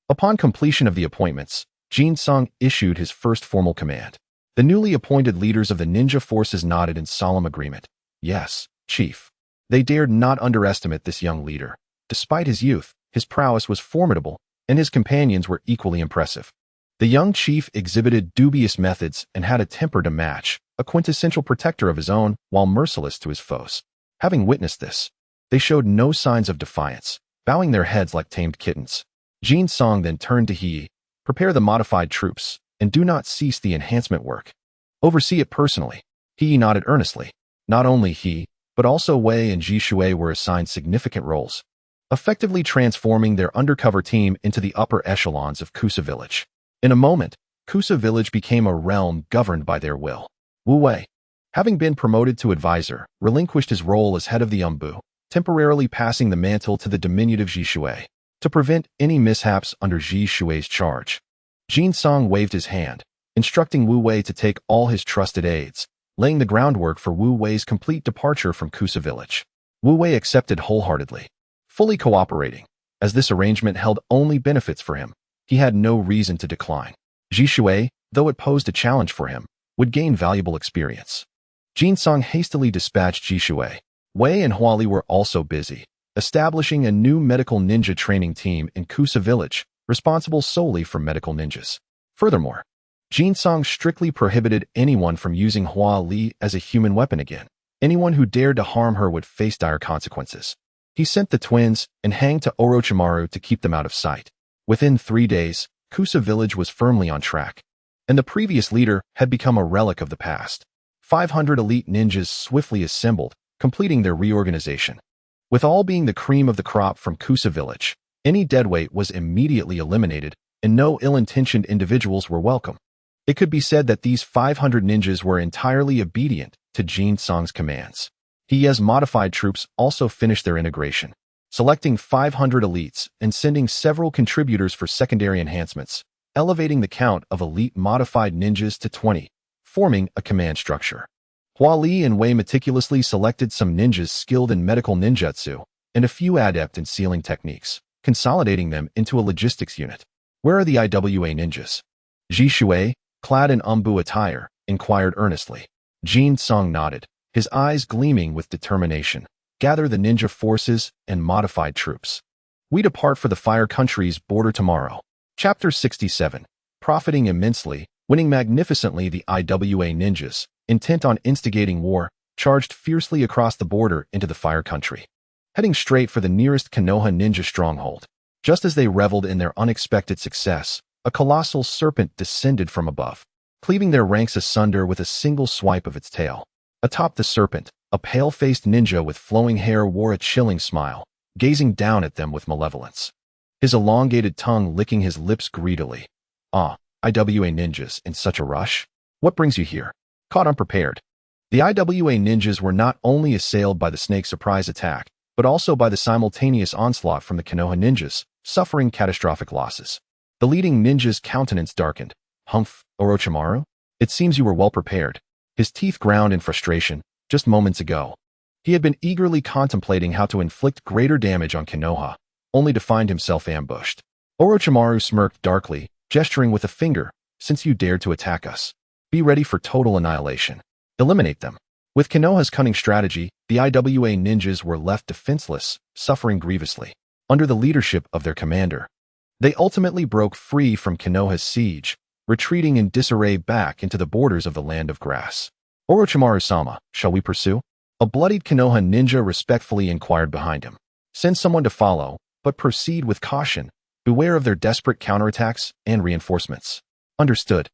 Upon completion of the appointments, Jin-song issued his first formal command. The newly appointed leaders of the ninja forces nodded in solemn agreement. Yes, Chief. They dared not underestimate this young leader. Despite his youth, his prowess was formidable, and his companions were equally impressive. The young chief exhibited dubious methods and had a temper to match, a quintessential protector of his own while merciless to his foes. Having witnessed this, they showed no signs of defiance, bowing their heads like tamed kittens. Jin-song then turned to He, prepare the modified troops, and do not cease the enhancement work. Oversee it personally. He nodded earnestly. Not only he, but also Wei and Ji-shui were assigned significant roles, effectively transforming their undercover team into the upper echelons of Kusa Village. In a moment, Kusa Village became a realm governed by their will. Wu Wei, having been promoted to advisor, relinquished his role as head of the Umbu, temporarily passing the mantle to the diminutive Ji-shui, to prevent any mishaps under Ji-shui's charge. Jin-song waved his hand, instructing Wu Wei to take all his trusted aides, laying the groundwork for Wu Wei's complete departure from Kusa Village. Wu Wei accepted wholeheartedly, fully cooperating. As this arrangement held only benefits for him, he had no reason to decline. Ji-shui, though it posed a challenge for him, would gain valuable experience. Jin Song hastily dispatched Ji Shui. Wei and Hua Li were also busy, establishing a new medical ninja training team in Kusa village, responsible solely for medical ninjas. Furthermore, Jin Song strictly prohibited anyone from using Hua Li as a human weapon again. Anyone who dared to harm her would face dire consequences. He sent the twins and Hang to Orochimaru to keep them out of sight. Within 3 days, Kusa village was firmly on track, and the previous leader had become a relic of the past. 500 elite ninjas swiftly assembled, completing their reorganization. With all being the cream of the crop from Kusa village, any deadweight was immediately eliminated, and no ill-intentioned individuals were welcome. It could be said that these 500 ninjas were entirely obedient to Jin Song's commands. He's modified troops also finished their integration, selecting 500 elites and sending several contributors for secondary enhancements, elevating the count of elite modified ninjas to 20, forming a command structure. Hua Li and Wei meticulously selected some ninjas skilled in medical ninjutsu and a few adept in sealing techniques, consolidating them into a logistics unit. Where are the IWA ninjas? Ji Shui, clad in umbu attire, inquired earnestly. Jin Song nodded, his eyes gleaming with determination. Gather the ninja forces and modified troops. We depart for the Fire Country's border tomorrow. Chapter 67. Profiting immensely, winning magnificently, the IWA ninjas, intent on instigating war, charged fiercely across the border into the Fire Country, heading straight for the nearest Konoha ninja stronghold. Just as they reveled in their unexpected success, a colossal serpent descended from above, cleaving their ranks asunder with a single swipe of its tail. Atop the serpent, a pale-faced ninja with flowing hair wore a chilling smile, gazing down at them with malevolence, his elongated tongue licking his lips greedily. Ah, IWA ninjas in such a rush? What brings you here? Caught unprepared. The IWA ninjas were not only assailed by the snake's surprise attack, but also by the simultaneous onslaught from the Konoha ninjas, suffering catastrophic losses. The leading ninja's countenance darkened. Humph, Orochimaru? It seems you were well prepared. His teeth ground in frustration. Just moments ago, he had been eagerly contemplating how to inflict greater damage on Konoha, only to find himself ambushed. Orochimaru smirked darkly, gesturing with a finger. Since you dared to attack us, be ready for total annihilation. Eliminate them. With Konoha's cunning strategy, the IWA ninjas were left defenseless, suffering grievously. Under the leadership of their commander, they ultimately broke free from Konoha's siege, retreating in disarray back into the borders of the Land of Grass. Orochimaru-sama, shall we pursue? A bloodied Konoha ninja respectfully inquired behind him. Send someone to follow, but proceed with caution. Beware of their desperate counterattacks and reinforcements. Understood.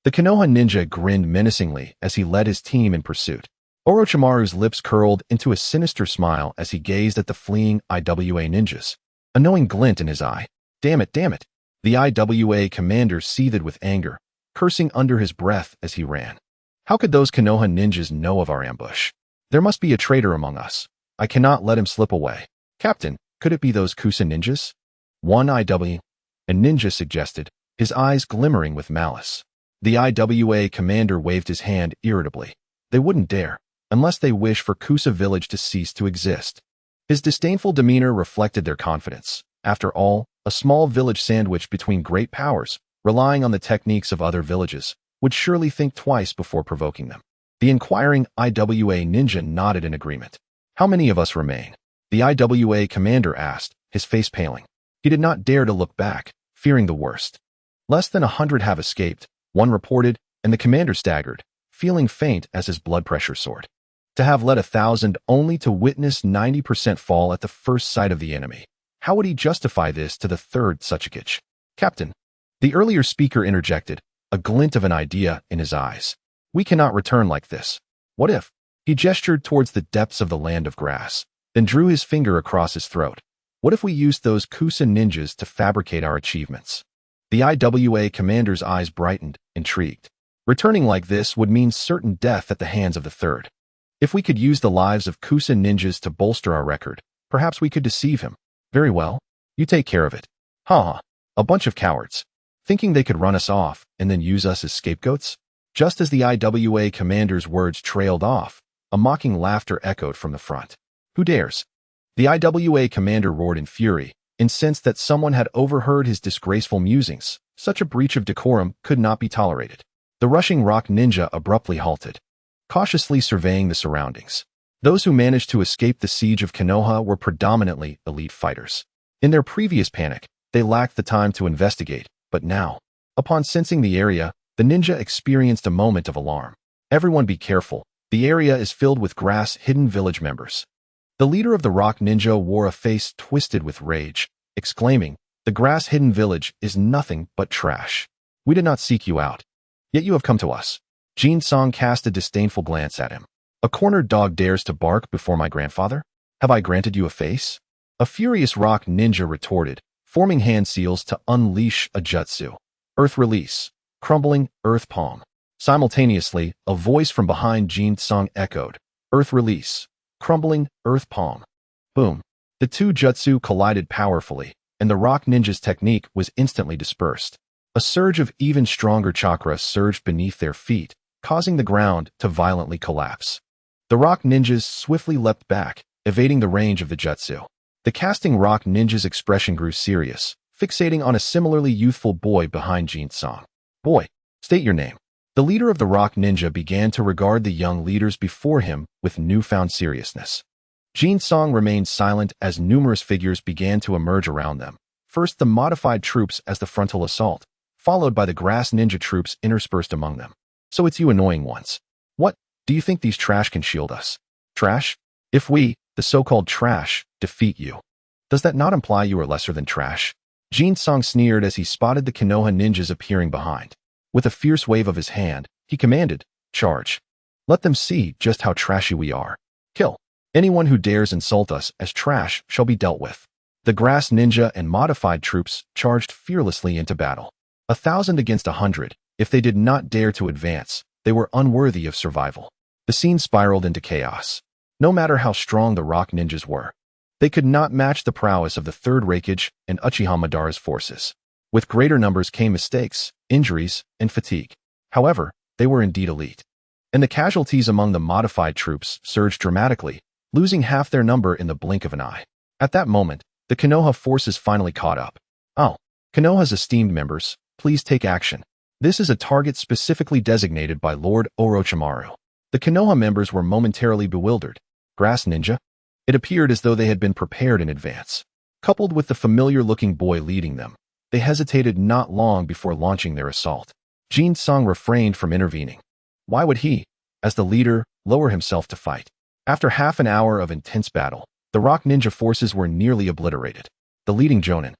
The Konoha ninja grinned menacingly as he led his team in pursuit. Orochimaru's lips curled into a sinister smile as he gazed at the fleeing IWA ninjas, a knowing glint in his eye. Damn it, damn it. The IWA commander seethed with anger, cursing under his breath as he ran. How could those Konoha ninjas know of our ambush? There must be a traitor among us. I cannot let him slip away. Captain, could it be those Kusa ninjas? One IWA, a ninja suggested, his eyes glimmering with malice. The IWA commander waved his hand irritably. They wouldn't dare, unless they wish for Kusa village to cease to exist. His disdainful demeanor reflected their confidence. After all, a small village sandwiched between great powers, relying on the techniques of other villages, would surely think twice before provoking them. The inquiring IWA ninja nodded in agreement. How many of us remain? The IWA commander asked, his face paling. He did not dare to look back, fearing the worst. Less than 100 have escaped, one reported, and the commander staggered, feeling faint as his blood pressure soared. To have led 1,000 only to witness 90% fall at the first sight of the enemy. How would he justify this to the third Tsuchikage? Captain, the earlier speaker interjected, a glint of an idea in his eyes. We cannot return like this. What if? He gestured towards the depths of the Land of Grass, then drew his finger across his throat. What if we used those Kusa ninjas to fabricate our achievements? The IWA commander's eyes brightened, intrigued. Returning like this would mean certain death at the hands of the third. If we could use the lives of Kusa ninjas to bolster our record, perhaps we could deceive him. Very well. You take care of it. Ha! A bunch of cowards. Thinking they could run us off and then use us as scapegoats? Just as the IWA commander's words trailed off, a mocking laughter echoed from the front. Who dares? The IWA commander roared in fury, incensed that someone had overheard his disgraceful musings. Such a breach of decorum could not be tolerated. The rushing rock ninja abruptly halted. cautiously surveying the surroundings. Those who managed to escape the siege of Konoha were predominantly elite fighters. In their previous panic, they lacked the time to investigate, but now, upon sensing the area, the ninja experienced a moment of alarm. Everyone be careful. The area is filled with grass-hidden village members. The leader of the rock ninja wore a face twisted with rage, exclaiming, "The grass-hidden village is nothing but trash. We did not seek you out. Yet you have come to us." Jin-song cast a disdainful glance at him. "A cornered dog dares to bark before my grandfather? Have I granted you a face?" A furious rock ninja retorted, forming hand seals to unleash a jutsu. Earth release. Crumbling, earth palm. Simultaneously, a voice from behind Jin-song echoed, "Earth release. Crumbling, earth palm." Boom. The two jutsu collided powerfully, and the rock ninja's technique was instantly dispersed. A surge of even stronger chakra surged beneath their feet, causing the ground to violently collapse. The rock ninjas swiftly leapt back, evading the range of the jutsu. The casting rock ninja's expression grew serious, fixating on a similarly youthful boy behind Jin-song. "Boy, state your name." The leader of the rock ninja began to regard the young leaders before him with newfound seriousness. Jin-song remained silent as numerous figures began to emerge around them. First the modified troops as the frontal assault, followed by the grass ninja troops interspersed among them. "So it's you annoying ones. What, do you think these trash can shield us? Trash? If we, the so-called trash, defeat you, does that not imply you are lesser than trash?" Jin-song sneered as he spotted the Konoha ninjas appearing behind. With a fierce wave of his hand, he commanded, "Charge. Let them see just how trashy we are. Kill. Anyone who dares insult us as trash shall be dealt with." The grass ninja and modified troops charged fearlessly into battle. 1,000 against 100. If they did not dare to advance, they were unworthy of survival. The scene spiraled into chaos. No matter how strong the rock ninjas were, they could not match the prowess of the Third Raikage and Uchiha Madara's forces. With greater numbers came mistakes, injuries, and fatigue. However, they were indeed elite. And the casualties among the modified troops surged dramatically, losing half their number in the blink of an eye. At that moment, the Konoha forces finally caught up. "Oh, Konoha's esteemed members, please take action. This is a target specifically designated by Lord Orochimaru." The Konoha members were momentarily bewildered. Grass ninja? It appeared as though they had been prepared in advance. Coupled with the familiar-looking boy leading them, they hesitated not long before launching their assault. Jin-song refrained from intervening. Why would he, as the leader, lower himself to fight? After half an hour of intense battle, the rock ninja forces were nearly obliterated. The leading jonin,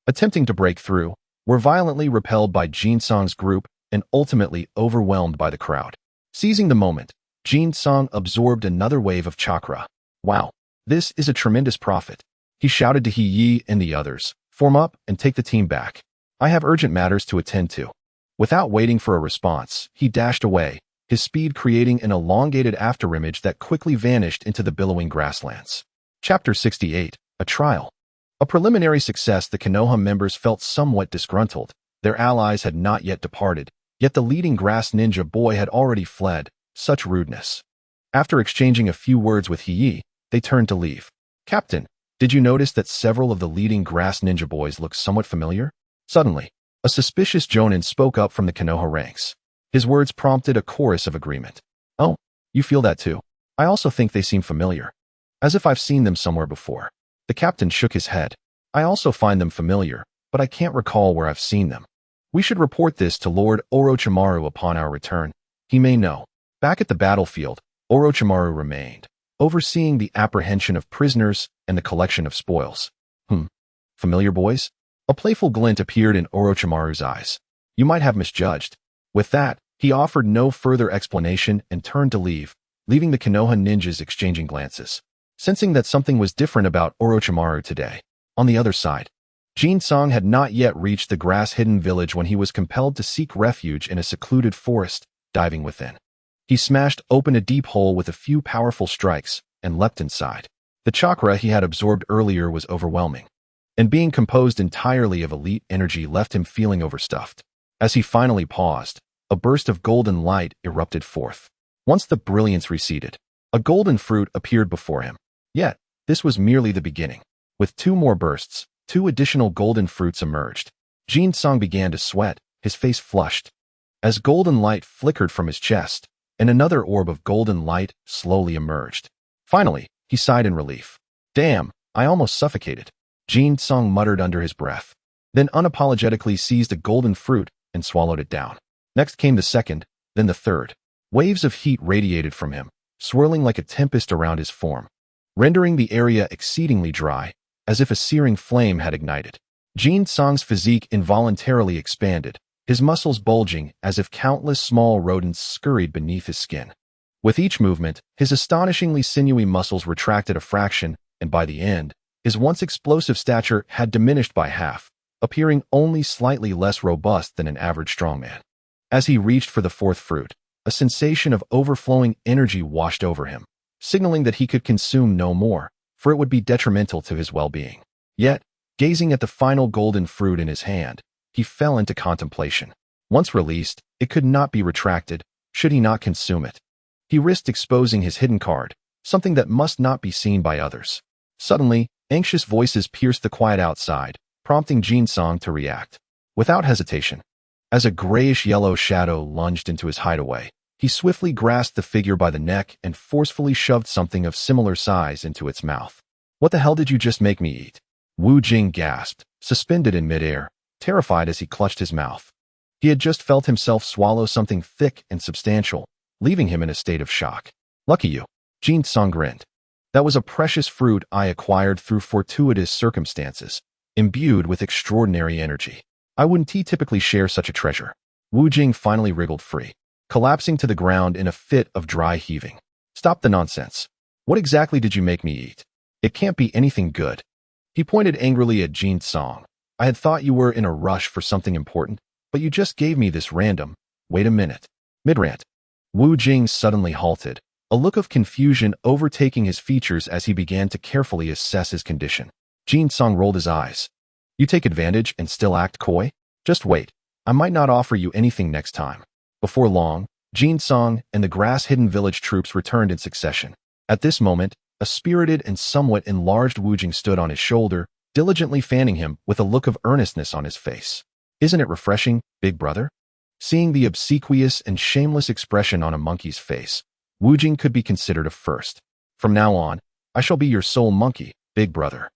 attempting to break through, were violently repelled by Jin-song's group and ultimately overwhelmed by the crowd. Seizing the moment, Jin-song absorbed another wave of chakra. "Wow, this is a tremendous profit." He shouted to Yi and the others, "Form up and take the team back. I have urgent matters to attend to." Without waiting for a response, he dashed away, his speed creating an elongated afterimage that quickly vanished into the billowing grasslands. Chapter 68, A Trial. A preliminary success, the Konoha members felt somewhat disgruntled. Their allies had not yet departed, yet the leading grass ninja boy had already fled. Such rudeness. After exchanging a few words with Yi, they turned to leave. "Captain, did you notice that several of the leading grass ninja boys look somewhat familiar?" Suddenly, a suspicious jonin spoke up from the Konoha ranks. His words prompted a chorus of agreement. "Oh, you feel that too? I also think they seem familiar. As if I've seen them somewhere before." The captain shook his head. "I also find them familiar, but I can't recall where I've seen them. We should report this to Lord Orochimaru upon our return. He may know." Back at the battlefield, Orochimaru remained, overseeing the apprehension of prisoners and the collection of spoils. Familiar boys?" A playful glint appeared in Orochimaru's eyes. "You might have misjudged." With that, he offered no further explanation and turned to leave, leaving the Konoha ninjas exchanging glances. Sensing that something was different about Orochimaru today. On the other side, Jin-song had not yet reached the grass-hidden village when he was compelled to seek refuge in a secluded forest, diving within. He smashed open a deep hole with a few powerful strikes and leapt inside. The chakra he had absorbed earlier was overwhelming, and being composed entirely of elite energy left him feeling overstuffed. As he finally paused, a burst of golden light erupted forth. Once the brilliance receded, a golden fruit appeared before him. Yet, this was merely the beginning. With 2 more bursts, 2 additional golden fruits emerged. Jin-song began to sweat, his face flushed. As golden light flickered from his chest, and another orb of golden light slowly emerged. Finally, he sighed in relief. Damn, I almost suffocated. Jin-sung muttered under his breath, then unapologetically seized a golden fruit and swallowed it down. Next came the second, then the third. Waves of heat radiated from him, swirling like a tempest around his form, rendering the area exceedingly dry, as if a searing flame had ignited. Jin-sung's physique involuntarily expanded, his muscles bulging as if countless small rodents scurried beneath his skin. With each movement, his astonishingly sinewy muscles retracted a fraction, and by the end, his once explosive stature had diminished by half, appearing only slightly less robust than an average strongman. As he reached for the fourth fruit, a sensation of overflowing energy washed over him, signaling that he could consume no more, for it would be detrimental to his well-being. Yet, gazing at the final golden fruit in his hand, he fell into contemplation. Once released, it could not be retracted, should he not consume it. He risked exposing his hidden card, something that must not be seen by others. Suddenly, anxious voices pierced the quiet outside, prompting Jin-sung to react. Without hesitation, as a grayish-yellow shadow lunged into his hideaway, he swiftly grasped the figure by the neck and forcefully shoved something of similar size into its mouth. What the hell did you just make me eat? Wu Jing gasped, suspended in midair, terrified as he clutched his mouth. He had just felt himself swallow something thick and substantial, leaving him in a state of shock. Lucky you. Jin-sung grinned. That was a precious fruit I acquired through fortuitous circumstances, imbued with extraordinary energy. I wouldn't typically share such a treasure. Wu Jing finally wriggled free, collapsing to the ground in a fit of dry heaving. Stop the nonsense. What exactly did you make me eat? It can't be anything good. He pointed angrily at Jin-sung. I had thought you were in a rush for something important, but you just gave me this random, wait a minute, mid-rant. Wu Jing suddenly halted, a look of confusion overtaking his features as he began to carefully assess his condition. Jin-sung rolled his eyes. You take advantage and still act coy? Just wait. I might not offer you anything next time. Before long, Jin-sung and the grass-hidden village troops returned in succession. At this moment, a spirited and somewhat enlarged Wu Jing stood on his shoulder, diligently fanning him with a look of earnestness on his face. Isn't it refreshing, big brother? Seeing the obsequious and shameless expression on a monkey's face, Wu Jing could be considered a first. From now on, I shall be your sole monkey, big brother.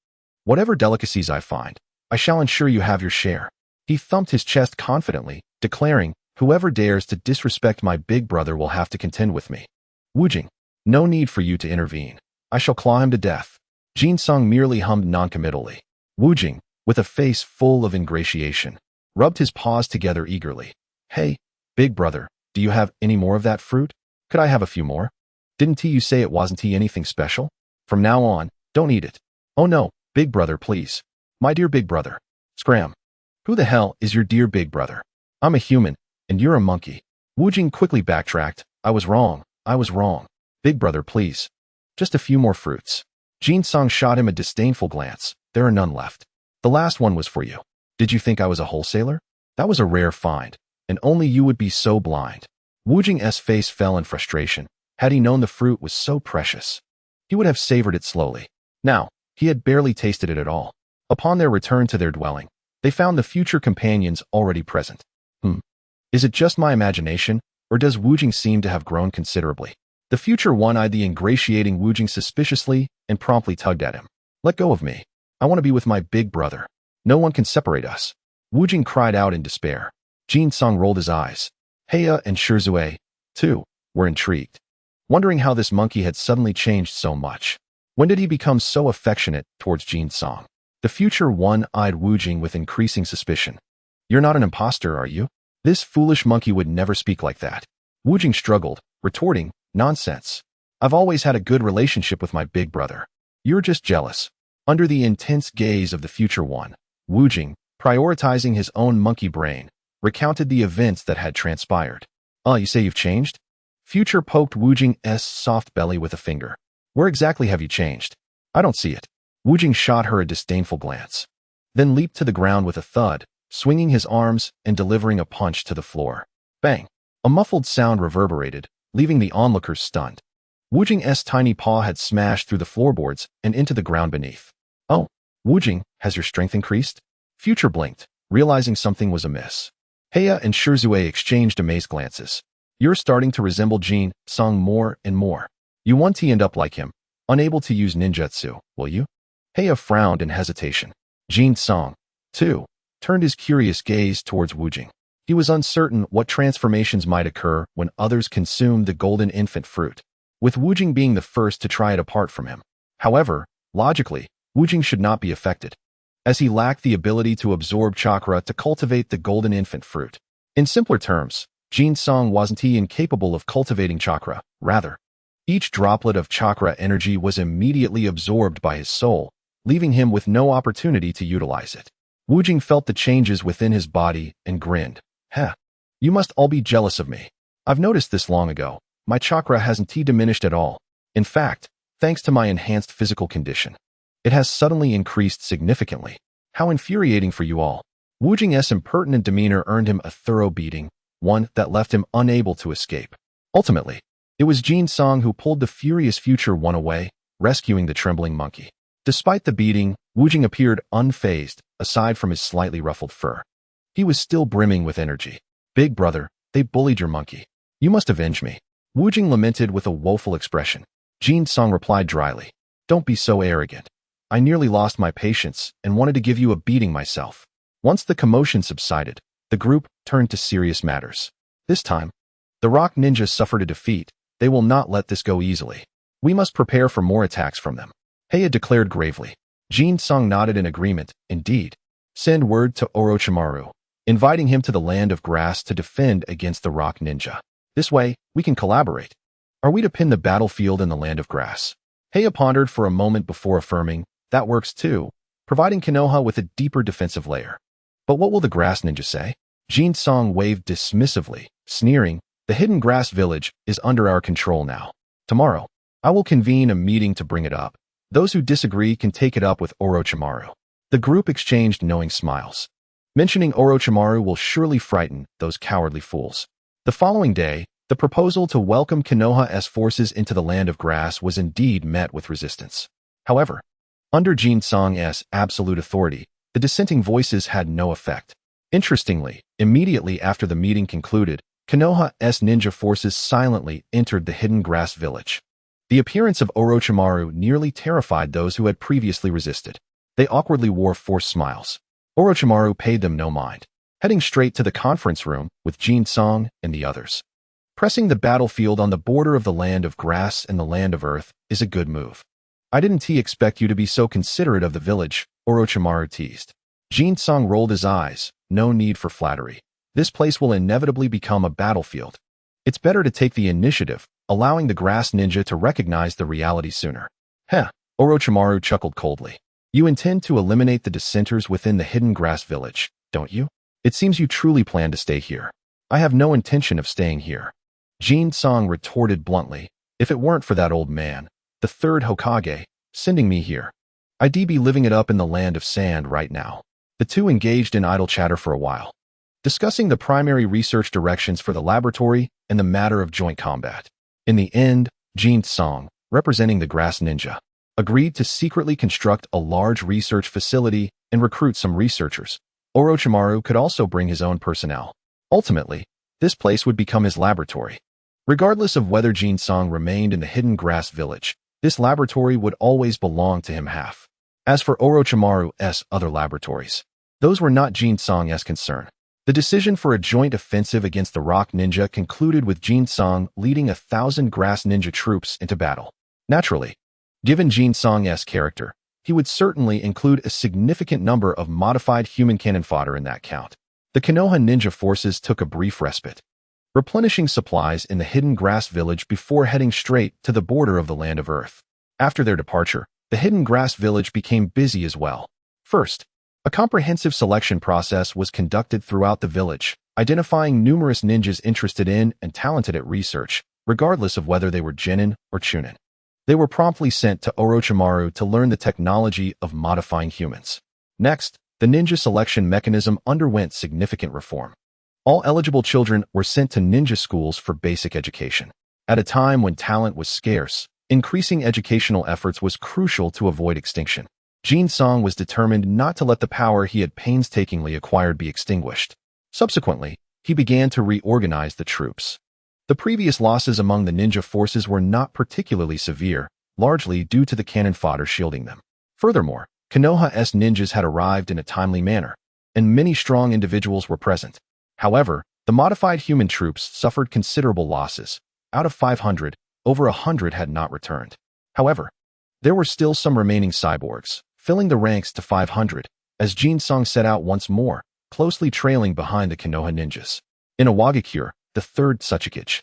Whatever delicacies I find, I shall ensure you have your share. He thumped his chest confidently, declaring, whoever dares to disrespect my big brother will have to contend with me. Wu Jing, no need for you to intervene. I shall claw him to death. Jin-sung merely hummed noncommittally. Wu Jing, with a face full of ingratiation, rubbed his paws together eagerly. Hey, big brother, do you have any more of that fruit? Could I have a few more? Didn't you say it wasn't anything special? From now on, don't eat it. Oh no, big brother, please. My dear big brother. Scram. Who the hell is your dear big brother? I'm a human, and you're a monkey. Wu Jing quickly backtracked. I was wrong. Big brother, please. Just a few more fruits. Jin-sung shot him a disdainful glance. There are none left. The last one was for you. Did you think I was a wholesaler? That was a rare find, and only you would be so blind. Wu Jing's face fell in frustration. Had he known the fruit was so precious, he would have savored it slowly. Now, he had barely tasted it at all. Upon their return to their dwelling, they found the future companions already present. Is it just my imagination, or does Wu Jing seem to have grown considerably? The future one-eyed the ingratiating Wu Jing suspiciously and promptly tugged at him. Let go of me. I want to be with my big brother. No one can separate us. Wu Jing cried out in despair. Jin-sung rolled his eyes. Heya and Shizue, too, were intrigued, wondering how this monkey had suddenly changed so much. When did he become so affectionate towards Jin-sung? The future one-eyed Wu Jing with increasing suspicion. You're not an imposter, are you? This foolish monkey would never speak like that. Wu Jing struggled, retorting, nonsense. I've always had a good relationship with my big brother. You're just jealous. Under the intense gaze of the future one, Wu Jing, prioritizing his own monkey brain, recounted the events that had transpired. You say you've changed? Future poked Wu Jing's soft belly with a finger. Where exactly have you changed? I don't see it. Wu Jing shot her a disdainful glance, then leaped to the ground with a thud, swinging his arms and delivering a punch to the floor. Bang! A muffled sound reverberated, leaving the onlookers stunned. Wu Jing's tiny paw had smashed through the floorboards and into the ground beneath. Oh, Wu Jing, has your strength increased? Future blinked, realizing something was amiss. Heya and Shizue exchanged amazed glances. You're starting to resemble Jutsu more and more. You won't end up like him, unable to use ninjutsu, will you? Heya frowned in hesitation. Jutsu, too, turned his curious gaze towards Wujing. He was uncertain what transformations might occur when others consumed the golden infant fruit, with Wujing being the first to try it apart from him. However, logically, Wujing should not be affected, as he lacked the ability to absorb chakra to cultivate the golden infant fruit. In simpler terms, Jutsu wasn't incapable of cultivating chakra. Rather, each droplet of chakra energy was immediately absorbed by his soul, leaving him with no opportunity to utilize it. Wujing felt the changes within his body and grinned. Heh, you must all be jealous of me. I've noticed this long ago. My chakra hasn't diminished at all. In fact, thanks to my enhanced physical condition, it has suddenly increased significantly. How infuriating for you all. Wujing's impertinent demeanor earned him a thorough beating, one that left him unable to escape. Ultimately, it was Jutsu who pulled the furious future one away, rescuing the trembling monkey. Despite the beating, Wujing appeared unfazed, aside from his slightly ruffled fur. He was still brimming with energy. Big brother, they bullied your monkey. You must avenge me. Wujing lamented with a woeful expression. Jutsu replied dryly. Don't be so arrogant. I nearly lost my patience and wanted to give you a beating myself. Once the commotion subsided, the group turned to serious matters. This time, the rock ninja suffered a defeat. They will not let this go easily. We must prepare for more attacks from them. Heya declared gravely. Jutsu nodded in agreement. Indeed. Send word to Orochimaru, inviting him to the land of grass to defend against the rock ninja. This way, we can collaborate. Are we to pin the battlefield in the land of grass? Heya pondered for a moment before affirming, that works too, providing Konoha with a deeper defensive layer. But what will the grass ninja say? Jutsu waved dismissively, sneering, the hidden grass village is under our control now. Tomorrow, I will convene a meeting to bring it up. Those who disagree can take it up with Orochimaru. The group exchanged knowing smiles. Mentioning Orochimaru will surely frighten those cowardly fools. The following day, the proposal to welcome Konoha's forces into the land of grass was indeed met with resistance. However, under Jutsu's absolute authority, the dissenting voices had no effect. Interestingly, immediately after the meeting concluded, Konoha's ninja forces silently entered the hidden grass village. The appearance of Orochimaru nearly terrified those who had previously resisted. They awkwardly wore forced smiles. Orochimaru paid them no mind, heading straight to the conference room with Jutsu and the others. Pressing the battlefield on the border of the land of grass and the land of earth is a good move. I didn't expect you to be so considerate of the village, Orochimaru teased. Jutsu rolled his eyes. No need for flattery. This place will inevitably become a battlefield. It's better to take the initiative, allowing the grass ninja to recognize the reality sooner. Heh, Orochimaru chuckled coldly. You intend to eliminate the dissenters within the hidden grass village, don't you? It seems you truly plan to stay here. I have no intention of staying here. Jutsu retorted bluntly. If it weren't for that old man, the third Hokage, sending me here, I'd be living it up in the land of sand right now. The two engaged in idle chatter for a while, discussing the primary research directions for the laboratory and the matter of joint combat. In the end, Jutsu, representing the grass ninja, agreed to secretly construct a large research facility and recruit some researchers. Orochimaru could also bring his own personnel. Ultimately, this place would become his laboratory. Regardless of whether Jutsu remained in the hidden grass village, this laboratory would always belong to him half. As for Orochimaru's other laboratories, those were not Jutsu's concern. The decision for a joint offensive against the rock ninja concluded with Jutsu leading 1,000 grass ninja troops into battle. Naturally, given Jutsu's character, he would certainly include a significant number of modified human cannon fodder in that count. The Konoha ninja forces took a brief respite, replenishing supplies in the hidden grass village before heading straight to the border of the land of earth. After their departure, the hidden grass village became busy as well. First, a comprehensive selection process was conducted throughout the village, identifying numerous ninjas interested in and talented at research, regardless of whether they were genin or chunin. They were promptly sent to Orochimaru to learn the technology of modifying humans. Next, the ninja selection mechanism underwent significant reform. All eligible children were sent to ninja schools for basic education. At a time when talent was scarce, increasing educational efforts was crucial to avoid extinction. Jutsu was determined not to let the power he had painstakingly acquired be extinguished. Subsequently, he began to reorganize the troops. The previous losses among the ninja forces were not particularly severe, largely due to the cannon fodder shielding them. Furthermore, Konoha's ninjas had arrived in a timely manner, and many strong individuals were present. However, the modified human troops suffered considerable losses. Out of 500, over 100 had not returned. However, there were still some remaining cyborgs, filling the ranks to 500, as Jin-sung set out once more, closely trailing behind the Konoha ninjas. In Awagakure, the third Tsuchikage,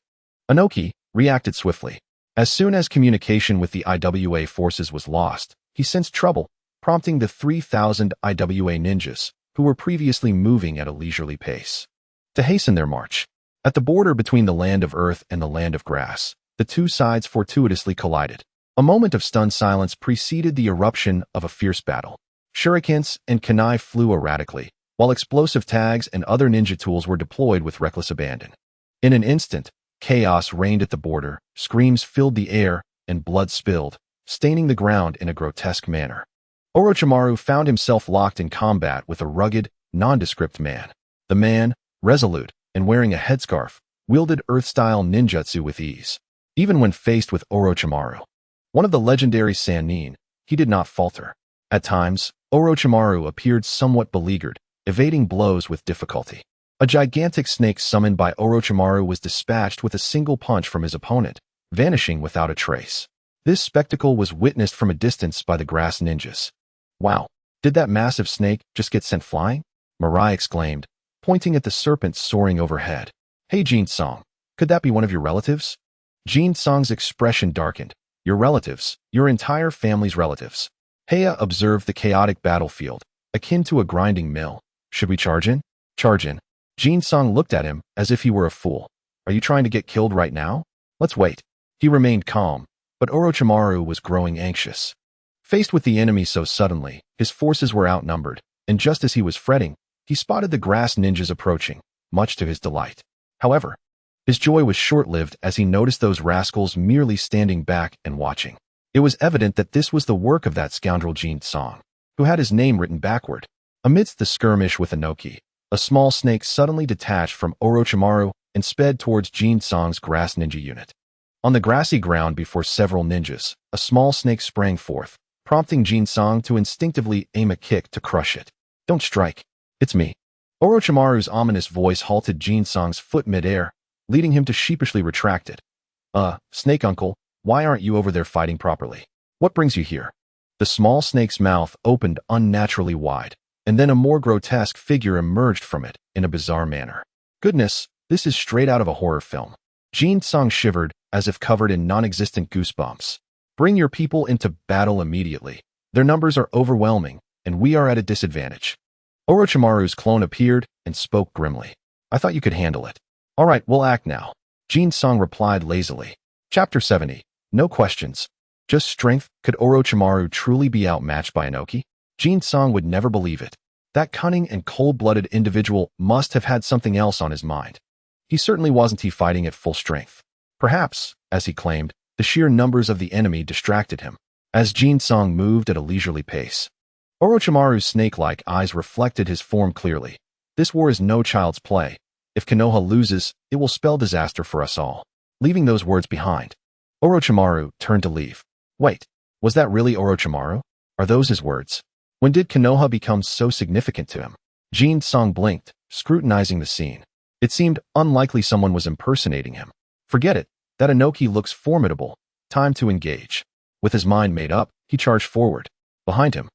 Inoki reacted swiftly. As soon as communication with the IWA forces was lost, he sensed trouble, prompting the 3,000 IWA ninjas, who were previously moving at a leisurely pace, to hasten their march. At the border between the land of earth and the land of grass, the two sides fortuitously collided. A moment of stunned silence preceded the eruption of a fierce battle. Shurikens and kunai flew erratically, while explosive tags and other ninja tools were deployed with reckless abandon. In an instant, chaos reigned at the border, screams filled the air, and blood spilled, staining the ground in a grotesque manner. Orochimaru found himself locked in combat with a rugged, nondescript man. The man, resolute, and wearing a headscarf, wielded earth-style ninjutsu with ease. Even when faced with Orochimaru, one of the legendary Sannin, he did not falter. At times, Orochimaru appeared somewhat beleaguered, evading blows with difficulty. A gigantic snake summoned by Orochimaru was dispatched with a single punch from his opponent, vanishing without a trace. This spectacle was witnessed from a distance by the grass ninjas. Wow, did that massive snake just get sent flying? Mirai exclaimed, pointing at the serpent soaring overhead. Hey Jin-sung, could that be one of your relatives? Jin-sung's expression darkened. Your relatives, your entire family's relatives. Heya observed the chaotic battlefield, akin to a grinding mill. Should we charge in? Charge in. Jin-sung looked at him as if he were a fool. Are you trying to get killed right now? Let's wait. He remained calm, but Orochimaru was growing anxious. Faced with the enemy so suddenly, his forces were outnumbered, and just as he was fretting, he spotted the grass ninjas approaching, much to his delight. However, his joy was short-lived as he noticed those rascals merely standing back and watching. It was evident that this was the work of that scoundrel Jin-sung, who had his name written backward. Amidst the skirmish with Inoki, a small snake suddenly detached from Orochimaru and sped towards Jin-sung's grass ninja unit. On the grassy ground before several ninjas, a small snake sprang forth, prompting Jin-sung to instinctively aim a kick to crush it. Don't strike. It's me. Orochimaru's ominous voice halted Jin-sung's foot mid-air, leading him to sheepishly retract it. Snake uncle, why aren't you over there fighting properly? What brings you here? The small snake's mouth opened unnaturally wide, and then a more grotesque figure emerged from it in a bizarre manner. Goodness, this is straight out of a horror film. Jin-sung shivered as if covered in non-existent goosebumps. Bring your people into battle immediately. Their numbers are overwhelming, and we are at a disadvantage. Orochimaru's clone appeared and spoke grimly. I thought you could handle it. All right, we'll act now. Jin-sung replied lazily. Chapter 70. No questions. Just strength. Could Orochimaru truly be outmatched by Inoki? Jin-sung would never believe it. That cunning and cold-blooded individual must have had something else on his mind. He certainly wasn't fighting at full strength. Perhaps, as he claimed, the sheer numbers of the enemy distracted him. As Jin-sung moved at a leisurely pace, Orochimaru's snake-like eyes reflected his form clearly. This war is no child's play. If Konoha loses, it will spell disaster for us all. Leaving those words behind, Orochimaru turned to leave. Wait, was that really Orochimaru? Are those his words? When did Konoha become so significant to him? Jin-sung blinked, scrutinizing the scene. It seemed unlikely someone was impersonating him. Forget it, that Inoki looks formidable. Time to engage. With his mind made up, he charged forward. Behind him,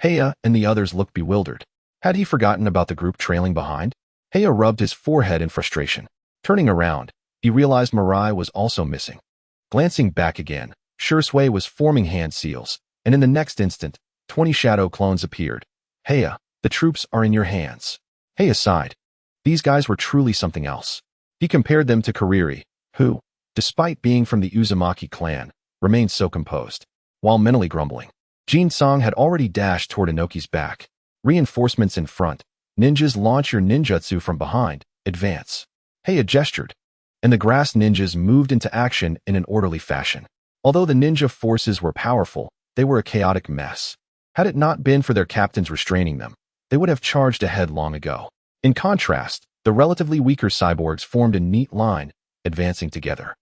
Heya and the others looked bewildered. Had he forgotten about the group trailing behind? Heya rubbed his forehead in frustration. Turning around, he realized Mirai was also missing. Glancing back again, Shursui was forming hand seals, and in the next instant, 20 shadow clones appeared. Heya, the troops are in your hands. Heya sighed. These guys were truly something else. He compared them to Kariri, who, despite being from the Uzumaki clan, remained so composed. While mentally grumbling, Jin-sung had already dashed toward Inoki's back. Reinforcements in front. Ninjas launch your ninjutsu from behind. Advance. Heya gestured, and the grass ninjas moved into action in an orderly fashion. Although the ninja forces were powerful, they were a chaotic mess. Had it not been for their captains restraining them, they would have charged ahead long ago. In contrast, the relatively weaker cyborgs formed a neat line, advancing together.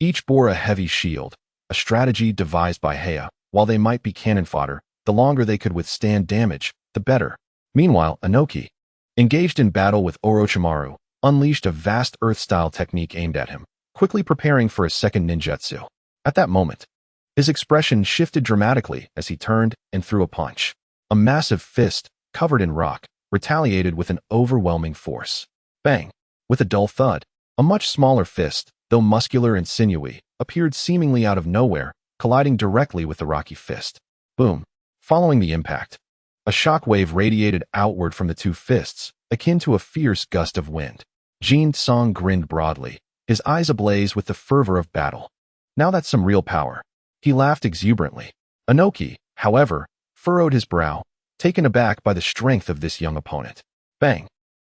Each bore a heavy shield, a strategy devised by Heya. While they might be cannon fodder, the longer they could withstand damage, the better. Meanwhile, Inoki, engaged in battle with Orochimaru, unleashed a vast earth-style technique aimed at him, quickly preparing for a second ninjutsu. At that moment, his expression shifted dramatically as he turned and threw a punch. A massive fist, covered in rock, retaliated with an overwhelming force. Bang! With a dull thud, a much smaller fist, though muscular and sinewy, appeared seemingly out of nowhere, colliding directly with the rocky fist. Boom! Following the impact, a shock wave radiated outward from the two fists, akin to a fierce gust of wind. Jutsu grinned broadly, his eyes ablaze with the fervor of battle. Now that's some real power. He laughed exuberantly. Inoki, however, furrowed his brow, taken aback by the strength of this young opponent. Bang!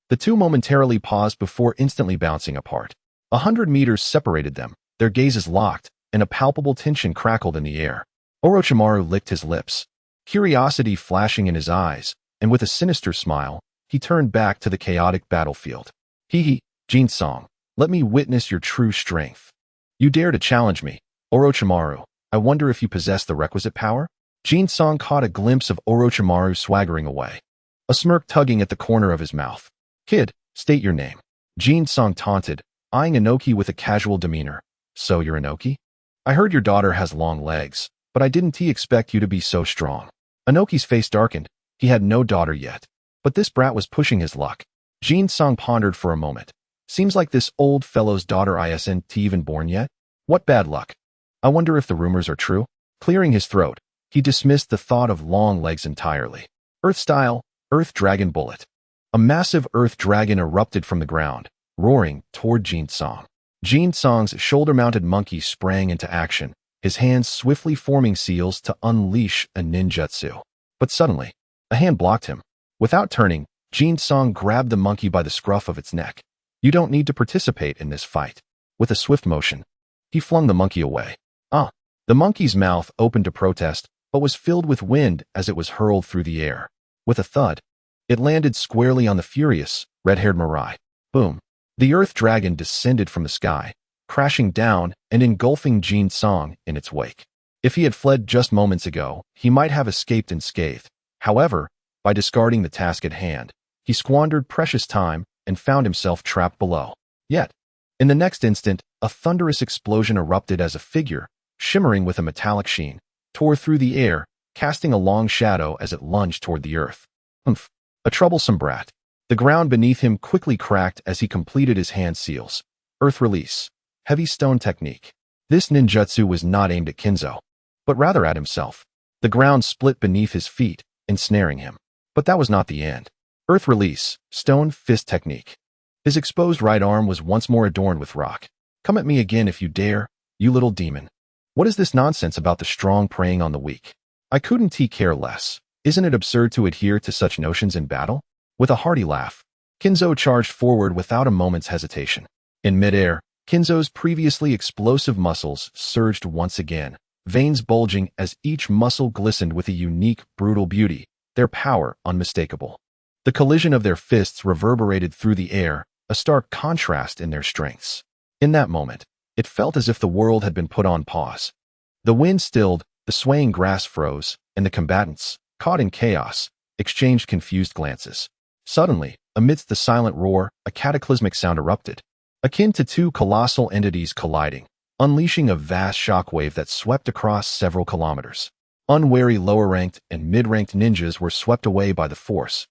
The two momentarily paused before instantly bouncing apart. 100 meters separated them, their gazes locked, and a palpable tension crackled in the air. Orochimaru licked his lips, curiosity flashing in his eyes, and with a sinister smile, he turned back to the chaotic battlefield. Hee, Jutsu, let me witness your true strength. You dare to challenge me, Orochimaru. I wonder if you possess the requisite power? Jutsu caught a glimpse of Orochimaru swaggering away, a smirk tugging at the corner of his mouth. Kid, state your name. Jutsu taunted, eyeing Inoki with a casual demeanor. So you're Inoki? I heard your daughter has long legs, but I didn't expect you to be so strong. Inoki's face darkened. He had no daughter yet, but this brat was pushing his luck. Jutsu pondered for a moment. Seems like this old fellow's daughter isn't even born yet? What bad luck. I wonder if the rumors are true? Clearing his throat, he dismissed the thought of long legs entirely. Earth-style, Earth Dragon Bullet. A massive Earth Dragon erupted from the ground, roaring toward Jutsu. Jutsu's shoulder-mounted monkey sprang into action, his hands swiftly forming seals to unleash a ninjutsu. But suddenly, a hand blocked him. Without turning, Jutsu grabbed the monkey by the scruff of its neck. You don't need to participate in this fight. With a swift motion, he flung the monkey away. The monkey's mouth opened to protest, but was filled with wind as it was hurled through the air. With a thud, it landed squarely on the furious, red-haired Mirai. Boom! The Earth Dragon descended from the sky, crashing down and engulfing Jutsu in its wake. If he had fled just moments ago, he might have escaped unscathed. However, by discarding the task at hand, he squandered precious time and found himself trapped below. Yet, in the next instant, a thunderous explosion erupted as a figure, shimmering with a metallic sheen, tore through the air, casting a long shadow as it lunged toward the earth. Humph! A troublesome brat. The ground beneath him quickly cracked as he completed his hand seals. Earth release. Heavy stone technique. This ninjutsu was not aimed at Kinzo, but rather at himself. The ground split beneath his feet, ensnaring him. But that was not the end. Earth release. Stone fist technique. His exposed right arm was once more adorned with rock. Come at me again if you dare, you little demon. What is this nonsense about the strong preying on the weak? I couldn't care less. Isn't it absurd to adhere to such notions in battle? With a hearty laugh, Kinzo charged forward without a moment's hesitation. In midair, Kinzo's previously explosive muscles surged once again, veins bulging as each muscle glistened with a unique, brutal beauty, their power unmistakable. The collision of their fists reverberated through the air, a stark contrast in their strengths. In that moment, it felt as if the world had been put on pause. The wind stilled, the swaying grass froze, and the combatants, caught in chaos, exchanged confused glances. Suddenly, amidst the silent roar, a cataclysmic sound erupted, akin to two colossal entities colliding, unleashing a vast shockwave that swept across several kilometers. Unwary lower-ranked and mid-ranked ninjas were swept away by the force,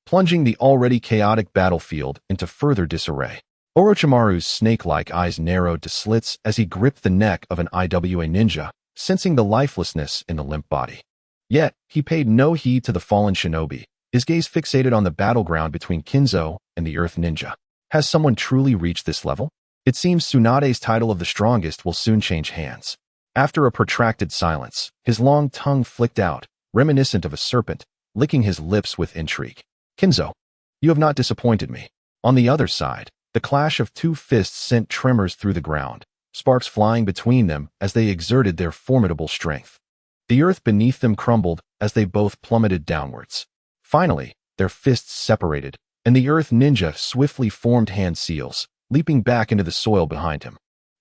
plunging the already chaotic battlefield into further disarray. Orochimaru's snake-like eyes narrowed to slits as he gripped the neck of an IWA ninja, sensing the lifelessness in the limp body. Yet, he paid no heed to the fallen shinobi, his gaze fixated on the battleground between Kinzo and the Earth Ninja. Has someone truly reached this level? It seems Tsunade's title of the strongest will soon change hands. After a protracted silence, his long tongue flicked out, reminiscent of a serpent, licking his lips with intrigue. Kinzo, you have not disappointed me. On the other side, the clash of two fists sent tremors through the ground, sparks flying between them as they exerted their formidable strength. The earth beneath them crumbled as they both plummeted downwards. Finally, their fists separated, and the Earth Ninja swiftly formed hand seals, leaping back into the soil behind him.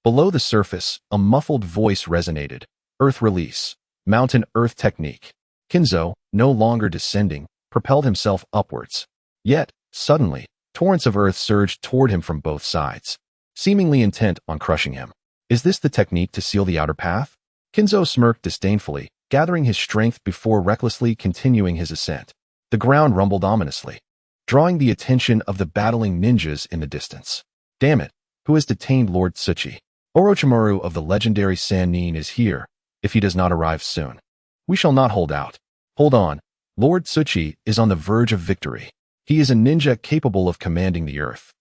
Below the surface, a muffled voice resonated. Earth release. Mountain earth technique. Kinzo, no longer descending, propelled himself upwards. Yet, suddenly, torrents of earth surged toward him from both sides, seemingly intent on crushing him. Is this the technique to seal the outer path? Kinzo smirked disdainfully, gathering his strength before recklessly continuing his ascent. The ground rumbled ominously, drawing the attention of the battling ninjas in the distance. Damn it, who has detained Lord Tsuchi? Orochimaru of the legendary Sannin is here, if he does not arrive soon. We shall not hold out. Hold on, Lord Tsuchi is on the verge of victory. He is a ninja capable of commanding the earth.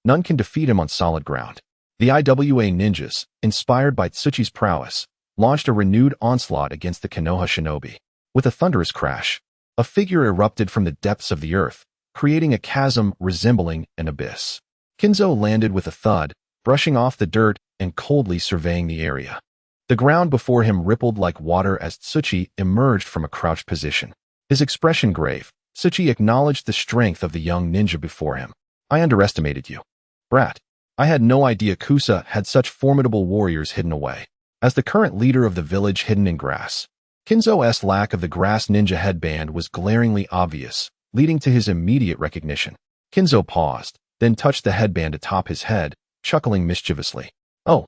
None can defeat him on solid ground. The IWA ninjas, inspired by Tsuchi's prowess, launched a renewed onslaught against the Konoha shinobi. With a thunderous crash, a figure erupted from the depths of the earth, creating a chasm resembling an abyss. Kinzo landed with a thud, brushing off the dirt and coldly surveying the area. The ground before him rippled like water as Tsuchi emerged from a crouched position. His expression grave, Tsuchi acknowledged the strength of the young ninja before him. I underestimated you. Brat. I had no idea Kusa had such formidable warriors hidden away. As the current leader of the village hidden in grass, Kinzo's lack of the grass ninja headband was glaringly obvious, leading to his immediate recognition. Kinzo paused, then touched the headband atop his head, chuckling mischievously. Oh,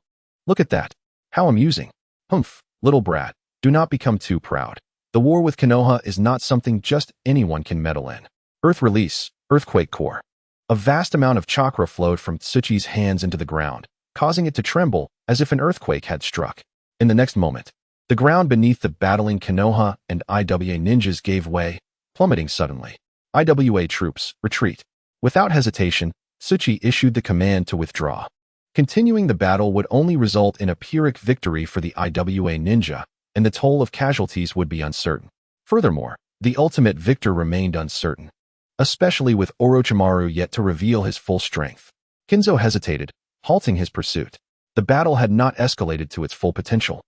look at that. How amusing. Humph, little brat, do not become too proud. The war with Konoha is not something just anyone can meddle in. Earth release, earthquake core. A vast amount of chakra flowed from Tsuchi's hands into the ground, causing it to tremble as if an earthquake had struck. In the next moment, the ground beneath the battling Konoha and IWA ninjas gave way, plummeting suddenly. IWA troops, retreat. Without hesitation, Tsuchi issued the command to withdraw. Continuing the battle would only result in a Pyrrhic victory for the IWA ninja, and the toll of casualties would be uncertain. Furthermore, the ultimate victor remained uncertain, especially with Orochimaru yet to reveal his full strength. Kinzo hesitated, halting his pursuit. The battle had not escalated to its full potential,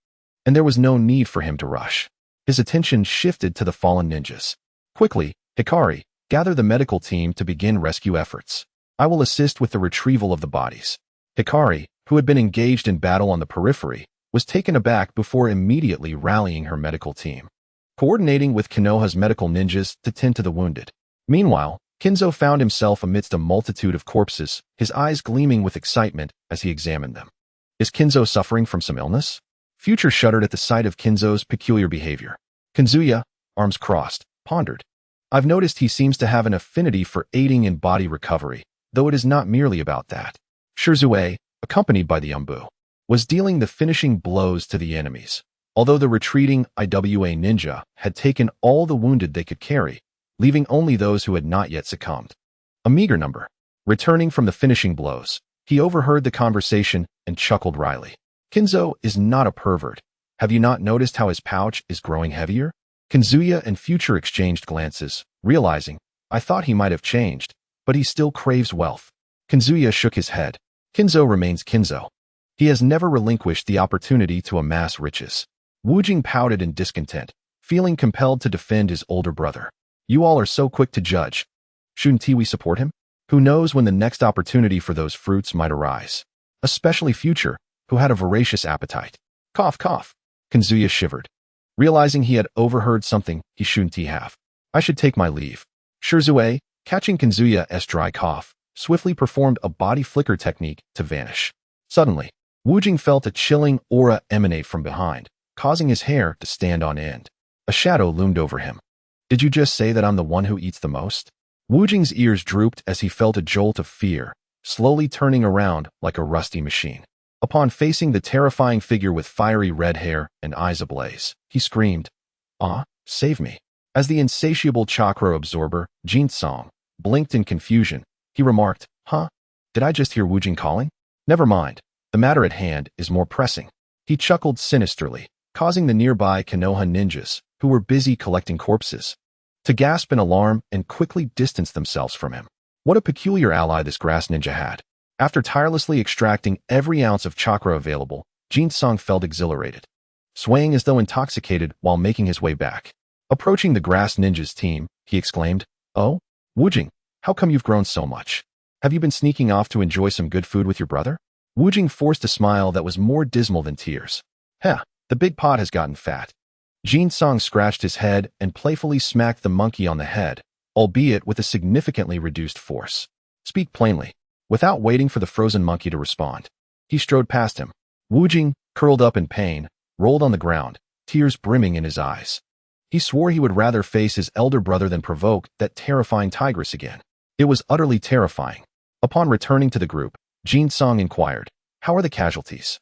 and there was no need for him to rush. His attention shifted to the fallen ninjas. Quickly, Hikari, gather the medical team to begin rescue efforts. I will assist with the retrieval of the bodies. Hikari, who had been engaged in battle on the periphery, was taken aback before immediately rallying her medical team, coordinating with Konoha's medical ninjas to tend to the wounded. Meanwhile, Kinzo found himself amidst a multitude of corpses, his eyes gleaming with excitement as he examined them. Is Kinzo suffering from some illness? Future shuddered at the sight of Kinzo's peculiar behavior. Kinzuya, arms crossed, pondered. I've noticed he seems to have an affinity for aiding in body recovery, though it is not merely about that. Shirzue, accompanied by the Umbu, was dealing the finishing blows to the enemies. Although the retreating IWA ninja had taken all the wounded they could carry, leaving only those who had not yet succumbed. A meager number. Returning from the finishing blows, he overheard the conversation and chuckled wryly. Kinzo is not a pervert. Have you not noticed how his pouch is growing heavier? Kinzuya and Future exchanged glances, realizing, I thought he might have changed, but he still craves wealth. Kinzuya shook his head. Kinzo remains Kinzo. He has never relinquished the opportunity to amass riches. Wujing pouted in discontent, feeling compelled to defend his older brother. You all are so quick to judge. Shouldn't we support him? Who knows when the next opportunity for those fruits might arise? Especially Future, who had a voracious appetite. Cough, cough. Kinzuya shivered. Realizing he had overheard something he shouldn't have. I should take my leave. Shirzue, catching Kinzuya's dry cough, swiftly performed a body flicker technique to vanish. Suddenly, Wujing felt a chilling aura emanate from behind, causing his hair to stand on end. A shadow loomed over him. Did you just say that I'm the one who eats the most? Wujing's ears drooped as he felt a jolt of fear, slowly turning around like a rusty machine. Upon facing the terrifying figure with fiery red hair and eyes ablaze, he screamed, Ah, save me. As the insatiable chakra absorber, Jutsu.So, blinked in confusion, he remarked, Huh? Did I just hear Wujing calling? Never mind. The matter at hand is more pressing. He chuckled sinisterly, causing the nearby Konoha ninjas, who were busy collecting corpses, to gasp in alarm and quickly distance themselves from him. What a peculiar ally this grass ninja had. After tirelessly extracting every ounce of chakra available, Jutsu.So felt exhilarated, swaying as though intoxicated while making his way back. Approaching the grass ninja's team, he exclaimed, Oh, Wujing, how come you've grown so much? Have you been sneaking off to enjoy some good food with your brother? Wu Jing forced a smile that was more dismal than tears. Heh, the big pot has gotten fat. Jin Song scratched his head and playfully smacked the monkey on the head, albeit with a significantly reduced force. Speak plainly. Without waiting for the frozen monkey to respond, he strode past him. Wu Jing, curled up in pain, rolled on the ground, tears brimming in his eyes. He swore he would rather face his elder brother than provoke that terrifying tigress again. It was utterly terrifying. Upon returning to the group, Jin Song inquired, "How are the casualties?"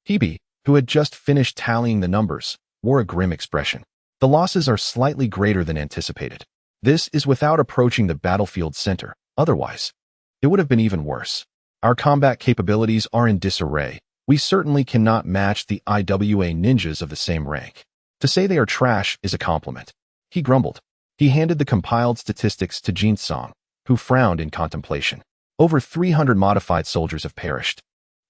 Hebe, who had just finished tallying the numbers, wore a grim expression. "The losses are slightly greater than anticipated. This is without approaching the battlefield center. Otherwise, it would have been even worse. Our combat capabilities are in disarray. We certainly cannot match the IWA ninjas of the same rank. To say they are trash is a compliment." He grumbled. He handed the compiled statistics to Jin Song, who frowned in contemplation. Over 300 modified soldiers have perished,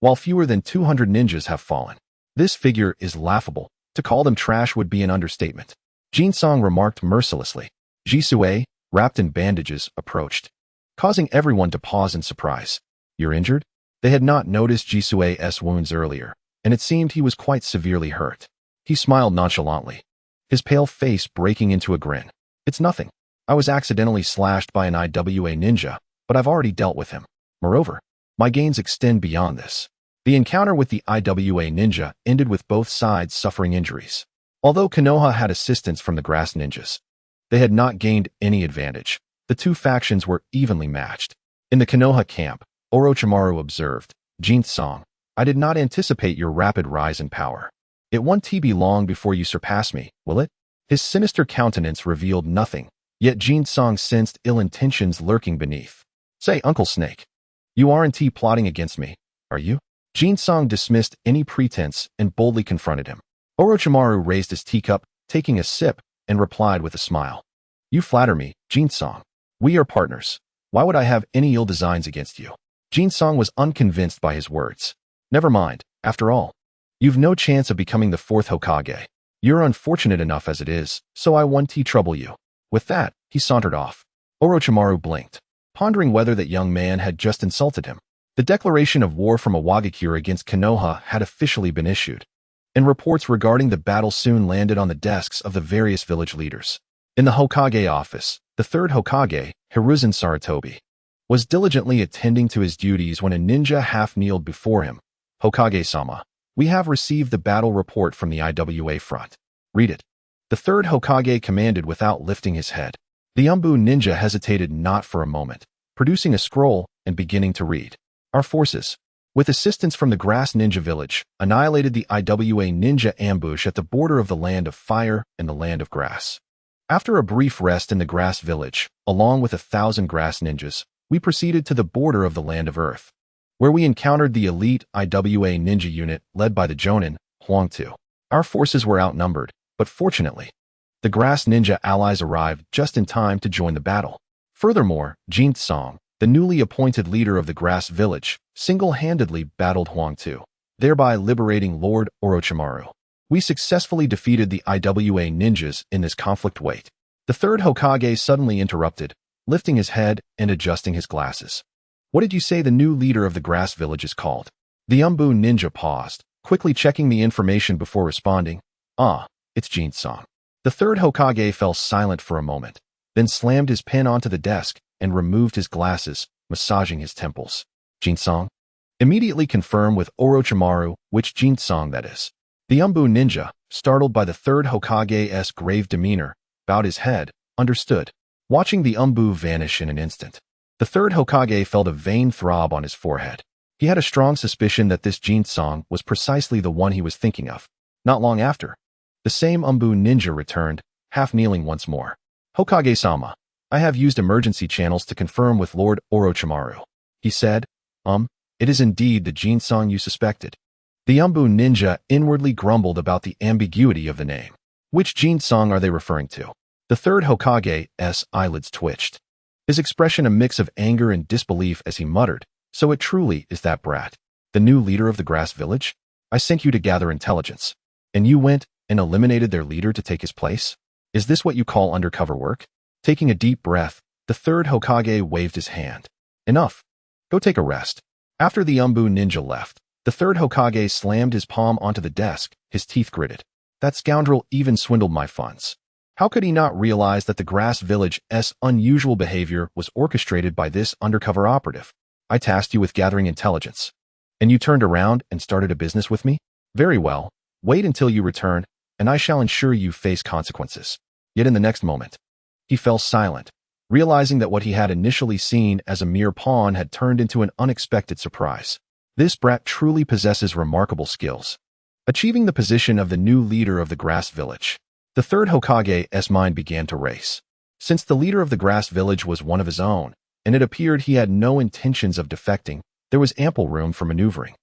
while fewer than 200 ninjas have fallen. This figure is laughable. To call them trash would be an understatement. Jin Song remarked mercilessly. Jutsu.So, wrapped in bandages, approached, causing everyone to pause in surprise. "You're injured?" They had not noticed Jutsu.So's wounds earlier, and it seemed he was quite severely hurt. He smiled nonchalantly, his pale face breaking into a grin. "It's nothing. I was accidentally slashed by an IWA ninja, but I've already dealt with him. Moreover, my gains extend beyond this." The encounter with the IWA ninja ended with both sides suffering injuries. Although Konoha had assistance from the grass ninjas, they had not gained any advantage. The two factions were evenly matched. In the Konoha camp, Orochimaru observed, "Jin Song, I did not anticipate your rapid rise in power. It won't be long before you surpass me, will it?" His sinister countenance revealed nothing, yet Jin Song sensed ill intentions lurking beneath. "Say, Uncle Snake, you aren't plotting against me, are you?" Jin Song dismissed any pretense and boldly confronted him. Orochimaru raised his teacup, taking a sip, and replied with a smile. "You flatter me, Jin Song. We are partners. Why would I have any ill designs against you?" Jin Song was unconvinced by his words. "Never mind, after all. You've no chance of becoming the fourth Hokage. You're unfortunate enough as it is, so I won't trouble you." With that, he sauntered off. Orochimaru blinked, pondering whether that young man had just insulted him. The declaration of war from Iwagakure against Konoha had officially been issued, and reports regarding the battle soon landed on the desks of the various village leaders. In the Hokage office, the third Hokage, Hiruzen Sarutobi, was diligently attending to his duties when a ninja half-kneeled before him. "Hokage-sama, we have received the battle report from the IWA front. Read it." The third Hokage commanded without lifting his head. The Umbu ninja hesitated not for a moment, producing a scroll and beginning to read. "Our forces, with assistance from the grass ninja village, annihilated the IWA ninja ambush at the border of the land of fire and the land of grass. After a brief rest in the grass village, along with 1,000 grass ninjas, we proceeded to the border of the land of earth, where we encountered the elite IWA ninja unit led by the Jonin, Huangtu. Our forces were outnumbered, but fortunately, the grass ninja allies arrived just in time to join the battle. Furthermore, Jin Song, the newly appointed leader of the grass village, single-handedly battled Huangtu, thereby liberating Lord Orochimaru. We successfully defeated the IWA ninjas in this conflict. Wait." The third Hokage suddenly interrupted, lifting his head and adjusting his glasses. "What did you say the new leader of the grass village is called?" The Umbu ninja paused, quickly checking the information before responding. "Ah, it's Jin Song." The third Hokage fell silent for a moment, then slammed his pen onto the desk and removed his glasses, massaging his temples. "Jin Song?" "Immediately confirm with Orochimaru which Jin Song that is." The Umbu ninja, startled by the third Hokage's grave demeanor, bowed his head, understood, watching the Umbu vanish in an instant. The third Hokage felt a vain throb on his forehead. He had a strong suspicion that this Jin Song was precisely the one he was thinking of. Not long after, the same Umbu ninja returned, half-kneeling once more. "Hokage-sama, I have used emergency channels to confirm with Lord Orochimaru," he said. It is indeed the Jin Song you suspected." The Umbu ninja inwardly grumbled about the ambiguity of the name. Which Jin Song are they referring to? The third Hokage's eyelids twitched, his expression a mix of anger and disbelief as he muttered, "So it truly is that brat, the new leader of the grass village? I sent you to gather intelligence, and you went and eliminated their leader to take his place? Is this what you call undercover work?" Taking a deep breath, the third Hokage waved his hand. "Enough. Go take a rest." After the Umbu ninja left, The third Hokage slammed his palm onto the desk, his teeth gritted. That scoundrel even swindled my funds. How could he not realize that the Grass Village's unusual behavior was orchestrated by this undercover operative? I tasked you with gathering intelligence. And you turned around and started a business with me? Very well. Wait until you return, and I shall ensure you face consequences. Yet in the next moment, he fell silent, realizing that what he had initially seen as a mere pawn had turned into an unexpected surprise. This brat truly possesses remarkable skills. Achieving the position of the new leader of the Grass Village, the third Hokage's mind began to race. Since the leader of the Grass Village was one of his own, and it appeared he had no intentions of defecting, there was ample room for maneuvering.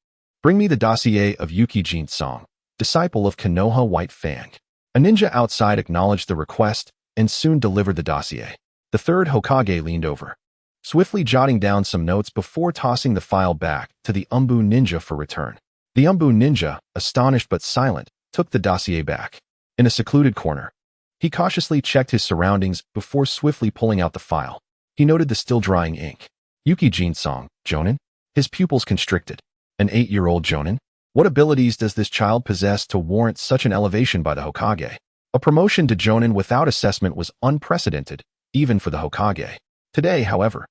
Bring me the dossier of Jutsu.So, disciple of Konoha White Fang. A ninja outside acknowledged the request and soon delivered the dossier. The third Hokage leaned over, swiftly jotting down some notes before tossing the file back to the Umbu ninja for return. The Umbu ninja, astonished but silent, took the dossier back. In a secluded corner, he cautiously checked his surroundings before swiftly pulling out the file. He noted the still-drying ink. Jutsu.So, Jonin? His pupils constricted. An 8-year-old Jonin? What abilities does this child possess to warrant such an elevation by the Hokage? A promotion to Jonin without assessment was unprecedented, even for the Hokage. Today, however,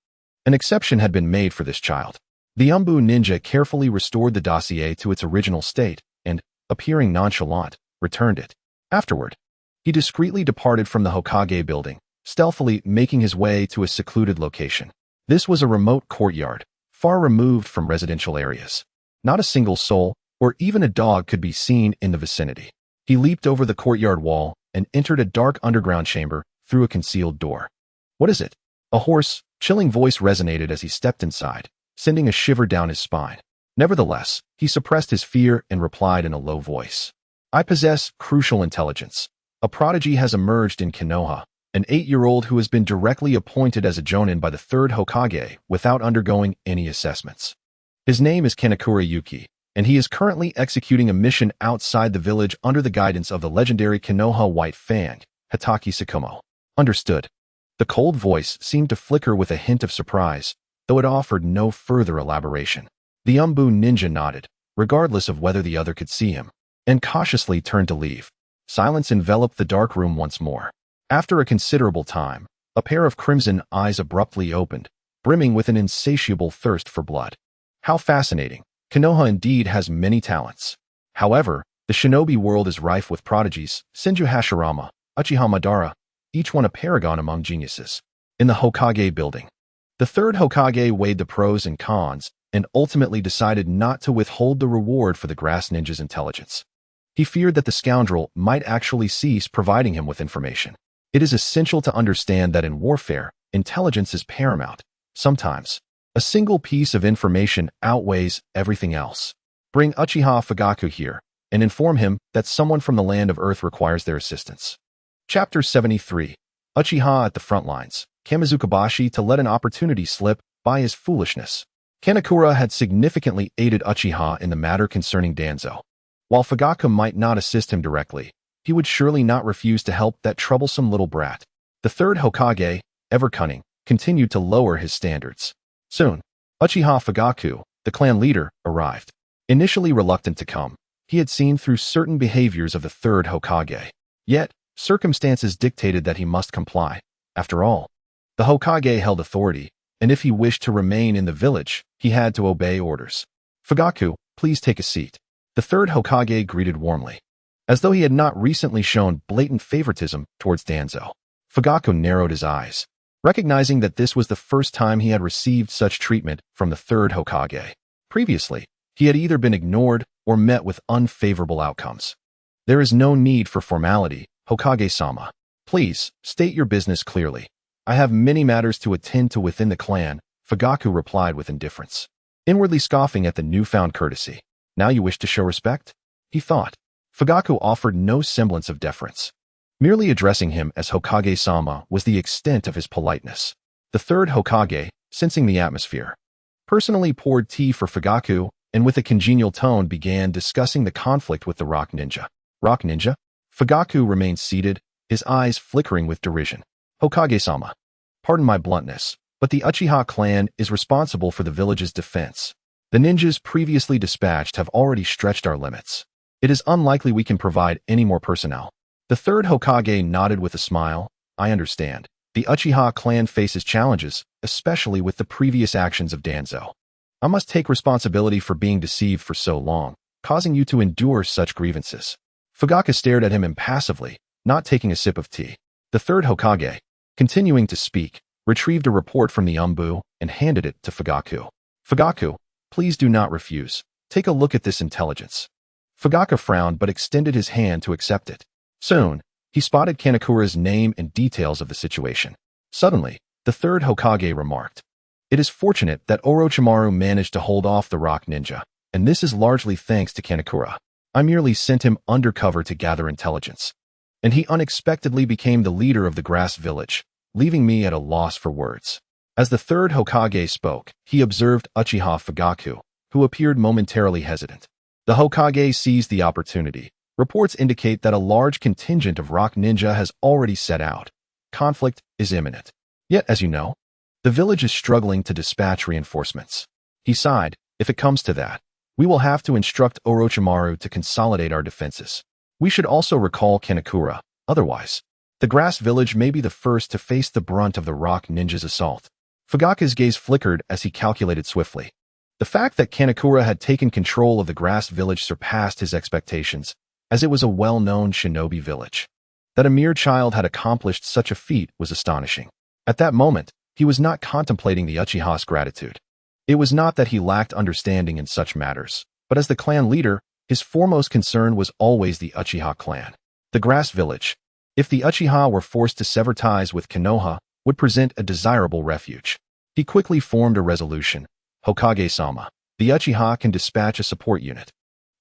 an exception had been made for this child. The Umbu ninja carefully restored the dossier to its original state and, appearing nonchalant, returned it. Afterward, he discreetly departed from the Hokage building, stealthily making his way to a secluded location. This was a remote courtyard, far removed from residential areas. Not a single soul, or even a dog, could be seen in the vicinity. He leaped over the courtyard wall and entered a dark underground chamber through a concealed door. What is it? A hoarse, chilling voice resonated as he stepped inside, sending a shiver down his spine. Nevertheless, he suppressed his fear and replied in a low voice. I possess crucial intelligence. A prodigy has emerged in Konoha, an 8-year-old who has been directly appointed as a Jonin by the third Hokage without undergoing any assessments. His name is Kanekura Yuki, and he is currently executing a mission outside the village under the guidance of the legendary Konoha White Fang, Hatake Sakumo. Understood. The cold voice seemed to flicker with a hint of surprise, though it offered no further elaboration. The Umbu ninja nodded, regardless of whether the other could see him, and cautiously turned to leave. Silence enveloped the dark room once more. After a considerable time, a pair of crimson eyes abruptly opened, brimming with an insatiable thirst for blood. How fascinating. Konoha indeed has many talents. However, the shinobi world is rife with prodigies, Senju Hashirama, Uchiha Madara, each one a paragon among geniuses. In the Hokage building, the third Hokage weighed the pros and cons and ultimately decided not to withhold the reward for the Grass Ninja's intelligence. He feared that the scoundrel might actually cease providing him with information. It is essential to understand that in warfare, intelligence is paramount. Sometimes, a single piece of information outweighs everything else. Bring Uchiha Fugaku here and inform him that someone from the land of Earth requires their assistance. Chapter 73. Uchiha at the front lines. Kamizukabashi to let an opportunity slip by his foolishness. Kanekura had significantly aided Uchiha in the matter concerning Danzo. While Fugaku might not assist him directly, he would surely not refuse to help that troublesome little brat. The third Hokage, ever cunning, continued to lower his standards. Soon, Uchiha Fugaku, the clan leader, arrived. Initially reluctant to come, he had seen through certain behaviors of the third Hokage. Yet, circumstances dictated that he must comply. After all, the Hokage held authority, and if he wished to remain in the village, he had to obey orders. Fugaku, please take a seat. The third Hokage greeted warmly, as though he had not recently shown blatant favoritism towards Danzo. Fugaku narrowed his eyes, recognizing that this was the first time he had received such treatment from the third Hokage. Previously, he had either been ignored or met with unfavorable outcomes. There is no need for formality, Hokage-sama. Please, state your business clearly. I have many matters to attend to within the clan, Fugaku replied with indifference, inwardly scoffing at the newfound courtesy. Now you wish to show respect? He thought. Fugaku offered no semblance of deference. Merely addressing him as Hokage-sama was the extent of his politeness. The third Hokage, sensing the atmosphere, personally poured tea for Fugaku and with a congenial tone began discussing the conflict with the Rock Ninja. Rock Ninja? Fugaku remained seated, his eyes flickering with derision. Hokage-sama, pardon my bluntness, but the Uchiha clan is responsible for the village's defense. The ninjas previously dispatched have already stretched our limits. It is unlikely we can provide any more personnel. The third Hokage nodded with a smile. I understand. The Uchiha clan faces challenges, especially with the previous actions of Danzo. I must take responsibility for being deceived for so long, causing you to endure such grievances. Fugaka stared at him impassively, not taking a sip of tea. The third Hokage, continuing to speak, retrieved a report from the Umbu and handed it to Fugaku. Fugaku, please do not refuse. Take a look at this intelligence. Fugaka frowned but extended his hand to accept it. Soon, he spotted Kanekura's name and details of the situation. Suddenly, the third Hokage remarked, "It is fortunate that Orochimaru managed to hold off the rock ninja, and this is largely thanks to Kanekura. I merely sent him undercover to gather intelligence. And he unexpectedly became the leader of the grass village, leaving me at a loss for words." As the third Hokage spoke, he observed Uchiha Fugaku, who appeared momentarily hesitant. The Hokage seized the opportunity. Reports indicate that a large contingent of rock ninja has already set out. Conflict is imminent. Yet, as you know, the village is struggling to dispatch reinforcements. He sighed, if it comes to that, we will have to instruct Orochimaru to consolidate our defenses. We should also recall Kanekura, otherwise, the grass village may be the first to face the brunt of the rock ninja's assault. Fugaka's gaze flickered as he calculated swiftly. The fact that Kanekura had taken control of the grass village surpassed his expectations, as it was a well-known shinobi village. That a mere child had accomplished such a feat was astonishing. At that moment, he was not contemplating the Uchiha's gratitude. It was not that he lacked understanding in such matters, but as the clan leader, his foremost concern was always the Uchiha clan. The grass village, if the Uchiha were forced to sever ties with Konoha, would present a desirable refuge. He quickly formed a resolution. Hokage-sama, the Uchiha can dispatch a support unit.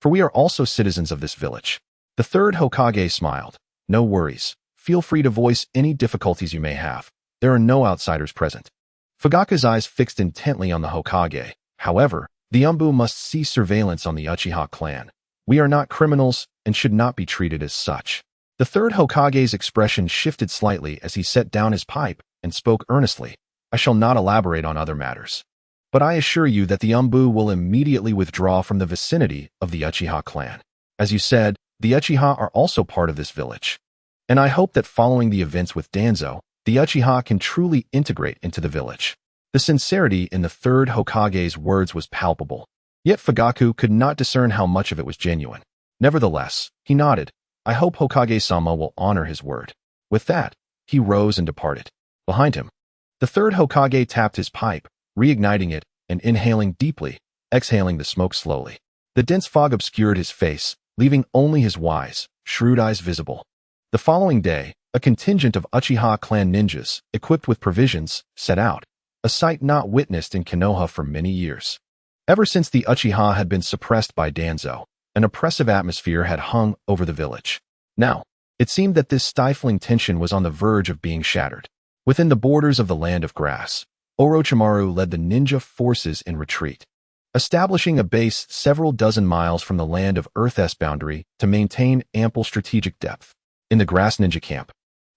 For we are also citizens of this village. The third Hokage smiled. No worries. Feel free to voice any difficulties you may have. There are no outsiders present. Fugaka's eyes fixed intently on the Hokage. However, the Umbu must cease surveillance on the Uchiha clan. We are not criminals and should not be treated as such. The third Hokage's expression shifted slightly as he set down his pipe and spoke earnestly. I shall not elaborate on other matters. But I assure you that the Umbu will immediately withdraw from the vicinity of the Uchiha clan. As you said, the Uchiha are also part of this village. And I hope that following the events with Danzo, the Uchiha can truly integrate into the village. The sincerity in the third Hokage's words was palpable. Yet Fugaku could not discern how much of it was genuine. Nevertheless, he nodded. I hope Hokage-sama will honor his word. With that, he rose and departed. Behind him, the third Hokage tapped his pipe, reigniting it and inhaling deeply, exhaling the smoke slowly. The dense fog obscured his face, leaving only his wise, shrewd eyes visible. The following day, a contingent of Uchiha clan ninjas, equipped with provisions, set out, a sight not witnessed in Konoha for many years. Ever since the Uchiha had been suppressed by Danzo, an oppressive atmosphere had hung over the village. Now, it seemed that this stifling tension was on the verge of being shattered. Within the borders of the land of grass, Orochimaru led the ninja forces in retreat, establishing a base several dozen miles from the land of Earth's boundary to maintain ample strategic depth. In the grass ninja camp,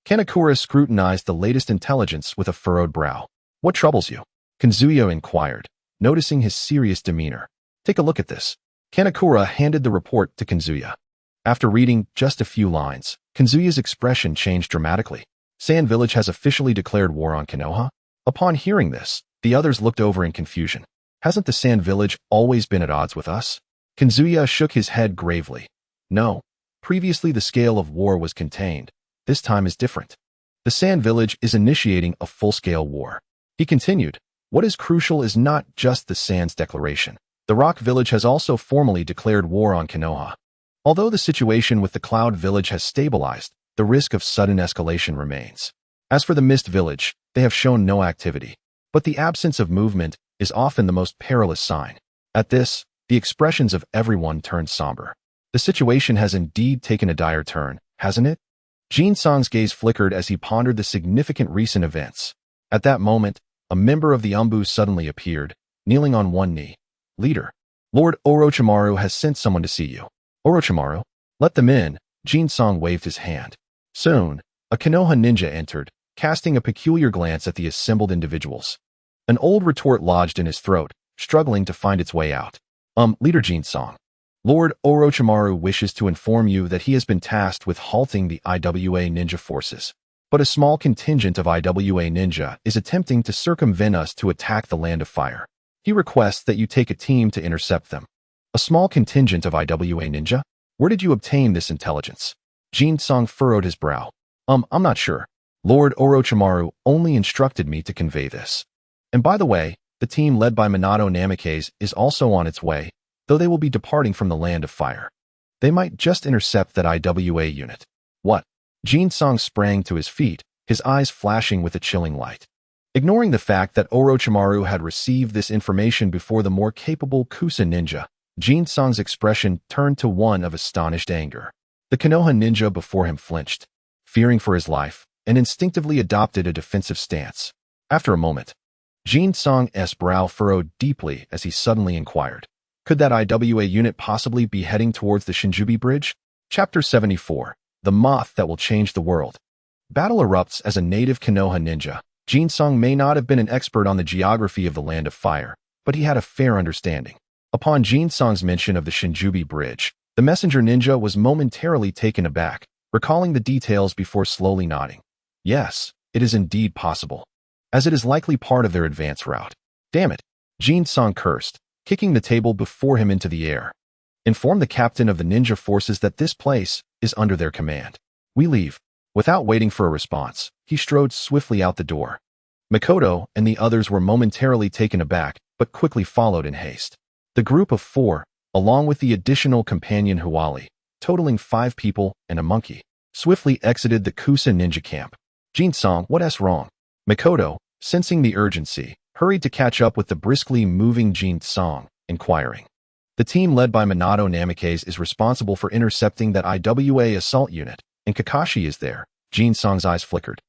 Kanekura scrutinized the latest intelligence with a furrowed brow. What troubles you? Kanzuya inquired, noticing his serious demeanor. Take a look at this. Kanekura handed the report to Kanzuya. After reading just a few lines, Kanzuya's expression changed dramatically. Sand Village has officially declared war on Konoha? Upon hearing this, the others looked over in confusion. Hasn't the Sand Village always been at odds with us? Kanzuya shook his head gravely. No. Previously the scale of war was contained. This time is different. The Sand Village is initiating a full-scale war. He continued, what is crucial is not just the Sand's declaration. The Rock Village has also formally declared war on Konoha. Although the situation with the Cloud Village has stabilized, the risk of sudden escalation remains. As for the Mist Village, they have shown no activity. But the absence of movement is often the most perilous sign. At this, the expressions of everyone turned somber. The situation has indeed taken a dire turn, hasn't it? Jin-sang's gaze flickered as he pondered the significant recent events. At that moment, a member of the Umbu suddenly appeared, kneeling on one knee. Leader, Lord Orochimaru has sent someone to see you. Orochimaru, let them in. Jin-sang waved his hand. Soon, a Konoha ninja entered, casting a peculiar glance at the assembled individuals. An old retort lodged in his throat, struggling to find its way out. Leader Jin-song. Lord Orochimaru wishes to inform you that he has been tasked with halting the IWA ninja forces. But a small contingent of IWA ninja is attempting to circumvent us to attack the Land of Fire. He requests that you take a team to intercept them. A small contingent of IWA ninja? Where did you obtain this intelligence? Jin-song furrowed his brow. I'm not sure. Lord Orochimaru only instructed me to convey this. And by the way, the team led by Minato Namikaze is also on its way, though they will be departing from the Land of Fire. They might just intercept that IWA unit. What? Jin-song sprang to his feet, his eyes flashing with a chilling light. Ignoring the fact that Orochimaru had received this information before the more capable Kusa ninja, Jin-song's expression turned to one of astonished anger. The Konoha ninja before him flinched, fearing for his life, and instinctively adopted a defensive stance. After a moment, Jin-song's brow furrowed deeply as he suddenly inquired, could that IWA unit possibly be heading towards the Shinjubi Bridge? Chapter 74. The Moth That Will Change the World. Battle erupts. As a native Konoha ninja, Jin-song may not have been an expert on the geography of the Land of Fire, but he had a fair understanding. Upon Jin-song's mention of the Shinjubi Bridge, the messenger ninja was momentarily taken aback, recalling the details before slowly nodding. Yes, it is indeed possible, as it is likely part of their advance route. Damn it, Jin-song cursed, kicking the table before him into the air. Inform the captain of the ninja forces that this place is under their command. We leave. Without waiting for a response, he strode swiftly out the door. Makoto and the others were momentarily taken aback, but quickly followed in haste. The group of 4, along with the additional companion Huali, totaling 5 people and a monkey, swiftly exited the Kusa ninja camp. Jin-song, what's wrong? Makoto, sensing the urgency, hurried to catch up with the briskly moving Jin-song, inquiring. The team led by Minato Namikaze is responsible for intercepting that IWA assault unit, and Kakashi is there. Jin-song's eyes flickered.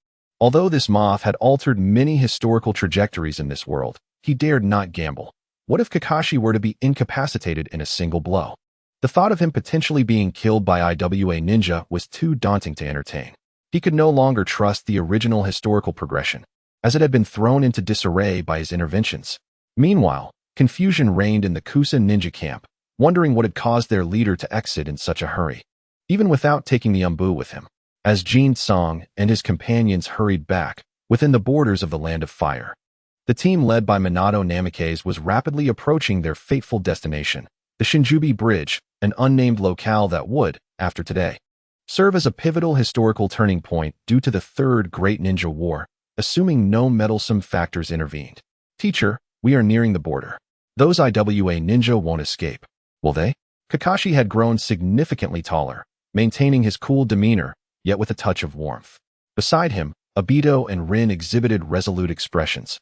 Although this moth had altered many historical trajectories in this world, he dared not gamble. What if Kakashi were to be incapacitated in a single blow? The thought of him potentially being killed by IWA ninja was too daunting to entertain. He could no longer trust the original historical progression, as it had been thrown into disarray by his interventions. Meanwhile, confusion reigned in the Kusa ninja camp, wondering what had caused their leader to exit in such a hurry, even without taking the umbu with him. As Jin-song and his companions hurried back, within the borders of the Land of Fire, the team led by Minato Namikaze was rapidly approaching their fateful destination, the Shinjubi Bridge, an unnamed locale that would, after today, serve as a pivotal historical turning point due to the Third Great Ninja War, assuming no meddlesome factors intervened. Teacher, we are nearing the border. Those IWA ninja won't escape, will they? Kakashi had grown significantly taller, maintaining his cool demeanor, yet with a touch of warmth. Beside him, Obito and Rin exhibited resolute expressions,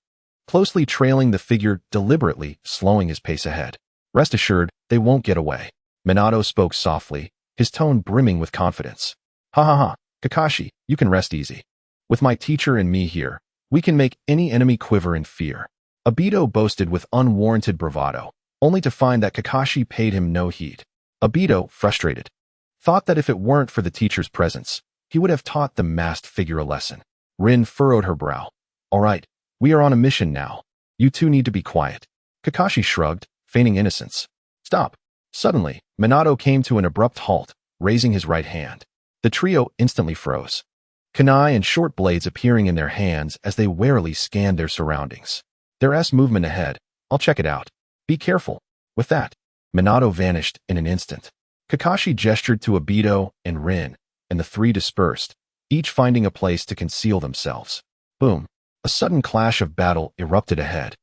closely trailing the figure, deliberately slowing his pace ahead. Rest assured, they won't get away. Minato spoke softly, his tone brimming with confidence. Ha ha ha, Kakashi, you can rest easy. With my teacher and me here, we can make any enemy quiver in fear. Obito boasted with unwarranted bravado, only to find that Kakashi paid him no heed. Obito, frustrated, thought that if it weren't for the teacher's presence, he would have taught the masked figure a lesson. Rin furrowed her brow. All right, we are on a mission now. You two need to be quiet. Kakashi shrugged, feigning innocence. Stop. Suddenly, Minato came to an abrupt halt, raising his right hand. The trio instantly froze, kunai and short blades appearing in their hands as they warily scanned their surroundings. There's movement ahead. I'll check it out. Be careful. With that, Minato vanished in an instant. Kakashi gestured to Obito and Rin, and the 3 dispersed, each finding a place to conceal themselves. Boom. A sudden clash of battle erupted ahead,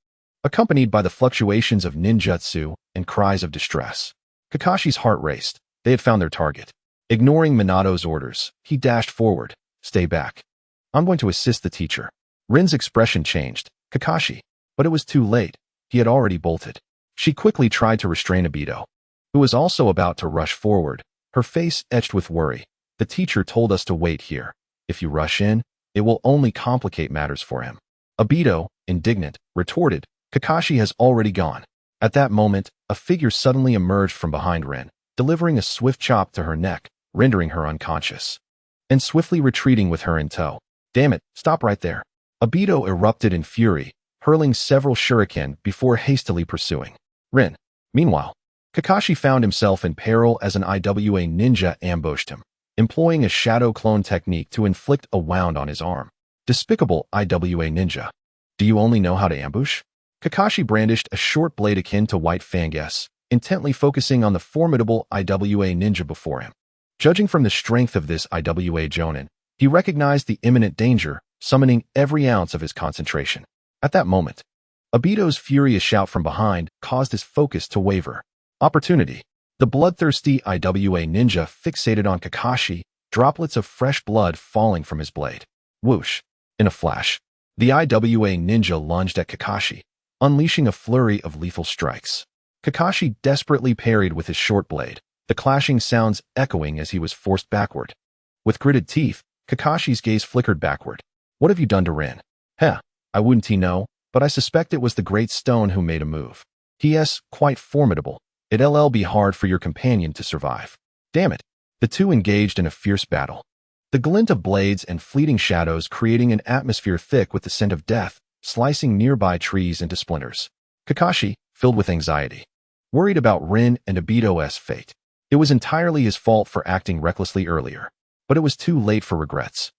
accompanied by the fluctuations of ninjutsu and cries of distress. Kakashi's heart raced. They had found their target. Ignoring Minato's orders, he dashed forward. Stay back. I'm going to assist the teacher. Rin's expression changed. Kakashi. But it was too late. He had already bolted. She quickly tried to restrain Obito, who was also about to rush forward, her face etched with worry. The teacher told us to wait here. If you rush in, it will only complicate matters for him. Obito, indignant, retorted, Kakashi has already gone. At that moment, a figure suddenly emerged from behind Rin, delivering a swift chop to her neck, rendering her unconscious, and swiftly retreating with her in tow. Damn it, stop right there. Obito erupted in fury, hurling several shuriken before hastily pursuing Rin. Meanwhile, Kakashi found himself in peril as an IWA ninja ambushed him, employing a shadow clone technique to inflict a wound on his arm. Despicable IWA ninja. Do you only know how to ambush? Kakashi brandished a short blade akin to White Fangus, intently focusing on the formidable IWA ninja before him. Judging from the strength of this IWA jonin, he recognized the imminent danger, summoning every ounce of his concentration. At that moment, Obito's furious shout from behind caused his focus to waver. Opportunity. The bloodthirsty IWA ninja fixated on Kakashi, droplets of fresh blood falling from his blade. Whoosh. In a flash, the IWA ninja lunged at Kakashi, unleashing a flurry of lethal strikes. Kakashi desperately parried with his short blade, the clashing sounds echoing as he was forced backward. With gritted teeth, Kakashi's gaze flickered backward. What have you done to Rin? Heh, I wouldn't know, but I suspect it was the Great Stone who made a move. He.S. quite formidable. It'll be hard for your companion to survive. Damn it. The two engaged in a fierce battle. The glint of blades and fleeting shadows creating an atmosphere thick with the scent of death, slicing nearby trees into splinters. Kakashi, filled with anxiety, worried about Rin and Obito's fate. It was entirely his fault for acting recklessly earlier, but it was too late for regrets.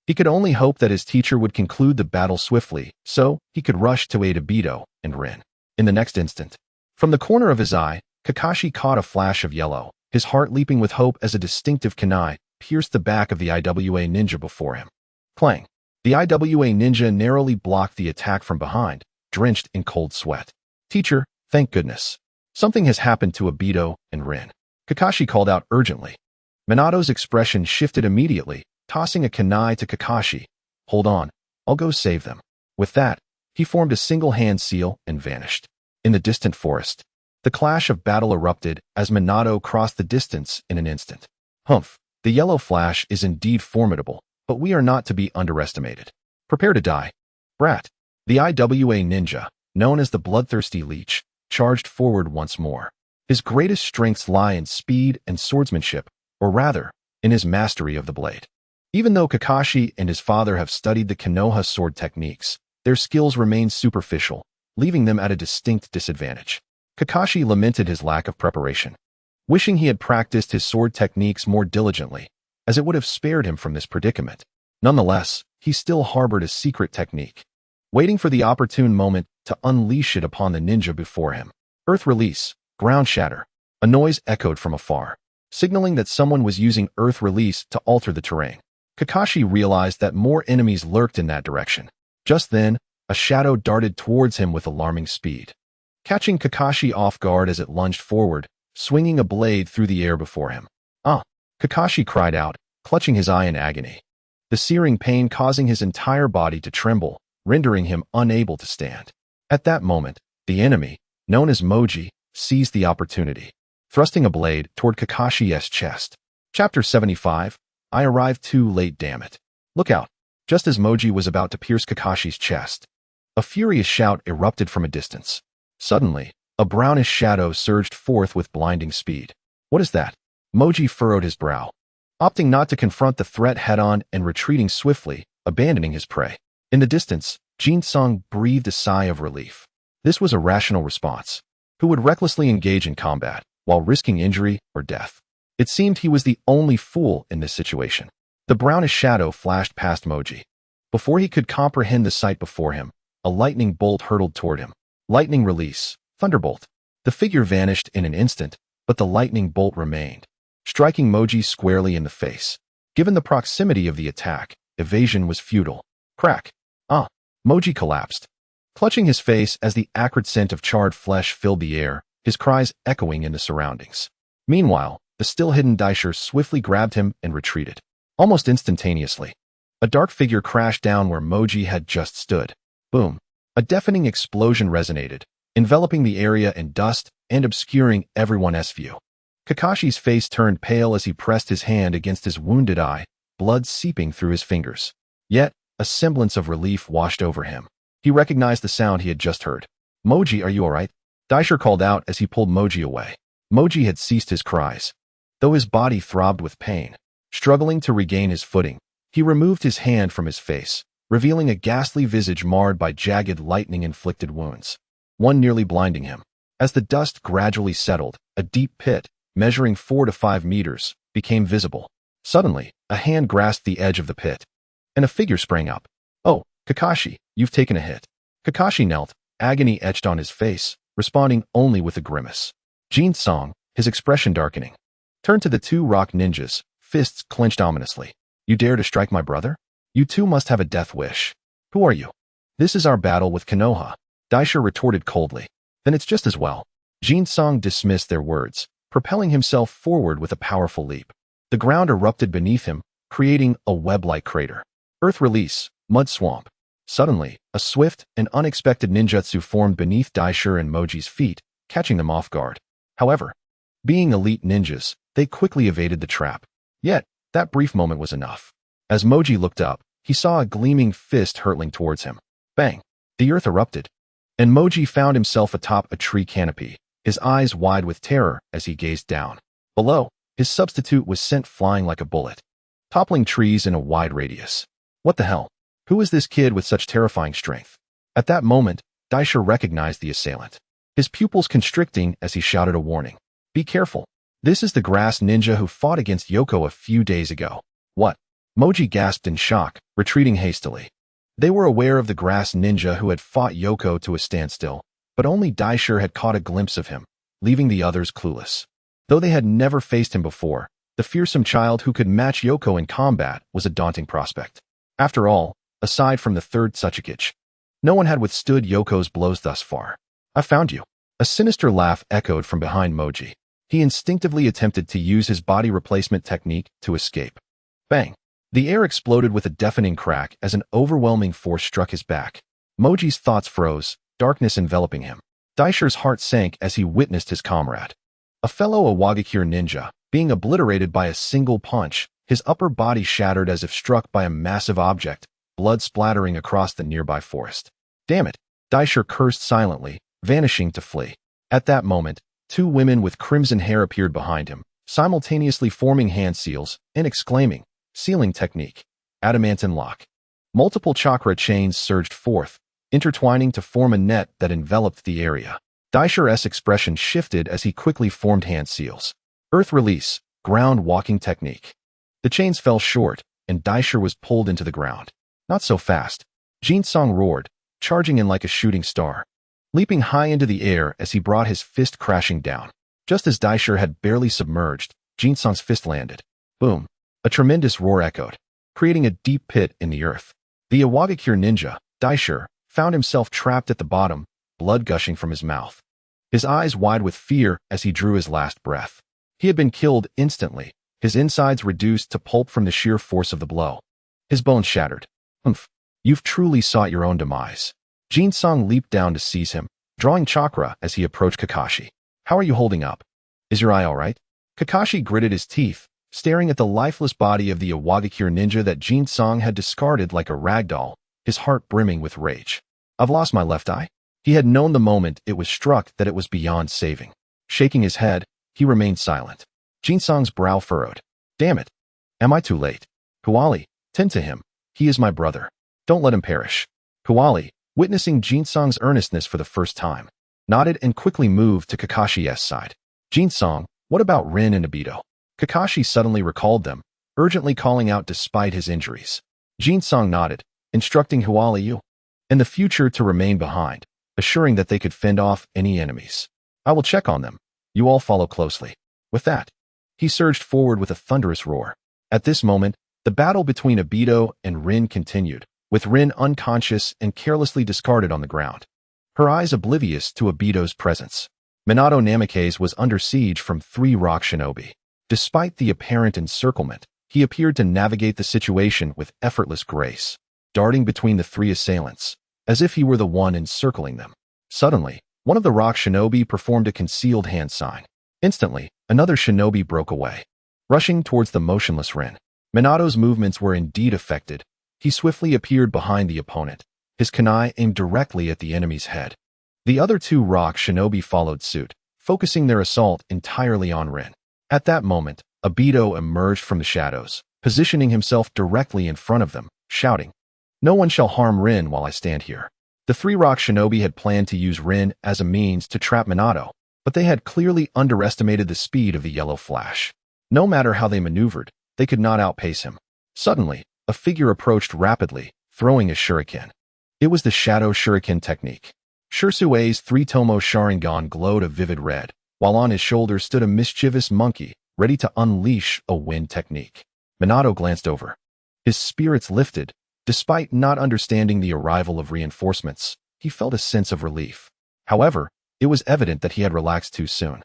He could only hope that his teacher would conclude the battle swiftly, so he could rush to aid Obito and Rin. In the next instant, from the corner of his eye, Kakashi caught a flash of yellow, his heart leaping with hope as a distinctive kunai pierced the back of the IWA ninja before him. Clang! The IWA ninja narrowly blocked the attack from behind, drenched in cold sweat. Teacher, thank goodness. Something has happened to Obito and Rin. Kakashi called out urgently. Minato's expression shifted immediately, tossing a kunai to Kakashi. Hold on, I'll go save them. With that, he formed a single-hand seal and vanished. In the distant forest, the clash of battle erupted as Minato crossed the distance in an instant. Humph, the yellow flash is indeed formidable, but we are not to be underestimated. Prepare to die. Brat. The IWA ninja, known as the bloodthirsty leech, charged forward once more. His greatest strengths lie in speed and swordsmanship, or rather, in his mastery of the blade. Even though Kakashi and his father have studied the Konoha sword techniques, their skills remain superficial, leaving them at a distinct disadvantage. Kakashi lamented his lack of preparation, wishing he had practiced his sword techniques more diligently, as it would have spared him from this predicament. Nonetheless, he still harbored a secret technique, waiting for the opportune moment to unleash it upon the ninja before him. Earth release, ground shatter. A noise echoed from afar, signaling that someone was using earth release to alter the terrain. Kakashi realized that more enemies lurked in that direction. Just then, a shadow darted towards him with alarming speed, catching Kakashi off guard as it lunged forward, swinging a blade through the air before him. Ah! Kakashi cried out, clutching his eye in agony, the searing pain causing his entire body to tremble, rendering him unable to stand. At that moment, the enemy, known as Moji, seized the opportunity, thrusting a blade toward Kakashi's chest. Chapter 75, I arrived too late, damn it. Look out! Just as Moji was about to pierce Kakashi's chest, a furious shout erupted from a distance. Suddenly, a brownish shadow surged forth with blinding speed. What is that? Moji furrowed his brow, opting not to confront the threat head-on and retreating swiftly, abandoning his prey. In the distance, Jin-sung breathed a sigh of relief. This was a rational response. Who would recklessly engage in combat, while risking injury or death? It seemed he was the only fool in this situation. The brownish shadow flashed past Moji. Before he could comprehend the sight before him, a lightning bolt hurtled toward him. Lightning release, thunderbolt. The figure vanished in an instant, but the lightning bolt remained, striking Moji squarely in the face. Given the proximity of the attack, evasion was futile. Crack. Ah! Moji collapsed, clutching his face as the acrid scent of charred flesh filled the air, his cries echoing in the surroundings. Meanwhile, the still-hidden Daisher swiftly grabbed him and retreated. Almost instantaneously, a dark figure crashed down where Moji had just stood. Boom. A deafening explosion resonated, enveloping the area in dust and obscuring everyone's view. Kakashi's face turned pale as he pressed his hand against his wounded eye, blood seeping through his fingers. Yet, a semblance of relief washed over him. He recognized the sound he had just heard. Moji, are you all right? Daisher called out as he pulled Moji away. Moji had ceased his cries, though his body throbbed with pain. Struggling to regain his footing, he removed his hand from his face, revealing a ghastly visage marred by jagged lightning-inflicted wounds, one nearly blinding him. As the dust gradually settled, a deep pit, measuring 4 to 5 meters, became visible. Suddenly, a hand grasped the edge of the pit, and a figure sprang up. "Oh, Kakashi, you've taken a hit." Kakashi knelt, agony etched on his face, responding only with a grimace. Jutsu, his expression darkening, turned to the two rock ninjas, fists clenched ominously. "You dare to strike my brother? You two must have a death wish. Who are you?" "This is our battle with Konoha," Daisha retorted coldly. "Then it's just as well." Jutsu dismissed their words, propelling himself forward with a powerful leap. The ground erupted beneath him, creating a web-like crater. Earth release, mud swamp. Suddenly, a swift and unexpected ninjutsu formed beneath Daisha and Moji's feet, catching them off guard. However, being elite ninjas, they quickly evaded the trap. Yet, that brief moment was enough. As Moji looked up, he saw a gleaming fist hurtling towards him. Bang! The earth erupted, and Moji found himself atop a tree canopy, his eyes wide with terror as he gazed down. Below, his substitute was sent flying like a bullet, toppling trees in a wide radius. What the hell? Who is this kid with such terrifying strength? At that moment, Daisha recognized the assailant, his pupils constricting as he shouted a warning. "Be careful. This is the grass ninja who fought against Yoko a few days ago." "What?" Moji gasped in shock, retreating hastily. They were aware of the grass ninja who had fought Yoko to a standstill, but only Daisha had caught a glimpse of him, leaving the others clueless. Though they had never faced him before, the fearsome child who could match Yoko in combat was a daunting prospect. After all, aside from the third Tsuchikage, no one had withstood Yoko's blows thus far. "I found you." A sinister laugh echoed from behind Moji. He instinctively attempted to use his body replacement technique to escape. Bang! The air exploded with a deafening crack as an overwhelming force struck his back. Moji's thoughts froze, darkness enveloping him. Daisha's heart sank as he witnessed his comrade, a fellow Awagakure ninja, being obliterated by a single punch, his upper body shattered as if struck by a massive object, blood splattering across the nearby forest. "Damn it!" Daisha cursed silently, vanishing to flee. At that moment, two women with crimson hair appeared behind him, simultaneously forming hand seals and exclaiming, "Sealing technique. Adamantine lock." Multiple chakra chains surged forth, intertwining to form a net that enveloped the area. Daisha's expression shifted as he quickly formed hand seals. Earth release, ground walking technique. The chains fell short, and Daisha was pulled into the ground. "Not so fast." Jutsu roared, charging in like a shooting star, leaping high into the air as he brought his fist crashing down. Just as Daisha had barely submerged, Jutsu's fist landed. Boom! A tremendous roar echoed, creating a deep pit in the earth. The Awagakure ninja, Daisha, found himself trapped at the bottom, blood gushing from his mouth, his eyes wide with fear as he drew his last breath. He had been killed instantly, his insides reduced to pulp from the sheer force of the blow. His bones shattered. "Humph! You've truly sought your own demise." Jutsu leaped down to seize him, drawing chakra as he approached Kakashi. "How are you holding up? Is your eye all right?" Kakashi gritted his teeth, staring at the lifeless body of the Awagakure ninja that Jutsu had discarded like a rag doll, his heart brimming with rage. "I've lost my left eye." He had known the moment it was struck that it was beyond saving. Shaking his head, he remained silent. Jutsu's brow furrowed. "Damn it. Am I too late?" "Kuwali, tend to him. He is my brother. Don't let him perish." Kuwali, witnessing Jutsu's earnestness for the first time, nodded and quickly moved to Kakashi's side. "Jutsu, what about Rin and Obito?" Kakashi suddenly recalled them, urgently calling out despite his injuries. Jutsu nodded, instructing Hualiu in the future to remain behind, assuring that they could fend off any enemies. "I will check on them. You all follow closely." With that, he surged forward with a thunderous roar. At this moment, the battle between Obito and Rin continued, with Rin unconscious and carelessly discarded on the ground, her eyes oblivious to Obito's presence. Minato Namikaze was under siege from 3 rock shinobi. Despite the apparent encirclement, he appeared to navigate the situation with effortless grace, darting between the 3 assailants, as if he were the one encircling them. Suddenly, one of the rock shinobi performed a concealed hand sign. Instantly, another shinobi broke away, rushing towards the motionless Rin. Minato's movements were indeed affected. He swiftly appeared behind the opponent, his kunai aimed directly at the enemy's head. The other 2 rock shinobi followed suit, focusing their assault entirely on Rin. At that moment, Obito emerged from the shadows, positioning himself directly in front of them, shouting, No one shall harm Rin while I stand here. The three rock shinobi had planned to use Rin as a means to trap Minato, but they had clearly underestimated the speed of the yellow flash. No matter how they maneuvered, they could not outpace him. Suddenly, a figure approached rapidly, throwing a shuriken. It was the shadow shuriken technique. Jutsu.So's three-tomo Sharingan glowed a vivid red, while on his shoulders stood a mischievous monkey, ready to unleash a wind technique. Minato glanced over. His spirits lifted. Despite not understanding the arrival of reinforcements, he felt a sense of relief. However, it was evident that he had relaxed too soon.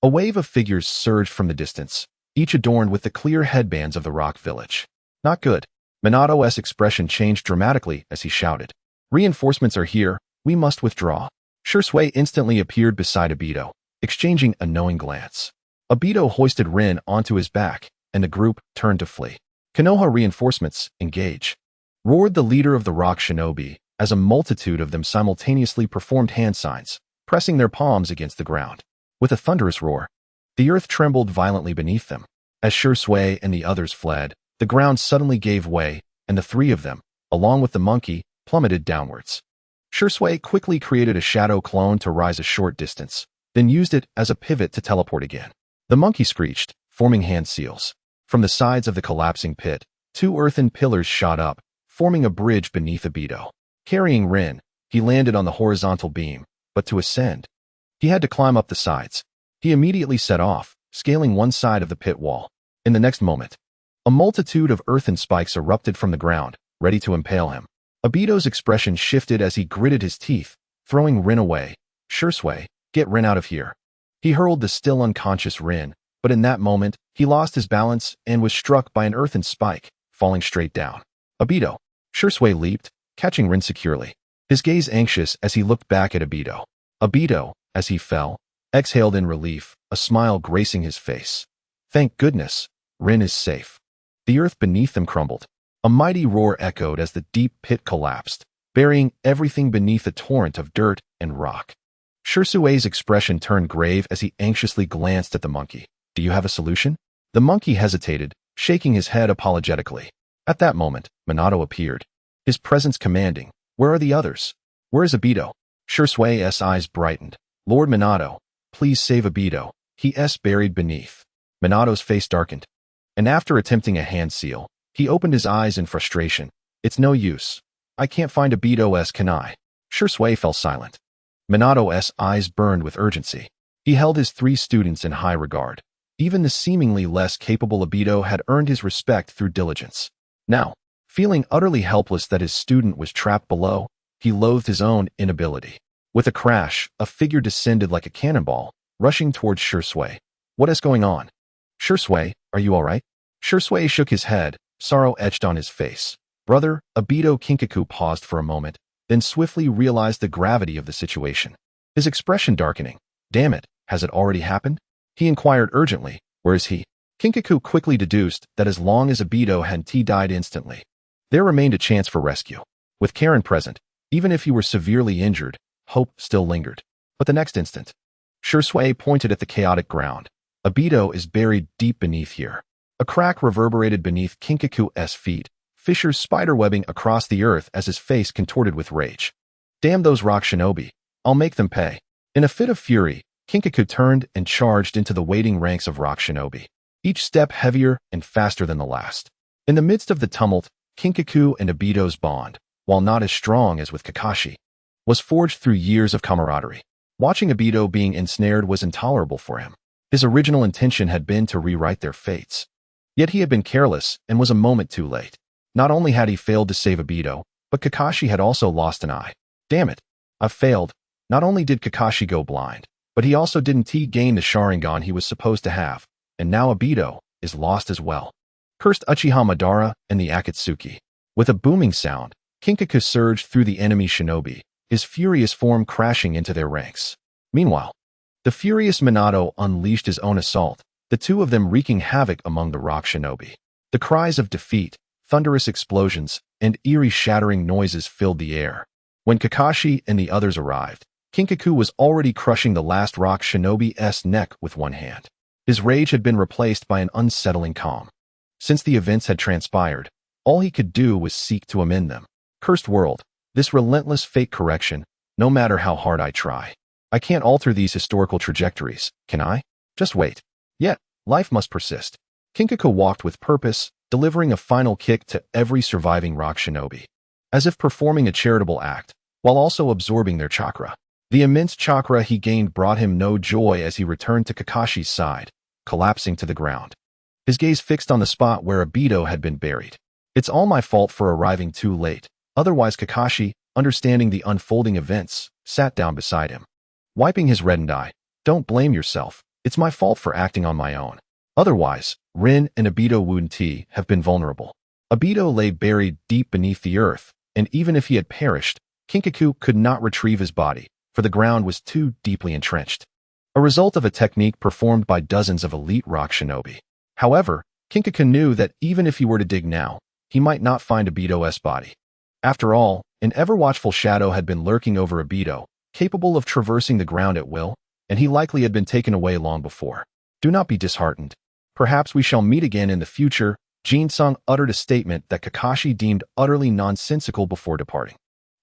A wave of figures surged from the distance, each adorned with the clear headbands of the rock village. Not good. Minato's expression changed dramatically as he shouted. Reinforcements are here, we must withdraw. Jutsu instantly appeared beside Obito, exchanging a knowing glance. Obito hoisted Rin onto his back, and the group turned to flee. Konoha reinforcements, engage! Roared the leader of the rock shinobi, as a multitude of them simultaneously performed hand signs, pressing their palms against the ground. With a thunderous roar, the earth trembled violently beneath them. As Jutsu and the others fled, the ground suddenly gave way, and the three of them, along with the monkey, plummeted downwards. Jutsu quickly created a shadow clone to rise a short distance, then used it as a pivot to teleport again. The monkey screeched, forming hand seals. From the sides of the collapsing pit, two earthen pillars shot up, forming a bridge beneath Obito. Carrying Rin, he landed on the horizontal beam, but to ascend, he had to climb up the sides. He immediately set off, scaling one side of the pit wall. In the next moment, a multitude of earthen spikes erupted from the ground, ready to impale him. Obito's expression shifted as he gritted his teeth, throwing Rin away. Jutsu, get Rin out of here. He hurled the still unconscious Rin, but in that moment, he lost his balance and was struck by an earthen spike, falling straight down. Obito. Jutsu leaped, catching Rin securely. His gaze anxious as he looked back at Obito. Obito, as he fell, exhaled in relief, a smile gracing his face. Thank goodness, Rin is safe. The earth beneath them crumbled. A mighty roar echoed as the deep pit collapsed, burying everything beneath a torrent of dirt and rock. Jutsu's expression turned grave as he anxiously glanced at the monkey. Do you have a solution? The monkey hesitated, shaking his head apologetically. At that moment, Minato appeared. His presence commanding. Where are the others? Where is Obito? Jutsu's eyes brightened. Lord Minato, please save Obito. He is buried beneath. Minato's face darkened. And after attempting a hand seal, he opened his eyes in frustration. It's no use. I can't find Obito's kunai. Jutsu fell silent. Minato's eyes burned with urgency. He held his three students in high regard. Even the seemingly less capable Obito had earned his respect through diligence. Now, feeling utterly helpless that his student was trapped below, he loathed his own inability. With a crash, a figure descended like a cannonball, rushing towards Jutsu. What is going on? Jutsu, are you all right? Jutsu shook his head, sorrow etched on his face. Brother, Obito Kinkaku paused for a moment, then swiftly realized the gravity of the situation. His expression darkening. Damn it, has it already happened? He inquired urgently, where is he? Kinkaku quickly deduced that as long as Obito hadn't died instantly, there remained a chance for rescue. With Karen present, even if he were severely injured, hope still lingered. But the next instant, Jutsu pointed at the chaotic ground. Obito is buried deep beneath here. A crack reverberated beneath Kinkaku's feet, fissures spiderwebbing across the earth as his face contorted with rage. Damn those rock shinobi. I'll make them pay. In a fit of fury, Kinkaku turned and charged into the waiting ranks of rock shinobi, each step heavier and faster than the last. In the midst of the tumult, Kinkaku and Obito's bond, while not as strong as with Kakashi, was forged through years of camaraderie. Watching Obito being ensnared was intolerable for him. His original intention had been to rewrite their fates. Yet he had been careless and was a moment too late. Not only had he failed to save Obito, but Kakashi had also lost an eye. Damn it, I've failed. Not only did Kakashi go blind, but he also didn't gain the Sharingan he was supposed to have, and now Obito is lost as well. Cursed Uchiha Madara and the Akatsuki. With a booming sound, Kinkaku surged through the enemy shinobi, his furious form crashing into their ranks. Meanwhile, the furious Minato unleashed his own assault, the two of them wreaking havoc among the rock shinobi. The cries of defeat, thunderous explosions, and eerie shattering noises filled the air. When Kakashi and the others arrived, Kinkaku was already crushing the last rock shinobi's neck with one hand. His rage had been replaced by an unsettling calm. Since the events had transpired, all he could do was seek to amend them. Cursed world, this relentless fate correction, no matter how hard I try. I can't alter these historical trajectories, can I? Just wait. Yet, life must persist. Kinkaku walked with purpose, delivering a final kick to every surviving rock shinobi, as if performing a charitable act, while also absorbing their chakra. The immense chakra he gained brought him no joy as he returned to Kakashi's side, collapsing to the ground. His gaze fixed on the spot where Obito had been buried. It's all my fault for arriving too late. Otherwise, Kakashi, understanding the unfolding events, sat down beside him. Wiping his reddened eye, don't blame yourself. It's my fault for acting on my own. Otherwise, Rin and Obito wouldn't have been vulnerable. Obito lay buried deep beneath the earth, and even if he had perished, Kinkaku could not retrieve his body, for the ground was too deeply entrenched. A result of a technique performed by dozens of elite rock shinobi. However, Kinkaku knew that even if he were to dig now, he might not find Obito's body. After all, an ever-watchful shadow had been lurking over Obito, capable of traversing the ground at will, and he likely had been taken away long before. Do not be disheartened. Perhaps we shall meet again in the future. Jin-sung uttered a statement that Kakashi deemed utterly nonsensical before departing.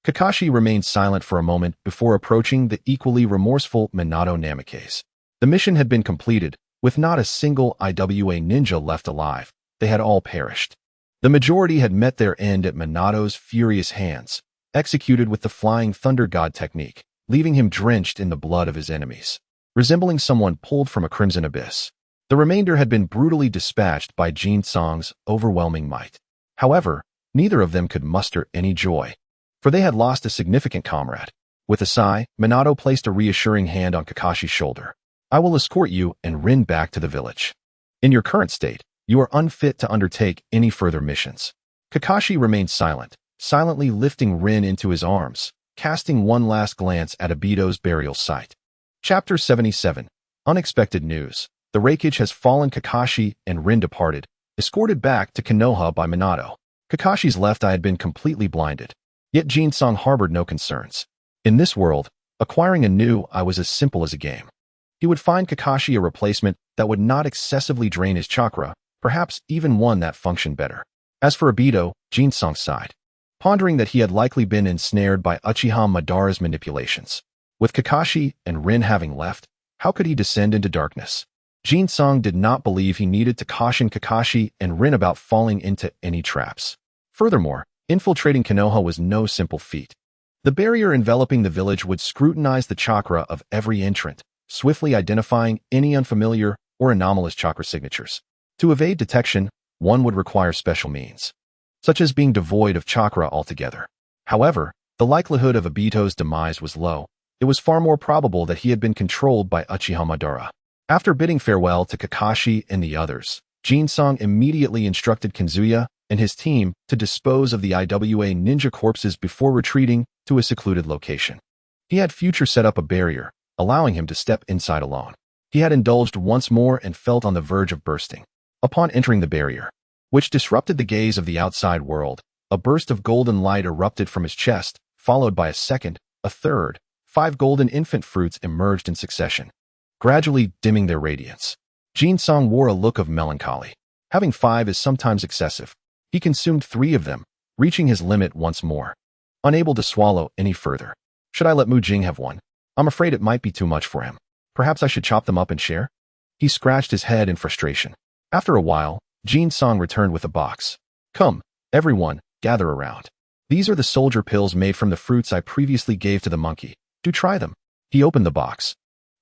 Kakashi remained silent for a moment before approaching the equally remorseful Minato Namikaze. The mission had been completed, with not a single IWA ninja left alive. They had all perished. The majority had met their end at Minato's furious hands, executed with the Flying Thunder God technique, leaving him drenched in the blood of his enemies, resembling someone pulled from a crimson abyss. The remainder had been brutally dispatched by Jin-sung's overwhelming might. However, neither of them could muster any joy, for they had lost a significant comrade. With a sigh, Minato placed a reassuring hand on Kakashi's shoulder. I will escort you and Rin back to the village. In your current state, you are unfit to undertake any further missions. Kakashi remained silent, silently lifting Rin into his arms, casting one last glance at Obito's burial site. Chapter 77. Unexpected news. The wreckage has fallen. Kakashi and Rin departed, escorted back to Konoha by Minato. Kakashi's left eye had been completely blinded, yet Jin-sung harbored no concerns. In this world, acquiring a new eye was as simple as a game. He would find Kakashi a replacement that would not excessively drain his chakra, perhaps even one that functioned better. As for Obito, Jin-sung sighed, pondering that he had likely been ensnared by Uchiha Madara's manipulations. With Kakashi and Rin having left, how could he descend into darkness? Jin-sung did not believe he needed to caution Kakashi and Rin about falling into any traps. Furthermore, infiltrating Konoha was no simple feat. The barrier enveloping the village would scrutinize the chakra of every entrant, swiftly identifying any unfamiliar or anomalous chakra signatures. To evade detection, one would require special means, such as being devoid of chakra altogether. However, the likelihood of Obito's demise was low. It was far more probable that he had been controlled by Uchiha Madara. After bidding farewell to Kakashi and the others, Jin-sung immediately instructed Kazuya and his team to dispose of the IWA ninja corpses before retreating to a secluded location. He had future set up a barrier, allowing him to step inside alone. He had indulged once more and felt on the verge of bursting. Upon entering the barrier, which disrupted the gaze of the outside world, a burst of golden light erupted from his chest, followed by a second, a third. 5 golden infant fruits emerged in succession, gradually dimming their radiance. Jin-sung wore a look of melancholy. Having 5 is sometimes excessive. He consumed 3 of them, reaching his limit once more, unable to swallow any further. Should I let Mu Jing have one? I'm afraid it might be too much for him. Perhaps I should chop them up and share? He scratched his head in frustration. After a while, Jin-sung returned with a box. Come, everyone, gather around. These are the soldier pills made from the fruits I previously gave to the monkey. Do try them. He opened the box,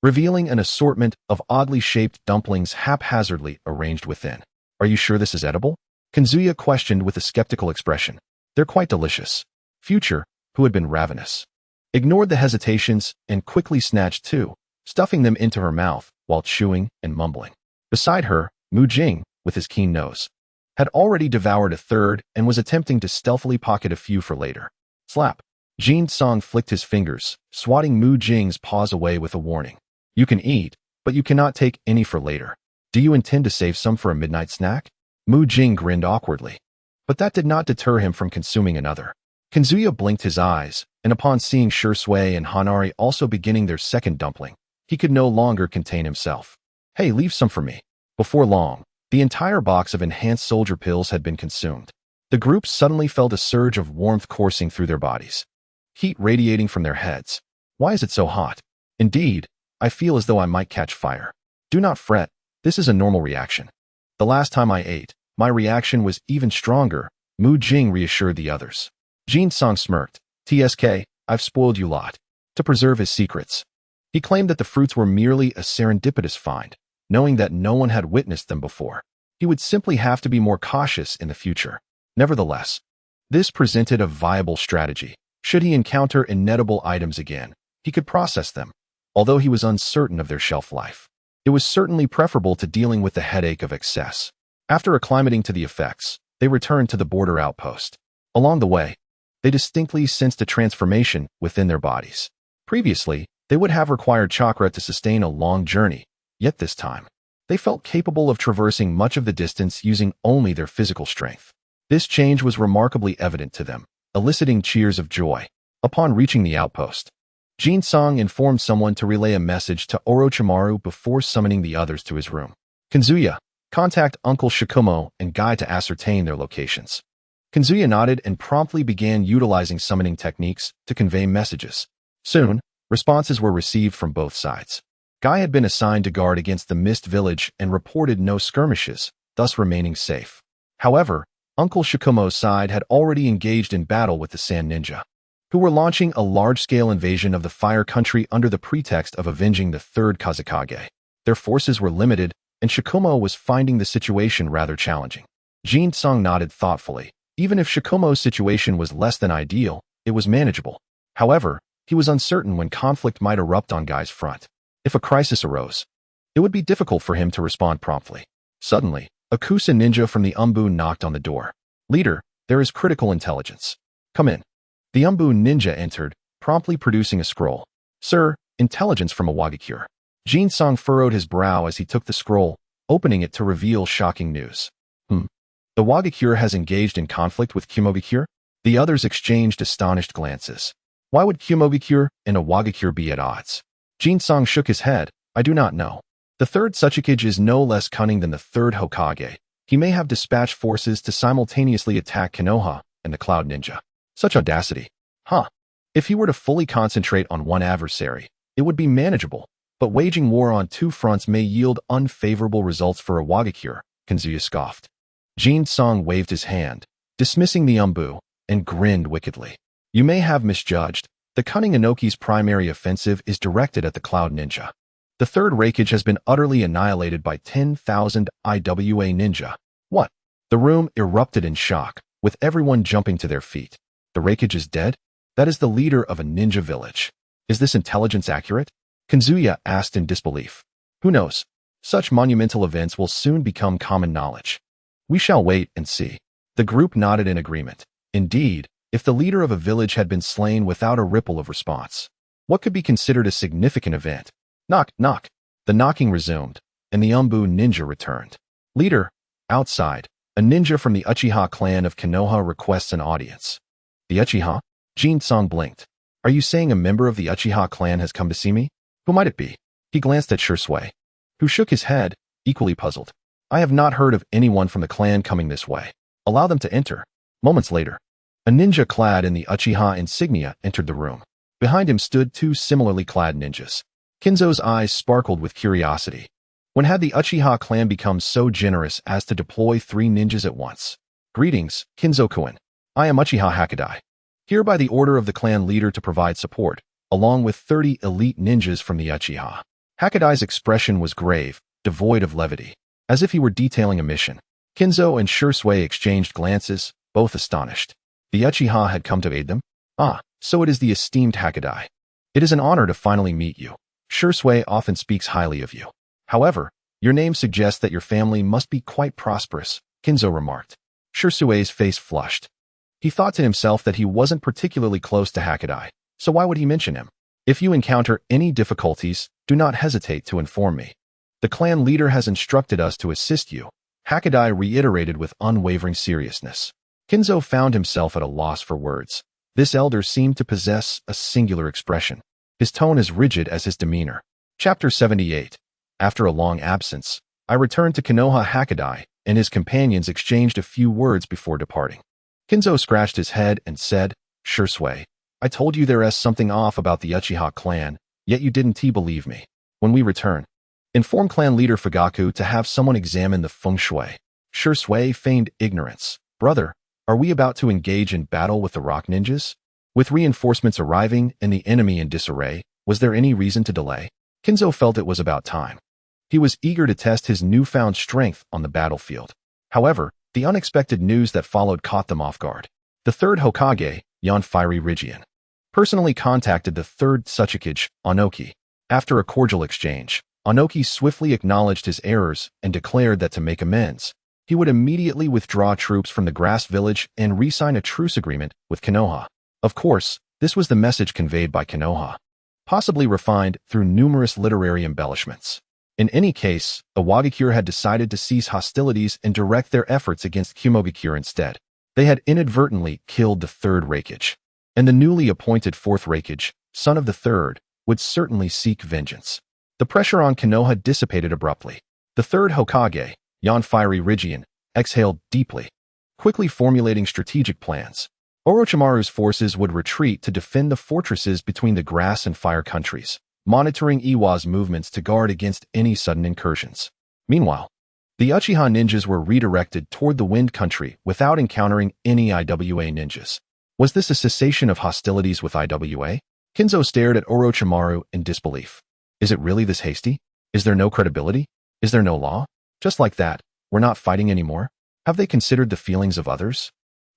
revealing an assortment of oddly shaped dumplings haphazardly arranged within. Are you sure this is edible? Kazuya questioned with a skeptical expression. They're quite delicious. Future, who had been ravenous, ignored the hesitations and quickly snatched 2, stuffing them into her mouth while chewing and mumbling. Beside her, Mu Jing, with his keen nose, had already devoured a third and was attempting to stealthily pocket a few for later. Slap. Jin-sung flicked his fingers, swatting Mu Jing's paws away with a warning. You can eat, but you cannot take any for later. Do you intend to save some for a midnight snack? Mu Jing grinned awkwardly, but that did not deter him from consuming another. Kazuya blinked his eyes, and upon seeing Shui and Hanari also beginning their second dumpling, he could no longer contain himself. Hey, leave some for me. Before long, the entire box of enhanced soldier pills had been consumed. The group suddenly felt a surge of warmth coursing through their bodies, heat radiating from their heads. Why is it so hot? Indeed, I feel as though I might catch fire. Do not fret, this is a normal reaction. The last time I ate, my reaction was even stronger, Mu Jing reassured the others. Jin Song smirked. TSK, I've spoiled you lot. To preserve his secrets. He claimed that the fruits were merely a serendipitous find, knowing that no one had witnessed them before. He would simply have to be more cautious in the future. Nevertheless, this presented a viable strategy. Should he encounter inedible items again, he could process them, although he was uncertain of their shelf life. It was certainly preferable to dealing with the headache of excess. After acclimating to the effects, they returned to the border outpost. Along the way, they distinctly sensed a transformation within their bodies. Previously, they would have required chakra to sustain a long journey, yet this time, they felt capable of traversing much of the distance using only their physical strength. This change was remarkably evident to them, eliciting cheers of joy. Upon reaching the outpost, Jin Song informed someone to relay a message to Orochimaru before summoning the others to his room. Kanzuya, contact Uncle Shikumo and Guy to ascertain their locations. Kanzuya nodded and promptly began utilizing summoning techniques to convey messages. Soon, responses were received from both sides. Guy had been assigned to guard against the Mist Village and reported no skirmishes, thus remaining safe. However, Uncle Shikumo's side had already engaged in battle with the Sand Ninja, who were launching a large-scale invasion of the Fire Country under the pretext of avenging the third Kazekage. Their forces were limited, and Shikumo was finding the situation rather challenging. Jin Song nodded thoughtfully. Even if Shikumo's situation was less than ideal, it was manageable. However, he was uncertain when conflict might erupt on Guy's front. If a crisis arose, it would be difficult for him to respond promptly. Suddenly, a Kusa ninja from the Umbu knocked on the door. Leader, there is critical intelligence. Come in. The Umbu ninja entered, promptly producing a scroll. Sir, intelligence from a Wagakure. Jin Song furrowed his brow as he took the scroll, opening it to reveal shocking news. The Wagakure has engaged in conflict with Kumogakure? The others exchanged astonished glances. Why would Kumogakure and a Wagakure be at odds? Jin Song shook his head. I do not know. The third Tsuchikage is no less cunning than the third Hokage. He may have dispatched forces to simultaneously attack Konoha and the Cloud Ninja. Such audacity. If he were to fully concentrate on one adversary, it would be manageable, but waging war on two fronts may yield unfavorable results for a Wagakure, Kanzuya scoffed. Jin Song waved his hand, dismissing the Umbu, and grinned wickedly. You may have misjudged. The cunning Inoki's primary offensive is directed at the Cloud Ninja. The third Raikage has been utterly annihilated by 10,000 IWA ninja. What? The room erupted in shock, with everyone jumping to their feet. The Raikage is dead? That is the leader of a ninja village. Is this intelligence accurate? Kanzuya asked in disbelief. Who knows? Such monumental events will soon become common knowledge. We shall wait and see. The group nodded in agreement. Indeed, if the leader of a village had been slain without a ripple of response, what could be considered a significant event? Knock, knock. The knocking resumed, and the Umbu ninja returned. Leader, outside, a ninja from the Uchiha clan of Konoha requests an audience. The Uchiha? Jin Song blinked. Are you saying a member of the Uchiha clan has come to see me? Who might it be? He glanced at Shrugs, who shook his head, equally puzzled. I have not heard of anyone from the clan coming this way. Allow them to enter. Moments later, a ninja clad in the Uchiha insignia entered the room. Behind him stood two similarly clad ninjas. Kinzo's eyes sparkled with curiosity. When had the Uchiha clan become so generous as to deploy 3 ninjas at once? Greetings, Kinzo-kun. I am Uchiha Hakadai. Here by the order of the clan leader to provide support, along with 30 elite ninjas from the Uchiha. Hakadai's expression was grave, devoid of levity, as if he were detailing a mission. Kinzo and Shrugs exchanged glances, both astonished. The Uchiha had come to aid them? Ah, so it is the esteemed Hakadai. It is an honor to finally meet you. Shrugs often speaks highly of you. However, your name suggests that your family must be quite prosperous, Kinzo remarked. Shrugs' face flushed. He thought to himself that he wasn't particularly close to Hakadai, so why would he mention him? If you encounter any difficulties, do not hesitate to inform me. The clan leader has instructed us to assist you, Hakadai reiterated with unwavering seriousness. Kinzo found himself at a loss for words. This elder seemed to possess a singular expression. His tone as rigid as his demeanor. Chapter 78. After a long absence, I returned to Konoha. Hakadai and his companions exchanged a few words before departing. Kinzo scratched his head and said, "Sure, Sway. I told you there's something off about the Uchiha clan, yet you didn't believe me. When we return, inform clan leader Fugaku to have someone examine the feng shui." Sure, Sway feigned ignorance. "Brother, are we about to engage in battle with the rock ninjas? With reinforcements arriving and the enemy in disarray, was there any reason to delay?" Kinzo felt it was about time. He was eager to test his newfound strength on the battlefield. However, the unexpected news that followed caught them off guard. The third Hokage, Fiery Rigian, personally contacted the third Tsuchikage, Onoki. After a cordial exchange, Onoki swiftly acknowledged his errors and declared that to make amends, he would immediately withdraw troops from the grass village and re-sign a truce agreement with Konoha. Of course, this was the message conveyed by Konoha, possibly refined through numerous literary embellishments. In any case, the Wagakure had decided to cease hostilities and direct their efforts against Kumogakure instead. They had inadvertently killed the third Raikage, and the newly appointed fourth Raikage, son of the third, would certainly seek vengeance. The pressure on Konoha dissipated abruptly. The third Hokage, Fiery Rigian, exhaled deeply, quickly formulating strategic plans. Orochimaru's forces would retreat to defend the fortresses between the grass and fire countries, monitoring Iwa's movements to guard against any sudden incursions. Meanwhile, the Uchiha ninjas were redirected toward the Wind Country without encountering any IWA ninjas. Was this a cessation of hostilities with IWA? Kinzo stared at Orochimaru in disbelief. Is it really this hasty? Is there no credibility? Is there no law? Just like that, we're not fighting anymore? Have they considered the feelings of others?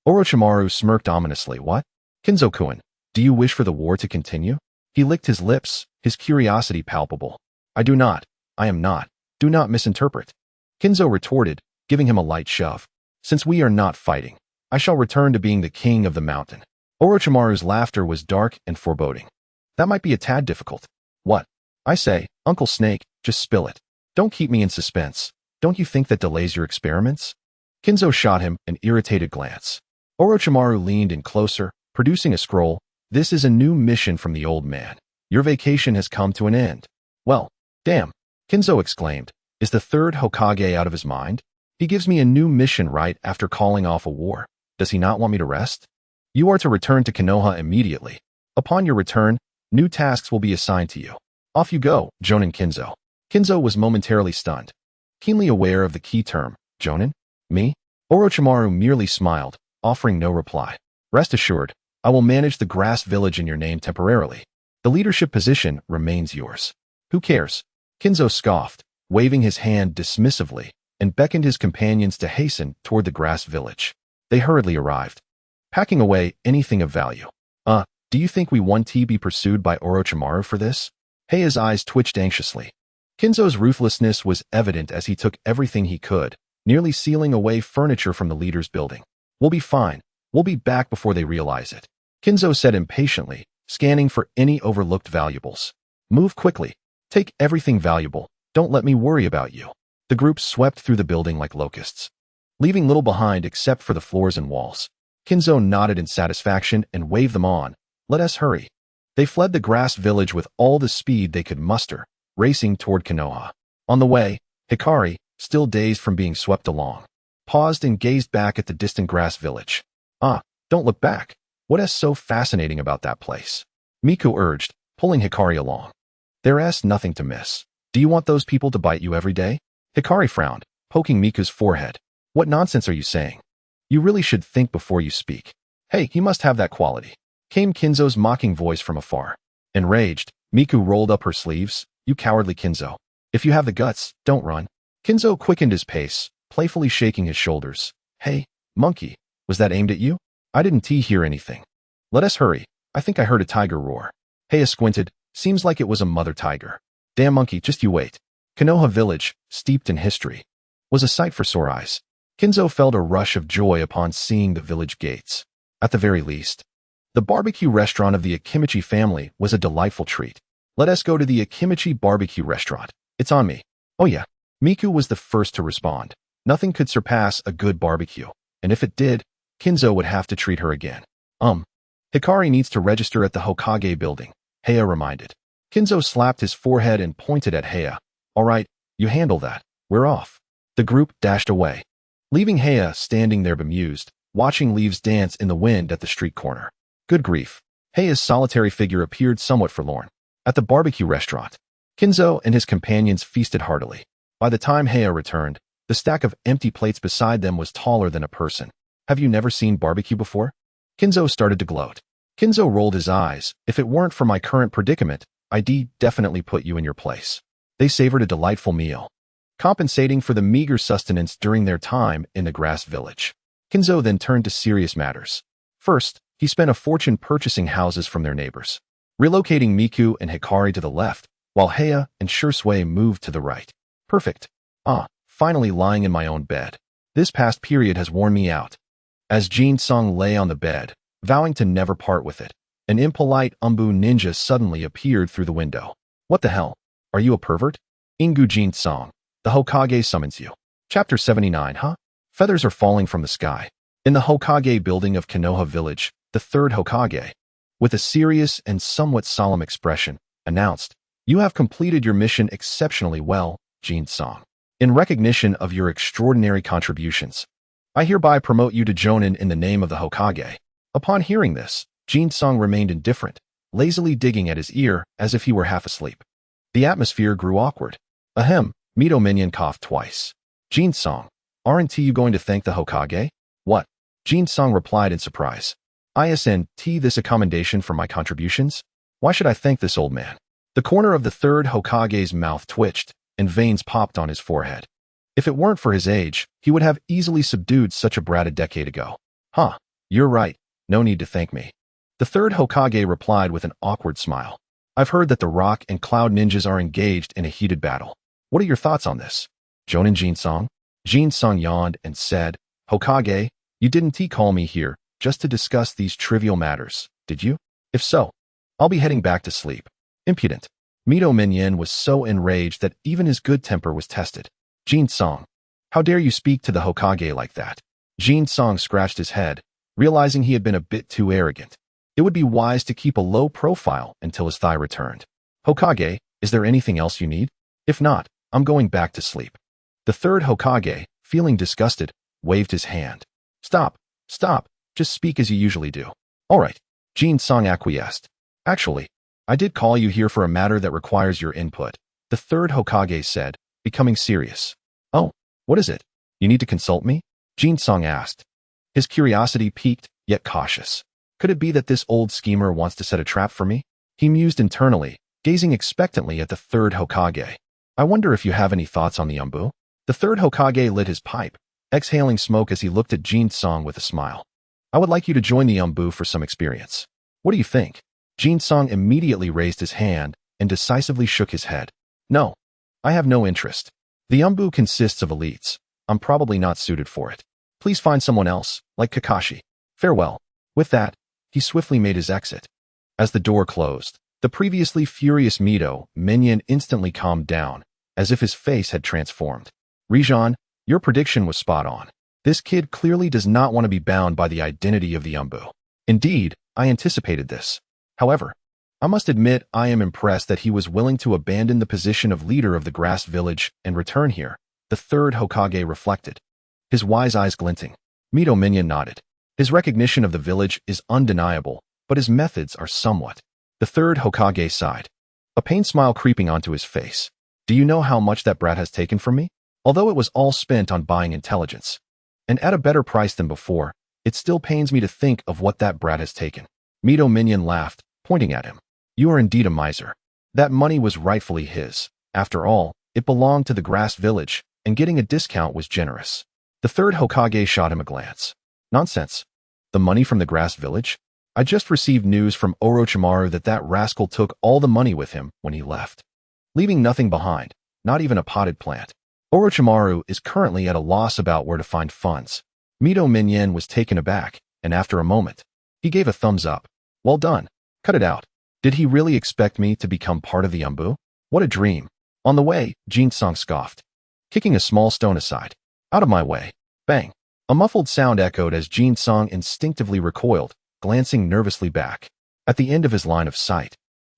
Orochimaru smirked ominously. What? Kinzo-kun, do you wish for the war to continue? He licked his lips, his curiosity palpable. I do not. I am not. Do not misinterpret. Kinzo retorted, giving him a light shove. Since we are not fighting, I shall return to being the king of the mountain. Orochimaru's laughter was dark and foreboding. That might be a tad difficult. What? I say, Uncle Snake, just spill it. Don't keep me in suspense. Don't you think that delays your experiments? Kinzo shot him an irritated glance. Orochimaru leaned in closer, producing a scroll. This is a new mission from the old man. Your vacation has come to an end. Well, damn, Kinzo exclaimed. Is the third Hokage out of his mind? He gives me a new mission right after calling off a war. Does he not want me to rest? You are to return to Konoha immediately. Upon your return, new tasks will be assigned to you. Off you go, Jonin Kinzo. Kinzo was momentarily stunned, keenly aware of the key term, Jonin? Me? Orochimaru merely smiled, offering no reply. Rest assured, I will manage the grass village in your name temporarily. The leadership position remains yours. Who cares? Kinzo scoffed, waving his hand dismissively, and beckoned his companions to hasten toward the grass village. They hurriedly arrived, packing away anything of value. Do you think we want to be pursued by Orochimaru for this? Heia's eyes twitched anxiously. Kinzo's ruthlessness was evident as he took everything he could, nearly sealing away furniture from the leader's building. We'll be fine. We'll be back before they realize it. Kinzo said impatiently, scanning for any overlooked valuables. Move quickly. Take everything valuable. Don't let me worry about you. The group swept through the building like locusts, leaving little behind except for the floors and walls. Kinzo nodded in satisfaction and waved them on. Let us hurry. They fled the grass village with all the speed they could muster, racing toward Konoha. On the way, Hikari, still dazed from being swept along, paused and gazed back at the distant grass village. Don't look back. What is so fascinating about that place? Miku urged, pulling Hikari along. There's nothing to miss. Do you want those people to bite you every day? Hikari frowned, poking Miku's forehead. What nonsense are you saying? You really should think before you speak. Hey, he must have that quality, came Kinzo's mocking voice from afar. Enraged, Miku rolled up her sleeves. You cowardly Kinzo. If you have the guts, don't run. Kinzo quickened his pace, playfully shaking his shoulders. Hey, monkey, was that aimed at you? I didn't hear anything. Let us hurry. I think I heard a tiger roar. Heia squinted. Seems like it was a mother tiger. Damn monkey, just you wait. Konoha village, steeped in history, was a sight for sore eyes. Kinzo felt a rush of joy upon seeing the village gates. At the very least, the barbecue restaurant of the Akimichi family was a delightful treat. Let us go to the Akimichi barbecue restaurant. It's on me. Oh yeah. Miku was the first to respond. Nothing could surpass a good barbecue, and if it did, Kinzo would have to treat her again. Hikari needs to register at the Hokage building, Heia reminded. Kinzo slapped his forehead and pointed at Heia. All right, you handle that. We're off. The group dashed away, leaving Heia standing there bemused, watching leaves dance in the wind at the street corner. Good grief. Heia's solitary figure appeared somewhat forlorn. At the barbecue restaurant, Kinzo and his companions feasted heartily. By the time Heia returned, the stack of empty plates beside them was taller than a person. Have you never seen barbecue before? Kinzo started to gloat. Kinzo rolled his eyes. If it weren't for my current predicament, I'd definitely put you in your place. They savored a delightful meal, compensating for the meager sustenance during their time in the grass village. Kinzo then turned to serious matters. First, he spent a fortune purchasing houses from their neighbors, relocating Miku and Hikari to the left, while Heia and Shursui moved to the right. Perfect. Finally lying in my own bed. This past period has worn me out. As Jin-sung lay on the bed, vowing to never part with it, an impolite Umbu ninja suddenly appeared through the window. What the hell? Are you a pervert? Ingu Jin-sung, the Hokage summons you. Chapter 79. Feathers are falling from the sky. In the Hokage building of Konoha village, the third Hokage, with a serious and somewhat solemn expression, announced, "You have completed your mission exceptionally well, Jin-sung. In recognition of your extraordinary contributions, I hereby promote you to Jonin in the name of the Hokage." Upon hearing this, Jin-sung remained indifferent, lazily digging at his ear as if he were half asleep. The atmosphere grew awkward. Ahem, Mito Minion coughed twice. Jin-sung, aren't you going to thank the Hokage? What? Jin-sung replied in surprise. Isn't this a commendation for my contributions? Why should I thank this old man? The corner of the third Hokage's mouth twitched, and veins popped on his forehead. If it weren't for his age, he would have easily subdued such a brat a decade ago. You're right. No need to thank me. The third Hokage replied with an awkward smile. I've heard that the Rock and Cloud ninjas are engaged in a heated battle. What are your thoughts on this? Jonin Jin-sung? Jin-sung yawned and said, Hokage, you didn't call me here just to discuss these trivial matters, did you? If so, I'll be heading back to sleep. Impudent. Mito Minion was so enraged that even his good temper was tested. Jin-sung, how dare you speak to the Hokage like that? Jin-sung scratched his head, realizing he had been a bit too arrogant. It would be wise to keep a low profile until his thigh returned. Hokage, is there anything else you need? If not, I'm going back to sleep. The third Hokage, feeling disgusted, waved his hand. Stop, just speak as you usually do. All right, Jin-sung acquiesced. Actually, I did call you here for a matter that requires your input, the third Hokage said, becoming serious. Oh, what is it? You need to consult me? Jin-sung asked. His curiosity piqued, yet cautious. Could it be that this old schemer wants to set a trap for me? He mused internally, gazing expectantly at the third Hokage. I wonder if you have any thoughts on the Umbu? The third Hokage lit his pipe, exhaling smoke as he looked at Jin-sung with a smile. I would like you to join the Umbu for some experience. What do you think? Jin-sung immediately raised his hand and decisively shook his head. No, I have no interest. The Umbu consists of elites. I'm probably not suited for it. Please find someone else, like Kakashi. Farewell. With that, he swiftly made his exit. As the door closed, the previously furious Mito Minion instantly calmed down, as if his face had transformed. Rijan, your prediction was spot on. This kid clearly does not want to be bound by the identity of the Umbu. Indeed, I anticipated this. However, I must admit I am impressed that he was willing to abandon the position of leader of the grass village and return here, the third Hokage reflected, his wise eyes glinting. Mito Minion nodded. His recognition of the village is undeniable, but his methods are somewhat. The third Hokage sighed, a pained smile creeping onto his face. Do you know how much that brat has taken from me? Although it was all spent on buying intelligence, and at a better price than before, it still pains me to think of what that brat has taken. Mito Minion laughed, pointing at him. You are indeed a miser. That money was rightfully his. After all, it belonged to the grass village, and getting a discount was generous. The third Hokage shot him a glance. Nonsense. The money from the grass village? I just received news from Orochimaru that rascal took all the money with him when he left, leaving nothing behind, not even a potted plant. Orochimaru is currently at a loss about where to find funds. Mito Minion was taken aback, and after a moment, he gave a thumbs up. Well done. Cut it out. Did he really expect me to become part of the Umbu? What a dream. On the way, Jin-sung scoffed, kicking a small stone aside. Out of my way. Bang. A muffled sound echoed as Jin-sung instinctively recoiled, glancing nervously back. At the end of his line of sight,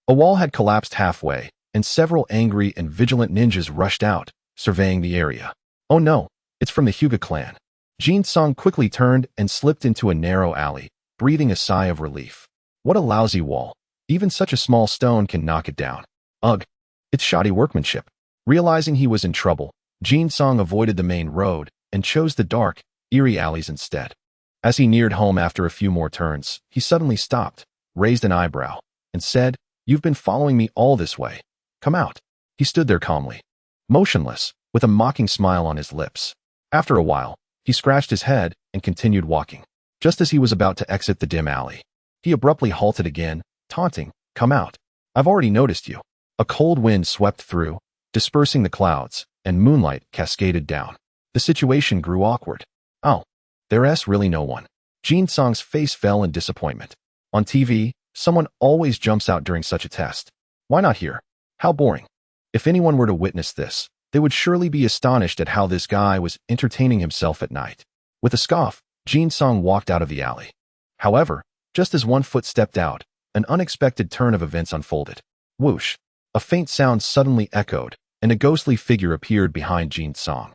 a wall had collapsed halfway, and several angry and vigilant ninjas rushed out, surveying the area. Oh no, it's from the Hyuga clan. Jin-sung quickly turned and slipped into a narrow alley, breathing a sigh of relief. What a lousy wall. Even such a small stone can knock it down. Ugh. It's shoddy workmanship. Realizing he was in trouble, Jin-sung avoided the main road and chose the dark, eerie alleys instead. As he neared home after a few more turns, he suddenly stopped, raised an eyebrow, and said, "You've been following me all this way. Come out." He stood there calmly, motionless, with a mocking smile on his lips. After a while, he scratched his head and continued walking. Just as he was about to exit the dim alley, he abruptly halted again, taunting, "Come out. I've already noticed you." A cold wind swept through, dispersing the clouds, and moonlight cascaded down. The situation grew awkward. Oh, there's really no one. Jin-sung's face fell in disappointment. On TV, someone always jumps out during such a test. Why not here? How boring. If anyone were to witness this, they would surely be astonished at how this guy was entertaining himself at night. With a scoff, Jin-sung walked out of the alley. However, just as one foot stepped out, an unexpected turn of events unfolded. Whoosh! A faint sound suddenly echoed, and a ghostly figure appeared behind Jin-sung,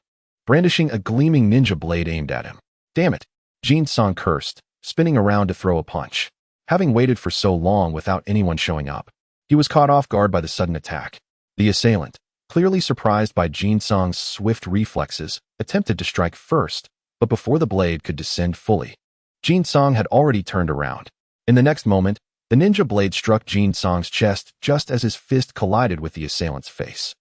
brandishing a gleaming ninja blade aimed at him. Damn it! Jin-sung cursed, spinning around to throw a punch. Having waited for so long without anyone showing up, he was caught off guard by the sudden attack. The assailant, clearly surprised by Jin-sung's swift reflexes, attempted to strike first, but before the blade could descend fully, Jin-sung had already turned around. In the next moment, the ninja blade struck Jin-sung's chest just as his fist collided with the assailant's face.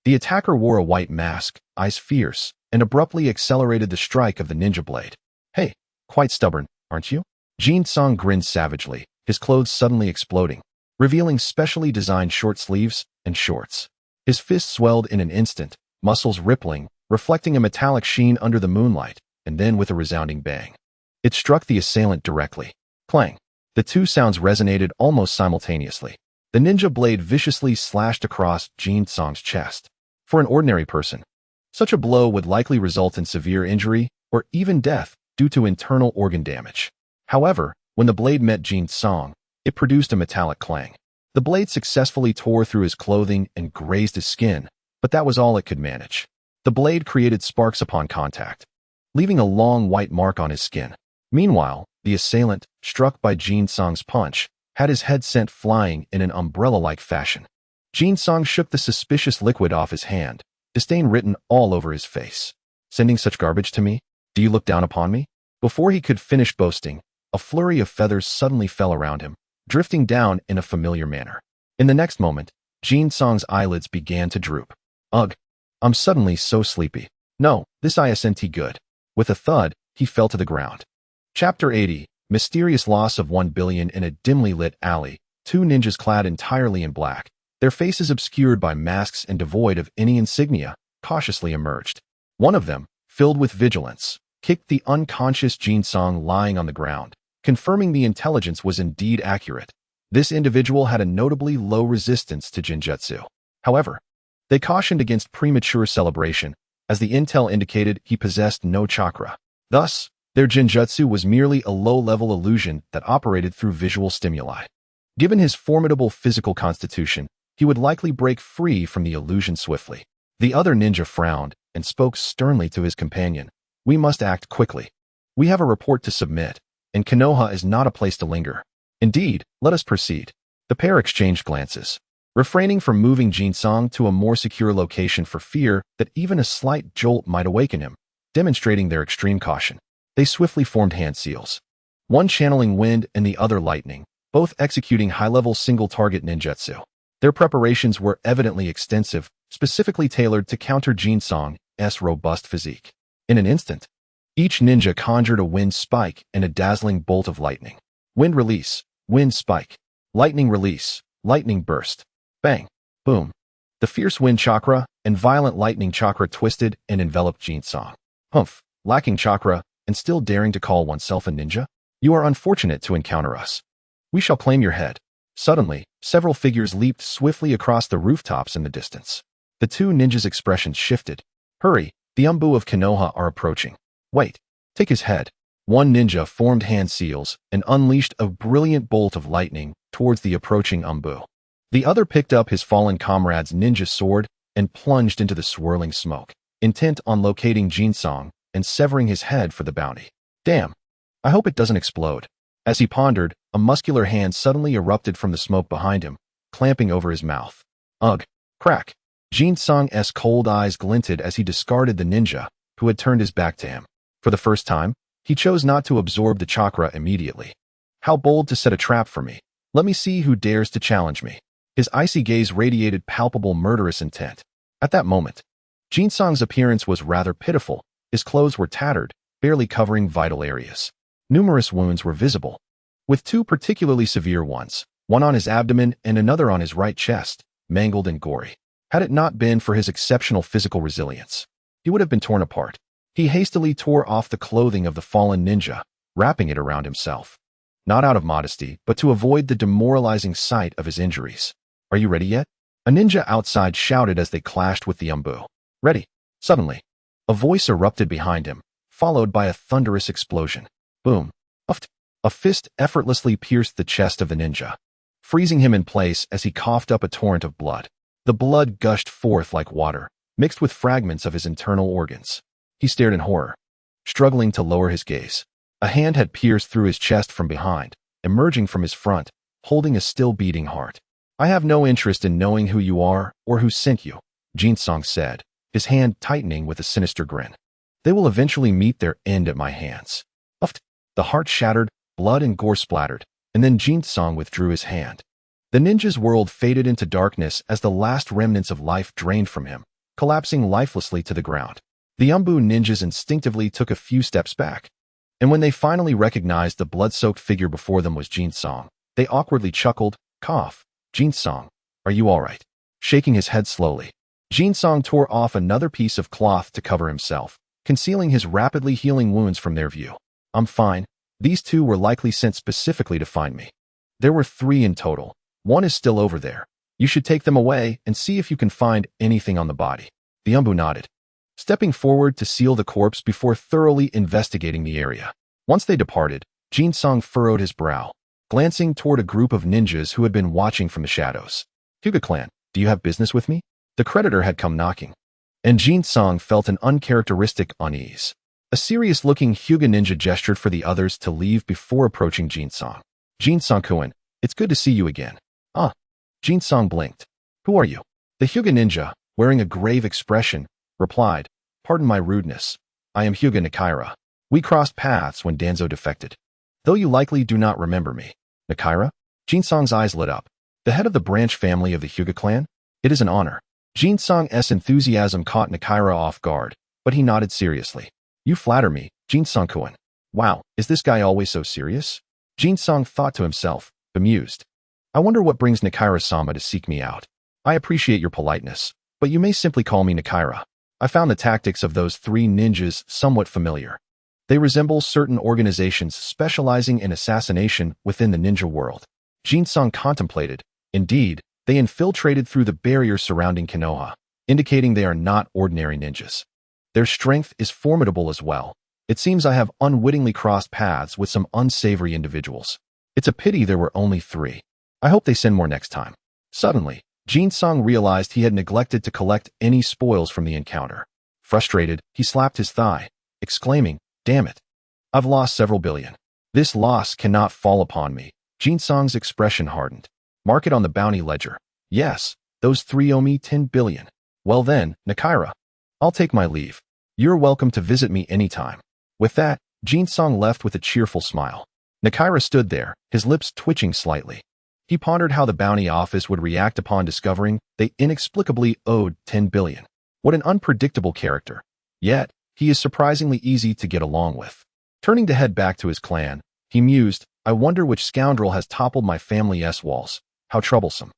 The attacker wore a white mask, eyes fierce, and abruptly accelerated the strike of the ninja blade. "Hey, quite stubborn, aren't you?" Jin-sung grinned savagely, his clothes suddenly exploding, revealing specially designed short sleeves and shorts. His fist swelled in an instant, muscles rippling, reflecting a metallic sheen under the moonlight, and then with a resounding bang, it struck the assailant directly. Clang! The two sounds resonated almost simultaneously. The ninja blade viciously slashed across Jin-sung's chest. For an ordinary person, such a blow would likely result in severe injury or even death due to internal organ damage. However, when the blade met Jin-sung, it produced a metallic clang. The blade successfully tore through his clothing and grazed his skin, but that was all it could manage. The blade created sparks upon contact, leaving a long white mark on his skin. Meanwhile, the assailant, struck by Jin-sung's punch, had his head sent flying in an umbrella-like fashion. Jin-sung shook the suspicious liquid off his hand, disdain written all over his face. "Sending such garbage to me? Do you look down upon me?" Before he could finish boasting, a flurry of feathers suddenly fell around him, drifting down in a familiar manner. In the next moment, Jin-sung's eyelids began to droop. "Ugh, I'm suddenly so sleepy. No, this isn't good." With a thud, he fell to the ground. Chapter 80, Mysterious Loss of 1 Billion in a dimly lit alley. Two ninjas clad entirely in black, their faces obscured by masks and devoid of any insignia, cautiously emerged. One of them, filled with vigilance, kicked the unconscious Jin-sung lying on the ground, confirming the intelligence was indeed accurate. This individual had a notably low resistance to ninjutsu. However, they cautioned against premature celebration, as the intel indicated he possessed no chakra. Thus, their ninjutsu was merely a low-level illusion that operated through visual stimuli. Given his formidable physical constitution, he would likely break free from the illusion swiftly. The other ninja frowned and spoke sternly to his companion. "We must act quickly. We have a report to submit, and Konoha is not a place to linger." "Indeed, let us proceed." The pair exchanged glances, refraining from moving Jin-sung to a more secure location for fear that even a slight jolt might awaken him, demonstrating their extreme caution. They swiftly formed hand seals, one channeling wind and the other lightning, both executing high-level single-target ninjutsu. Their preparations were evidently extensive, specifically tailored to counter Jin-sung's robust physique. In an instant, each ninja conjured a wind spike and a dazzling bolt of lightning. Wind release, wind spike, lightning release, lightning burst. Bang, boom. The fierce wind chakra and violent lightning chakra twisted and enveloped Jin-sung. Humph, lacking chakra and still daring to call oneself a ninja? You are unfortunate to encounter us. We shall claim your head. Suddenly, several figures leaped swiftly across the rooftops in the distance. The two ninjas' expressions shifted. "Hurry, the Umbu of Konoha are approaching." "Wait, take his head." One ninja formed hand seals and unleashed a brilliant bolt of lightning towards the approaching Umbu. The other picked up his fallen comrade's ninja sword and plunged into the swirling smoke. Intent on locating Jin-sung, and severing his head for the bounty. Damn. I hope it doesn't explode. As he pondered, a muscular hand suddenly erupted from the smoke behind him, clamping over his mouth. Ugh. Crack. Jin-sung's cold eyes glinted as he discarded the ninja, who had turned his back to him. For the first time, he chose not to absorb the chakra immediately. How bold to set a trap for me. Let me see who dares to challenge me. His icy gaze radiated palpable murderous intent. At that moment, Jin-sung's appearance was rather pitiful. His clothes were tattered, barely covering vital areas. Numerous wounds were visible, with two particularly severe ones, one on his abdomen and another on his right chest, mangled and gory. Had it not been for his exceptional physical resilience, he would have been torn apart. He hastily tore off the clothing of the fallen ninja, wrapping it around himself. Not out of modesty, but to avoid the demoralizing sight of his injuries. Are you ready yet? A ninja outside shouted as they clashed with the umbu. Ready. Suddenly, a voice erupted behind him, followed by a thunderous explosion. Boom. Uft. A fist effortlessly pierced the chest of the ninja, freezing him in place as he coughed up a torrent of blood. The blood gushed forth like water, mixed with fragments of his internal organs. He stared in horror, struggling to lower his gaze. A hand had pierced through his chest from behind, emerging from his front, holding a still beating heart. I have no interest in knowing who you are or who sent you, Jin-sung said, his hand tightening with a sinister grin. They will eventually meet their end at my hands. Uft. The heart shattered, blood and gore splattered, and then Jin-sung withdrew his hand. The ninja's world faded into darkness as the last remnants of life drained from him, collapsing lifelessly to the ground. The umbu ninjas instinctively took a few steps back, and when they finally recognized the blood-soaked figure before them was Jin-sung, they awkwardly chuckled, cough. Jin-sung, are you all right? Shaking his head slowly, Jin-sung tore off another piece of cloth to cover himself, concealing his rapidly healing wounds from their view. I'm fine. These two were likely sent specifically to find me. There were 3 in total. One is still over there. You should take them away and see if you can find anything on the body. The umbu nodded, stepping forward to seal the corpse before thoroughly investigating the area. Once they departed, Jin-sung furrowed his brow, glancing toward a group of ninjas who had been watching from the shadows. Hyuga clan, do you have business with me? The creditor had come knocking, and Jin-sung felt an uncharacteristic unease. A serious-looking Hyuga ninja gestured for the others to leave before approaching Jin-sung. Jin-sung-kun, it's good to see you again. Ah. Jin-sung blinked. Who are you? The Hyuga ninja, wearing a grave expression, replied, pardon my rudeness. I am Hyuga Nakaira. We crossed paths when Danzo defected. Though you likely do not remember me. Nakaira? Jin-sung's eyes lit up. The head of the branch family of the Hyuga clan? It is an honor. Jin-sung's enthusiasm caught Nakaira off guard, but he nodded seriously. You flatter me, Jin-sung-kun. Wow, is this guy always so serious? Jin-sung thought to himself, bemused. I wonder what brings Nakaira-sama to seek me out. I appreciate your politeness, but you may simply call me Nakaira. I found the tactics of those 3 ninjas somewhat familiar. They resemble certain organizations specializing in assassination within the ninja world. Jin-sung contemplated. Indeed, they infiltrated through the barrier surrounding Konoha, indicating they are not ordinary ninjas. Their strength is formidable as well. It seems I have unwittingly crossed paths with some unsavory individuals. It's a pity there were only 3. I hope they send more next time. Suddenly, Jin-sung realized he had neglected to collect any spoils from the encounter. Frustrated, he slapped his thigh, exclaiming, damn it. I've lost several billion. This loss cannot fall upon me. Jin-sung's expression hardened. Mark it on the bounty ledger. Yes, those 3 owe me 10 billion. Well then, Nakaira, I'll take my leave. You're welcome to visit me anytime. With that, Jin-sung left with a cheerful smile. Nakaira stood there, his lips twitching slightly. He pondered how the bounty office would react upon discovering they inexplicably owed 10 billion. What an unpredictable character. Yet, he is surprisingly easy to get along with. Turning to head back to his clan, he mused, I wonder which scoundrel has toppled my family's walls. How troublesome.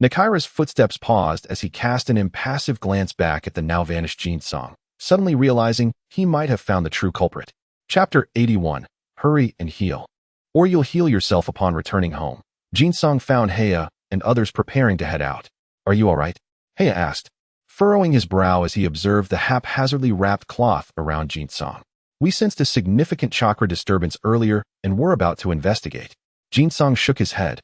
Nakaira's footsteps paused as he cast an impassive glance back at the now-vanished Jin-sung, suddenly realizing he might have found the true culprit. Chapter 81. Hurry and heal. Or you'll heal yourself upon returning home. Jin-sung found Heya and others preparing to head out. Are you all right? Heya asked, furrowing his brow as he observed the haphazardly wrapped cloth around Jin-sung. We sensed a significant chakra disturbance earlier and were about to investigate. Jin-sung shook his head.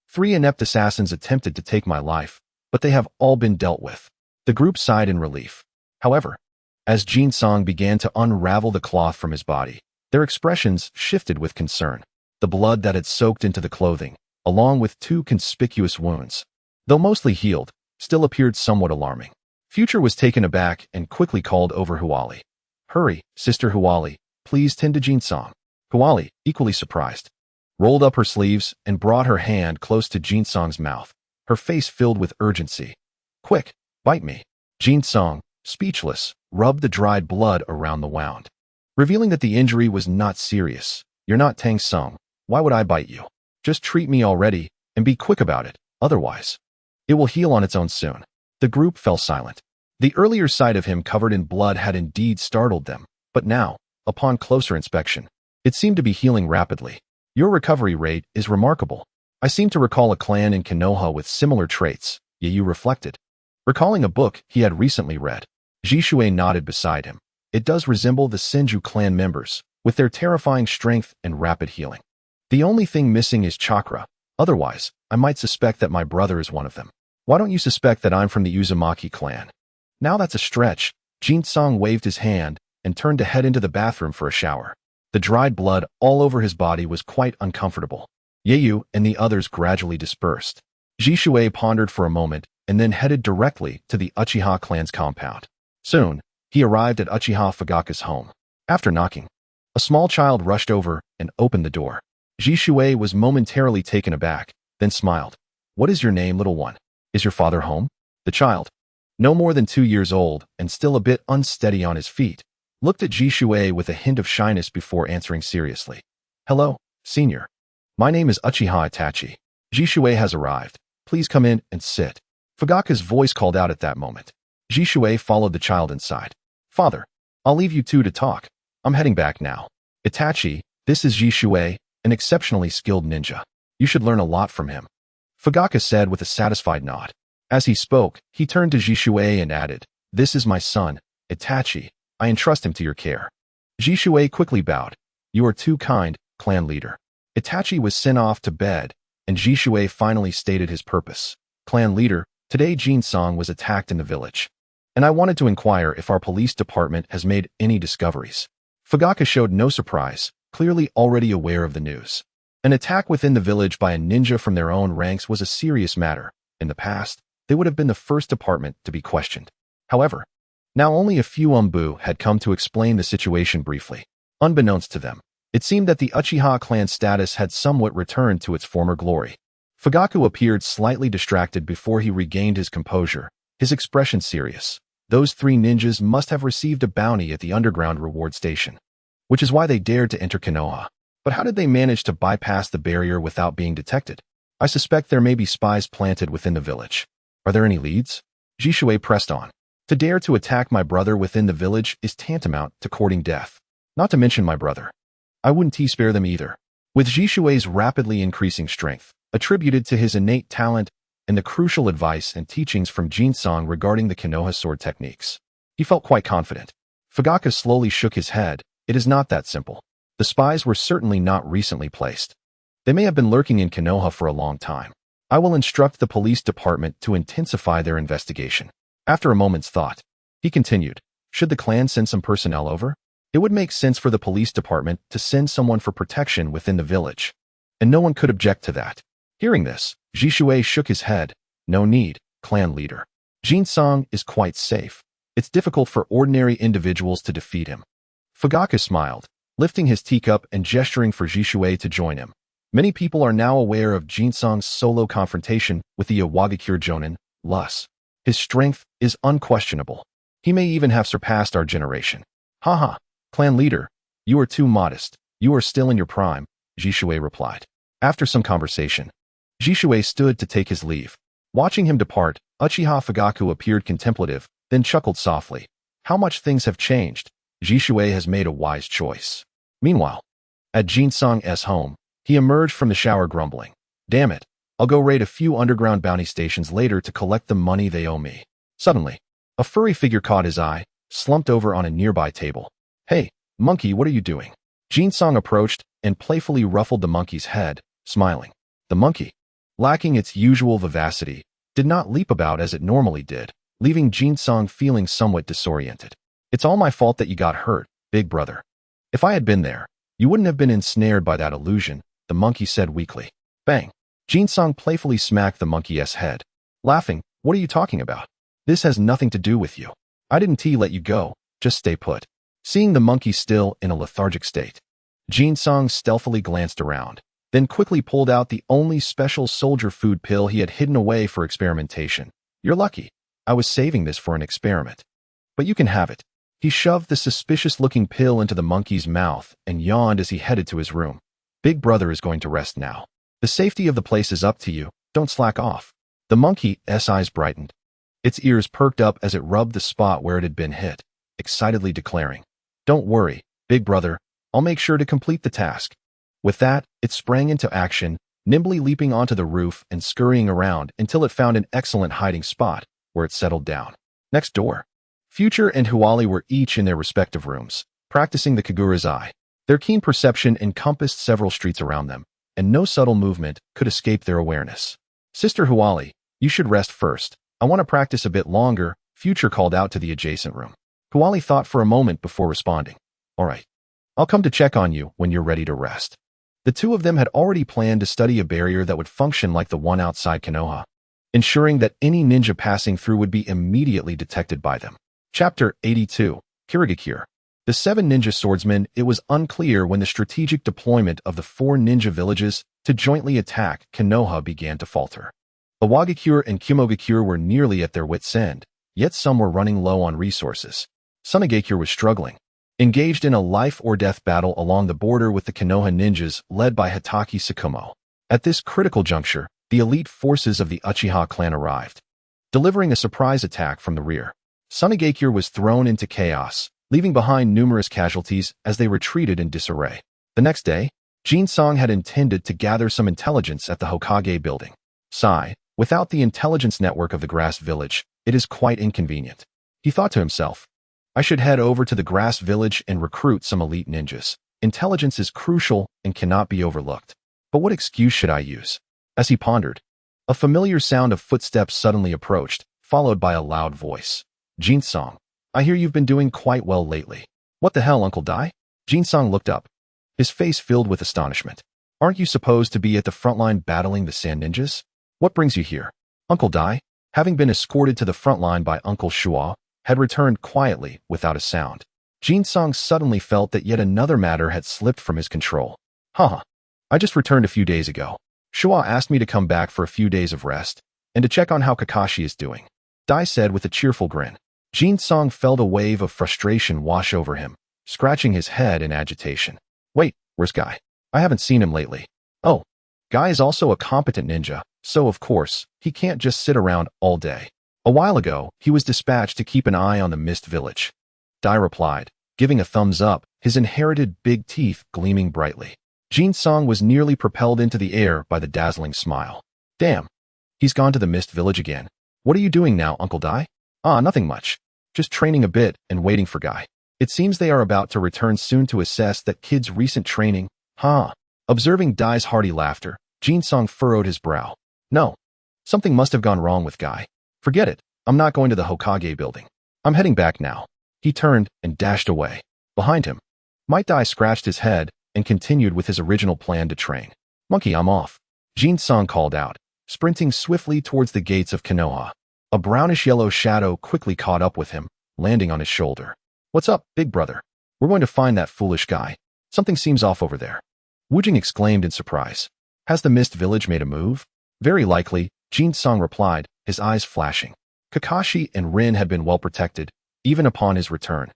3 inept assassins attempted to take my life, but they have all been dealt with. The group sighed in relief. However, As Jin-song began to unravel the cloth from his body, their expressions shifted with concern. The blood that had soaked into the clothing, along with 2 conspicuous wounds, though mostly healed, still appeared somewhat alarming. Future was taken aback and quickly called over Huali. "Hurry, Sister Huali, please tend to Jin-song." Huali, equally surprised, rolled up her sleeves and brought her hand close to Jin-song's mouth, her face filled with urgency. "Quick, bite me." Jin-song, speechless, rubbed the dried blood around the wound, revealing that the injury was not serious. "You're not Tang-sung. Why would I bite you? Just treat me already, and be quick about it, otherwise it will heal on its own soon." The group fell silent. The earlier sight of him covered in blood had indeed startled them, but now, upon closer inspection, it seemed to be healing rapidly. "Your recovery rate is remarkable. I seem to recall a clan in Konoha with similar traits," Yu reflected, recalling a book he had recently read. Jishui nodded beside him. "It does resemble the Senju clan members, with their terrifying strength and rapid healing. The only thing missing is Chakra. Otherwise, I might suspect that my brother is one of them." "Why don't you suspect that I'm from the Uzumaki clan?" "Now that's a stretch." Jin-song waved his hand and turned to head into the bathroom for a shower. The dried blood all over his body was quite uncomfortable. Yu and the others gradually dispersed. Jishui pondered for a moment and then headed directly to the Uchiha clan's compound. Soon, he arrived at Uchiha Fugaka's home. After knocking, a small child rushed over and opened the door. Jishui was momentarily taken aback, then smiled. "What is your name, little one? Is your father home?" The child, no more than 2 years old and still a bit unsteady on his feet, looked at Jishui with a hint of shyness before answering seriously. "Hello, senior. My name is Uchiha Itachi. Jishui has arrived. Please come in and sit." Fugaka's voice called out at that moment. Jishui followed the child inside. "Father, I'll leave you two to talk. I'm heading back now." "Itachi, this is Jishui, an exceptionally skilled ninja. You should learn a lot from him," Fugaka said with a satisfied nod. As he spoke, he turned to Jishui and added, "This is my son, Itachi. I entrust him to your care." Jishui quickly bowed. "You are too kind, clan leader." Itachi was sent off to bed, and Jishui finally stated his purpose. "Clan leader, today Jin-song was attacked in the village, and I wanted to inquire if our police department has made any discoveries." Fugaka showed no surprise, clearly already aware of the news. An attack within the village by a ninja from their own ranks was a serious matter. In the past, they would have been the first department to be questioned. However, now only a few Umbu had come to explain the situation briefly. Unbeknownst to them, it seemed that the Uchiha clan status had somewhat returned to its former glory. Fugaku appeared slightly distracted before he regained his composure, his expression serious. Those 3 ninjas must have received a bounty at the underground reward station, which is why they dared to enter Konoha. But how did they manage to bypass the barrier without being detected? I suspect there may be spies planted within the village. Are there any leads? Jishui pressed on. To dare to attack my brother within the village is tantamount to courting death. Not to mention my brother. I wouldn't spare them either. With Jishui's rapidly increasing strength, attributed to his innate talent and the crucial advice and teachings from Jin-song regarding the Konoha sword techniques, he felt quite confident. Fugaka slowly shook his head. It is not that simple. The spies were certainly not recently placed. They may have been lurking in Konoha for a long time. I will instruct the police department to intensify their investigation. After a moment's thought, he continued, should the clan send some personnel over? It would make sense for the police department to send someone for protection within the village, and no one could object to that. Hearing this, Jishui shook his head. No need, clan leader. Jin-song is quite safe. It's difficult for ordinary individuals to defeat him. Fugaka smiled, lifting his teacup and gesturing for Jishui to join him. Many people are now aware of Jin-song's solo confrontation with the Iwagakure Jonin, Lus. His strength is unquestionable. He may even have surpassed our generation. Haha, clan leader, you are too modest. You are still in your prime, Jishui replied. After some conversation, Jishui stood to take his leave. Watching him depart, Uchiha Fugaku appeared contemplative, then chuckled softly. How much things have changed. Jishui has made a wise choice. Meanwhile, at Jin-song's home, he emerged from the shower grumbling. Damn it, I'll go raid a few underground bounty stations later to collect the money they owe me. Suddenly, a furry figure caught his eye, slumped over on a nearby table. Hey, monkey, what are you doing? Jin-song approached and playfully ruffled the monkey's head, smiling. The monkey, lacking its usual vivacity, did not leap about as it normally did, leaving Jin-song feeling somewhat disoriented. It's all my fault that you got hurt, big brother. If I had been there, you wouldn't have been ensnared by that illusion, the monkey said weakly. Bang! Jin-sung playfully smacked the monkey's head. Laughing, what are you talking about? This has nothing to do with you. I didn't let you go, just stay put. Seeing the monkey still in a lethargic state, Jin-sung stealthily glanced around, then quickly pulled out the only special soldier food pill he had hidden away for experimentation. You're lucky. I was saving this for an experiment. But you can have it. He shoved the suspicious-looking pill into the monkey's mouth and yawned as he headed to his room. Big brother is going to rest now. The safety of the place is up to you. Don't slack off. The monkey's eyes brightened. Its ears perked up as it rubbed the spot where it had been hit, excitedly declaring, Don't worry, big brother. I'll make sure to complete the task. With that, it sprang into action, nimbly leaping onto the roof and scurrying around until it found an excellent hiding spot, where it settled down. Next door. Future and Huali were each in their respective rooms, practicing the Kagura's eye. Their keen perception encompassed several streets around them, and no subtle movement could escape their awareness. Sister Huali, you should rest first. I want to practice a bit longer, Future called out to the adjacent room. Huali thought for a moment before responding. All right. I'll come to check on you when you're ready to rest. The two of them had already planned to study a barrier that would function like the one outside Konoha, ensuring that any ninja passing through would be immediately detected by them. Chapter 82, Kirigakure. The 7 ninja swordsmen. It was unclear when the strategic deployment of the 4 ninja villages to jointly attack Konoha began to falter. Iwagakure and Kumogakure were nearly at their wits' end, yet some were running low on resources. Sunagakure was struggling, engaged in a life-or-death battle along the border with the Konoha ninjas led by Hitaki Sakumo. At this critical juncture, the elite forces of the Uchiha clan arrived, delivering a surprise attack from the rear. Sunagakure was thrown into chaos, leaving behind numerous casualties as they retreated in disarray. The next day, Jin-sung had intended to gather some intelligence at the Hokage building. Sigh, without the intelligence network of the Grass Village, it is quite inconvenient. He thought to himself, I should head over to the Grass Village and recruit some elite ninjas. Intelligence is crucial and cannot be overlooked. But what excuse should I use? As he pondered, a familiar sound of footsteps suddenly approached, followed by a loud voice. Jin-sung, I hear you've been doing quite well lately. What the hell, Uncle Dai? Jin-sung looked up, his face filled with astonishment. Aren't you supposed to be at the front line battling the sand ninjas? What brings you here? Uncle Dai, having been escorted to the front line by Uncle Shua, had returned quietly without a sound. Jin-sung suddenly felt that yet another matter had slipped from his control. I just returned a few days ago. Shua asked me to come back for a few days of rest and to check on how Kakashi is doing, Dai said with a cheerful grin. Jin-sung felt a wave of frustration wash over him, scratching his head in agitation. Wait, where's Guy? I haven't seen him lately. Oh, Guy is also a competent ninja, so of course, he can't just sit around all day. A while ago, he was dispatched to keep an eye on the Mist Village. Dai replied, giving a thumbs up, his inherited big teeth gleaming brightly. Jin-sung was nearly propelled into the air by the dazzling smile. Damn, he's gone to the Mist Village again. What are you doing now, Uncle Dai? Nothing much. Just training a bit and waiting for Guy. It seems they are about to return soon to assess that kid's recent training. Observing Dai's hearty laughter, Jin-sung furrowed his brow. No, something must have gone wrong with Guy. Forget it, I'm not going to the Hokage building. I'm heading back now. He turned and dashed away. Behind him, Might Dai scratched his head and continued with his original plan to train. Monkey, I'm off. Jin-sung called out, sprinting swiftly towards the gates of Konoha. A brownish-yellow shadow quickly caught up with him, landing on his shoulder. What's up, big brother? We're going to find that foolish guy. Something seems off over there. Wujing exclaimed in surprise. Has the Mist Village made a move? Very likely, Jin-sung replied, his eyes flashing. Kakashi and Rin had been well protected, even upon his return.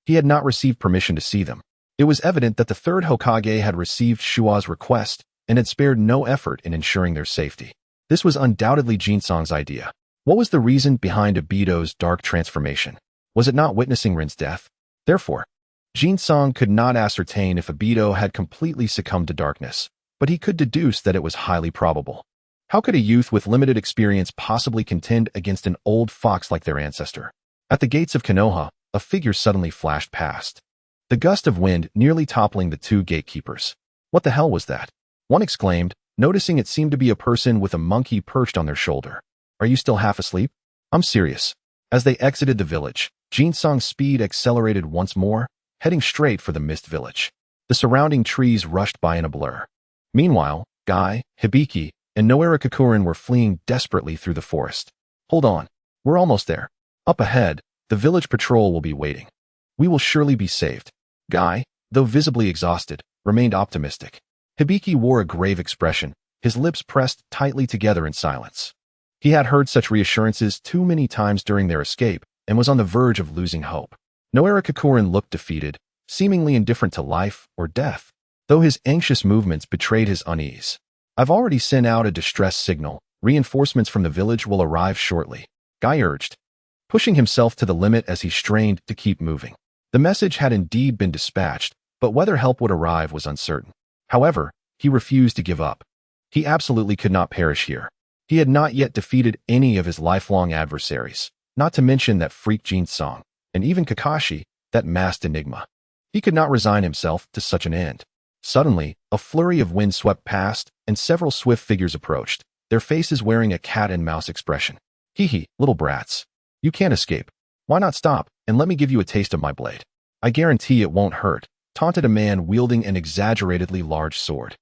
He had not received permission to see them. It was evident that the third Hokage had received Shua's request and had spared no effort in ensuring their safety. This was undoubtedly Jin-sung's idea. What was the reason behind Obito's dark transformation? Was it not witnessing Rin's death? Therefore, Jin-sung could not ascertain if Obito had completely succumbed to darkness, but he could deduce that it was highly probable. How could a youth with limited experience possibly contend against an old fox like their ancestor? At the gates of Konoha, a figure suddenly flashed past, the gust of wind nearly toppling the two gatekeepers. What the hell was that? One exclaimed, noticing it seemed to be a person with a monkey perched on their shoulder. Are you still half asleep? I'm serious. As they exited the village, Jinsong's speed accelerated once more, heading straight for the mist village. The surrounding trees rushed by in a blur. Meanwhile, Guy, Hibiki, and Noera Kakurin were fleeing desperately through the forest. Hold on. We're almost there. Up ahead, the village patrol will be waiting. We will surely be saved. Guy, though visibly exhausted, remained optimistic. Hibiki wore a grave expression, his lips pressed tightly together in silence. He had heard such reassurances too many times during their escape and was on the verge of losing hope. Noera Kakurin looked defeated, seemingly indifferent to life or death, though his anxious movements betrayed his unease. I've already sent out a distress signal. Reinforcements from the village will arrive shortly, Guy urged, pushing himself to the limit as he strained to keep moving. The message had indeed been dispatched, but whether help would arrive was uncertain. However, he refused to give up. He absolutely could not perish here. He had not yet defeated any of his lifelong adversaries, not to mention that freak Jinsong, and even Kakashi, that masked enigma. He could not resign himself to such an end. Suddenly, a flurry of wind swept past, and several swift figures approached, their faces wearing a cat-and-mouse expression. Hee, little brats. You can't escape. Why not stop, and let me give you a taste of my blade? I guarantee it won't hurt, taunted a man wielding an exaggeratedly large sword.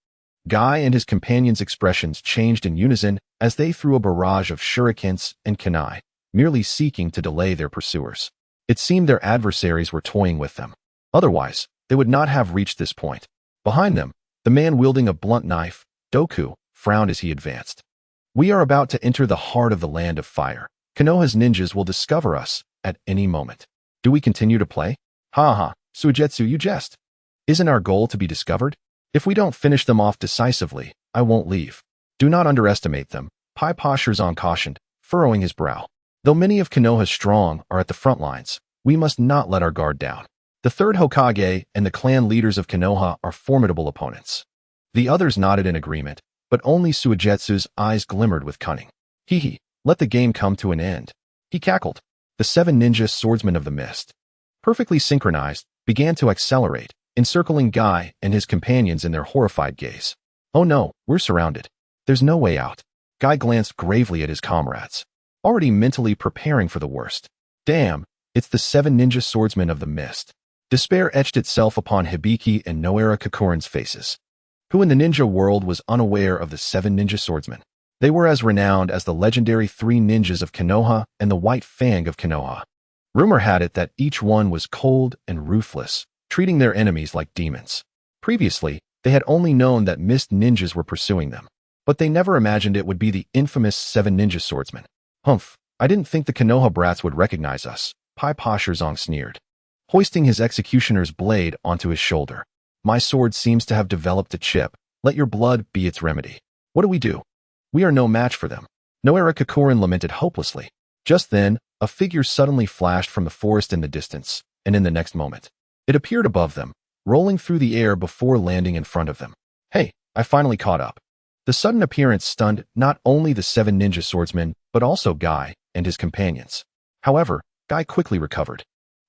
Guy and his companions' expressions changed in unison as they threw a barrage of shurikens and kunai, merely seeking to delay their pursuers. It seemed their adversaries were toying with them. Otherwise, they would not have reached this point. Behind them, the man wielding a blunt knife, Doku, frowned as he advanced. We are about to enter the heart of the land of fire. Konoha's ninjas will discover us at any moment. Do we continue to play? Ha, Suigetsu, you jest. Isn't our goal to be discovered? If we don't finish them off decisively, I won't leave. Do not underestimate them, Pai Pashurzong cautioned, furrowing his brow. Though many of Konoha's strong are at the front lines, we must not let our guard down. The third Hokage and the clan leaders of Konoha are formidable opponents. The others nodded in agreement, but only Suigetsu's eyes glimmered with cunning. Hee, let the game come to an end. He cackled. The 7 ninja swordsmen of the mist, perfectly synchronized, began to accelerate, encircling Guy and his companions in their horrified gaze. Oh no, we're surrounded. There's no way out. Guy glanced gravely at his comrades, already mentally preparing for the worst. Damn, it's the 7 ninja swordsmen of the mist. Despair etched itself upon Hibiki and Noera Kakurin's faces. Who in the ninja world was unaware of the 7 ninja swordsmen? They were as renowned as the legendary 3 ninjas of Konoha and the White Fang of Konoha. Rumor had it that each one was cold and ruthless, treating their enemies like demons. Previously, they had only known that mist ninjas were pursuing them, but they never imagined it would be the infamous 7 ninja swordsmen. Humph, I didn't think the Konoha brats would recognize us, Pai Pashurzong sneered, hoisting his executioner's blade onto his shoulder. My sword seems to have developed a chip. Let your blood be its remedy. What do we do? We are no match for them. Noera Kakurin lamented hopelessly. Just then, a figure suddenly flashed from the forest in the distance, and in the next moment, it appeared above them, rolling through the air before landing in front of them. Hey, I finally caught up. The sudden appearance stunned not only the 7 ninja swordsmen, but also Guy and his companions. However, Guy quickly recovered,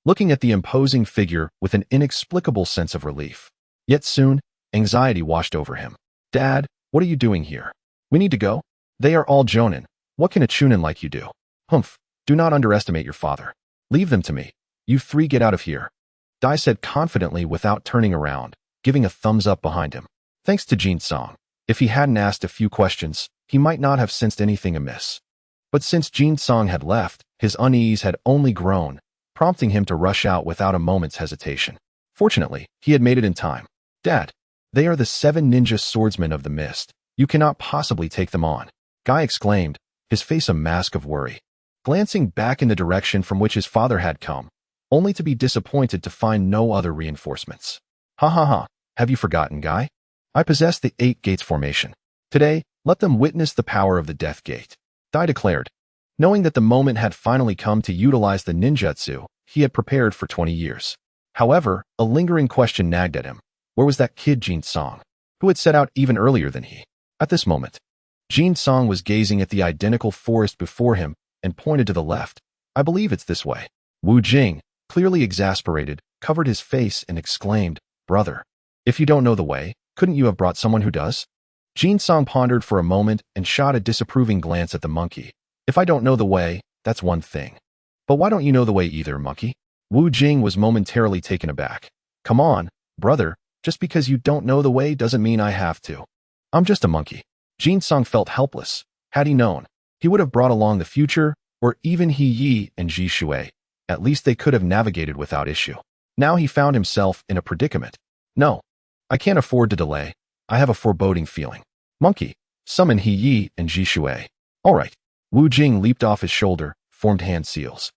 looking at the imposing figure with an inexplicable sense of relief. Yet soon, anxiety washed over him. Dad, what are you doing here? We need to go. They are all jonin. What can a chunin like you do? Humph, do not underestimate your father. Leave them to me. You 3 get out of here. Dai said confidently without turning around, giving a thumbs up behind him. Thanks to Jinsong. If he hadn't asked a few questions, he might not have sensed anything amiss. But since Jinsong had left, his unease had only grown, prompting him to rush out without a moment's hesitation. Fortunately, he had made it in time. Dad, they are the 7 ninja swordsmen of the mist. You cannot possibly take them on, Guy exclaimed, his face a mask of worry, glancing back in the direction from which his father had come, only to be disappointed to find no other reinforcements. Ha, have you forgotten, Guy? I possess the 8 gates formation. Today, let them witness the power of the death gate, Dai declared, knowing that the moment had finally come to utilize the ninjutsu he had prepared for 20 years. However, a lingering question nagged at him. Where was that kid Jinsong, who had set out even earlier than he? At this moment, Jinsong was gazing at the identical forest before him and pointed to the left. I believe it's this way. Wu Jing, clearly exasperated, covered his face and exclaimed, Brother, if you don't know the way, couldn't you have brought someone who does? Jinsong pondered for a moment and shot a disapproving glance at the monkey. If I don't know the way, that's one thing. But why don't you know the way either, monkey? Wu Jing was momentarily taken aback. Come on, brother, just because you don't know the way doesn't mean I have to. I'm just a monkey. Jin Song felt helpless. Had he known, he would have brought along the future, or even He Yi and Ji Shui. At least they could have navigated without issue. Now he found himself in a predicament. No, I can't afford to delay. I have a foreboding feeling. Monkey, summon He Yi and Ji Shui. All right. Wu Jing leaped off his shoulder, formed hand seals,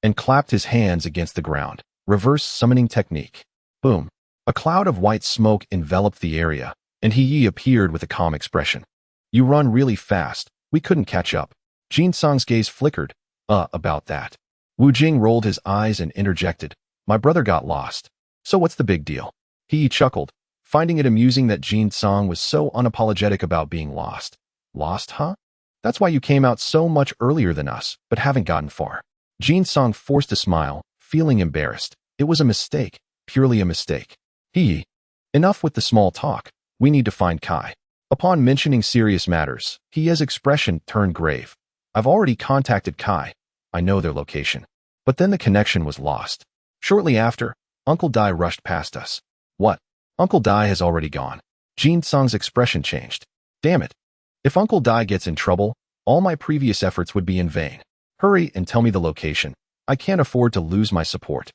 and clapped his hands against the ground. Reverse summoning technique. Boom. A cloud of white smoke enveloped the area, and He Yi appeared with a calm expression. You run really fast. We couldn't catch up. Jin Song's gaze flickered. About that. Wu Jing rolled his eyes and interjected. My brother got lost. So what's the big deal? He Yi chuckled, finding it amusing that Jin Song was so unapologetic about being lost. Lost, huh? That's why you came out so much earlier than us, but haven't gotten far. Jin Song forced a smile, feeling embarrassed. It was a mistake, purely a mistake. He Yi. Enough with the small talk. We need to find Kai. Upon mentioning serious matters, He Yi's expression turned grave. I've already contacted Kai. I know their location. But then the connection was lost. Shortly after, Uncle Dai rushed past us. What? Uncle Dai has already gone. Jin Song's expression changed. Damn it. If Uncle Dai gets in trouble, all my previous efforts would be in vain. Hurry and tell me the location. I can't afford to lose my support.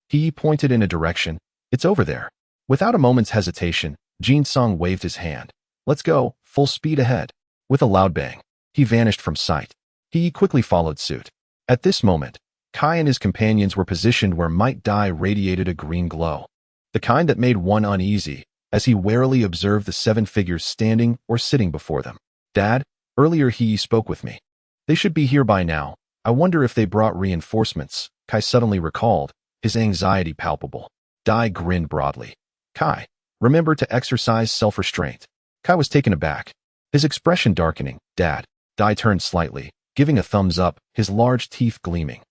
He pointed in a direction. It's over there. Without a moment's hesitation, Jin Song waved his hand. Let's go, full speed ahead. With a loud bang, he vanished from sight. He quickly followed suit. At this moment, Kai and his companions were positioned where Might Dai radiated a green glow. The kind that made one uneasy, as he warily observed the 7 figures standing or sitting before them. Dad, earlier He spoke with me. They should be here by now. I wonder if they brought reinforcements, Kai suddenly recalled, his anxiety palpable. Dai grinned broadly. Kai, remember to exercise self-restraint. Kai was taken aback, his expression darkening. Dad. Dai turned slightly, giving a thumbs up, his large teeth gleaming.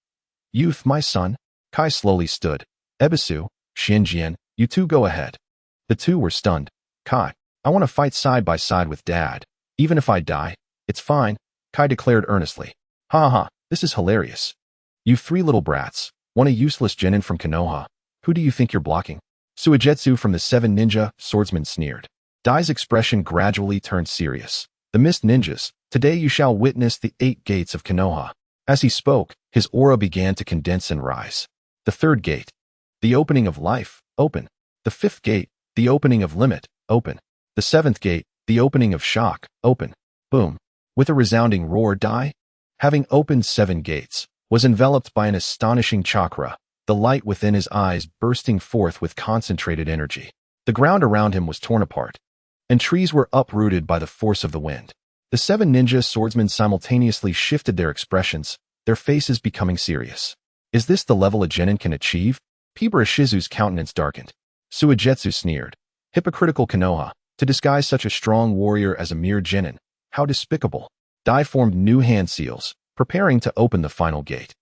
Youth, my son. Kai slowly stood. Ebisu, Xinjian, you two go ahead. The two were stunned. Kai, I want to fight side by side with Dad. Even if I die, it's fine, Kai declared earnestly. Ha ha, this is hilarious. You 3 little brats, want a useless genin from Konoha. Who do you think you're blocking? Suigetsu from the 7 ninja swordsman sneered. Dai's expression gradually turned serious. The mist ninjas, today you shall witness the 8 gates of Konoha. As he spoke, his aura began to condense and rise. The 3rd gate, the opening of life, open. The 5th gate, the opening of limit, open. The 7th gate, the opening of shock, open. Boom. With a resounding roar, Dai, having opened 7 gates, was enveloped by an astonishing chakra, the light within his eyes bursting forth with concentrated energy. The ground around him was torn apart, and trees were uprooted by the force of the wind. The 7 ninja swordsmen simultaneously shifted their expressions, their faces becoming serious. Is this the level a genin can achieve? Pibara Shizu's countenance darkened. Suigetsu sneered. Hypocritical Konoha, to disguise such a strong warrior as a mere genin. How despicable. Dai formed new hand seals, preparing to open the final gate.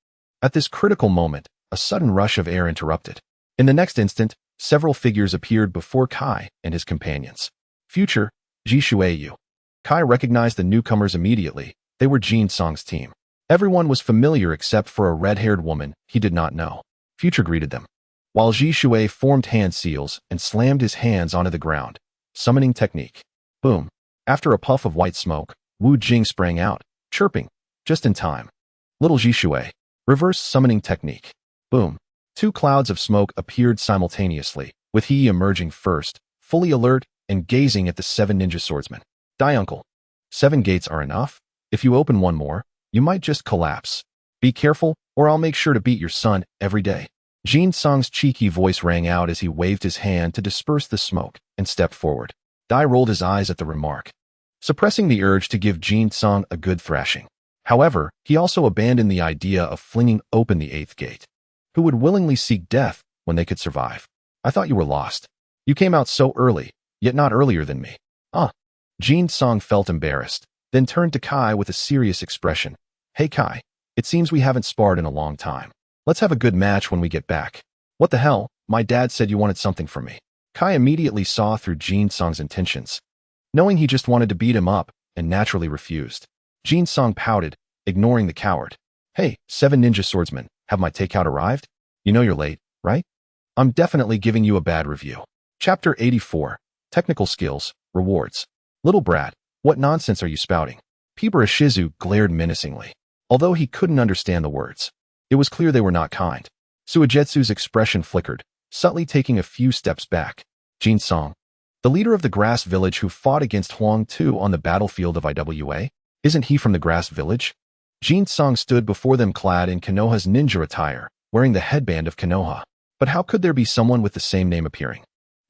At this critical moment, a sudden rush of air interrupted. In the next instant, several figures appeared before Kai and his companions. Future, Ji Shuiyu. Kai recognized the newcomers immediately. They were Jin Song's team. Everyone was familiar except for a red-haired woman he did not know. Future greeted them, while Ji Shui formed hand seals and slammed his hands onto the ground. Summoning technique. Boom. After a puff of white smoke, Wu Jing sprang out, chirping, just in time. Little Ji Shui. Reverse summoning technique. Boom. 2 clouds of smoke appeared simultaneously, with he emerging first, fully alert and gazing at the 7 ninja swordsmen. Dai uncle. 7 gates are enough? If you open one more, you might just collapse. Be careful, or I'll make sure to beat your son every day. Jin Song's cheeky voice rang out as he waved his hand to disperse the smoke and stepped forward. Dai rolled his eyes at the remark, suppressing the urge to give Jin Song a good thrashing. However, he also abandoned the idea of flinging open the 8th gate. Who would willingly seek death when they could survive? I thought you were lost. You came out so early, yet not earlier than me. Jin Song felt embarrassed, then turned to Kai with a serious expression. Hey Kai, it seems we haven't sparred in a long time. Let's have a good match when we get back. What the hell? My dad said you wanted something from me. Kai immediately saw through Jin Song's intentions, knowing he just wanted to beat him up, and naturally refused. Jin Song pouted, ignoring the coward. Hey, 7 ninja swordsmen, have my takeout arrived? You know you're late, right? I'm definitely giving you a bad review. Chapter 84. Technical Skills, Rewards. Little brat, what nonsense are you spouting? Pibara Shizu glared menacingly. Although he couldn't understand the words, it was clear they were not kind. Suigetsu's expression flickered, subtly taking a few steps back. Jin Song, the leader of the Grass Village who fought against Huang Tu on the battlefield of IWA? Isn't he from the Grass Village? Jin Song stood before them clad in Konoha's ninja attire, wearing the headband of Konoha. But how could there be someone with the same name appearing?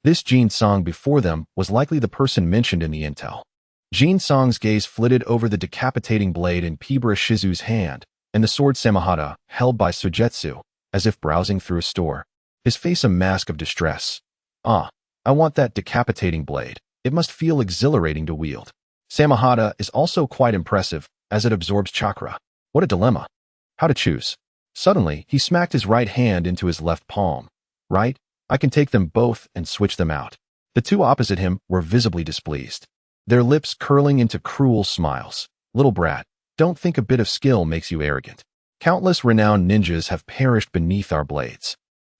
This Jin Song before them was likely the person mentioned in the intel. Jin Song's gaze flitted over the decapitating blade in Pibara Shizu's hand and the sword Samahata held by Suigetsu, as if browsing through a store. His face a mask of distress. Ah, I want that decapitating blade. It must feel exhilarating to wield. Samahata is also quite impressive, as it absorbs chakra. What a dilemma. How to choose? Suddenly, he smacked his right hand into his left palm. Right? I can take them both and switch them out. The two opposite him were visibly displeased, their lips curling into cruel smiles. Little brat, don't think a bit of skill makes you arrogant. Countless renowned ninjas have perished beneath our blades.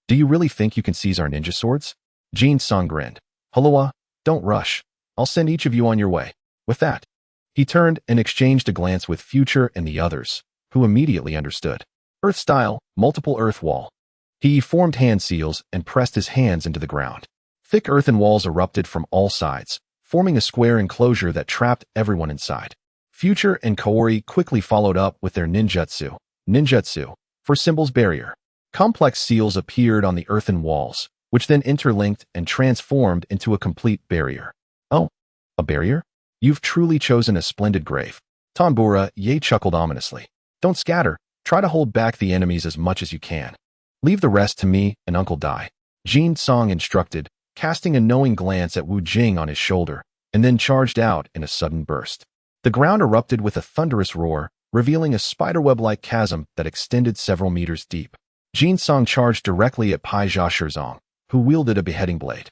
Do you really think you can seize our ninja swords? Jin Song grinned. Halloa, don't rush. I'll send each of you on your way. With that, he turned and exchanged a glance with Future and the others, who immediately understood. Earth style, multiple earth wall. He formed hand seals and pressed his hands into the ground. Thick earthen walls erupted from all sides, forming a square enclosure that trapped everyone inside. Future and Kaori quickly followed up with their ninjutsu. Ninjutsu, for symbols barrier. Complex seals appeared on the earthen walls, which then interlinked and transformed into a complete barrier. Oh, a barrier? You've truly chosen a splendid grave. Tanbura Ye chuckled ominously. Don't scatter. Try to hold back the enemies as much as you can. Leave the rest to me and Uncle Dai. Jin Song instructed, casting a knowing glance at Wu Jing on his shoulder, and then charged out in a sudden burst. The ground erupted with a thunderous roar, revealing a spiderweb-like chasm that extended several meters deep. Jin Song charged directly at Taijutsu, who wielded a beheading blade.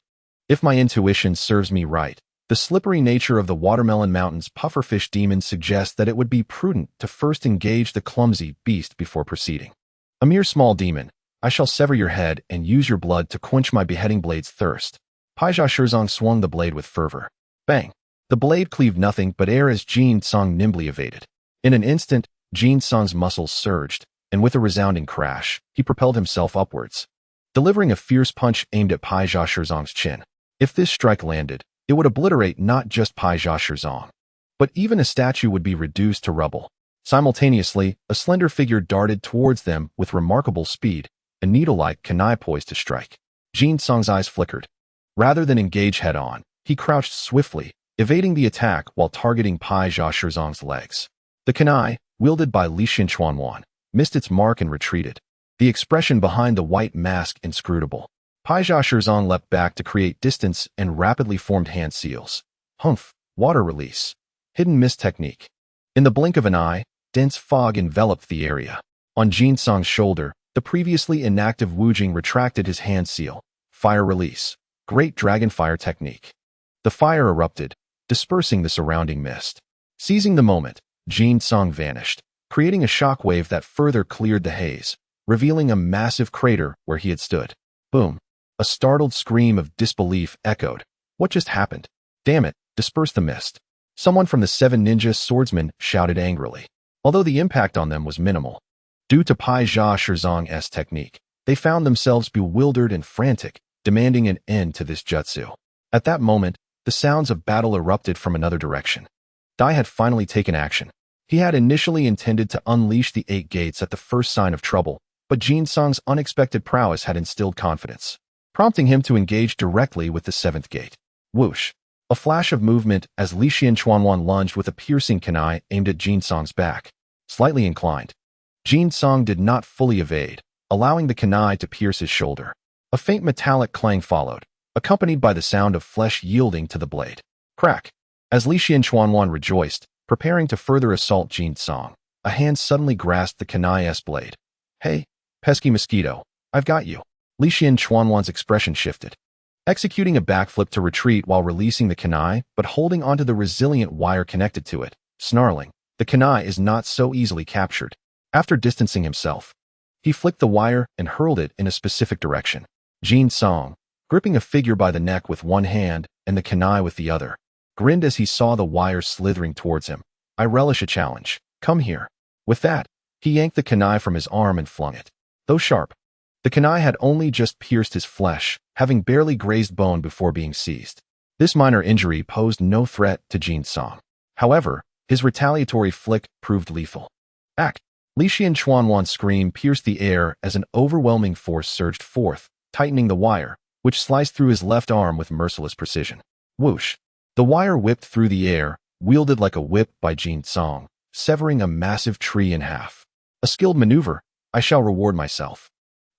If my intuition serves me right, the slippery nature of the Watermelon Mountain's pufferfish demon suggests that it would be prudent to first engage the clumsy beast before proceeding. A mere small demon, I shall sever your head and use your blood to quench my beheading blade's thirst. Taijutsu swung the blade with fervor. Bang! The blade cleaved nothing but air as Jin Song nimbly evaded. In an instant, Jin Song's muscles surged, and with a resounding crash, he propelled himself upwards, delivering a fierce punch aimed at Taijutsu's chin. If this strike landed, it would obliterate not just Taijutsu, but even a statue would be reduced to rubble. Simultaneously, a slender figure darted towards them with remarkable speed, a needle-like kunai poised to strike. Jin Song's eyes flickered. Rather than engage head-on, he crouched swiftly, evading the attack while targeting Taijutsu's legs. The kunai, wielded by Lishin Chuanwan, missed its mark and retreated, the expression behind the white mask inscrutable. Taijutsu leapt back to create distance and rapidly formed hand seals. Humph, water release. Hidden mist technique. In the blink of an eye, dense fog enveloped the area. On Jin Song's shoulder, the previously inactive Wu Jing retracted his hand seal. Fire release. Great dragon fire technique. The fire erupted, dispersing the surrounding mist. Seizing the moment, Jin Song vanished, creating a shockwave that further cleared the haze, revealing a massive crater where he had stood. Boom. A startled scream of disbelief echoed. What just happened? Damn it, disperse the mist. Someone from the 7 ninja swordsmen shouted angrily. Although the impact on them was minimal, due to Taijutsu's technique, they found themselves bewildered and frantic, demanding an end to this jutsu. At that moment, the sounds of battle erupted from another direction. Dai had finally taken action. He had initially intended to unleash the 8 gates at the first sign of trouble, but Jin Song's unexpected prowess had instilled confidence, prompting him to engage directly with the 7th gate. Whoosh! A flash of movement as Lishin Chuanwan lunged with a piercing kunai aimed at Jin Song's back. Slightly inclined, Jin Song did not fully evade, allowing the kunai to pierce his shoulder. A faint metallic clang followed, accompanied by the sound of flesh yielding to the blade. Crack! As Lishin Chuanwan rejoiced, preparing to further assault Jin Song, a hand suddenly grasped the kunai's blade. Hey, pesky mosquito, I've got you. Lishin Chuanwan's expression shifted, executing a backflip to retreat while releasing the kunai but holding onto the resilient wire connected to it. Snarling, the kunai is not so easily captured. After distancing himself, He flicked the wire and hurled it in a specific direction. Jin-song, gripping a figure by the neck with one hand and the kunai with the other, grinned as he saw the wire slithering towards him. I relish a challenge. Come here. With that, he yanked the kunai from his arm and flung it. Though sharp, the kunai had only just pierced his flesh, having barely grazed bone before being seized. This minor injury posed no threat to Jin-song. However, his retaliatory flick proved lethal. Act! Lixian Chuanwan's scream pierced the air as an overwhelming force surged forth, tightening the wire, which sliced through his left arm with merciless precision. Whoosh! The wire whipped through the air, wielded like a whip by Jin-song, severing a massive tree in half. A skilled maneuver. I shall reward myself.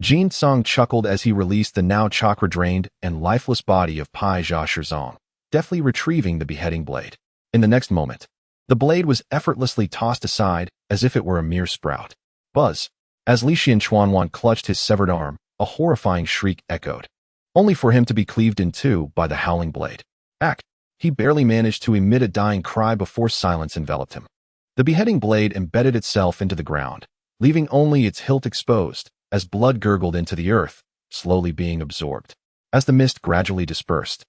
Jin-song chuckled as he released the now chakra-drained and lifeless body of Taijutsu, deftly retrieving the beheading blade. In the next moment, the blade was effortlessly tossed aside as if it were a mere sprout. Buzz! As Lixian Chuanwan clutched his severed arm, a horrifying shriek echoed, only for him to be cleaved in two by the howling blade. Act! He barely managed to emit a dying cry before silence enveloped him. The beheading blade embedded itself into the ground, leaving only its hilt exposed, as blood gurgled into the earth, slowly being absorbed. As the mist gradually dispersed,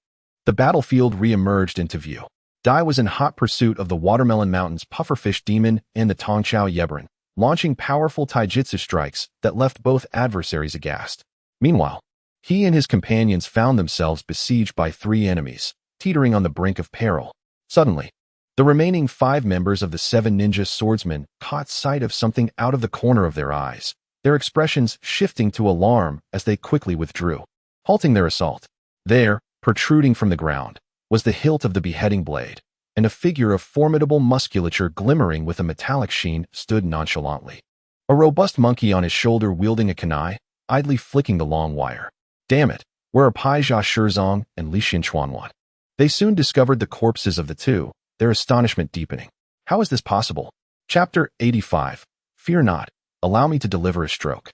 the battlefield re-emerged into view. Dai was in hot pursuit of the Watermelon Mountain's pufferfish demon and the Tongchao Yebren, launching powerful taijutsu strikes that left both adversaries aghast. Meanwhile, he and his companions found themselves besieged by 3 enemies, teetering on the brink of peril. Suddenly, the remaining 5 members of the 7 ninja swordsmen caught sight of something out of the corner of their eyes, their expressions shifting to alarm as they quickly withdrew, halting their assault. There, protruding from the ground, was the hilt of the beheading blade, and a figure of formidable musculature glimmering with a metallic sheen stood nonchalantly. A robust monkey on his shoulder wielding a kunai, idly flicking the long wire. Damn it, where are Taijutsu and Lixian Chuanwan? They soon discovered the corpses of the two, their astonishment deepening. How is this possible? Chapter 85. Fear not, allow me to deliver a stroke.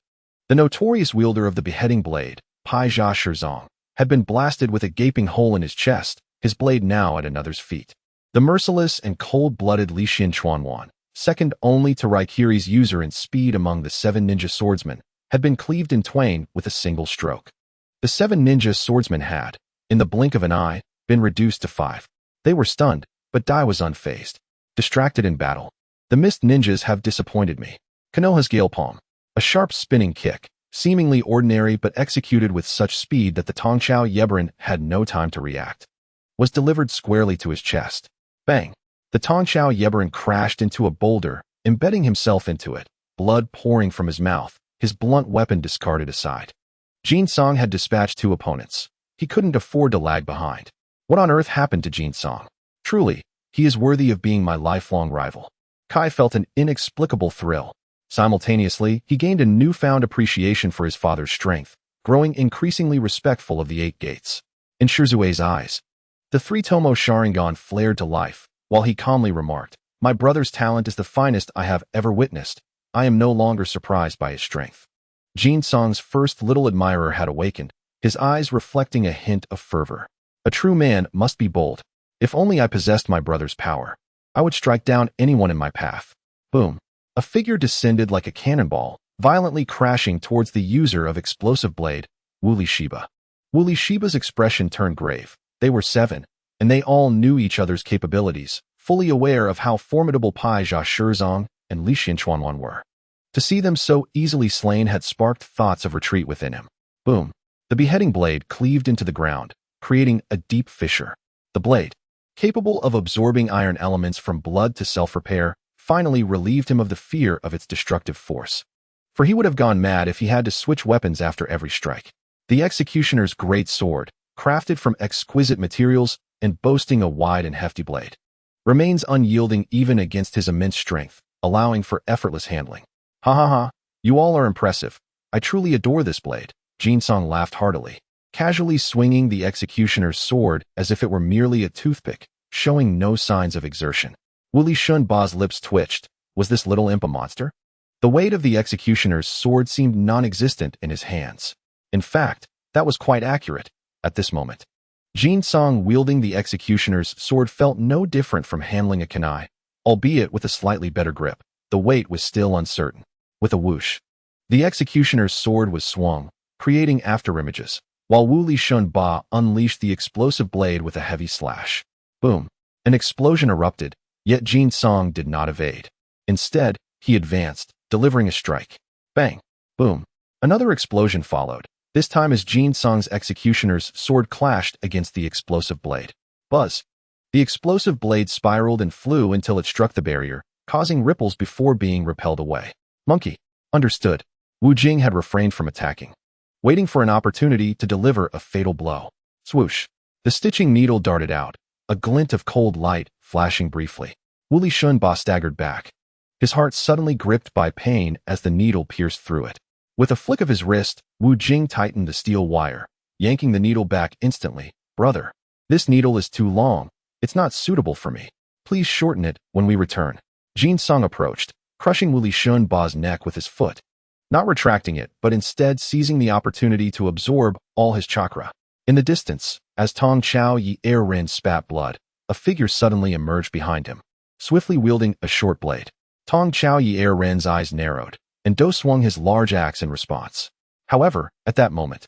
The notorious wielder of the beheading blade, Taijutsu, had been blasted with a gaping hole in his chest, his blade now at another's feet. The merciless and cold-blooded Lixian Chuanwan, second only to Raikiri's user in speed among the 7 ninja swordsmen, had been cleaved in twain with a single stroke. The 7 ninja swordsmen had, in the blink of an eye, been reduced to 5. They were stunned, but Dai was unfazed. Distracted in battle, the mist ninjas have disappointed me. Konoha's Gale Palm, a sharp spinning kick, seemingly ordinary but executed with such speed that the Tongchao Yebren had no time to react, was delivered squarely to his chest. Bang! The Tongchao Yebren crashed into a boulder, embedding himself into it, blood pouring from his mouth, his blunt weapon discarded aside. Jin-song had dispatched 2 opponents. He couldn't afford to lag behind. What on earth happened to Jin-song? Truly, he is worthy of being my lifelong rival. Kai felt an inexplicable thrill. Simultaneously, he gained a newfound appreciation for his father's strength, growing increasingly respectful of the 8 gates. In Shizue's eyes, the 3-tomo Sharingan flared to life, while he calmly remarked, "My brother's talent is the finest I have ever witnessed. I am no longer surprised by his strength." Jin-song's first little admirer had awakened, his eyes reflecting a hint of fervor. A true man must be bold. If only I possessed my brother's power, I would strike down anyone in my path. Boom. A figure descended like a cannonball, violently crashing towards the user of explosive blade, Wooly Shiba. Wooly Shiba's expression turned grave. They were 7, and they all knew each other's capabilities, fully aware of how formidable Taijutsu and Lixian Chuanwan were. To see them so easily slain had sparked thoughts of retreat within him. Boom. The beheading blade cleaved into the ground, creating a deep fissure. The blade, capable of absorbing iron elements from blood to self-repair, finally relieved him of the fear of its destructive force. For he would have gone mad if he had to switch weapons after every strike. The executioner's great sword, crafted from exquisite materials and boasting a wide and hefty blade, remains unyielding even against his immense strength, allowing for effortless handling. Ha ha ha, you all are impressive. I truly adore this blade. Jin-song laughed heartily, casually swinging the executioner's sword as if it were merely a toothpick, showing no signs of exertion. Wooly Shunba's lips twitched. Was this little imp a monster? The weight of the executioner's sword seemed non-existent in his hands. In fact, that was quite accurate. At this moment, Jin-song wielding the executioner's sword felt no different from handling a kunai, albeit with a slightly better grip. The weight was still uncertain. With a whoosh, The executioner's sword was swung, creating afterimages, while Wu Li Shun Ba unleashed the explosive blade with a heavy slash. Boom! An explosion erupted, yet Jin Song did not evade. Instead, he advanced, delivering a strike. Bang! Boom! Another explosion followed, this time as Jin Song's executioner's sword clashed against the explosive blade. Buzz! The explosive blade spiraled and flew until it struck the barrier, causing ripples before being repelled away. Monkey! Understood. Wu Jing had refrained from attacking, waiting for an opportunity to deliver a fatal blow. Swoosh! The stitching needle darted out, a glint of cold light flashing briefly. Wu Li Shun Ba staggered back, his heart suddenly gripped by pain as the needle pierced through it. With a flick of his wrist, Wu Jing tightened the steel wire, yanking the needle back instantly. Brother, this needle is too long. It's not suitable for me. Please shorten it when we return. Jin Song approached, crushing Wu Li Shun Ba's neck with his foot, not retracting it, but instead seizing the opportunity to absorb all his chakra. In the distance, as Tong Chao Yi Er Rin spat blood, a figure suddenly emerged behind him, swiftly wielding a short blade. Tong Chao Yi Er Rin's eyes narrowed, and Do swung his large axe in response. However, at that moment,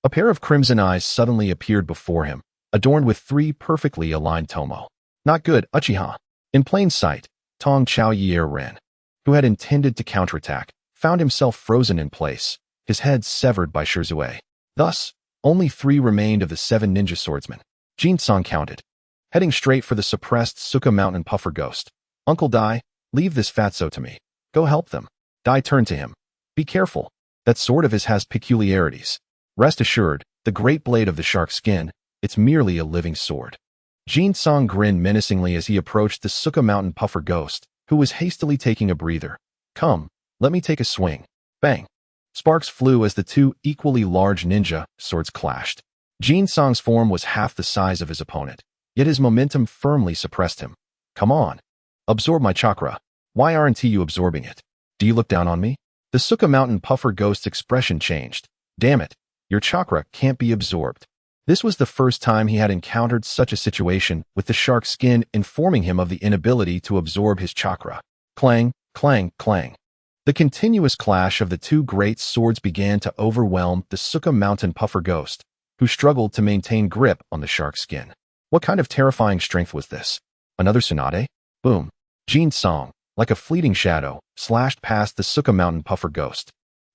a pair of crimson eyes suddenly appeared before him, adorned with 3 perfectly aligned tomo. Not good, Uchiha. In plain sight, Tong Chao Yi Er Rin, who had intended to counterattack, found himself frozen in place, his head severed by Shizue. Thus, only 3 remained of the 7 ninja swordsmen. Jin Song counted, heading straight for the suppressed Suka Mountain Puffer Ghost. Uncle Dai, leave this fatso to me. Go help them. Dai turned to him. Be careful. That sword of his has peculiarities. Rest assured, the great blade of the shark skin, it's merely a living sword. Jin Song grinned menacingly as he approached the Suka Mountain Puffer Ghost, who was hastily taking a breather. Come, let me take a swing. Bang! Sparks flew as the 2 equally large ninja swords clashed. Jin Song's form was half the size of his opponent, yet his momentum firmly suppressed him. Come on. Absorb my chakra. Why aren't you absorbing it? Do you look down on me? The Suka Mountain Puffer Ghost's expression changed. Damn it, your chakra can't be absorbed. This was the first time he had encountered such a situation, with the shark skin informing him of the inability to absorb his chakra. Clang, clang, clang. The continuous clash of the 2 great swords began to overwhelm the Suka Mountain Puffer Ghost, who struggled to maintain grip on the shark skin. What kind of terrifying strength was this? Another tsunade? Boom. Jin Song, like a fleeting shadow, slashed past the Suka Mountain Puffer Ghost,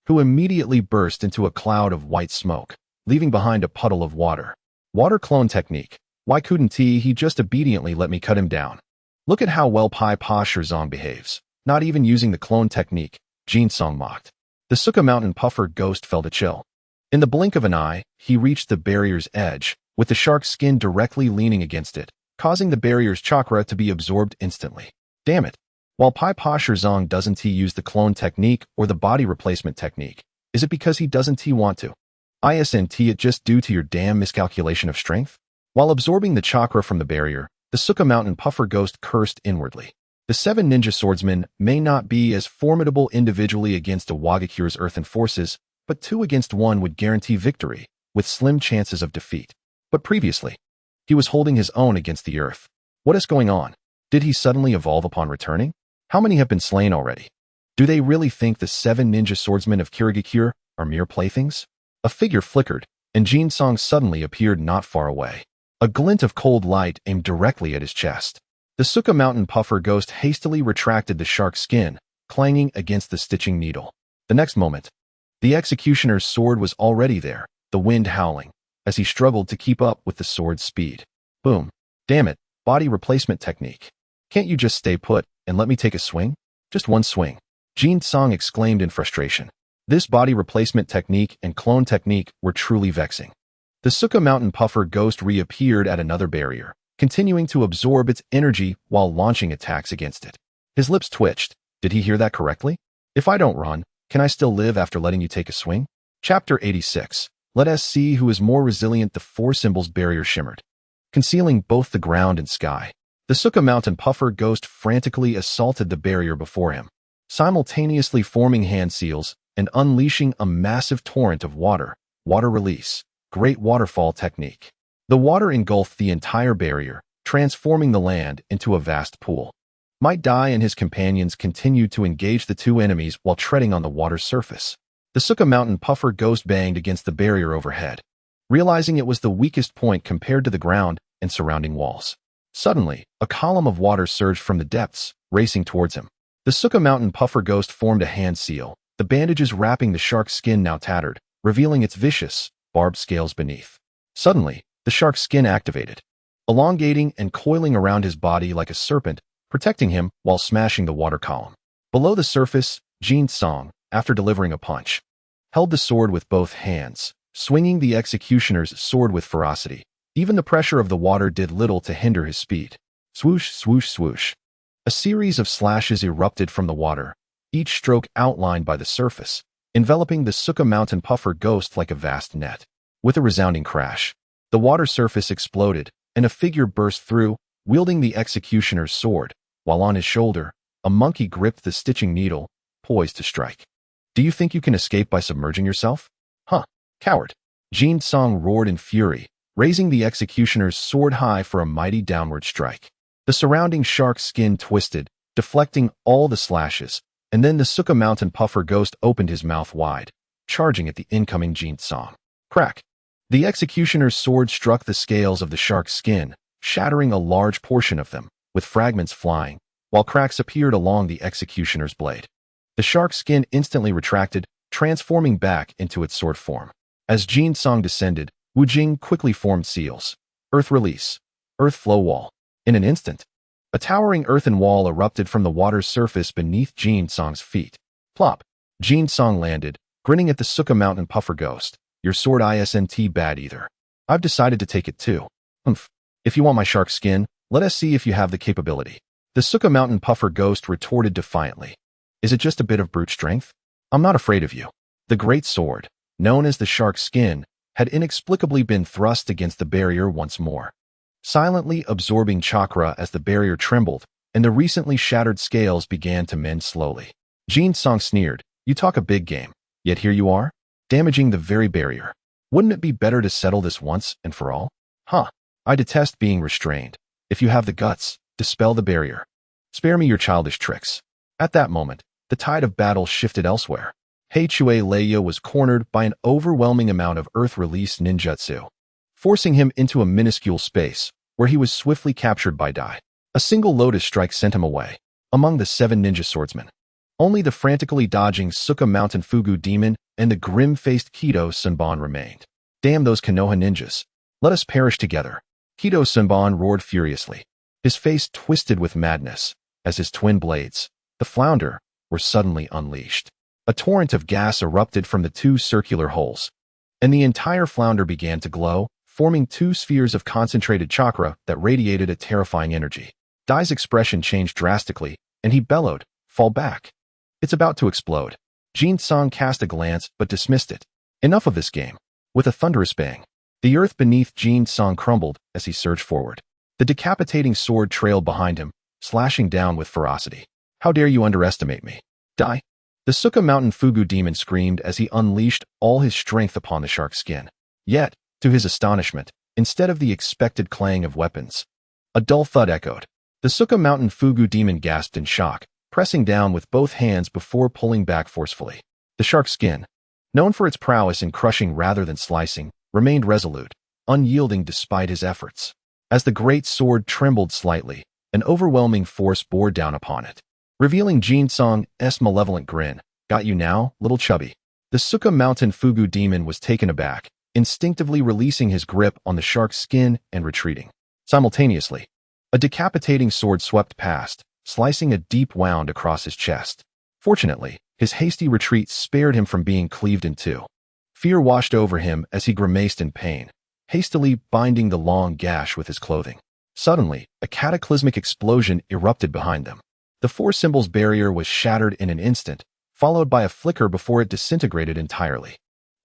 who immediately burst into a cloud of white smoke, leaving behind a puddle of water. Water clone technique. Why couldn't he just obediently let me cut him down? Look at how well Pai Pa Shirzong behaves, not even using the clone technique, Jin Song mocked. The Suka Mountain Puffer Ghost felt a chill. In the blink of an eye, he reached the barrier's edge, with the shark's skin directly leaning against it, causing the barrier's chakra to be absorbed instantly. Damn it. While Pai Pa Shirzong doesn't use the clone technique or the body replacement technique, is it because he doesn't want to? Isn't it just due to your damn miscalculation of strength? While absorbing the chakra from the barrier, the Suka Mountain Puffer Ghost cursed inwardly. The 7 ninja swordsmen may not be as formidable individually against a Wagakure's earthen forces, but 2 against 1 would guarantee victory, with slim chances of defeat. But previously, he was holding his own against the earth. What is going on? Did he suddenly evolve upon returning? How many have been slain already? Do they really think the 7 ninja swordsmen of Kirigakure are mere playthings? A figure flickered, and Jin Song suddenly appeared not far away. A glint of cold light aimed directly at his chest. The Suka Mountain Puffer Ghost hastily retracted the shark's skin, clanging against the stitching needle. The next moment, the executioner's sword was already there, the wind howling, as he struggled to keep up with the sword's speed. Boom. Damn it, body replacement technique. Can't you just stay put and let me take a swing? Just one swing. Jin Song exclaimed in frustration. This body replacement technique and clone technique were truly vexing. The Suka Mountain Puffer Ghost reappeared at another barrier, continuing to absorb its energy while launching attacks against it. His lips twitched. Did he hear that correctly? If I don't run, can I still live after letting you take a swing? Chapter 86. Let us see who is more resilient. The 4 symbols barrier shimmered, concealing both the ground and sky. The Suka Mountain Puffer Ghost frantically assaulted the barrier before him, simultaneously forming hand seals and unleashing a massive torrent of water. Water release. Great waterfall technique. The water engulfed the entire barrier, transforming the land into a vast pool. Might Dai and his companions continued to engage the 2 enemies while treading on the water's surface. The Suka Mountain puffer ghost banged against the barrier overhead, realizing it was the weakest point compared to the ground and surrounding walls. Suddenly, a column of water surged from the depths, racing towards him. The Suka Mountain puffer ghost formed a hand seal, the bandages wrapping the shark's skin now tattered, revealing its vicious, barbed scales beneath. Suddenly, the shark's skin activated, elongating and coiling around his body like a serpent, protecting him while smashing the water column. Below the surface, Jutsu, after delivering a punch, held the sword with both hands, swinging the executioner's sword with ferocity. Even the pressure of the water did little to hinder his speed. Swoosh, swoosh, swoosh. A series of slashes erupted from the water, each stroke outlined by the surface, enveloping the Suka Mountain puffer ghost like a vast net. With a resounding crash, the water surface exploded, and a figure burst through, wielding the executioner's sword, while on his shoulder, a monkey gripped the stitching needle, poised to strike. Do you think you can escape by submerging yourself? Huh, coward. Jutsu roared in fury, raising the executioner's sword high for a mighty downward strike. The surrounding shark's skin twisted, deflecting all the slashes, and then the Suka Mountain puffer ghost opened his mouth wide, charging at the incoming Jutsu. Crack! The executioner's sword struck the scales of the shark's skin, shattering a large portion of them, with fragments flying, while cracks appeared along the executioner's blade. The shark's skin instantly retracted, transforming back into its sword form. As Jutsu descended, Wujing quickly formed seals. Earth release. Earth flow wall. In an instant, a towering earthen wall erupted from the water's surface beneath Jutsu's feet. Plop. Jutsu landed, grinning at the Suka Mountain puffer ghost. Your sword isn't bad either. I've decided to take it too. Humph. If you want my shark skin, let us see if you have the capability. The Suka Mountain puffer ghost retorted defiantly. Is it just a bit of brute strength? I'm not afraid of you. The great sword, known as the shark skin, had inexplicably been thrust against the barrier once more, silently absorbing chakra as the barrier trembled and the recently shattered scales began to mend slowly. Jutsu sneered, you talk a big game, yet here you are, damaging the very barrier. Wouldn't it be better to settle this once and for all? Huh. I detest being restrained. If you have the guts, dispel the barrier. Spare me your childish tricks. At that moment, the tide of battle shifted elsewhere. Heichue Leia was cornered by an overwhelming amount of earth-release ninjutsu, forcing him into a minuscule space, where he was swiftly captured by Dai. A single lotus strike sent him away. Among the 7 ninja swordsmen, only the frantically dodging Suka Mountain Fugu demon and the grim-faced Kido Sunban remained. Damn those Konoha ninjas. Let us perish together. Kido Sunban roared furiously, his face twisted with madness, as his twin blades, the flounder, were suddenly unleashed. A torrent of gas erupted from the 2 circular holes, and the entire flounder began to glow, forming 2 spheres of concentrated chakra that radiated a terrifying energy. Dai's expression changed drastically, and he bellowed, fall back. It's about to explode. Jutsu cast a glance but dismissed it. Enough of this game. With a thunderous bang, the earth beneath Jutsu crumbled as he surged forward. The decapitating sword trailed behind him, slashing down with ferocity. How dare you underestimate me? Dai! The Suka Mountain Fugu demon screamed as he unleashed all his strength upon the shark's skin. Yet, to his astonishment, instead of the expected clang of weapons, a dull thud echoed. The Suka Mountain Fugu demon gasped in shock, pressing down with both hands before pulling back forcefully. The shark's skin, known for its prowess in crushing rather than slicing, remained resolute, unyielding despite his efforts. As the great sword trembled slightly, an overwhelming force bore down upon it, revealing Jutsu's malevolent grin. Got you now, little chubby. The Suka Mountain Fugu demon was taken aback, instinctively releasing his grip on the shark's skin and retreating. Simultaneously, a decapitating sword swept past, slicing a deep wound across his chest. Fortunately, his hasty retreat spared him from being cleaved in 2. Fear washed over him as he grimaced in pain, hastily binding the long gash with his clothing. Suddenly, a cataclysmic explosion erupted behind them. The 4 symbols barrier was shattered in an instant, followed by a flicker before it disintegrated entirely.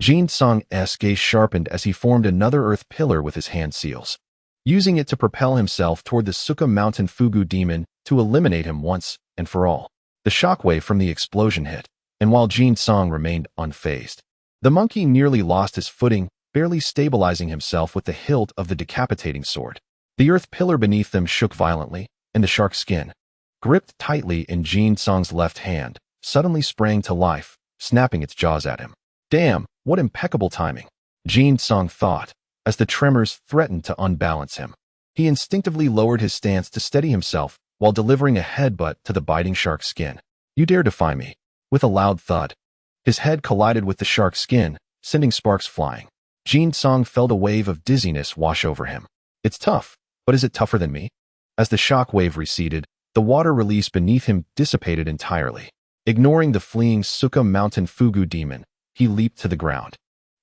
Jutsu's gaze sharpened as he formed another earth pillar with his hand seals, using it to propel himself toward the Suka Mountain Fugu demon to eliminate him once and for all. The shockwave from the explosion hit, and while Jutsu remained unfazed, the monkey nearly lost his footing, barely stabilizing himself with the hilt of the decapitating sword. The earth pillar beneath them shook violently, and the shark's skin, gripped tightly in Jutsu's left hand, suddenly sprang to life, snapping its jaws at him. Damn, what impeccable timing, Jin-sung thought, as the tremors threatened to unbalance him. He instinctively lowered his stance to steady himself while delivering a headbutt to the biting shark's skin. You dare defy me? With a loud thud, his head collided with the shark's skin, sending sparks flying. Jin-sung felt a wave of dizziness wash over him. It's tough, but is it tougher than me? As the shock wave receded, the water release beneath him dissipated entirely. Ignoring the fleeing Suka Mountain Fugu demon, he leaped to the ground,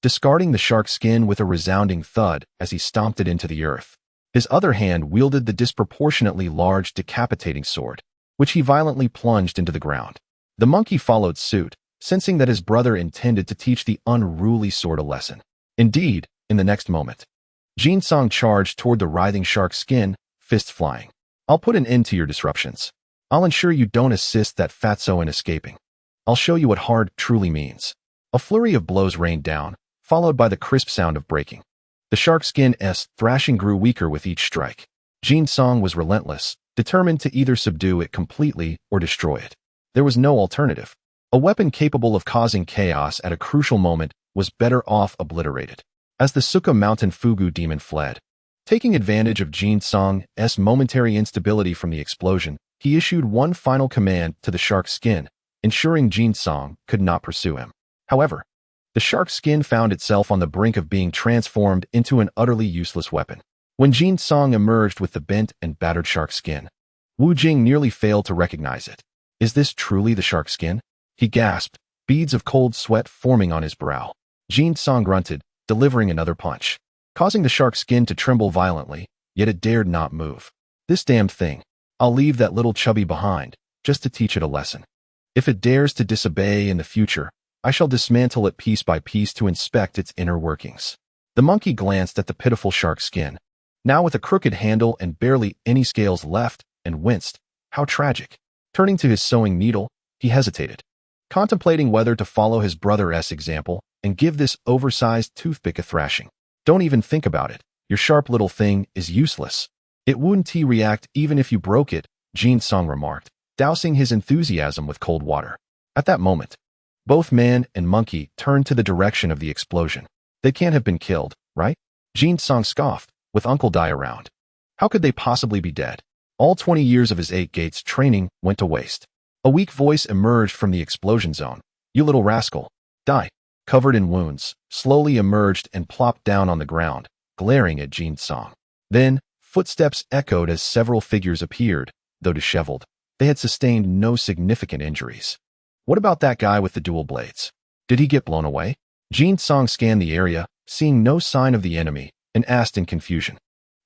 discarding the shark's skin with a resounding thud as he stomped it into the earth. His other hand wielded the disproportionately large decapitating sword, which he violently plunged into the ground. The monkey followed suit, sensing that his brother intended to teach the unruly sword a lesson. Indeed, in the next moment, Jin-sung charged toward the writhing shark's skin, fists flying. I'll put an end to your disruptions. I'll ensure you don't assist that fatso in escaping. I'll show you what hard truly means. A flurry of blows rained down, followed by the crisp sound of breaking. The shark skin's thrashing grew weaker with each strike. Jin-sung was relentless, determined to either subdue it completely or destroy it. There was no alternative. A weapon capable of causing chaos at a crucial moment was better off obliterated. As the Suka Mountain Fugu demon fled, taking advantage of Jin-sung's momentary instability from the explosion, he issued one final command to the shark's skin, ensuring Jin-sung could not pursue him. However, the shark's skin found itself on the brink of being transformed into an utterly useless weapon. When Jin-sung emerged with the bent and battered shark skin, Wu Jing nearly failed to recognize it. Is this truly the shark skin? He gasped, beads of cold sweat forming on his brow. Jin-sung grunted, delivering another punch, causing the shark skin to tremble violently, yet it dared not move. This damned thing. I'll leave that little chubby behind, just to teach it a lesson. If it dares to disobey in the future, I shall dismantle it piece by piece to inspect its inner workings. The monkey glanced at the pitiful shark skin, now with a crooked handle and barely any scales left, and winced. How tragic. Turning to his sewing needle, he hesitated, contemplating whether to follow his brother's example and give this oversized toothpick a thrashing. Don't even think about it. Your sharp little thing is useless. It wouldn't react even if you broke it, Jin-sung remarked, dousing his enthusiasm with cold water. At that moment, both man and monkey turned to the direction of the explosion. They can't have been killed, right? Jin-sung scoffed, with Uncle Dai around. How could they possibly be dead? All 20 years of his 8 gates training went to waste. A weak voice emerged from the explosion zone. You little rascal. Dai, covered in wounds, slowly emerged and plopped down on the ground, glaring at Jin-sung. Then, footsteps echoed as several figures appeared, though disheveled. They had sustained no significant injuries. What about that guy with the dual blades? Did he get blown away? Jin-sung scanned the area, seeing no sign of the enemy, and asked in confusion.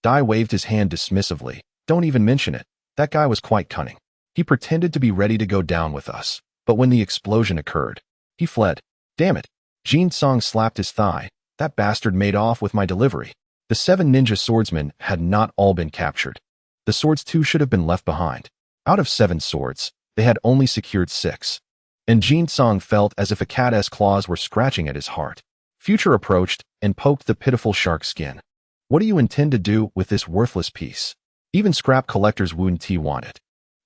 Dai waved his hand dismissively. Don't even mention it. That guy was quite cunning. He pretended to be ready to go down with us, but when the explosion occurred, he fled. Damn it. Jin-sung slapped his thigh. That bastard made off with my delivery. The 7 ninja swordsmen had not all been captured. The swords too should have been left behind. Out of 7 swords, they had only secured 6. And Jin-sung felt as if a cat's claws were scratching at his heart. Future approached and poked the pitiful shark skin. What do you intend to do with this worthless piece? Even scrap collectors wouldn't want it.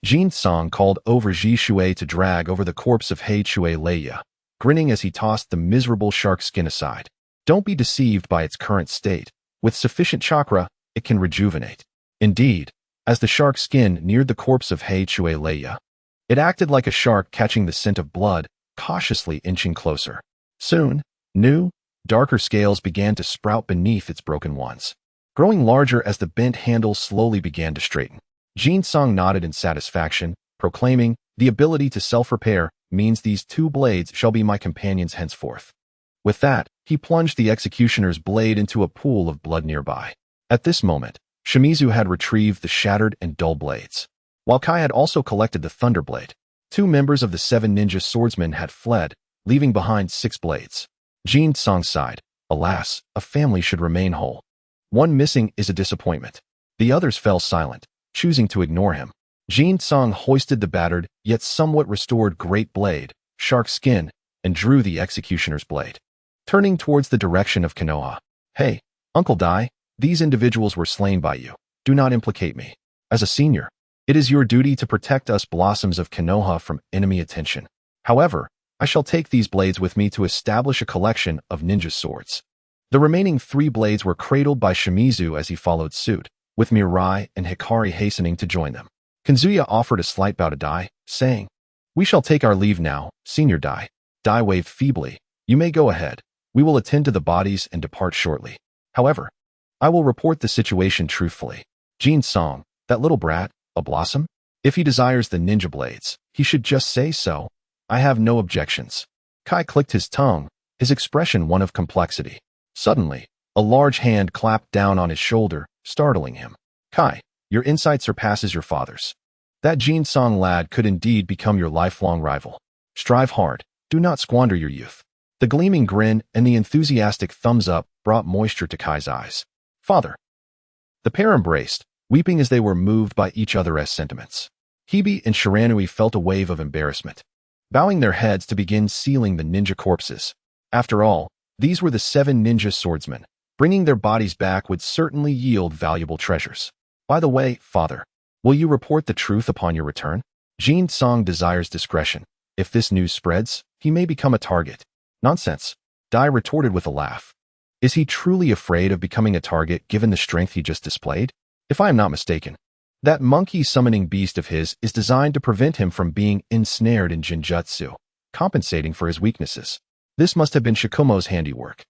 Jin-sung called over Ji Shui to drag over the corpse of Hei Shui Leia, grinning as he tossed the miserable shark skin aside. Don't be deceived by its current state. With sufficient chakra, it can rejuvenate. Indeed, as the shark skin neared the corpse of Hei Shui Leia, it acted like a shark catching the scent of blood, cautiously inching closer. Soon, new, darker scales began to sprout beneath its broken ones, growing larger as the bent handle slowly began to straighten. Jin-sung nodded in satisfaction, proclaiming, the ability to self-repair means these 2 blades shall be my companions henceforth. With that, he plunged the executioner's blade into a pool of blood nearby. At this moment, Shimizu had retrieved the shattered and dull blades, while Kai had also collected the Thunderblade. 2 members of the 7 ninja swordsmen had fled, leaving behind 6 blades. Jin-sung sighed. Alas, a family should remain whole. One missing is a disappointment. The others fell silent, choosing to ignore him. Jin-sung hoisted the battered, yet somewhat restored great blade, shark skin, and drew the executioner's blade, turning towards the direction of Konoha. Hey, Uncle Dai, these individuals were slain by you. Do not implicate me. As a senior, it is your duty to protect us blossoms of Konoha from enemy attention. However, I shall take these blades with me to establish a collection of ninja swords. The remaining 3 blades were cradled by Shimizu as he followed suit, with Mirai and Hikari hastening to join them. Kazuya offered a slight bow to Dai, saying, "We shall take our leave now, Senior Dai." Dai waved feebly. "You may go ahead. We will attend to the bodies and depart shortly. However, I will report the situation truthfully. Jin Song, that little brat, a blossom? If he desires the ninja blades, he should just say so. I have no objections." Kai clicked his tongue, his expression one of complexity. Suddenly, a large hand clapped down on his shoulder, startling him. "Kai, your insight surpasses your father's. That Jin Song lad could indeed become your lifelong rival. Strive hard, do not squander your youth." The gleaming grin and the enthusiastic thumbs up brought moisture to Kai's eyes. "Father." The pair embraced, weeping as they were moved by each other's sentiments. Hebe and Shiranui felt a wave of embarrassment, bowing their heads to begin sealing the ninja corpses. After all, these were the 7 ninja swordsmen. Bringing their bodies back would certainly yield valuable treasures. "By the way, father, will you report the truth upon your return? Jin Song desires discretion. If this news spreads, he may become a target." "Nonsense," Dai retorted with a laugh. "Is he truly afraid of becoming a target given the strength he just displayed? If I am not mistaken, that monkey summoning beast of his is designed to prevent him from being ensnared in ninjutsu, compensating for his weaknesses. This must have been Shikumo's handiwork.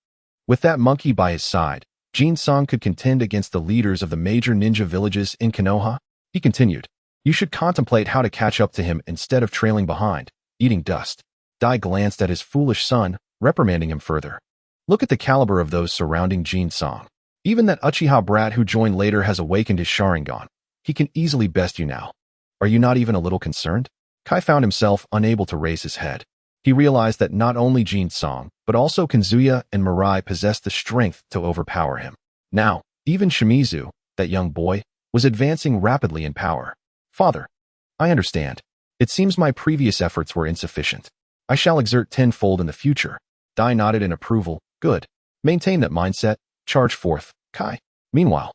With that monkey by his side, Jin Song could contend against the leaders of the major ninja villages in Konoha." He continued, "You should contemplate how to catch up to him instead of trailing behind, eating dust." Dai glanced at his foolish son, reprimanding him further. "Look at the caliber of those surrounding Jin Song. Even that Uchiha brat who joined later has awakened his Sharingan. He can easily best you now. Are you not even a little concerned?" Kai found himself unable to raise his head. He realized that not only Jin Song, but also Kazuya and Mirai possessed the strength to overpower him. Now, even Shimizu, that young boy, was advancing rapidly in power. "Father, I understand. It seems my previous efforts were insufficient. I shall exert tenfold in the future." Dai nodded in approval. "Good. Maintain that mindset. Charge forth, Kai." Meanwhile,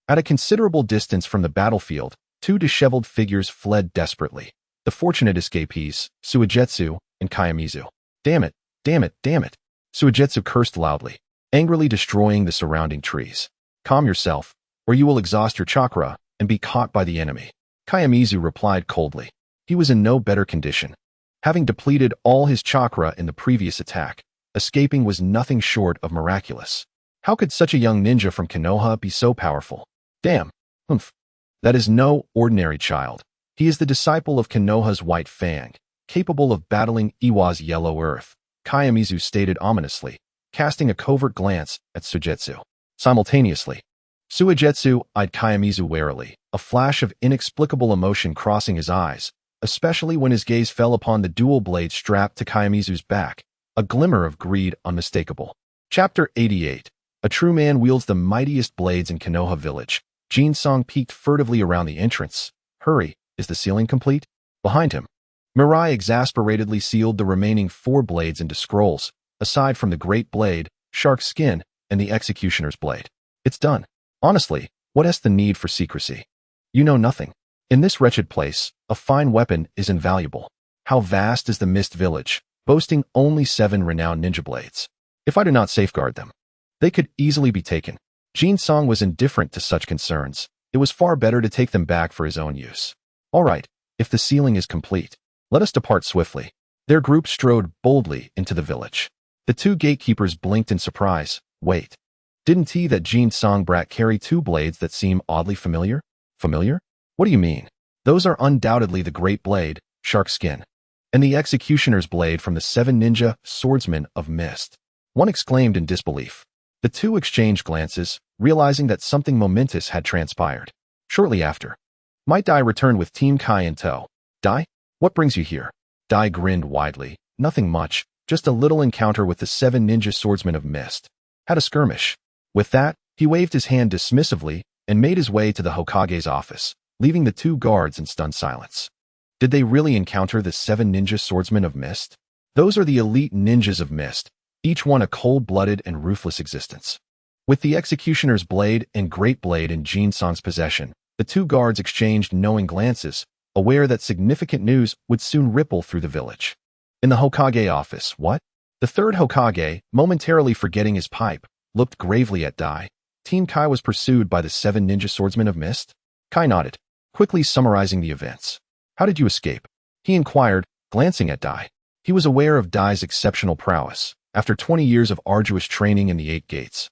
at a considerable distance from the battlefield, 2 disheveled figures fled desperately. The fortunate escapees, Suigetsu and Kayamizu. "Damn it, damn it, damn it." Suigetsu cursed loudly, angrily destroying the surrounding trees. "Calm yourself, or you will exhaust your chakra and be caught by the enemy." Kayamizu replied coldly. He was in no better condition. Having depleted all his chakra in the previous attack, escaping was nothing short of miraculous. How could such a young ninja from Konoha be so powerful? Damn. Humph. That is no ordinary child. He is the disciple of Konoha's White Fang, capable of battling Iwa's Yellow Earth, Kayamizu stated ominously, casting a covert glance at Suigetsu. Simultaneously, Suigetsu eyed Kayamizu warily, a flash of inexplicable emotion crossing his eyes, especially when his gaze fell upon the dual blade strapped to Kayamizu's back, a glimmer of greed unmistakable. Chapter 88. A true man wields the mightiest blades in Konoha village. Jin Song peeked furtively around the entrance. "Hurry, is the sealing complete?" Behind him, Mirai exasperatedly sealed the remaining 4 blades into scrolls, aside from the Great Blade, Shark Skin, and the Executioner's Blade. "It's done. Honestly, what is the need for secrecy? You know nothing. In this wretched place, a fine weapon is invaluable. How vast is the Mist Village, boasting only 7 renowned ninja blades. If I do not safeguard them, they could easily be taken." Jin Song was indifferent to such concerns. It was far better to take them back for his own use. "All right, if the sealing is complete, let us depart swiftly." Their group strode boldly into the village. The 2 gatekeepers blinked in surprise. "Wait. Didn't he that Jin Song brat carry 2 blades that seem oddly familiar?" "Familiar? What do you mean?" "Those are undoubtedly the Great Blade, Shark Skin, and the Executioner's Blade from the 7 ninja swordsmen of Mist." One exclaimed in disbelief. The 2 exchanged glances, realizing that something momentous had transpired. Shortly after, Might Dai returned with Team Kai in tow. "Dai, what brings you here?" Dai grinned widely. "Nothing much, just a little encounter with the 7 ninja swordsmen of Mist. Had a skirmish." With that, he waved his hand dismissively and made his way to the Hokage's office, leaving the 2 guards in stunned silence. Did they really encounter the 7 ninja swordsmen of Mist? Those are the elite ninjas of Mist, each one a cold-blooded and ruthless existence. With the Executioner's Blade and Great Blade in Jin Song's possession, the 2 guards exchanged knowing glances, aware that significant news would soon ripple through the village. In the Hokage office, what? The third Hokage, momentarily forgetting his pipe, looked gravely at Dai. Team Kai was pursued by the 7 ninja swordsmen of mist? Kai nodded, quickly summarizing the events. How did you escape? He inquired, glancing at Dai. He was aware of Dai's exceptional prowess, after 20 years of arduous training in the 8 gates.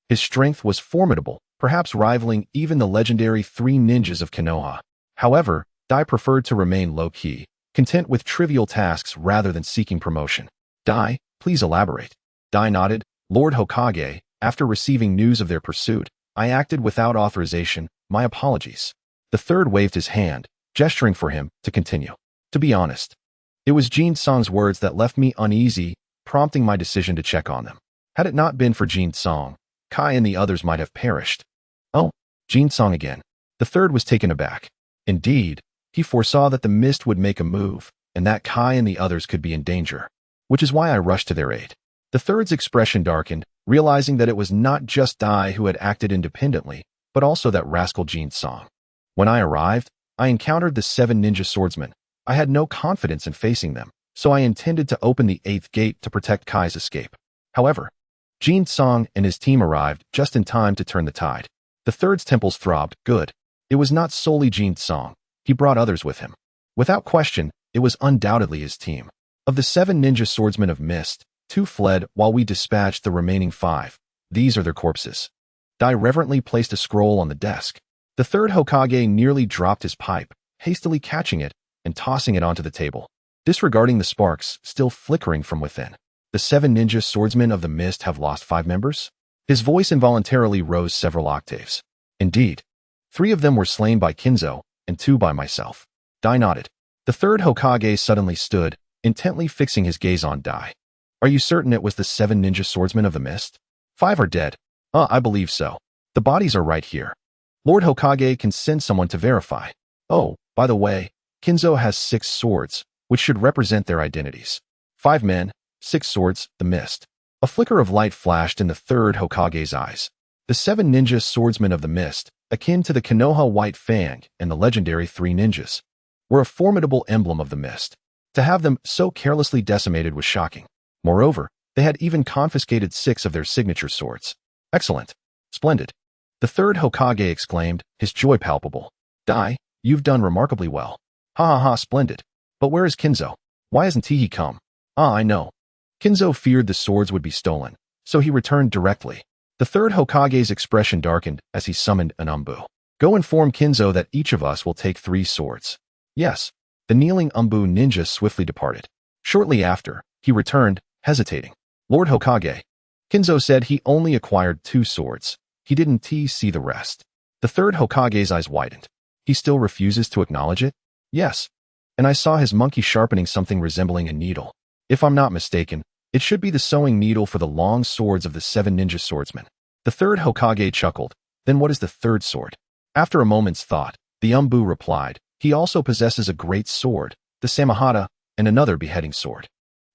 His strength was formidable, perhaps rivaling even the legendary 3 ninjas of Konoha. However, Dai preferred to remain low-key, content with trivial tasks rather than seeking promotion. Dai, please elaborate. Dai nodded. Lord Hokage, after receiving news of their pursuit, I acted without authorization. My apologies. The third waved his hand, gesturing for him to continue. To be honest, it was Jin Song's words that left me uneasy, prompting my decision to check on them. Had it not been for Jin Song, Kai and the others might have perished. Oh, Jin Song again. The third was taken aback. Indeed, he foresaw that the mist would make a move, and that Kai and the others could be in danger, which is why I rushed to their aid. The third's expression darkened, realizing that it was not just Dai who had acted independently, but also that rascal Jin Song. When I arrived, I encountered the 7 ninja swordsmen. I had no confidence in facing them, so I intended to open the 8th gate to protect Kai's escape. However, Jin Song and his team arrived just in time to turn the tide. The third's temples throbbed. Good. It was not solely Jin Song. He brought others with him. Without question, it was undoubtedly his team. Of the 7 ninja swordsmen of mist, 2 fled while we dispatched the remaining 5. These are their corpses. Dai reverently placed a scroll on the desk. The third Hokage nearly dropped his pipe, hastily catching it and tossing it onto the table, disregarding the sparks still flickering from within. The 7 ninja swordsmen of the mist have lost 5 members? His voice involuntarily rose several octaves. Indeed. 3 of them were slain by Kinzo, and 2 by myself. Dai nodded. The third Hokage suddenly stood, intently fixing his gaze on Dai. Are you certain it was the 7 ninja swordsmen of the mist? 5 are dead. I believe so. The bodies are right here. Lord Hokage can send someone to verify. Oh, by the way, Kinzo has 6 swords, which should represent their identities. 5 men, 6 swords, the mist. A flicker of light flashed in the third Hokage's eyes. The 7 ninja swordsmen of the mist, akin to the Konoha White Fang and the legendary 3 ninjas, were a formidable emblem of the mist. To have them so carelessly decimated was shocking. Moreover, they had even confiscated 6 of their signature swords. Excellent. Splendid. The third Hokage exclaimed, his joy palpable. Dai, you've done remarkably well. Ha ha ha, splendid. But where is Kinzo? Why hasn't he come? I know. Kinzo feared the swords would be stolen, so he returned directly. The third Hokage's expression darkened as he summoned an Umbu. Go inform Kinzo that each of us will take 3 swords. Yes. The kneeling Umbu ninja swiftly departed. Shortly after, he returned, hesitating. Lord Hokage. Kinzo said he only acquired 2 swords. He didn't see the rest. The third Hokage's eyes widened. He still refuses to acknowledge it? Yes. And I saw his monkey sharpening something resembling a needle. If I'm not mistaken, it should be the sewing needle for the long swords of the 7 ninja swordsmen. The third Hokage chuckled. Then what is the third sword? After a moment's thought, the Umbu replied, he also possesses a great sword, the Samahata, and another beheading sword.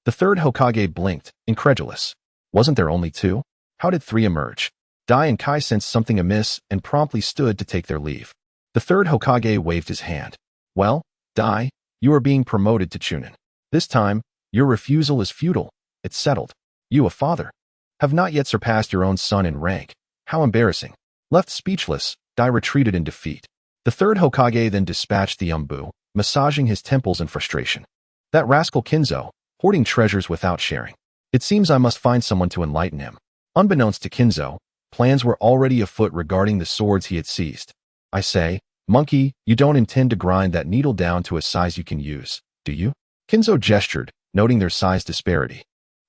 The third Hokage blinked, incredulous. Wasn't there only 2? How did 3 emerge? Dai and Kai sensed something amiss and promptly stood to take their leave. The third Hokage waved his hand. Well, Dai, you are being promoted to Chunin. This time, your refusal is futile. It's settled. You, a father, have not yet surpassed your own son in rank. How embarrassing. Left speechless, Dai retreated in defeat. The third Hokage then dispatched the Umbu, massaging his temples in frustration. That rascal Kinzo, hoarding treasures without sharing. It seems I must find someone to enlighten him. Unbeknownst to Kinzo, plans were already afoot regarding the swords he had seized. I say, monkey, you don't intend to grind that needle down to a size you can use, do you? Kinzo gestured, noting their size disparity,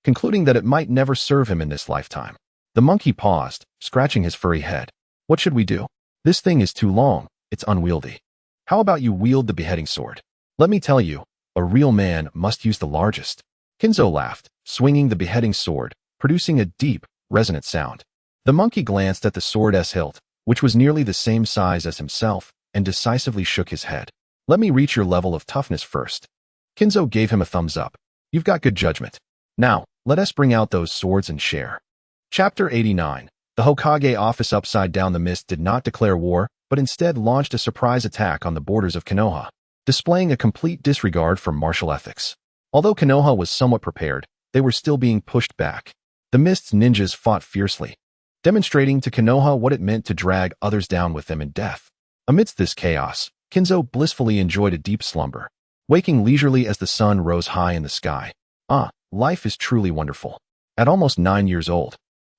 concluding that it might never serve him in this lifetime. The monkey paused, scratching his furry head. What should we do? This thing is too long, it's unwieldy. How about you wield the beheading sword? Let me tell you, a real man must use the largest. Kinzo laughed, swinging the beheading sword, producing a deep, resonant sound. The monkey glanced at the sword's hilt, which was nearly the same size as himself, and decisively shook his head. Let me reach your level of toughness first. Kinzo gave him a thumbs up. You've got good judgment. Now, let us bring out those swords and share. Chapter 89. The Hokage office upside down the mist did not declare war, but instead launched a surprise attack on the borders of Konoha, displaying a complete disregard for martial ethics. Although Konoha was somewhat prepared, they were still being pushed back. The Mist's ninjas fought fiercely, demonstrating to Konoha what it meant to drag others down with them in death. Amidst this chaos, Kinzo blissfully enjoyed a deep slumber, waking leisurely as the sun rose high in the sky. Life is truly wonderful. At almost 9 years old,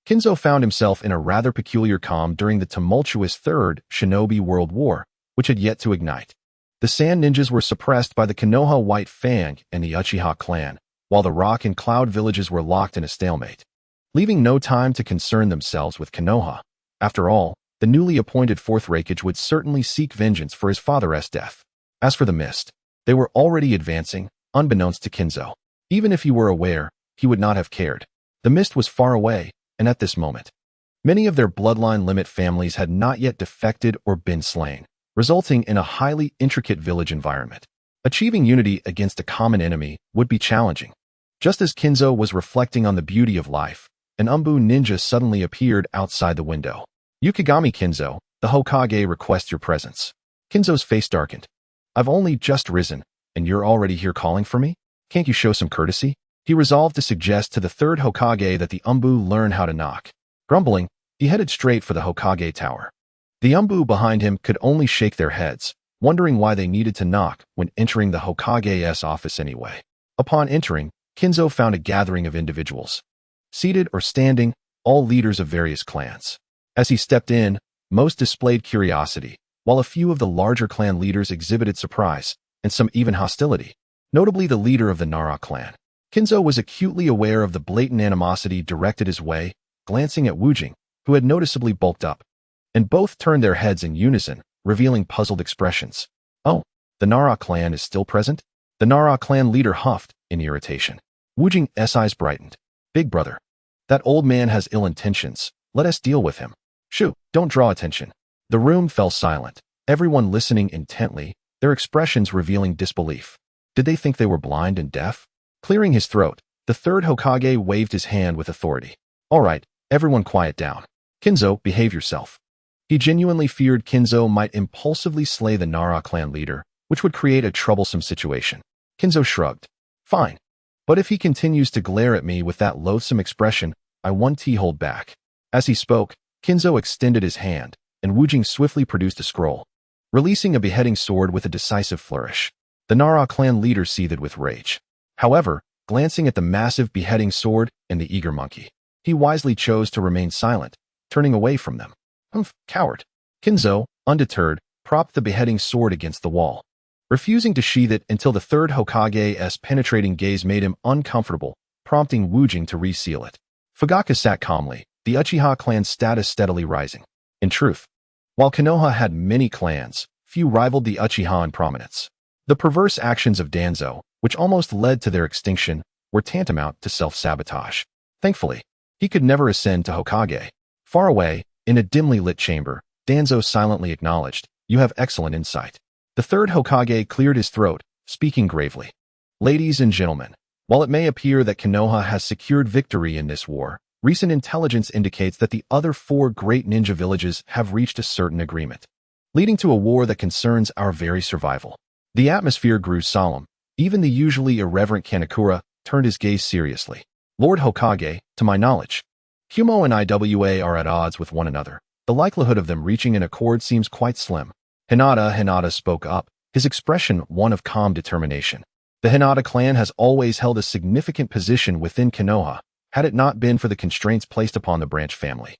Kinzo found himself in a rather peculiar calm during the tumultuous Third Shinobi World War, which had yet to ignite. The Sand Ninjas were suppressed by the Konoha White Fang and the Uchiha clan, while the Rock and Cloud villages were locked in a stalemate, leaving no time to concern themselves with Konoha. After all, the newly appointed Fourth Raikage would certainly seek vengeance for his father's death. As for the Mist, they were already advancing, unbeknownst to Kinzo. Even if he were aware, he would not have cared. The Mist was far away, and at this moment, many of their bloodline limit families had not yet defected or been slain, resulting in a highly intricate village environment. Achieving unity against a common enemy would be challenging. Just as Kinzo was reflecting on the beauty of life, an Umbu ninja suddenly appeared outside the window. "Yukigami Kinzo, the Hokage requests your presence." Kinzo's face darkened. "I've only just risen, and you're already here calling for me? Can't you show some courtesy?" He resolved to suggest to the third Hokage that the Umbu learn how to knock. Grumbling, he headed straight for the Hokage tower. The Umbu behind him could only shake their heads, wondering why they needed to knock when entering the Hokage's office anyway. Upon entering, Kinzo found a gathering of individuals, seated or standing, all leaders of various clans. As he stepped in, most displayed curiosity, while a few of the larger clan leaders exhibited surprise, and some even hostility. Notably the leader of the Nara clan. Kinzo was acutely aware of the blatant animosity directed his way, glancing at Wujing, who had noticeably bulked up. And both turned their heads in unison, revealing puzzled expressions. "Oh, the Nara clan is still present?" The Nara clan leader huffed in irritation. Wujing's eyes brightened. "Big brother, that old man has ill intentions. Let us deal with him." "Shoo, don't draw attention." The room fell silent, everyone listening intently, their expressions revealing disbelief. Did they think they were blind and deaf? Clearing his throat, the third Hokage waved his hand with authority. "All right, everyone quiet down. Kinzo, behave yourself." He genuinely feared Kinzo might impulsively slay the Nara clan leader, which would create a troublesome situation. Kinzo shrugged. "Fine. But if he continues to glare at me with that loathsome expression, I won't hold back." As he spoke, Kinzo extended his hand, and Wujing swiftly produced a scroll, releasing a beheading sword with a decisive flourish. The Nara clan leader seethed with rage. However, glancing at the massive beheading sword and the eager monkey, he wisely chose to remain silent, turning away from them. "Humph, coward." Kinzo, undeterred, propped the beheading sword against the wall, refusing to sheath it until the third Hokage's penetrating gaze made him uncomfortable, prompting Wujing to reseal it. Fugaka sat calmly, the Uchiha clan's status steadily rising. In truth, while Konoha had many clans, few rivaled the Uchiha in prominence. The perverse actions of Danzo, which almost led to their extinction, were tantamount to self-sabotage. Thankfully, he could never ascend to Hokage. Far away, in a dimly lit chamber, Danzo silently acknowledged, "You have excellent insight." The third Hokage cleared his throat, speaking gravely. "Ladies and gentlemen, while it may appear that Konoha has secured victory in this war, recent intelligence indicates that the other 4 great ninja villages have reached a certain agreement, leading to a war that concerns our very survival." The atmosphere grew solemn. Even the usually irreverent Kamakura turned his gaze seriously. "Lord Hokage, to my knowledge, Humo and Iwa are at odds with one another. The likelihood of them reaching an accord seems quite slim." Hinata spoke up, his expression one of calm determination. The Hinata clan has always held a significant position within Konoha. Had it not been for the constraints placed upon the branch family,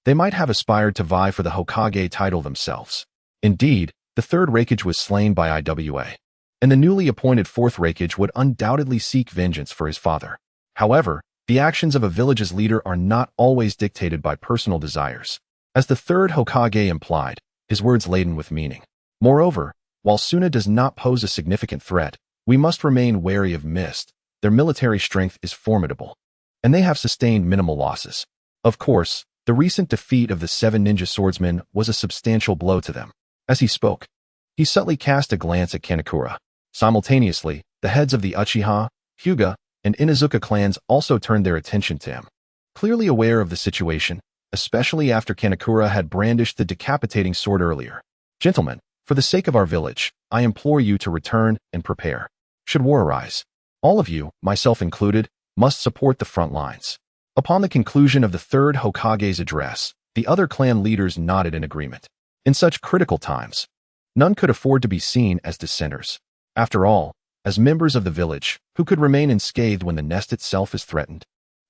they might have aspired to vie for the Hokage title themselves. Indeed, the third Raikage was slain by Iwa, and the newly appointed fourth Raikage would undoubtedly seek vengeance for his father. However, the actions of a village's leader are not always dictated by personal desires. As the third Hokage implied, his words laden with meaning. Moreover, while Suna does not pose a significant threat, we must remain wary of Mist. Their military strength is formidable, and they have sustained minimal losses. Of course, the recent defeat of the 7 ninja swordsmen was a substantial blow to them. As he spoke, he subtly cast a glance at Kamakura. Simultaneously, the heads of the Uchiha, Hyuga, and Inuzuka clans also turned their attention to him. Clearly aware of the situation, especially after Kamakura had brandished the decapitating sword earlier. "Gentlemen, for the sake of our village, I implore you to return and prepare. Should war arise, All of you, myself included, must support the front lines. Upon the conclusion of the third Hokage's address, the other clan leaders nodded in agreement. In such critical times, none could afford to be seen as dissenters. After all, as members of the village, who could remain unscathed when the nest itself is threatened?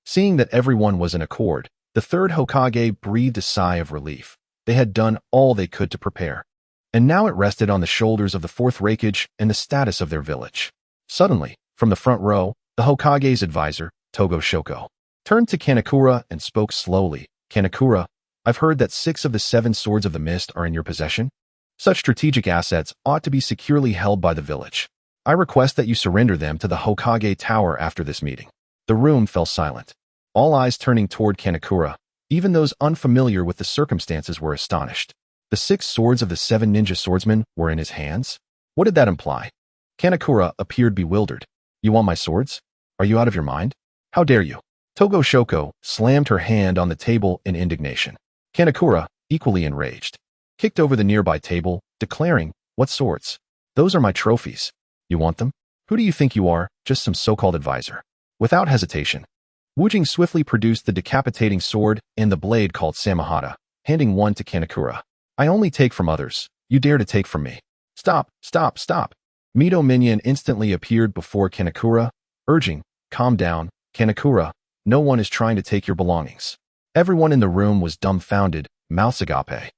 Seeing that everyone was in accord, the third Hokage breathed a sigh of relief. They had done all they could to prepare. And now it rested on the shoulders of the fourth Raikage and the status of their village. Suddenly, from the front row, the Hokage's advisor, Taijutsu, turned to Kanekura and spoke slowly. Kanekura, I've heard that 6 of the 7 swords of the mist are in your possession. Such strategic assets ought to be securely held by the village. I request that you surrender them to the Hokage Tower after this meeting. The room fell silent. All eyes turning toward Kanekura, even those unfamiliar with the circumstances were astonished. The 6 swords of the 7 ninja swordsmen were in his hands? What did that imply? Kanekura appeared bewildered. You want my swords? Are you out of your mind? How dare you? Taijutsu slammed her hand on the table in indignation. Kanekura, equally enraged, kicked over the nearby table, declaring, What swords? Those are my trophies. You want them? Who do you think you are, just some so-called advisor? Without hesitation, Wujing swiftly produced the decapitating sword and the blade called Samahata, handing one to Kanekura. I only take from others. You dare to take from me. Stop, stop, stop. Mito Minion instantly appeared before Kanekura, urging, Calm down, Kanekura. No one is trying to take your belongings. Everyone in the room was dumbfounded, mouths agape,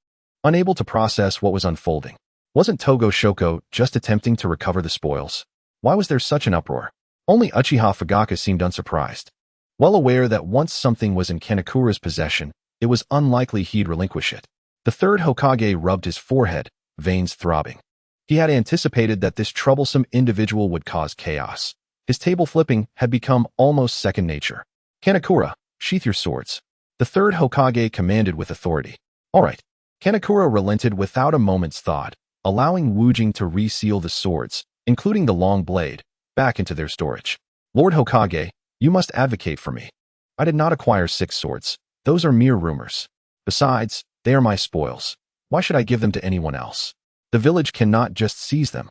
unable to process what was unfolding. Wasn't Taijutsu just attempting to recover the spoils? Why was there such an uproar? Only Uchiha Fugaka seemed unsurprised. Well aware that once something was in Kanekura's possession, it was unlikely he'd relinquish it. The third Hokage rubbed his forehead, veins throbbing. He had anticipated that this troublesome individual would cause chaos. His table flipping had become almost second nature. Kanekura, sheath your swords. The third Hokage commanded with authority. All right. Kanekura relented without a moment's thought, allowing Wujing to reseal the swords, including the long blade, back into their storage. Lord Hokage, you must advocate for me. I did not acquire 6 swords. Those are mere rumors. Besides, they are my spoils. Why should I give them to anyone else? The village cannot just seize them.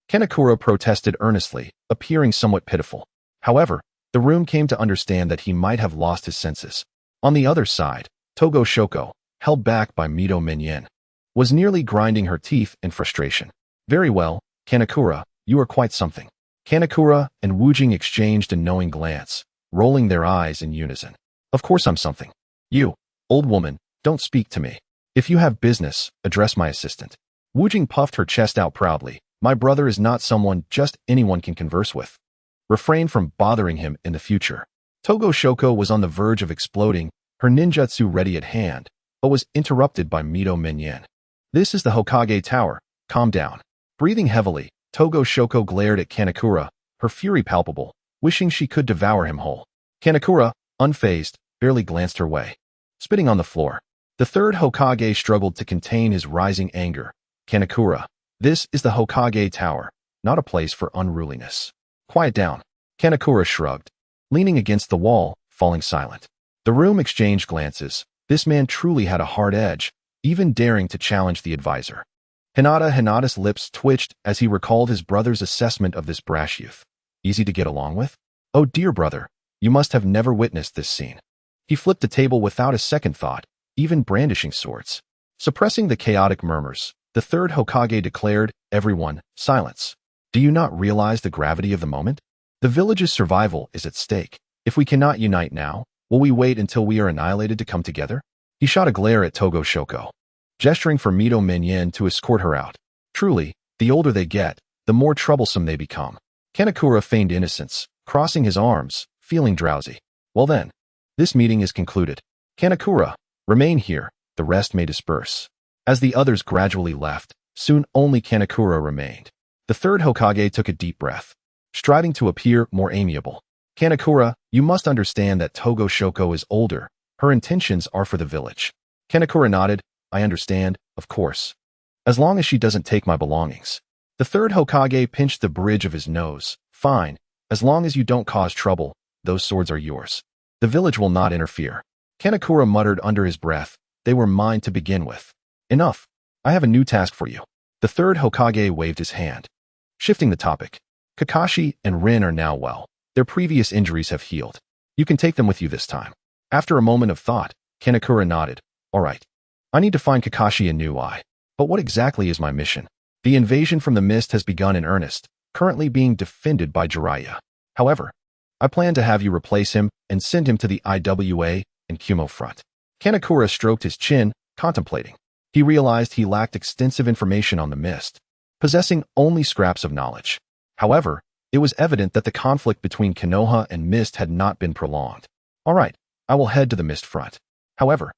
Kanekura protested earnestly, appearing somewhat pitiful. However, the room came to understand that he might have lost his senses. On the other side, Taijutsu, held back by Mito Minion, was nearly grinding her teeth in frustration. Very well, Kanekura, you are quite something. Kanekura and Wujing exchanged a knowing glance, rolling their eyes in unison. Of course I'm something. You, old woman, don't speak to me. If you have business, address my assistant. Wujing puffed her chest out proudly. My brother is not someone just anyone can converse with. Refrain from bothering him in the future. Taijutsu was on the verge of exploding, her ninjutsu ready at hand, but was interrupted by Mito Minion. This is the Hokage Tower. Calm down. Breathing heavily, Taijutsu glared at Kanekura, her fury palpable, wishing she could devour him whole. Kanekura, unfazed, barely glanced her way. Spitting on the floor, the third Hokage struggled to contain his rising anger. Kanekura, this is the Hokage Tower, not a place for unruliness. Quiet down. Kanekura shrugged, leaning against the wall, falling silent. The room exchanged glances. This man truly had a hard edge, even daring to challenge the advisor. Hinata's lips twitched as he recalled his brother's assessment of this brash youth. Easy to get along with? Oh dear brother, you must have never witnessed this scene. He flipped the table without a second thought, even brandishing swords. Suppressing the chaotic murmurs, the third Hokage declared, Everyone, silence. Do you not realize the gravity of the moment? The village's survival is at stake. If we cannot unite now, will we wait until we are annihilated to come together? He shot a glare at Taijutsu, gesturing for Mito Minion to escort her out. Truly, the older they get, the more troublesome they become. Kanekura feigned innocence, crossing his arms, feeling drowsy. Well then, this meeting is concluded. Kanekura, remain here, the rest may disperse. As the others gradually left, soon only Kanekura remained. The third Hokage took a deep breath, striving to appear more amiable. Kanekura, you must understand that Taijutsu is older. Her intentions are for the village. Kanekura nodded. I understand, of course. As long as she doesn't take my belongings. The third Hokage pinched the bridge of his nose. Fine. As long as you don't cause trouble, those swords are yours. The village will not interfere. Kanekura muttered under his breath. They were mine to begin with. Enough. I have a new task for you. The third Hokage waved his hand, shifting the topic. Kakashi and Rin are now well. Their previous injuries have healed. You can take them with you this time. After a moment of thought, Kanekura nodded. All right. I need to find Kakashi a new eye. But what exactly is my mission? The invasion from the mist has begun in earnest, currently being defended by Jiraiya. However, I plan to have you replace him and send him to the IWA and Kumo front. Kanekura stroked his chin, contemplating. He realized he lacked extensive information on the mist, possessing only scraps of knowledge. However, it was evident that the conflict between Konoha and Mist had not been prolonged. All right, I will head to the Mist front. However,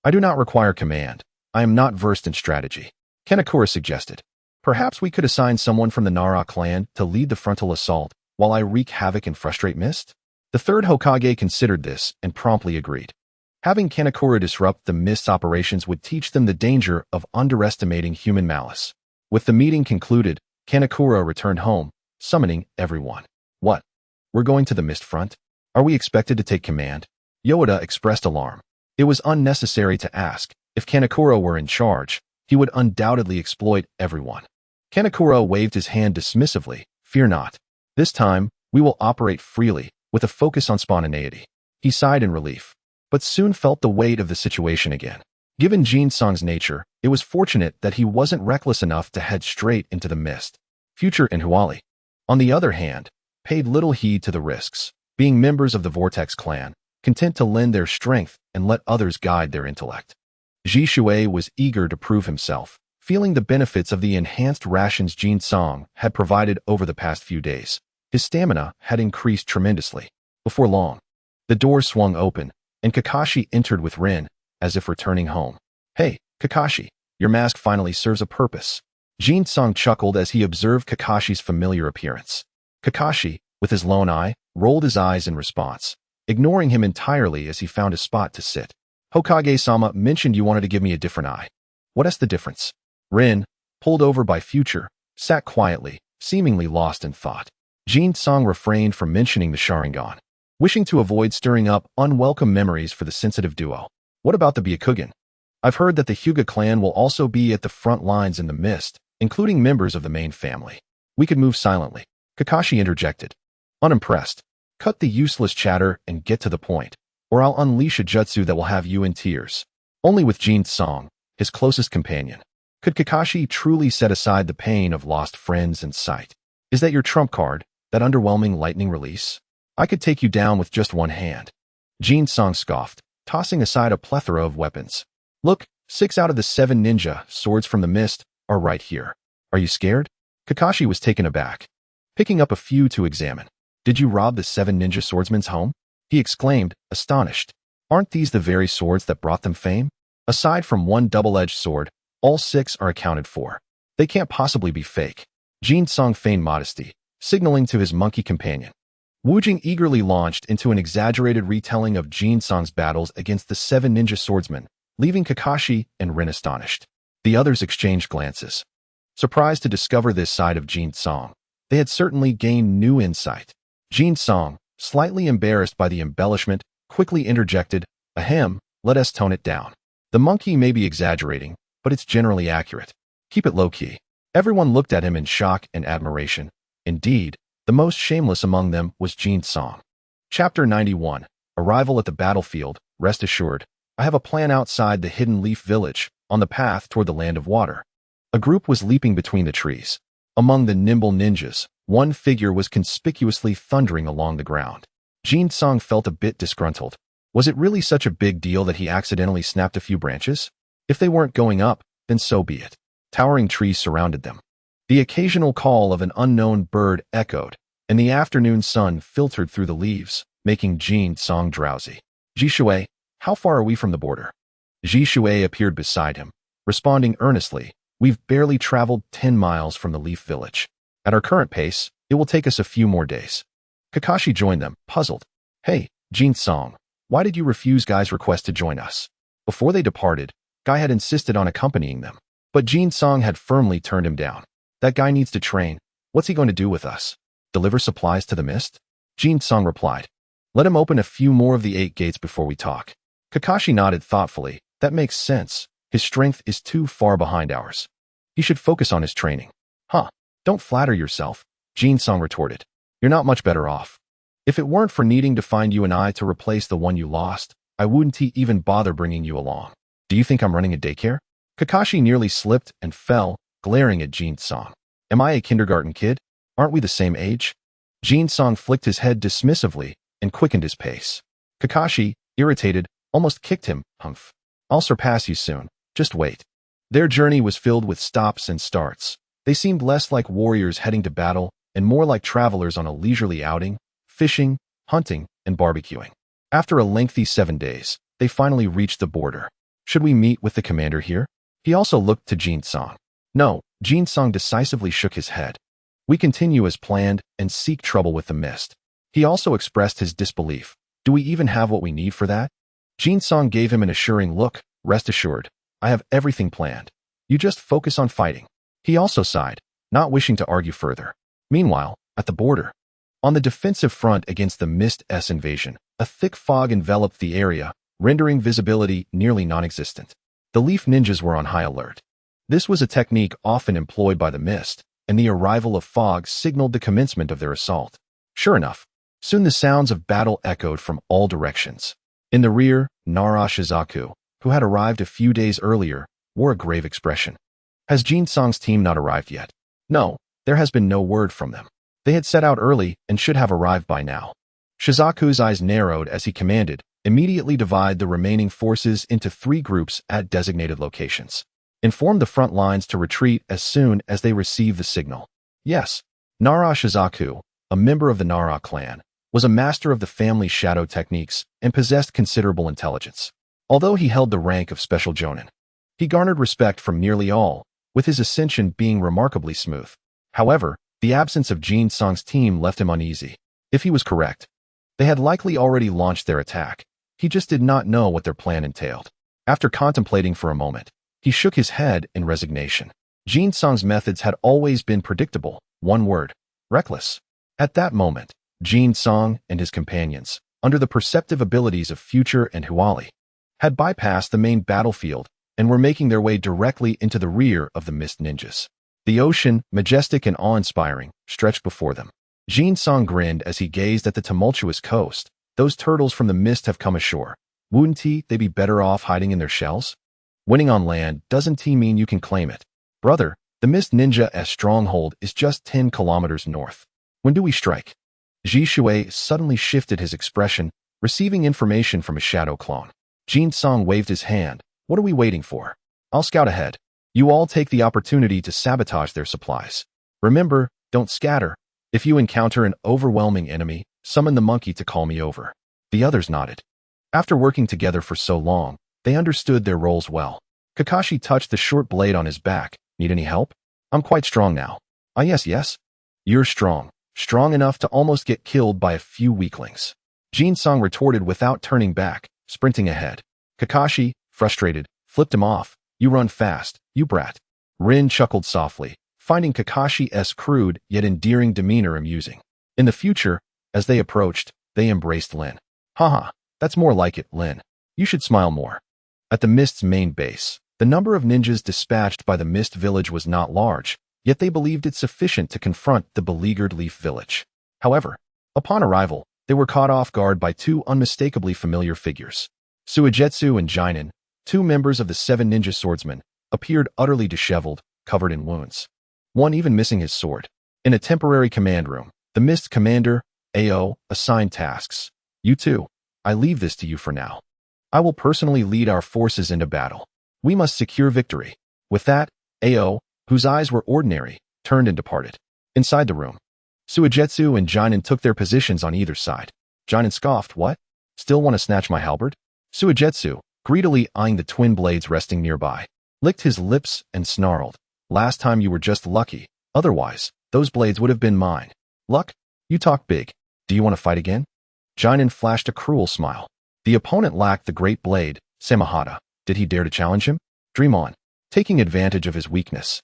I do not require command. I am not versed in strategy. Kanekura suggested. Perhaps we could assign someone from the Nara clan to lead the frontal assault while I wreak havoc and frustrate Mist? The third Hokage considered this and promptly agreed. Having Kanekura disrupt the Mist's operations would teach them the danger of underestimating human malice. With the meeting concluded, Kanekura returned home, summoning everyone. What? We're going to the Mist front? Are we expected to take command? Yoda expressed alarm. It was unnecessary to ask. If Kanekura were in charge, he would undoubtedly exploit everyone. Kanekura waved his hand dismissively. Fear not. This time, we will operate freely, with a focus on spontaneity. He sighed in relief, but soon felt the weight of the situation again. Given Jin-sang's nature, it was fortunate that he wasn't reckless enough to head straight into the mist. Future and Huali, on the other hand, paid little heed to the risks, being members of the Vortex clan, content to lend their strength and let others guide their intellect. Jisue was eager to prove himself, feeling the benefits of the enhanced rations Jin-sang had provided over the past few days. His stamina had increased tremendously. Before long, the door swung open, and Kakashi entered with Rin, as if returning home. Hey, Kakashi, your mask finally serves a purpose. Jin-sang chuckled as he observed Kakashi's familiar appearance. Kakashi, with his lone eye, rolled his eyes in response, ignoring him entirely as he found a spot to sit. Hokage-sama mentioned you wanted to give me a different eye. What's the difference? Rin, pulled over by Future, sat quietly, seemingly lost in thought. Jin-sang refrained from mentioning the Sharingan, wishing to avoid stirring up unwelcome memories for the sensitive duo. What about the Byakugan? I've heard that the Hyuga clan will also be at the front lines in the mist, including members of the main family. We could move silently. Kakashi interjected. Unimpressed. Cut the useless chatter and get to the point, or I'll unleash a jutsu that will have you in tears. Only with Jin-sang, his closest companion, could Kakashi truly set aside the pain of lost friends and sight. Is that your trump card, that underwhelming lightning release? I could take you down with just one hand. Jin-sang scoffed, tossing aside a plethora of weapons. Look, 6 out of the 7 ninja swords from the mist are right here. Are you scared? Kakashi was taken aback, picking up a few to examine. Did you rob the 7 ninja swordsmen's home? He exclaimed, astonished. Aren't these the very swords that brought them fame? Aside from one double-edged sword, all 6 are accounted for. They can't possibly be fake. Jin-sang feigned modesty, signaling to his monkey companion. Wujing eagerly launched into an exaggerated retelling of Jin-sang's battles against the 7 ninja swordsmen, leaving Kakashi and Rin astonished. The others exchanged glances, surprised to discover this side of Jin-sang. They had certainly gained new insight. Jin-sang, slightly embarrassed by the embellishment, quickly interjected, Ahem, let us tone it down. The monkey may be exaggerating, but it's generally accurate. Keep it low-key. Everyone looked at him in shock and admiration. Indeed, the most shameless among them was Jin-sang. Chapter 91. Arrival at the battlefield. Rest assured, I have a plan outside the Hidden Leaf Village, on the path toward the Land of Water. A group was leaping between the trees. Among the nimble ninjas, one figure was conspicuously thundering along the ground. Jin-sang felt a bit disgruntled. Was it really such a big deal that he accidentally snapped a few branches? If they weren't going up, then so be it. Towering trees surrounded them. The occasional call of an unknown bird echoed, and the afternoon sun filtered through the leaves, making Jin-sang drowsy. Jisue, how far are we from the border? Jisue appeared beside him, responding earnestly, we've barely traveled 10 miles from the Leaf Village. At our current pace, it will take us a few more days. Kakashi joined them, puzzled. Hey, Jin-sang, why did you refuse Guy's request to join us? Before they departed, Guy had insisted on accompanying them, but Jin-sang had firmly turned him down. That guy needs to train. What's he going to do with us? Deliver supplies to the mist? Jin-sang replied. Let him open a few more of the 8 gates before we talk. Kakashi nodded thoughtfully. That makes sense. His strength is too far behind ours. He should focus on his training. Huh. Don't flatter yourself, Jin-sang retorted. You're not much better off. If it weren't for needing to find you and I to replace the one you lost, I wouldn't even bother bringing you along. Do you think I'm running a daycare? Kakashi nearly slipped and fell, glaring at Jin-song. Am I a kindergarten kid? Aren't we the same age? Jin-song flicked his head dismissively and quickened his pace. Kakashi, irritated, almost kicked him. Humph. I'll surpass you soon. Just wait. Their journey was filled with stops and starts. They seemed less like warriors heading to battle and more like travelers on a leisurely outing, fishing, hunting, and barbecuing. After a lengthy 7 days, they finally reached the border. Should we meet with the commander here? He also looked to Jin-song. No, Jin-song decisively shook his head. We continue as planned and seek trouble with the mist. He also expressed his disbelief. Do we even have what we need for that? Jin-song gave him an assuring look. Rest assured, I have everything planned. You just focus on fighting. He also sighed, not wishing to argue further. Meanwhile, at the border, on the defensive front against the Mist's invasion, a thick fog enveloped the area, rendering visibility nearly non-existent. The Leaf Ninjas were on high alert. This was a technique often employed by the Mist, and the arrival of fog signaled the commencement of their assault. Sure enough, soon the sounds of battle echoed from all directions. In the rear, Nara Shizaku, who had arrived a few days earlier, wore a grave expression. Has Jin-song's team not arrived yet? No, there has been no word from them. They had set out early and should have arrived by now. Shizaku's eyes narrowed as he commanded, immediately divide the remaining forces into 3 groups at designated locations. Inform the front lines to retreat as soon as they receive the signal. Yes, Nara Shizaku, a member of the Nara clan, was a master of the family shadow techniques and possessed considerable intelligence. Although he held the rank of special jonin, he garnered respect from nearly all, with his ascension being remarkably smooth. However, the absence of Jin-song's team left him uneasy. If he was correct, they had likely already launched their attack. He just did not know what their plan entailed. After contemplating for a moment, he shook his head in resignation. Jin-song's methods had always been predictable. One word: reckless. At that moment, Jin-song and his companions, under the perceptive abilities of Future and Huali, had bypassed the main battlefield and were making their way directly into the rear of the Mist Ninjas. The ocean, majestic and awe-inspiring, stretched before them. Jin-song grinned as he gazed at the tumultuous coast. Those turtles from the mist have come ashore. Wouldn't they be better off hiding in their shells? Winning on land doesn't mean you can claim it. Brother, the Mist Ninja's stronghold is just 10 kilometers north. When do we strike? Ji Shui suddenly shifted his expression, receiving information from a shadow clone. Jin-song waved his hand. What are we waiting for? I'll scout ahead. You all take the opportunity to sabotage their supplies. Remember, don't scatter. If you encounter an overwhelming enemy, summon the monkey to call me over. The others nodded. After working together for so long, they understood their roles well. Kakashi touched the short blade on his back. Need any help? I'm quite strong now. Ah, yes. You're strong. Strong enough to almost get killed by a few weaklings. Jin-song retorted without turning back, sprinting ahead. Kakashi, frustrated, flipped him off. You run fast, you brat. Rin chuckled softly, finding Kakashi's crude yet endearing demeanor amusing. In the future, as they approached, they embraced Lin. Haha, that's more like it, Lin. You should smile more. At the Mist's main base, the number of ninjas dispatched by the Mist village was not large, yet they believed it sufficient to confront the beleaguered Leaf village. However, upon arrival, they were caught off guard by 2 unmistakably familiar figures. Suigetsu and Jinin, 2 members of the 7 ninja swordsmen, appeared utterly disheveled, covered in wounds. One even missing his sword. In a temporary command room, the Mist commander, Ao, assigned tasks. You two, I leave this to you for now. I will personally lead our forces into battle. We must secure victory. With that, Ao, whose eyes were ordinary, turned and departed. Inside the room, Suigetsu and Jinin took their positions on either side. Jinin scoffed, what? Still want to snatch my halberd? Suigetsu, greedily eyeing the twin blades resting nearby, licked his lips and snarled. Last time you were just lucky. Otherwise, those blades would have been mine. Luck? You talk big. Do you want to fight again? Jinin flashed a cruel smile. The opponent lacked the great blade, Samahata. Did he dare to challenge him? Dream on. Taking advantage of his weakness.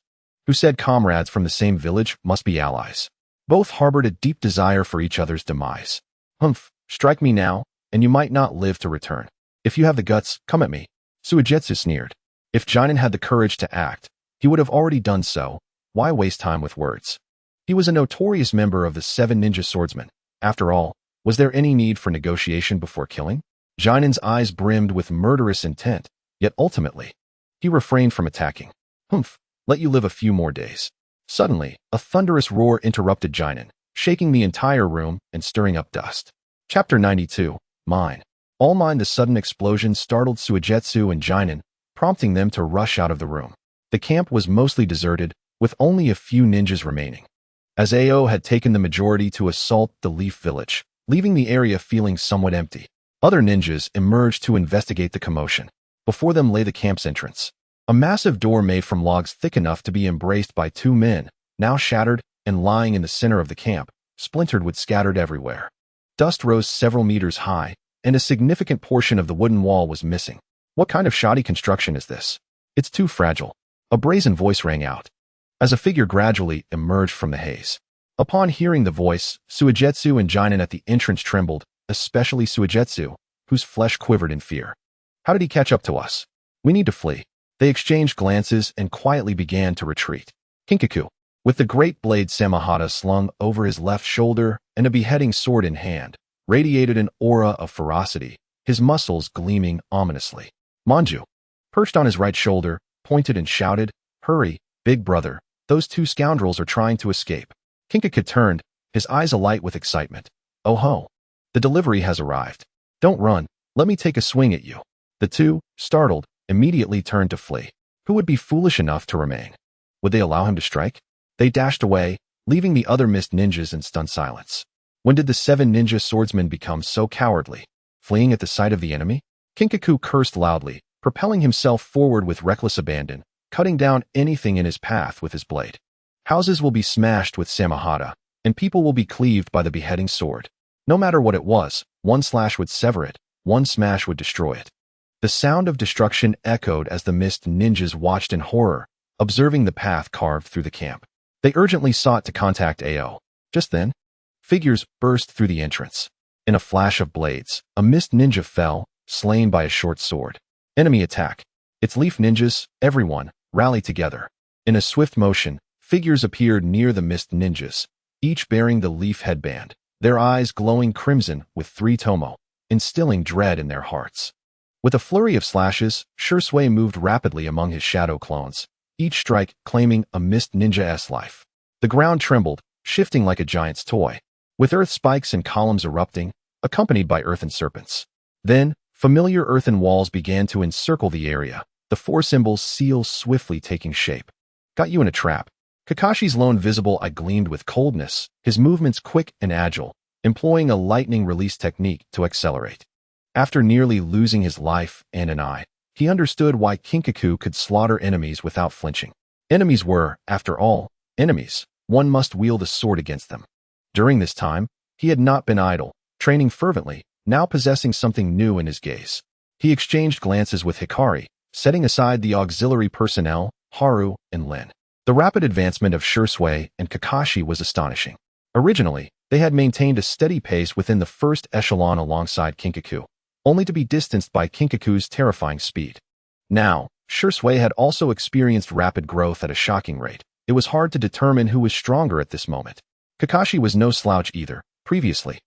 Who said comrades from the same village must be allies? Both harbored a deep desire for each other's demise. Humph, strike me now, and you might not live to return. If you have the guts, come at me. Suigetsu sneered. If Jinin had the courage to act, he would have already done so. Why waste time with words? He was a notorious member of the 7 ninja swordsmen. After all, Was there any need for negotiation before killing? Jinen's eyes brimmed with murderous intent, yet ultimately, he refrained from attacking. Humph, let you live a few more days. Suddenly, a thunderous roar interrupted Jinen, shaking the entire room and stirring up dust. Chapter 92, Mine. All mine. The sudden explosion startled Taijutsu and Jinen, prompting them to rush out of the room. The camp was mostly deserted, with only a few ninjas remaining, as AO had taken the majority to assault the Leaf Village, leaving the area feeling somewhat empty. Other ninjas emerged to investigate the commotion. Before them lay the camp's entrance, a massive door made from logs thick enough to be embraced by two men, now shattered and lying in the center of the camp, splintered wood scattered everywhere. Dust rose several meters high, and a significant portion of the wooden wall was missing. What kind of shoddy construction is this? It's too fragile. A brazen voice rang out, as a figure gradually emerged from the haze. Upon hearing the voice, Taijutsu and Jinen at the entrance trembled, especially Taijutsu, whose flesh quivered in fear. How did he catch up to us? We need to flee. They exchanged glances and quietly began to retreat. Kinkaku, with the great blade Samahata slung over his left shoulder and a beheading sword in hand, radiated an aura of ferocity, his muscles gleaming ominously. Manju, perched on his right shoulder, pointed and shouted, "Hurry, big brother, those two scoundrels are trying to escape." Kinkaku turned, his eyes alight with excitement. "Oh ho! The delivery has arrived. Don't run, let me take a swing at you." The two, startled, immediately turned to flee. Who would be foolish enough to remain? Would they allow him to strike? They dashed away, leaving the other mist ninjas in stunned silence. When did the 7 ninja swordsmen become so cowardly? Fleeing at the sight of the enemy? Kinkaku cursed loudly, propelling himself forward with reckless abandon, cutting down anything in his path with his blade. Houses will be smashed with Samahata, and people will be cleaved by the beheading sword. No matter what it was, one slash would sever it, one smash would destroy it. The sound of destruction echoed as the mist ninjas watched in horror, observing the path carved through the camp. They urgently sought to contact AO. Just then, figures burst through the entrance. In a flash of blades, a mist ninja fell, slain by a short sword. Enemy attack. It's Leaf ninjas, everyone, rally together. In a swift motion, figures appeared near the mist ninjas, each bearing the leaf headband, their eyes glowing crimson with 3 tomo, instilling dread in their hearts. With a flurry of slashes, shrugs moved rapidly among his shadow clones, each strike claiming a mist ninja's life. The ground trembled, shifting like a giant's toy, with earth spikes and columns erupting, accompanied by earthen serpents. Then, familiar earthen walls began to encircle the area, the 4 symbols seals swiftly taking shape. Got you in a trap. Kakashi's lone visible eye gleamed with coldness, his movements quick and agile, employing a lightning release technique to accelerate. After nearly losing his life and an eye, he understood why Kinkaku could slaughter enemies without flinching. Enemies were, after all, enemies. One must wield a sword against them. During this time, he had not been idle, training fervently, now possessing something new in his gaze. He exchanged glances with Hikari, setting aside the auxiliary personnel, Haru and Lin. The rapid advancement of Shrugs and Kakashi was astonishing. Originally, they had maintained a steady pace within the first echelon alongside Kinkaku, only to be distanced by Kinkaku's terrifying speed. Now, Shrugs had also experienced rapid growth at a shocking rate. It was hard to determine who was stronger at this moment. Kakashi was no slouch either. Previously,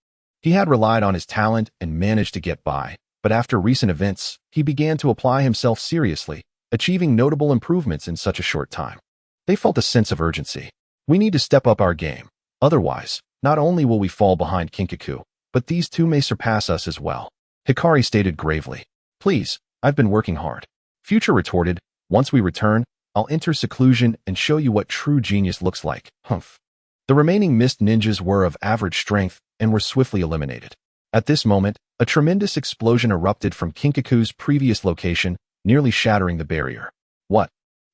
he had relied on his talent and managed to get by, but after recent events, he began to apply himself seriously, achieving notable improvements in such a short time. They felt a sense of urgency. We need to step up our game. Otherwise, not only will we fall behind Kinkaku, but these two may surpass us as well. Hikari stated gravely. Please, I've been working hard. Future retorted, once we return, I'll enter seclusion and show you what true genius looks like. Humph. The remaining mist ninjas were of average strength and were swiftly eliminated. At this moment, a tremendous explosion erupted from Kinkaku's previous location, nearly shattering the barrier. What?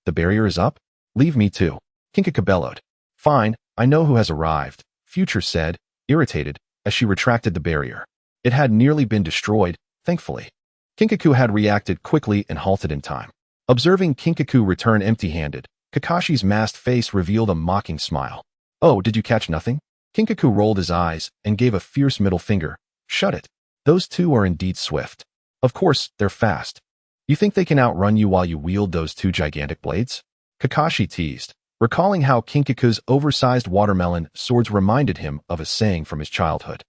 The barrier is up? Leave me too. Kinkaku bellowed. Fine, I know who has arrived, Future said, irritated, as she retracted the barrier. It had nearly been destroyed, thankfully. Kinkaku had reacted quickly and halted in time. Observing Kinkaku return empty-handed, Kakashi's masked face revealed a mocking smile. Oh, did you catch nothing? Kinkaku rolled his eyes and gave a fierce middle finger. Shut it. Those two are indeed swift. Of course, they're fast. You think they can outrun you while you wield those 2 gigantic blades? Kakashi teased, recalling how Kinkaku's oversized watermelon swords reminded him of a saying from his childhood.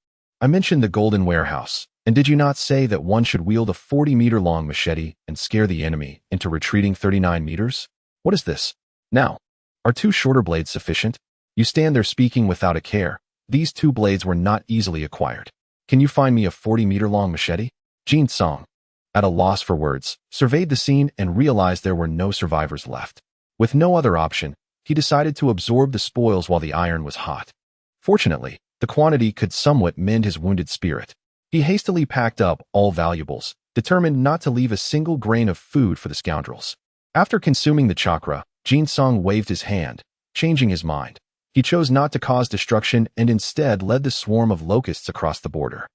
I mentioned the Golden Warehouse, and did you not say that one should wield a 40-meter-long machete and scare the enemy into retreating 39 meters? What is this? Now, are two shorter blades sufficient? You stand there speaking without a care. These two blades were not easily acquired. Can you find me a 40-meter-long machete? Jin-song, at a loss for words, surveyed the scene and realized there were no survivors left. With no other option, he decided to absorb the spoils while the iron was hot. Fortunately, the quantity could somewhat mend his wounded spirit. He hastily packed up all valuables, determined not to leave a single grain of food for the scoundrels. After consuming the chakra, Jin-song waved his hand, changing his mind. He chose not to cause destruction and instead led the swarm of locusts across the border.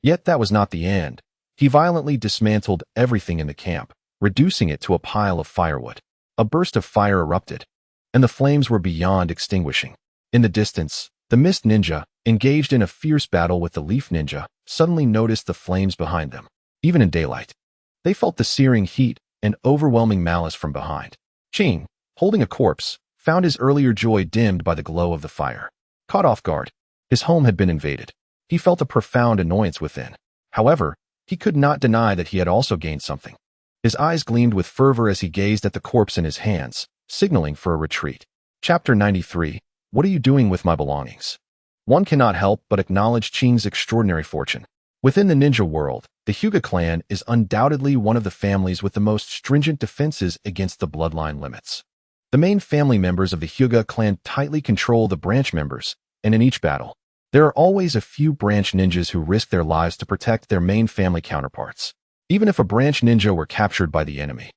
Yet that was not the end. He violently dismantled everything in the camp, reducing it to a pile of firewood. A burst of fire erupted, and the flames were beyond extinguishing. In the distance, the Mist Ninja, engaged in a fierce battle with the Leaf Ninja, suddenly noticed the flames behind them. Even in daylight, they felt the searing heat and overwhelming malice from behind. Ching, holding a corpse, found his earlier joy dimmed by the glow of the fire. Caught off guard, his home had been invaded. He felt a profound annoyance within. However, he could not deny that he had also gained something. His eyes gleamed with fervor as he gazed at the corpse in his hands, signaling for a retreat. Chapter 93. What are you doing with my belongings? One cannot help but acknowledge Ching's extraordinary fortune. Within the ninja world, the Hyuga clan is undoubtedly one of the families with the most stringent defenses against the bloodline limits. The main family members of the Hyuga clan tightly control the branch members, and in each battle, there are always a few branch ninjas who risk their lives to protect their main family counterparts. Even if a branch ninja were captured by the enemy,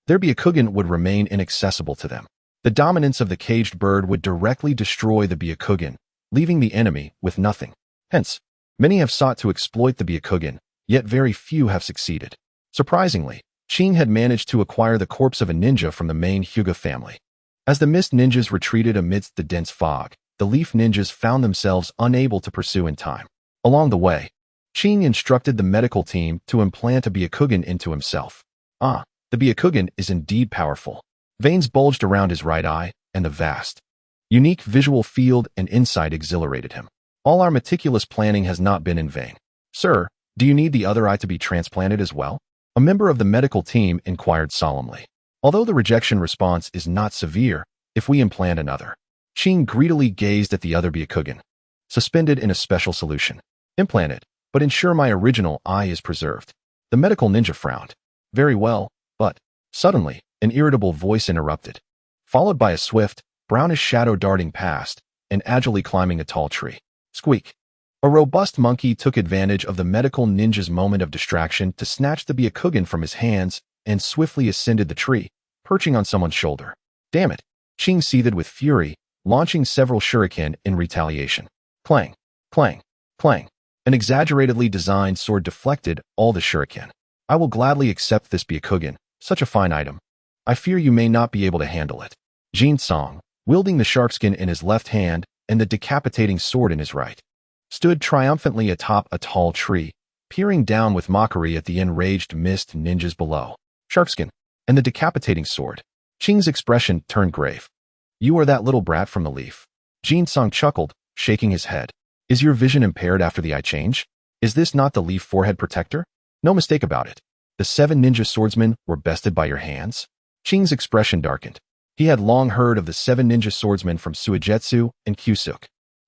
their Byakugan would remain inaccessible to them. The dominance of the caged bird would directly destroy the Byakugan, leaving the enemy with nothing. Hence, many have sought to exploit the Byakugan, yet very few have succeeded. Surprisingly, Ching had managed to acquire the corpse of a ninja from the main Hyuga family. As the Mist Ninjas retreated amidst the dense fog, the Leaf Ninjas found themselves unable to pursue in time. Along the way, Ching instructed the medical team to implant a Byakugan into himself. The Byakugan is indeed powerful. Veins bulged around his right eye, and the vast, unique visual field and insight exhilarated him. All our meticulous planning has not been in vain. Sir, do you need the other eye to be transplanted as well? A member of the medical team inquired solemnly. Although the rejection response is not severe, if we implant another. Ching greedily gazed at the other Byakugan, suspended in a special solution. Implant it, but ensure my original eye is preserved. The medical ninja frowned. Very well, but suddenly, an irritable voice interrupted, followed by a swift, brownish shadow darting past and agilely climbing a tall tree. Squeak. A robust monkey took advantage of the medical ninja's moment of distraction to snatch the Byakugan from his hands and swiftly ascended the tree, perching on someone's shoulder. Damn it! Ching seethed with fury, launching several shuriken in retaliation. Clang, clang, clang. An exaggeratedly designed sword deflected all the shuriken. I will gladly accept this Byakugan, such a fine item. I fear you may not be able to handle it. Jin-song, wielding the sharpskin in his left hand and the decapitating sword in his right, stood triumphantly atop a tall tree, peering down with mockery at the enraged Mist Ninjas below. Sharpskin, and the decapitating sword. Ching's expression turned grave. You are that little brat from the leaf. Jin-song chuckled, shaking his head. Is your vision impaired after the eye change? Is this not the leaf forehead protector? No mistake about it. The 7 ninja swordsmen were bested by your hands? Ching's expression darkened. He had long heard of the 7 ninja swordsmen from Suigetsu and Kyusuk,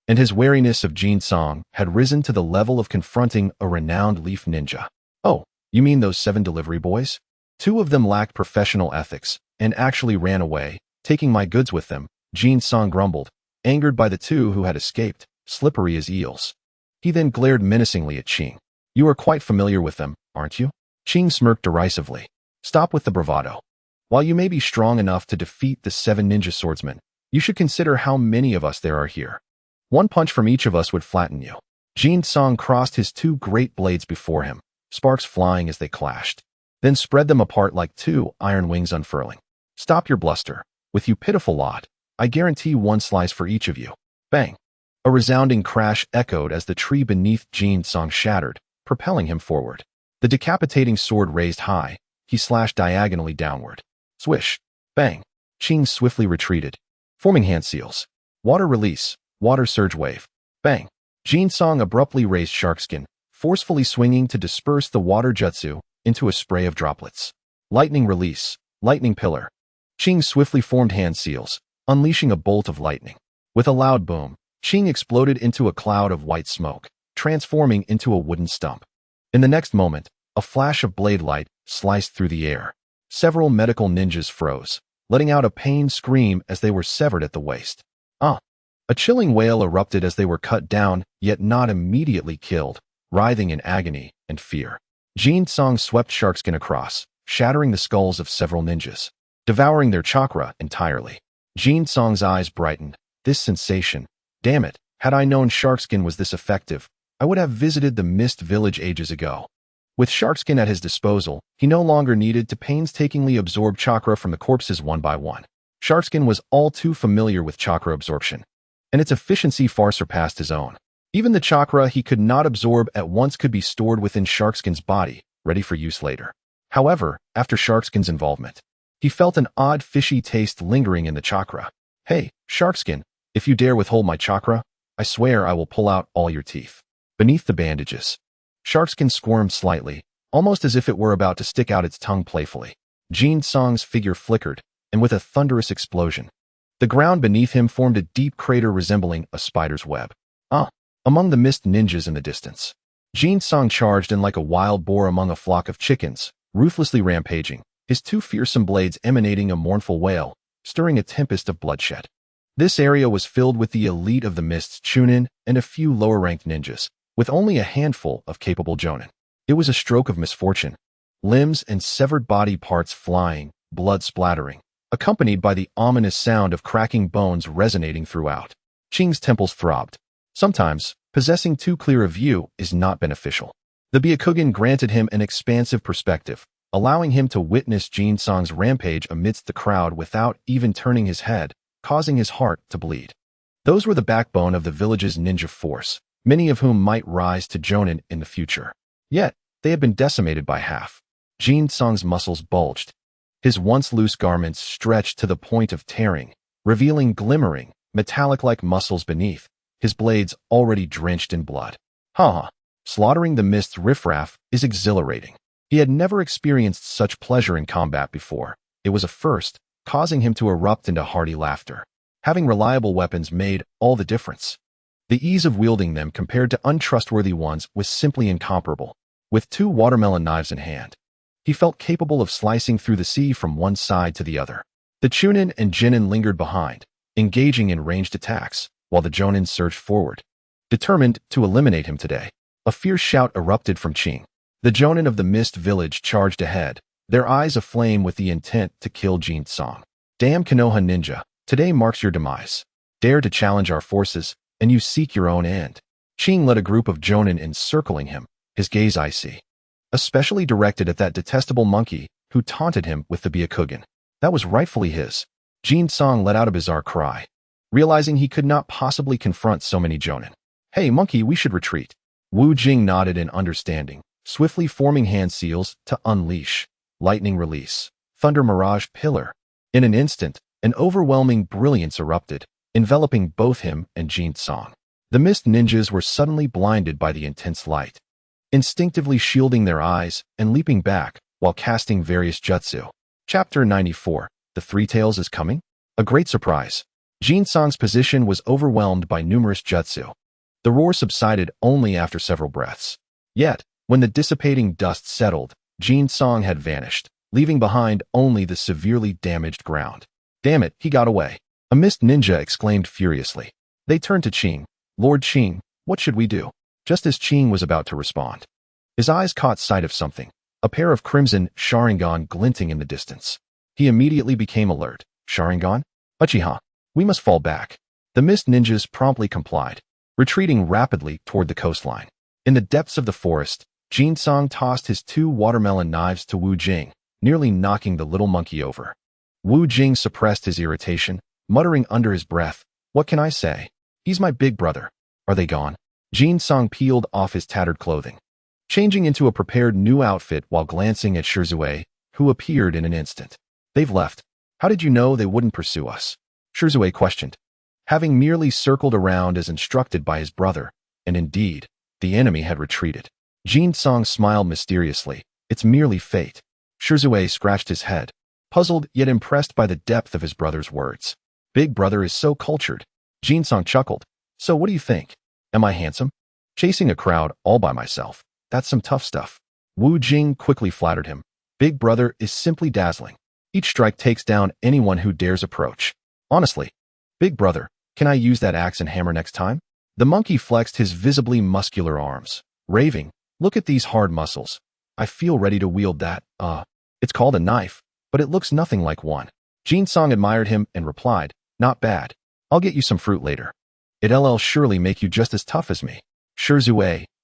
and his wariness of Jin-song had risen to the level of confronting a renowned leaf ninja. Oh, you mean those 7 delivery boys? 2 of them lacked professional ethics and actually ran away, taking my goods with them, Jin-song grumbled, angered by the 2 who had escaped, slippery as eels. He then glared menacingly at Ching. You are quite familiar with them, aren't you? Ching smirked derisively. Stop with the bravado. While you may be strong enough to defeat the 7 ninja swordsmen, you should consider how many of us there are here. One punch from each of us would flatten you. Jin-song crossed his 2 great blades before him, sparks flying as they clashed, then spread them apart like 2 iron wings unfurling. Stop your bluster. With you pitiful lot, I guarantee 1 slice for each of you. Bang! A resounding crash echoed as the tree beneath Jin-song shattered, propelling him forward. The decapitating sword raised high, he slashed diagonally downward. Swish! Bang! Ching swiftly retreated, forming hand seals. Water release, water surge wave. Bang! Jin Song abruptly raised Sharkskin, forcefully swinging to disperse the water jutsu into a spray of droplets. Lightning release, lightning pillar. Ching swiftly formed hand seals, unleashing a bolt of lightning. With a loud boom, Ching exploded into a cloud of white smoke, transforming into a wooden stump. In the next moment, a flash of blade light sliced through the air. Several medical ninjas froze, letting out a pained scream as they were severed at the waist. A chilling wail erupted as they were cut down, yet not immediately killed, writhing in agony and fear. Jin Song swept Sharkskin across, shattering the skulls of several ninjas, devouring their chakra entirely. Jin Song's eyes brightened. This sensation. Damn it, had I known Sharkskin was this effective, I would have visited the Mist Village ages ago. With Sharkskin at his disposal, he no longer needed to painstakingly absorb chakra from the corpses one by one. Sharkskin was all too familiar with chakra absorption, and its efficiency far surpassed his own. Even the chakra he could not absorb at once could be stored within Sharkskin's body, ready for use later. However, after Sharkskin's involvement, he felt an odd fishy taste lingering in the chakra. Hey, Sharkskin, if you dare withhold my chakra, I swear I will pull out all your teeth. Beneath the bandages, Sharkskin squirmed slightly, almost as if it were about to stick out its tongue playfully. Jin Song's figure flickered, and with a thunderous explosion, the ground beneath him formed a deep crater resembling a spider's web. Among the mist ninjas in the distance, Jin Song charged in like a wild boar among a flock of chickens, ruthlessly rampaging, his two fearsome blades emanating a mournful wail, stirring a tempest of bloodshed. This area was filled with the elite of the Mist's Chunin and a few lower-ranked ninjas, with only a handful of capable jonin. It was a stroke of misfortune. Limbs and severed body parts flying, blood splattering, accompanied by the ominous sound of cracking bones resonating throughout. Ching's temples throbbed. Sometimes, possessing too clear a view is not beneficial. The Byakugan granted him an expansive perspective, allowing him to witness Jin Song's rampage amidst the crowd without even turning his head, causing his heart to bleed. Those were the backbone of the village's ninja force, many of whom might rise to jonin in the future. Yet, they had been decimated by half. Jin Song's muscles bulged. His once loose garments stretched to the point of tearing, revealing glimmering, metallic-like muscles beneath, his blades already drenched in blood. Slaughtering the Mist's riffraff is exhilarating. He had never experienced such pleasure in combat before. It was a first, causing him to erupt into hearty laughter. Having reliable weapons made all the difference. The ease of wielding them compared to untrustworthy ones was simply incomparable. With 2 watermelon knives in hand, he felt capable of slicing through the sea from one side to the other. The Chunin and Jinin lingered behind, engaging in ranged attacks, while the Jonin surged forward, determined to eliminate him today. A fierce shout erupted from Ching. The Jonin of the Mist Village charged ahead, their eyes aflame with the intent to kill Jin Song. Damn Konoha ninja, today marks your demise. Dare to challenge our forces, and you seek your own end. Ching led a group of Jonin encircling him, his gaze icy, especially directed at that detestable monkey who taunted him with the Byakugan. That was rightfully his. Jin Song let out a bizarre cry, realizing he could not possibly confront so many Jonin. Hey, monkey, we should retreat. Wu Jing nodded in understanding, swiftly forming hand seals to unleash. Lightning release. Thunder mirage pillar. In an instant, an overwhelming brilliance erupted, enveloping both him and Jin Song. The Mist ninjas were suddenly blinded by the intense light, instinctively shielding their eyes and leaping back while casting various jutsu. Chapter 94. The Three Tails is coming? A great surprise. Jin Song's position was overwhelmed by numerous jutsu. The roar subsided only after several breaths. Yet, when the dissipating dust settled, Jin Song had vanished, leaving behind only the severely damaged ground. Damn it, he got away. A Mist ninja exclaimed furiously. They turned to Ching. Lord Ching, what should we do? Just as Ching was about to respond, his eyes caught sight of something, a pair of crimson Sharingan glinting in the distance. He immediately became alert. Sharingan? Uchiha. We must fall back. The Mist ninjas promptly complied, retreating rapidly toward the coastline. In the depths of the forest, Jin Song tossed his 2 watermelon knives to Wu Jing, nearly knocking the little monkey over. Wu Jing suppressed his irritation, muttering under his breath, "What can I say? He's my big brother." Are they gone? Jin Song peeled off his tattered clothing, changing into a prepared new outfit while glancing at Shrugs, who appeared in an instant. They've left. How did you know they wouldn't pursue us? Shrugs questioned. Having merely circled around as instructed by his brother, and indeed, the enemy had retreated. Jin-song smiled mysteriously. It's merely fate. Shrugs scratched his head, puzzled yet impressed by the depth of his brother's words. Big brother is so cultured. Jin-song chuckled. So what do you think? Am I handsome? Chasing a crowd all by myself. That's some tough stuff. Wu Jing quickly flattered him. Big brother is simply dazzling. Each strike takes down anyone who dares approach. Honestly, big brother, can I use that axe and hammer next time? The monkey flexed his visibly muscular arms, raving, look at these hard muscles. I feel ready to wield that, it's called a knife, but it looks nothing like one. Jin-song admired him and replied, not bad. I'll get you some fruit later. It'll surely make you just as tough as me. Shrugs,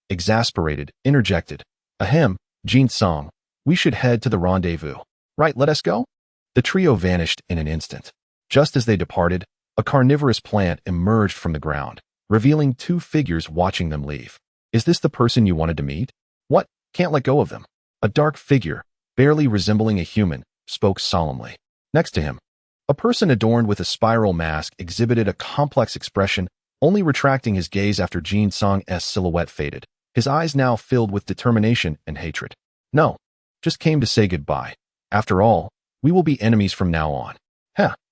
exasperated, interjected. Ahem, Jin-song, we should head to the rendezvous. Right, let us go? The trio vanished in an instant. Just as they departed, a carnivorous plant emerged from the ground, revealing two figures watching them leave. Is this the person you wanted to meet? What? Can't let go of them. A dark figure, barely resembling a human, spoke solemnly. Next to him, a person adorned with a spiral mask exhibited a complex expression, only retracting his gaze after Jin-song's silhouette faded, his eyes now filled with determination and hatred. No, just came to say goodbye. After all, we will be enemies from now on.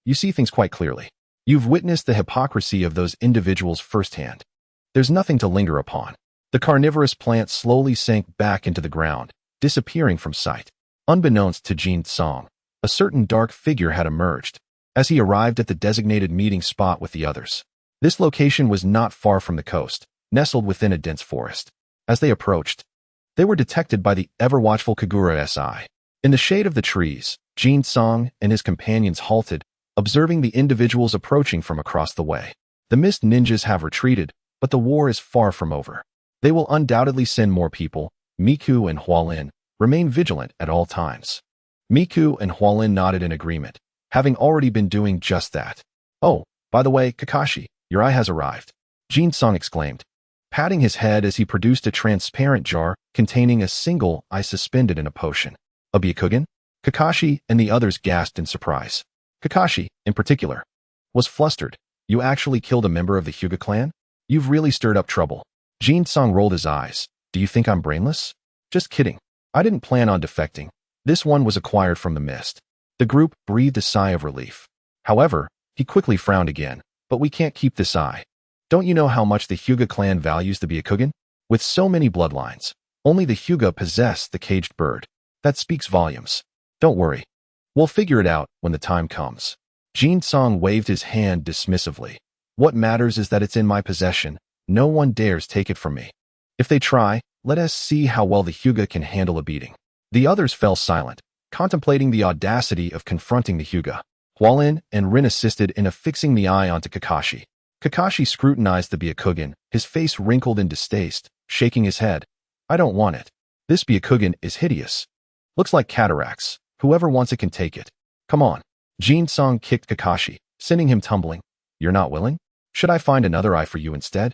You see things quite clearly. You've witnessed the hypocrisy of those individuals firsthand. There's nothing to linger upon. The carnivorous plant slowly sank back into the ground, disappearing from sight. Unbeknownst to Jin-song, a certain dark figure had emerged, as he arrived at the designated meeting spot with the others. This location was not far from the coast, nestled within a dense forest. As they approached, they were detected by the ever-watchful Kagura-si. In the shade of the trees, Jin-song and his companions halted, observing the individuals approaching from across the way. The mist ninjas have retreated, but the war is far from over. They will undoubtedly send more people. Miku and Hualin remain vigilant at all times. Miku and Hualin nodded in agreement, having already been doing just that. Oh, by the way, Kakashi, your eye has arrived. Jin-song exclaimed, patting his head as he produced a transparent jar containing a single eye suspended in a potion. A Byakugan? Kakashi and the others gasped in surprise. Kakashi, in particular, was flustered. You actually killed a member of the Hyuga clan? You've really stirred up trouble. Jin-song rolled his eyes. Do you think I'm brainless? Just kidding. I didn't plan on defecting. This one was acquired from the mist. The group breathed a sigh of relief. However, he quickly frowned again. But we can't keep this eye. Don't you know how much the Hyuga clan values the Byakugan? With so many bloodlines, only the Hyuga possess the caged bird. That speaks volumes. Don't worry. We'll figure it out when the time comes. Jin-song waved his hand dismissively. What matters is that it's in my possession. No one dares take it from me. If they try, let us see how well the Hyuga can handle a beating. The others fell silent, contemplating the audacity of confronting the Hyuga. Hualin and Rin assisted in affixing the eye onto Kakashi. Kakashi scrutinized the Byakugan, his face wrinkled in distaste, shaking his head. I don't want it. This Byakugan is hideous. Looks like cataracts. Whoever wants it can take it. Come on. Jin-song kicked Kakashi, sending him tumbling. You're not willing? Should I find another eye for you instead?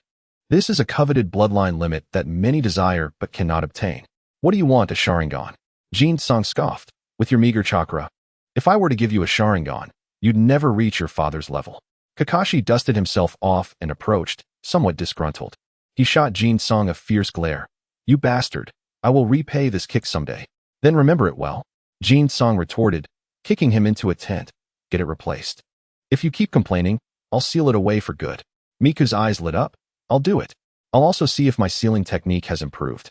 This is a coveted bloodline limit that many desire but cannot obtain. What do you want, a Sharingan? Jin-song scoffed. With your meager chakra. If I were to give you a Sharingan, you'd never reach your father's level. Kakashi dusted himself off and approached, somewhat disgruntled. He shot Jin-song a fierce glare. You bastard. I will repay this kick someday. Then remember it well. Jin-song retorted, kicking him into a tent. Get it replaced. If you keep complaining, I'll seal it away for good. Miku's eyes lit up. I'll do it. I'll also see if my sealing technique has improved.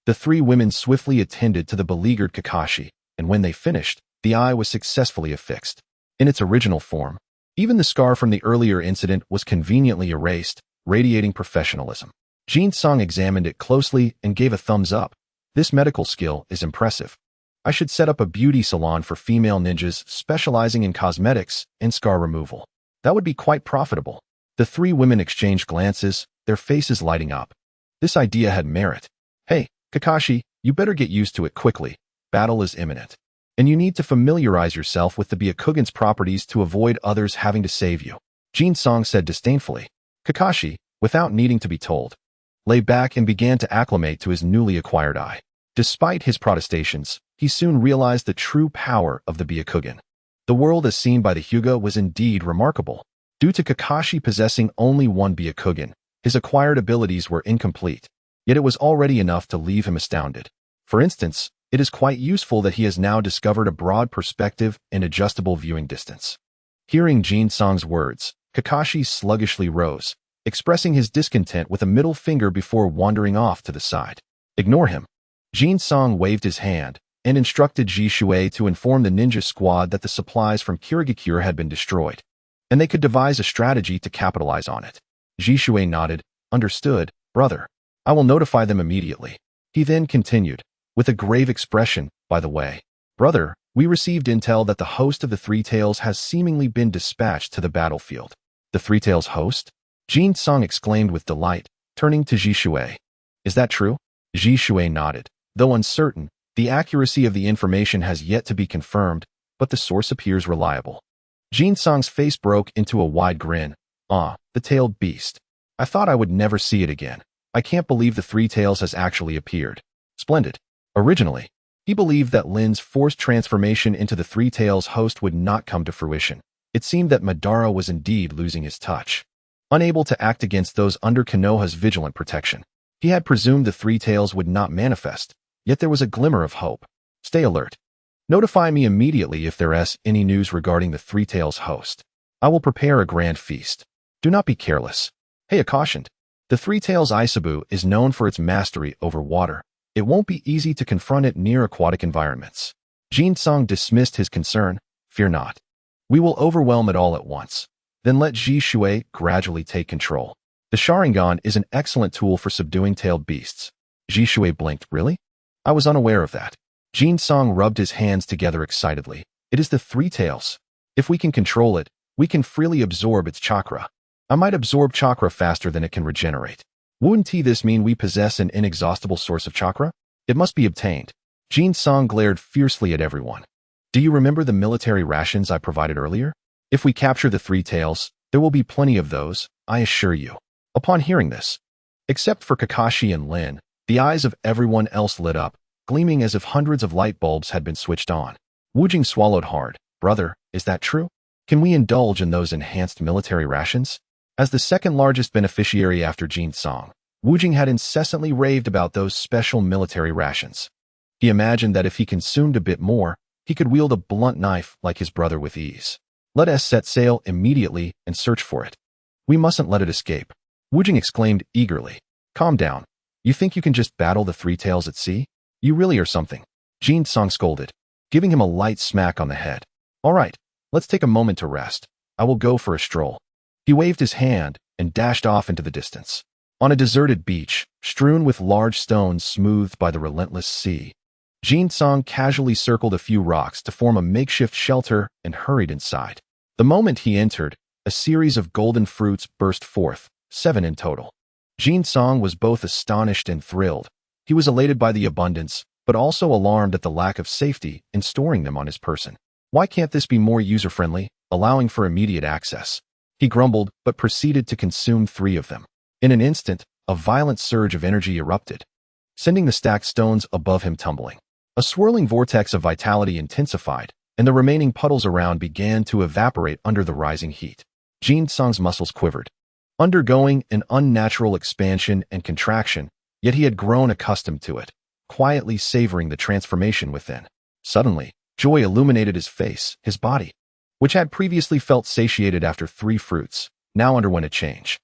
The three women swiftly attended to the beleaguered Kakashi, and when they finished, the eye was successfully affixed. In its original form, even the scar from the earlier incident was conveniently erased, radiating professionalism. Jin-song examined it closely and gave a thumbs up. This medical skill is impressive. I should set up a beauty salon for female ninjas specializing in cosmetics and scar removal. That would be quite profitable. The three women exchanged glances, their faces lighting up. This idea had merit. Hey, Kakashi, you better get used to it quickly. Battle is imminent. And you need to familiarize yourself with the Byakugan's properties to avoid others having to save you. Jin-song said disdainfully. Kakashi, without needing to be told, lay back and began to acclimate to his newly acquired eye. Despite his protestations, he soon realized the true power of the Byakugan. The world as seen by the Hyuga was indeed remarkable. Due to Kakashi possessing only one Byakugan, His acquired abilities were incomplete, yet it was already enough to leave him astounded. For instance, it is quite useful that he has now discovered a broad perspective and adjustable viewing distance. Hearing Jin-sang's words, Kakashi sluggishly rose, expressing his discontent with a middle finger before wandering off to the side. Ignore him. Jin-sang waved his hand and instructed Ji-Shui to inform the ninja squad that the supplies from Kirigakure had been destroyed, and they could devise a strategy to capitalize on it. Ji-Shui nodded. Understood, brother. I will notify them immediately. He then continued, with a grave expression, by the way. Brother, we received intel that the host of the Three Tails has seemingly been dispatched to the battlefield. The Three Tails host? Jin-sang exclaimed with delight, turning to Ji-Shui. Is that true? Ji-Shui nodded. Though uncertain, the accuracy of the information has yet to be confirmed, but the source appears reliable. Jin-sang's face broke into a wide grin. Ah, the tailed beast. I thought I would never see it again. I can't believe the Three Tails has actually appeared. Splendid. Originally, he believed that Lin's forced transformation into the Three Tails host would not come to fruition. It seemed that Madara was indeed losing his touch. Unable to act against those under Konoha's vigilant protection, he had presumed the Three Tails would not manifest, yet there was a glimmer of hope. Stay alert. Notify me immediately if there is any news regarding the Three Tails host. I will prepare a grand feast. Do not be careless. Heya cautioned. The Three Tails Isabu is known for its mastery over water. It won't be easy to confront it near aquatic environments. Jin-sang dismissed his concern. Fear not. We will overwhelm it all at once. Then let Ji-Shui gradually take control. The Sharingan is an excellent tool for subduing tailed beasts. Ji-Shui blinked. Really? I was unaware of that. Jin-sang rubbed his hands together excitedly. It is the Three Tails. If we can control it, we can freely absorb its chakra. I might absorb chakra faster than it can regenerate. Wouldn't this mean we possess an inexhaustible source of chakra? It must be obtained. Jin-sang glared fiercely at everyone. Do you remember the military rations I provided earlier? If we capture the Three Tails, there will be plenty of those, I assure you. Upon hearing this, except for Kakashi and Lin, the eyes of everyone else lit up, gleaming as if hundreds of light bulbs had been switched on. Wujing swallowed hard. Brother, is that true? Can we indulge in those enhanced military rations? As the second largest beneficiary after Jin-sang, Wujing had incessantly raved about those special military rations. He imagined that if he consumed a bit more, he could wield a blunt knife like his brother with ease. Let us set sail immediately and search for it. We mustn't let it escape. Wujing exclaimed eagerly. Calm down. You think you can just battle the Three Tails at sea? You really are something. Jin-sang scolded, giving him a light smack on the head. All right, let's take a moment to rest. I will go for a stroll. He waved his hand and dashed off into the distance. On a deserted beach, strewn with large stones smoothed by the relentless sea, Jin-sang casually circled a few rocks to form a makeshift shelter and hurried inside. The moment he entered, a series of golden fruits burst forth, 7 in total. Jin-sang was both astonished and thrilled. He was elated by the abundance, but also alarmed at the lack of safety in storing them on his person. Why can't this be more user-friendly, allowing for immediate access? He grumbled, but proceeded to consume 3 of them. In an instant, a violent surge of energy erupted, sending the stacked stones above him tumbling. A swirling vortex of vitality intensified, and the remaining puddles around began to evaporate under the rising heat. Jin-sang's muscles quivered, undergoing an unnatural expansion and contraction, yet he had grown accustomed to it, quietly savoring the transformation within. Suddenly, joy illuminated his face, his body, which had previously felt satiated after 3 fruits, now underwent a change.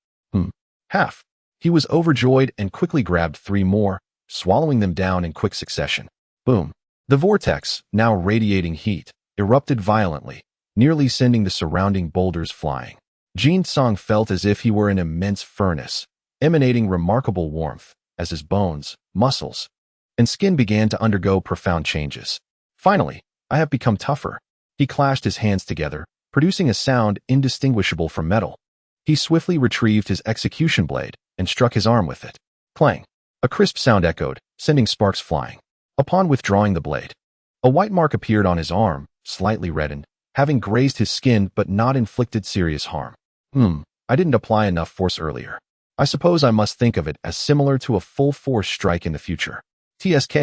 Half. He was overjoyed and quickly grabbed 3 more, swallowing them down in quick succession. Boom. The vortex, now radiating heat, erupted violently, nearly sending the surrounding boulders flying. Jin-sang felt as if he were an immense furnace, emanating remarkable warmth, as his bones, muscles, and skin began to undergo profound changes. Finally, I have become tougher. He clashed his hands together, producing a sound indistinguishable from metal. He swiftly retrieved his execution blade and struck his arm with it. Clang! A crisp sound echoed, sending sparks flying. Upon withdrawing the blade, a white mark appeared on his arm, slightly reddened, having grazed his skin but not inflicted serious harm. I didn't apply enough force earlier. I suppose I must think of it as similar to a full-force strike in the future. TSK.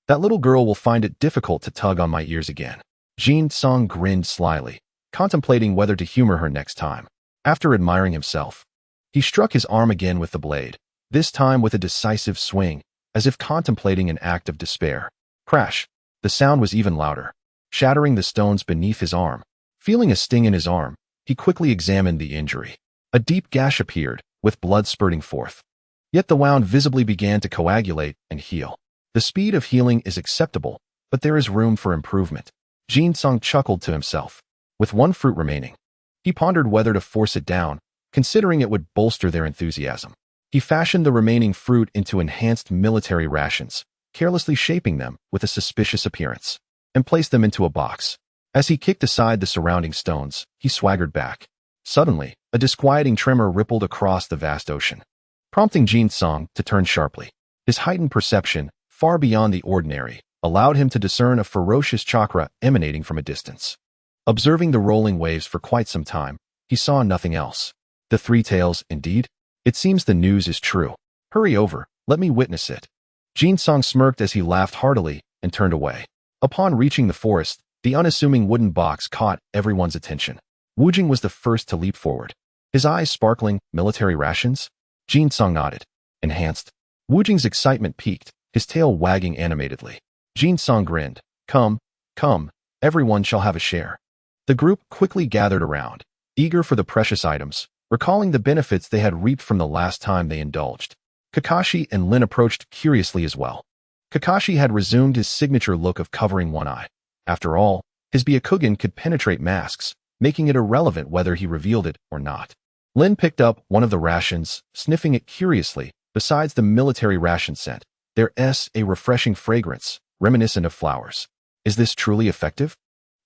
That little girl will find it difficult to tug on my ears again. Jin-sang grinned slyly, contemplating whether to humor her next time. After admiring himself, He struck his arm again with the blade, this time with a decisive swing, as if contemplating an act of despair. Crash! The sound was even louder, shattering the stones beneath his arm. Feeling a sting in his arm, he quickly examined the injury. A deep gash appeared, with blood spurting forth. Yet the wound visibly began to coagulate and heal. The speed of healing is acceptable, but there is room for improvement. Jin-sung chuckled to himself. With one fruit remaining, he pondered whether to force it down, considering it would bolster their enthusiasm. He fashioned the remaining fruit into enhanced military rations, carelessly shaping them with a suspicious appearance, and placed them into a box. As he kicked aside the surrounding stones, he swaggered back. Suddenly, a disquieting tremor rippled across the vast ocean, prompting Jin-sung to turn sharply. His heightened perception, far beyond the ordinary, allowed him to discern a ferocious chakra emanating from a distance. Observing the rolling waves for quite some time, he saw nothing else. The three tails, indeed? It seems the news is true. Hurry over, let me witness it. Jin-sung smirked as he laughed heartily and turned away. Upon reaching the forest, the unassuming wooden box caught everyone's attention. Wujing was the first to leap forward. His eyes sparkling. Military rations? Jin-sung nodded. Enhanced. Wujing's excitement peaked, his tail wagging animatedly. Jin-sung grinned. Come, come, everyone shall have a share. The group quickly gathered around, eager for the precious items, recalling the benefits they had reaped from the last time they indulged. Kakashi and Lin approached curiously as well. Kakashi had resumed his signature look of covering one eye. After all, his Byakugan could penetrate masks, making it irrelevant whether he revealed it or not. Lin picked up one of the rations, sniffing it curiously. Besides the military ration scent, there's a refreshing fragrance, reminiscent of flowers. Is this truly effective?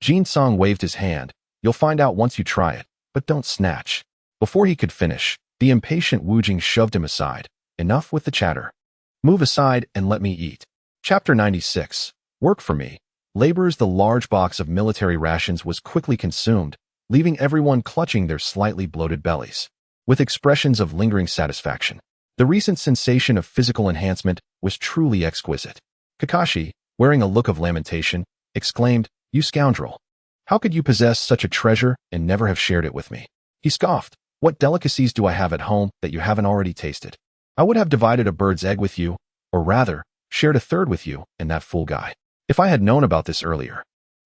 Jin-sung waved his hand. You'll find out once you try it, but don't snatch. Before he could finish, the impatient Wujing shoved him aside. Enough with the chatter. Move aside and let me eat. Chapter 96. Work for me. Labor's the large box of military rations was quickly consumed, leaving everyone clutching their slightly bloated bellies, with expressions of lingering satisfaction. The recent sensation of physical enhancement was truly exquisite. Kakashi, wearing a look of lamentation, exclaimed, You scoundrel! How could you possess such a treasure and never have shared it with me? He scoffed. What delicacies do I have at home that you haven't already tasted? I would have divided a bird's egg with you, or rather, shared a third with you and that fool guy. If I had known about this earlier,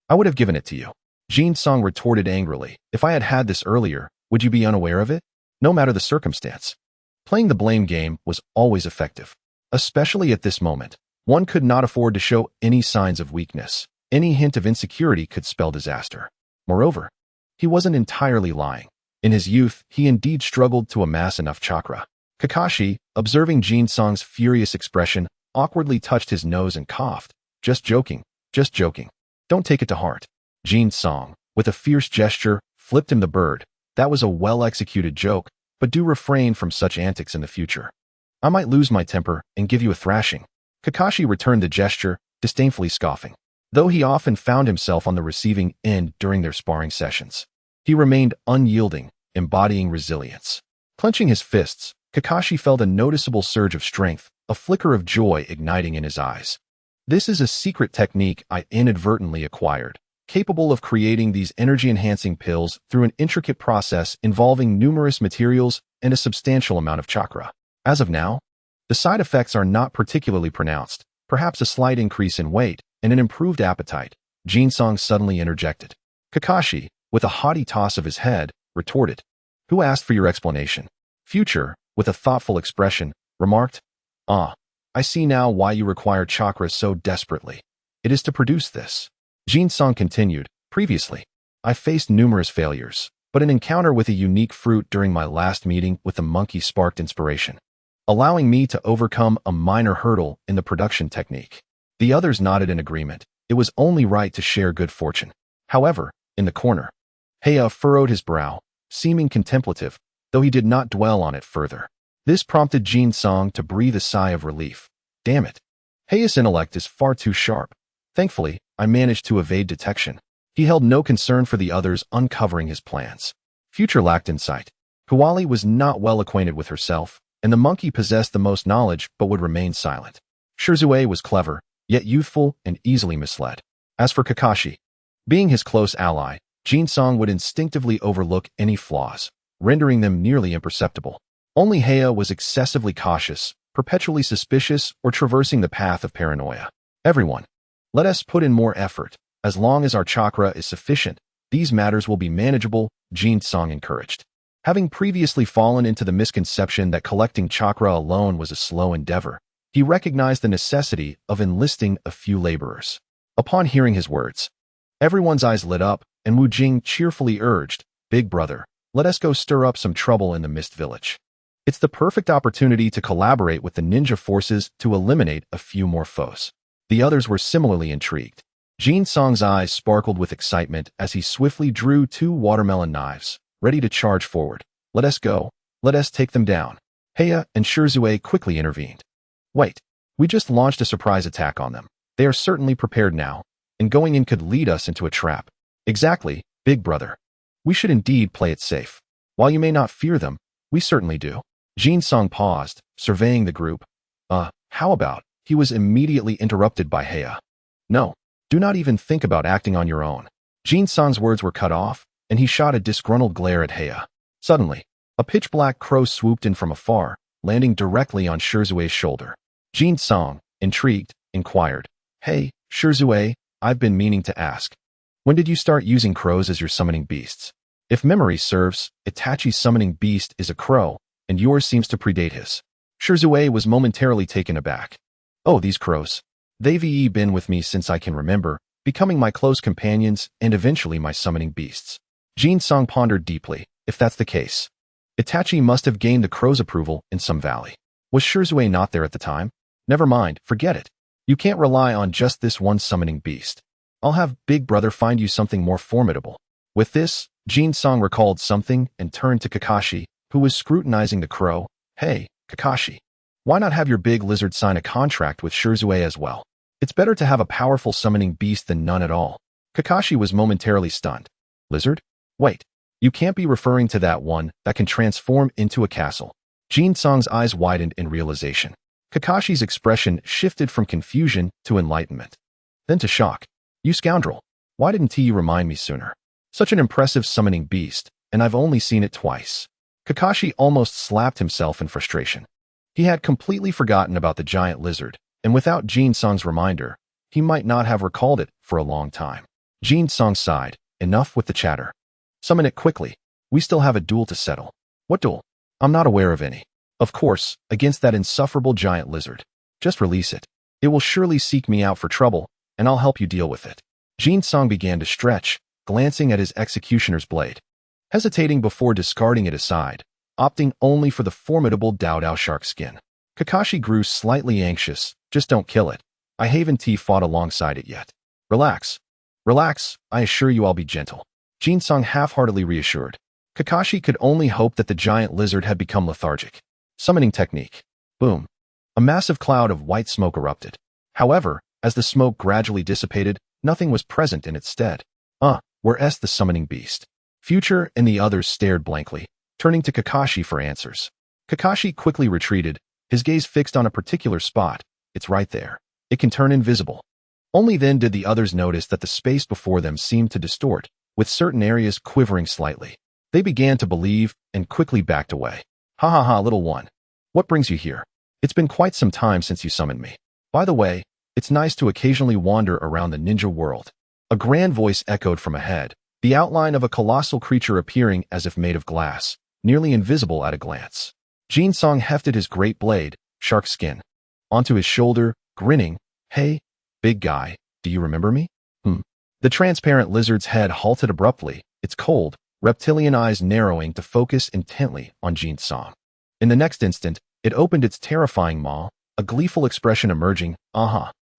I would have given it to you. Jin-sung retorted angrily. If I had had this earlier, would you be unaware of it? No matter the circumstance. Playing the blame game was always effective. Especially at this moment, one could not afford to show any signs of weakness. Any hint of insecurity could spell disaster. Moreover, he wasn't entirely lying. In his youth, he indeed struggled to amass enough chakra. Kakashi, observing Jin-sung's furious expression, awkwardly touched his nose and coughed. Just joking, just joking. Don't take it to heart. Jin-sung, with a fierce gesture, flipped him the bird. That was a well-executed joke, but do refrain from such antics in the future. I might lose my temper and give you a thrashing. Kakashi returned the gesture, disdainfully scoffing. Though he often found himself on the receiving end during their sparring sessions, he remained unyielding, embodying resilience. Clenching his fists, Kakashi felt a noticeable surge of strength, a flicker of joy igniting in his eyes. This is a secret technique I inadvertently acquired, capable of creating these energy-enhancing pills through an intricate process involving numerous materials and a substantial amount of chakra. As of now, the side effects are not particularly pronounced, perhaps a slight increase in weight and an improved appetite. Jin-sung suddenly interjected. Kakashi, with a haughty toss of his head, retorted. Who asked for your explanation? Future, with a thoughtful expression, remarked, I see now why you require chakra so desperately. It is to produce this. Jin-sung continued, previously, I faced numerous failures, but an encounter with a unique fruit during my last meeting with the monkey sparked inspiration, allowing me to overcome a minor hurdle in the production technique. The others nodded in agreement. It was only right to share good fortune. However, in the corner, Heya furrowed his brow, seeming contemplative, though he did not dwell on it further. This prompted Jin-sung to breathe a sigh of relief. Damn it. Heia's intellect is far too sharp. Thankfully, I managed to evade detection. He held no concern for the others uncovering his plans. Future lacked insight. Kuwali was not well acquainted with herself, and the monkey possessed the most knowledge but would remain silent. Shirzue was clever, yet youthful and easily misled. As for Kakashi, being his close ally, Jin-sung would instinctively overlook any flaws, rendering them nearly imperceptible. Only Heya was excessively cautious, perpetually suspicious, or traversing the path of paranoia. Everyone, let us put in more effort. As long as our chakra is sufficient, these matters will be manageable, Jin-sung encouraged. Having previously fallen into the misconception that collecting chakra alone was a slow endeavor, he recognized the necessity of enlisting a few laborers. Upon hearing his words, everyone's eyes lit up, and Wu Jing cheerfully urged, "Big brother, let us go stir up some trouble in the Mist Village. It's the perfect opportunity to collaborate with the ninja forces to eliminate a few more foes." The others were similarly intrigued. Jin-sung's eyes sparkled with excitement as he swiftly drew 2 watermelon knives, ready to charge forward. "Let us go. Let us take them down." Heya and Shrugs quickly intervened. "Wait. We just launched a surprise attack on them. They are certainly prepared now, and going in could lead us into a trap." "Exactly, big brother. We should indeed play it safe. While you may not fear them, we certainly do." Jin-sung paused, surveying the group. How about?" He was immediately interrupted by Heya. "No. Do not even think about acting on your own." Jin-sung's words were cut off, and he shot a disgruntled glare at Heya. Suddenly, a pitch-black crow swooped in from afar, landing directly on Shrugs' shoulder. Jin-sung, intrigued, inquired, "Hey, Shrugs, I've been meaning to ask. When did you start using crows as your summoning beasts? If memory serves, Itachi's summoning beast is a crow, and yours seems to predate his." Shrugs was momentarily taken aback. "Oh, these crows. They've been with me since I can remember, becoming my close companions and eventually my summoning beasts." Jin-sung pondered deeply. If that's the case, Itachi must have gained the crow's approval in some valley. Was Shrugs not there at the time? Never mind, forget it. You can't rely on just this one summoning beast. I'll have Big Brother find you something more formidable. With this, Jin-sung recalled something and turned to Kakashi, who was scrutinizing the crow. "Hey, Kakashi. Why not have your big lizard sign a contract with Shrugs as well? It's better to have a powerful summoning beast than none at all." Kakashi was momentarily stunned. "Lizard? Wait. You can't be referring to that one that can transform into a castle." Jin-sung's eyes widened in realization. Kakashi's expression shifted from confusion to enlightenment, then to shock. "You scoundrel. Why didn't you remind me sooner? Such an impressive summoning beast, and I've only seen it twice." Kakashi almost slapped himself in frustration. He had completely forgotten about the giant lizard, and without Jin-sung's reminder, he might not have recalled it for a long time. Jin-sung sighed. "Enough with the chatter. Summon it quickly. We still have a duel to settle." "What duel?" "I'm not aware of any." "Of course, against that insufferable giant lizard. Just release it. It will surely seek me out for trouble, and I'll help you deal with it." Jin-sung began to stretch, glancing at his executioner's blade, hesitating before discarding it aside, opting only for the formidable Dao shark skin. Kakashi grew slightly anxious. "Just don't kill it. I haven't fought alongside it yet. Relax. Relax, I assure you I'll be gentle." Jin-sung half-heartedly reassured. Kakashi could only hope that the giant lizard had become lethargic. Summoning technique. Boom. A massive cloud of white smoke erupted. However, as the smoke gradually dissipated, nothing was present in its stead. Where's the summoning beast?" Future and the others stared blankly, turning to Kakashi for answers. Kakashi quickly retreated, his gaze fixed on a particular spot. "It's right there. It can turn invisible." Only then did the others notice that the space before them seemed to distort, with certain areas quivering slightly. They began to believe and quickly backed away. "Ha ha ha, little one. What brings you here? It's been quite some time since you summoned me. By the way, it's nice to occasionally wander around the ninja world." A grand voice echoed from ahead, the outline of a colossal creature appearing as if made of glass, nearly invisible at a glance. Jin-sung hefted his great blade, shark skin, onto his shoulder, grinning. "Hey, big guy, do you remember me?" The transparent lizard's head halted abruptly, its cold, reptilian eyes narrowing to focus intently on Jin-sung. In the next instant, it opened its terrifying maw, a gleeful expression emerging.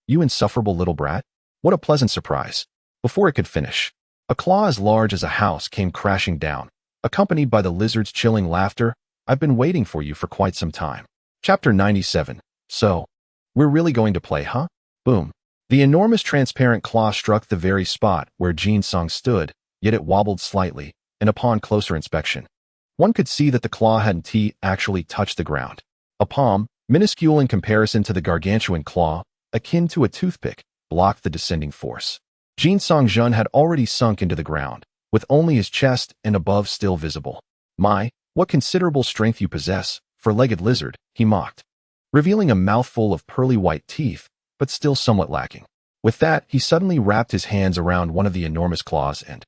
You insufferable little brat. What a pleasant surprise." Before it could finish, a claw as large as a house came crashing down, accompanied by the lizard's chilling laughter. "I've been waiting for you for quite some time." Chapter 97. "So, we're really going to play, huh?" Boom. The enormous transparent claw struck the very spot where Jin-sung stood, yet it wobbled slightly, and upon closer inspection, one could see that the claw hadn't actually touched the ground. A palm, minuscule in comparison to the gargantuan claw, akin to a toothpick, blocked the descending force. Jin-sung Jun had already sunk into the ground, with only his chest and above still visible. "My, what considerable strength you possess, four-legged lizard, he mocked, revealing a mouthful of pearly white teeth, but still somewhat lacking. With that, he suddenly wrapped his hands around one of the enormous claws and,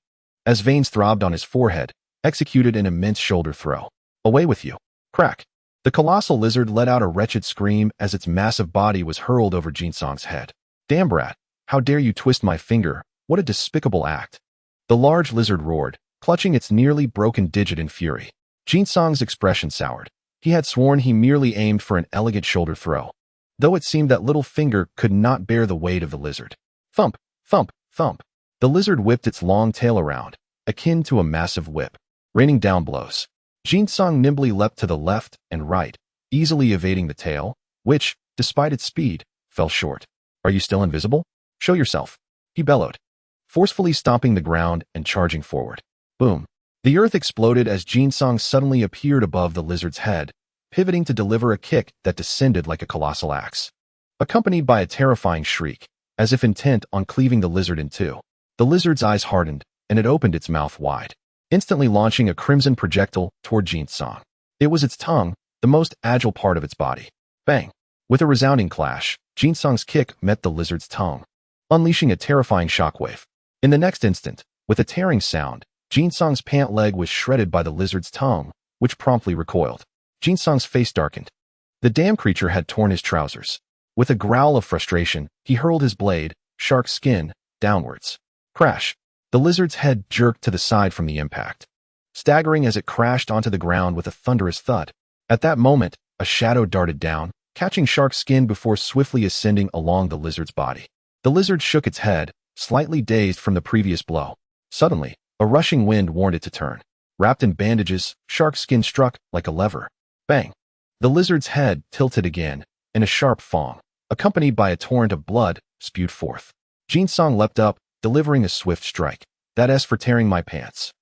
as veins throbbed on his forehead, executed an immense shoulder throw. Away with you. Crack. The colossal lizard let out a wretched scream as its massive body was hurled over Jinsong's head. Damn brat, how dare you twist my finger, what a despicable act. The large lizard roared, clutching its nearly broken digit in fury. Jinsong's expression soured. He had sworn he merely aimed for an elegant shoulder throw, though it seemed that little finger could not bear the weight of the lizard. Thump, thump, thump. The lizard whipped its long tail around, akin to a massive whip, raining down blows. Jinsong nimbly leapt to the left and right, easily evading the tail, which, despite its speed, fell short. Are you still invisible? Show yourself, he bellowed, forcefully stomping the ground and charging forward. Boom. The earth exploded as Jinsong suddenly appeared above the lizard's head, pivoting to deliver a kick that descended like a colossal axe, accompanied by a terrifying shriek, as if intent on cleaving the lizard in two. The lizard's eyes hardened, and it opened its mouth wide, instantly launching a crimson projectile toward Jinsong. It was its tongue, the most agile part of its body. Bang! With a resounding clash, Jinsong's kick met the lizard's tongue, unleashing a terrifying shockwave. In the next instant, with a tearing sound, Jinsong's pant leg was shredded by the lizard's tongue, which promptly recoiled. Jinsong's face darkened. The damn creature had torn his trousers. With a growl of frustration, he hurled his blade, shark skin, downwards. Crash! The lizard's head jerked to the side from the impact, staggering as it crashed onto the ground with a thunderous thud. At that moment, a shadow darted down, catching shark skin before swiftly ascending along the lizard's body. The lizard shook its head, slightly dazed from the previous blow. Suddenly, a rushing wind warned it to turn. Wrapped in bandages, shark skin struck like a lever. Bang! The lizard's head tilted again, and a sharp thong, accompanied by a torrent of blood, spewed forth. Jinsong leapt up, delivering a swift strike. That S for tearing my pants.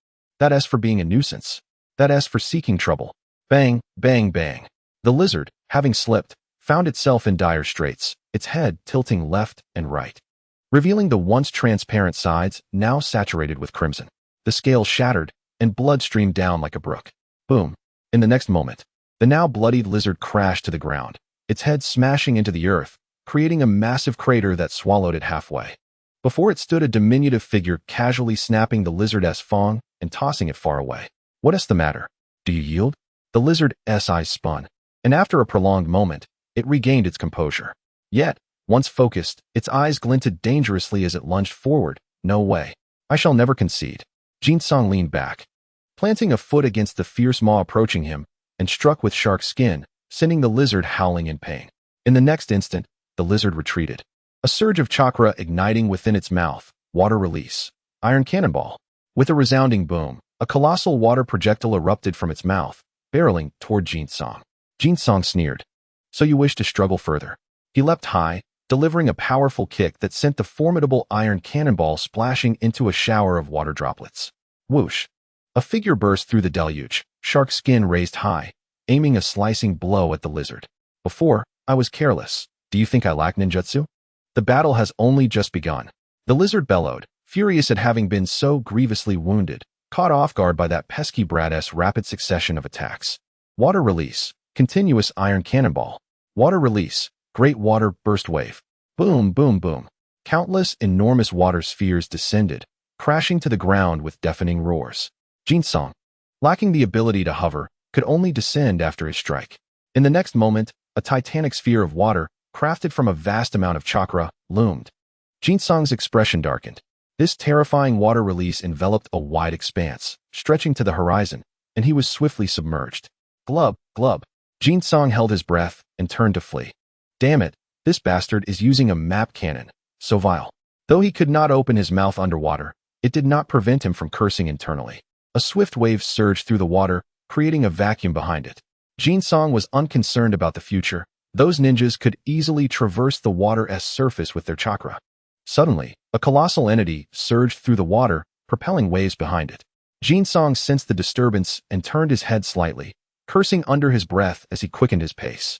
That S for being a nuisance. That S for seeking trouble. Bang, bang, bang. The lizard, having slipped, found itself in dire straits, its head tilting left and right, revealing the once transparent sides now saturated with crimson. The scales shattered, and blood streamed down like a brook. Boom. In the next moment, the now bloodied lizard crashed to the ground, its head smashing into the earth, creating a massive crater that swallowed it halfway. Before it stood a diminutive figure casually snapping the lizard's thong and tossing it far away. What is the matter? Do you yield? The lizard's eyes spun, and after a prolonged moment, it regained its composure. Yet, once focused, its eyes glinted dangerously as it lunged forward. No way. I shall never concede. Jinsong leaned back, planting a foot against the fierce maw approaching him, and struck with shark skin, sending the lizard howling in pain. In the next instant, the lizard retreated. A surge of chakra igniting within its mouth. Water release. Iron cannonball. With a resounding boom, a colossal water projectile erupted from its mouth, barreling toward Jinsong. Jinsong sneered. So you wish to struggle further? He leapt high, delivering a powerful kick that sent the formidable iron cannonball splashing into a shower of water droplets. Whoosh! A figure burst through the deluge, shark skin raised high, aiming a slicing blow at the lizard. Before, I was careless. Do you think I lack ninjutsu? The battle has only just begun. The lizard bellowed, furious at having been so grievously wounded, caught off guard by that pesky brat's rapid succession of attacks. Water release. Continuous iron cannonball. Water release. Great water burst wave. Boom, boom, boom. Countless enormous water spheres descended, crashing to the ground with deafening roars. Jinsong, lacking the ability to hover, could only descend after his strike. In the next moment, a titanic sphere of water, crafted from a vast amount of chakra, loomed. Jinsong's expression darkened. This terrifying water release enveloped a wide expanse, stretching to the horizon, and he was swiftly submerged. Glub, glub. Jinsong held his breath and turned to flee. Damn it, this bastard is using a map cannon. So vile. Though he could not open his mouth underwater, it did not prevent him from cursing internally. A swift wave surged through the water, creating a vacuum behind it. Jinsong was unconcerned about the future. Those ninjas could easily traverse the water's surface with their chakra. Suddenly, a colossal entity surged through the water, propelling waves behind it. Jinsong sensed the disturbance and turned his head slightly, cursing under his breath as he quickened his pace.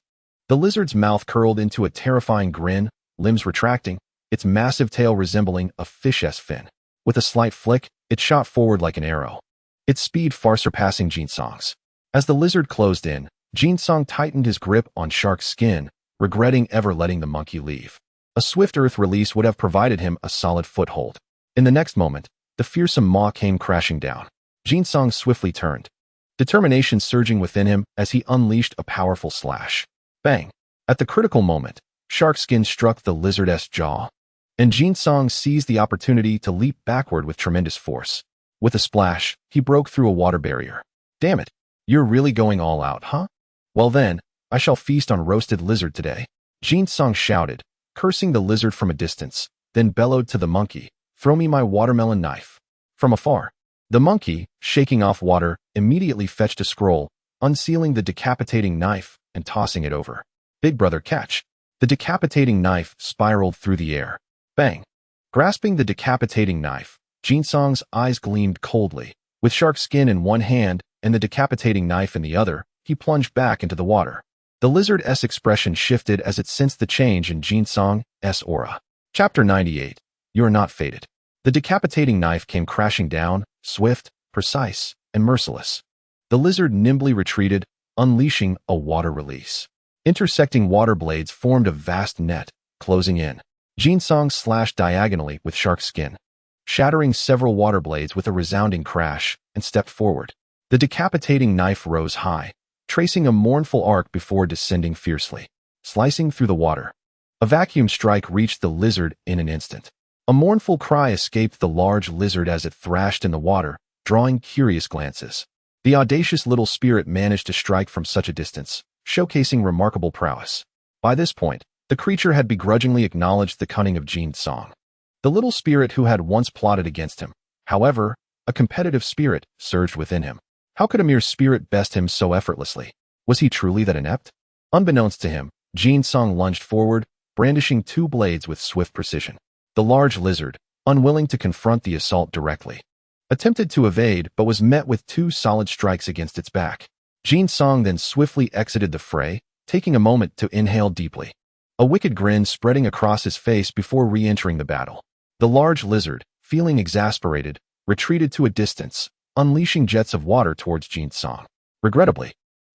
The lizard's mouth curled into a terrifying grin, limbs retracting, its massive tail resembling a fish's fin. With a slight flick, it shot forward like an arrow, its speed far surpassing Jinsong's. As the lizard closed in, Jinsong tightened his grip on Shark's skin, regretting ever letting the monkey leave. A swift earth release would have provided him a solid foothold. In the next moment, the fearsome maw came crashing down. Jinsong swiftly turned, determination surging within him as he unleashed a powerful slash. Bang! At the critical moment, Shark's skin struck the lizard's jaw, and Jinsong seized the opportunity to leap backward with tremendous force. With a splash, he broke through a water barrier. Damn it! You're really going all out, huh? Well then, I shall feast on roasted lizard today. Jinsong shouted, cursing the lizard from a distance, then bellowed to the monkey, throw me my watermelon knife. From afar, the monkey, shaking off water, immediately fetched a scroll, unsealing the decapitating knife and tossing it over. Big brother, catch. The decapitating knife spiraled through the air. Bang! Grasping the decapitating knife, Jinsong's eyes gleamed coldly. With Shark's skin in one hand and the decapitating knife in the other, he plunged back into the water. The lizard's expression shifted as it sensed the change in Jinsong's aura. Chapter 98. You are not fated. The decapitating knife came crashing down, swift, precise, and merciless. The lizard nimbly retreated, unleashing a water release. Intersecting water blades formed a vast net, closing in. Jinsong slashed diagonally with Shark's skin, shattering several water blades with a resounding crash, and stepped forward. The decapitating knife rose high, tracing a mournful arc before descending fiercely, slicing through the water. A vacuum strike reached the lizard in an instant. A mournful cry escaped the large lizard as it thrashed in the water, drawing curious glances. The audacious little spirit managed to strike from such a distance, showcasing remarkable prowess. By this point, the creature had begrudgingly acknowledged the cunning of Jinsong. The little spirit who had once plotted against him, however, a competitive spirit, surged within him. How could a mere spirit best him so effortlessly? Was he truly that inept? Unbeknownst to him, Jinsong lunged forward, brandishing two blades with swift precision. The large lizard, unwilling to confront the assault directly, attempted to evade but was met with two solid strikes against its back. Jinsong then swiftly exited the fray, taking a moment to inhale deeply, a wicked grin spreading across his face before re-entering the battle. The large lizard, feeling exasperated, retreated to a distance, unleashing jets of water towards Jinsong. Regrettably,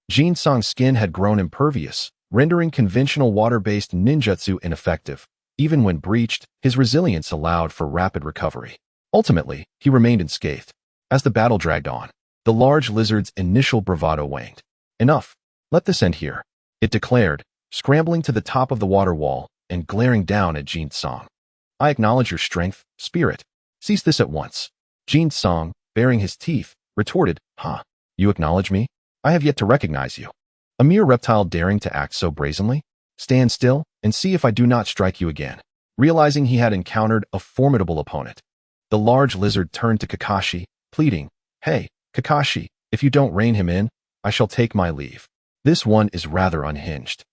Jinsong's skin had grown impervious, rendering conventional water-based ninjutsu ineffective. Even when breached, his resilience allowed for rapid recovery. Ultimately, he remained unscathed. As the battle dragged on, the large lizard's initial bravado waned. Enough. Let this end here, it declared, scrambling to the top of the water wall and glaring down at Jinsong. I acknowledge your strength, spirit. Cease this at once. Jinsong, baring his teeth, retorted, Huh? You acknowledge me? I have yet to recognize you. A mere reptile daring to act so brazenly? Stand still and see if I do not strike you again. Realizing he had encountered a formidable opponent, the large lizard turned to Kakashi, pleading, Hey, Kakashi, if you don't rein him in, I shall take my leave. This one is rather unhinged,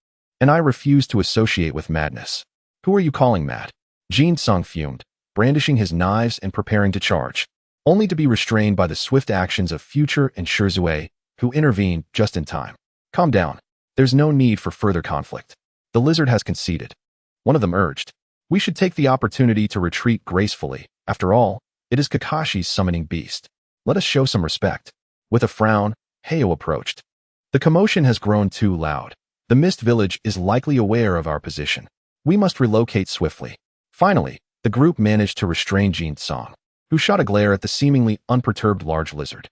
and I refuse to associate with madness. Who are you calling mad? Jinsong fumed, brandishing his knives and preparing to charge, only to be restrained by the swift actions of Future and Shrugs, who intervened just in time. Calm down. There's no need for further conflict. The lizard has conceded. One of them urged, We should take the opportunity to retreat gracefully. After all, it is Kakashi's summoning beast. Let us show some respect. With a frown, Heio approached. The commotion has grown too loud. The Mist Village is likely aware of our position. We must relocate swiftly. Finally, the group managed to restrain Jinsong, who shot a glare at the seemingly unperturbed large lizard.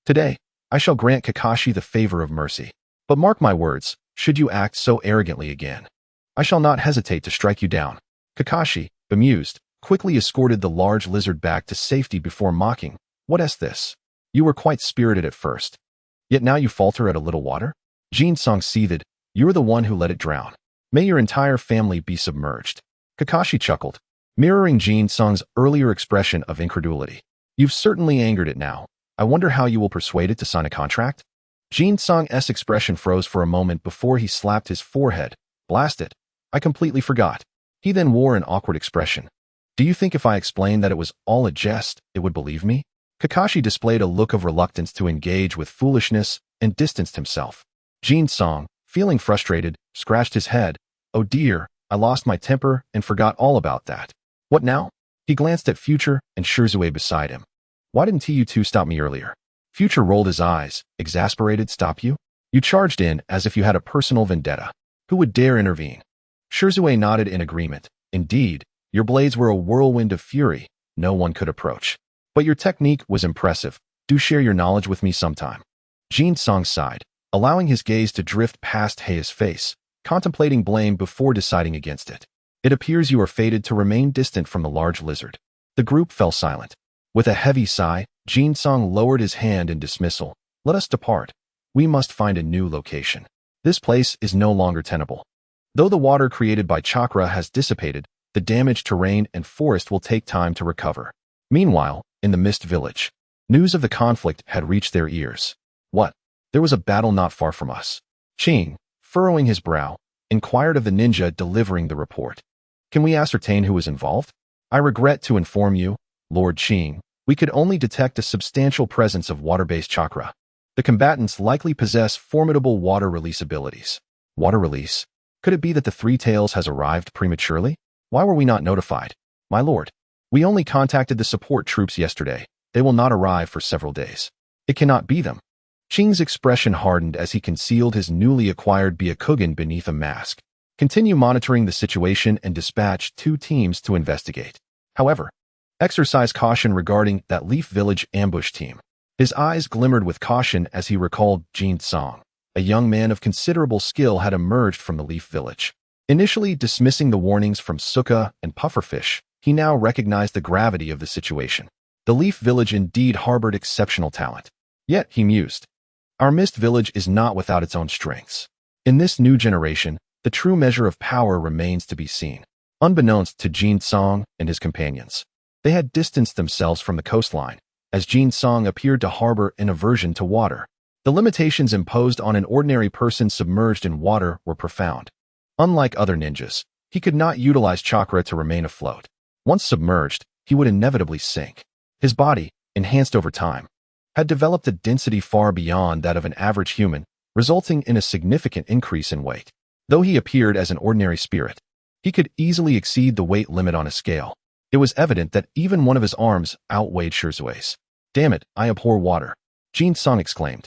Today, I shall grant Kakashi the favor of mercy. But mark my words, should you act so arrogantly again, I shall not hesitate to strike you down. Kakashi, bemused, quickly escorted the large lizard back to safety before mocking, What is this? You were quite spirited at first. Yet now you falter at a little water? Jinsong seethed, You're the one who let it drown. May your entire family be submerged. Kakashi chuckled, mirroring Jinsong's earlier expression of incredulity. You've certainly angered it now. I wonder how you will persuade it to sign a contract? Jinsong's expression froze for a moment before he slapped his forehead. Blast it. I completely forgot. He then wore an awkward expression. Do you think if I explained that it was all a jest, it would believe me? Kakashi displayed a look of reluctance to engage with foolishness and distanced himself. Jinsong, feeling frustrated, scratched his head. Oh dear, I lost my temper and forgot all about that. What now? He glanced at Future and Shrugs beside him. Why didn't you two stop me earlier? Future rolled his eyes, exasperated. Stop you? You charged in as if you had a personal vendetta. Who would dare intervene? Shrugs nodded in agreement. Indeed, your blades were a whirlwind of fury. No one could approach. But your technique was impressive. Do share your knowledge with me sometime. Jin-song sighed, allowing his gaze to drift past Heia's face, contemplating blame before deciding against it. It appears you are fated to remain distant from the large lizard. The group fell silent. With a heavy sigh, Jin-song lowered his hand in dismissal. Let us depart. We must find a new location. This place is no longer tenable. Though the water created by Chakra has dissipated, the damaged terrain and forest will take time to recover. Meanwhile, in the Mist Village, news of the conflict had reached their ears. What? There was a battle not far from us. Qing, furrowing his brow, inquired of the ninja delivering the report. Can we ascertain who was involved? I regret to inform you, Lord Qing, we could only detect a substantial presence of water-based chakra. The combatants likely possess formidable water release abilities. Water release? Could it be that the Three Tails has arrived prematurely? Why were we not notified? My lord, we only contacted the support troops yesterday. They will not arrive for several days. It cannot be them. Qing's expression hardened as he concealed his newly acquired Byakugan beneath a mask. Continue monitoring the situation and dispatch 2 teams to investigate. However, exercise caution regarding that Leaf Village ambush team. His eyes glimmered with caution as he recalled Jin-song. A young man of considerable skill had emerged from the Leaf Village. Initially dismissing the warnings from Sukka and Pufferfish, he now recognized the gravity of the situation. The Leaf Village indeed harbored exceptional talent. Yet, he mused, our Mist Village is not without its own strengths. In this new generation, the true measure of power remains to be seen. Unbeknownst to Jin-song and his companions, they had distanced themselves from the coastline, as Jin-song appeared to harbor an aversion to water. The limitations imposed on an ordinary person submerged in water were profound. Unlike other ninjas, he could not utilize chakra to remain afloat. Once submerged, he would inevitably sink. His body, enhanced over time, had developed a density far beyond that of an average human, resulting in a significant increase in weight. Though he appeared as an ordinary spirit, he could easily exceed the weight limit on a scale. It was evident that even one of his arms outweighed Shrugs'. Damn it, I abhor water, Jin-song exclaimed.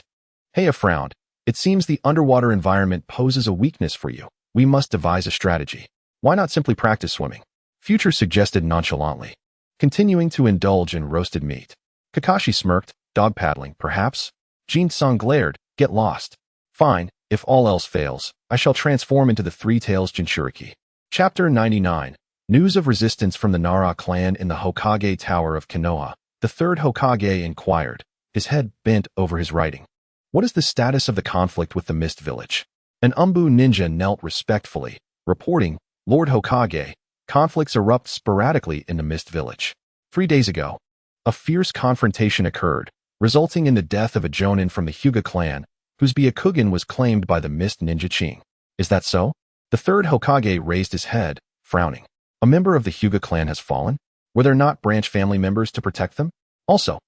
Heia frowned. It seems the underwater environment poses a weakness for you. We must devise a strategy. Why not simply practice swimming? Future suggested nonchalantly, continuing to indulge in roasted meat. Kakashi smirked, dog paddling, perhaps? Jin-song glared, get lost. Fine, if all else fails, I shall transform into the Three Tails Jinchuriki. Chapter 99. News of resistance from the Nara clan in the Hokage Tower of Konoha. The third Hokage inquired, his head bent over his writing. What is the status of the conflict with the Mist Village? An Umbu ninja knelt respectfully, reporting, Lord Hokage, conflicts erupt sporadically in the Mist Village. 3 days ago, a fierce confrontation occurred, resulting in the death of a jonin from the Hyuga clan, whose Byakugan was claimed by the Mist Ninja Qing. Is that so? The third Hokage raised his head, frowning. A member of the Hyuga clan has fallen? Were there not branch family members to protect them? Also,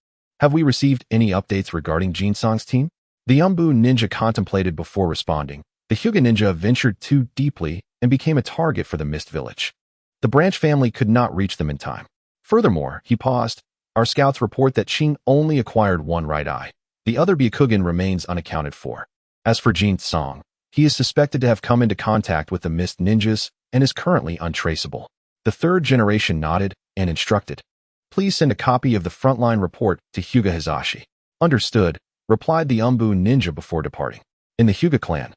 have we received any updates regarding Jin-song's team? The Umbu ninja contemplated before responding. The Hyuga ninja ventured too deeply and became a target for the Mist Village. The branch family could not reach them in time. Furthermore, he paused. Our scouts report that Qing only acquired one right eye. The other Byakugan remains unaccounted for. As for Jin-song, he is suspected to have come into contact with the Mist ninjas and is currently untraceable. The third generation nodded and instructed. Please send a copy of the frontline report to Hyuga Hizashi. Understood, replied the Umbu ninja before departing. In the Hyuga clan,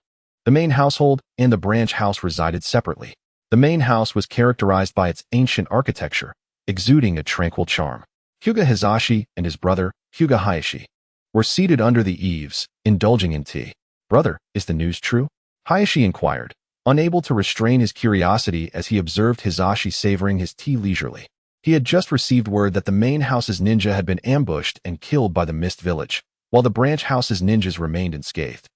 the main household and the branch house resided separately. The main house was characterized by its ancient architecture, exuding a tranquil charm. Hyuga Hizashi and his brother, Hyuga Hayashi, were seated under the eaves, indulging in tea. Brother, is the news true? Hayashi inquired, unable to restrain his curiosity as he observed Hizashi savoring his tea leisurely. He had just received word that the main house's ninja had been ambushed and killed by the Mist Village, while the branch house's ninjas remained unscathed.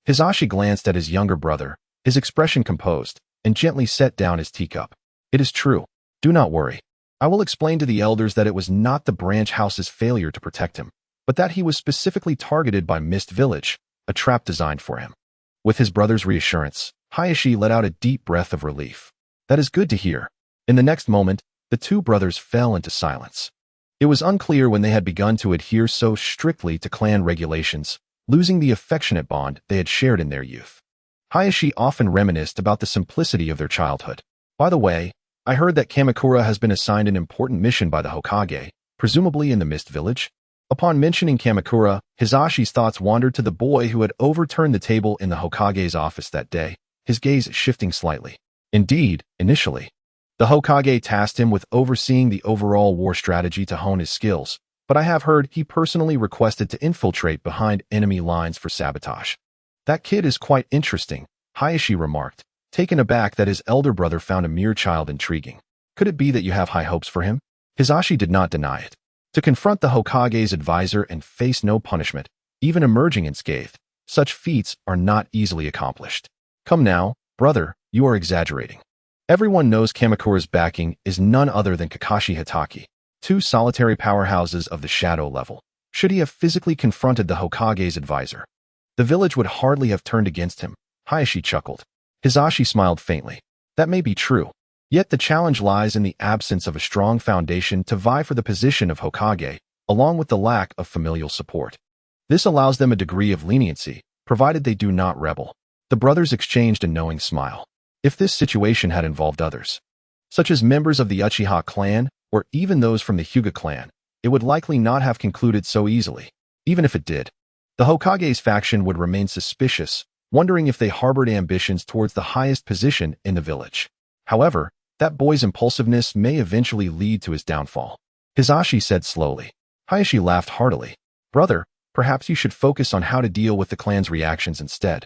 Hizashi glanced at his younger brother, his expression composed, and gently set down his teacup. It is true. Do not worry. I will explain to the elders that it was not the branch house's failure to protect him, but that he was specifically targeted by Mist Village, a trap designed for him. With his brother's reassurance, Hayashi let out a deep breath of relief. That is good to hear. In the next moment, the two brothers fell into silence. It was unclear when they had begun to adhere so strictly to clan regulations, losing the affectionate bond they had shared in their youth. Hayashi often reminisced about the simplicity of their childhood. By the way, I heard that Kamakura has been assigned an important mission by the Hokage, presumably in the Mist Village. Upon mentioning Kamakura, Hisashi's thoughts wandered to the boy who had overturned the table in the Hokage's office that day, his gaze shifting slightly. Indeed, initially, the Hokage tasked him with overseeing the overall war strategy to hone his skills, but I have heard he personally requested to infiltrate behind enemy lines for sabotage. That kid is quite interesting, Hayashi remarked, taken aback that his elder brother found a mere child intriguing. Could it be that you have high hopes for him? Hisashi did not deny it. To confront the Hokage's advisor and face no punishment, even emerging unscathed, such feats are not easily accomplished. Come now, brother, you are exaggerating. Everyone knows Kamakura's backing is none other than Kakashi Hatake, two solitary powerhouses of the shadow level. Should he have physically confronted the Hokage's advisor, the village would hardly have turned against him. Hayashi chuckled. Hisashi smiled faintly. That may be true. Yet the challenge lies in the absence of a strong foundation to vie for the position of Hokage, along with the lack of familial support. This allows them a degree of leniency, provided they do not rebel. The brothers exchanged a knowing smile. If this situation had involved others, such as members of the Uchiha clan, or even those from the Hyuga clan, it would likely not have concluded so easily. Even if it did, the Hokage's faction would remain suspicious, wondering if they harbored ambitions towards the highest position in the village. However, that boy's impulsiveness may eventually lead to his downfall. Hisashi said slowly. Hayashi laughed heartily. Brother, perhaps you should focus on how to deal with the clan's reactions instead,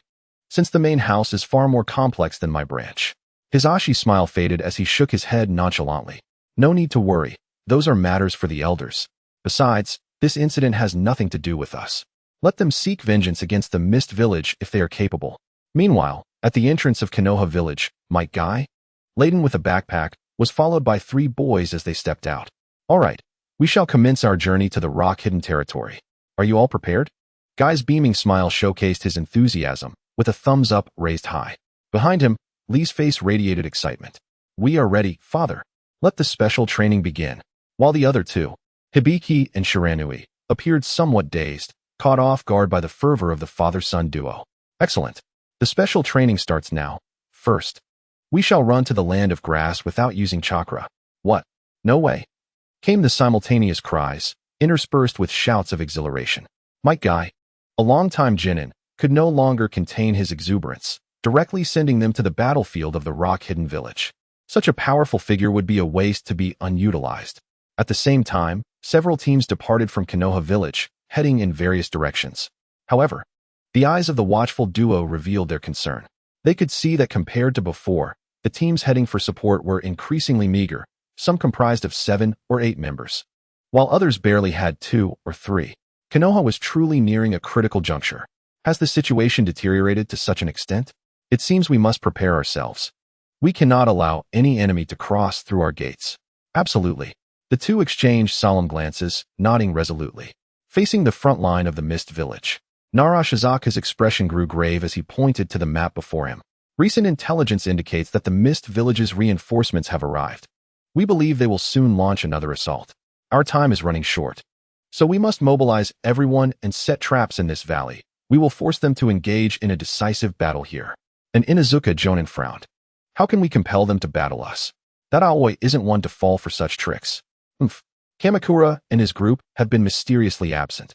since the main house is far more complex than my branch. Hisashi's smile faded as he shook his head nonchalantly. No need to worry. Those are matters for the elders. Besides, this incident has nothing to do with us. Let them seek vengeance against the Mist Village if they are capable. Meanwhile, at the entrance of Konoha Village, Mike Guy, laden with a backpack, was followed by 3 boys as they stepped out. All right, we shall commence our journey to the rock-hidden territory. Are you all prepared? Guy's beaming smile showcased his enthusiasm, with a thumbs up raised high. Behind him, Lee's face radiated excitement. We are ready, father. Let the special training begin. While the other 2, Hibiki and Shiranui, appeared somewhat dazed, caught off guard by the fervor of the father-son duo. Excellent. The special training starts now. First, we shall run to the land of grass without using chakra. What? No way. Came the simultaneous cries, interspersed with shouts of exhilaration. Mike Guy, a longtime genin, could no longer contain his exuberance, directly sending them to the battlefield of the rock-hidden village. Such a powerful figure would be a waste to be unutilized. At the same time, several teams departed from Konoha Village, heading in various directions. However, the eyes of the watchful duo revealed their concern. They could see that compared to before, the teams heading for support were increasingly meager, some comprised of 7 or 8 members, while others barely had 2 or 3. Konoha was truly nearing a critical juncture. Has the situation deteriorated to such an extent? It seems we must prepare ourselves. We cannot allow any enemy to cross through our gates. Absolutely. The 2 exchanged solemn glances, nodding resolutely. Facing the front line of the Mist Village, Nara Shizuka's expression grew grave as he pointed to the map before him. Recent intelligence indicates that the Mist Village's reinforcements have arrived. We believe they will soon launch another assault. Our time is running short, so we must mobilize everyone and set traps in this valley. We will force them to engage in a decisive battle here. And Inuzuka Jonin frowned. How can we compel them to battle us? That Aoi isn't one to fall for such tricks. Kamakura and his group have been mysteriously absent.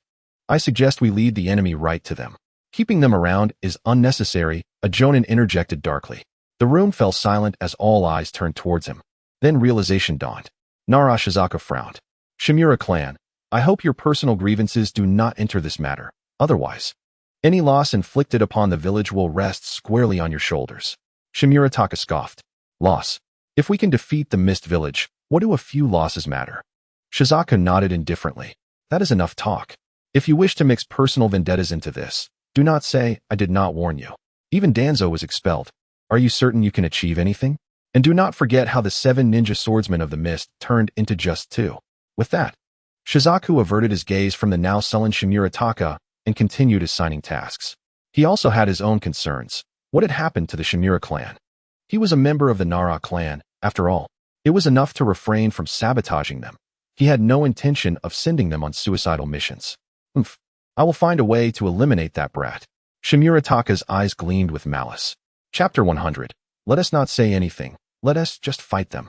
I suggest we lead the enemy right to them. Keeping them around is unnecessary, a Jonin interjected darkly. The room fell silent as all eyes turned towards him. Then realization dawned. Nara Shizuka frowned. Shimura clan, I hope your personal grievances do not enter this matter. Otherwise, any loss inflicted upon the village will rest squarely on your shoulders. Shimura Taka scoffed. Loss. If we can defeat the Mist Village, what do a few losses matter? Shizuka nodded indifferently. That is enough talk. If you wish to mix personal vendettas into this, do not say, I did not warn you. Even Danzo was expelled. Are you certain you can achieve anything? And do not forget how the 7 ninja swordsmen of the mist turned into just 2. With that, Shizuku averted his gaze from the now sullen Shimura Taka and continued assigning tasks. He also had his own concerns. What had happened to the Shimura clan? He was a member of the Nara clan, after all. It was enough to refrain from sabotaging them. He had no intention of sending them on suicidal missions. I will find a way to eliminate that brat. Shimurataka's eyes gleamed with malice. Chapter 100. Let us not say anything. Let us just fight them.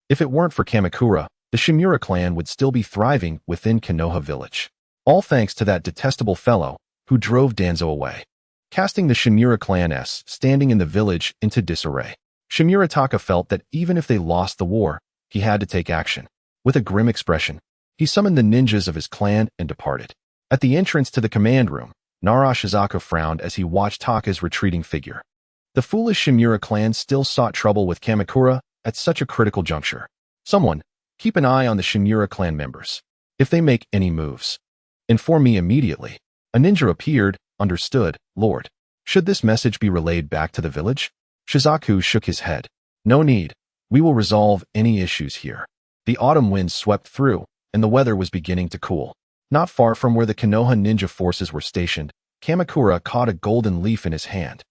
If it weren't for Kamakura, the Shimura clan would still be thriving within Konoha village. All thanks to that detestable fellow who drove Danzo away, casting the Shimura clan's standing in the village into disarray. Shimurataka felt that even if they lost the war, he had to take action. With a grim expression, he summoned the ninjas of his clan and departed. At the entrance to the command room, Nara Shizaku frowned as he watched Taka's retreating figure. The foolish Shimura clan still sought trouble with Kamakura at such a critical juncture. Someone, keep an eye on the Shimura clan members. If they make any moves, inform me immediately. A ninja appeared. Understood, Lord. Should this message be relayed back to the village? Shizaku shook his head. No need. We will resolve any issues here. The autumn winds swept through, and the weather was beginning to cool. Not far from where the Konoha ninja forces were stationed, Kamakura caught a golden leaf in his hand,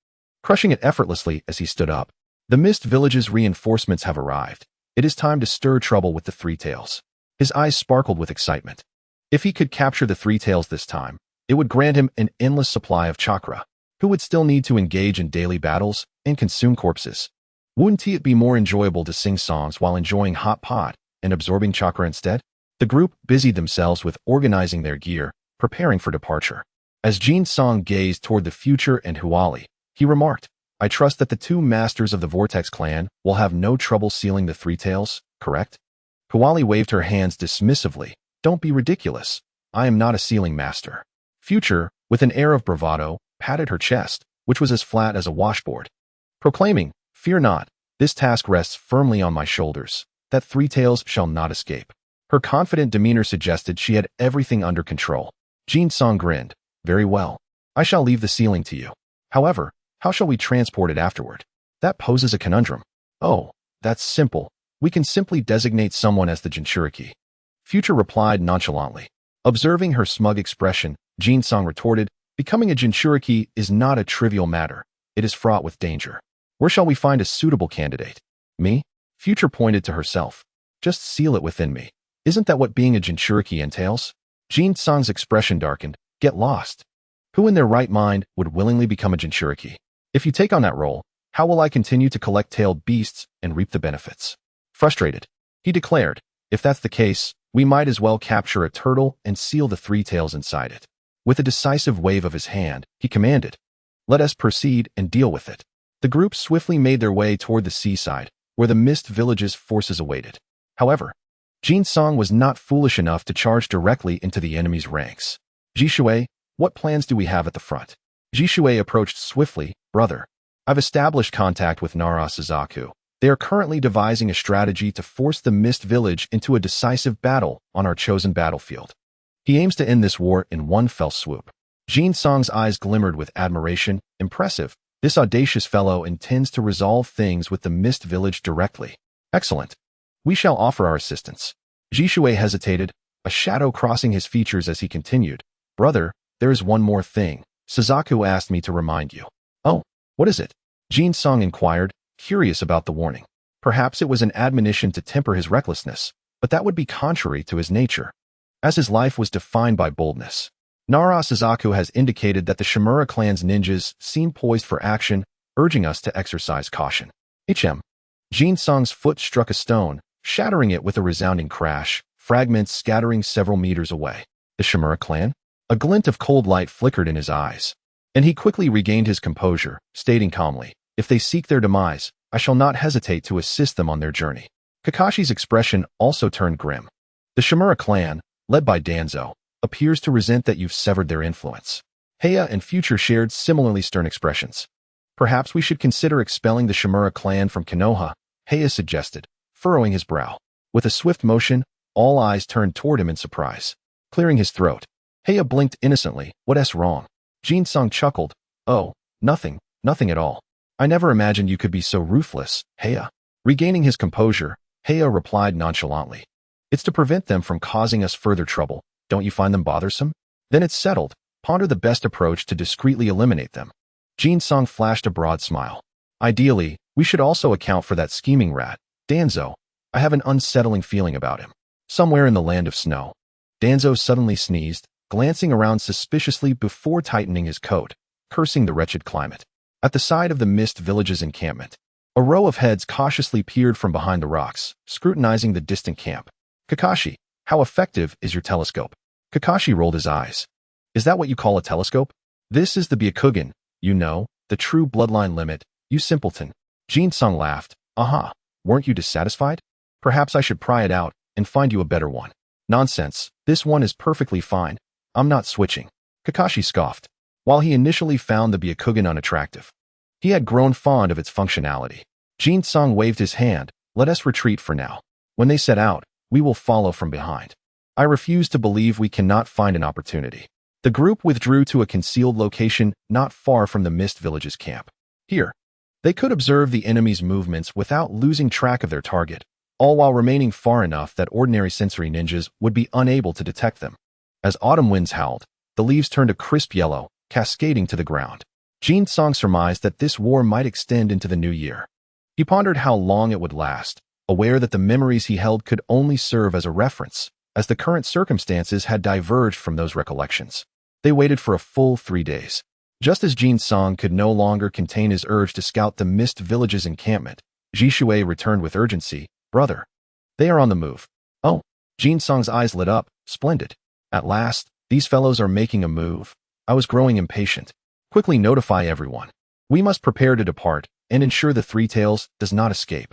crushing it effortlessly as he stood up. The Mist Village's reinforcements have arrived. It is time to stir trouble with the Three Tails. His eyes sparkled with excitement. If he could capture the Three Tails this time, it would grant him an endless supply of chakra. Who would still need to engage in daily battles and consume corpses? Wouldn't it be more enjoyable to sing songs while enjoying hot pot and absorbing chakra instead? The group busied themselves with organizing their gear, preparing for departure. As Jin Song gazed toward the future and Huali, he remarked, I trust that the two masters of the Vortex clan will have no trouble sealing the Three Tails, correct? Huali waved her hands dismissively. Don't be ridiculous. I am not a sealing master. Future, with an air of bravado, patted her chest, which was as flat as a washboard, proclaiming, Fear not, this task rests firmly on my shoulders. That Three Tails shall not escape. Her confident demeanor suggested she had everything under control. Jin Song grinned. Very well. I shall leave the sealing to you. However, how shall we transport it afterward? That poses a conundrum. Oh, that's simple. We can simply designate someone as the Jinchuriki. Future replied nonchalantly. Observing her smug expression, Jin Song retorted, Becoming a Jinchuriki is not a trivial matter. It is fraught with danger. Where shall we find a suitable candidate? Me? Future pointed to herself. Just seal it within me. Isn't that what being a Jinchuriki entails? Jin Song's expression darkened. Get lost. Who in their right mind would willingly become a Jinchuriki? If you take on that role, how will I continue to collect tailed beasts and reap the benefits? Frustrated, he declared, if that's the case, we might as well capture a turtle and seal the Three Tails inside it. With a decisive wave of his hand, he commanded, Let us proceed and deal with it. The group swiftly made their way toward the seaside, where the Mist Village's forces awaited. However, Jin Song was not foolish enough to charge directly into the enemy's ranks. Jishui, what plans do we have at the front? Jishui approached swiftly. Brother, I've established contact with Nara Shizaku. They are currently devising a strategy to force the Mist Village into a decisive battle on our chosen battlefield. He aims to end this war in one fell swoop. Jin Song's eyes glimmered with admiration. Impressive. This audacious fellow intends to resolve things with the Mist Village directly. Excellent. We shall offer our assistance. Jishui hesitated, a shadow crossing his features as he continued. Brother, there is one more thing. Shizaku asked me to remind you. Oh, what is it? Jin Song inquired, curious about the warning. Perhaps it was an admonition to temper his recklessness, but that would be contrary to his nature, as his life was defined by boldness. Nara Shizaku has indicated that the Shimura clan's ninjas seem poised for action, urging us to exercise caution. Jin Song's foot struck a stone, shattering it with a resounding crash, fragments scattering several meters away. The Shimura clan? A glint of cold light flickered in his eyes, and he quickly regained his composure, stating calmly, If they seek their demise, I shall not hesitate to assist them on their journey. Kakashi's expression also turned grim. The Shimura clan, led by Danzo, appears to resent that you've severed their influence. Heya and Future shared similarly stern expressions. Perhaps we should consider expelling the Shimura clan from Konoha, Heya suggested, furrowing his brow. With a swift motion, all eyes turned toward him in surprise. Clearing his throat, Heya blinked innocently. What's wrong? Jin Song chuckled. Oh, nothing at all. I never imagined you could be so ruthless, Heya. Regaining his composure, Heya replied nonchalantly. It's to prevent them from causing us further trouble. Don't you find them bothersome? Then it's settled. Ponder the best approach to discreetly eliminate them. Jin Song flashed a broad smile. Ideally, we should also account for that scheming rat, Danzo. I have an unsettling feeling about him. Somewhere in the land of snow. Danzo suddenly sneezed, glancing around suspiciously before tightening his coat, cursing the wretched climate. At the side of the Mist Village's encampment, a row of heads cautiously peered from behind the rocks, scrutinizing the distant camp. Kakashi, how effective is your telescope? Kakashi rolled his eyes. Is that what you call a telescope? This is the Byakugan, you know, the true bloodline limit, you simpleton. Jin-sung laughed. Aha, weren't you dissatisfied? Perhaps I should pry it out and find you a better one. Nonsense, this one is perfectly fine. I'm not switching. Kakashi scoffed. While he initially found the Byakugan unattractive, he had grown fond of its functionality. Jin-sung waved his hand. Let us retreat for now. When they set out, we will follow from behind. I refuse to believe we cannot find an opportunity. The group withdrew to a concealed location not far from the Mist Village's camp. Here, they could observe the enemy's movements without losing track of their target, all while remaining far enough that ordinary sensory ninjas would be unable to detect them. As autumn winds howled, the leaves turned a crisp yellow, cascading to the ground. Jin-sung surmised that this war might extend into the new year. He pondered how long it would last, aware that the memories he held could only serve as a reference, as the current circumstances had diverged from those recollections. They waited for a full 3 days. Just as Jin-sung could no longer contain his urge to scout the Mist Village's encampment, Jishui returned with urgency. Brother, they are on the move. Oh, Jin-sung's eyes lit up. Splendid. At last, these fellows are making a move. I was growing impatient. Quickly notify everyone. We must prepare to depart and ensure the Three Tails does not escape.